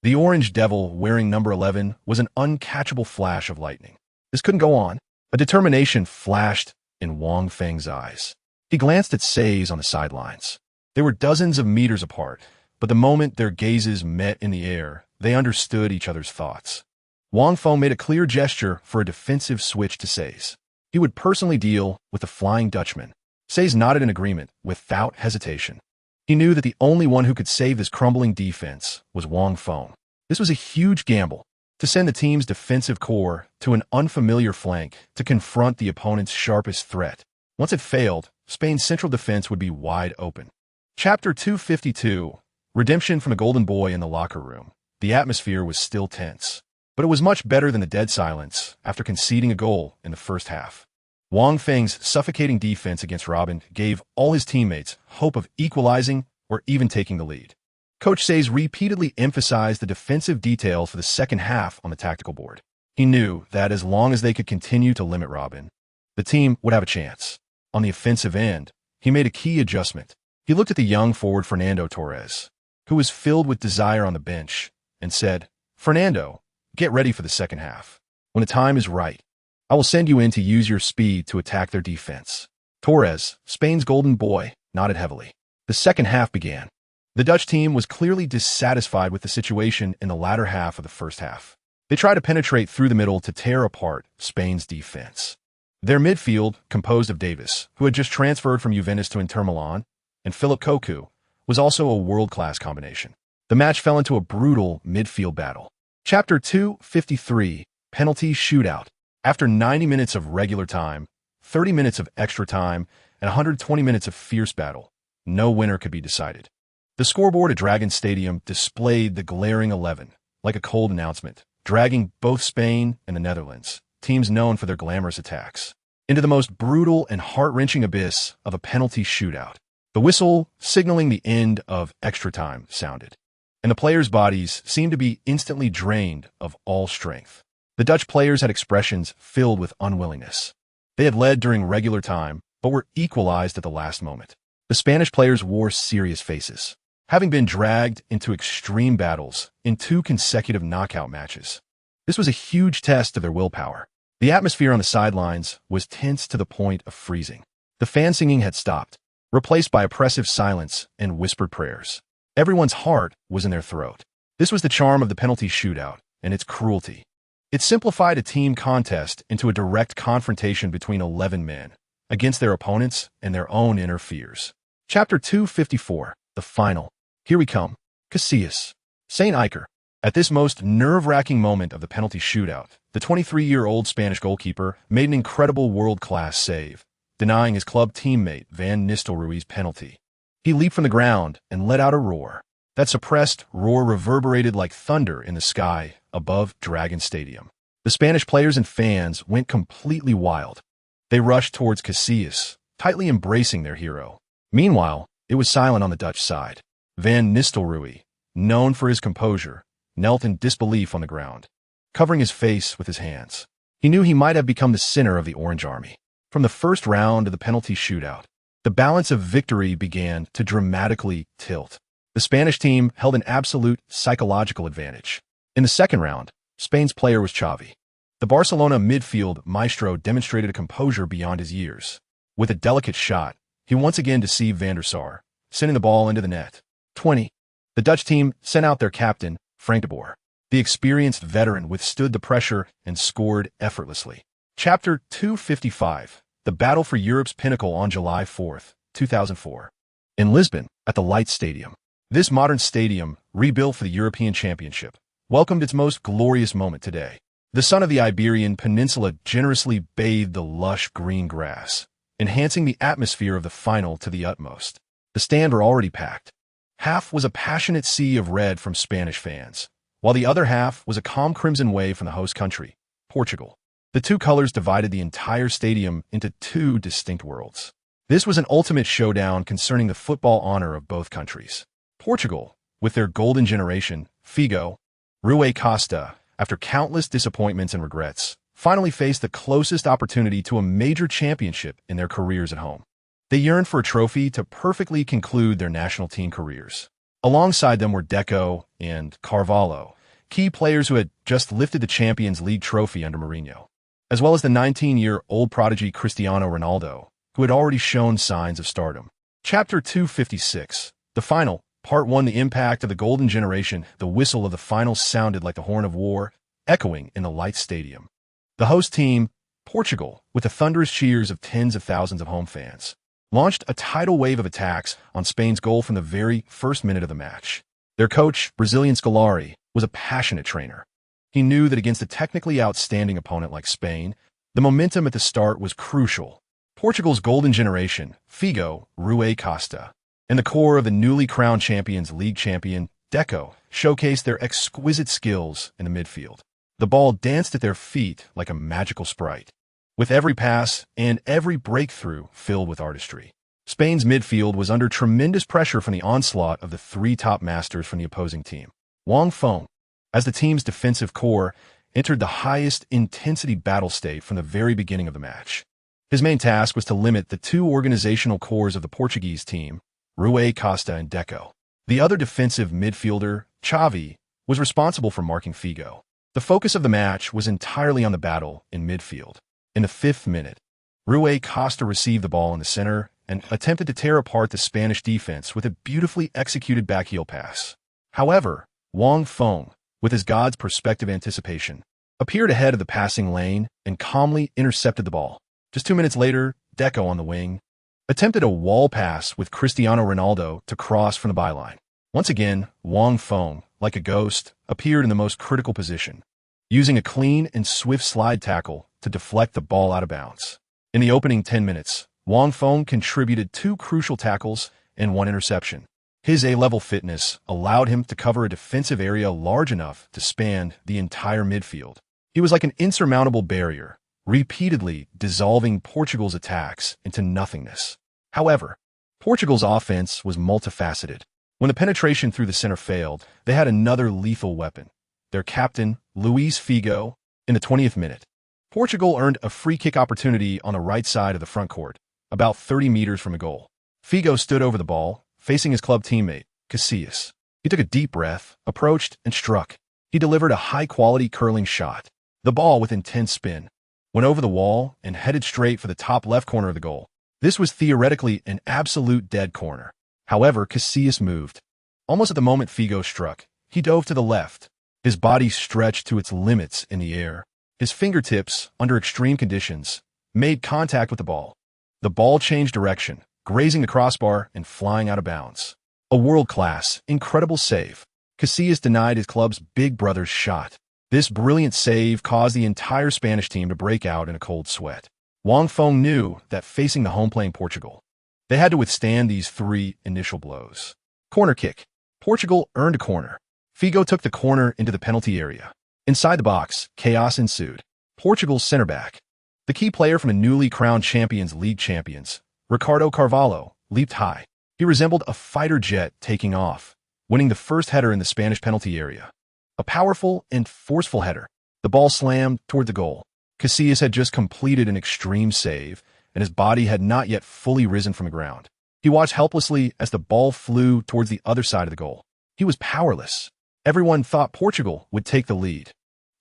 the Orange Devil wearing number 11 was an uncatchable flash of lightning. This couldn't go on. A determination flashed in Wang Feng's eyes. He glanced at Says on the sidelines. They were dozens of meters apart, but the moment their gazes met in the air, they understood each other's thoughts. Wang Feng made a clear gesture for a defensive switch to Says. He would personally deal with the Flying Dutchman. Says nodded in agreement without hesitation. He knew that the only one who could save this crumbling defense was Wang Feng. This was a huge gamble, to send the team's defensive core to an unfamiliar flank to confront the opponent's sharpest threat. Once it failed, Spain's central defense would be wide open. Chapter 252, Redemption from the Golden Boy in the Locker Room. The atmosphere was still tense, but it was much better than the dead silence after conceding a goal in the first half. Wang Feng's suffocating defense against Robin gave all his teammates hope of equalizing or even taking the lead. Coach Says repeatedly emphasized the defensive details for the second half on the tactical board. He knew that as long as they could continue to limit Robin, the team would have a chance. On the offensive end, he made a key adjustment. He looked at the young forward Fernando Torres, who was filled with desire on the bench, and said, "Fernando, get ready for the second half. When the time is right, I will send you in to use your speed to attack their defense." Torres, Spain's golden boy, nodded heavily. The second half began. The Dutch team was clearly dissatisfied with the situation in the latter half of the first half. They tried to penetrate through the middle to tear apart Spain's defense. Their midfield, composed of Davis, who had just transferred from Juventus to Inter Milan, and Philip Cocu, was also a world-class combination. The match fell into a brutal midfield battle. Chapter 253, Penalty Shootout. After 90 minutes of regular time, 30 minutes of extra time, and 120 minutes of fierce battle, no winner could be decided. The scoreboard at Dragon Stadium displayed the glaring 11, like a cold announcement, dragging both Spain and the Netherlands, teams known for their glamorous attacks, into the most brutal and heart-wrenching abyss of a penalty shootout. The whistle, signaling the end of extra time, sounded, and the players' bodies seemed to be instantly drained of all strength. The Dutch players had expressions filled with unwillingness. They had led during regular time, but were equalized at the last moment. The Spanish players wore serious faces, having been dragged into extreme battles in 2 consecutive knockout matches. This was a huge test of their willpower. The atmosphere on the sidelines was tense to the point of freezing. The fan singing had stopped, replaced by oppressive silence and whispered prayers. Everyone's heart was in their throat. This was the charm of the penalty shootout and its cruelty. It simplified a team contest into a direct confrontation between 11 men against their opponents and their own inner fears. Chapter 254, the final. Here we come. Casillas. St. Iker. At this most nerve-wracking moment of the penalty shootout, the 23-year-old Spanish goalkeeper made an incredible world-class save, denying his club teammate Van Nistelrooy's penalty. He leaped from the ground and let out a roar. That suppressed roar reverberated like thunder in the sky above Dragon Stadium. The Spanish players and fans went completely wild. They rushed towards Casillas, tightly embracing their hero. Meanwhile, it was silent on the Dutch side. Van Nistelrooy, known for his composure, knelt in disbelief on the ground, covering his face with his hands. He knew he might have become the sinner of the Orange Army. From the first round of the penalty shootout, the balance of victory began to dramatically tilt. The Spanish team held an absolute psychological advantage. In the second round, Spain's player was Xavi. The Barcelona midfield maestro demonstrated a composure beyond his years. With a delicate shot, he once again deceived Van der Sar, sending the ball into the net. 20. The Dutch team sent out their captain, Frank de Boer. The experienced veteran withstood the pressure and scored effortlessly. Chapter 255. The Battle for Europe's Pinnacle on July 4, 2004. In Lisbon, at the Light Stadium. This modern stadium, rebuilt for the European Championship, welcomed its most glorious moment today. The sun of the Iberian Peninsula generously bathed the lush green grass, enhancing the atmosphere of the final to the utmost. The stand were already packed. Half was a passionate sea of red from Spanish fans, while the other half was a calm crimson wave from the host country, Portugal. The 2 colors divided the entire stadium into 2 distinct worlds. This was an ultimate showdown concerning the football honor of both countries. Portugal, with their golden generation, Figo, Rui Costa, after countless disappointments and regrets, finally faced the closest opportunity to a major championship in their careers at home. They yearned for a trophy to perfectly conclude their national team careers. Alongside them were Deco and Carvalho, key players who had just lifted the Champions League trophy under Mourinho, as well as the 19-year-old prodigy Cristiano Ronaldo, who had already shown signs of stardom. Chapter 256, the final. Part 1. The impact of the golden generation. The whistle of the final sounded like the horn of war, echoing in the Light Stadium. The host team, Portugal, with the thunderous cheers of tens of thousands of home fans, launched a tidal wave of attacks on Spain's goal from the very first minute of the match. Their coach, Brazilian Scolari, was a passionate trainer. He knew that against a technically outstanding opponent like Spain, the momentum at the start was crucial. Portugal's golden generation, Figo, Rui Costa, and the core of the newly crowned Champions League champion, Deco, showcased their exquisite skills in the midfield. The ball danced at their feet like a magical sprite, with every pass and every breakthrough filled with artistry. Spain's midfield was under tremendous pressure from the onslaught of the 3 top masters from the opposing team. Wang Feng, as the team's defensive core, entered the highest intensity battle state from the very beginning of the match. His main task was to limit the 2 organizational cores of the Portuguese team, Rui Costa and Deco. The other defensive midfielder, Xavi, was responsible for marking Figo. The focus of the match was entirely on the battle in midfield. In the 5th minute, Rui Costa received the ball in the center and attempted to tear apart the Spanish defense with a beautifully executed backheel pass. However, Wang Feng, with his God's perspective anticipation, appeared ahead of the passing lane and calmly intercepted the ball. Just 2 minutes later, Deco on the wing attempted a wall pass with Cristiano Ronaldo to cross from the byline. Once again, Wang Feng, like a ghost, appeared in the most critical position, using a clean and swift slide tackle to deflect the ball out of bounds. In the opening 10 minutes, Wang Feng contributed 2 crucial tackles and 1 interception. His A-level fitness allowed him to cover a defensive area large enough to span the entire midfield. He was like an insurmountable barrier, repeatedly dissolving Portugal's attacks into nothingness. However, Portugal's offense was multifaceted. When the penetration through the center failed, they had another lethal weapon, their captain, Luis Figo, in the 20th minute. Portugal earned a free kick opportunity on the right side of the front court, about 30 meters from the goal. Figo stood over the ball, facing his club teammate, Casillas. He took a deep breath, approached, and struck. He delivered a high-quality curling shot. The ball, with intense spin, went over the wall and headed straight for the top left corner of the goal. This was theoretically an absolute dead corner. However, Casillas moved. Almost at the moment Figo struck, he dove to the left. His body stretched to its limits in the air. His fingertips, under extreme conditions, made contact with the ball. The ball changed direction, grazing the crossbar and flying out of bounds. A world-class, incredible save. Casillas denied his club's big brother's shot. This brilliant save caused the entire Spanish team to break out in a cold sweat. Wang Feng knew that facing the home-playing Portugal, they had to withstand these three initial blows. Corner kick. Portugal earned a corner. Figo took the corner into the penalty area. Inside the box, chaos ensued. Portugal's center back, the key player from the newly crowned Champions League champions, Ricardo Carvalho, leaped high. He resembled a fighter jet taking off, winning the first header in the Spanish penalty area. A powerful and forceful header. The ball slammed toward the goal. Casillas had just completed an extreme save, and his body had not yet fully risen from the ground. He watched helplessly as the ball flew towards the other side of the goal. He was powerless. Everyone thought Portugal would take the lead.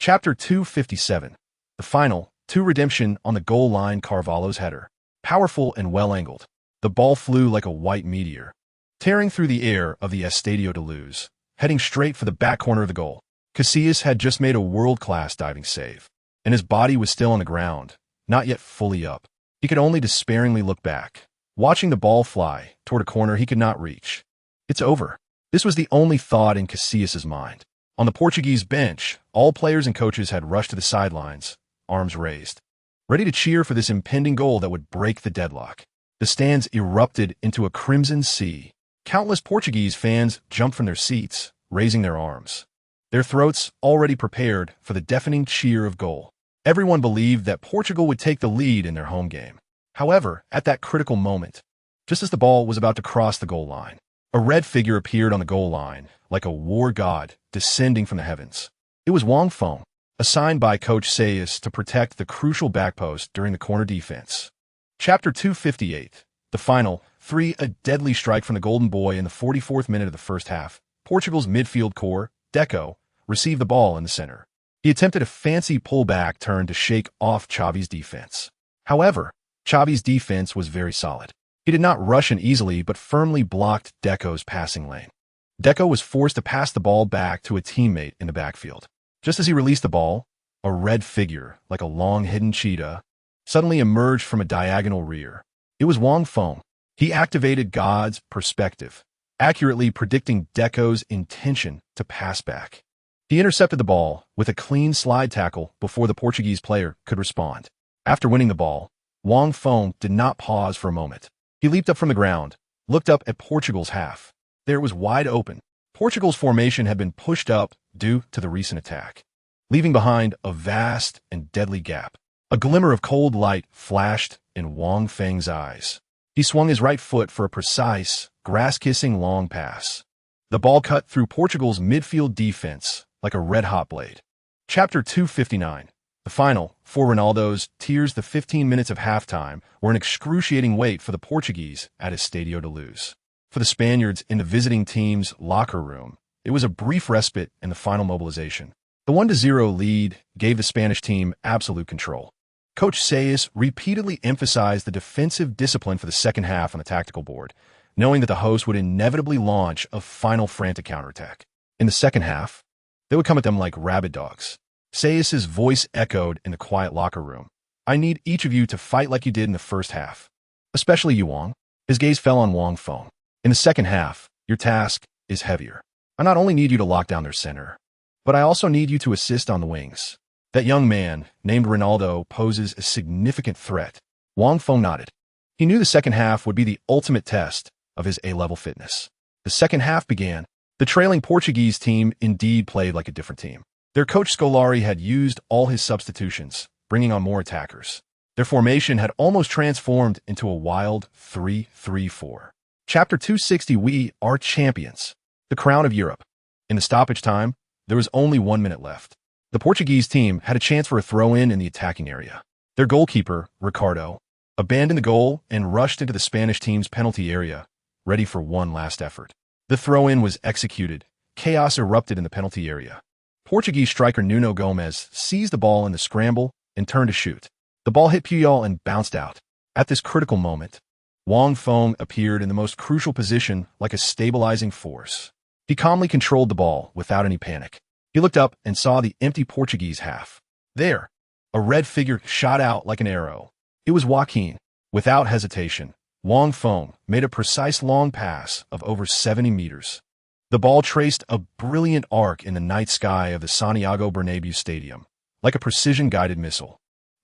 Chapter 257. The final, redemption on the goal line. Carvalho's header. Powerful and well-angled. The ball flew like a white meteor, tearing through the air of the Estadio de Luz, heading straight for the back corner of the goal. Casillas had just made a world-class diving save, and his body was still on the ground, not yet fully up. He could only despairingly look back, watching the ball fly toward a corner he could not reach. It's over. This was the only thought in Casillas' mind. On the Portuguese bench, all players and coaches had rushed to the sidelines, arms raised, ready to cheer for this impending goal that would break the deadlock. The stands erupted into a crimson sea. Countless Portuguese fans jumped from their seats, raising their arms, their throats already prepared for the deafening cheer of goal. Everyone believed that Portugal would take the lead in their home game. However, at that critical moment, just as the ball was about to cross the goal line, a red figure appeared on the goal line, like a war god descending from the heavens. It was Wang Feng, assigned by Coach Sayas to protect the crucial backpost during the corner defense. Chapter 258. The final, a deadly strike from the Golden Boy in the 44th minute of the first half. Portugal's midfield core, Deco, received the ball in the center. He attempted a fancy pullback turn to shake off Xavi's defense. However, Xavi's defense was very solid. He did not rush in easily but firmly blocked Deco's passing lane. Deco was forced to pass the ball back to a teammate in the backfield. Just as he released the ball, a red figure, like a long-hidden cheetah, suddenly emerged from a diagonal rear. It was Wang Feng. He activated God's perspective, accurately predicting Deco's intention to pass back. He intercepted the ball with a clean slide tackle before the Portuguese player could respond. After winning the ball, Wang Feng did not pause for a moment. He leaped up from the ground, looked up at Portugal's half. There it was wide open. Portugal's formation had been pushed up due to the recent attack, leaving behind a vast and deadly gap. A glimmer of cold light flashed in Wang Feng's eyes. He swung his right foot for a precise, grass-kissing long pass. The ball cut through Portugal's midfield defense like a red-hot blade. Chapter 259. The final, for Ronaldo's tears. The 15 minutes of halftime were an excruciating wait for the Portuguese at Estadio de Luz. For the Spaniards in the visiting team's locker room, it was a brief respite in the final mobilization. The 1-0 lead gave the Spanish team absolute control. Coach Sayas repeatedly emphasized the defensive discipline for the second half on the tactical board, knowing that the hosts would inevitably launch a final frantic counterattack. In the second half, they would come at them like rabid dogs. Sayas' voice echoed in the quiet locker room. I need each of you to fight like you did in the first half. Especially you, Wang. His gaze fell on Wang Feng. In the second half, your task is heavier. I not only need you to lock down their center, but I also need you to assist on the wings. That young man, named Ronaldo, poses a significant threat. Wang Feng nodded. He knew the second half would be the ultimate test of his A-level fitness. The second half began. The trailing Portuguese team indeed played like a different team. Their coach Scolari had used all his substitutions, bringing on more attackers. Their formation had almost transformed into a wild 3-3-4. Chapter 260. We are champions. The crown of Europe. In the stoppage time, there was only 1 minute left. The Portuguese team had a chance for a throw-in in the attacking area. Their goalkeeper, Ricardo, abandoned the goal and rushed into the Spanish team's penalty area, ready for one last effort. The throw-in was executed. Chaos erupted in the penalty area. Portuguese striker Nuno Gomes seized the ball in the scramble and turned to shoot. The ball hit Puyol and bounced out. At this critical moment, Wang Feng appeared in the most crucial position like a stabilizing force. He calmly controlled the ball without any panic. He looked up and saw the empty Portuguese half. There, a red figure shot out like an arrow. It was Joaquin. Without hesitation, Wang Feng made a precise long pass of over 70 meters. The ball traced a brilliant arc in the night sky of the Santiago Bernabéu Stadium, like a precision-guided missile,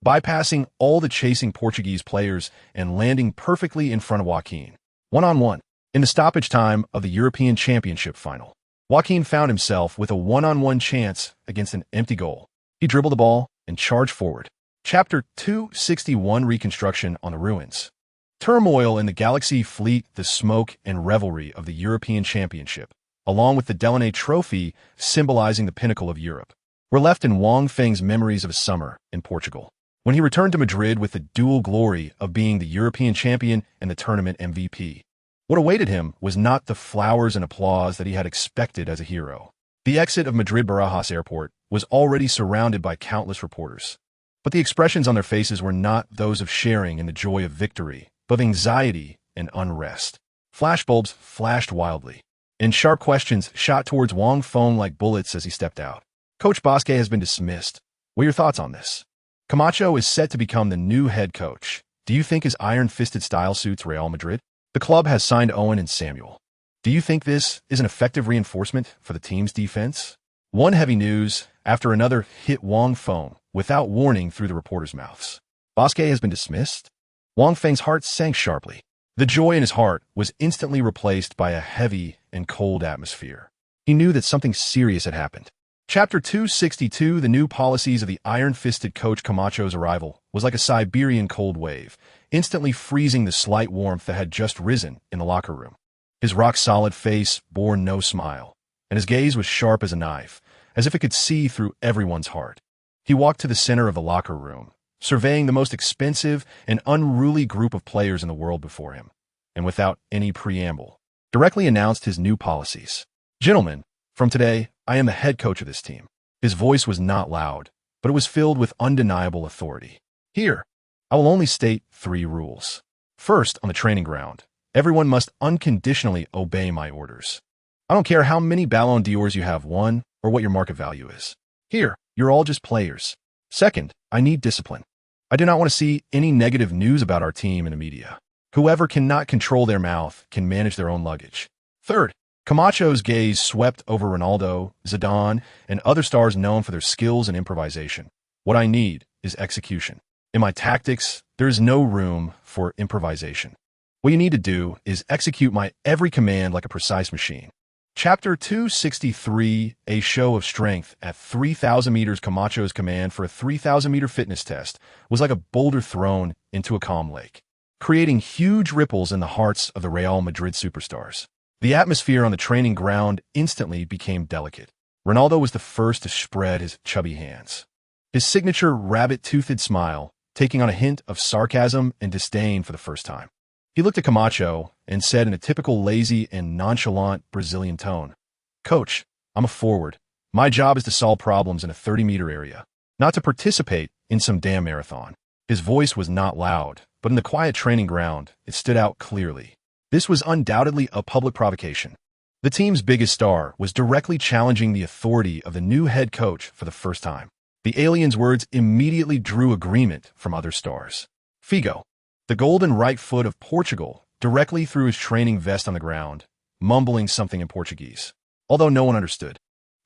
bypassing all the chasing Portuguese players and landing perfectly in front of Joaquin. One-on-one. In the stoppage time of the European Championship final, Joaquin found himself with a one-on-one chance against an empty goal. He dribbled the ball and charged forward. Chapter 261. Reconstruction on the ruins. Turmoil in the Galaxy fleet, the smoke and revelry of the European Championship, along with the Delaunay Trophy symbolizing the pinnacle of Europe, were left in Wang Feng's memories of a summer in Portugal, when he returned to Madrid with the dual glory of being the European champion and the tournament MVP. What awaited him was not the flowers and applause that he had expected as a hero. The exit of Madrid Barajas Airport was already surrounded by countless reporters, but the expressions on their faces were not those of sharing in the joy of victory, but of anxiety and unrest. Flashbulbs flashed wildly, and sharp questions shot towards Wang Feng like bullets as he stepped out. Coach Bosque has been dismissed. What are your thoughts on this? Camacho is set to become the new head coach. Do you think his iron-fisted style suits Real Madrid? The club has signed Owen and Samuel. Do you think this is an effective reinforcement for the team's defense? One heavy news after another hit Wang Feng without warning through the reporters' mouths. Bosque has been dismissed. Wang Feng's heart sank sharply. The joy in his heart was instantly replaced by a heavy and cold atmosphere. He knew that something serious had happened. Chapter 262. The new policies of the iron-fisted coach. Camacho's arrival was like a Siberian cold wave, instantly freezing the slight warmth that had just risen in the locker room. His rock-solid face bore no smile, and his gaze was sharp as a knife, as if it could see through everyone's heart. He walked to the center of the locker room, surveying the most expensive and unruly group of players in the world before him, and without any preamble, directly announced his new policies. Gentlemen, from today, I am the head coach of this team. His voice was not loud, but it was filled with undeniable authority. Here, I will only state 3 rules. First, on the training ground, everyone must unconditionally obey my orders. I don't care how many Ballon d'Ors you have won or what your market value is. Here, you're all just players. Second, I need discipline. I do not want to see any negative news about our team in the media. Whoever cannot control their mouth can manage their own luggage. Third, Camacho's gaze swept over Ronaldo, Zidane, and other stars known for their skills and improvisation. What I need is execution. In my tactics, there is no room for improvisation. What you need to do is execute my every command like a precise machine. Chapter 263. A show of strength at 3,000 meters. Camacho's command for a 3,000-meter fitness test was like a boulder thrown into a calm lake, creating huge ripples in the hearts of the Real Madrid superstars. The atmosphere on the training ground instantly became delicate. Ronaldo was the first to spread his chubby hands, his signature rabbit-toothed smile taking on a hint of sarcasm and disdain for the first time. He looked at Camacho and said in a typical lazy and nonchalant Brazilian tone, "Coach, I'm a forward. My job is to solve problems in a 30-meter area, not to participate in some damn marathon." His voice was not loud, but in the quiet training ground, it stood out clearly. This was undoubtedly a public provocation. The team's biggest star was directly challenging the authority of the new head coach for the first time. The alien's words immediately drew agreement from other stars. Figo, the golden right foot of Portugal, directly threw his training vest on the ground, mumbling something in Portuguese, although no one understood.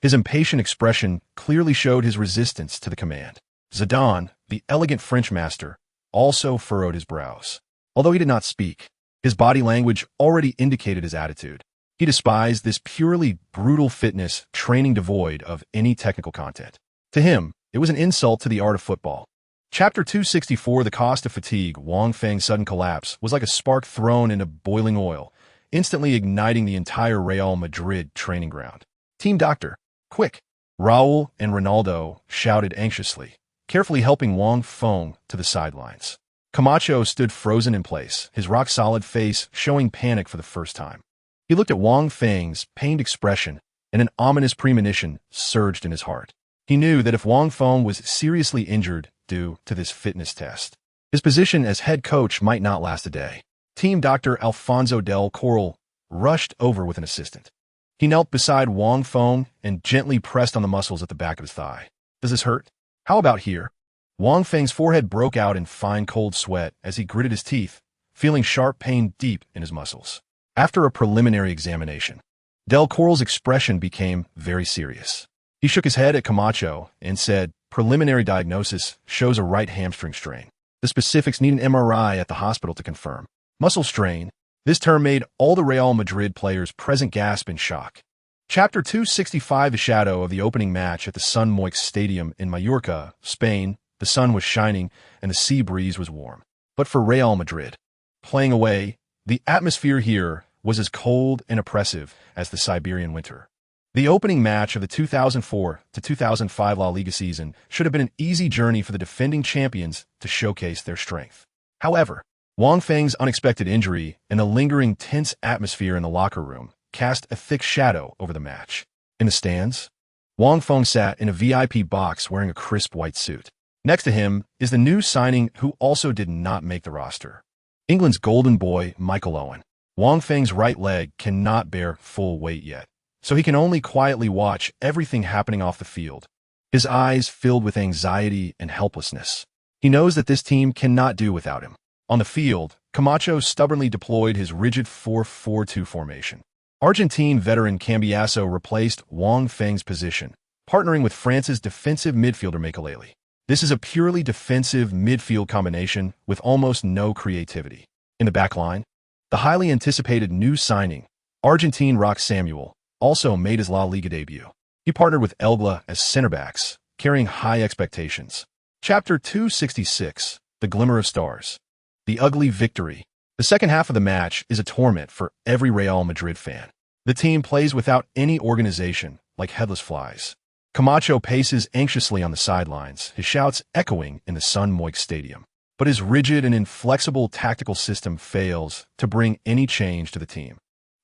His impatient expression clearly showed his resistance to the command. Zidane, the elegant French master, also furrowed his brows. Although he did not speak, his body language already indicated his attitude. He despised this purely brutal fitness training devoid of any technical content. To him, it was an insult to the art of football. Chapter 264. The cost of fatigue. Wang Feng's sudden collapse was like a spark thrown into boiling oil, instantly igniting the entire Real Madrid training ground. "Team doctor, quick!" Raul and Ronaldo shouted anxiously, carefully helping Wang Feng to the sidelines. Camacho stood frozen in place, his rock-solid face showing panic for the first time. He looked at Wang Feng's pained expression, and an ominous premonition surged in his heart. He knew that if Wang Feng was seriously injured due to this fitness test, his position as head coach might not last a day. Team Dr. Alfonso del Corral rushed over with an assistant. He knelt beside Wang Feng and gently pressed on the muscles at the back of his thigh. "Does this hurt? How about here?" Wang Feng's forehead broke out in fine cold sweat as he gritted his teeth, feeling sharp pain deep in his muscles. After a preliminary examination, Del Corral's expression became very serious. He shook his head at Camacho and said, "Preliminary diagnosis shows a right hamstring strain. The specifics need an MRI at the hospital to confirm." Muscle strain. This term made all the Real Madrid players present gasp in shock. Chapter 265. A shadow of the opening match at the Sun Moix Stadium in Mallorca, Spain. The sun was shining and the sea breeze was warm. But for Real Madrid, playing away, the atmosphere here was as cold and oppressive as the Siberian winter. The opening match of the 2004-2005 La Liga season should have been an easy journey for the defending champions to showcase their strength. However, Wang Feng's unexpected injury and the lingering tense atmosphere in the locker room cast a thick shadow over the match. In the stands, Wang Feng sat in a VIP box wearing a crisp white suit. Next to him is the new signing who also did not make the roster, England's golden boy, Michael Owen. Wang Feng's right leg cannot bear full weight yet, so he can only quietly watch everything happening off the field, his eyes filled with anxiety and helplessness. He knows that this team cannot do without him. On the field, Camacho stubbornly deployed his rigid 4-4-2 formation. Argentine veteran Cambiasso replaced Wang Feng's position, partnering with France's defensive midfielder Makelele. This is a purely defensive midfield combination with almost no creativity. In the backline, the highly anticipated new signing, Argentine Rock Samuel, also made his La Liga debut. He partnered with Elgla as center backs, carrying high expectations. Chapter 266. The Glimmer of Stars. The ugly victory. The second half of the match is a torment for every Real Madrid fan. The team plays without any organization, like headless flies. Camacho paces anxiously on the sidelines, his shouts echoing in the Sun Moix Stadium. But his rigid and inflexible tactical system fails to bring any change to the team.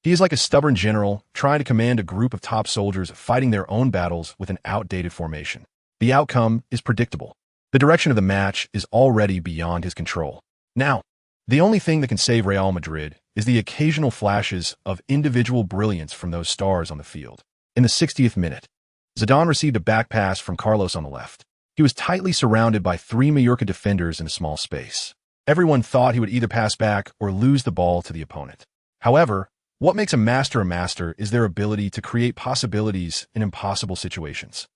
He is like a stubborn general trying to command a group of top soldiers fighting their own battles with an outdated formation. The outcome is predictable. The direction of the match is already beyond his control. Now, the only thing that can save Real Madrid is the occasional flashes of individual brilliance from those stars on the field. In the 60th minute, Zidane received a back pass from Carlos on the left. He was tightly surrounded by three Mallorca defenders in a small space. Everyone thought he would either pass back or lose the ball to the opponent. However, what makes a master is their ability to create possibilities in impossible situations.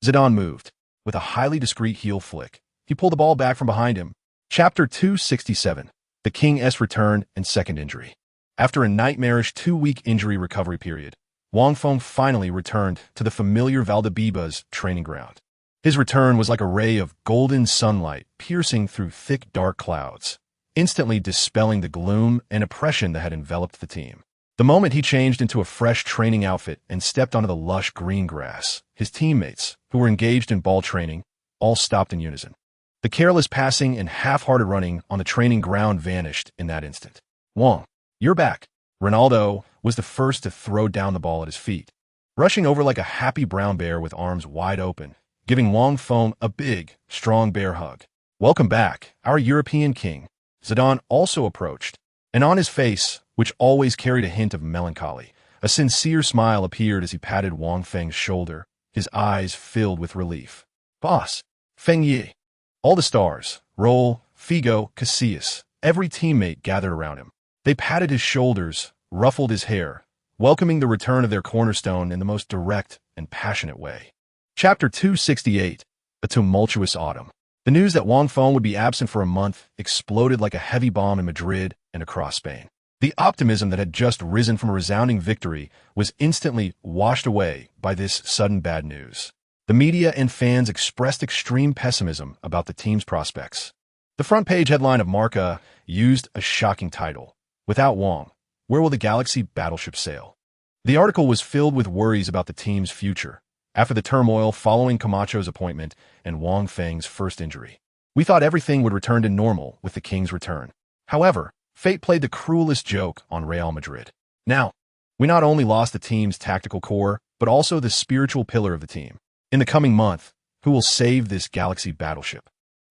Zidane moved. With a highly discreet heel flick, he pulled the ball back from behind him. Chapter 267. The King's return and second injury. After a nightmarish 2-week injury recovery period, Wang Feng finally returned to the familiar Valdebebas training ground. His return was like a ray of golden sunlight piercing through thick dark clouds, instantly dispelling the gloom and oppression that had enveloped the team. The moment he changed into a fresh training outfit and stepped onto the lush green grass, his teammates, who were engaged in ball training, all stopped in unison. The careless passing and half-hearted running on the training ground vanished in that instant. "Wang, you're back." Ronaldo was the first to throw down the ball at his feet, rushing over like a happy brown bear with arms wide open, giving Wang Feng a big, strong bear hug. "Welcome back, our European king." Zidane also approached, and on his face, which always carried a hint of melancholy, a sincere smile appeared as he patted Wang Feng's shoulder, his eyes filled with relief. "Boss, Feng Yi." All the stars, Raul, Figo, Casillas, every teammate gathered around him. They patted his shoulders, ruffled his hair, welcoming the return of their cornerstone in the most direct and passionate way. Chapter 268. A tumultuous autumn. The news that Wang Feng would be absent for a month exploded like a heavy bomb in Madrid and across Spain. The optimism that had just risen from a resounding victory was instantly washed away by this sudden bad news. The media and fans expressed extreme pessimism about the team's prospects. The front page headline of Marca used a shocking title: "Without Wang, Where will the Galaxy battleship sail? The article was filled with worries about the team's future after the turmoil following Camacho's appointment and Wang Feng's first injury. We thought everything would return to normal with the King's return. However, fate played the cruelest joke on Real Madrid. Now, we not only lost the team's tactical core, but also the spiritual pillar of the team. In the coming month, who will save this Galaxy battleship,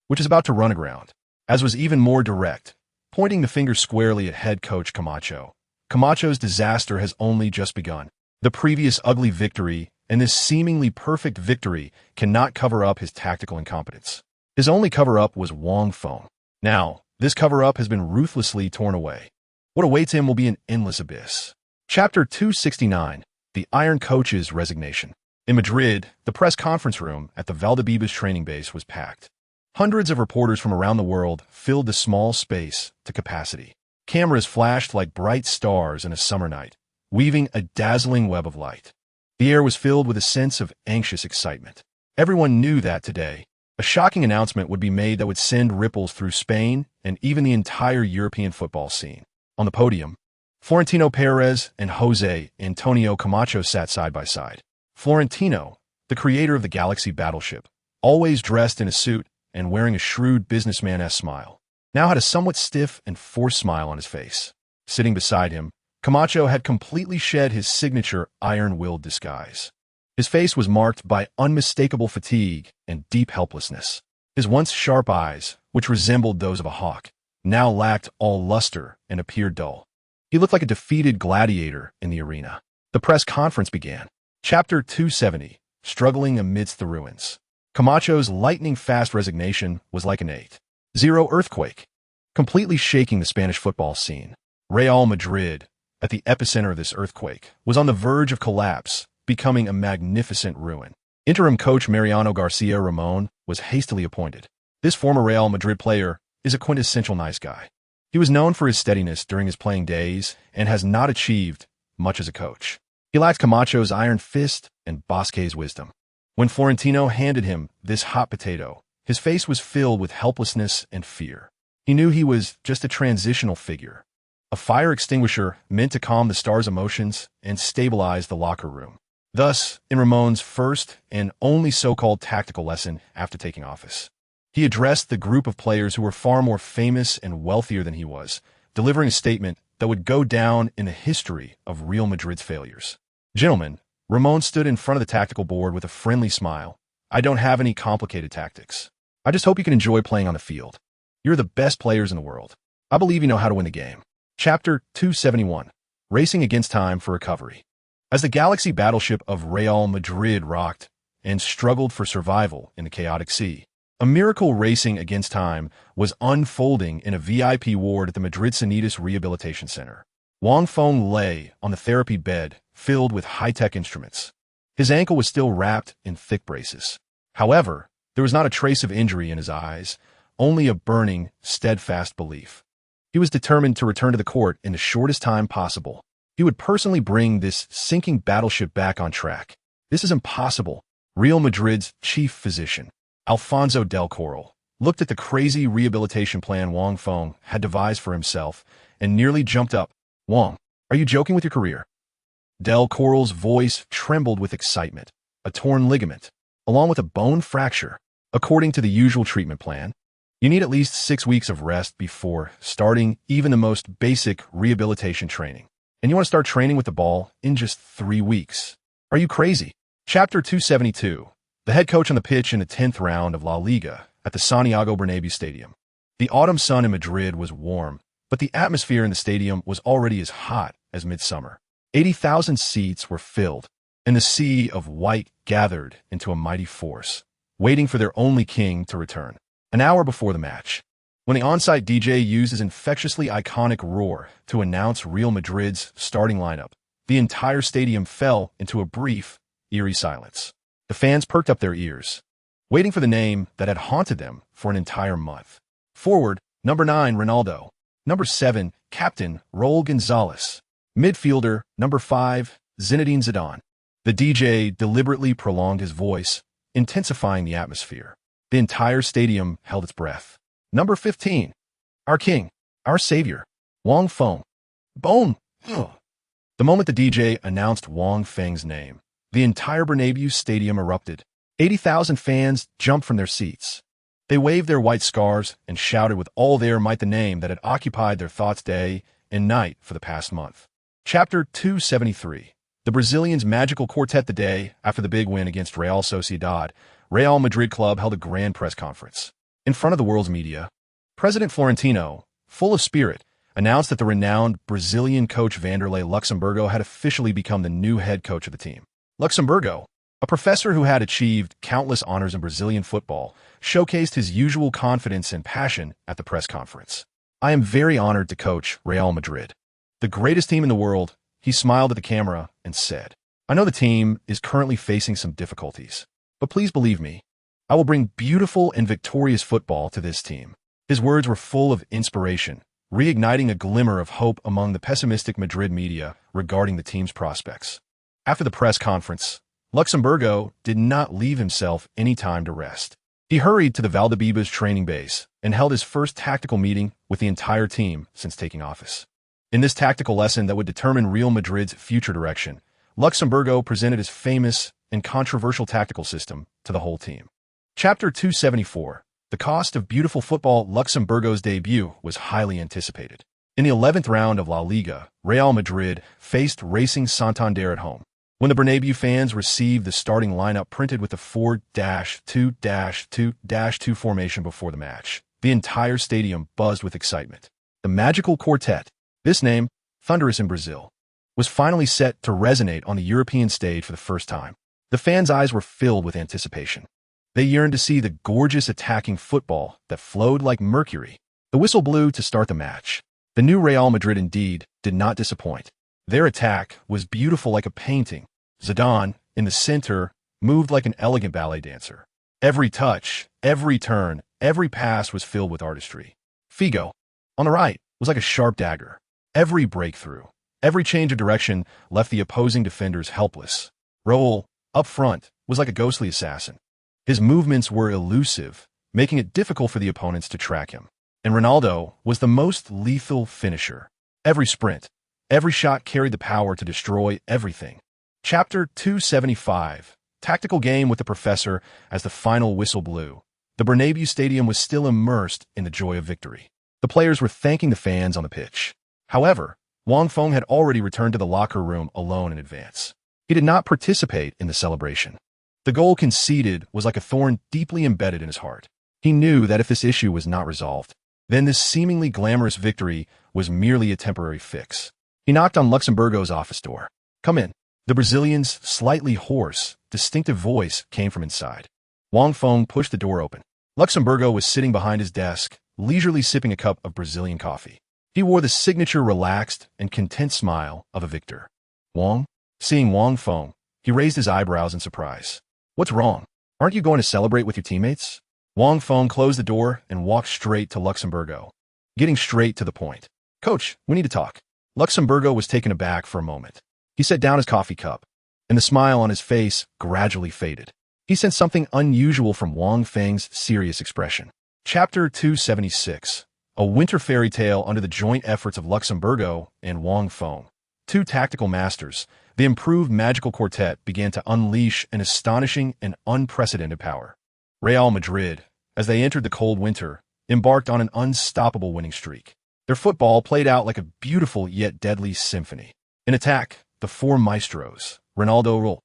which is about to run aground? As was even more direct, pointing the finger squarely at head coach Camacho. Camacho's disaster has only just begun. The previous ugly victory and this seemingly perfect victory cannot cover up his tactical incompetence. His only cover-up was Wang Feng. Now, this cover-up has been ruthlessly torn away. What awaits him will be an endless abyss. Chapter 269, The Iron Coach's Resignation. In Madrid, the press conference room at the Valdebebas training base was packed. Hundreds of reporters from around the world filled the small space to capacity. Cameras flashed like bright stars in a summer night, weaving a dazzling web of light. The air was filled with a sense of anxious excitement. Everyone knew that today, a shocking announcement would be made that would send ripples through Spain and even the entire European football scene. On the podium, Florentino Perez and Jose Antonio Camacho sat side by side. Florentino, the creator of the Galaxy battleship, always dressed in a suit and wearing a shrewd businessman-esque smile, now had a somewhat stiff and forced smile on his face. Sitting beside him, Camacho had completely shed his signature iron-willed disguise. His face was marked by unmistakable fatigue and deep helplessness. His once sharp eyes, which resembled those of a hawk, now lacked all luster and appeared dull. He looked like a defeated gladiator in the arena. The press conference began. Chapter 270, Struggling Amidst the Ruins. Camacho's lightning-fast resignation was like an 8.0 earthquake, completely shaking the Spanish football scene. Real Madrid, at the epicenter of this earthquake, was on the verge of collapse, becoming a magnificent ruin. Interim coach Mariano Garcia Ramon was hastily appointed. This former Real Madrid player is a quintessential nice guy. He was known for his steadiness during his playing days and has not achieved much as a coach. He lacked Camacho's iron fist and Bosquet's wisdom. When Florentino handed him this hot potato, his face was filled with helplessness and fear. He knew he was just a transitional figure, a fire extinguisher meant to calm the stars' emotions and stabilize the locker room. Thus, in Ramon's first and only so-called tactical lesson after taking office, he addressed the group of players who were far more famous and wealthier than he was, delivering a statement that would go down in the history of Real Madrid's failures. Gentlemen, Ramon stood in front of the tactical board with a friendly smile. I don't have any complicated tactics. I just hope you can enjoy playing on the field. You're the best players in the world. I believe you know how to win the game. Chapter 271, Racing Against Time for Recovery. As the Galaxy battleship of Real Madrid rocked and struggled for survival in the chaotic sea, a miracle racing against time was unfolding in a VIP ward at the Madrid Sanitas Rehabilitation Center. Wang Feng lay on the therapy bed filled with high-tech instruments. His ankle was still wrapped in thick braces. However, there was not a trace of injury in his eyes, only a burning, steadfast belief. He was determined to return to the court in the shortest time possible. He would personally bring this sinking battleship back on track. This is impossible. Real Madrid's chief physician, Alfonso Del Coral, looked at the crazy rehabilitation plan Wang Feng had devised for himself and nearly jumped up. Wang, are you joking with your career? Del Coral's voice trembled with excitement. A torn ligament, along with a bone fracture. According to the usual treatment plan, you need at least 6 weeks of rest before starting even the most basic rehabilitation training. And you want to start training with the ball in just 3 weeks. Are you crazy? Chapter 272, The head coach on the pitch in the 10th round of La Liga at the Santiago Bernabéu Stadium. The autumn sun in Madrid was warm, but the atmosphere in the stadium was already as hot as midsummer. 80,000 seats were filled, and the sea of white gathered into a mighty force, waiting for their only king to return. An hour before the match, when the on-site DJ used his infectiously iconic roar to announce Real Madrid's starting lineup, the entire stadium fell into a brief, eerie silence. The fans perked up their ears, waiting for the name that had haunted them for an entire month. Forward, number 9, Ronaldo. Number 7, Captain Raul Gonzalez. Midfielder, number 5, Zinedine Zidane. The DJ deliberately prolonged his voice, intensifying the atmosphere. The entire stadium held its breath. Number 15, our king, our savior, Wang Feng. Bone, Ugh. The moment the DJ announced Wang Feng's name, the entire Bernabeu stadium erupted. 80,000 fans jumped from their seats. They waved their white scarves and shouted with all their might the name that had occupied their thoughts day and night for the past month. Chapter 273. The Brazilians' magical quartet. The day after the big win against Real Sociedad, Real Madrid club held a grand press conference. In front of the world's media, President Florentino, full of spirit, announced that the renowned Brazilian coach Vanderlei Luxemburgo had officially become the new head coach of the team. Luxemburgo, a professor who had achieved countless honors in Brazilian football, showcased his usual confidence and passion at the press conference. "I am very honored to coach Real Madrid, the greatest team in the world." He smiled at the camera and said, "I know the team is currently facing some difficulties, but please believe me, I will bring beautiful and victorious football to this team." His words were full of inspiration, reigniting a glimmer of hope among the pessimistic Madrid media regarding the team's prospects. After the press conference, Luxemburgo did not leave himself any time to rest. He hurried to the Valdebebas training base and held his first tactical meeting with the entire team since taking office. In this tactical lesson that would determine Real Madrid's future direction, Luxemburgo presented his famous and controversial tactical system to the whole team. Chapter 274. The cost of beautiful football. Luxemburgo's debut was highly anticipated. In the 11th round of La Liga, Real Madrid faced Racing Santander at home. When the Bernabeu fans received the starting lineup printed with the 4-2-2-2 formation before the match, the entire stadium buzzed with excitement. The magical quartet, this name, thunderous in Brazil, was finally set to resonate on the European stage for the first time. The fans' eyes were filled with anticipation. They yearned to see the gorgeous attacking football that flowed like mercury. The whistle blew to start the match. The new Real Madrid indeed did not disappoint. Their attack was beautiful like a painting. Zidane, in the center, moved like an elegant ballet dancer. Every touch, every turn, every pass was filled with artistry. Figo, on the right, was like a sharp dagger. Every breakthrough, every change of direction left the opposing defenders helpless. Raul, up front, was like a ghostly assassin. His movements were elusive, making it difficult for the opponents to track him. And Ronaldo was the most lethal finisher. Every sprint, every shot carried the power to destroy everything. Chapter 275. Tactical game with the professor. As the final whistle blew, the Bernabeu stadium was still immersed in the joy of victory. The players were thanking the fans on the pitch. However, Wang Feng had already returned to the locker room alone in advance. He did not participate in the celebration. The goal conceded was like a thorn deeply embedded in his heart. He knew that if this issue was not resolved, then this seemingly glamorous victory was merely a temporary fix. He knocked on Luxemburgo's office door. "Come in." The Brazilian's slightly hoarse, distinctive voice came from inside. Wang Feng pushed the door open. Luxemburgo was sitting behind his desk, leisurely sipping a cup of Brazilian coffee. He wore the signature relaxed and content smile of a victor. "Wang?" Seeing Wang Feng, he raised his eyebrows in surprise. "What's wrong? Aren't you going to celebrate with your teammates?" Wang Feng closed the door and walked straight to Luxemburgo, getting straight to the point. "Coach, we need to talk." Luxemburgo was taken aback for a moment. He set down his coffee cup, and the smile on his face gradually faded. He sensed something unusual from Wang Feng's serious expression. Chapter 276. A winter fairy tale under the joint efforts of Luxemburgo and Wang Feng. Two tactical masters, the improved magical quartet began to unleash an astonishing and unprecedented power. Real Madrid, as they entered the cold winter, embarked on an unstoppable winning streak. Their football played out like a beautiful yet deadly symphony. In attack, the four maestros, Ronaldo,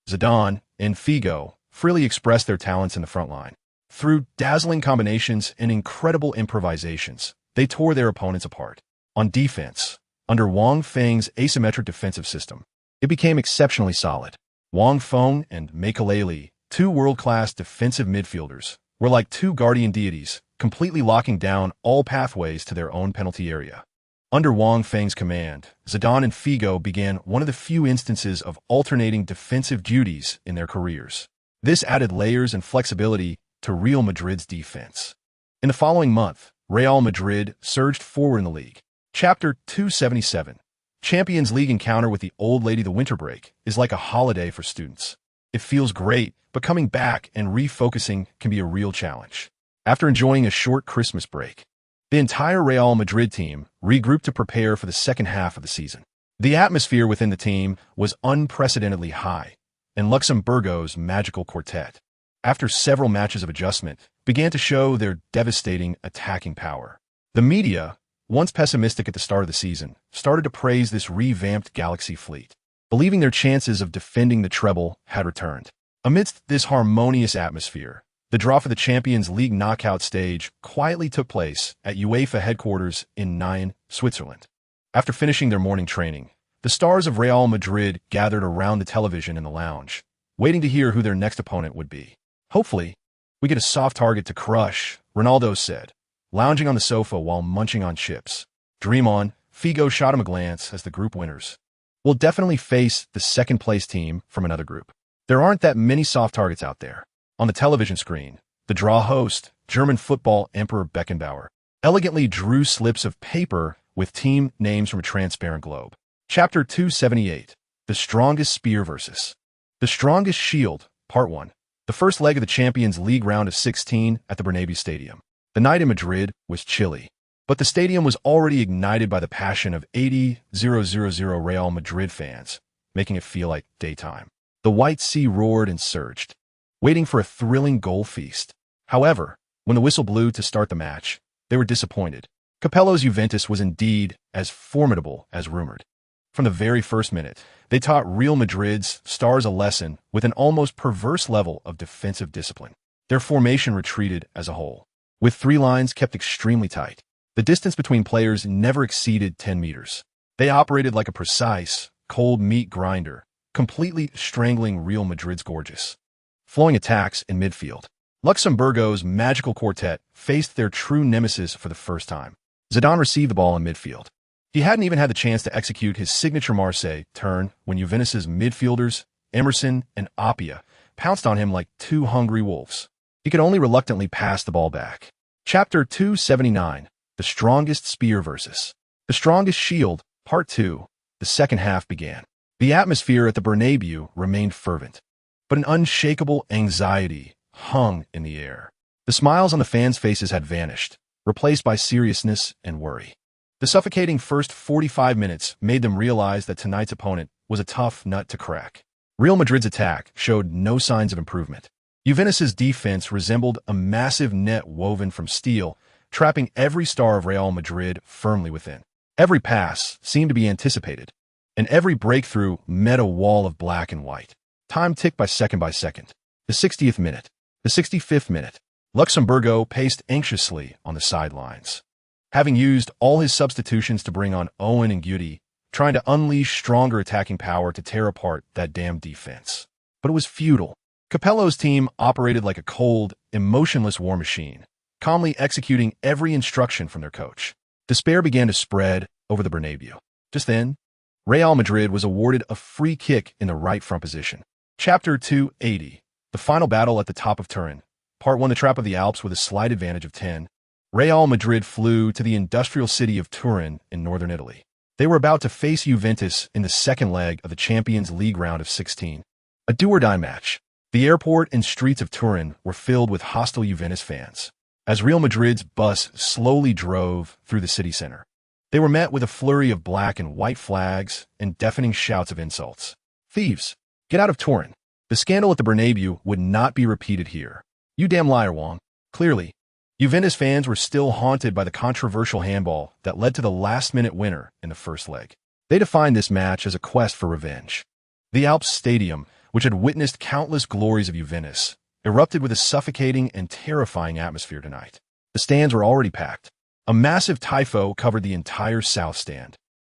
Zidane, and Figo, freely expressed their talents in the front line. Through dazzling combinations and incredible improvisations, they tore their opponents apart. On defense, under Wang Feng's asymmetric defensive system, it became exceptionally solid. Wang Feng and Makelele, two world-class defensive midfielders, were like two guardian deities, completely locking down all pathways to their own penalty area. Under Wang Feng's command, Zidane and Figo began one of the few instances of alternating defensive duties in their careers. This added layers and flexibility to Real Madrid's defense. In the following month, Real Madrid surged forward in the league. Chapter 277. Champions League encounter with the old lady. The winter break is like a holiday for students. It feels great, but coming back and refocusing can be a real challenge. After enjoying a short Christmas break, the entire Real Madrid team regrouped to prepare for the second half of the season. The atmosphere within the team was unprecedentedly high, and Luxembourgo's magical quartet, after several matches of adjustment, began to show their devastating attacking power. The media, once pessimistic at the start of the season, started to praise this revamped Galaxy fleet, believing their chances of defending the treble had returned. Amidst this harmonious atmosphere, the draw for the Champions League knockout stage quietly took place at UEFA headquarters in Nyon, Switzerland. After finishing their morning training, the stars of Real Madrid gathered around the television in the lounge, waiting to hear who their next opponent would be. "Hopefully, we get a soft target to crush," Ronaldo said, lounging on the sofa while munching on chips. "Dream on." Figo shot him a glance as the group winners will definitely face the second-place team from another group. There aren't that many soft targets out there. On the television screen, the draw host, German football emperor Beckenbauer, elegantly drew slips of paper with team names from a transparent globe. Chapter 278, The Strongest Spear versus The Strongest Shield, Part 1. The first leg of the Champions League round of 16 at the Bernabeu Stadium. The night in Madrid was chilly, but the stadium was already ignited by the passion of 80,000 Real Madrid fans, making it feel like daytime. The White Sea roared and surged, waiting for a thrilling goal feast. However, when the whistle blew to start the match, they were disappointed. Capello's Juventus was indeed as formidable as rumored. From the very first minute, they taught Real Madrid's stars a lesson with an almost perverse level of defensive discipline. Their formation retreated as a whole, with three lines kept extremely tight. The distance between players never exceeded 10 meters. They operated like a precise, cold meat grinder, completely strangling Real Madrid's gorgeous, flowing attacks in midfield. Luxembourgo's magical quartet faced their true nemesis for the first time. Zidane received the ball in midfield. He hadn't even had the chance to execute his signature Marseille turn when Juventus's midfielders, Emerson and Appiah, pounced on him like two hungry wolves. He could only reluctantly pass the ball back. Chapter 279, The Strongest Spear versus The Strongest Shield, Part 2. The second half began. The atmosphere at the Bernabeu remained fervent, but an unshakable anxiety hung in the air. The smiles on the fans' faces had vanished, replaced by seriousness and worry. The suffocating first 45 minutes made them realize that tonight's opponent was a tough nut to crack. Real Madrid's attack showed no signs of improvement. Juventus's defense resembled a massive net woven from steel, trapping every star of Real Madrid firmly within. Every pass seemed to be anticipated, and every breakthrough met a wall of black and white. Time ticked by second. The 60th minute. The 65th minute. Luxembourgo paced anxiously on the sidelines, having used all his substitutions to bring on Owen and Guti, trying to unleash stronger attacking power to tear apart that damn defense. But it was futile. Capello's team operated like a cold, emotionless war machine, calmly executing every instruction from their coach. Despair began to spread over the Bernabeu. Just then, Real Madrid was awarded a free kick in the right front position. Chapter 280, The Final Battle at the Top of Turin. Part 1, The Trap of the Alps with a slight advantage of 10. Real Madrid flew to the industrial city of Turin in northern Italy. They were about to face Juventus in the second leg of the Champions League round of 16. A do-or-die match. The airport and streets of Turin were filled with hostile Juventus fans. As Real Madrid's bus slowly drove through the city center, they were met with a flurry of black and white flags and deafening shouts of insults. "Thieves! Get out of Turin!" The scandal at the Bernabeu would not be repeated here. "You damn liar, Wang." Clearly, Juventus fans were still haunted by the controversial handball that led to the last-minute winner in the first leg. They defined this match as a quest for revenge. The Alps Stadium, which had witnessed countless glories of Juventus, erupted with a suffocating and terrifying atmosphere tonight. The stands were already packed. A massive tifo covered the entire south stand,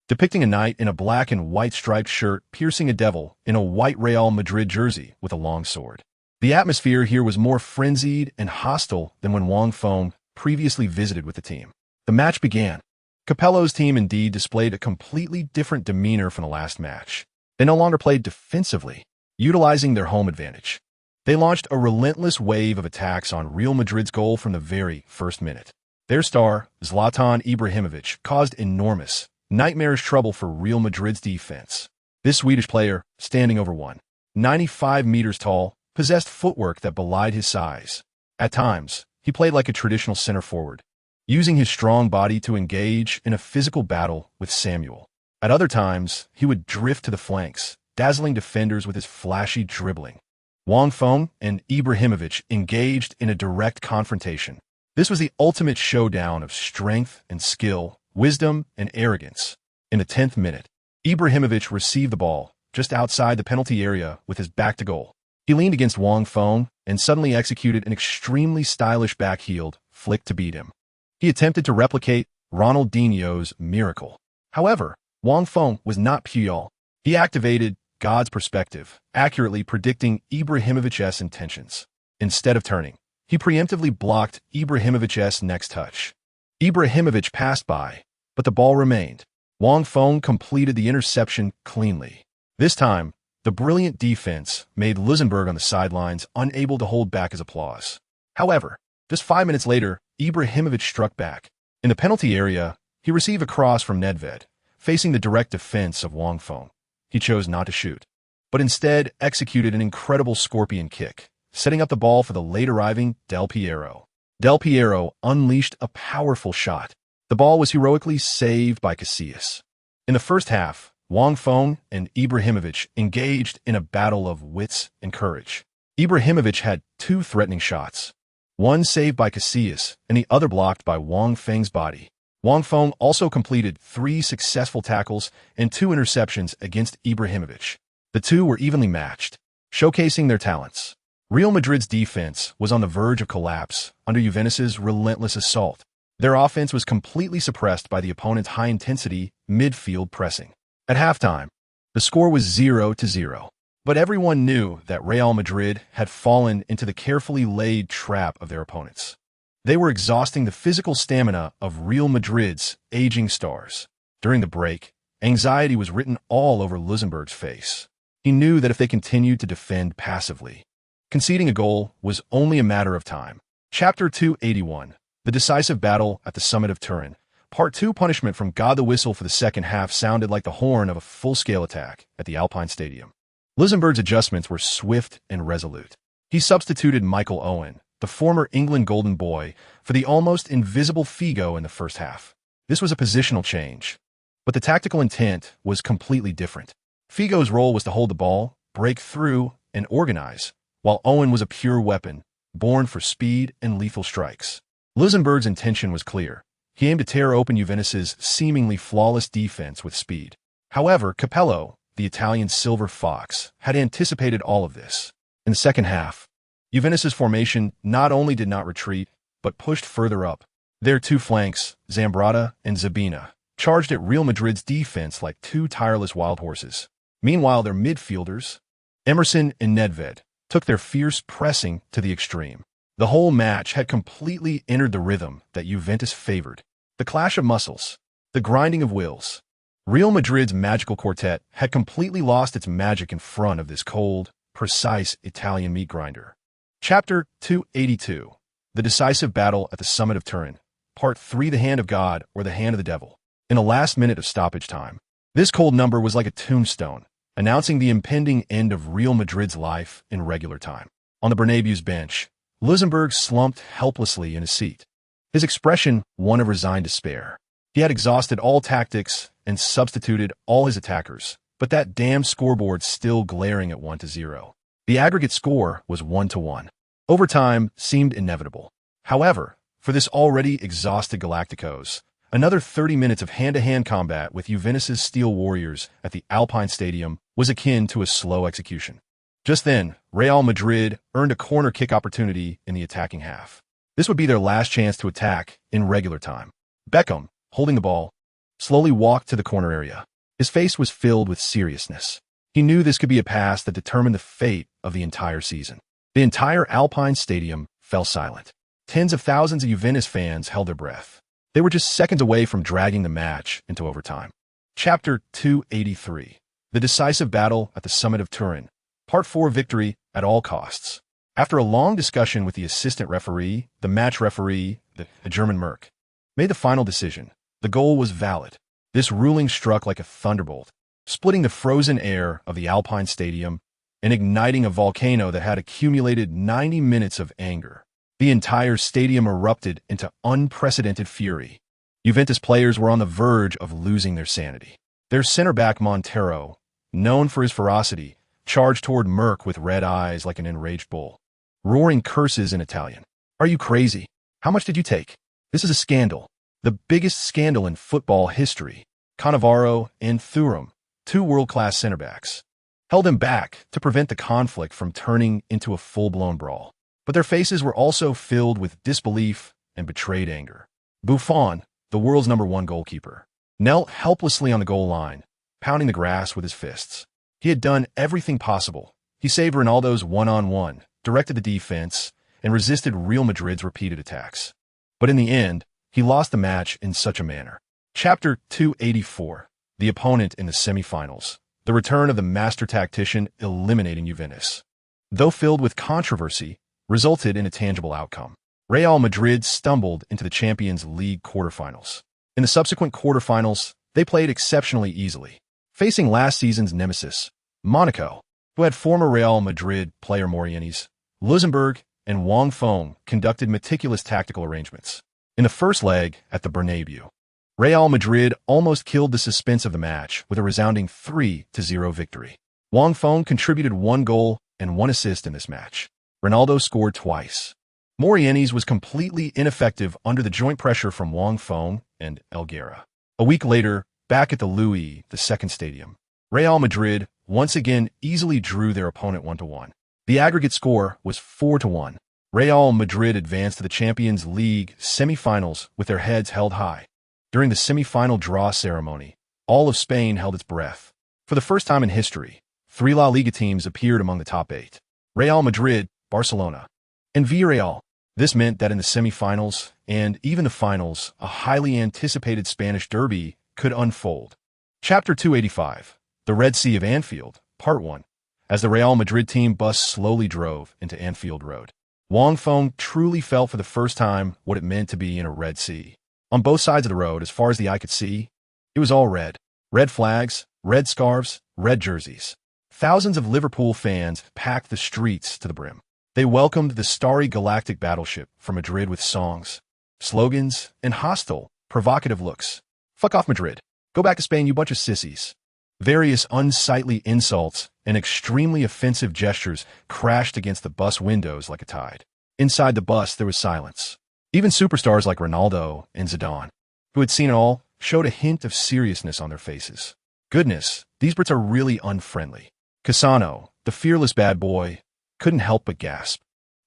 depicting a knight in a black and white striped shirt piercing a devil in a white Real Madrid jersey with a long sword. The atmosphere here was more frenzied and hostile than when Wang Feng previously visited with the team. The match began. Capello's team indeed displayed a completely different demeanor from the last match. They no longer played defensively, utilizing their home advantage. They launched a relentless wave of attacks on Real Madrid's goal from the very first minute. Their star, Zlatan Ibrahimovic, caused enormous, nightmarish trouble for Real Madrid's defense. This Swedish player, standing over 195 meters tall, possessed footwork that belied his size. At times, he played like a traditional center forward, using his strong body to engage in a physical battle with Samuel. At other times, he would drift to the flanks, dazzling defenders with his flashy dribbling. Wang Feng and Ibrahimovic engaged in a direct confrontation. This was the ultimate showdown of strength and skill, wisdom and arrogance. In the 10th minute, Ibrahimovic received the ball just outside the penalty area with his back to goal. He leaned against Wang Feng and suddenly executed an extremely stylish back-heeled flick to beat him. He attempted to replicate Ronaldinho's miracle. However, Wang Feng was not Puyol. He activated God's perspective, accurately predicting Ibrahimovic's intentions. Instead of turning, he preemptively blocked Ibrahimovic's next touch. Ibrahimovic passed by, but the ball remained. Wang Feng completed the interception cleanly. This time, the brilliant defense made Luxembourg on the sidelines unable to hold back his applause. However, just 5 minutes later, Ibrahimovic struck back. In the penalty area, he received a cross from Nedved, facing the direct defense of Wang Feng. He chose not to shoot, but instead executed an incredible scorpion kick, setting up the ball for the late-arriving Del Piero. Del Piero unleashed a powerful shot. The ball was heroically saved by Casillas. In the first half, Wang Feng and Ibrahimovic engaged in a battle of wits and courage. Ibrahimovic had 2 threatening shots, one saved by Casillas and the other blocked by Wang Feng's body. Wang Feng also completed 3 successful tackles and 2 interceptions against Ibrahimovic. The two were evenly matched, showcasing their talents. Real Madrid's defense was on the verge of collapse under Juventus's relentless assault. Their offense was completely suppressed by the opponent's high-intensity midfield pressing. At halftime, the score was 0-0. But everyone knew that Real Madrid had fallen into the carefully laid trap of their opponents. They were exhausting the physical stamina of Real Madrid's aging stars. During the break, anxiety was written all over Luxembourg's face. He knew that if they continued to defend passively, conceding a goal was only a matter of time. Chapter 281, The Decisive Battle at the Summit of Turin. Part 2, Punishment from God. The whistle for the second half sounded like the horn of a full-scale attack at the Alpine Stadium. Luxembourg's adjustments were swift and resolute. He substituted Michael Owen, the former England golden boy, for the almost invisible Figo in the first half. This was a positional change, but the tactical intent was completely different. Figo's role was to hold the ball, break through, and organize, while Owen was a pure weapon, born for speed and lethal strikes. Luxembourg's intention was clear. He aimed to tear open Juventus's seemingly flawless defense with speed. However, Capello, the Italian silver fox, had anticipated all of this. In the second half, Juventus's formation not only did not retreat, but pushed further up. Their 2 flanks, Zambrotta and Zabina, charged at Real Madrid's defense like 2 tireless wild horses. Meanwhile, their midfielders, Emerson and Nedved, took their fierce pressing to the extreme. The whole match had completely entered the rhythm that Juventus favored. The clash of muscles, the grinding of wills. Real Madrid's magical quartet had completely lost its magic in front of this cold, precise Italian meat grinder. Chapter 282, The Decisive Battle at the Summit of Turin. Part 3, The Hand of God or the Hand of the Devil. In the last minute of stoppage time, this cold number was like a tombstone, announcing the impending end of Real Madrid's life in regular time. On the Bernabeu's bench, Luxembourg slumped helplessly in his seat, his expression one of resigned despair. He had exhausted all tactics and substituted all his attackers, but that damn scoreboard still glaring at 1-0. The aggregate score was 1-1. Overtime seemed inevitable. However, for this already exhausted Galacticos, another 30 minutes of hand-to-hand combat with Juventus's Steel Warriors at the Alpine Stadium was akin to a slow execution. Just then, Real Madrid earned a corner kick opportunity in the attacking half. This would be their last chance to attack in regular time. Beckham, holding the ball, slowly walked to the corner area. His face was filled with seriousness. He knew this could be a pass that determined the fate of the entire season. The entire Alpine Stadium fell silent. Tens of thousands of Juventus fans held their breath. They were just seconds away from dragging the match into overtime. Chapter 283, The Decisive Battle at the Summit of Turin. Part 4, Victory at all costs. After a long discussion with the assistant referee, the match referee, a German Merc, made the final decision. The goal was valid. This ruling struck like a thunderbolt, splitting the frozen air of the Alpine Stadium and igniting a volcano that had accumulated 90 minutes of anger. The entire stadium erupted into unprecedented fury. Juventus players were on the verge of losing their sanity. Their center-back Montero, known for his ferocity, charged toward Merck with red eyes like an enraged bull, roaring curses in Italian. "Are you crazy? How much did you take? This is a scandal. The biggest scandal in football history." Cannavaro and Thuram, two world-class center-backs, held him back to prevent the conflict from turning into a full-blown brawl. But their faces were also filled with disbelief and betrayed anger. Buffon, the world's #1 goalkeeper, knelt helplessly on the goal line, pounding the grass with his fists. He had done everything possible. He saved Ronaldo's one-on-one, directed the defense, and resisted Real Madrid's repeated attacks. But in the end, he lost the match in such a manner. Chapter 284, the opponent in the semi-finals, the return of the master tactician eliminating Juventus. Though filled with controversy, resulted in a tangible outcome. Real Madrid stumbled into the Champions League quarterfinals. In the subsequent quarterfinals, they played exceptionally easily, facing last season's nemesis, Monaco, who had former Real Madrid player Morientes. Luxembourg and Wang Feng conducted meticulous tactical arrangements. In the first leg at the Bernabeu, Real Madrid almost killed the suspense of the match with a resounding 3-0 victory. Wang Feng contributed 1 goal and 1 assist in this match. Ronaldo scored twice. Morientes was completely ineffective under the joint pressure from Wang Feng and Elguera. A week later, back at the Louis II Stadium, Real Madrid once again easily drew their opponent 1-1. The aggregate score was 4-1. Real Madrid advanced to the Champions League semi-finals with their heads held high. During the semi-final draw ceremony, all of Spain held its breath. For the first time in history, 3 La Liga teams appeared among the top 8. Real Madrid, Barcelona, and Villarreal. This meant that in the semi-finals, and even the finals, a highly anticipated Spanish derby could unfold. Chapter 285, the Red Sea of Anfield, Part 1. As the Real Madrid team bus slowly drove into Anfield Road, Wang Feng truly felt for the first time what it meant to be in a Red Sea. On both sides of the road, as far as the eye could see, it was all red. Red flags, red scarves, red jerseys. Thousands of Liverpool fans packed the streets to the brim. They welcomed the starry galactic battleship from Madrid with songs, slogans, and hostile, provocative looks. "Fuck off, Madrid. Go back to Spain, you bunch of sissies." Various unsightly insults and extremely offensive gestures crashed against the bus windows like a tide. Inside the bus, there was silence. Even superstars like Ronaldo and Zidane, who had seen it all, showed a hint of seriousness on their faces. Goodness, these Brits are really unfriendly. Cassano, the fearless bad boy, couldn't help but gasp.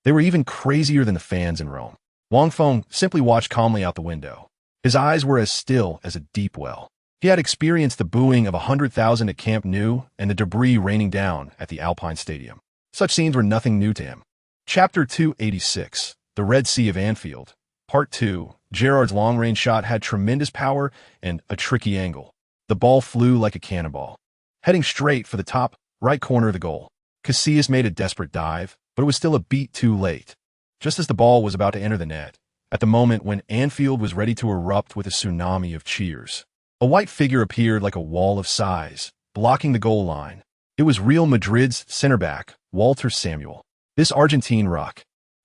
They were even crazier than the fans in Rome. Wang Feng simply watched calmly out the window. His eyes were as still as a deep well. He had experienced the booing of 100,000 at Camp Nou and the debris raining down at the Alpine Stadium. Such scenes were nothing new to him. Chapter 286, the Red Sea of Anfield, Part 2. Gerrard's long-range shot had tremendous power and a tricky angle. The ball flew like a cannonball, heading straight for the top right corner of the goal. Casillas made a desperate dive, but it was still a beat too late. Just as the ball was about to enter the net, at the moment when Anfield was ready to erupt with a tsunami of cheers, a white figure appeared like a wall of size, blocking the goal line. It was Real Madrid's center-back, Walter Samuel. This Argentine rock,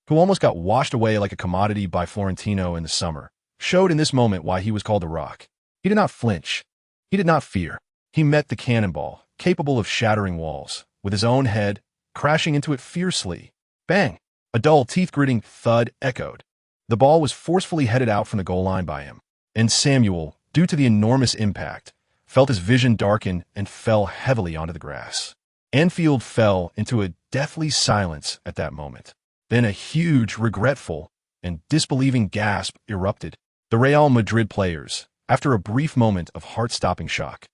who almost got washed away like a commodity by Florentino in the summer, showed in this moment why he was called the Rock. He did not flinch. He did not fear. He met the cannonball, capable of shattering walls, with his own head, crashing into it fiercely. Bang! A dull, teeth-gritting thud echoed. The ball was forcefully headed out from the goal line by him, and Samuel, due to the enormous impact, felt his vision darken and fell heavily onto the grass. Anfield fell into a deathly silence at that moment. Then a huge, regretful, and disbelieving gasp erupted. The Real Madrid players, after a brief moment of heart-stopping shock,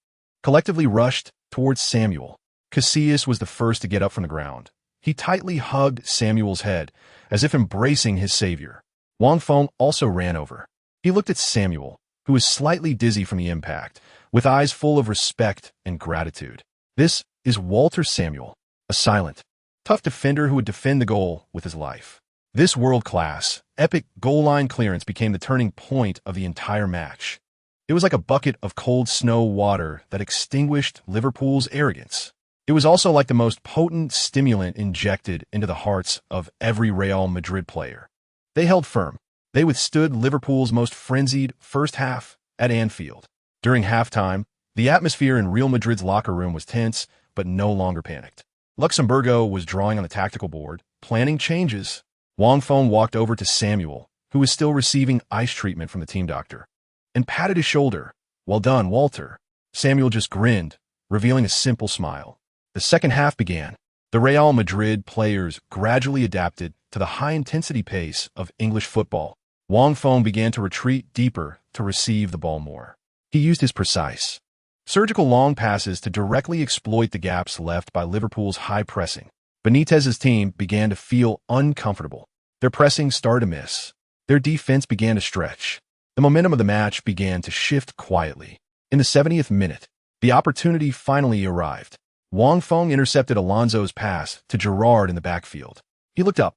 collectively rushed towards Samuel. Casillas was the first to get up from the ground. He tightly hugged Samuel's head, as if embracing his savior. Wang Feng also ran over. He looked at Samuel, who was slightly dizzy from the impact, with eyes full of respect and gratitude. This is Walter Samuel, a silent, tough defender who would defend the goal with his life. This world-class, epic goal line clearance became the turning point of the entire match. It was like a bucket of cold snow water that extinguished Liverpool's arrogance. It was also like the most potent stimulant injected into the hearts of every Real Madrid player. They held firm. They withstood Liverpool's most frenzied first half at Anfield. During halftime, The atmosphere in Real Madrid's locker room was tense, but no longer panicked. Luxemburgo was drawing on the tactical board, planning changes. Wang Feng walked over to Samuel, who was still receiving ice treatment from the team doctor, and patted his shoulder. "Well done, Walter." Samuel just grinned, revealing a simple smile. The second half began. The Real Madrid players gradually adapted to the high-intensity pace of English football. Wang Feng began to retreat deeper to receive the ball more. He used his precise, surgical long passes to directly exploit the gaps left by Liverpool's high pressing. Benitez's team began to feel uncomfortable. Their pressing started to miss. Their defense began to stretch. The momentum of the match began to shift quietly. In the 70th minute, the opportunity finally arrived. Wang Feng intercepted Alonso's pass to Gerrard in the backfield. He looked up.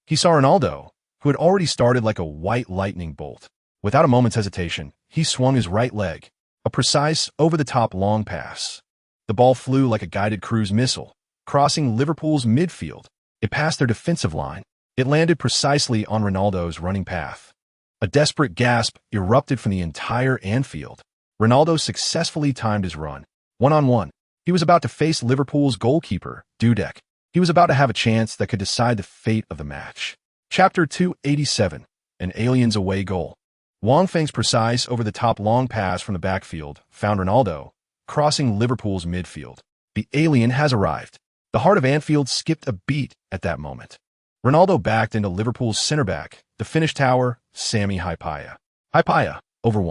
He saw Ronaldo, who had already started like a white lightning bolt. Without a moment's hesitation, he swung his right leg. A precise, over-the-top long pass. The ball flew like a guided cruise missile, crossing Liverpool's midfield. It passed their defensive line. It landed precisely on Ronaldo's running path. A desperate gasp erupted from the entire Anfield. Ronaldo successfully timed his run. One-on-one. He was about to face Liverpool's goalkeeper, Dudek. He was about to have a chance that could decide the fate of the match. Chapter 287, an alien's away goal. Wang Feng's precise over-the-top long pass from the backfield found Ronaldo, crossing Liverpool's midfield. The alien has arrived. The heart of Anfield skipped a beat at that moment. Ronaldo backed into Liverpool's center-back, the Finnish tower, Sami Hypaya. Hypaya, over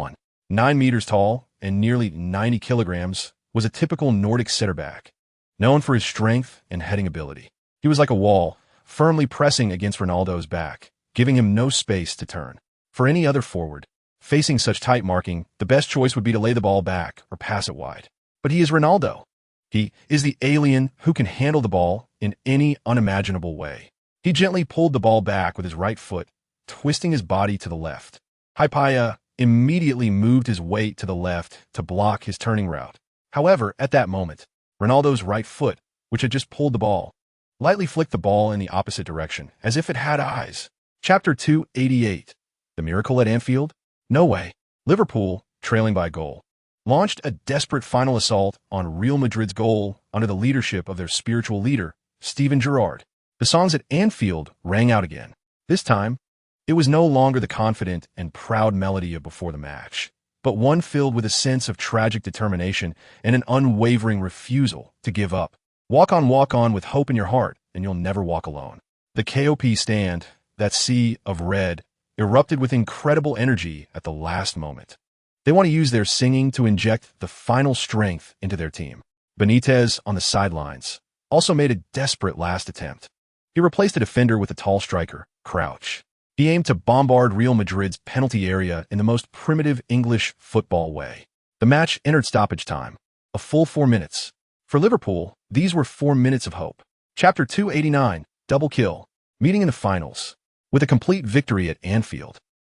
9 meters tall and nearly 90 kilograms, was a typical Nordic center-back, known for his strength and heading ability. He was like a wall, firmly pressing against Ronaldo's back, giving him no space to turn. For any other forward, facing such tight marking, the best choice would be to lay the ball back or pass it wide. But he is Ronaldo. He is the alien who can handle the ball in any unimaginable way. He gently pulled the ball back with his right foot, twisting his body to the left. Hypaya immediately moved his weight to the left to block his turning route. However, at that moment, Ronaldo's right foot, which had just pulled the ball, lightly flicked the ball in the opposite direction, as if it had eyes. Chapter 288. The miracle at Anfield? No way. Liverpool, trailing by a goal, launched a desperate final assault on Real Madrid's goal under the leadership of their spiritual leader, Steven Gerrard. The songs at Anfield rang out again. This time, it was no longer the confident and proud melody of before the match, but one filled with a sense of tragic determination and an unwavering refusal to give up. Walk on with hope in your heart, and you'll never walk alone. The KOP stand, that sea of red, erupted with incredible energy at the last moment. They want to use their singing to inject the final strength into their team. Benitez, on the sidelines, also made a desperate last attempt. He replaced a defender with a tall striker, Crouch. He aimed to bombard Real Madrid's penalty area in the most primitive English football way. The match entered stoppage time, a full 4 minutes. For Liverpool, these were 4 minutes of hope. Chapter 289, double kill, meeting in the finals. With a complete victory at Anfield,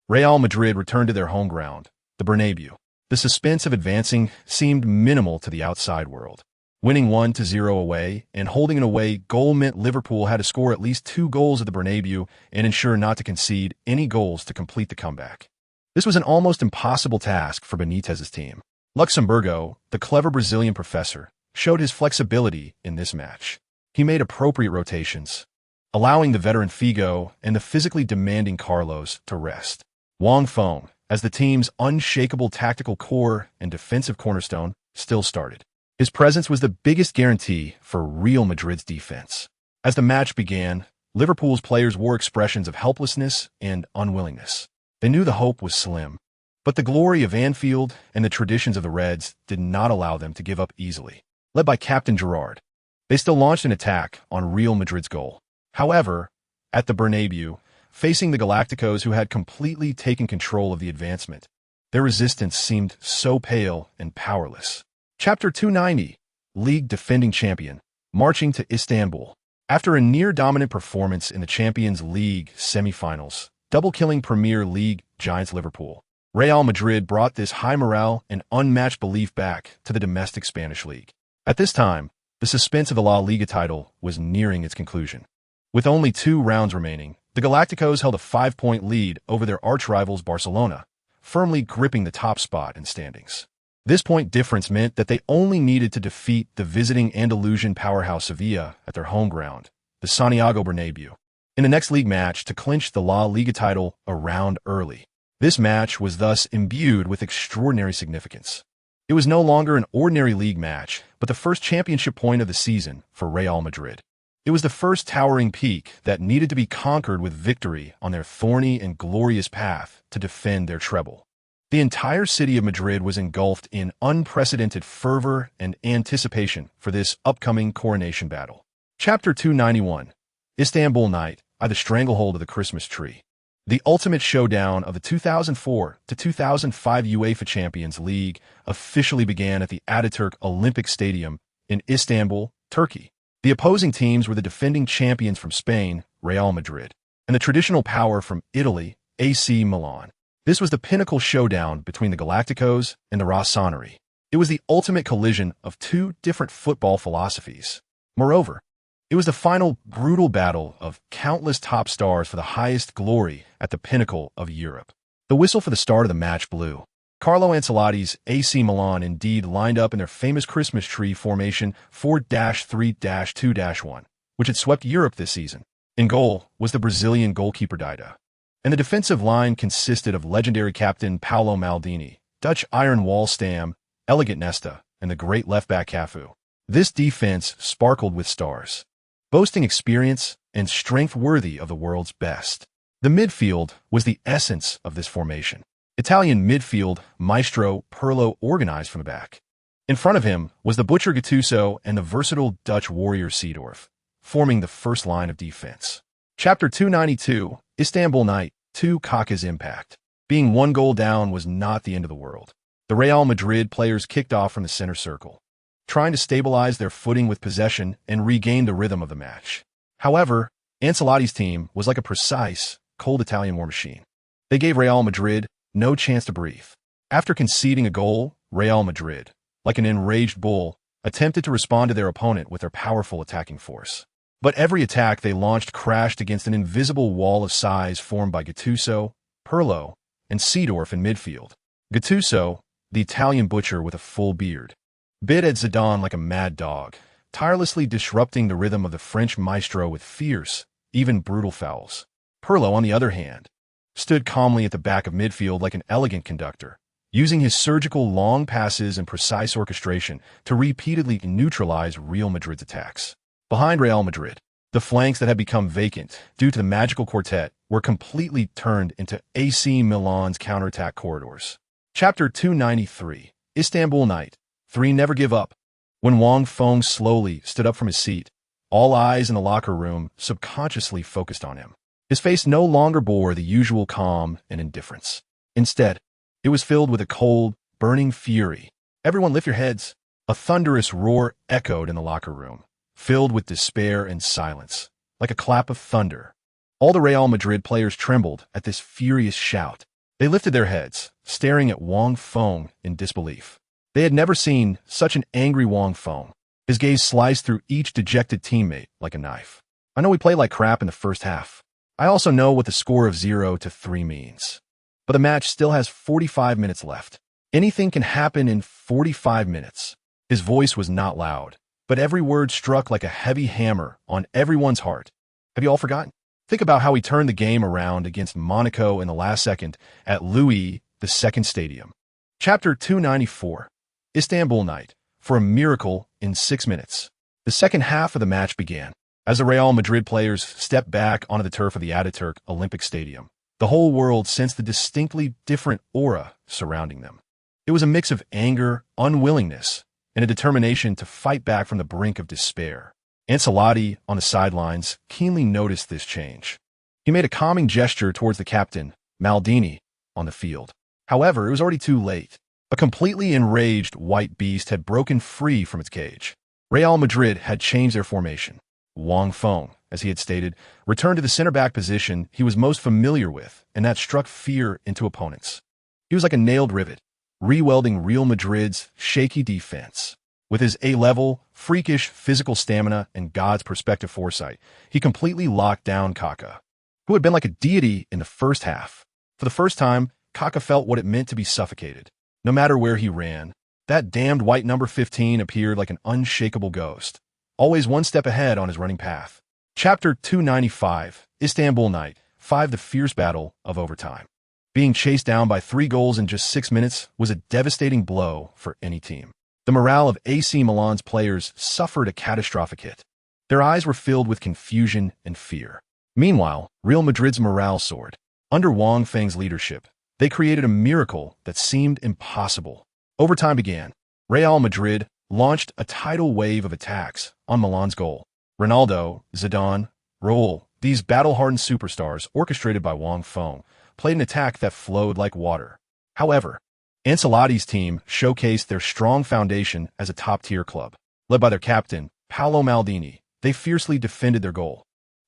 Real Madrid returned to their home ground, the Bernabeu. The suspense of advancing seemed minimal to the outside world. Winning 1-0 away and holding an away goal meant Liverpool had to score at least 2 goals at the Bernabeu and ensure not to concede any goals to complete the comeback. This was an almost impossible task for Benitez's team. Luxemburgo, the clever Brazilian professor, showed his flexibility in this match. He made appropriate rotations, allowing the veteran Figo and the physically demanding Carlos to rest. Wang Feng, as the team's unshakable tactical core and defensive cornerstone, still started. His presence was the biggest guarantee for Real Madrid's defense. As the match began, Liverpool's players wore expressions of helplessness and unwillingness. They knew the hope was slim, but the glory of Anfield and the traditions of the Reds did not allow them to give up easily. Led by Captain Gerrard, they still launched an attack on Real Madrid's goal. However, at the Bernabeu, facing the Galacticos who had completely taken control of the advancement, their resistance seemed so pale and powerless. Chapter 290, League defending champion, marching to Istanbul. After a near-dominant performance in the Champions League semi-finals, double-killing Premier League giants Liverpool, Real Madrid brought this high morale and unmatched belief back to the domestic Spanish league. At this time, the suspense of the La Liga title was nearing its conclusion. With only 2 rounds remaining, the Galacticos held a 5-point lead over their arch-rivals Barcelona, firmly gripping the top spot in standings. This point difference meant that they only needed to defeat the visiting Andalusian powerhouse Sevilla at their home ground, the Santiago Bernabéu, in the next league match to clinch the La Liga title a round early. This match was thus imbued with extraordinary significance. It was no longer an ordinary league match, but the first championship point of the season for Real Madrid. It was the first towering peak that needed to be conquered with victory on their thorny and glorious path to defend their treble. The entire city of Madrid was engulfed in unprecedented fervor and anticipation for this upcoming coronation battle. Chapter 291, Istanbul Night by the Stranglehold of the Christmas Tree. The ultimate showdown of the 2004 to 2005 UEFA Champions League officially began at the Ataturk Olympic Stadium in Istanbul, Turkey. The opposing teams were the defending champions from Spain, Real Madrid, and the traditional power from Italy, AC Milan. This was the pinnacle showdown between the Galacticos and the Rossoneri. It was the ultimate collision of two different football philosophies. Moreover, it was the final brutal battle of countless top stars for the highest glory at the pinnacle of Europe. The whistle for the start of the match blew. Carlo Ancelotti's AC Milan indeed lined up in their famous Christmas tree formation 4-3-2-1, which had swept Europe this season. In goal was the Brazilian goalkeeper Dida, and the defensive line consisted of legendary captain Paolo Maldini, Dutch Iron Wall Stam, elegant Nesta, and the great left-back Cafu. This defense sparkled with stars, boasting experience and strength worthy of the world's best. The midfield was the essence of this formation. Italian midfield maestro Pirlo organized from the back. In front of him was the butcher Gattuso and the versatile Dutch warrior Seedorf, forming the first line of defense. Chapter 292, Istanbul Night, 2 Kaká's Impact. Being 1 goal down was not the end of the world. The Real Madrid players kicked off from the center circle, trying to stabilize their footing with possession and regain the rhythm of the match. However, Ancelotti's team was like a precise, cold Italian war machine. They gave Real Madrid no chance to breathe. After conceding a goal, Real Madrid, like an enraged bull, attempted to respond to their opponent with their powerful attacking force. But every attack they launched crashed against an invisible wall of size formed by Gattuso, Pirlo, and Seedorf in midfield. Gattuso, the Italian butcher with a full beard, bit at Zidane like a mad dog, tirelessly disrupting the rhythm of the French maestro with fierce, even brutal fouls. Pirlo, on the other hand, stood calmly at the back of midfield like an elegant conductor, using his surgical long passes and precise orchestration to repeatedly neutralize Real Madrid's attacks. Behind Real Madrid, the flanks that had become vacant due to the magical quartet were completely turned into AC Milan's counterattack corridors. Chapter 293, Istanbul Night, 3 Never Give Up. When Wang Feng slowly stood up from his seat, all eyes in the locker room subconsciously focused on him. His face no longer bore the usual calm and indifference. Instead, it was filled with a cold, burning fury. Everyone lift your heads. A thunderous roar echoed in the locker room, filled with despair and silence, like a clap of thunder. All the Real Madrid players trembled at this furious shout. They lifted their heads, staring at Wang Feng in disbelief. They had never seen such an angry Wang Feng. His gaze sliced through each dejected teammate like a knife. I know we played like crap in the first half. I also know what the score of 0-3 means. But the match still has 45 minutes left. Anything can happen in 45 minutes. His voice was not loud, but every word struck like a heavy hammer on everyone's heart. Have you all forgotten? Think about how he turned the game around against Monaco in the last second at Louis II Stadium. Chapter 294, Istanbul Night, for a miracle in 6 minutes. The second half of the match began. As the Real Madrid players stepped back onto the turf of the Ataturk Olympic Stadium, the whole world sensed the distinctly different aura surrounding them. It was a mix of anger, unwillingness, and a determination to fight back from the brink of despair. Ancelotti, on the sidelines, keenly noticed this change. He made a calming gesture towards the captain, Maldini, on the field. However, it was already too late. A completely enraged white beast had broken free from its cage. Real Madrid had changed their formation. Wang Feng, as he had stated, returned to the center-back position he was most familiar with, and that struck fear into opponents. He was like a nailed rivet, re-welding Real Madrid's shaky defense. With his A-level, freakish physical stamina and God's perspective foresight, he completely locked down Kaká, who had been like a deity in the first half. For the first time, Kaká felt what it meant to be suffocated. No matter where he ran, That damned white number 15 appeared like an unshakable ghost, always one step ahead on his running path. Chapter 295, Istanbul Night 5. The fierce battle of overtime. Being chased down by 3 goals in just 6 minutes was a devastating blow for any team. The morale of AC Milan's players suffered a catastrophic hit. Their eyes were filled with confusion and fear. Meanwhile, Real Madrid's morale soared. Under Wang Feng's leadership, they created a miracle that seemed impossible. Overtime began. Real Madrid launched a tidal wave of attacks on Milan's goal. Ronaldo, Zidane, Raul, these battle-hardened superstars, orchestrated by Wang Feng, played an attack that flowed like water. However, Ancelotti's team showcased their strong foundation as a top-tier club. Led by their captain, Paolo Maldini, they fiercely defended their goal.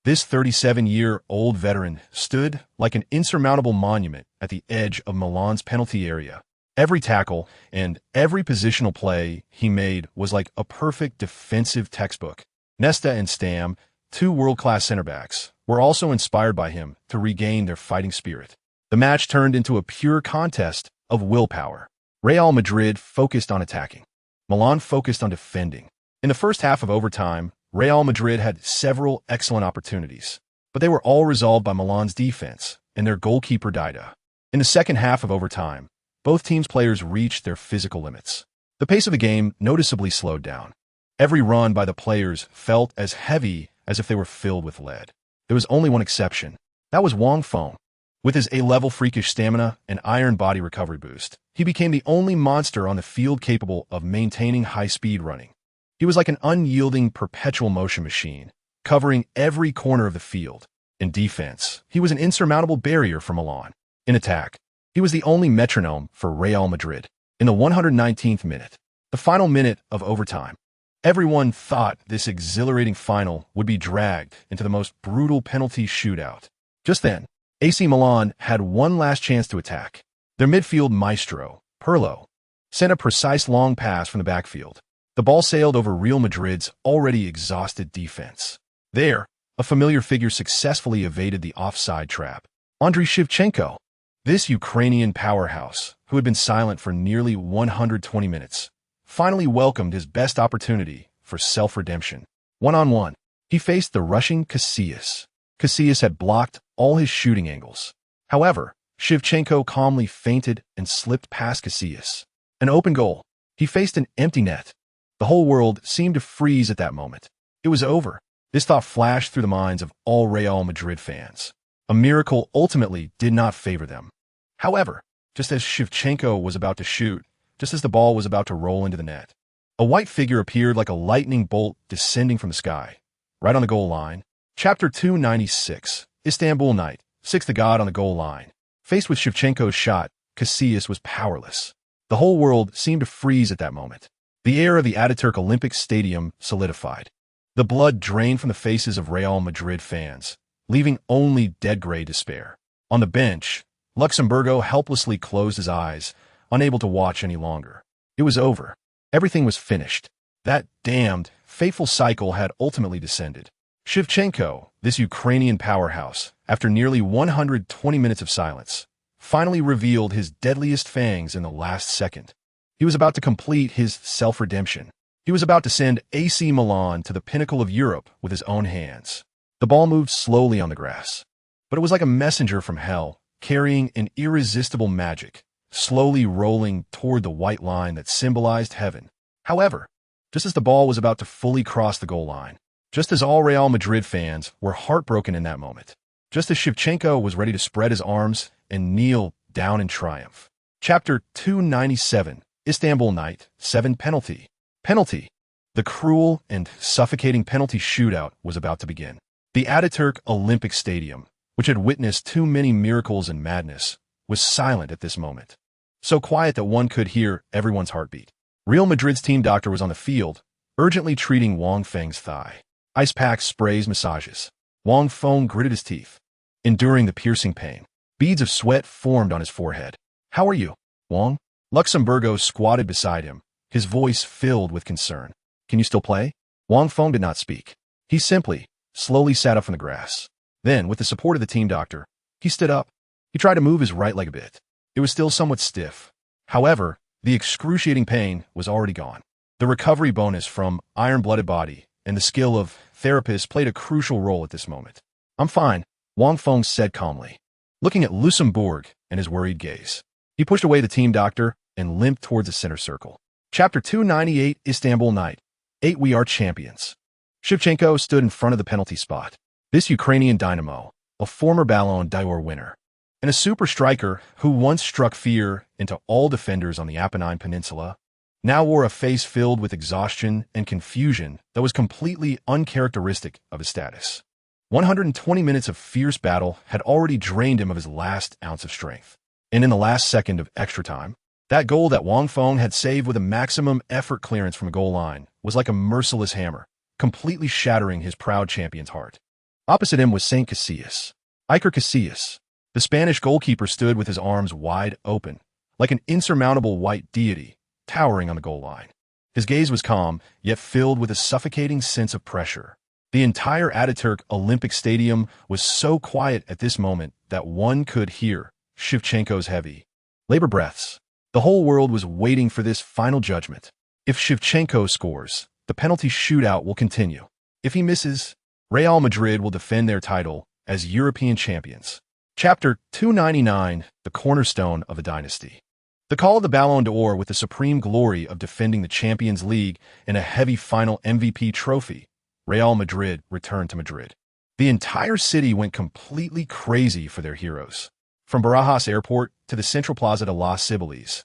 This 37-year-old veteran stood like an insurmountable monument at the edge of Milan's penalty area. Every tackle and every positional play he made was like a perfect defensive textbook. Nesta and Stam, 2 world-class center-backs, were also inspired by him to regain their fighting spirit. The match turned into a pure contest of willpower. Real Madrid focused on attacking. Milan focused on defending. In the first half of overtime, Real Madrid had several excellent opportunities, but they were all resolved by Milan's defense and their goalkeeper Dida. In the second half of overtime, both teams' players reached their physical limits. The pace of the game noticeably slowed down. Every run by the players felt as heavy as if they were filled with lead. There was only one exception. That was Wang Feng. With his A-level freakish stamina and iron body recovery boost, he became the only monster on the field capable of maintaining high-speed running. He was like an unyielding perpetual motion machine, covering every corner of the field. In defense, he was an insurmountable barrier for Milan. In attack, he was the only metronome for Real Madrid. In the 119th minute, the final minute of overtime, everyone thought this exhilarating final would be dragged into the most brutal penalty shootout. Just then, AC Milan had one last chance to attack. Their midfield maestro, Pirlo, sent a precise long pass from the backfield. The ball sailed over Real Madrid's already exhausted defense. There, a familiar figure successfully evaded the offside trap. Andriy Shevchenko, this Ukrainian powerhouse, who had been silent for nearly 120 minutes, finally welcomed his best opportunity for self-redemption. One-on-one, he faced the rushing Casillas. Casillas had blocked all his shooting angles. However, Shevchenko calmly feinted and slipped past Casillas. An open goal. He faced an empty net. The whole world seemed to freeze at that moment. It was over. This thought flashed through the minds of all Real Madrid fans. A miracle ultimately did not favor them. However, just as Shevchenko was about to shoot, just as the ball was about to roll into the net, a white figure appeared like a lightning bolt descending from the sky, right on the goal line. Chapter 296, Istanbul Night 6. The god on the goal line. Faced with Shevchenko's shot, Casillas was powerless. The whole world seemed to freeze at that moment. The air of the Ataturk Olympic Stadium solidified. The blood drained from the faces of Real Madrid fans, leaving only dead-gray despair. On the bench, Luxemburgo helplessly closed his eyes, unable to watch any longer. It was over. Everything was finished. That damned, fateful cycle had ultimately descended. Shevchenko, this Ukrainian powerhouse, after nearly 120 minutes of silence, finally revealed his deadliest fangs in the last second. He was about to complete his self-redemption. He was about to send AC Milan to the pinnacle of Europe with his own hands. The ball moved slowly on the grass, but it was like a messenger from hell, carrying an irresistible magic, slowly rolling toward the white line that symbolized heaven. However, just as the ball was about to fully cross the goal line, just as all Real Madrid fans were heartbroken in that moment, just as Shevchenko was ready to spread his arms and kneel down in triumph. Chapter 297, Istanbul Night 7. Penalty. Penalty. The cruel and suffocating penalty shootout was about to begin. The Ataturk Olympic Stadium, which had witnessed too many miracles and madness, was silent at this moment. So quiet that one could hear everyone's heartbeat. Real Madrid's team doctor was on the field, urgently treating Wang Feng's thigh. Ice packs, sprays, massages. Wang Feng gritted his teeth, enduring the piercing pain. Beads of sweat formed on his forehead. "How are you, Wang?" Luxemburgo squatted beside him, his voice filled with concern. "Can you still play?" Wang Feng did not speak. He simply, slowly sat up from the grass. Then, with the support of the team doctor, he stood up. He tried to move his right leg a bit. It was still somewhat stiff. However, The excruciating pain was already gone. The recovery bonus from iron-blooded body and the skill of therapists played a crucial role at this moment. "I'm fine," Wang Feng said calmly, looking at Luxembourg and his worried gaze. He pushed away the team doctor and limped towards the center circle. Chapter 298, Istanbul Night. 8 We are champions. Shevchenko stood in front of the penalty spot. This Ukrainian dynamo, a former Ballon d'Or winner, and a super striker who once struck fear into all defenders on the Apennine Peninsula, now wore a face filled with exhaustion and confusion that was completely uncharacteristic of his status. 120 minutes of fierce battle had already drained him of his last ounce of strength. And in the last second of extra time, that goal that Wang Feng had saved with a maximum effort clearance from a goal line was like a merciless hammer, completely shattering his proud champion's heart. Opposite him was Saint Casillas. Iker Casillas. The Spanish goalkeeper stood with his arms wide open, like an insurmountable white deity, towering on the goal line. His gaze was calm, yet filled with a suffocating sense of pressure. The entire Ataturk Olympic Stadium was so quiet at this moment that one could hear Shevchenko's heavy labor breaths. The whole world was waiting for this final judgment. If Shevchenko scores, the penalty shootout will continue. If he misses, Real Madrid will defend their title as European champions. Chapter 299, the cornerstone of a dynasty. The call of the Ballon d'Or with the supreme glory of defending the Champions League and a heavy final MVP trophy, Real Madrid returned to Madrid. The entire city went completely crazy for their heroes. From Barajas Airport to the Central Plaza de Las Cibeles,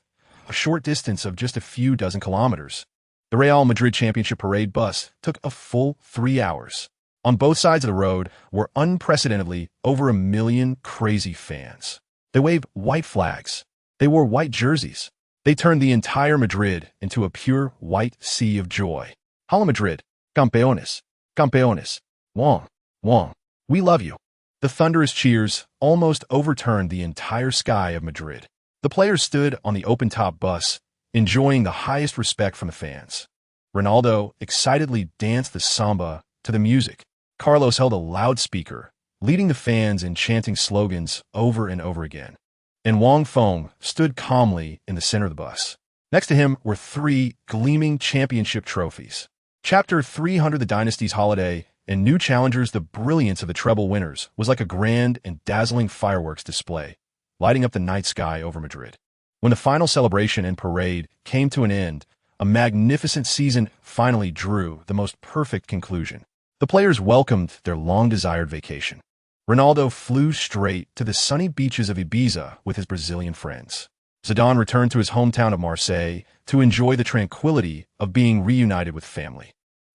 a short distance of just a few dozen kilometers, the Real Madrid Championship Parade bus took a full 3 hours. On both sides of the road were unprecedentedly over 1 million crazy fans. They waved white flags. They wore white jerseys. They turned the entire Madrid into a pure white sea of joy. Hala Madrid, campeones, campeones, Wang, Wang, we love you. The thunderous cheers almost overturned the entire sky of Madrid. The players stood on the open-top bus, enjoying the highest respect from the fans. Ronaldo excitedly danced the samba to the music. Carlos held a loudspeaker, leading the fans in chanting slogans over and over again. And Wang Feng stood calmly in the center of the bus. Next to him were 3 gleaming championship trophies. Chapter 300, the Dynasty's holiday, and new challengers, the brilliance of the treble winners, was like a grand and dazzling fireworks display, lighting up the night sky over Madrid. When the final celebration and parade came to an end, a magnificent season finally drew the most perfect conclusion. The players welcomed their long-desired vacation. Ronaldo flew straight to the sunny beaches of Ibiza with his Brazilian friends. Zidane returned to his hometown of Marseille to enjoy the tranquility of being reunited with family.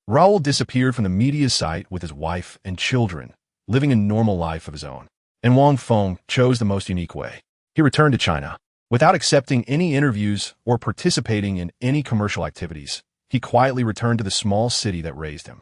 Raul disappeared from the media's sight with his wife and children, living a normal life of his own. And Wang Feng chose the most unique way. He returned to China. Without accepting any interviews or participating in any commercial activities, he quietly returned to the small city that raised him.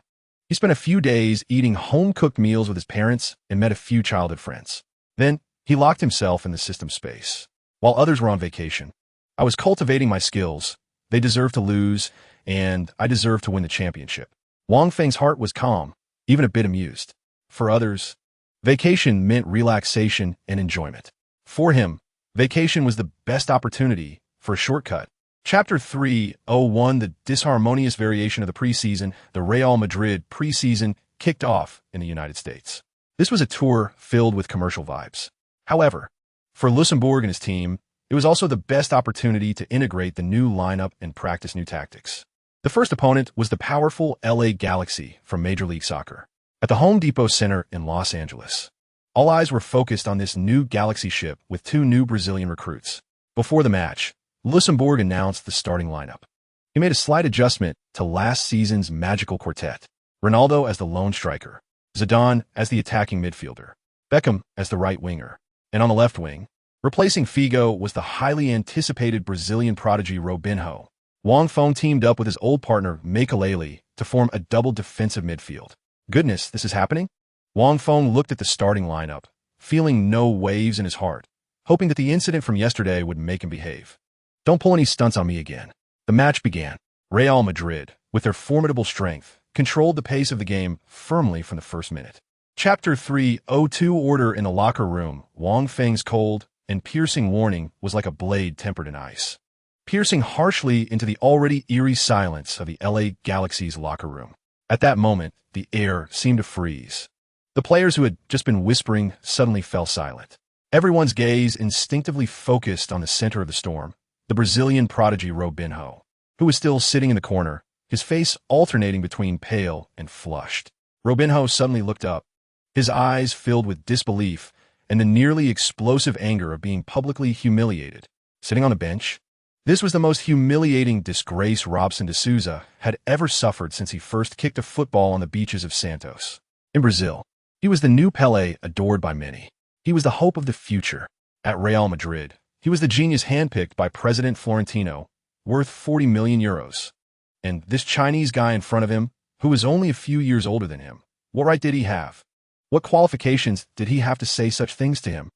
He spent a few days eating home-cooked meals with his parents and met a few childhood friends. Then, he locked himself in the system space. While others were on vacation, I was cultivating my skills. They deserved to lose, and I deserved to win the championship. Wang Feng's heart was calm, even a bit amused. For others, vacation meant relaxation and enjoyment. For him, vacation was the best opportunity for a shortcut. Chapter 301, the disharmonious variation of the preseason, the Real Madrid preseason kicked off in the United States. This was a tour filled with commercial vibes. However, for Luxembourg and his team, it was also the best opportunity to integrate the new lineup and practice new tactics. The first opponent was the powerful LA Galaxy from Major League Soccer. At the Home Depot Center in Los Angeles, all eyes were focused on this new Galaxy ship with 2 new Brazilian recruits. Before the match, Luxembourg announced the starting lineup. He made a slight adjustment to last season's magical quartet. Ronaldo as the lone striker, Zidane as the attacking midfielder, Beckham as the right winger, and on the left wing, replacing Figo, was the highly anticipated Brazilian prodigy Robinho. Wang Feng teamed up with his old partner Makelele to form a double defensive midfield. Goodness, this is happening? Wang Feng looked at the starting lineup, feeling no waves in his heart, hoping that the incident from yesterday would make him behave. Don't pull any stunts on me again. The match began. Real Madrid, with their formidable strength, controlled the pace of the game firmly from the first minute. Chapter 302, order in the locker room. Wang Feng's cold and piercing warning was like a blade tempered in ice. piercing harshly into the already eerie silence of the LA Galaxy's locker room. At that moment, the air seemed to freeze. The players who had just been whispering suddenly fell silent. Everyone's gaze instinctively focused on the center of the storm, the Brazilian prodigy Robinho, who was still sitting in the corner, his face alternating between pale and flushed. Robinho suddenly looked up, his eyes filled with disbelief and the nearly explosive anger of being publicly humiliated. Sitting on the bench? This was the most humiliating disgrace Robson de Souza had ever suffered since he first kicked a football on the beaches of Santos. In Brazil, he was the new Pelé, adored by many. He was the hope of the future. At Real Madrid, he was the genius handpicked by President Florentino, worth 40 million euros. And this Chinese guy in front of him, who was only a few years older than him, what right did he have? What qualifications did he have to say such things to him?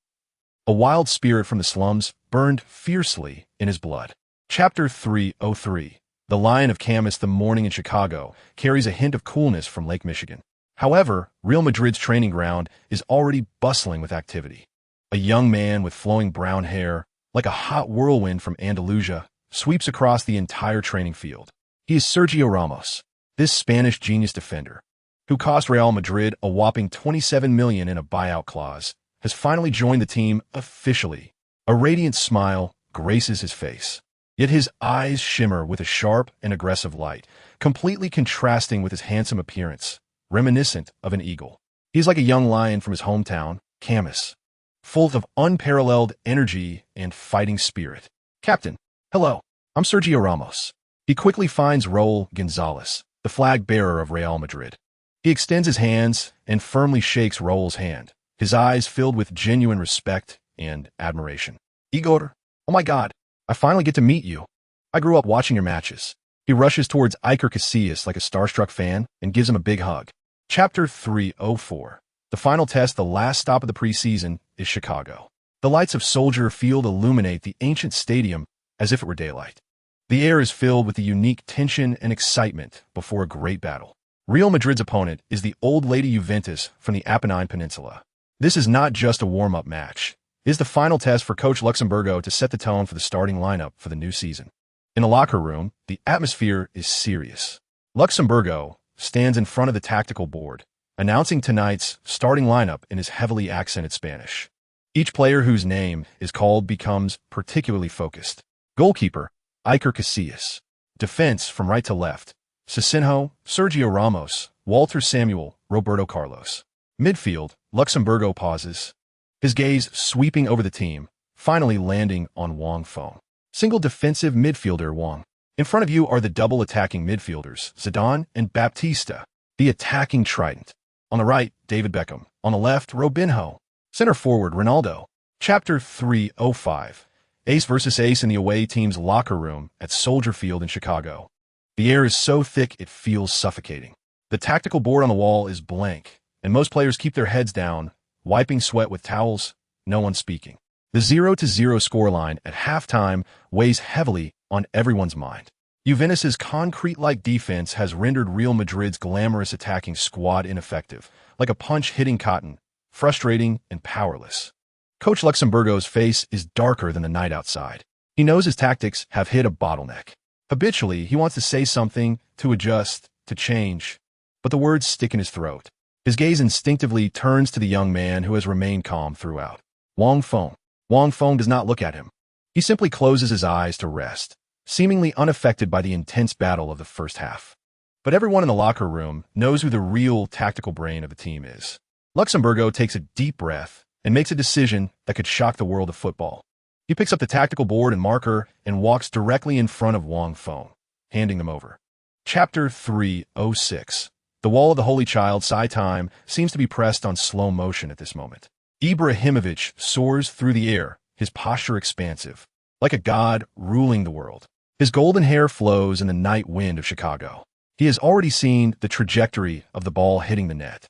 A wild spirit from the slums burned fiercely in his blood. Chapter 303. The Lion of Camas. The morning in Chicago carries a hint of coolness from Lake Michigan. However, Real Madrid's training ground is already bustling with activity. A young man with flowing brown hair, like a hot whirlwind from Andalusia, sweeps across the entire training field. He is Sergio Ramos, this Spanish genius defender, who cost Real Madrid a whopping 27 million in a buyout clause, has finally joined the team officially. A radiant smile graces his face, yet his eyes shimmer with a sharp and aggressive light, completely contrasting with his handsome appearance, reminiscent of an eagle. He is like a young lion from his hometown, Camas, full of unparalleled energy and fighting spirit. Captain, hello, I'm Sergio Ramos. He quickly finds Raul Gonzalez, the flag bearer of Real Madrid. He extends his hands and firmly shakes Raul's hand, his eyes filled with genuine respect and admiration. Igor, oh my God, I finally get to meet you. I grew up watching your matches. He rushes towards Iker Casillas like a starstruck fan and gives him a big hug. Chapter 304. The final test, the last stop of the preseason, is Chicago. The lights of Soldier Field illuminate the ancient stadium as if it were daylight. The air is filled with the unique tension and excitement before a great battle. Real Madrid's opponent is the old lady Juventus from the Apennine Peninsula. This is not just a warm-up match. It is the final test for Coach Luxemburgo to set the tone for the starting lineup for the new season. In the locker room, the atmosphere is serious. Luxemburgo stands in front of the tactical board, announcing tonight's starting lineup in his heavily accented Spanish. Each player whose name is called becomes particularly focused. Goalkeeper, Iker Casillas. Defense from right to left, Cicinho, Sergio Ramos, Walter Samuel, Roberto Carlos. Midfield, Luxemburgo pauses, his gaze sweeping over the team, finally landing on Wang Feng. Single defensive midfielder Wang. In front of you are the double attacking midfielders, Zidane and Baptista, the attacking trident. On the right, David Beckham. On the left, Robinho. Center forward, Ronaldo. Chapter 305. Ace versus ace in the away team's locker room at Soldier Field in Chicago. The air is so thick it feels suffocating. The tactical board on the wall is blank, and most players keep their heads down, wiping sweat with towels, no one speaking. The 0-0 scoreline at halftime weighs heavily on everyone's mind. Juventus's concrete-like defense has rendered Real Madrid's glamorous attacking squad ineffective, like a punch hitting cotton, frustrating and powerless. Coach Luxemburgo's face is darker than the night outside. He knows his tactics have hit a bottleneck. Habitually, he wants to say something, to adjust, to change, but the words stick in his throat. His gaze instinctively turns to the young man who has remained calm throughout. Wang Feng. Wang Feng does not look at him. He simply closes his eyes to rest, seemingly unaffected by the intense battle of the first half. But everyone in the locker room knows who the real tactical brain of the team is. Luxemburgo takes a deep breath and makes a decision that could shock the world of football. He picks up the tactical board and marker and walks directly in front of Wang Feng, handing them over. Chapter 306. The wall of the Holy Child, Zidane, seems to be pressed on slow motion at this moment. Ibrahimovic soars through the air, his posture expansive, like a god ruling the world. His golden hair flows in the night wind of Chicago. He has already seen the trajectory of the ball hitting the net,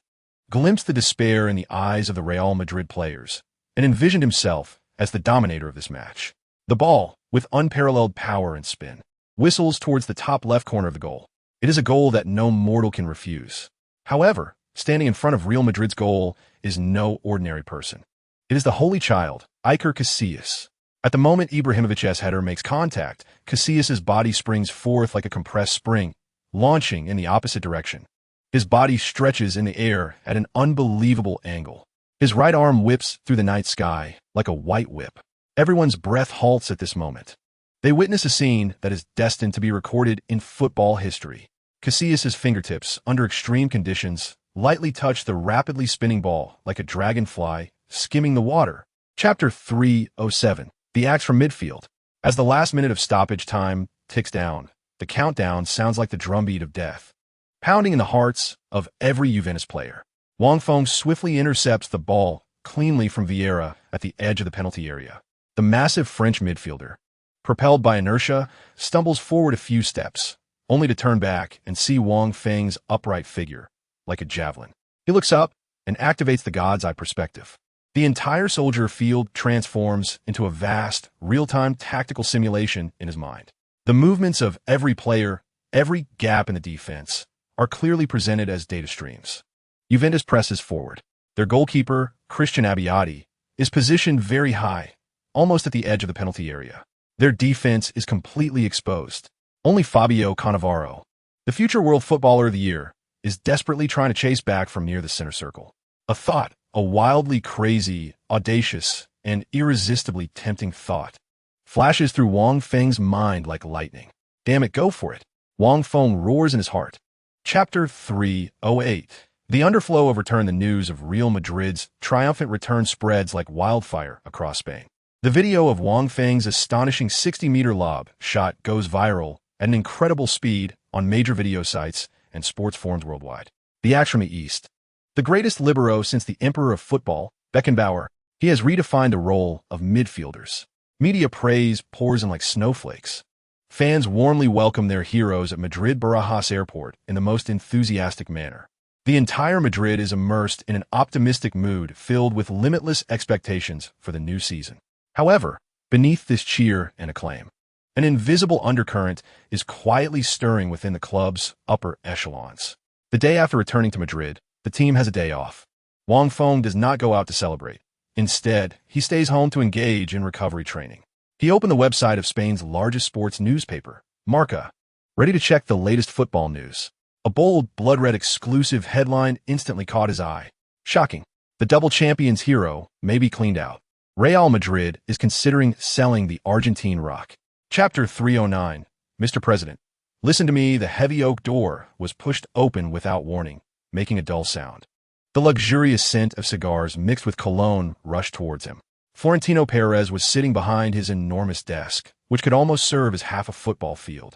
glimpsed the despair in the eyes of the Real Madrid players, and envisioned himself as the dominator of this match. The ball, with unparalleled power and spin, whistles towards the top left corner of the goal. It is a goal that no mortal can refuse. However, standing in front of Real Madrid's goal is no ordinary person. It is the Holy Child, Iker Casillas. At the moment Ibrahimovic's header makes contact, Casillas's body springs forth like a compressed spring, launching in the opposite direction. His body stretches in the air at an unbelievable angle. His right arm whips through the night sky like a white whip. Everyone's breath halts at this moment. They witness a scene that is destined to be recorded in football history. Casillas's fingertips, under extreme conditions, lightly touch the rapidly spinning ball like a dragonfly skimming the water. Chapter 307. The Acts from Midfield. As the last minute of stoppage time ticks down, the countdown sounds like the drumbeat of death, pounding in the hearts of every Juventus player. Wang Feng swiftly intercepts the ball cleanly from Vieira at the edge of the penalty area. The massive French midfielder, propelled by inertia, stumbles forward a few steps, only to turn back and see Wang Feng's upright figure, like a javelin. He looks up and activates the God's eye perspective. The entire soldier field transforms into a vast, real-time tactical simulation in his mind. The movements of every player, every gap in the defense, are clearly presented as data streams. Juventus presses forward. Their goalkeeper, Christian Abbiati, is positioned very high, almost at the edge of the penalty area. Their defense is completely exposed. Only Fabio Cannavaro, the future World Footballer of the Year, is desperately trying to chase back from near the center circle. A wildly crazy, audacious, and irresistibly tempting thought, flashes through Wang Feng's mind like lightning. Damn it, go for it. Wang Feng roars in his heart. Chapter 308. The underflow overturned the news of Real Madrid's triumphant return spreads like wildfire across Spain. The video of Wang Feng's astonishing 60-meter lob shot goes viral at an incredible speed on major video sites and sports forums worldwide. The Acts from the East. The greatest libero since the Emperor of Football, Beckenbauer, he has redefined the role of midfielders. Media praise pours in like snowflakes. Fans warmly welcome their heroes at Madrid Barajas Airport in the most enthusiastic manner. The entire Madrid is immersed in an optimistic mood filled with limitless expectations for the new season. However, beneath this cheer and acclaim, an invisible undercurrent is quietly stirring within the club's upper echelons. The day after returning to Madrid, the team has a day off. Wang Feng does not go out to celebrate. Instead, he stays home to engage in recovery training. He opened the website of Spain's largest sports newspaper, Marca, ready to check the latest football news. A bold, blood-red exclusive headline instantly caught his eye. Shocking. The double champions hero may be cleaned out. Real Madrid is considering selling the Argentine rock. Chapter 309. Mr. President, listen to me. The heavy oak door was pushed open without warning, making a dull sound. The luxurious scent of cigars mixed with cologne rushed towards him. Florentino Perez was sitting behind his enormous desk, which could almost serve as half a football field,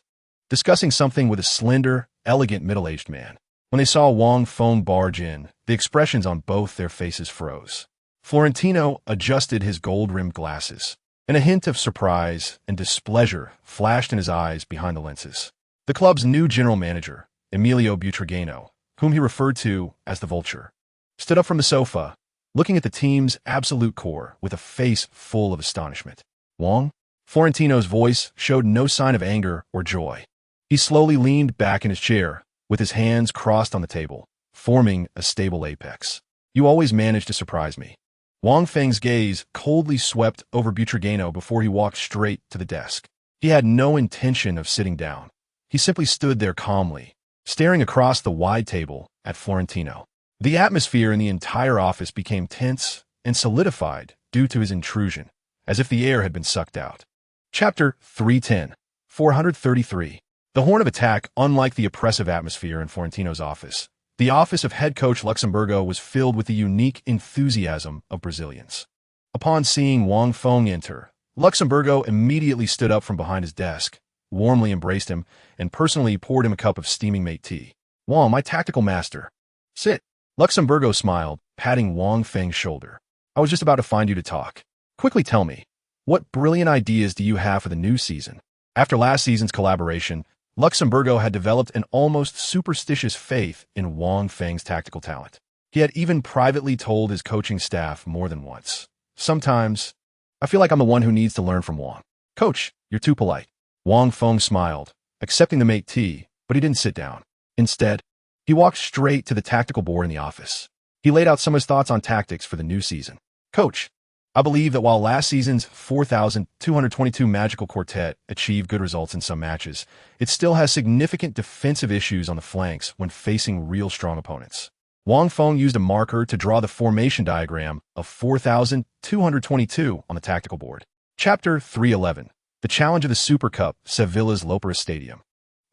discussing something with a slender, elegant middle-aged man. When they saw Wang Feng barge in, the expressions on both their faces froze. Florentino adjusted his gold-rimmed glasses, and a hint of surprise and displeasure flashed in his eyes behind the lenses. The club's new general manager, Emilio Butragueño, whom he referred to as the Vulture, stood up from the sofa, looking at the team's absolute core with a face full of astonishment. Wang? Florentino's voice showed no sign of anger or joy. He slowly leaned back in his chair, with his hands crossed on the table, forming a stable apex. You always manage to surprise me. Wang Feng's gaze coldly swept over Butragueño before he walked straight to the desk. He had no intention of sitting down. He simply stood there calmly, staring across the wide table at Florentino. The atmosphere in the entire office became tense and solidified due to his intrusion, as if the air had been sucked out. Chapter 310. 433. The horn of attack. Unlike the oppressive atmosphere in Florentino's office, the office of head coach Luxemburgo was filled with the unique enthusiasm of Brazilians. Upon seeing Wang Feng enter, Luxemburgo immediately stood up from behind his desk, warmly embraced him, and personally poured him a cup of steaming mate tea. Wang, my tactical master. Sit. Luxemburgo smiled, patting Wang Feng's shoulder. I was just about to find you to talk. Quickly tell me, what brilliant ideas do you have for the new season? After last season's collaboration, Luxemburgo had developed an almost superstitious faith in Wang Feng's tactical talent. He had even privately told his coaching staff more than once. Sometimes, I feel like I'm the one who needs to learn from Wang. Coach, you're too polite. Wang Feng smiled, accepting the mate tea, but he didn't sit down. Instead, he walked straight to the tactical board in the office. He laid out some of his thoughts on tactics for the new season. Coach, I believe that while last season's 4,222 magical quartet achieved good results in some matches, it still has significant defensive issues on the flanks when facing real strong opponents. Wang Feng used a marker to draw the formation diagram of 4,222 on the tactical board. Chapter 311. The Challenge of the Super Cup, Sevilla's Lopera Stadium.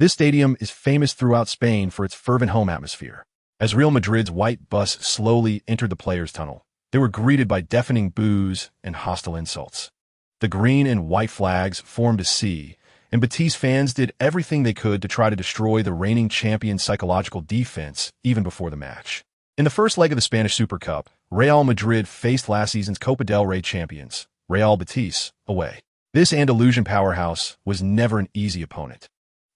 This stadium is famous throughout Spain for its fervent home atmosphere. As Real Madrid's white bus slowly entered the players' tunnel, they were greeted by deafening boos and hostile insults. The green and white flags formed a C, and Betis fans did everything they could to try to destroy the reigning champion's psychological defense even before the match. In the first leg of the Spanish Super Cup, Real Madrid faced last season's Copa del Rey champions, Real Betis, away. This Andalusian powerhouse was never an easy opponent.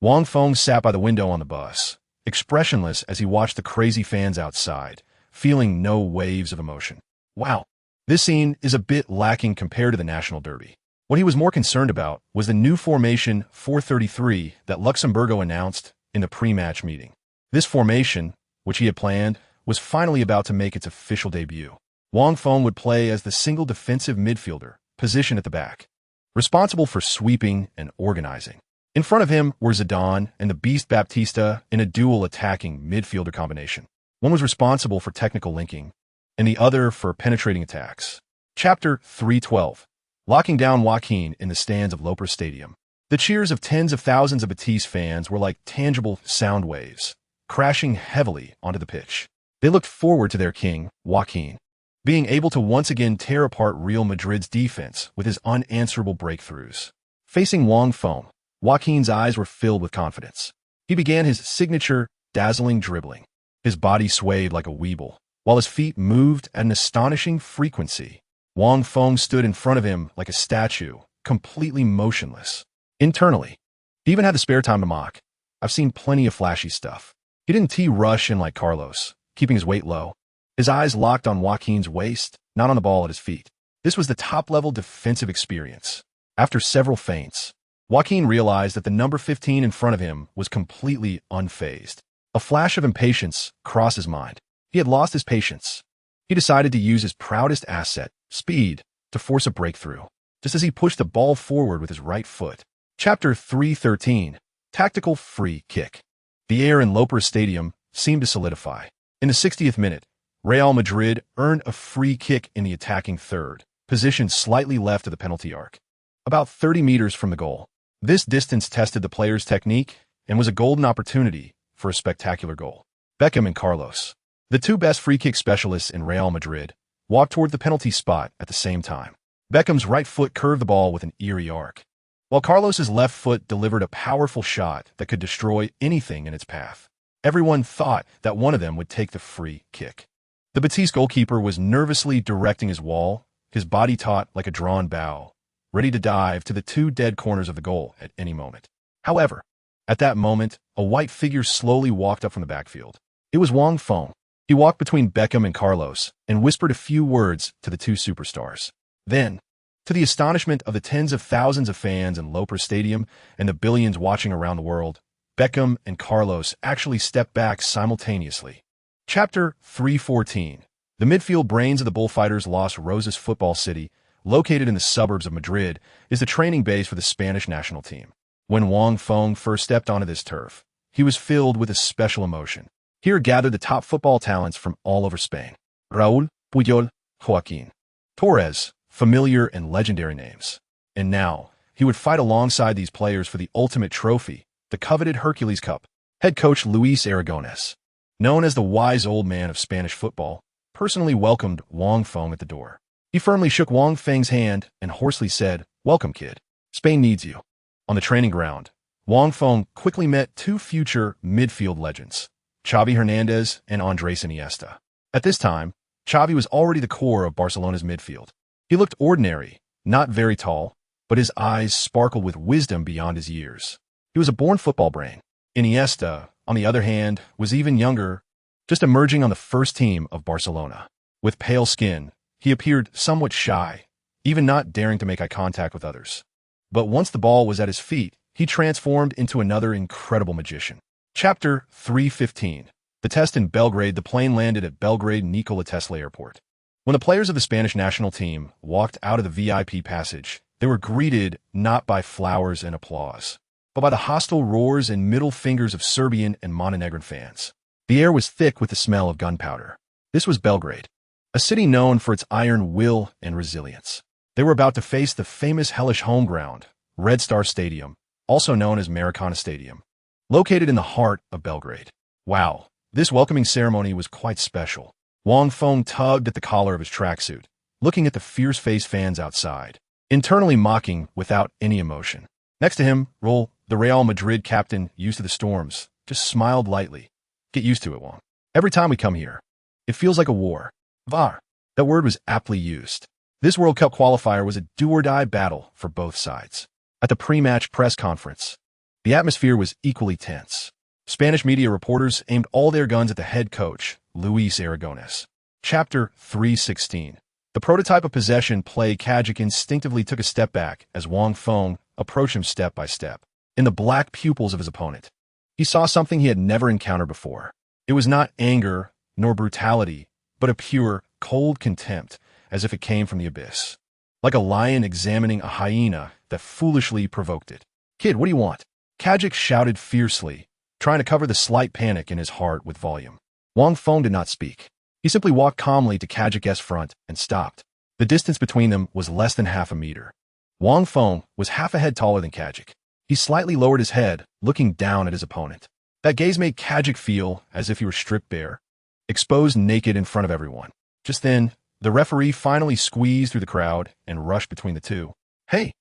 Wang Feng sat by the window on the bus, expressionless as he watched the crazy fans outside, feeling no waves of emotion. Wow, this scene is a bit lacking compared to the National Derby. What he was more concerned about was the new formation 433 that Luxemburgo announced in the pre-match meeting. This formation, which he had planned, was finally about to make its official debut. Wang Feng would play as the single defensive midfielder, positioned at the back, responsible for sweeping and organizing. In front of him were Zidane and the Beast Baptista in a dual attacking midfielder combination. One was responsible for technical linking, and the other for penetrating attacks. Chapter 312. Locking down Joaquin in the stands of Lopera Stadium. The cheers of tens of thousands of Betis fans were like tangible sound waves, crashing heavily onto the pitch. They looked forward to their king, Joaquin, being able to once again tear apart Real Madrid's defense with his unanswerable breakthroughs. Facing Wang Feng, Joaquin's eyes were filled with confidence. He began his signature, dazzling dribbling. His body swayed like a weeble, while his feet moved at an astonishing frequency. Wang Feng stood in front of him like a statue, completely motionless. Internally, he even had the spare time to mock. I've seen plenty of flashy stuff. He didn't rush in like Carlos, keeping his weight low. His eyes locked on Joaquin's waist, not on the ball at his feet. This was the top-level defensive experience. After several feints, Joaquin realized that the number 15 in front of him was completely unfazed. A flash of impatience crossed his mind. He had lost his patience. He decided to use his proudest asset, speed, to force a breakthrough, just as he pushed the ball forward with his right foot. Chapter 313. Tactical Free Kick. The air in Lopera Stadium seemed to solidify. In the 60th minute, Real Madrid earned a free kick in the attacking third, positioned slightly left of the penalty arc, about 30 meters from the goal. This distance tested the player's technique and was a golden opportunity for a spectacular goal. Beckham and Carlos, the two best free kick specialists in Real Madrid, walked toward the penalty spot at the same time. Beckham's right foot curved the ball with an eerie arc, while Carlos's left foot delivered a powerful shot that could destroy anything in its path. Everyone thought that one of them would take the free kick. The Betis goalkeeper was nervously directing his wall, his body taut like a drawn bow, ready to dive to the two dead corners of the goal at any moment. However, at that moment, a white figure slowly walked up from the backfield. It was Wang Feng. He walked between Beckham and Carlos and whispered a few words to the two superstars. Then, to the astonishment of the tens of thousands of fans in Lopera Stadium and the billions watching around the world, Beckham and Carlos actually stepped back simultaneously. Chapter 314. The midfield brains of the Bullfighters Los Roses Football City, located in the suburbs of Madrid, is the training base for the Spanish national team. When Wang Feng first stepped onto this turf, he was filled with a special emotion. Here gathered the top football talents from all over Spain. Raúl, Puyol, Joaquin, Torres, familiar and legendary names. And now, he would fight alongside these players for the ultimate trophy, the coveted Hercules Cup. Head coach Luis Aragonés, known as the wise old man of Spanish football, personally welcomed Wang Feng at the door. He firmly shook Wang Feng's hand and hoarsely said, "Welcome, kid. Spain needs you." On the training ground, Wang Feng quickly met two future midfield legends, Xavi Hernandez and Andrés Iniesta. At this time, Xavi was already the core of Barcelona's midfield. He looked ordinary, not very tall, but his eyes sparkled with wisdom beyond his years. He was a born football brain. Iniesta, on the other hand, was even younger, just emerging on the first team of Barcelona. With pale skin, he appeared somewhat shy, even not daring to make eye contact with others. But once the ball was at his feet, he transformed into another incredible magician. Chapter 315. The test in Belgrade. The plane landed at Belgrade Nikola Tesla Airport. When the players of the Spanish national team walked out of the VIP passage, they were greeted not by flowers and applause, but by the hostile roars and middle fingers of Serbian and Montenegrin fans. The air was thick with the smell of gunpowder. This was Belgrade, a city known for its iron will and resilience. They were about to face the famous hellish home ground, Red Star Stadium, also known as Maracana Stadium, located in the heart of Belgrade. Wow, this welcoming ceremony was quite special. Wang Feng tugged at the collar of his tracksuit, looking at the fierce-faced fans outside, internally mocking without any emotion. Next to him, Raul, the Real Madrid captain used to the storms, just smiled lightly. Get used to it, Wang. Every time we come here, it feels like a war. Var. That word was aptly used. This World Cup qualifier was a do-or-die battle for both sides. At the pre-match press conference, the atmosphere was equally tense. Spanish media reporters aimed all their guns at the head coach, Luis Aragonés. Chapter 3:16. The prototype of possession play. Kajic instinctively took a step back as Wang Feng approached him step by step. In the black pupils of his opponent, he saw something he had never encountered before. It was not anger nor brutality, but a pure, cold contempt, as if it came from the abyss. Like a lion examining a hyena that foolishly provoked it. Kid, what do you want? Kajic shouted fiercely, trying to cover the slight panic in his heart with volume. Wang Feng did not speak. He simply walked calmly to Kajic's front and stopped. The distance between them was less than half a meter. Wang Feng was half a head taller than Kajic. He slightly lowered his head, looking down at his opponent. That gaze made Kajic feel as if he were stripped bare, exposed naked in front of everyone. Just then, the referee finally squeezed through the crowd and rushed between the two. Hey,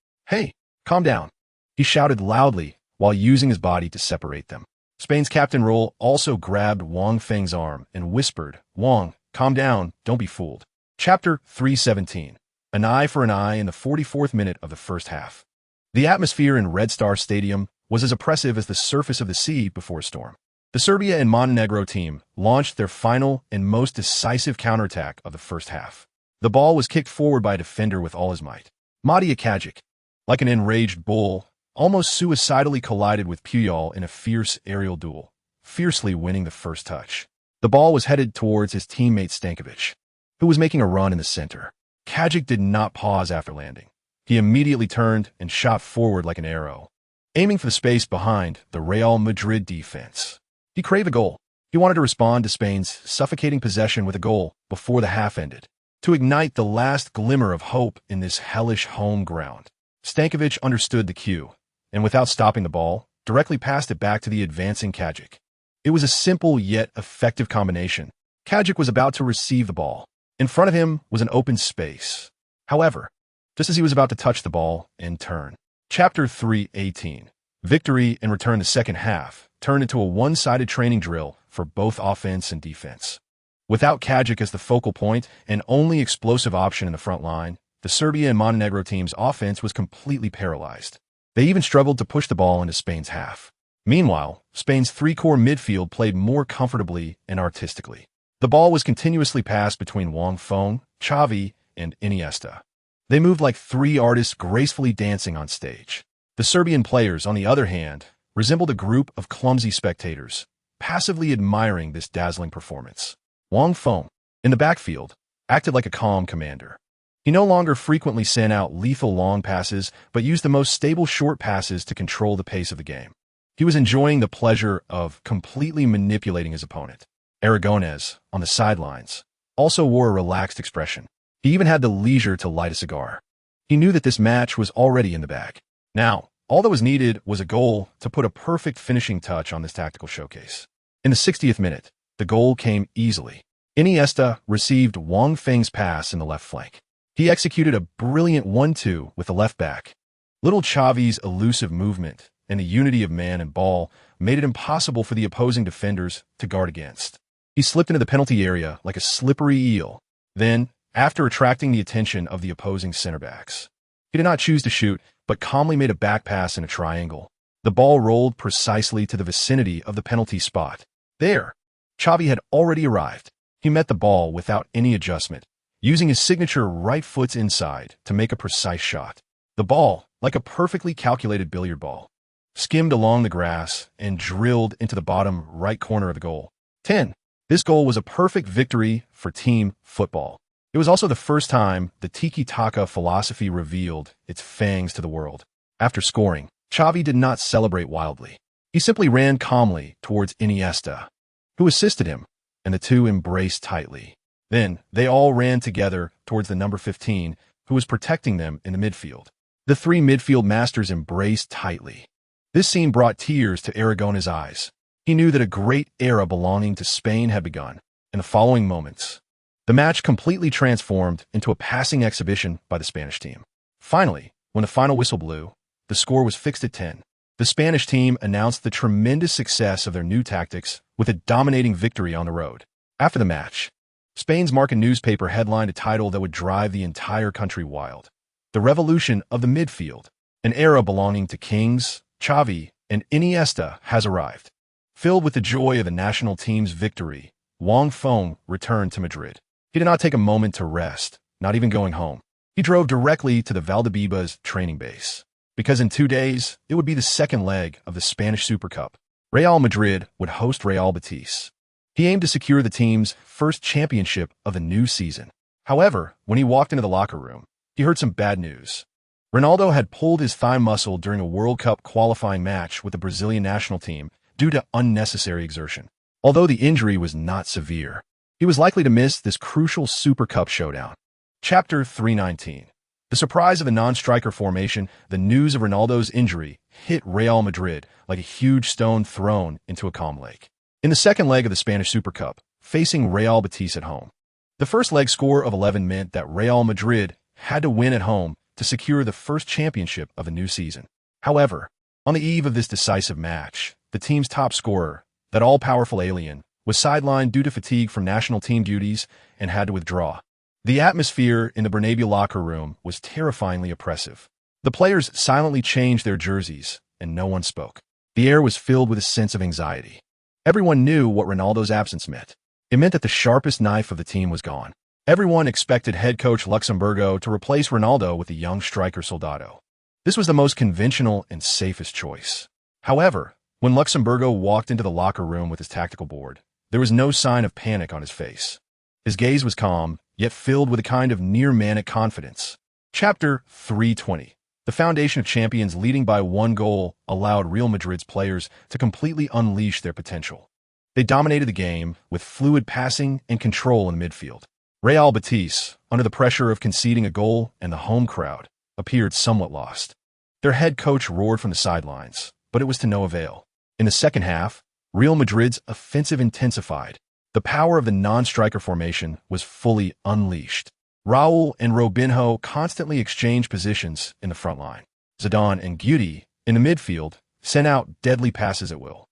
calm down, he shouted loudly while using his body to separate them. Spain's captain Raul also grabbed Wang Feng's arm and whispered, Wang, calm down, don't be fooled. Chapter 3:17. An eye for an eye in the 44th minute of the first half. The atmosphere in Red Star Stadium was as oppressive as the surface of the sea before a storm. The Serbia and Montenegro team launched their final and most decisive counterattack of the first half. The ball was kicked forward by a defender with all his might. Matija Kajic, like an enraged bull, almost suicidally collided with Puyol in a fierce aerial duel, fiercely winning the first touch. The ball was headed towards his teammate Stankovic, who was making a run in the center. Kajic did not pause after landing. He immediately turned and shot forward like an arrow, aiming for the space behind the Real Madrid defense. He craved a goal. He wanted to respond to Spain's suffocating possession with a goal before the half ended, to ignite the last glimmer of hope in this hellish home ground. Stankovic understood the cue, and without stopping the ball, directly passed it back to the advancing Kajic. It was a simple yet effective combination. Kajic was about to receive the ball. In front of him was an open space. However, just as he was about to touch the ball and turn. Chapter 3:18. Victory and return the second half turned into a one-sided training drill for both offense and defense. Without Kajic as the focal point and only explosive option in the front line, the Serbia and Montenegro team's offense was completely paralyzed. They even struggled to push the ball into Spain's half. Meanwhile, Spain's three-core midfield played more comfortably and artistically. The ball was continuously passed between Wang Feng, Xavi, and Iniesta. They moved like three artists gracefully dancing on stage. The Serbian players, on the other hand, resembled a group of clumsy spectators, passively admiring this dazzling performance. Wang Feng, in the backfield, acted like a calm commander. He no longer frequently sent out lethal long passes, but used the most stable short passes to control the pace of the game. He was enjoying the pleasure of completely manipulating his opponent. Aragonés, on the sidelines, also wore a relaxed expression. He even had the leisure to light a cigar. He knew that this match was already in the bag. Now, all that was needed was a goal to put a perfect finishing touch on this tactical showcase. In the 60th minute, the goal came easily. Iniesta received Wang Feng's pass in the left flank. He executed a brilliant 1-2 with the left back. Little Xavi's elusive movement and the unity of man and ball made it impossible for the opposing defenders to guard against. He slipped into the penalty area like a slippery eel. Then, after attracting the attention of the opposing center backs, he did not choose to shoot, but calmly made a back pass in a triangle. The ball rolled precisely to the vicinity of the penalty spot. There, Xavi had already arrived. He met the ball without any adjustment, using his signature right foot's inside to make a precise shot. The ball, like a perfectly calculated billiard ball, skimmed along the grass and drilled into the bottom right corner of the goal. 10. This goal was a perfect victory for team football. It was also the first time the tiki-taka philosophy revealed its fangs to the world. After scoring, Xavi did not celebrate wildly. He simply ran calmly towards Iniesta, who assisted him, and the two embraced tightly. Then, they all ran together towards the number 15, who was protecting them in the midfield. The three midfield masters embraced tightly. This scene brought tears to Aragona's eyes. He knew that a great era belonging to Spain had begun. In the following moments, the match completely transformed into a passing exhibition by the Spanish team. Finally, when the final whistle blew, the score was fixed at 10. The Spanish team announced the tremendous success of their new tactics with a dominating victory on the road. After the match, Spain's Marca newspaper headlined a title that would drive the entire country wild. The revolution of the midfield, an era belonging to kings, Xavi, and Iniesta, has arrived. Filled with the joy of the national team's victory, Wang Feng returned to Madrid. He did not take a moment to rest, not even going home. He drove directly to the Valdebebas training base, because in 2 days, it would be the second leg of the Spanish Super Cup. Real Madrid would host Real Betis. He aimed to secure the team's first championship of the new season. However, when he walked into the locker room, he heard some bad news. Ronaldo had pulled his thigh muscle during a World Cup qualifying match with the Brazilian national team due to unnecessary exertion. Although the injury was not severe, he was likely to miss this crucial Super Cup showdown. Chapter 319. The surprise of the non-striker formation, the news of Ronaldo's injury, hit Real Madrid like a huge stone thrown into a calm lake. In the second leg of the Spanish Super Cup, facing Real Betis at home, the first leg score of 11 meant that Real Madrid had to win at home to secure the first championship of the new season. However, on the eve of this decisive match, the team's top scorer, that all-powerful alien, was sidelined due to fatigue from national team duties and had to withdraw. The atmosphere in the Bernabeu locker room was terrifyingly oppressive. The players silently changed their jerseys, and no one spoke. The air was filled with a sense of anxiety. Everyone knew what Ronaldo's absence meant. It meant that the sharpest knife of the team was gone. Everyone expected head coach Luxemburgo to replace Ronaldo with the young striker Soldado. This was the most conventional and safest choice. However, when Luxemburgo walked into the locker room with his tactical board, there was no sign of panic on his face. His gaze was calm, yet filled with a kind of near-manic confidence. Chapter 320. The foundation of champions leading by 1 goal allowed Real Madrid's players to completely unleash their potential. They dominated the game with fluid passing and control in the midfield. Real Betis, under the pressure of conceding a goal and the home crowd, appeared somewhat lost. Their head coach roared from the sidelines, but it was to no avail. In the second half, Real Madrid's offensive intensified. The power of the non-striker formation was fully unleashed. Raul and Robinho constantly exchanged positions in the front line. Zidane and Guti, in the midfield, sent out deadly passes at will.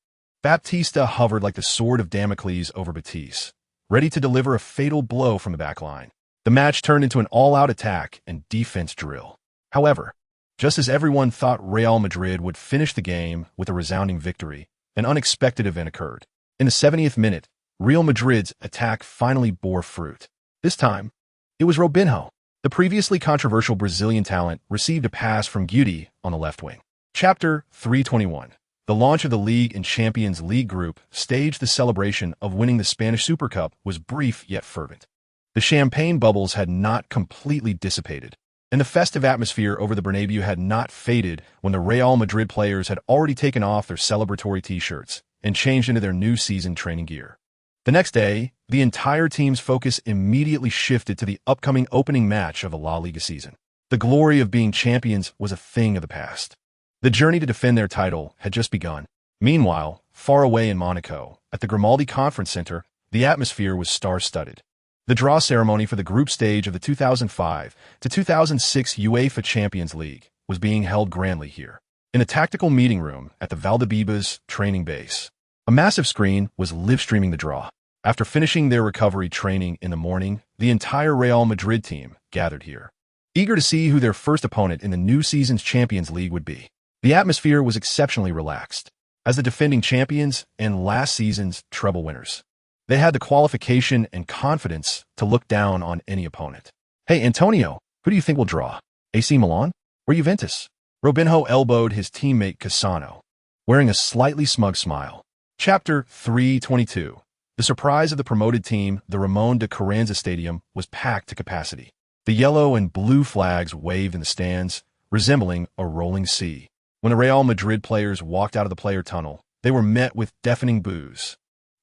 Baptista hovered like the sword of Damocles over Betis, ready to deliver a fatal blow from the back line. The match turned into an all-out attack and defense drill. However, just as everyone thought Real Madrid would finish the game with a resounding victory, an unexpected event occurred. In the 70th minute, Real Madrid's attack finally bore fruit. This time, it was Robinho. The previously controversial Brazilian talent received a pass from Guti on the left wing. Chapter 321. The launch of the League and Champions League group staged the celebration of winning the Spanish Super Cup was brief yet fervent. The champagne bubbles had not completely dissipated, and the festive atmosphere over the Bernabeu had not faded when the Real Madrid players had already taken off their celebratory t-shirts and changed into their new season training gear. The next day, the entire team's focus immediately shifted to the upcoming opening match of the La Liga season. The glory of being champions was a thing of the past. The journey to defend their title had just begun. Meanwhile, far away in Monaco, at the Grimaldi Conference Center, the atmosphere was star-studded. The draw ceremony for the group stage of the 2005 to 2006 UEFA Champions League was being held grandly here. In the tactical meeting room at the Valdebebas training base, a massive screen was live-streaming the draw. After finishing their recovery training in the morning, the entire Real Madrid team gathered here, eager to see who their first opponent in the new season's Champions League would be. The atmosphere was exceptionally relaxed. As the defending champions and last season's treble winners, they had the qualification and confidence to look down on any opponent. Hey, Antonio, who do you think will draw? AC Milan or Juventus? Robinho elbowed his teammate Cassano, wearing a slightly smug smile. Chapter 322. The surprise of the promoted team, the Ramon de Carranza Stadium, was packed to capacity. The yellow and blue flags waved in the stands, resembling a rolling sea. When the Real Madrid players walked out of the player tunnel, they were met with deafening boos.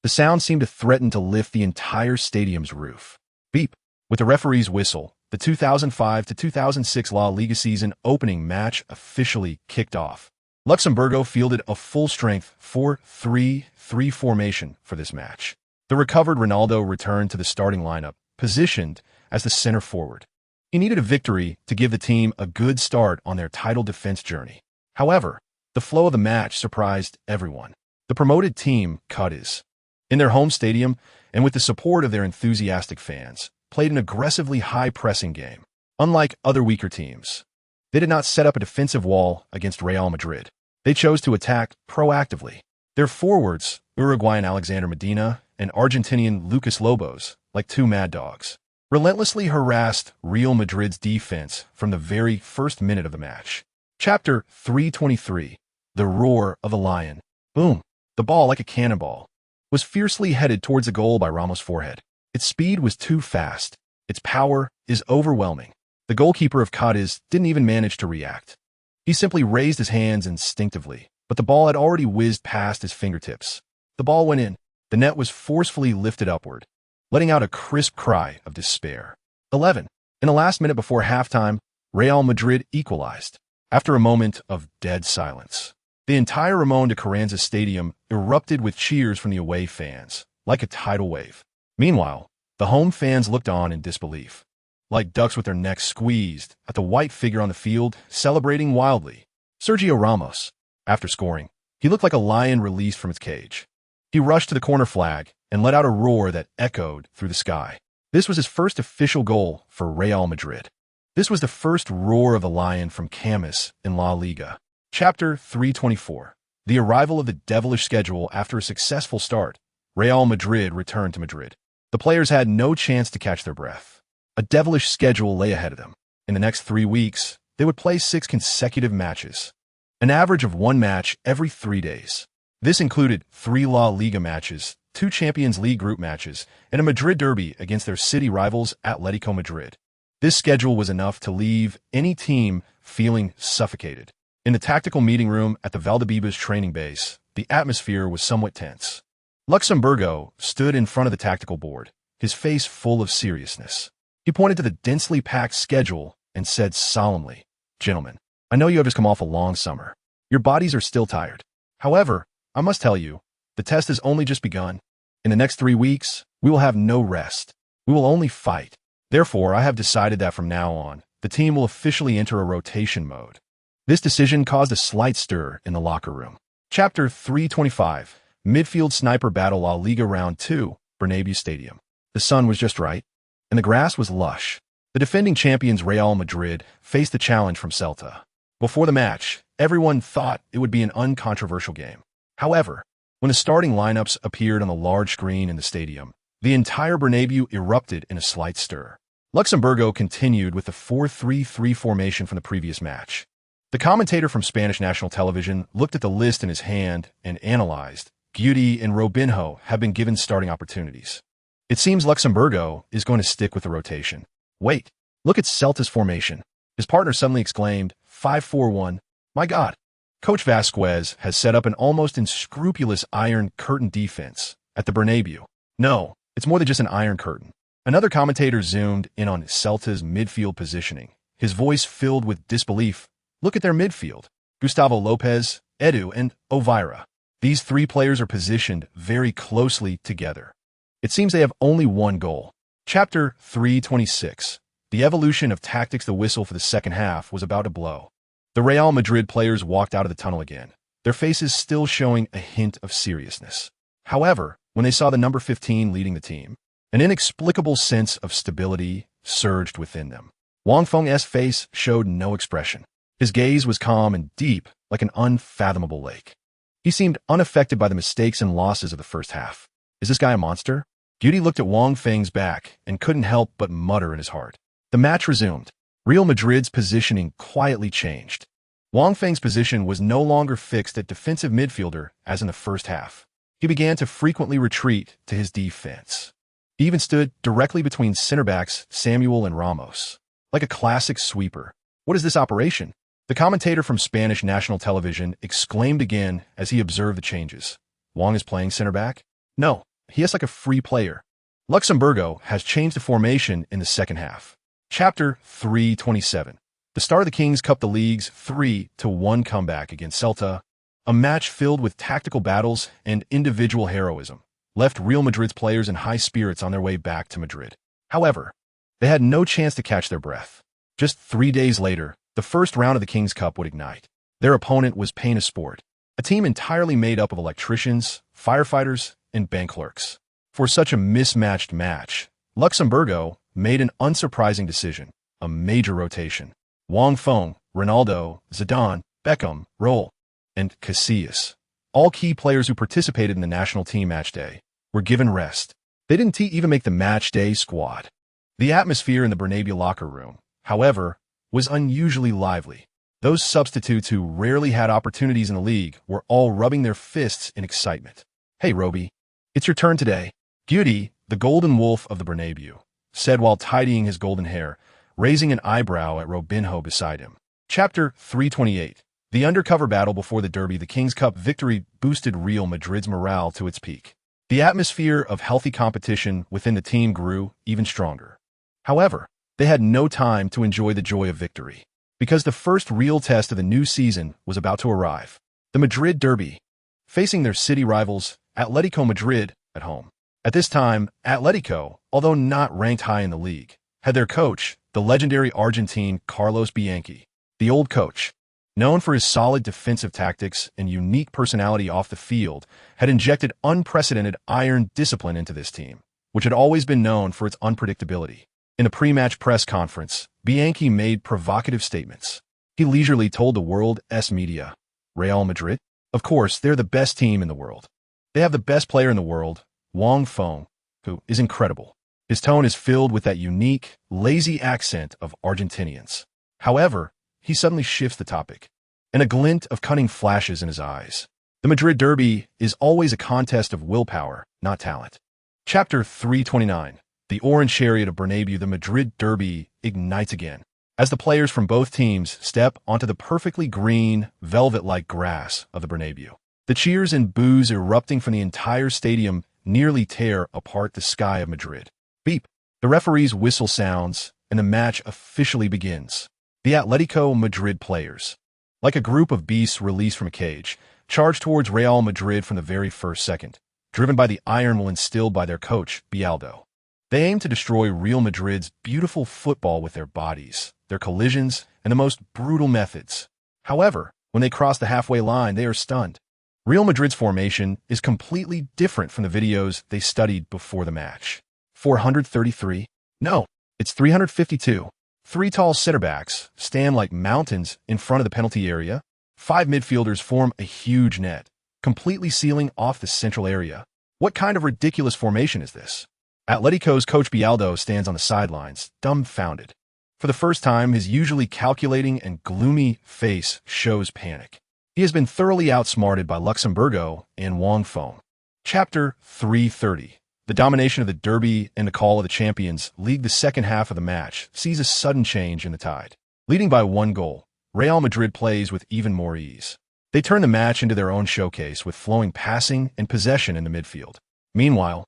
The sound seemed to threaten to lift the entire stadium's roof. Beep! With the referee's whistle, the 2005 to 2006 La Liga season opening match officially kicked off. Luxembourgo fielded a full-strength 4-3-3 formation for this match. The recovered Ronaldo returned to the starting lineup, positioned as the center forward. He needed a victory to give the team a good start on their title defense journey. However, the flow of the match surprised everyone. The promoted team, Cadiz, in their home stadium and with the support of their enthusiastic fans, played an aggressively high-pressing game. Unlike other weaker teams, they did not set up a defensive wall against Real Madrid. They chose to attack proactively. Their forwards, Uruguayan Alexander Medina and Argentinian Lucas Lobos, like two mad dogs, relentlessly harassed Real Madrid's defense from the very first minute of the match. Chapter 323, The Roar of the Lion. Boom! The ball, like a cannonball, was fiercely headed towards the goal by Ramos' forehead. Its speed was too fast. Its power is overwhelming. The goalkeeper of Cadiz didn't even manage to react. He simply raised his hands instinctively, but the ball had already whizzed past his fingertips. The ball went in. The net was forcefully lifted upward, letting out a crisp cry of despair. 11. In the last minute before halftime, Real Madrid equalized. After a moment of dead silence, the entire Ramon de Carranza Stadium erupted with cheers from the away fans, like a tidal wave. Meanwhile, the home fans looked on in disbelief, like ducks with their necks squeezed at the white figure on the field, celebrating wildly. Sergio Ramos, after scoring, he looked like a lion released from its cage. He rushed to the corner flag and let out a roar that echoed through the sky. This was his first official goal for Real Madrid. This was the first roar of the lion from Camus in La Liga. Chapter 324. The arrival of the devilish schedule. After a successful start, Real Madrid returned to Madrid. The players had no chance to catch their breath. A devilish schedule lay ahead of them. In the next 3 weeks, they would play 6 consecutive matches, an average of 1 match every 3 days. This included 3 La Liga matches, 2 Champions League group matches, and a Madrid derby against their city rivals Atletico Madrid. This schedule was enough to leave any team feeling suffocated. In the tactical meeting room at the Valdebebas training base, the atmosphere was somewhat tense. Luxembourgo stood in front of the tactical board, his face full of seriousness. He pointed to the densely packed schedule and said solemnly, "Gentlemen, I know you have just come off a long summer. Your bodies are still tired. However, I must tell you, the test has only just begun. In the next 3 weeks, we will have no rest. We will only fight. Therefore, I have decided that from now on, the team will officially enter a rotation mode." This decision caused a slight stir in the locker room. Chapter 325, Midfield Sniper Battle La Liga Round 2, Bernabeu Stadium. The sun was just right, and the grass was lush. The defending champions Real Madrid faced the challenge from Celta. Before the match, everyone thought it would be an uncontroversial game. However, when the starting lineups appeared on the large screen in the stadium, the entire Bernabeu erupted in a slight stir. Luxembourgo continued with the 4-3-3 formation from the previous match. The commentator from Spanish national television looked at the list in his hand and analyzed. Guti and Robinho have been given starting opportunities. It seems Luxembourgo is going to stick with the rotation. Wait, look at Celta's formation. His partner suddenly exclaimed, 5-4-1. My God. Coach Vasquez has set up an almost unscrupulous iron curtain defense at the Bernabeu. No, it's more than just an iron curtain. Another commentator zoomed in on Celta's midfield positioning, his voice filled with disbelief. Look at their midfield. Gustavo Lopez, Edu, and Ovira. These 3 players are positioned very closely together. It seems they have only 1 goal. Chapter 326. The evolution of tactics. The whistle for the second half was about to blow. The Real Madrid players walked out of the tunnel again, their faces still showing a hint of seriousness. However, when they saw the number 15 leading the team, an inexplicable sense of stability surged within them. Wang Feng's face showed no expression. His gaze was calm and deep, like an unfathomable lake. He seemed unaffected by the mistakes and losses of the first half. Is this guy a monster? Guti looked at Wang Feng's back and couldn't help but mutter in his heart. The match resumed. Real Madrid's positioning quietly changed. Wang Feng's position was no longer fixed at defensive midfielder as in the first half. he began to frequently retreat to his defense. He even stood directly between center backs Samuel and Ramos, like a classic sweeper. What is this operation? The commentator from Spanish national television exclaimed again as he observed the changes. Wang is playing center back? No, he is like a free player. Luxemburgo has changed the formation in the second half. Chapter 327. The start of the Kings Cup, the league's 3-1 comeback against Celta, a match filled with tactical battles and individual heroism, left Real Madrid's players in high spirits on their way back to Madrid. However, they had no chance to catch their breath. Just 3 days later, the first round of the Kings Cup would ignite. Their opponent was Pain of Sport, a team entirely made up of electricians, firefighters, and bank clerks. For such a mismatched match, Luxemburgo made an unsurprising decision, a major rotation. Wang Feng, Ronaldo, Zidane, Beckham, Raul, and Casillas, all key players who participated in the national team match day, were given rest. They didn't even make the match day squad. The atmosphere in the Bernabeu locker room, however, was unusually lively. Those substitutes who rarely had opportunities in the league were all rubbing their fists in excitement. Hey, Roby, it's your turn today. Guti, the golden wolf of the Bernabeu, said while tidying his golden hair, raising an eyebrow at Robinho beside him. Chapter 328. The undercover battle before the derby. The Kings Cup victory boosted Real Madrid's morale to its peak. The atmosphere of healthy competition within the team grew even stronger. However, they had no time to enjoy the joy of victory, because the first real test of the new season was about to arrive. The Madrid derby, facing their city rivals, Atletico Madrid, at home. At this time, Atletico, although not ranked high in the league, had their coach, the legendary Argentine Carlos Bianchi. The old coach, known for his solid defensive tactics and unique personality off the field, had injected unprecedented iron discipline into this team, which had always been known for its unpredictability. In the pre-match press conference, Bianchi made provocative statements. He leisurely told the world's media, Real Madrid? Of course, they're the best team in the world. They have the best player in the world, Wang Feng, who is incredible. His tone is filled with that unique, lazy accent of Argentinians. However, he suddenly shifts the topic, and a glint of cunning flashes in his eyes. The Madrid derby is always a contest of willpower, not talent. Chapter 329. The Orange Chariot of Bernabeu. The Madrid derby ignites again, as the players from both teams step onto the perfectly green, velvet-like grass of the Bernabeu. The cheers and boos erupting from the entire stadium nearly tear apart the sky of Madrid. Beep. The referee's whistle sounds, and the match officially begins. The Atletico Madrid players, like a group of beasts released from a cage, charge towards Real Madrid from the very first second, driven by the iron will instilled by their coach, Bialdo. They aim to destroy Real Madrid's beautiful football with their bodies, their collisions, and the most brutal methods. However, when they cross the halfway line, they are stunned. Real Madrid's formation is completely different from the videos they studied before the match. 433? No, it's 352. 3 tall center backs stand like mountains in front of the penalty area. 5 midfielders form a huge net, completely sealing off the central area. What kind of ridiculous formation is this? Atletico's coach Bialdo stands on the sidelines, dumbfounded. For the first time, his usually calculating and gloomy face shows panic. He has been thoroughly outsmarted by Luxemburgo and Wang Feng. Chapter 330. The domination of the derby and the call of the Champions League. The second half of the match sees a sudden change in the tide. Leading by 1 goal, Real Madrid plays with even more ease. They turn the match into their own showcase with flowing passing and possession in the midfield. Meanwhile,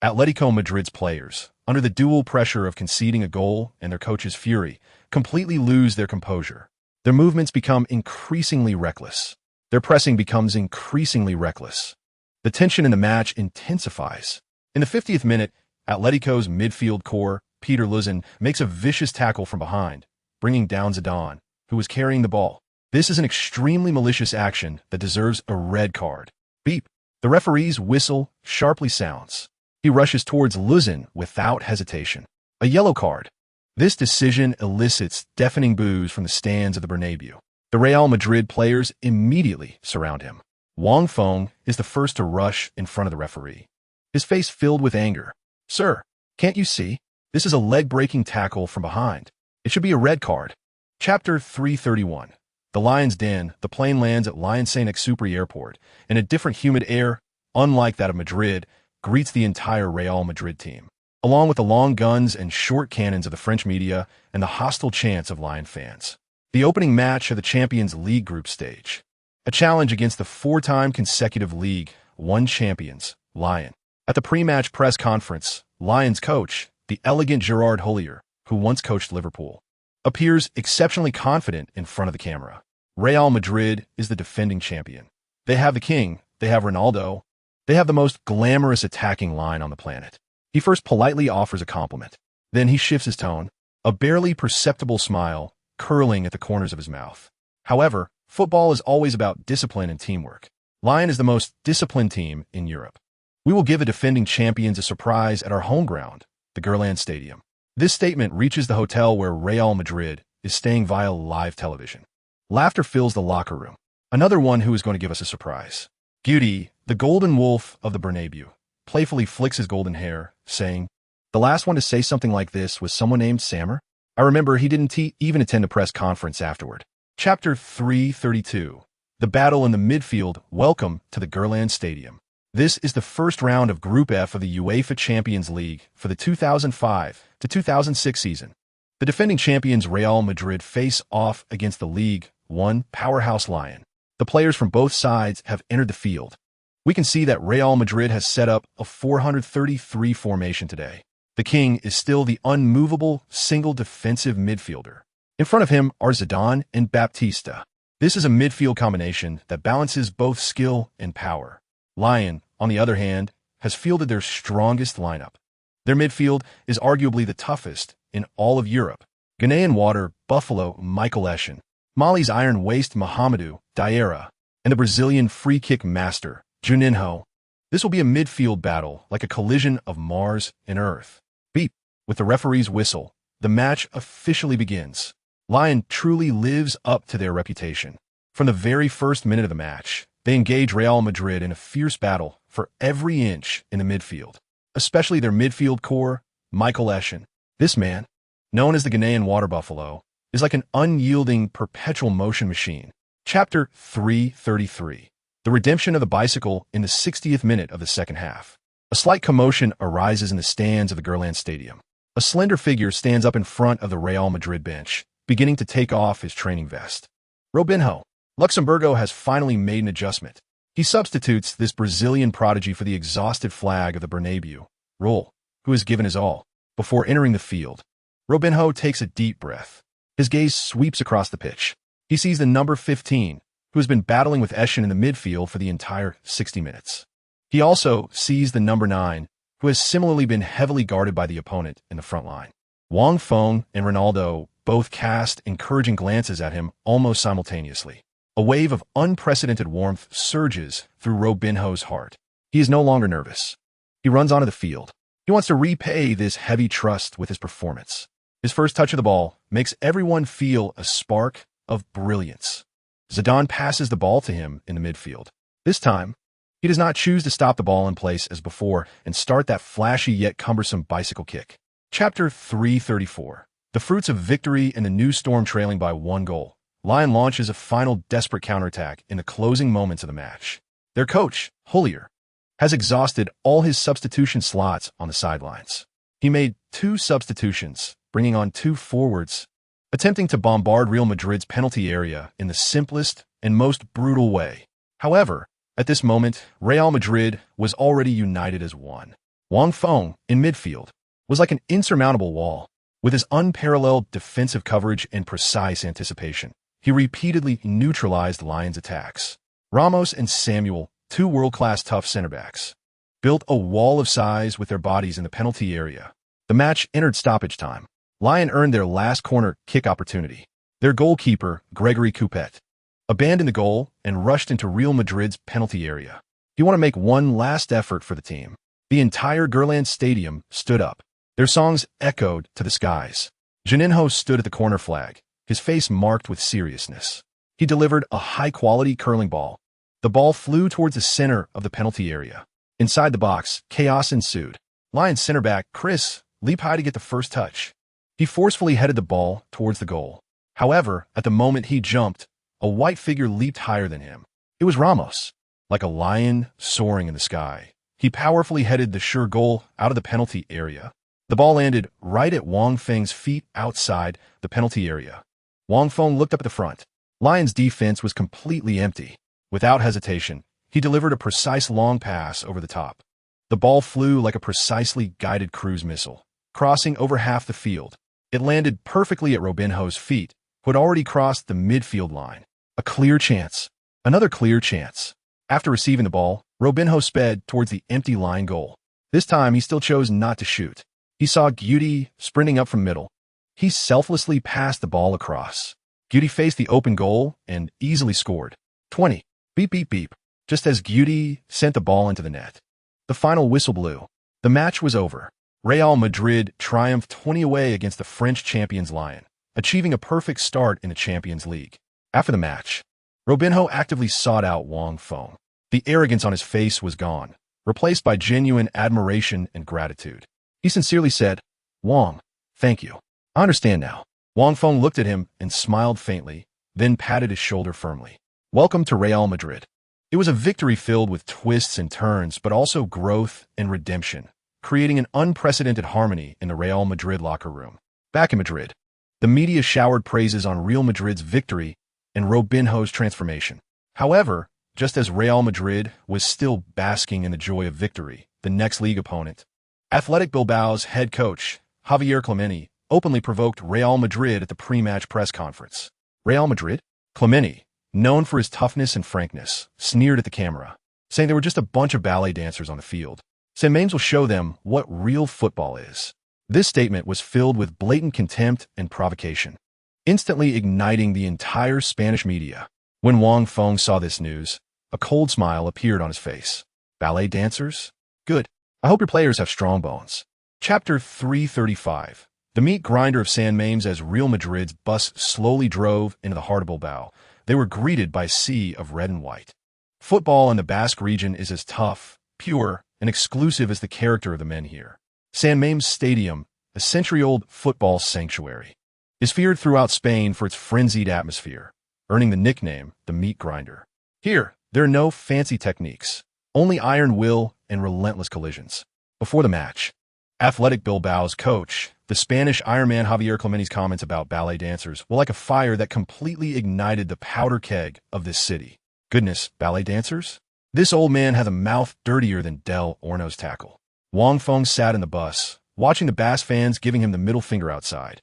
Atletico Madrid's players, under the dual pressure of conceding a goal and their coach's fury, completely lose their composure. Their movements become increasingly reckless. Their pressing becomes increasingly reckless. The tension in the match intensifies. In the 50th minute, Atletico's midfield core, Peter Luzin, makes a vicious tackle from behind, bringing down Zidane, who was carrying the ball. This is an extremely malicious action that deserves a red card. Beep. The referee's whistle sharply sounds. He rushes towards Luzin without hesitation. A yellow card. This decision elicits deafening boos from the stands of the Bernabeu. The Real Madrid players immediately surround him. Wang Feng is the first to rush in front of the referee, his face filled with anger. Sir, can't you see? This is a leg-breaking tackle from behind. It should be a red card. Chapter 331. The Lion's Den. The plane lands at Lyon Saint-Exupéry Airport. In a different humid air, unlike that of Madrid, greets the entire Real Madrid team, along with the long guns and short cannons of the French media and the hostile chants of Lion fans. The opening match of the Champions League group stage. A challenge against the four-time consecutive League One champions, Lyon. At the pre-match press conference, Lyon's coach, the elegant Gerard Houllier, who once coached Liverpool, appears exceptionally confident in front of the camera. Real Madrid is the defending champion. They have the king, they have Ronaldo, they have the most glamorous attacking line on the planet. He first politely offers a compliment. Then he shifts his tone, a barely perceptible smile curling at the corners of his mouth. However, football is always about discipline and teamwork. Lyon is the most disciplined team in Europe. We will give the defending champions a surprise at our home ground, the Ballon Stadium. This statement reaches the hotel where Real Madrid is staying via live television. Laughter fills the locker room. Another one who is going to give us a surprise. Guti, the golden wolf of the Bernabeu, playfully flicks his golden hair, saying, "The last one to say something like this was someone named Sammer. I remember he didn't even attend a press conference afterward." Chapter 332. The battle in the midfield. Welcome to the Ballon Stadium. This is the first round of Group F of the UEFA Champions League for the 2005 to 2006 season. The defending champions Real Madrid face off against the League One powerhouse Lyon. The players from both sides have entered the field. We can see that Real Madrid has set up a 433 formation today. The king is still the unmovable single defensive midfielder. In front of him are Zidane and Baptista. This is a midfield combination that balances both skill and power. Lyon, on the other hand, has fielded their strongest lineup. Their midfield is arguably the toughest in all of Europe. Ghanaian Water, Buffalo, Michael Essien, Mali's Iron Waist, Mahamadou Diarra, and the Brazilian free kick master, Juninho. This will be a midfield battle like a collision of Mars and Earth. Beep! With the referee's whistle, the match officially begins. Lyon truly lives up to their reputation. From the very first minute of the match, they engage Real Madrid in a fierce battle for every inch in the midfield, especially their midfield core, Michael Essien. This man, known as the Ghanaian Water Buffalo, is like an unyielding, perpetual motion machine. Chapter 333. The redemption of the bicycle in the 60th minute of the second half. A slight commotion arises in the stands of the Ballon Stadium. A slender figure stands up in front of the Real Madrid bench, beginning to take off his training vest. Robinho. Luxemburgo has finally made an adjustment. He substitutes this Brazilian prodigy for the exhausted flag of the Bernabeu, Raul, who has given his all. Before entering the field, Robinho takes a deep breath. His gaze sweeps across the pitch. He sees the number 15, who has been battling with Essien in the midfield for the entire 60 minutes. He also sees the number 9, who has similarly been heavily guarded by the opponent in the front line. Wang Feng and Ronaldo both cast encouraging glances at him almost simultaneously. A wave of unprecedented warmth surges through Robinho's heart. He is no longer nervous. He runs onto the field. He wants to repay this heavy trust with his performance. His first touch of the ball makes everyone feel a spark of brilliance. Zidane passes the ball to him in the midfield. This time, he does not choose to stop the ball in place as before and start that flashy yet cumbersome bicycle kick. Chapter 334. The fruits of victory in the new Storm trailing by 1 goal. Lyon launches a final desperate counterattack in the closing moments of the match. Their coach, Houllier, has exhausted all his substitution slots on the sidelines. He made 2 substitutions, bringing on 2 forwards, attempting to bombard Real Madrid's penalty area in the simplest and most brutal way. However, at this moment, Real Madrid was already united as one. Wang Feng, in midfield, was like an insurmountable wall. With his unparalleled defensive coverage and precise anticipation, he repeatedly neutralized Lyon's attacks. Ramos and Samuel, 2 world-class tough center-backs, built a wall of size with their bodies in the penalty area. The match entered stoppage time. Lyon earned their last corner kick opportunity. Their goalkeeper, Gregory Coupet, abandoned the goal and rushed into Real Madrid's penalty area. He wanted to make one last effort for the team. The entire Ballon Stadium stood up. Their songs echoed to the skies. Juninho stood at the corner flag, his face marked with seriousness. He delivered a high-quality curling ball. The ball flew towards the center of the penalty area. Inside the box, chaos ensued. Lyon's center back, Chris, leaped high to get the first touch. He forcefully headed the ball towards the goal. However, at the moment he jumped, a white figure leaped higher than him. It was Ramos. like a lion soaring in the sky. He powerfully headed the sure goal out of the penalty area. The ball landed right at Wang Feng's feet outside the penalty area. Wang Feng looked up at the front. Lions' defense was completely empty. Without hesitation, he delivered a precise long pass over the top. The ball flew like a precisely guided cruise missile, crossing over half the field. It landed perfectly at Robinho's feet, who had already crossed the midfield line. A clear chance. Another clear chance. After receiving the ball, Robinho sped towards the empty line goal. This time, he still chose not to shoot. He saw Guti sprinting up from middle. He selflessly passed the ball across. Guti faced the open goal and easily scored. 20. Beep, beep, beep. Just as Guti sent the ball into the net. The final whistle blew. The match was over. Real Madrid triumphed 20 away against the French champions Lyon, achieving a perfect start in the Champions League. After the match, Robinho actively sought out Wang Feng. The arrogance on his face was gone, replaced by genuine admiration and gratitude. He sincerely said, "Wang, thank you. I understand now." Wang Feng looked at him and smiled faintly, then patted his shoulder firmly. "Welcome to Real Madrid." It was a victory filled with twists and turns, but also growth and redemption, creating an unprecedented harmony in the Real Madrid locker room. Back in Madrid, the media showered praises on Real Madrid's victory and Robinho's transformation. However, just as Real Madrid was still basking in the joy of victory, the next league opponent, Athletic Bilbao's head coach, Javier Clemente, openly provoked Real Madrid at the pre-match press conference. Real Madrid? Clemente, known for his toughness and frankness, sneered at the camera, saying they were just a bunch of ballet dancers on the field. Saint-Mames will show them what real football is. This statement was filled with blatant contempt and provocation, instantly igniting the entire Spanish media. When Wang Feng saw this news, a cold smile appeared on his face. Ballet dancers? Good. I hope your players have strong bones. Chapter 335. The meat grinder of Saint-Mames. As Real Madrid's bus slowly drove into the heart of Bilbao, they were greeted by a sea of red and white. Football in the Basque region is as tough, pure, and exclusive as the character of the men here. Saint-Mames Stadium, a century-old football sanctuary, is feared throughout Spain for its frenzied atmosphere, earning the nickname the meat grinder. Here, there are no fancy techniques, only iron will and relentless collisions. Before the match, Athletic Bilbao's coach, the Spanish Ironman Javier Clemente's comments about ballet dancers were like a fire that completely ignited the powder keg of this city. Goodness, ballet dancers? This old man had a mouth dirtier than Del Orno's tackle. Wang Feng sat in the bus, watching the Basque fans giving him the middle finger outside,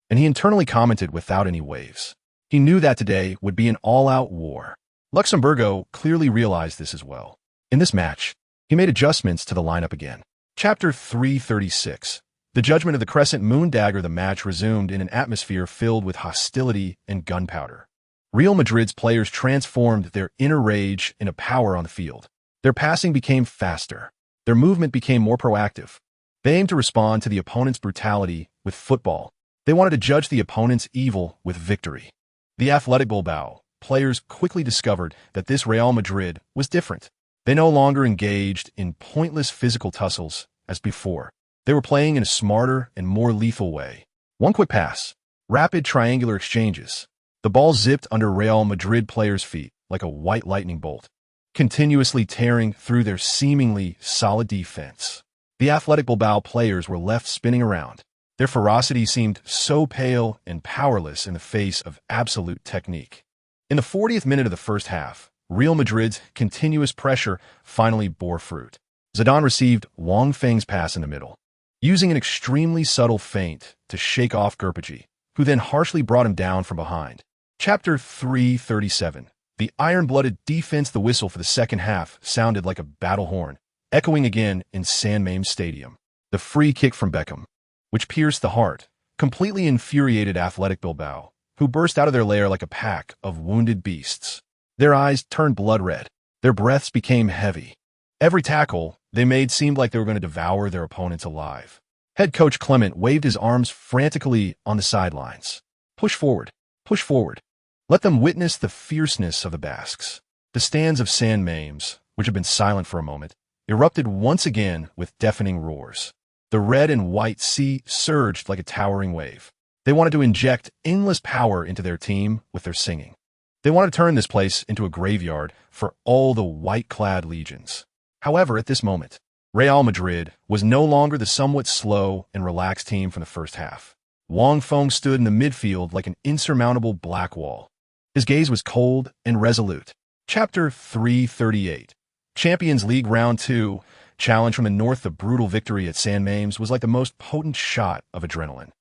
and he internally commented without any waves. He knew that today would be an all-out war. Luxemburgo clearly realized this as well. In this match, he made adjustments to the lineup again. Chapter 336. The Judgment of the Crescent Moon Dagger. The match resumed in an atmosphere filled with hostility and gunpowder. Real Madrid's players transformed their inner rage into power on the field. Their passing became faster. Their movement became more proactive. They aimed to respond to the opponent's brutality with football. They wanted to judge the opponent's evil with victory. The Athletic Bilbao players quickly discovered that this Real Madrid was different. They no longer engaged in pointless physical tussles as before. They were playing in a smarter and more lethal way. One quick pass, rapid triangular exchanges. The ball zipped under Real Madrid players' feet like a white lightning bolt, continuously tearing through their seemingly solid defense. The Athletic Bilbao players were left spinning around. Their ferocity seemed so pale and powerless in the face of absolute technique. In the 40th minute of the first half, Real Madrid's continuous pressure finally bore fruit. Zidane received Wang Feng's pass in the middle, using an extremely subtle feint to shake off Gerpigi, who then harshly brought him down from behind. Chapter 337. The iron-blooded defense. The whistle for the second half sounded like a battle horn, echoing again in Saint-Mames Stadium. The free kick from Beckham, which pierced the heart, completely infuriated Athletic Bilbao, who burst out of their lair like a pack of wounded beasts. Their eyes turned blood red. Their breaths became heavy. Every tackle they made seemed like they were going to devour their opponents alive. Head coach Clement waved his arms frantically on the sidelines. Push forward. Push forward. Let them witness the fierceness of the Basques. The stands of Saint-Mames, which had been silent for a moment, erupted once again with deafening roars. The red and white sea surged like a towering wave. They wanted to inject endless power into their team with their singing. They want to turn this place into a graveyard for all the white-clad legions. However, at this moment, Real Madrid was no longer the somewhat slow and relaxed team from the first half. Wang Feng stood in the midfield like an insurmountable black wall. His gaze was cold and resolute. Chapter 338. Champions League Round 2. Challenge from the north. The brutal victory at San Mamés was like the most potent shot of adrenaline,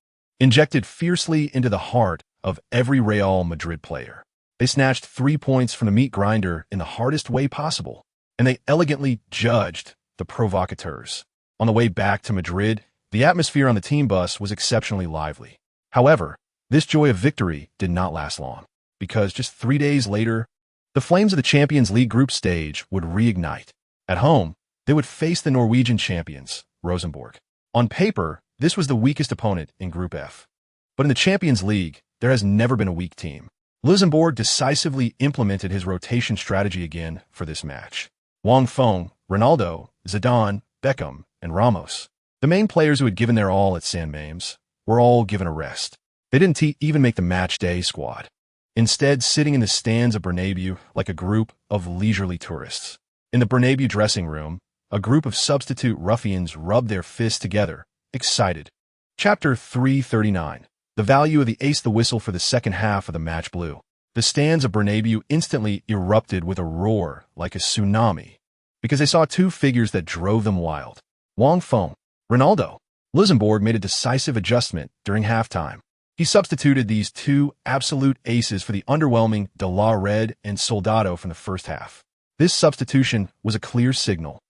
injected fiercely into the heart of every Real Madrid player. They snatched 3 points from the meat grinder in the hardest way possible, and they elegantly judged the provocateurs. On the way back to Madrid, the atmosphere on the team bus was exceptionally lively. However, this joy of victory did not last long, because just 3 days later, the flames of the Champions League group stage would reignite. At home, they would face the Norwegian champions, Rosenborg. On paper, this was the weakest opponent in Group F. But in the Champions League, there has never been a weak team. Rosenborg decisively implemented his rotation strategy again for this match. Wang Feng, Ronaldo, Zidane, Beckham, and Ramos, the main players who had given their all at San Mamés, were all given a rest. They didn't even make the match day squad, instead sitting in the stands of Bernabeu like a group of leisurely tourists. In the Bernabeu dressing room, a group of substitute ruffians rubbed their fists together, excited. Chapter 339. The value of the ace. The whistle for the second half of the match blew. The stands of Bernabeu instantly erupted with a roar like a tsunami, because they saw two figures that drove them wild. Wang Feng, Ronaldo. Rosenborg made a decisive adjustment during halftime. He substituted these two absolute aces for the underwhelming De La Red and Soldado from the first half. This substitution was a clear signal.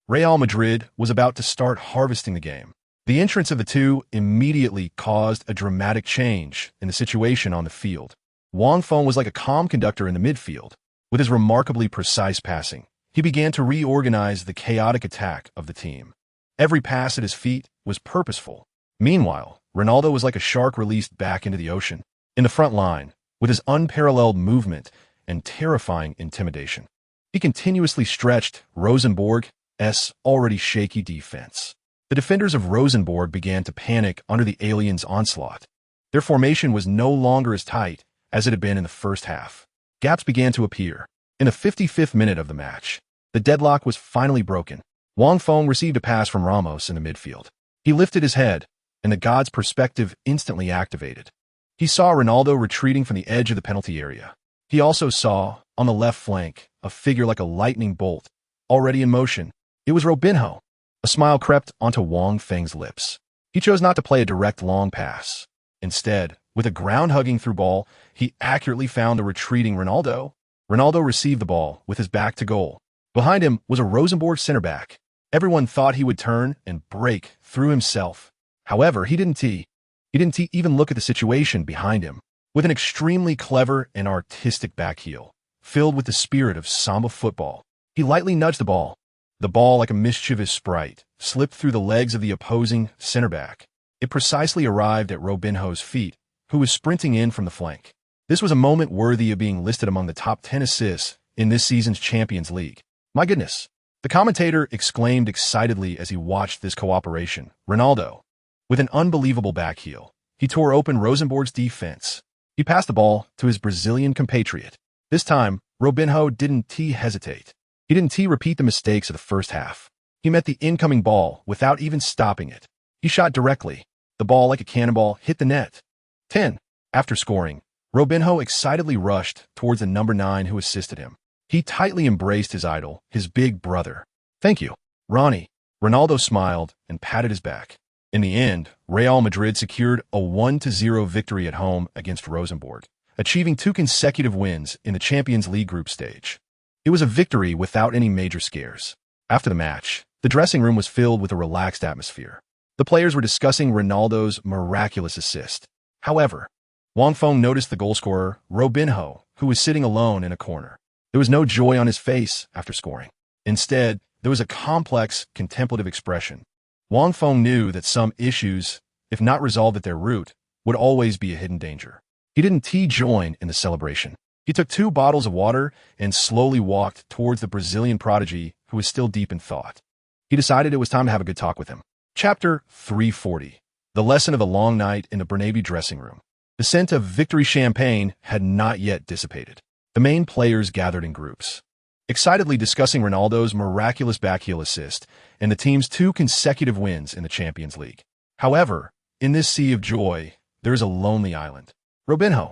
Real Madrid was about to start harvesting the game. The entrance of the two immediately caused a dramatic change in the situation on the field. Wang Feng was like a calm conductor in the midfield. With his remarkably precise passing, he began to reorganize the chaotic attack of the team. Every pass at his feet was purposeful. Meanwhile, Ronaldo was like a shark released back into the ocean, in the front line, with his unparalleled movement and terrifying intimidation. He continuously stretched Rosenborg's already shaky defense. The defenders of Rosenborg began to panic under the aliens' onslaught. Their formation was no longer as tight as it had been in the first half. Gaps began to appear. In the 55th minute of the match, the deadlock was finally broken. Wang Feng received a pass from Ramos in the midfield. He lifted his head, and the god's perspective instantly activated. He saw Ronaldo retreating from the edge of the penalty area. He also saw, on the left flank, a figure like a lightning bolt, already in motion. It was Robinho. A smile crept onto Wang Feng's lips. He chose not to play a direct long pass. Instead, with a ground-hugging through ball, he accurately found the retreating Ronaldo. Ronaldo received the ball with his back to goal. Behind him was a Rosenborg center-back. Everyone thought he would turn and break through himself. However, he didn't even look at the situation behind him. With an extremely clever and artistic back heel, filled with the spirit of samba football, he lightly nudged the ball. The ball, like a mischievous sprite, slipped through the legs of the opposing center-back. It precisely arrived at Robinho's feet, who was sprinting in from the flank. This was a moment worthy of being listed among the top 10 assists in this season's Champions League. My goodness! The commentator exclaimed excitedly as he watched this cooperation. Ronaldo, with an unbelievable back heel, he tore open Rosenborg's defense. He passed the ball to his Brazilian compatriot. This time, Robinho didn't hesitate. He didn't repeat the mistakes of the first half. He met the incoming ball without even stopping it. He shot directly. The ball, like a cannonball, hit the net. 10. After scoring, Robinho excitedly rushed towards the number 9 who assisted him. He tightly embraced his idol, his big brother. Thank you, Ronnie. Ronaldo smiled and patted his back. In the end, Real Madrid secured a 1-0 victory at home against Rosenborg, achieving 2 consecutive wins in the Champions League group stage. It was a victory without any major scares. After the match, the dressing room was filled with a relaxed atmosphere. The players were discussing Ronaldo's miraculous assist. However, Wang Feng noticed the goalscorer, Robinho, who was sitting alone in a corner. There was no joy on his face after scoring. Instead, there was a complex, contemplative expression. Wang Feng knew that some issues, if not resolved at their root, would always be a hidden danger. He didn't join in the celebration. He took 2 bottles of water and slowly walked towards the Brazilian prodigy who was still deep in thought. He decided it was time to have a good talk with him. Chapter 340. The lesson of a long night in the Bernabeu dressing room. The scent of victory champagne had not yet dissipated. The main players gathered in groups, excitedly discussing Ronaldo's miraculous backheel assist and the team's 2 consecutive wins in the Champions League. However, in this sea of joy, there is a lonely island. Robinho,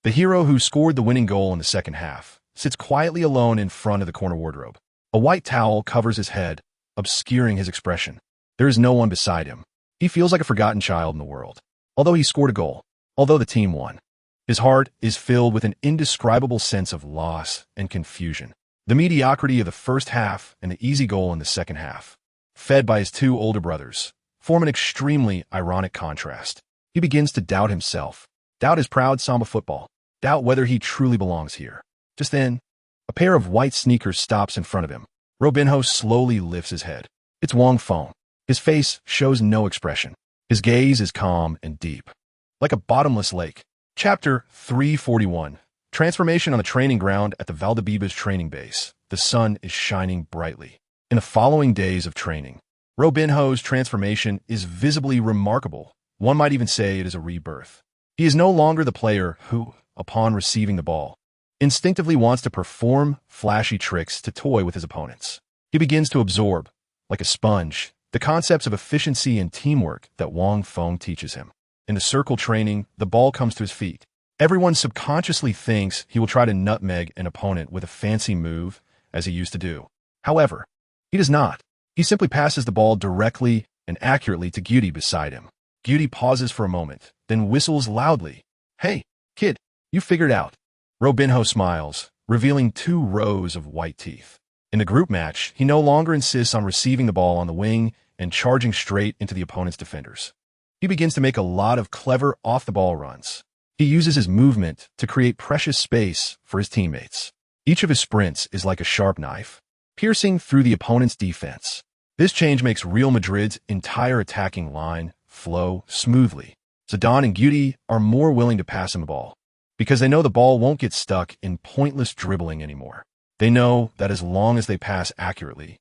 the hero who scored the winning goal in the second half, sits quietly alone in front of the corner wardrobe. A white towel covers his head, obscuring his expression. There is no one beside him. He feels like a forgotten child in the world. Although he scored a goal, although the team won, his heart is filled with an indescribable sense of loss and confusion. The mediocrity of the first half and the easy goal in the second half, fed by his 2 older brothers, form an extremely ironic contrast. He begins to doubt himself, doubt his proud Samba football, doubt whether he truly belongs here. Just then, a pair of white sneakers stops in front of him. Robinho slowly lifts his head. It's Wang Feng. His face shows no expression. His gaze is calm and deep, like a bottomless lake. Chapter 341. Transformation on the training ground at the Valdebebas training base. The sun is shining brightly. In the following days of training, Robinho's transformation is visibly remarkable. One might even say it is a rebirth. He is no longer the player who, upon receiving the ball, instinctively wants to perform flashy tricks to toy with his opponents. He begins to absorb, like a sponge, the concepts of efficiency and teamwork that Wang Feng teaches him. In the circle training, the ball comes to his feet. Everyone subconsciously thinks he will try to nutmeg an opponent with a fancy move, as he used to do. However, he does not. He simply passes the ball directly and accurately to Guti beside him. Guti pauses for a moment, then whistles loudly. "Hey, kid, you figured out." Robinho smiles, revealing 2 rows of white teeth. In the group match, he no longer insists on receiving the ball on the wing and charging straight into the opponent's defenders. He begins to make a lot of clever off-the-ball runs. He uses his movement to create precious space for his teammates. Each of his sprints is like a sharp knife, piercing through the opponent's defense. This change makes Real Madrid's entire attacking line flow smoothly. Zidane and Guti are more willing to pass him the ball, because they know the ball won't get stuck in pointless dribbling anymore. They know that as long as they pass accurately,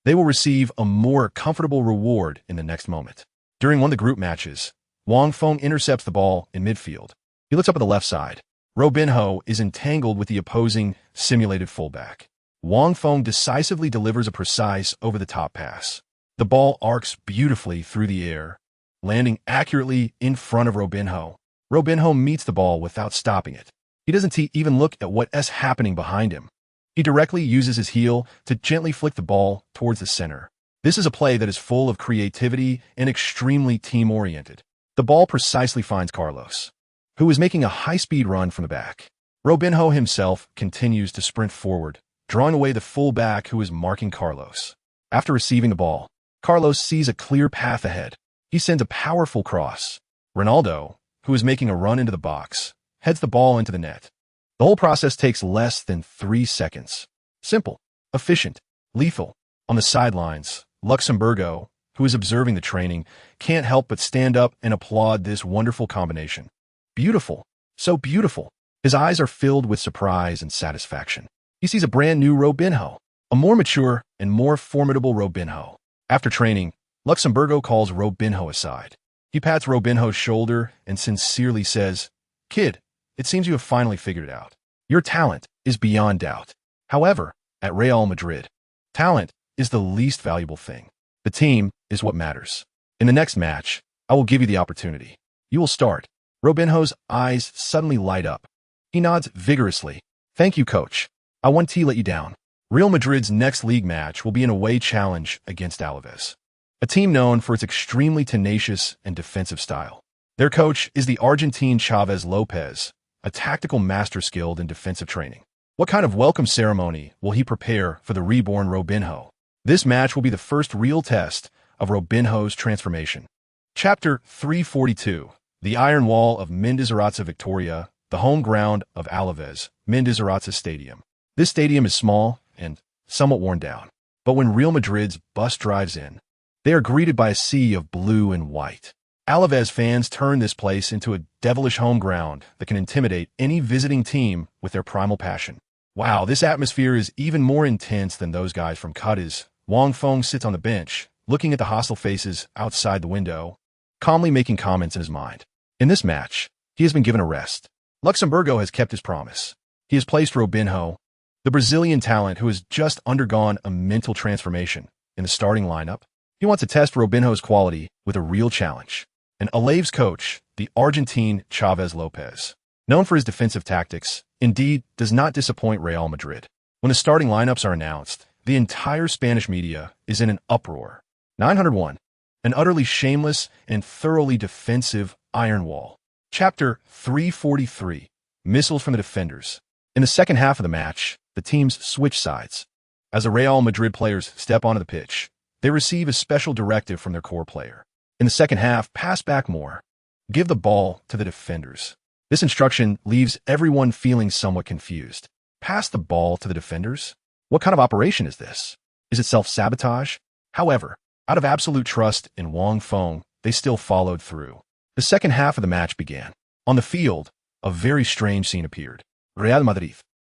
they will receive a more comfortable reward in the next moment. During one of the group matches, Wang Feng intercepts the ball in midfield. He looks up at the left side. Robinho is entangled with the opposing simulated fullback. Wang Feng decisively delivers a precise over-the-top pass. The ball arcs beautifully through the air, landing accurately in front of Robinho. Robinho meets the ball without stopping it. He doesn't even look at what's happening behind him. He directly uses his heel to gently flick the ball towards the center. This is a play that is full of creativity and extremely team-oriented. The ball precisely finds Carlos, who is making a high-speed run from the back. Robinho himself continues to sprint forward, drawing away the fullback who is marking Carlos. After receiving the ball, Carlos sees a clear path ahead. He sends a powerful cross. Ronaldo, who is making a run into the box, heads the ball into the net. The whole process takes less than 3 seconds. Simple, efficient, lethal. On the sidelines, Luxemburgo, who is observing the training, can't help but stand up and applaud this wonderful combination. Beautiful, so beautiful. His eyes are filled with surprise and satisfaction. He sees a brand new Robinho, a more mature and more formidable Robinho. After training, Luxemburgo calls Robinho aside. He pats Robinho's shoulder and sincerely says, "Kid, it seems you have finally figured it out. Your talent is beyond doubt. However, at Real Madrid, talent is the least valuable thing. The team is what matters. In the next match, I will give you the opportunity. You will start." Robinho's eyes suddenly light up. He nods vigorously. "Thank you, coach. I won't let you down." Real Madrid's next league match will be an away challenge against Alaves, a team known for its extremely tenacious and defensive style. Their coach is the Argentine Chavez Lopez, a tactical master skilled in defensive training. What kind of welcome ceremony will he prepare for the reborn Robinho? This match will be the first real test of Robinho's transformation. Chapter 342. The Iron Wall of Mendizorroza Victoria, the home ground of Alaves, Mendizorroza Stadium. This stadium is small and somewhat worn down, but when Real Madrid's bus drives in, they are greeted by a sea of blue and white. Alaves fans turn this place into a devilish home ground that can intimidate any visiting team with their primal passion. Wow, this atmosphere is even more intense than those guys from Cadiz. Wang Feng sits on the bench, looking at the hostile faces outside the window, calmly making comments in his mind. In this match, he has been given a rest. Luxemburgo has kept his promise. He has placed Robinho, the Brazilian talent who has just undergone a mental transformation, in the starting lineup. He wants to test Robinho's quality with a real challenge. And Alaves coach, the Argentine Chavez Lopez, known for his defensive tactics, indeed does not disappoint Real Madrid. When the starting lineups are announced, the entire Spanish media is in an uproar. 901. An utterly shameless and thoroughly defensive iron wall. Chapter 343. Missiles from the defenders. In the second half of the match, the teams switch sides. As the Real Madrid players step onto the pitch, they receive a special directive from their core player. In the second half, pass back more. Give the ball to the defenders. This instruction leaves everyone feeling somewhat confused. Pass the ball to the defenders? What kind of operation is this? Is it self-sabotage? However, out of absolute trust in Wang Feng, they still followed through. The second half of the match began. On the field, a very strange scene appeared. Real Madrid,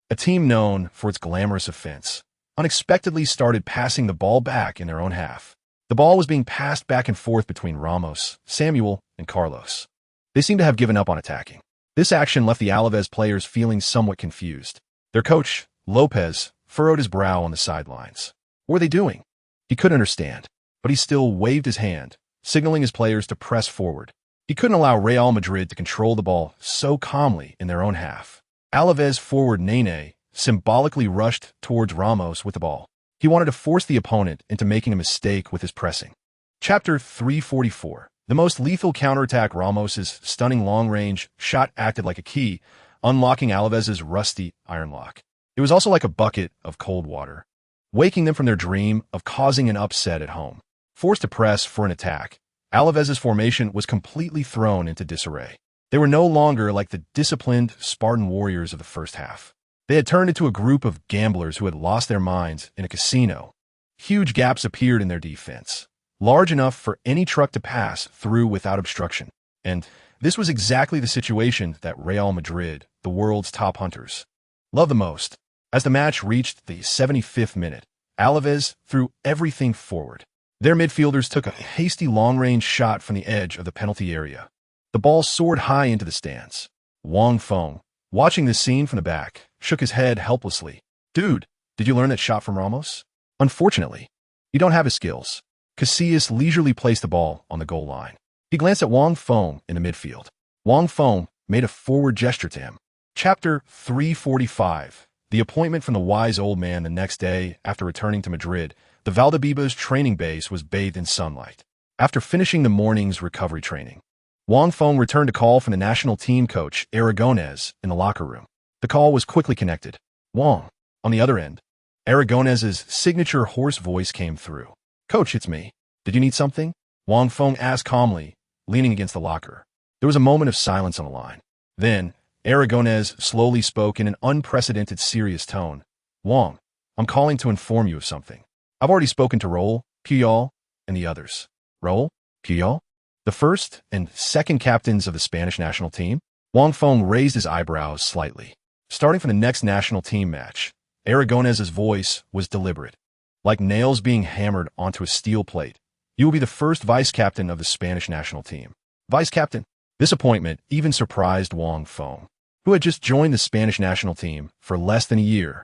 a team known for its glamorous offense, unexpectedly started passing the ball back in their own half. The ball was being passed back and forth between Ramos, Samuel, and Carlos. They seemed to have given up on attacking. This action left the Alaves players feeling somewhat confused. Their coach, Lopez, furrowed his brow on the sidelines. What were they doing? He couldn't understand, but he still waved his hand, signaling his players to press forward. He couldn't allow Real Madrid to control the ball so calmly in their own half. Alaves forward Nene symbolically rushed towards Ramos with the ball. He wanted to force the opponent into making a mistake with his pressing. Chapter 344. The most lethal counterattack. Ramos's stunning long-range shot acted like a key, unlocking Alaves's rusty iron lock. It was also like a bucket of cold water, waking them from their dream of causing an upset at home. Forced to press for an attack, Alaves's formation was completely thrown into disarray. They were no longer like the disciplined Spartan warriors of the first half. They had turned into a group of gamblers who had lost their minds in a casino. Huge gaps appeared in their defense, large enough for any truck to pass through without obstruction. And this was exactly the situation that Real Madrid, the world's top hunters, loved the most. As the match reached the 75th minute, Alaves threw everything forward. Their midfielders took a hasty long-range shot from the edge of the penalty area. The ball soared high into the stands. Wang Feng, watching this scene from the back, shook his head helplessly. Dude, did you learn that shot from Ramos? Unfortunately, you don't have his skills. Casillas leisurely placed the ball on the goal line. He glanced at Wang Feng in the midfield. Wang Feng made a forward gesture to him. Chapter 345. The appointment from the wise old man. The next day, after returning to Madrid, the Valdebebas training base was bathed in sunlight. After finishing the morning's recovery training, Wang Feng returned a call from the national team coach, Aragonés, in the locker room. The call was quickly connected. Wang. On the other end, Aragonés's signature hoarse voice came through. Coach, it's me. Did you need something? Wang Feng asked calmly, leaning against the locker. There was a moment of silence on the line. Then, Aragonés slowly spoke in an unprecedented serious tone. Wang, I'm calling to inform you of something. I've already spoken to Raul, Puyol, and the others. Raul? Puyol? The first and second captains of the Spanish national team? Wang Feng raised his eyebrows slightly. Starting from the next national team match, Aragonés's voice was deliberate, like nails being hammered onto a steel plate. You will be the first vice-captain of the Spanish national team. Vice-captain? This appointment even surprised Wang Feng, who had just joined the Spanish national team for less than a year.